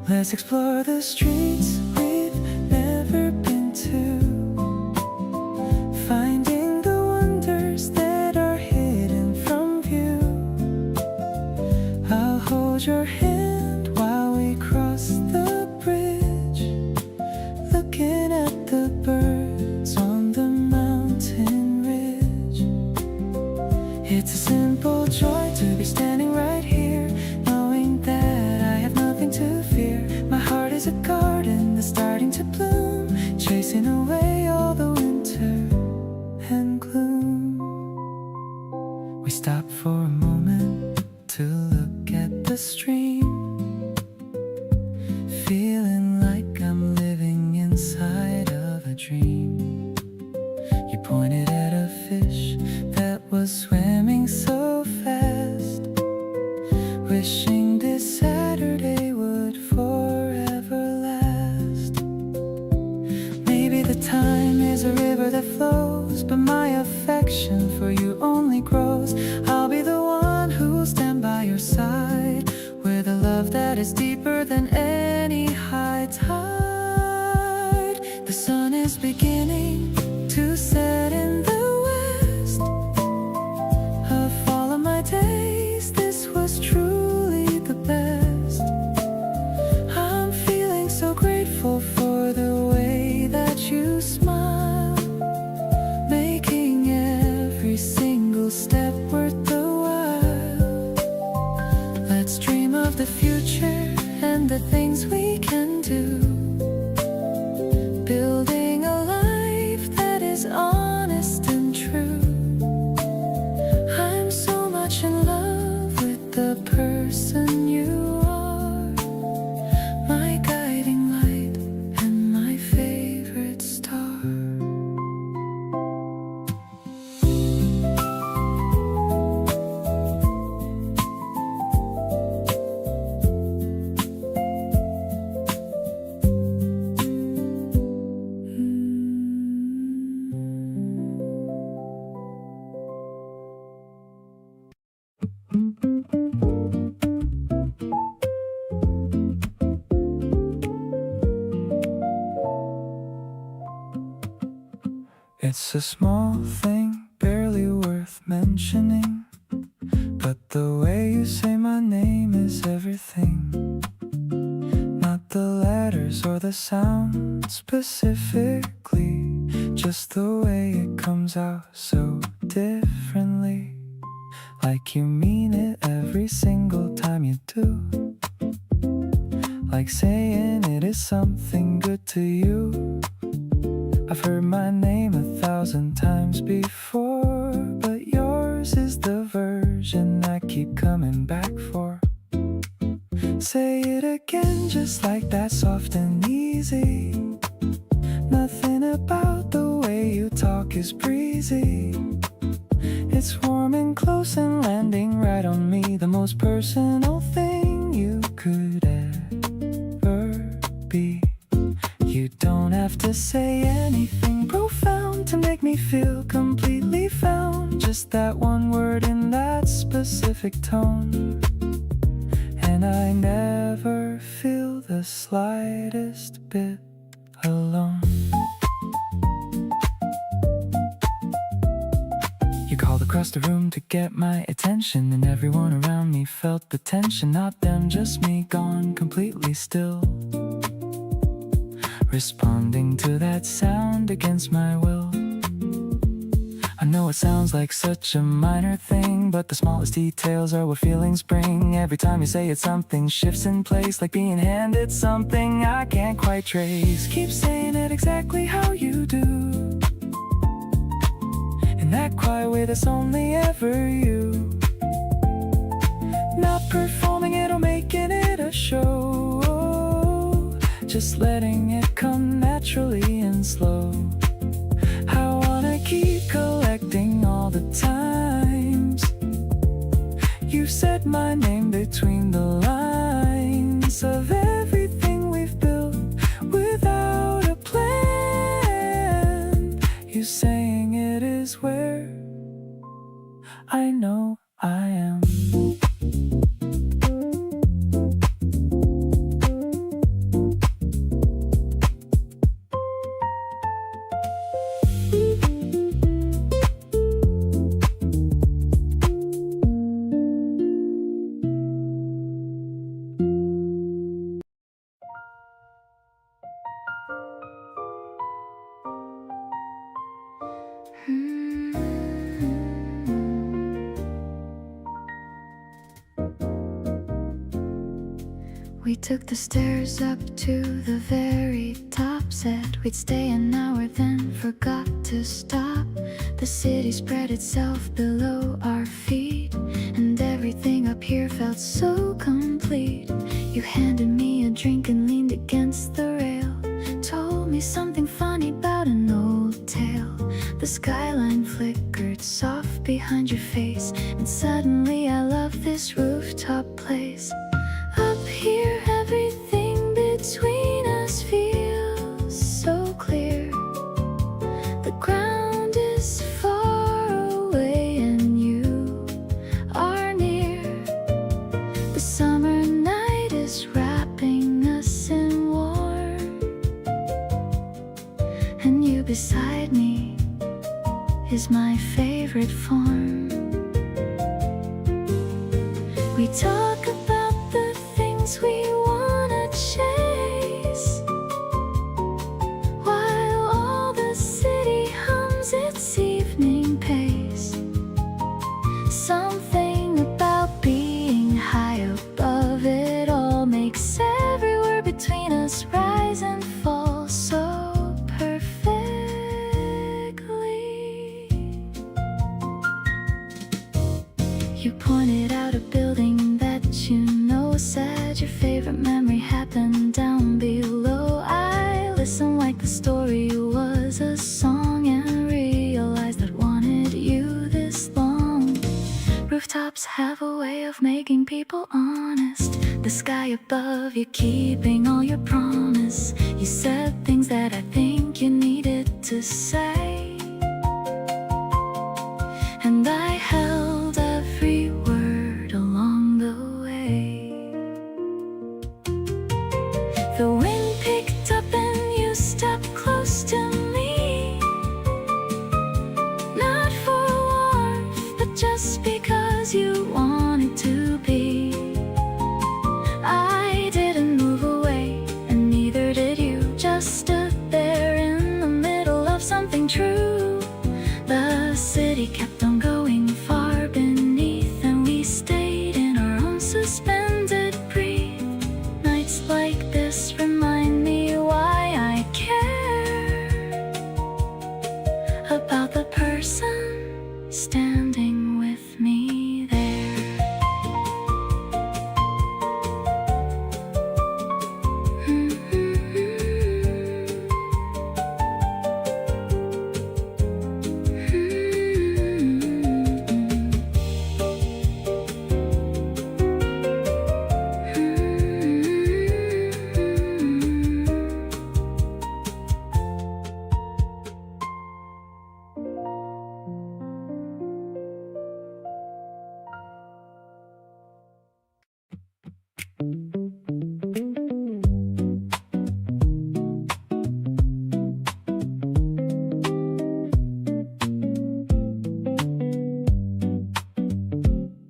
Let's explore the streets we've never been to, finding the wonders that are hidden from view. I'll hold your hand while we cross the bridge, looking at the birds on the mountain ridge. It's a simple joy to be standing right here, knowing that I have nothing to fear. My heart is a garden that's starting to bloom, chasing away all the winter and gloom. We stop for a moment to look at the stream, feeling like I'm living inside of a dream. You pointed at a fish that was swimming so fast, wishing this Saturday would forever last. Maybe the time is a river that flows, but my affection for you only grows. I'll be the one who'll stand by your side with a love that is deeper than any high tide. The sun is beginning to set in the west. Of all of my days, this was truly the best. I'm Let's dream of the future and the things we can do, building a life that is honest and true. I'm so much in love with the person you are, my guiding light and my favorite star. It's a small thing, barely worth mentioning, but the way you say my name is everything. Not the letters or the sound specifically, just the way it comes out so differently. Like you mean it every single time you do, like saying it is something good to you. I've heard my name 1,000 times before, but yours is the version I keep coming back for. Say it again just like that, soft and easy. Nothing about the way you talk is breezy. It's warm and close and landing right on me, the most personal thing you could ever be. You don't have to say anything profound to make me feel completely found. Just that one word in that specific tone, and I never feel the slightest bit alone. You called across the room to get my attention, and everyone around me felt the tension. Not them, just me, gone completely still, responding to that sound against my will. I know it sounds like such a minor thing, but the smallest details are what feelings bring. Every time you say it, something shifts in place, like being handed something I can't quite trace. Keep saying it exactly how you do, in that quiet way that's only ever you. Not performing it or making it a show, just letting it come naturally and slow. I wanna keep collecting all the times you've said my name between the lines of everything we've built without a plan. You saying it is where I know I am. We took the stairs up to the very top, said we'd stay an hour, then forgot to stop. The city spread itself below our feet, and everything up here felt so complete. You handed me a drink and leaned against the rail, told me something funny about an old tale. The skyline flickered soft behind your face, and suddenly I love this rooftop place. Up here, everything between us feels so clear. The ground is far away and you are near. The summer night is wrapping us in warm, and you beside me is my favorite form. We talk about the things we wanna chase, while all the city hums its evening pace. Something about being high above said your favorite memory happened down below. I listened like the story was a song and realized that wanted you this long. Rooftops have a way of making people honest. The sky above you keeping all your promise. You said things that I think you needed to say, and I held every word along the way. The wind picked up and you stepped close to me, not for warmth, but just because you wanted to be. I didn't move away, and neither did you. Just stood there in the middle of something true. The city kept on going far beneath, and we stayed in our own suspended breath. Nights like this remind me why I care about the person standing with me there.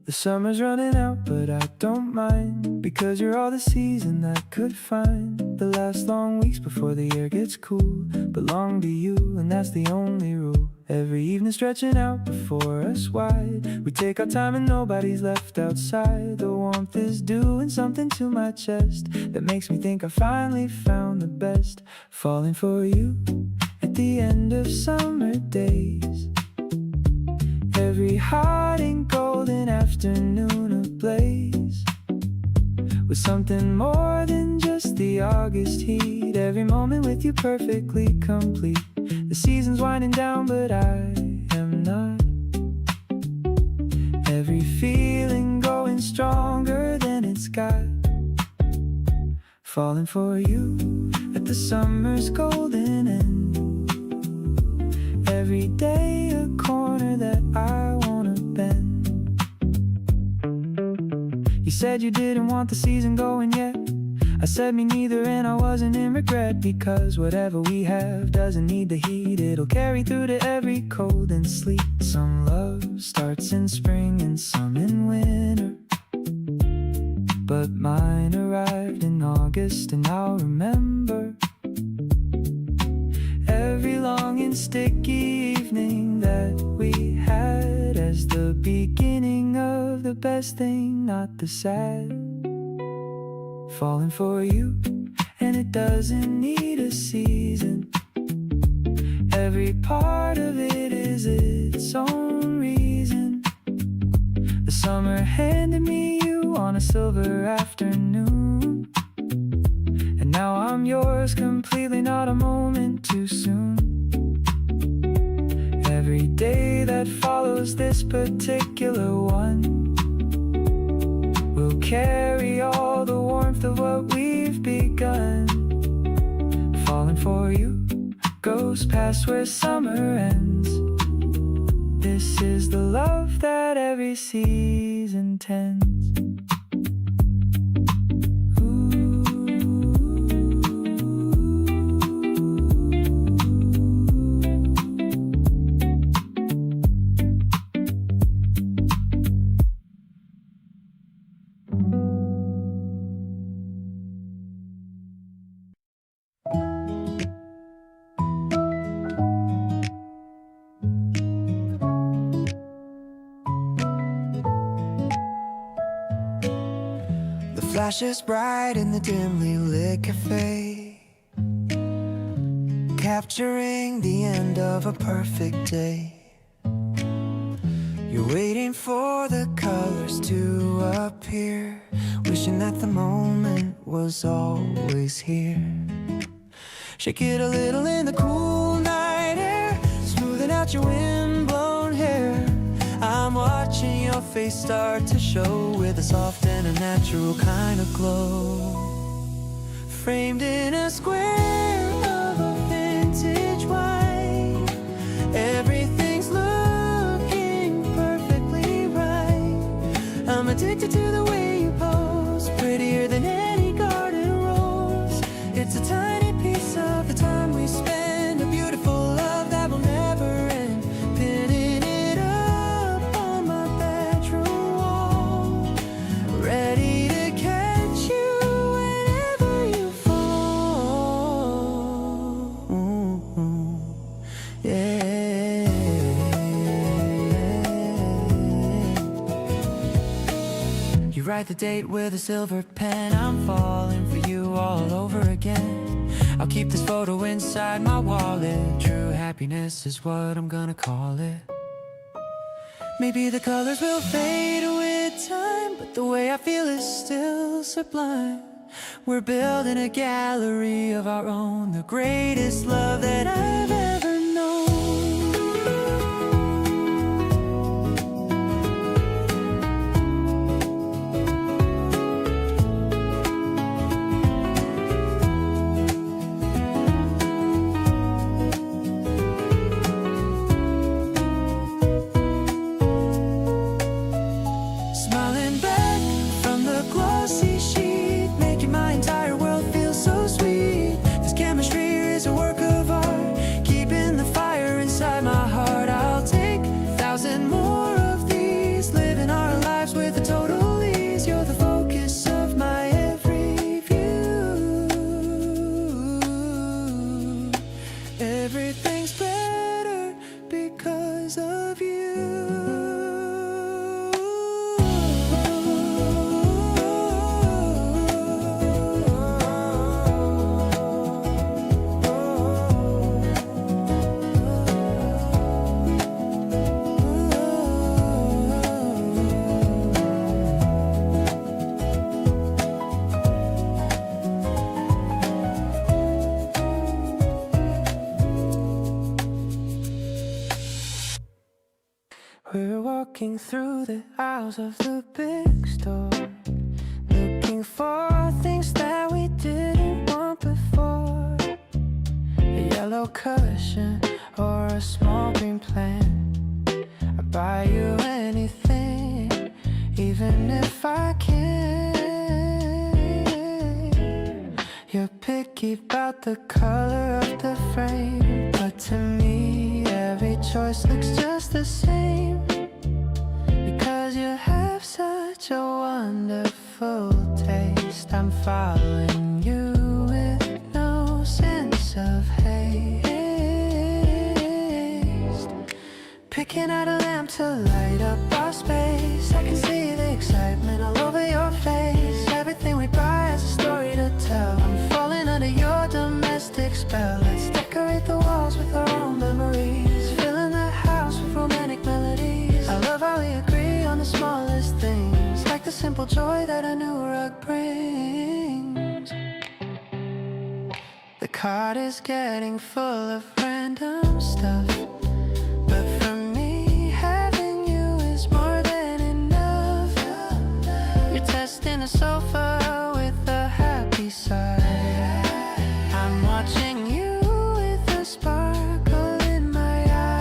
The summer's running out, but I don't mind, because you're all the season I could find. The last long weeks before the air gets cool belong to you, and that's the only rule. Every evening stretching out before us wide, we take our time and nobody's left outside. The warmth is doing something to my chest that makes me think I finally found the best. Falling for you at the end of summer days, every hot and golden afternoon ablaze with something more than just the August heat. Every moment with you perfectly complete. The season's winding down, but I am not. Every feeling going stronger than it's got. Falling for you at the summer's golden end. Every day a corner that I wanna bend. You said you didn't want the season going yet. I said me neither, and I wasn't in regret, because whatever we have doesn't need the heat. It'll carry through to every cold and sleet. Some love starts in spring and some in winter, but mine arrived in August, and I'll remember every long and sticky evening that we had as the beginning of the best thing, not the sad. Falling for you, and it doesn't need a season. Every part of it is its own reason. The summer handed me you on a silver afternoon, and now I'm yours completely, not a moment too soon. Every day that follows this particular one will carry all the warmth of what we've begun. Falling for you goes past where summer ends. This is the love that every season tends. Flashes bright in the dimly lit cafe, capturing the end of a perfect day. You're waiting for the colors to appear, wishing that the moment was always here. Shake it a little in the cool night air, smoothing out your windblown hair. I'm watching your face start to show with a soft and a natural kind of glow. Framed in a square of a vintage white, everything's looking perfectly right. I'm addicted to the way you pose, prettier than any garden rose. It's a tiny piece of the time we spend, a beautiful love that will never end. Pinning it up on my bedroom wall, ready to catch you whenever you fall. Yeah. You write the date with a silver pen, I'm falling for you all over again. I'll keep this photo inside my wallet, true happiness is what I'm gonna call it. Maybe the colors will fade with time, but the way I feel is still sublime. We're building a gallery of our own, the greatest love that I've ever known. Smiling back from the glossy sheet, making my entire world feel so sweet. This chemistry is a work of art, keeping the fire inside my heart. I'll take 1,000 more of these, living our lives with a total ease. You're the focus of my every view. Everything's better because of We're walking through the aisles of the big store, looking for things that we didn't want before. A yellow cushion or a small green plant, I'd buy you anything, even if I can't. You're picky about the color of the frame, but to me every choice looks just the same. Because you have such a wonderful taste, I'm following you with no sense of haste. Picking out a lamp to light up our space, I can see the excitement all over your face. Everything we buy has a story to tell, I'm falling under your domestic spell. Let's decorate the walls with our own memories, filling the house with romantic melodies. I love how we agree on the smallest things, like the simple joy that a new rug brings. The cart is getting full of random stuff, but for me having you is more than enough. You're testing a sofa with a happy side, I'm watching you with a sparkle in my eye.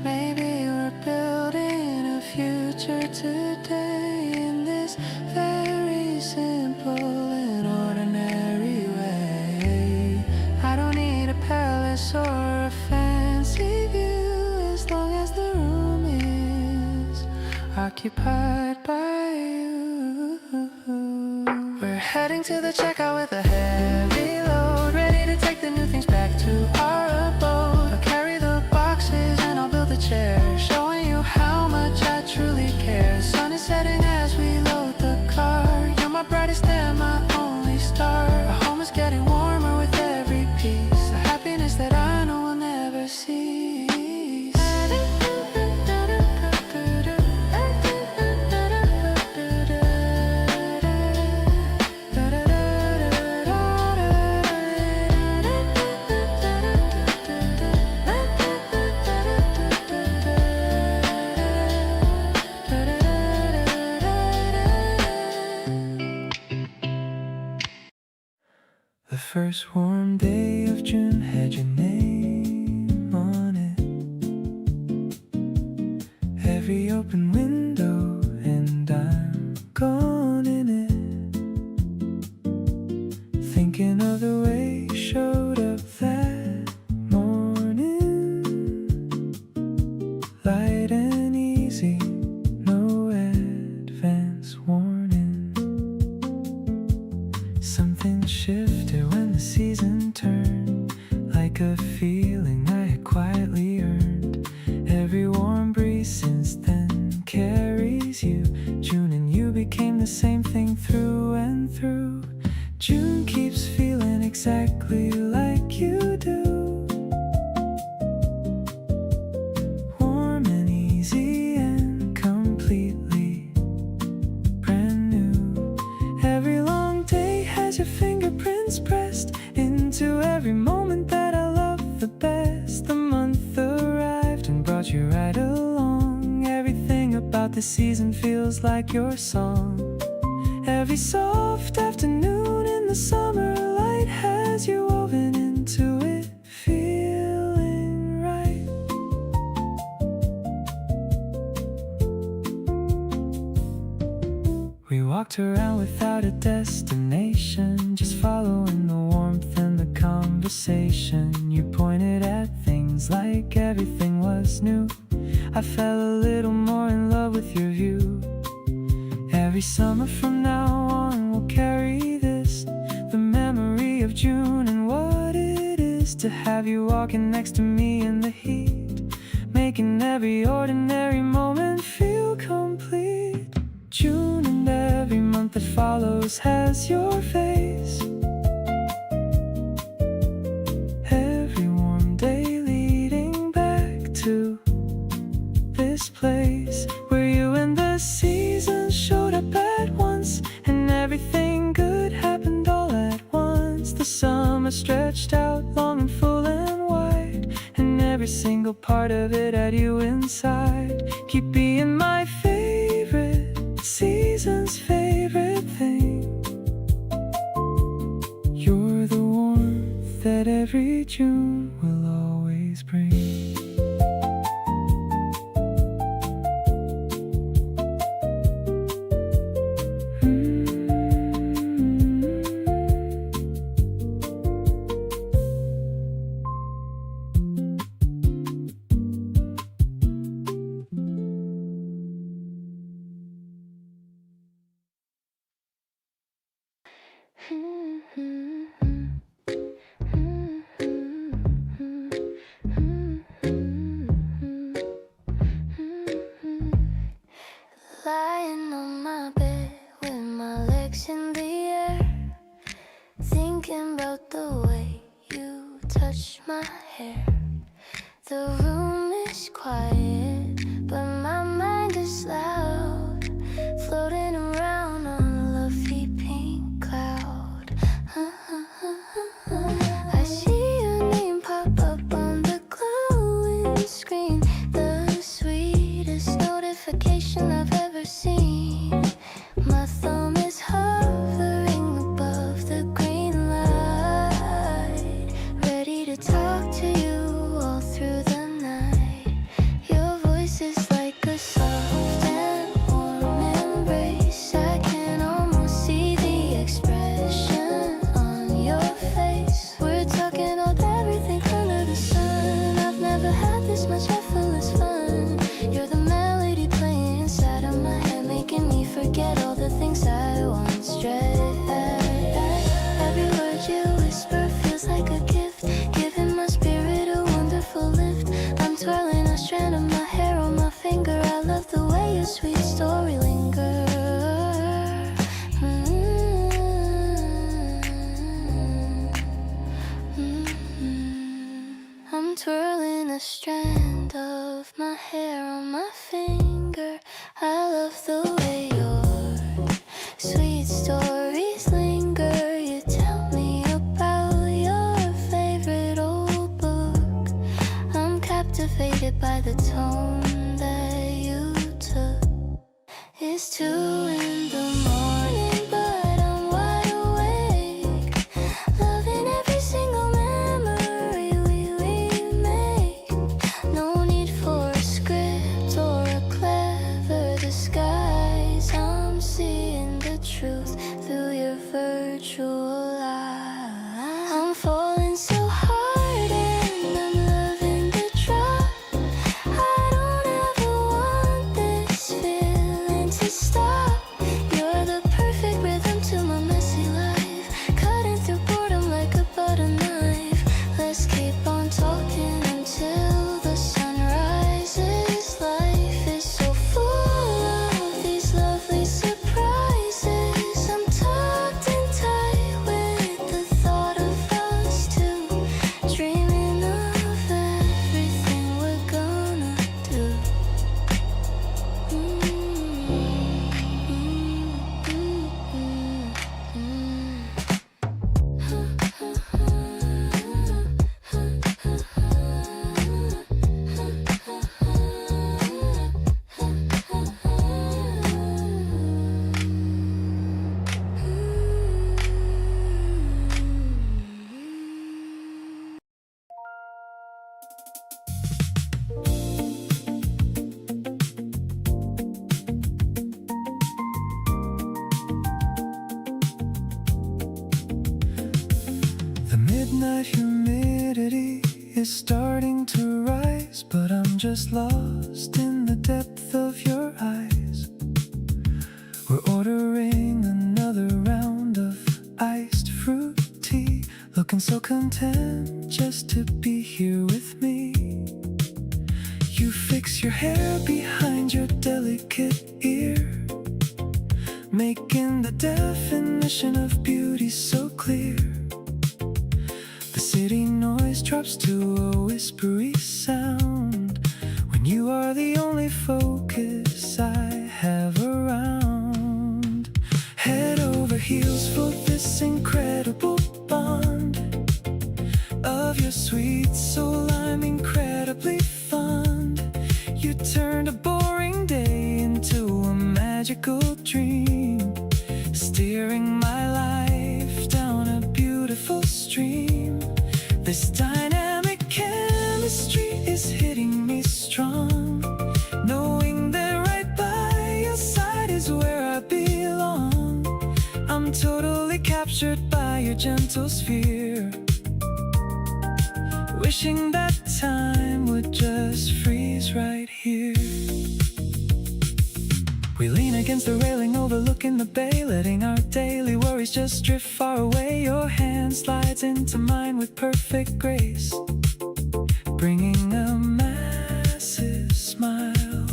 Maybe we're building a future today in this very simple and ordinary way. I don't need a palace or a fancy view, as long as the room is occupied by you. We're heading to the checkout with a heavy load, ready to take the new things back to our abode. I'll carry the boxes and I'll build the chairs, showing you how much I truly care. Sun is setting as we load the car, you're my brightest and my only star. Our home is getting warmer with every piece, the happiness that I know will never cease. first warm day of June had your name on it. Every open window and I'm gone in it. Thinking of the way you showed up that morning. Light and easy, no advance warning. Something shifted when the season turned, like a feeling I had quietly earned. Every warm breeze since then carries you. June and you became the same thing through and through. June keeps feeling exactly like you do. Warm and easy and completely brand new. Every long day has your fingerprints pressed into every moment that I love the best. The month arrived and brought you right along. Everything about the season feels like your song. Every soft afternoon in the summer light has you woven into it, feeling right. We walked around without a destination, just following the warmth and the conversation. You pointed at things like everything was new. I fell a little more in love with your view. Every summer from now on we'll carry this, the memory of June and what it is to have you walking next to me in the heat, making every ordinary moment feel complete. June and every month that follows has your face. Every warm day leading back to this place where you and the seasons showed up at once, and everything good happened all at once. The summer stretched out long and full and wide, and every single part of it had you inside. Keep being my favorite season's favorite thing. You're the warmth that every June will always bring. Lying on my bed with my legs in the air, thinking about the way you touch my hair. The room is quiet, but my mind is loud, floating around on a lovely pink cloud. I see your name pop up on the glowing screen, the sweetest notification I've ever seen. My thumb is hovering above the green light, ready to talk to you all through the night. Your voice is like a soft and warm embrace. I can almost see the expression on your face. We're talking about everything under the sun. I've never had this much effortless fun. You're the melody playing inside of my head, making me forget all the things I once dread. Every word you whisper feels like a gift, giving my spirit a wonderful lift. I'm twirling a strand of my hair on my finger. I love the way your sweet story lingers. I'm twirling a strand of my hair on my finger. I love the way your sweet stories linger. You tell me about your favorite old book. I'm captivated by the tone that you took. It's 2 in the morning, but I'm wide awake, loving night humidity is starting to rise, but I'm just lost in the depth of your eyes. We're ordering another round of iced fruit tea, looking so content just to be here with me. You fix your hair behind your delicate ear, making the definition of beauty so clear. The city noise drops to a whispery sound when you are the only focus I have around. Head over heels for this incredible bond of your sweet soul, I'm incredibly fond. You turned a boring day into a magical dream, steering my life down a beautiful stream. This dynamic chemistry is hitting me strong, knowing that right by your side is where I belong. I'm totally captured by your gentle sphere, wishing that time would just freeze right here. We lean against the railing overlooking the bay, letting our daily worries just drift far away. Your hand slides into mine with perfect grace, bringing a massive smile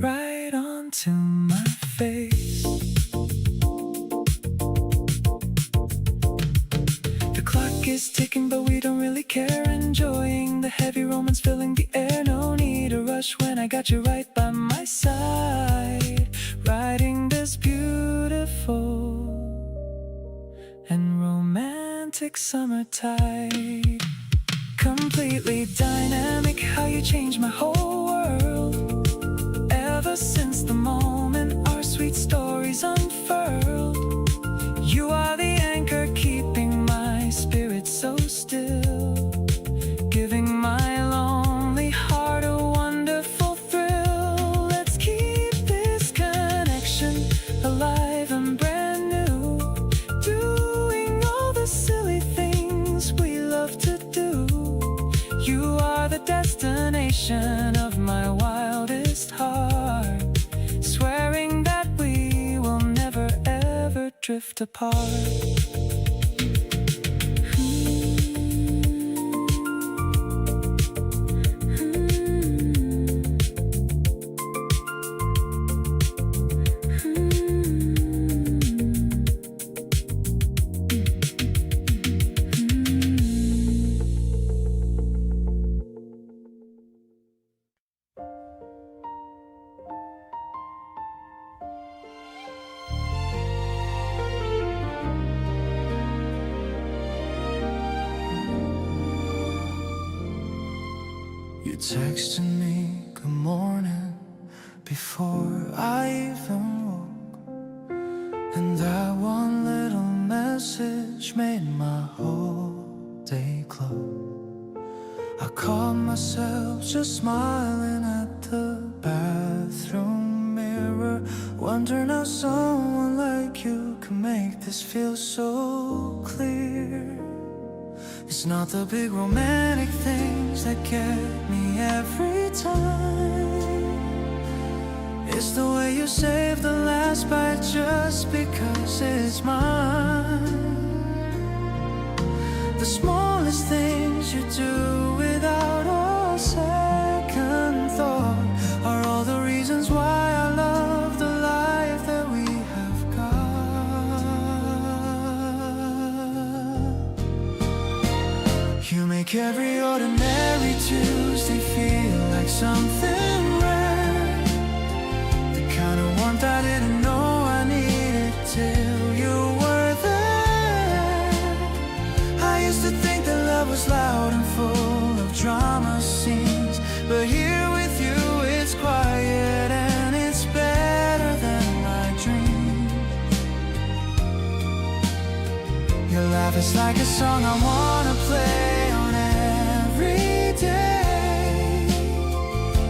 right onto my face. The clock is ticking but we don't really care, enjoying the heavy romance filling the air. No need to rush when I got you right by my side, riding this beautiful and romantic summer tide. Completely dynamic, how you changed my whole world. Ever since the moment our sweet stories unfurled, you are the anchor keeping my spirit so still, giving my lonely heart a wonderful thrill. Let's keep this connection alive and brand new, doing all the silly things we love to do. You are the destination of my wildest heart, swearing that we will never ever drift apart. You texted me good morning before I even woke, and that one little message made my whole day glow. I caught myself just smiling at the bathroom mirror, wondering how someone like you can make this feel so clear. It's not the big romantic things that get me every time, it's the way you save the last bite just because it's mine. The smallest things you do without a second thought are all the reasons why I love the life that we have got. You make every ordinary Tuesday feel like something rare, the kind of warmth I didn't know I needed till you were there. I used to think that love was loud and full of drama scenes, but here with you it's quiet and it's better than I dreamed. Your laugh is like a song I wanna play on every day,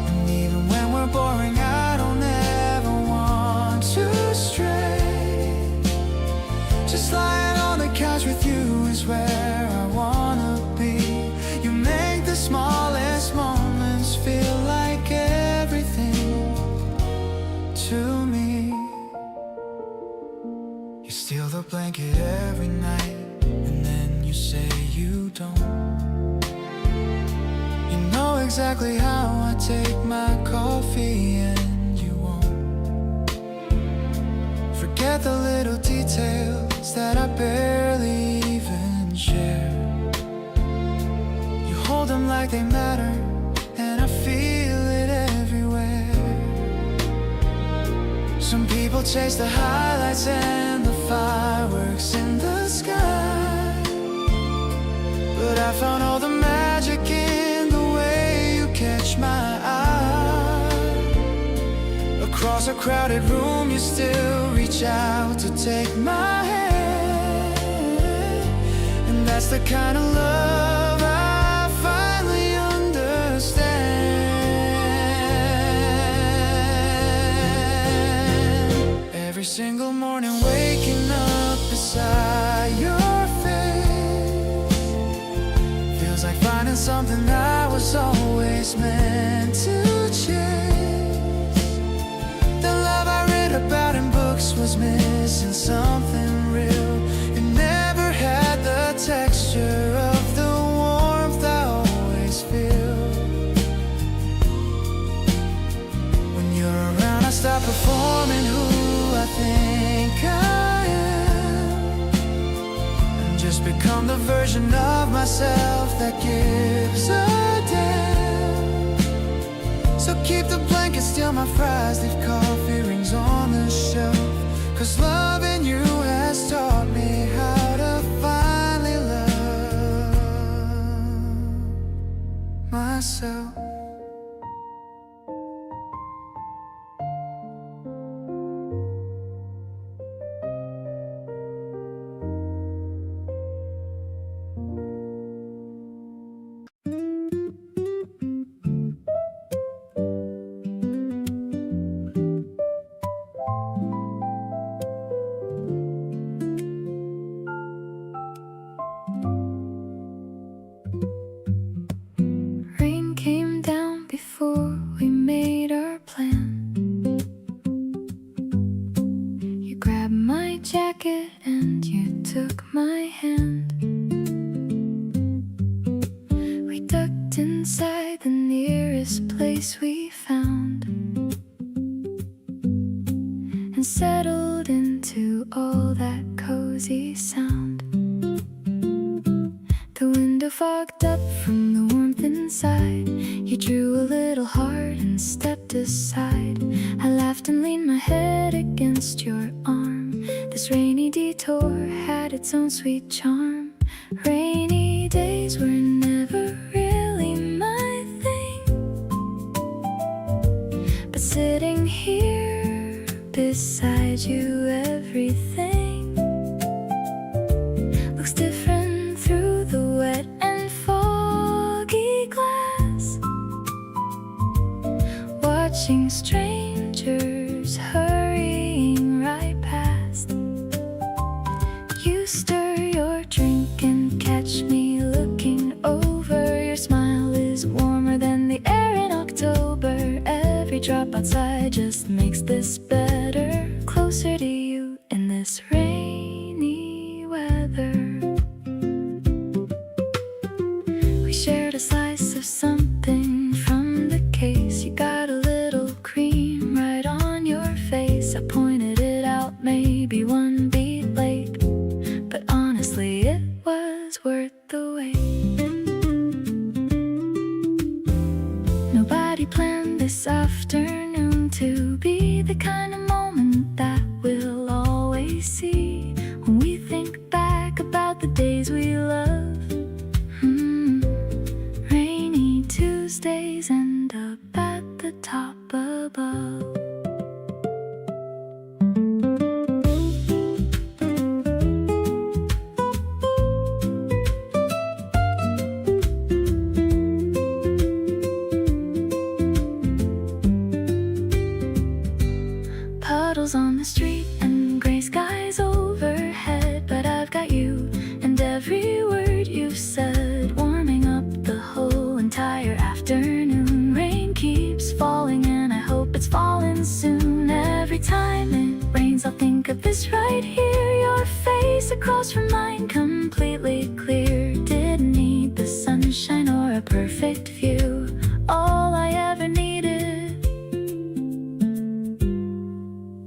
and even when we're boring I don't ever want to stray. Just lying on the couch with you is where I wanna to me. You steal the blanket every night, and then you say you don't. You know exactly how I take my coffee, and you won't. Forget the little details that I barely even share. You hold them like they matter, and I feel it everywhere. Some people chase the highlights and the fireworks in the sky, but I found all the magic in the way you catch my eye. Across a crowded room you still reach out to take my hand, and that's the kind of love I finally understand. Every single morning waking up beside your face feels like finding something I was always meant to chase. The love I read about in books was missing something real. You never had the texture of the warmth I always feel. When you're around I stop performing who I think I am, and just become the version of myself that gives a damn. So keep the blanket, steal my fries, leave coffee rings on the shelf, 'cause loving you has taught me how to finally love myself. Rain came down before we made our plan. You grabbed my jacket and you took my hand. We ducked inside the nearest place we found and settled into all that cozy sound. The window fogged up from the warmth inside. You drew a little heart and stepped aside. I laughed and leaned my head against your arm. This rainy detour had its own sweet charm. Rainy days were never really my thing, but sitting here beside you, everything looks different through the wet and foggy glass. Watching strangers hurrying right past. You stir your drink and catch me looking over. Your smile is warmer than the air in October. Every drop outside just makes this better. Closer to you in this rainy weather. We shared a slice of something from the case. You got a little cream right on your face. I pointed it out, maybe one beat late, but honestly it was worth the wait. Nobody planned this afternoon to be the kind of moment that we'll always see when we think back about the days we love. Rainy Tuesdays end up at the top above. Puddles on the street and gray skies overhead, but I've got you and every word you've said, warming up the whole entire afternoon. Rain keeps falling and I hope it's falling soon. Every step is right here, your face across from mine, completely clear. Didn't need the sunshine or a perfect view. All I ever needed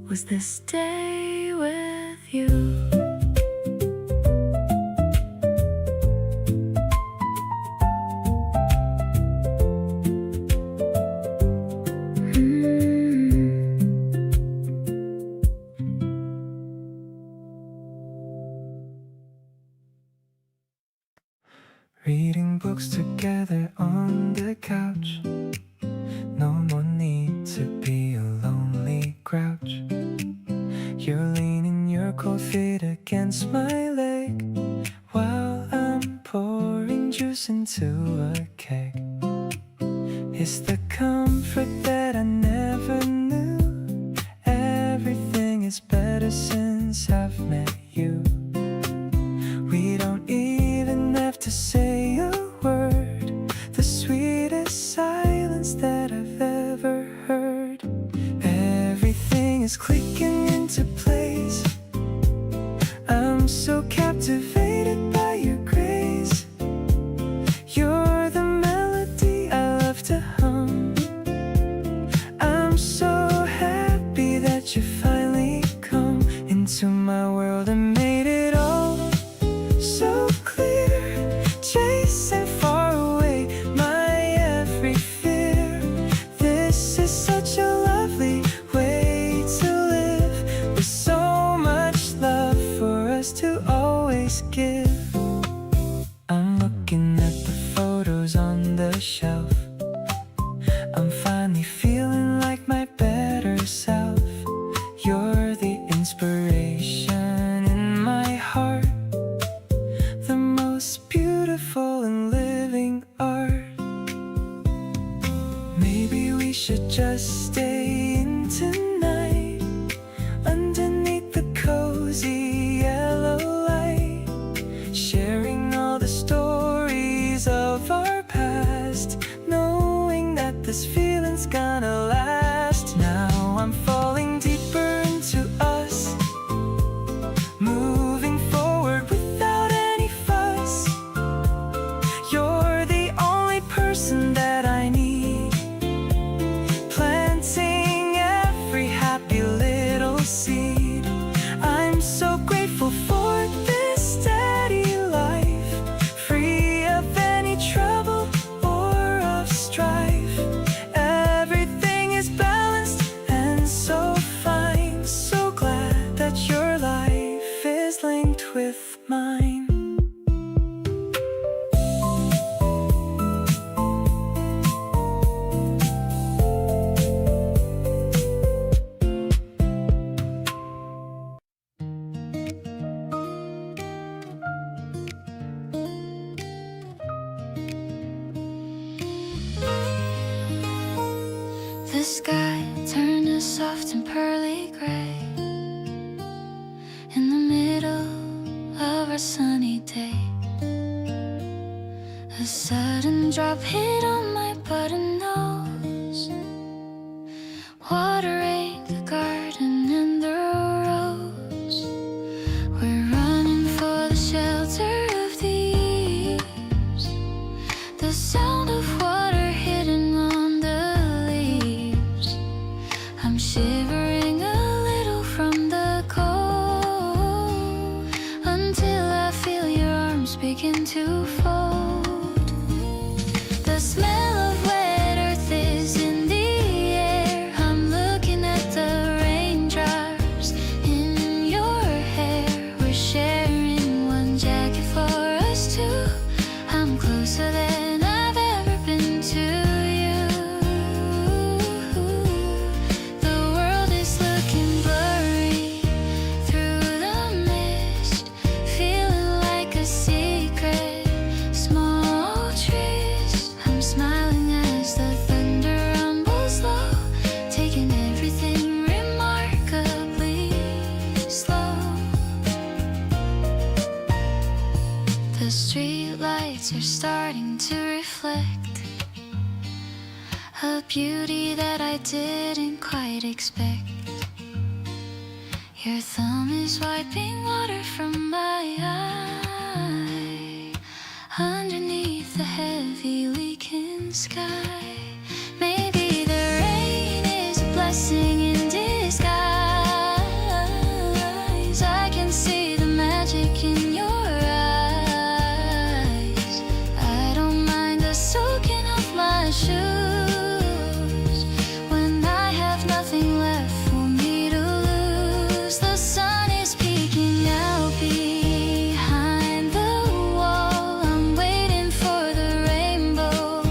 was this day with you. Reading books together on the couch. No more need to be a lonely grouch. You're leaning your cold feet against my leg while I'm pouring juice into a keg. It's the comfort that I never knew. Everything is better since I've met you. We don't even have to say a word. The sweetest silence that I've ever heard. Everything is clicking into place. I'm so captivated by your grace. You're the melody I love to hum. I'm so happy that you finally come into my world and made it all so clear. Chasing far away my every fear. This is such a lovely way to live, with so much love for us to always give. I'm looking at the photos on the shelf. I'm finally feeling like my better self. You're the inspiration in my heart, the most beautiful and living art. Maybe we should just stay in tonight, underneath the cozy yellow light, sharing all the stories of our past, knowing that this feeling's gonna last. Now I'm falling deeper into us, moving forward without any fuss. You're the only person that I need, planting every happy little seed. I'm so grateful for this steady life, free of any trouble or of strife. Everything is balanced and so fine. So glad that your life is linked with mine. The sky turned a soft and pearly gray in the middle of our sunny day. A sudden drop hit on my button nose, watering the garden and the rose. We're running for the shelter of the eaves, the sound of water hitting on the leaves. I'm shivering a little from the cold, until I feel your arms begin to fold. The smell of wet earth is in the air. I'm looking at the raindrops in your hair. We're sharing one jacket for us two. I'm closer than I've ever been to you. The world is looking blurry through the mist, feeling like a secret. Small trees, I'm smiling as the thunder rumbles low, taking everything remarkably slow. The street lights are starting to reflect a beauty that I didn't quite expect. Your thumb is wiping water from my eye underneath the heavy leaking sky. Maybe the rain is a blessing in disguise. I can see the magic in your eyes. I don't mind the soaking of my shoes when I have nothing left for me to lose. The sun is peeking out behind the wall. I'm waiting for the rainbow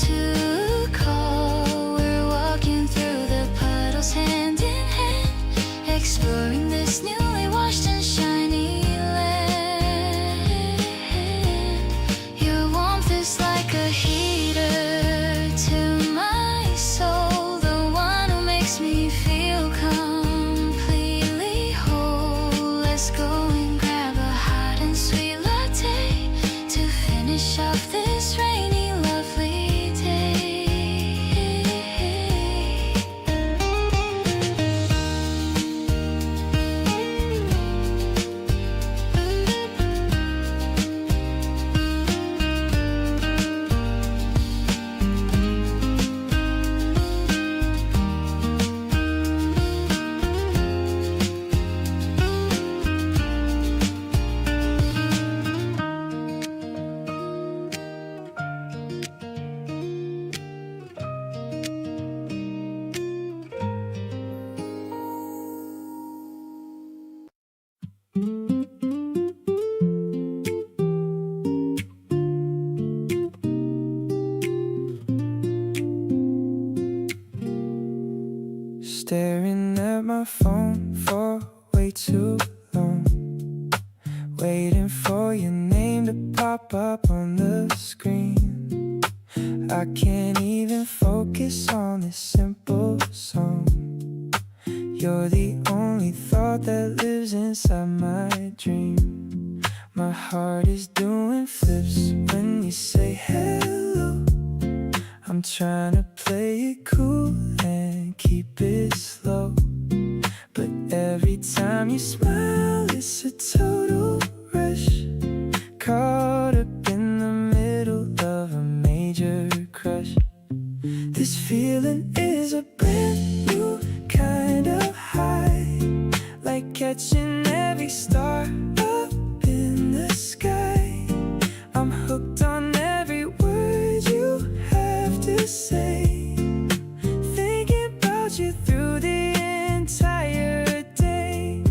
to call. We're walking through the puddles hand in hand, exploring this newly washed and shiny land. Your warmth is like a heater to my soul, the one who makes me feel completely whole. Let's go and grab a hot and sweet latte to finish off this rainy, lovely day. Staring at my phone for way too long, waiting for your name to pop up on the screen. I can't even focus on this simple song. You're the only thought that lives inside my dream. My heart is doing flips when you say hello. I'm trying to play it cool and keep it slow, but every time you smile it's a total rush. Caught up in the middle of a major crush. This feeling is a brand new kind of high, like catching every star up in the sky. I'm hooked on every word you have to say, thinking about you through the entire day.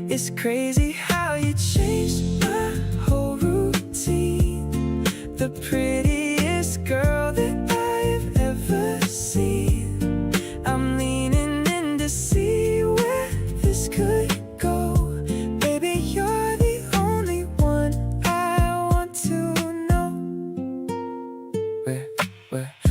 It's crazy how you changed my whole routine. The prettiest girl that I've ever seen. I'm leaning in to see where this could go. Baby, you're the only one I want to know.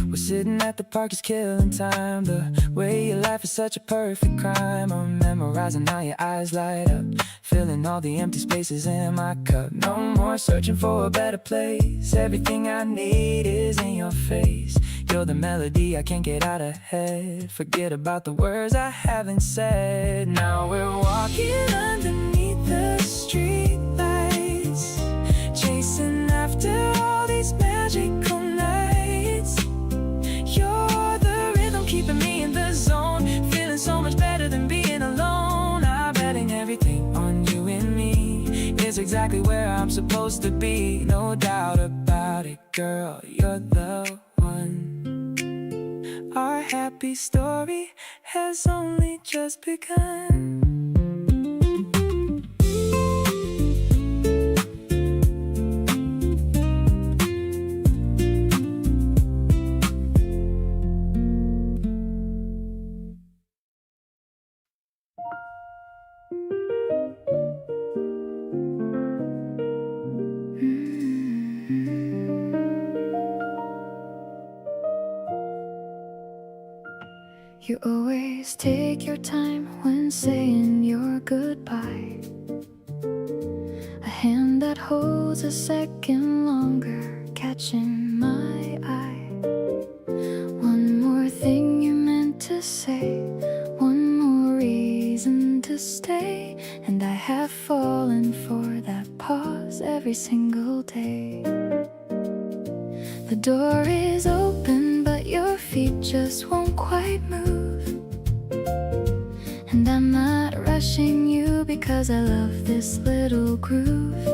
We're sitting at the park just killing time. The way you laugh is such a perfect crime. I'm memorizing how your eyes light up, filling all the empty spaces in my cup. No more searching for a better place. Everything I need is in your face. You're the melody I can't get out of head. Forget about the words I haven't said. Now we're walking underneath the streetlights, chasing after all these magical nights. You're the rhythm keeping me in the zone, feeling so much better than being alone. I'm betting everything on you and me is exactly where I'm supposed to be. No doubt about it, girl, you're the one. Our happy story has only just begun. You always take your time when saying your goodbye. A hand that holds a second longer, catching my eye. One more thing you meant to say, one more reason to stay, and I have fallen for that pause every single day. The door is open, but your feet just won't quite move. And I'm not rushing you because I love this little groove.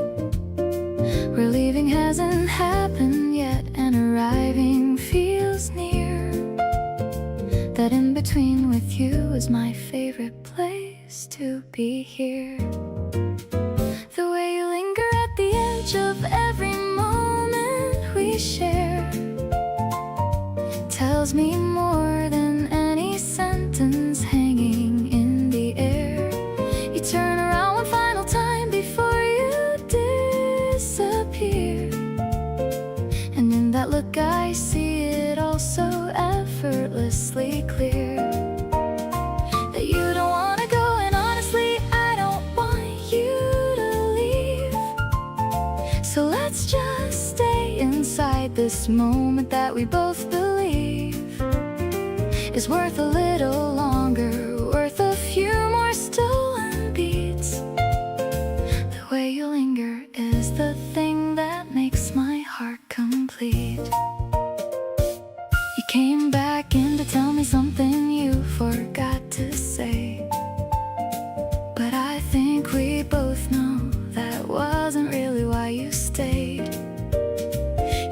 Where leaving hasn't happened yet and arriving feels near. That in between with you is my favorite place to be here. The way you linger at the edge of every moment we share tells me more than any sentence hanging in the air. You turn around one final time before you disappear, and in that look I see it all so effortlessly clear. That you don't want to go, and honestly I don't want you to leave. So let's just stay inside this moment that we both believe is worth a little longer, worth a few more stolen beats. The way you linger is the thing that makes my heart complete. You came back in to tell me something you forgot to say, but I think we both know that wasn't really why you stayed.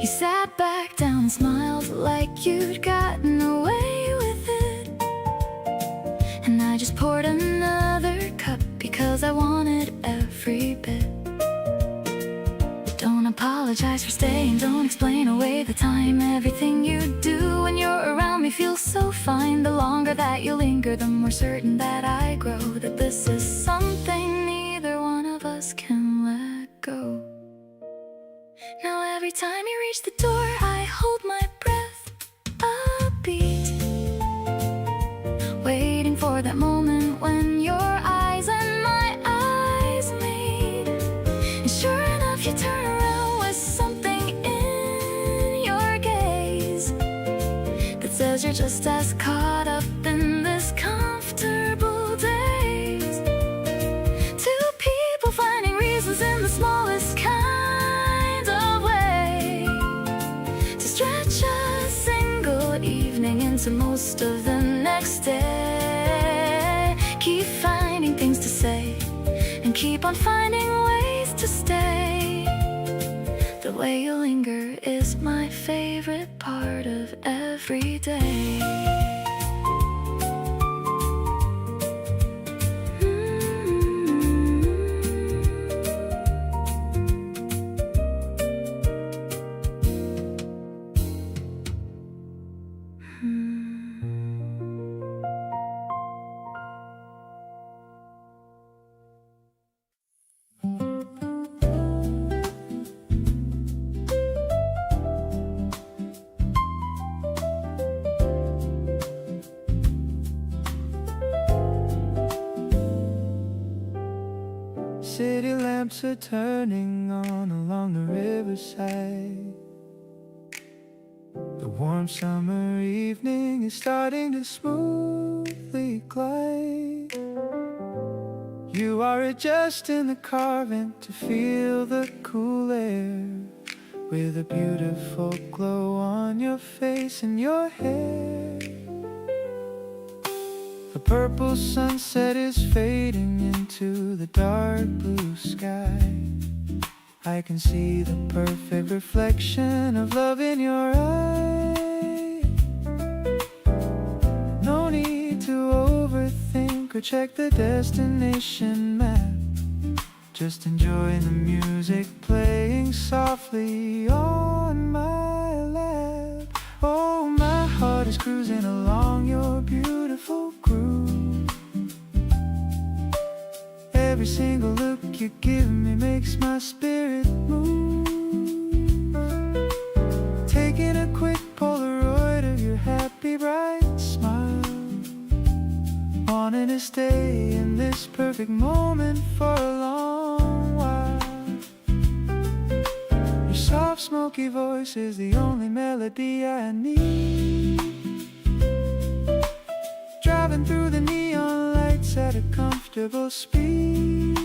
You sat back down and smiled like you'd gotten away with it, and I just poured another cup because I wanted every bit. Don't apologize for staying, don't explain away the time. Everything you do when you're around me feels so fine. The longer that you linger, the more certain that I grow that this is something neither one of us can let go. Now every time you reach the door, I hold my breath a beat, waiting for that moment when your eyes and my eyes meet. And sure enough, you turn around with something in your gaze that says you're just as caught up in this comfortable daze. Two people finding reasons in the smallest kind of way to stretch a single evening into most of the next day. Keep finding things to say and keep on finding ways to stay. The way you linger is my favorite part of every day. City lamps are turning on along the riverside. The warm summer evening is starting to smoothly glide. You are adjusting the carving to feel the cool air, with a beautiful glow on your face and your hair. The purple sunset is fading into the dark blue sky. I can see the perfect reflection of love in your eye. No need to overthink or check the destination map. Just enjoy the music playing softly on my lap. Oh, my heart is cruising along your beautiful groove. Every single look you give me makes my spirit move. Taking a quick Polaroid of your happy bright smile, wanting to stay in this perfect moment for a long while. Your soft smoky voice is the only melody I need. Driving through the neon lights us at a comfortable speed.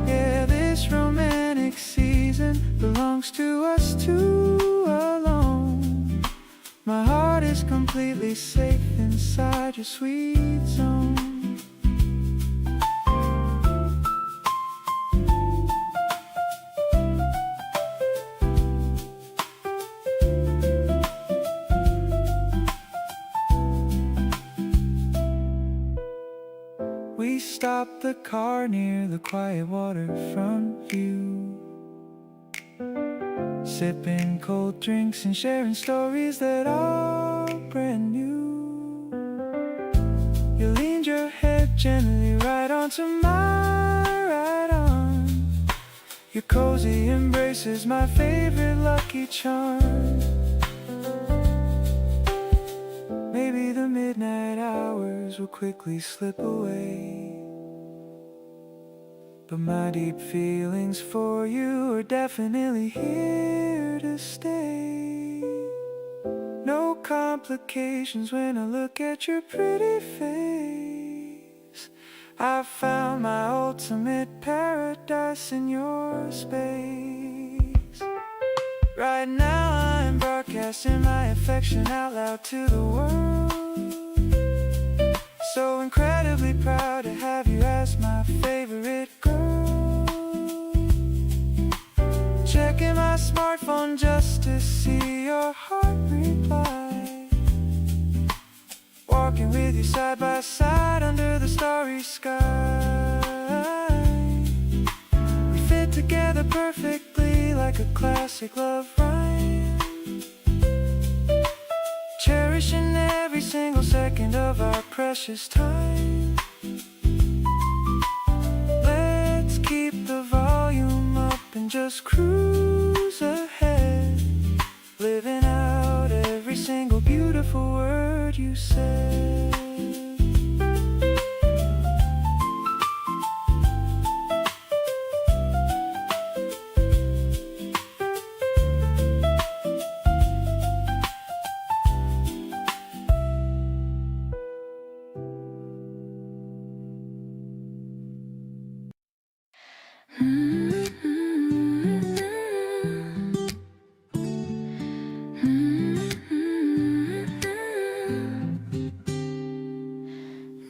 Yeah, this romantic season belongs to us two alone. My heart is completely safe inside your sweet zone. We stopped the car near the quiet waterfront view, sipping cold drinks and sharing stories that are brand new. You leaned your head gently right onto my right arm. Your cozy embrace is my favorite lucky charm. Maybe the midnight hours will quickly slip away, but my deep feelings for you are definitely here to stay. No complications when I look at your pretty face. I found my ultimate paradise in your space. Right now I'm broadcasting my affection out loud to the world. So incredibly proud to have you as my favorite girl. Checking my smartphone just to see your heart reply. Walking with you side by side under the starry sky. We fit together perfectly like a classic love rhyme, cherishing every single second of our precious time. Let's keep the volume up and just cruise ahead, living out every single beautiful word you said.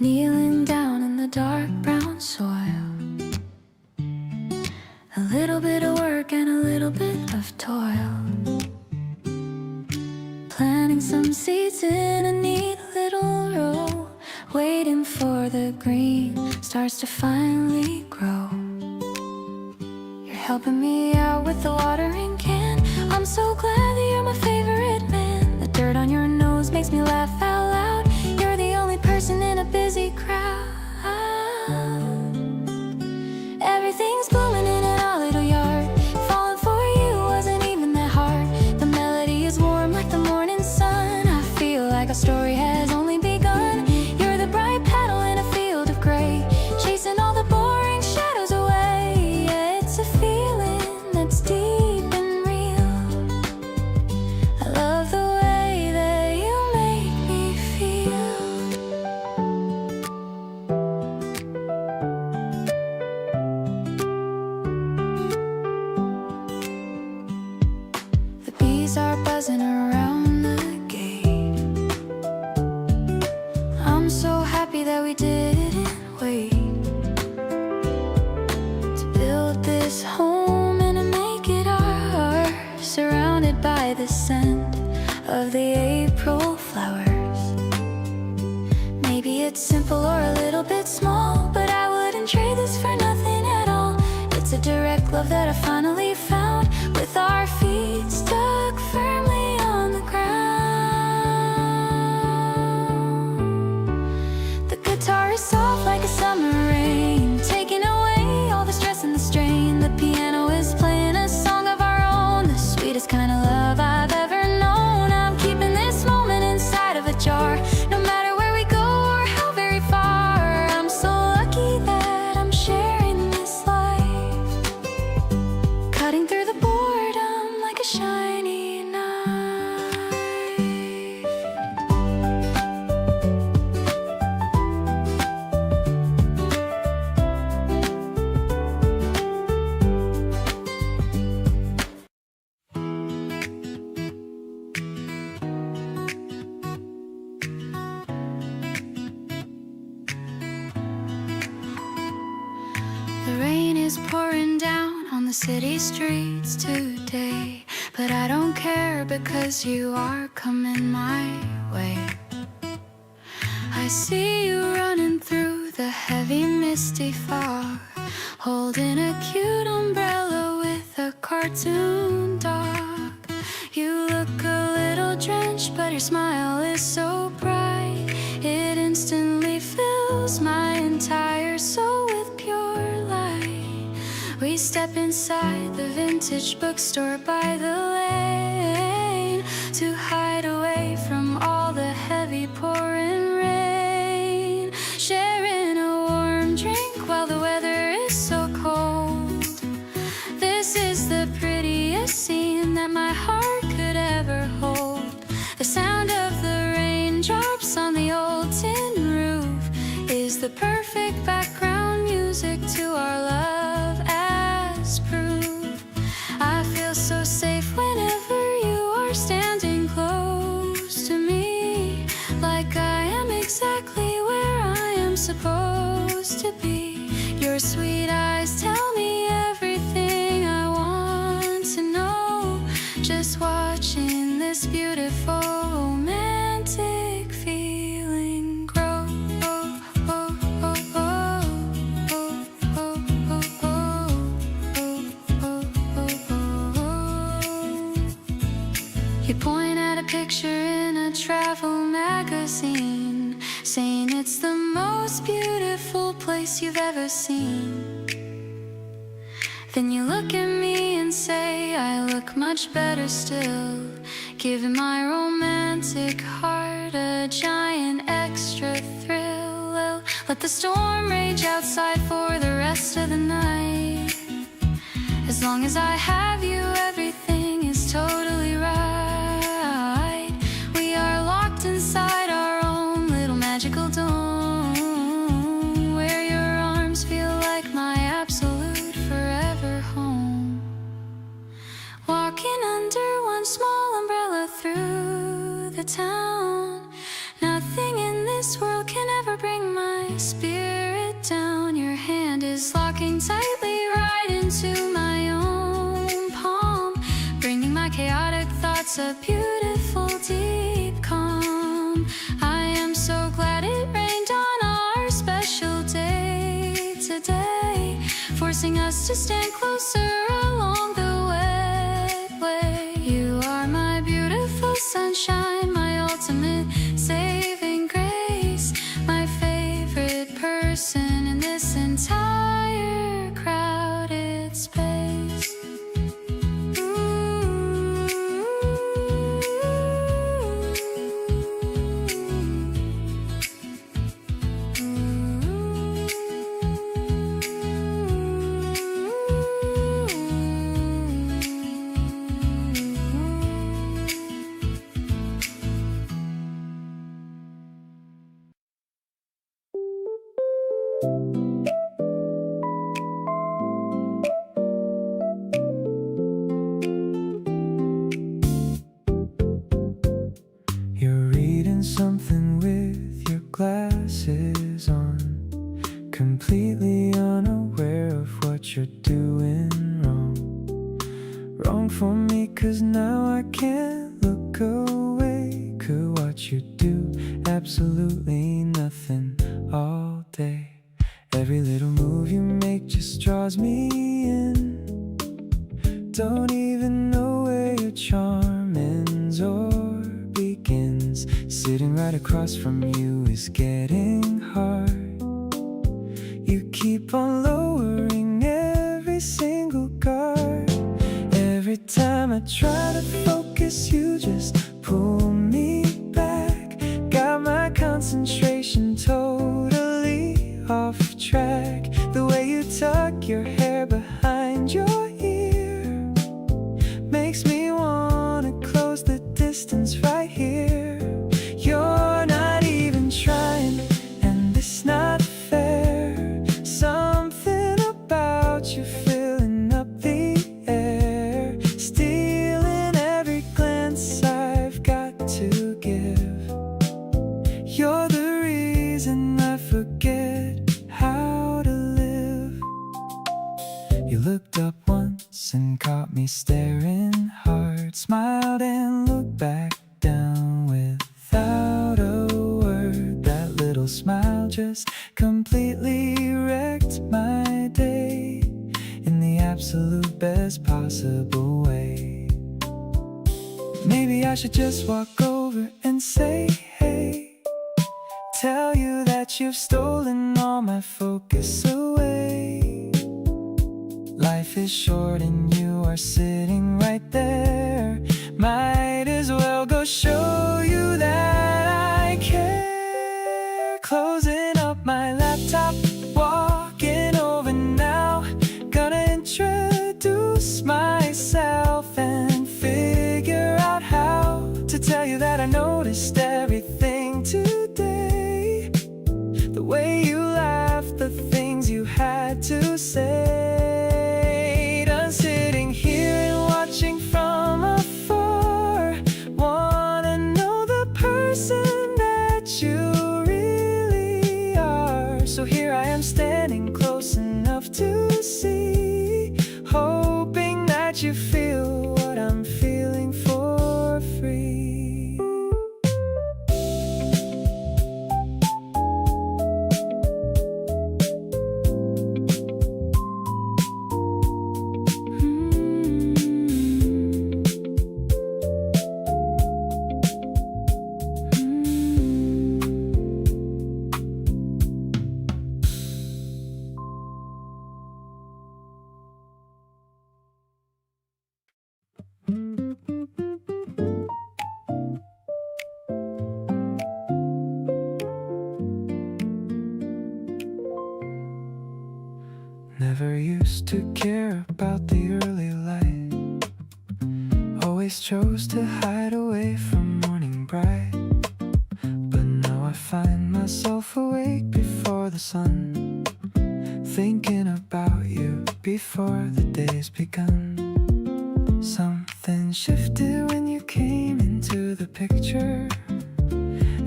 Kneeling down in the dark brown soil, a little bit of work and a little bit of toil, planting some seeds in a neat little row, waiting for the green stars to finally grow. You're helping me out with the watering can. I'm so glad that you're my favorite man. The dirt on your nose makes me laugh out loud. You're the only person in a busy crowd. Everything's blooming in our little yard. Falling for you wasn't even that hard. The melody is warm like the morning sun. I feel like our story has only begun. You're the bright petal in a field of gray, chasing all the boring shadows away. Yeah, it's a feeling that's deep and real. I love the way that you make me feel. The bees are buzzing around the gate. I'm so happy that we didn't wait to build this home and to make it ours, surrounded by the scent of the April flowers. Maybe it's simple or a little bit small, but I wouldn't trade this for nothing at all. It's a direct love that I finally found, with our feet stuck firmly on the ground. The guitar is soft like a summer rain, taking away all the stress and the strain. The piano is playing a song of our own, the sweetest kind of love I've ever known. I'm keeping this moment inside of a jar, no matter where we go or how very far. I'm so lucky that I'm sharing this life The rain is pouring down on the city streets today, but I don't care because you are coming my way. I see you running through the heavy misty fog, holding a cute umbrella with a cartoon dog. You look a little drenched, but your smile is so bright, it instantly fills my entire soul with pure light. We step inside the vintage bookstore by the lane to hide away from all the heavy pouring rain, sharing a warm drink while the weather is so cold. This is the prettiest scene that my heart could ever hold. The sound of the raindrops on the old tin roof is the perfect background music to our love as proof. I feel so safe whenever you are standing close to me, like I am exactly where I am supposed to be. Your sweet eyes tell me everything I want to know. Just watching this beautiful romantic feeling grow. You point at a picture in a travel magazine, saying it's the most beautiful place you've ever seen. Then you look at me and say I look much better still, giving my romantic heart a giant extra thrill. Well, let the storm rage outside for the rest of the night. As long as I have you, everything is totally right. We are locked inside our own little magical dome, where your arms feel like my absolute forever home. Walking under one small umbrella through the town, nothing in this world can ever bring my spirit down. Your hand is locking tightly right into my own palm, bringing my chaotic thoughts a beautiful deep calm. I am so glad it rained on our special day today, forcing us to stand closer along the wet way. You are my beautiful sunshine, my ultimate saving grace, my favorite person in this entire crowded space. You're reading something with your glasses on, completely unaware of what you're doing wrong. Wrong for me, 'cause now I can't look away. Could watch you do absolutely nothing all day. Every little move you make just draws me in. Don't even know where your charm ends or begins. Sitting right across from you is getting hard. You keep on lowering every single guard. Every time I try to focus, you just pull me back. Got my concentration totally off track. The way you tuck your hair behind your ear makes me wanna close the distance right here. You're not even trying, and it's not fair. Something about you filling up the air, stealing every glance I've got to give. You're the reason I forget how to live. You looked up once and caught me staring hard, smiled and looked back down without a word. That little smile just completely wrecked my day in the absolute best possible way. Maybe I should just walk over and say, hey, tell you that you've stolen all my focus away. Life is short and you are sitting right there. Might as well go show you that I care. Closing up my laptop, walking over now. Gonna introduce myself and figure out how to tell you that I noticed everything today. The way you laughed, the things you had to say. Done sitting here and watching from afar. Wanna know the person that you really are. So here I am standing close enough to see, hoping that you feel what I'm feeling for free. Never used to care about the early light. Always chose to hide away from morning bright. But now I find myself awake before the sun, thinking about you before the day's begun. Something shifted when you came into the picture.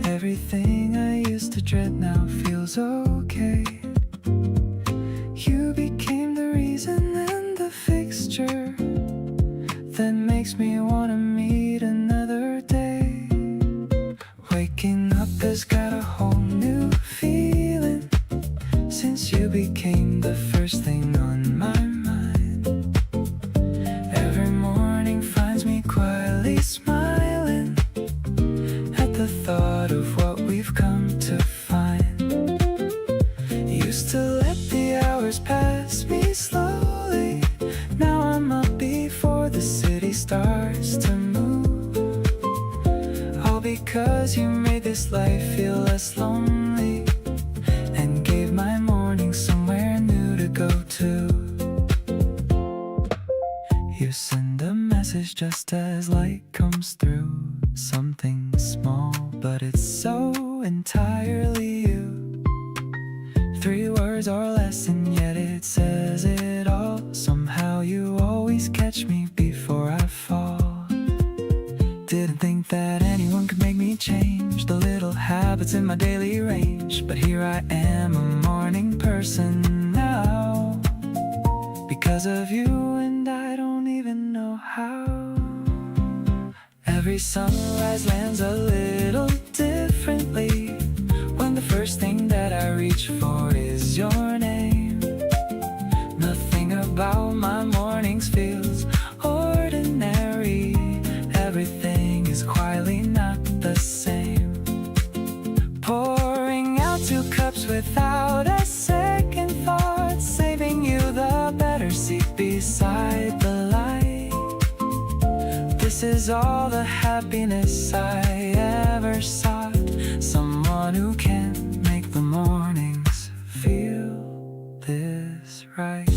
Everything I used to dread now feels okay. You became the reason and the fixture that makes me wanna meet another day. Waking up has got a whole new feeling since you became the first thing on my mind. Every morning finds me quietly smiling at the thought of what we've come to find. Used to let the hours pass me slowly. Now I'm up before the city starts to move. All because you made this life feel less lonely and gave my morning somewhere new to go to. You send a message just as light comes through. Something small, but it's so entirely you. 3 words or less and yet it says it all. Somehow you always catch me before I fall. Didn't think that anyone could make me change the little habits in my daily range. But here I am, a morning person now, because of you, and I don't even know how. Every sunrise lands a little differently when the first thing that I reach for is your name. Nothing about my mornings feels ordinary. Everything is quietly not the same. Pouring out 2 cups without a second thought, saving you the better seat beside the light. This is all the happiness I ever sought. Someone who can make the mornings feel this right.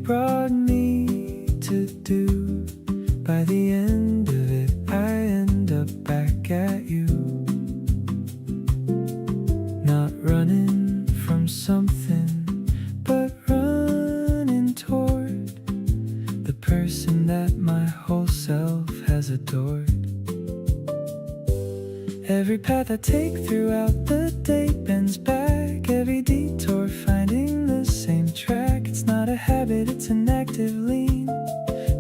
brought me to do. By the end of it, I end up back at you. Not running from something, but running toward the person that my whole self has adored. Every path I take throughout the day bends back, every detour finding the same track. It's not a habit, it's an active lean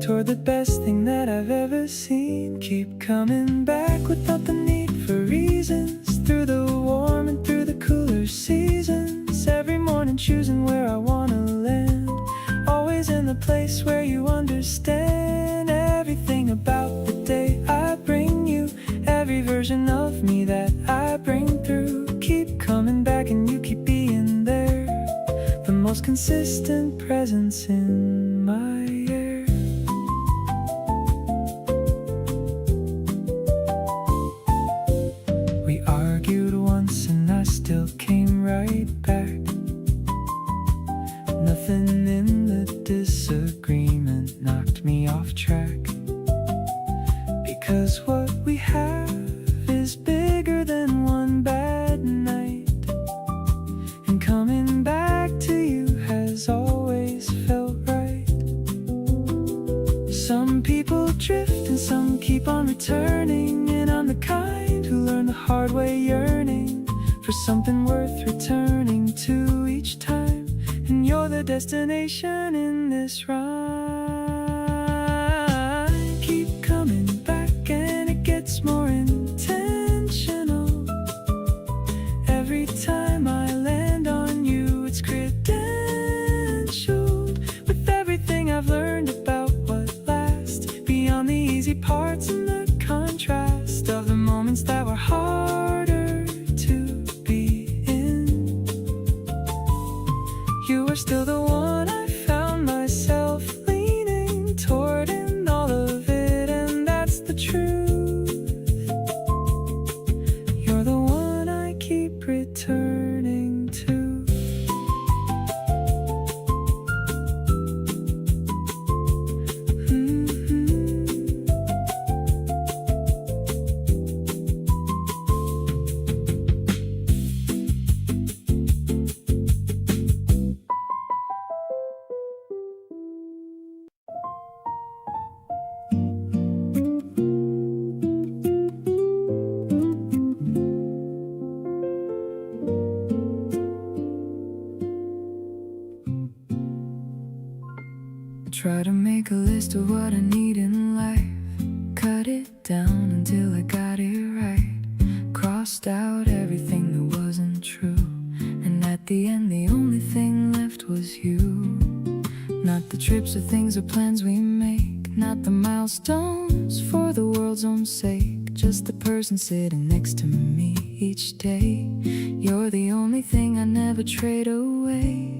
toward the best thing that I've ever seen. Keep coming back without the need for reasons, through the warm and through the cooler seasons. Every morning choosing where I wanna land, always in the place where you understand everything about the day I bring you. Every version of me that I bring through. Keep coming back and you keep being there, the most consistent presence in my air. We argued once and I still came right back. Nothing in the disagreement knocked me off track, because what we have is bigger than one bad night. And coming back to you has always felt right. Some people drift and some keep on returning, and I'm the kind who learned the hard way, yearning for something worth returning to each time. And you're the destination in this rhyme. Keep coming back and it gets more intentional. Every time I land on you, it's credentialed with everything I've learned about what lasts, beyond the easy parts and the contrast of the moments that were harder to be in. You are still the one I found myself leaning toward in all of it, and that's the truth. You're the one I keep returning to. Try to make a list of what I need in life, cut it down until I got it right, crossed out everything that wasn't true, and at the end the only thing left was you. Not the trips or things or plans we make, not the milestones for the world's own sake, just the person sitting next to me each day. You're the only thing I never trade away.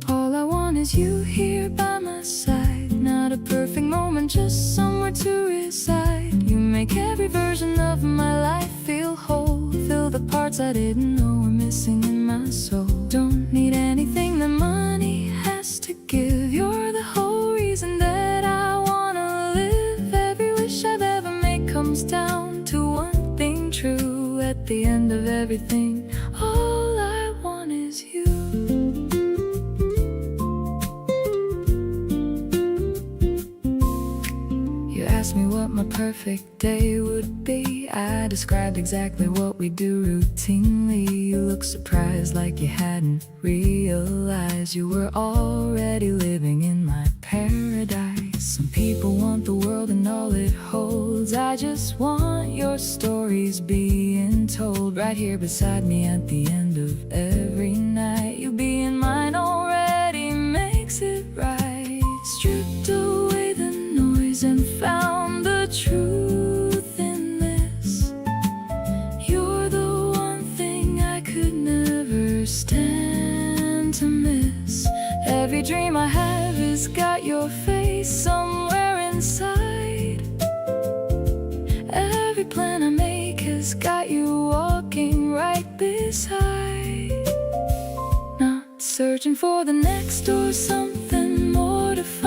All I want is you here by my side. Not a perfect moment, just somewhere to reside. You make every version of my life feel whole, fill the parts I didn't know were missing in my soul. Don't need anything that money has to give. You're the whole reason that I wanna live. Every wish I've ever made comes down to one thing true. At the end of everything, all I want is you. Asked me what my perfect day would be. I described exactly what we do routinely. You looked surprised, like you hadn't realized you were already living in my paradise. Some people want the world and all it holds. I just want your stories being told right here beside me at the end of every night. You being mine already makes it right. Stripped away the noise and found the truth in this. You're the one thing I could never stand to miss. Every dream I have has got your face somewhere inside. Every plan I make has got you walking right beside. Not searching for the next or something more to find.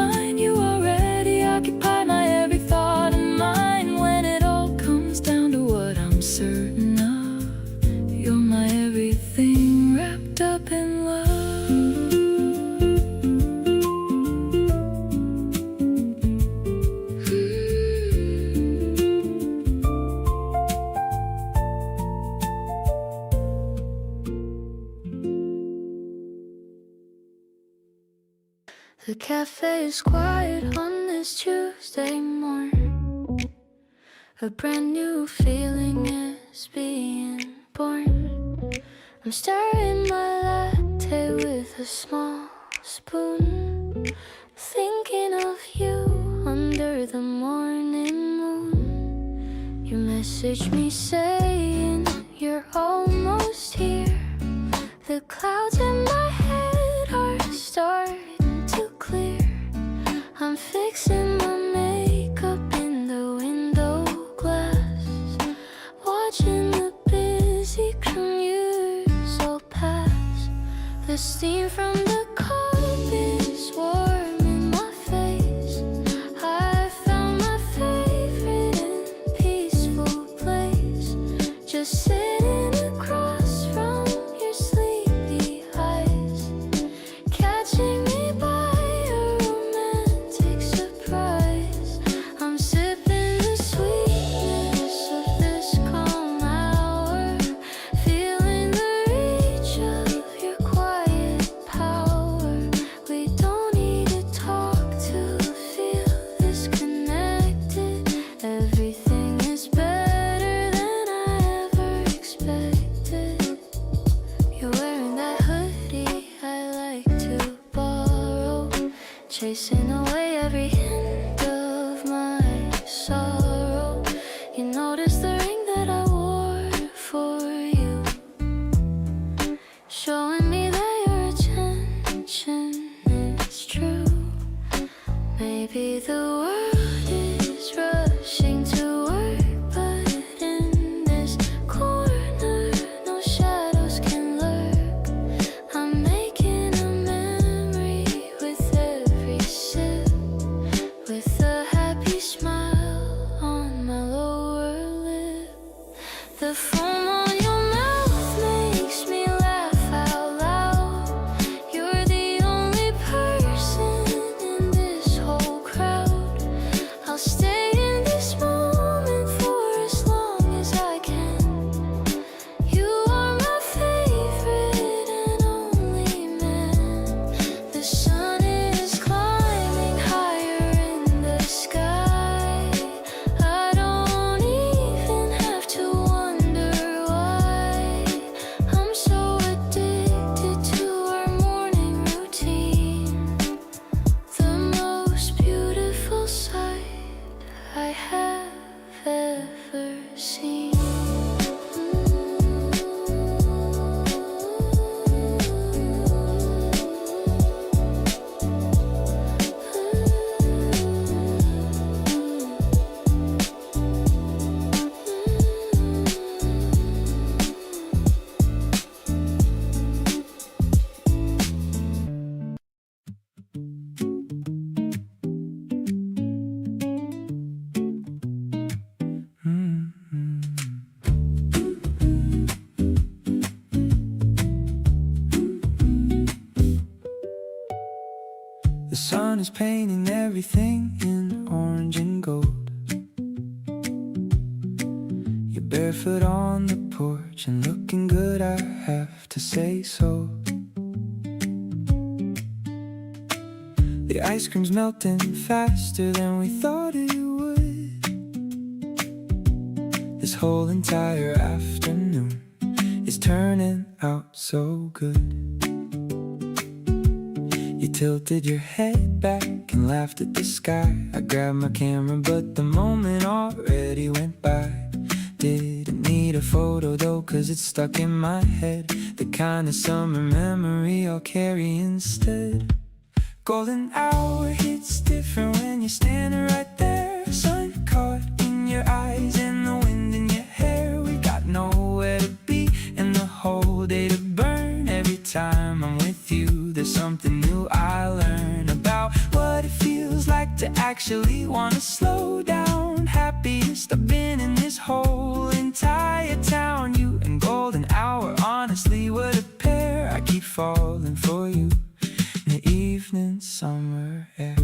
The cafe is quiet on this Tuesday morn. A brand new feeling is being born. I'm stirring my latte with a small spoon, thinking of you under the morning moon. You message me saying you're almost here. The clouds in my head are starting to clear. I'm fixing my makeup in the window glass, watching the busy commuters all pass. The steam from the coffee is warm in my face. I found my favorite and peaceful place, just sitting across from your sleepy eyes, catching me by a romantic surprise. I'm sipping the sweetness of this calm hour, feeling the reach of your quiet power. We don't need to talk to feel this connected. Everything is better than I ever expected. You're wearing that hoodie I like to borrow, chasing away every hint of my sorrow. You notice the ring that I wore for you, showing me that your attention is true. Maybe the world is rushing to work, but in this corner no shadows can lurk. I'm making a memory with every sip, with a happy smile on my lower lip. The foam on your mouth makes me laugh out loud. You're the only person in this whole crowd. I'll stay in this moment for as long as I can. You are my favorite and only man. The sun is climbing higher in the sky. I don't even have to wonder why. I'm so addicted to our morning routine, the most beautiful sight I have ever seen. The sun is painting everything in orange and gold. You're barefoot on the porch and looking good, I have to say so. The ice cream's melting faster than we thought it would. This whole entire afternoon is turning out so good. You tilted your head back and laughed at the sky. I grabbed my camera, but the moment already went by. Didn't need a photo though, cause it's stuck in my head, the kind of summer memory I'll carry instead. Golden hour hits different when you're standing right there. Sun caught in your eyes and the wind in your hair. We got nowhere to be and the whole day to burn. Every time I'm with you, there's something new I learn about what it feels like to actually wanna slow down. Happiest I've been in this whole entire town. You and golden hour, honestly, what a pair. I keep falling for you in the evening summer air.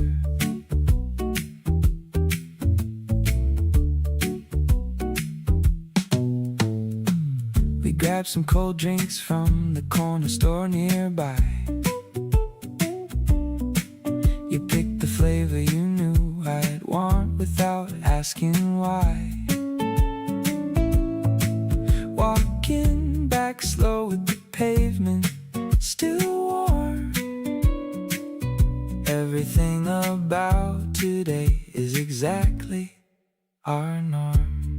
We grabbed some cold drinks from the corner store nearby. You picked the flavor you knew I'd want without asking why. Walking back slow with the pavement still warm. Everything about today is exactly our norm.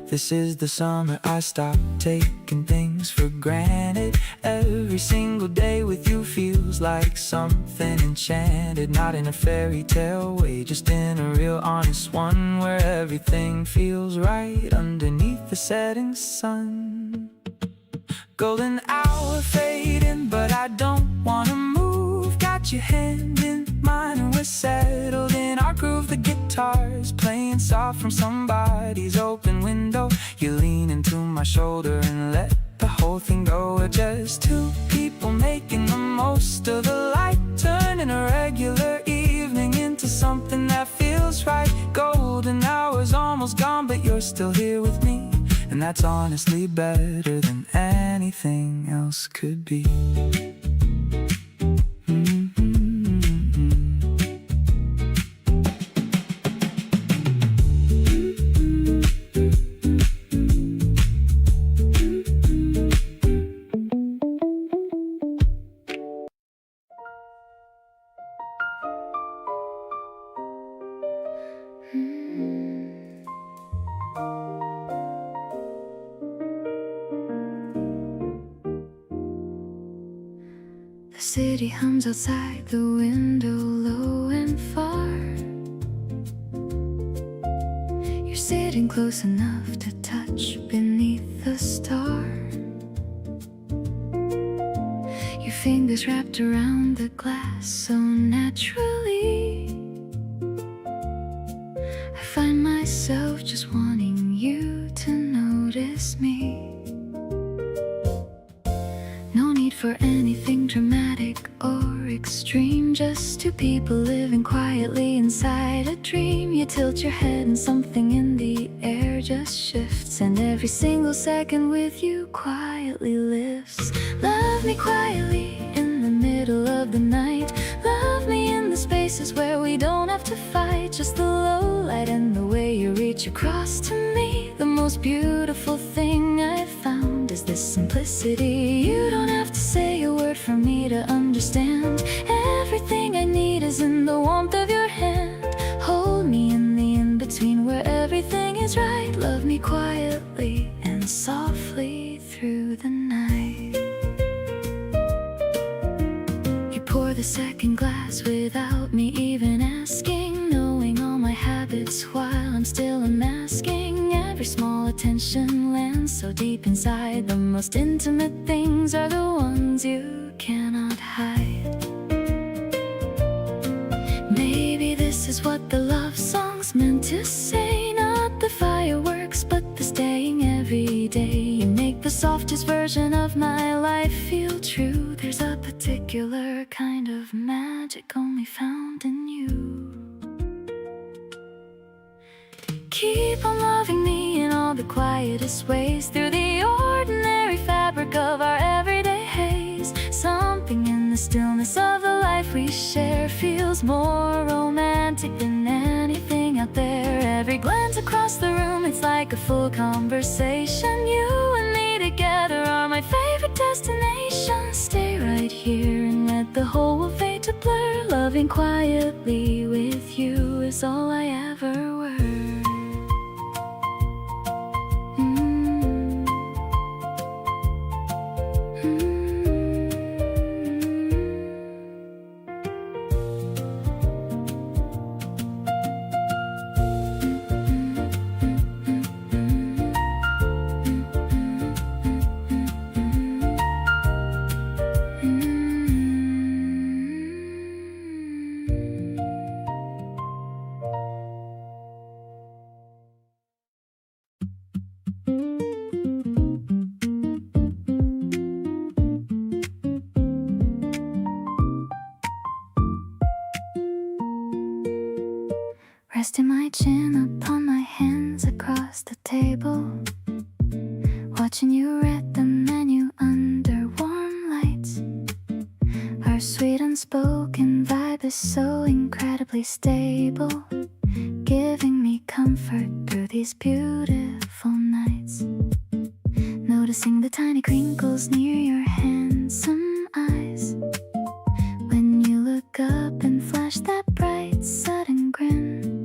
This is the summer I stopped taking things for granted. Every single day with you feels like something enchanted. Not in a fairy tale way, just in a real honest one, where everything feels right underneath the setting sun. Golden hour fading, but I don't wanna move. Got your hand in mine and we're settled in our groove. The guitar's playing soft from somebody's open window. You lean into my shoulder and let the whole thing go. We're just two people making the most of the light, turning a regular evening into something that feels right. Golden hour's almost gone, but you're still here with me, and that's honestly better than anything else could be. The city hums outside the window, low and far. You're sitting close enough to touch beneath the star. Your fingers wrapped around the glass so naturally. I find myself just wanting you to notice me. No need for anything dramatic or extreme, just two people living quietly inside a dream. You tilt your head and something in the air just shifts, and every single second with you quietly lifts. Love me quietly in the middle of the night. Love me in the spaces where we don't have to fight. Just the low light and the way you reach across to me. The most beautiful thing I've found is this simplicity. You don't have to say a word for me to understand. Everything I need is in the warmth of your hand. Hold me in the in-between where everything is right. Love me quietly and softly through the night. You pour the second glass without me even asking, knowing all my habits while I'm still unmasking. Every small attention lands so deep inside. The most intimate things are the ones you cannot hide. Maybe this is what the love song's meant to say. Not the fireworks, but the staying every day. You make the softest version of my life feel true. There's a particular kind of magic only found in you. Keep on loving me in all the quietest ways, through the ordinary fabric of our everyday haze. Something in the stillness of the life we share feels more romantic than anything out there. Every glance across the room, it's like a full conversation. You and me together are my favorite destination. Stay right here and let the whole world fade to blur. Loving quietly with you is all I ever were. Resting my chin upon my hands across the table, watching you read the menu under warm lights. Our sweet and unspoken vibe is so incredibly stable, giving me comfort through these beautiful nights. Noticing the tiny crinkles near your handsome eyes when you look up and flash that bright sudden grin.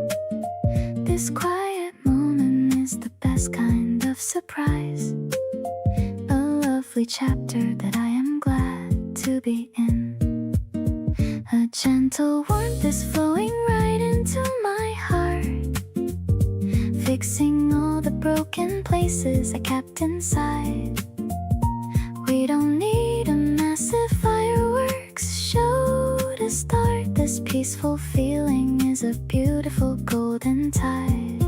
This quiet moment is the best kind of surprise, a lovely chapter that I am glad to be in. A gentle warmth is flowing right into my heart, fixing all the broken places I kept inside. We don't need a massive fireworks show to start. This peaceful feeling is a beautiful golden tide.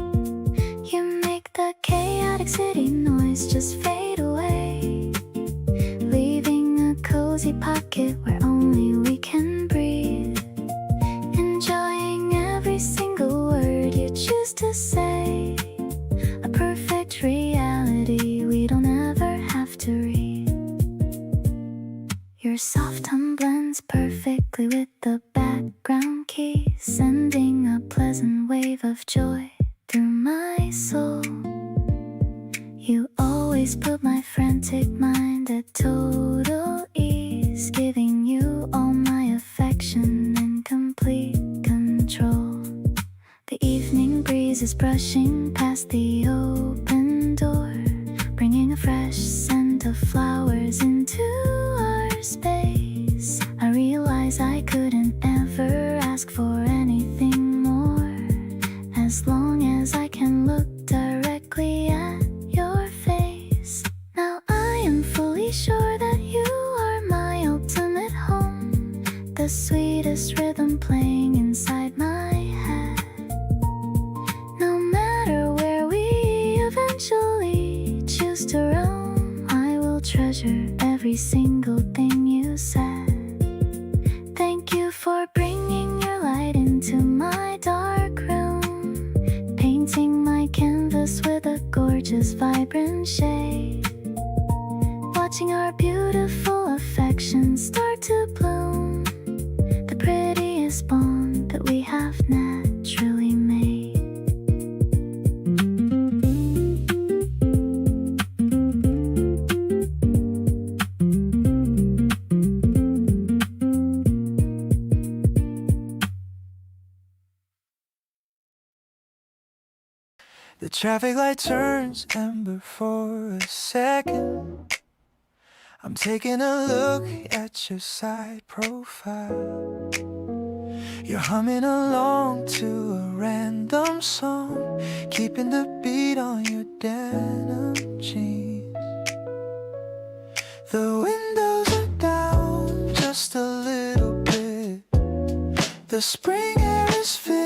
You make the chaotic city noise just fade away, leaving a cozy pocket where only we can breathe. Enjoying every single word you choose to say, a perfect reality we don't ever have to read. Your soft hum blends perfectly with the background key, sending a pleasant wave of joy through my soul. You always put my frantic mind at total ease, giving you all my affection and complete control. The evening breeze is brushing past the open door, bringing a fresh scent of flowers into our space. I realize I couldn't ever ask for anything more, as long as I can look directly at your face. Now I am fully sure that you are my ultimate home, the sweetest rhythm playing inside my head. No matter where we eventually choose to roam, I will treasure every single thing you said. Thank you for bringing your light into my dark room, painting my canvas with a gorgeous vibrant shade. Watching our beautiful affection start to bloom, the prettiest bond that we have naturally made. The traffic light turns amber for a second. I'm taking a look at your side profile. You're humming along to a random song, keeping the beat on your denim jeans. The windows are down just a little bit. The spring air is filled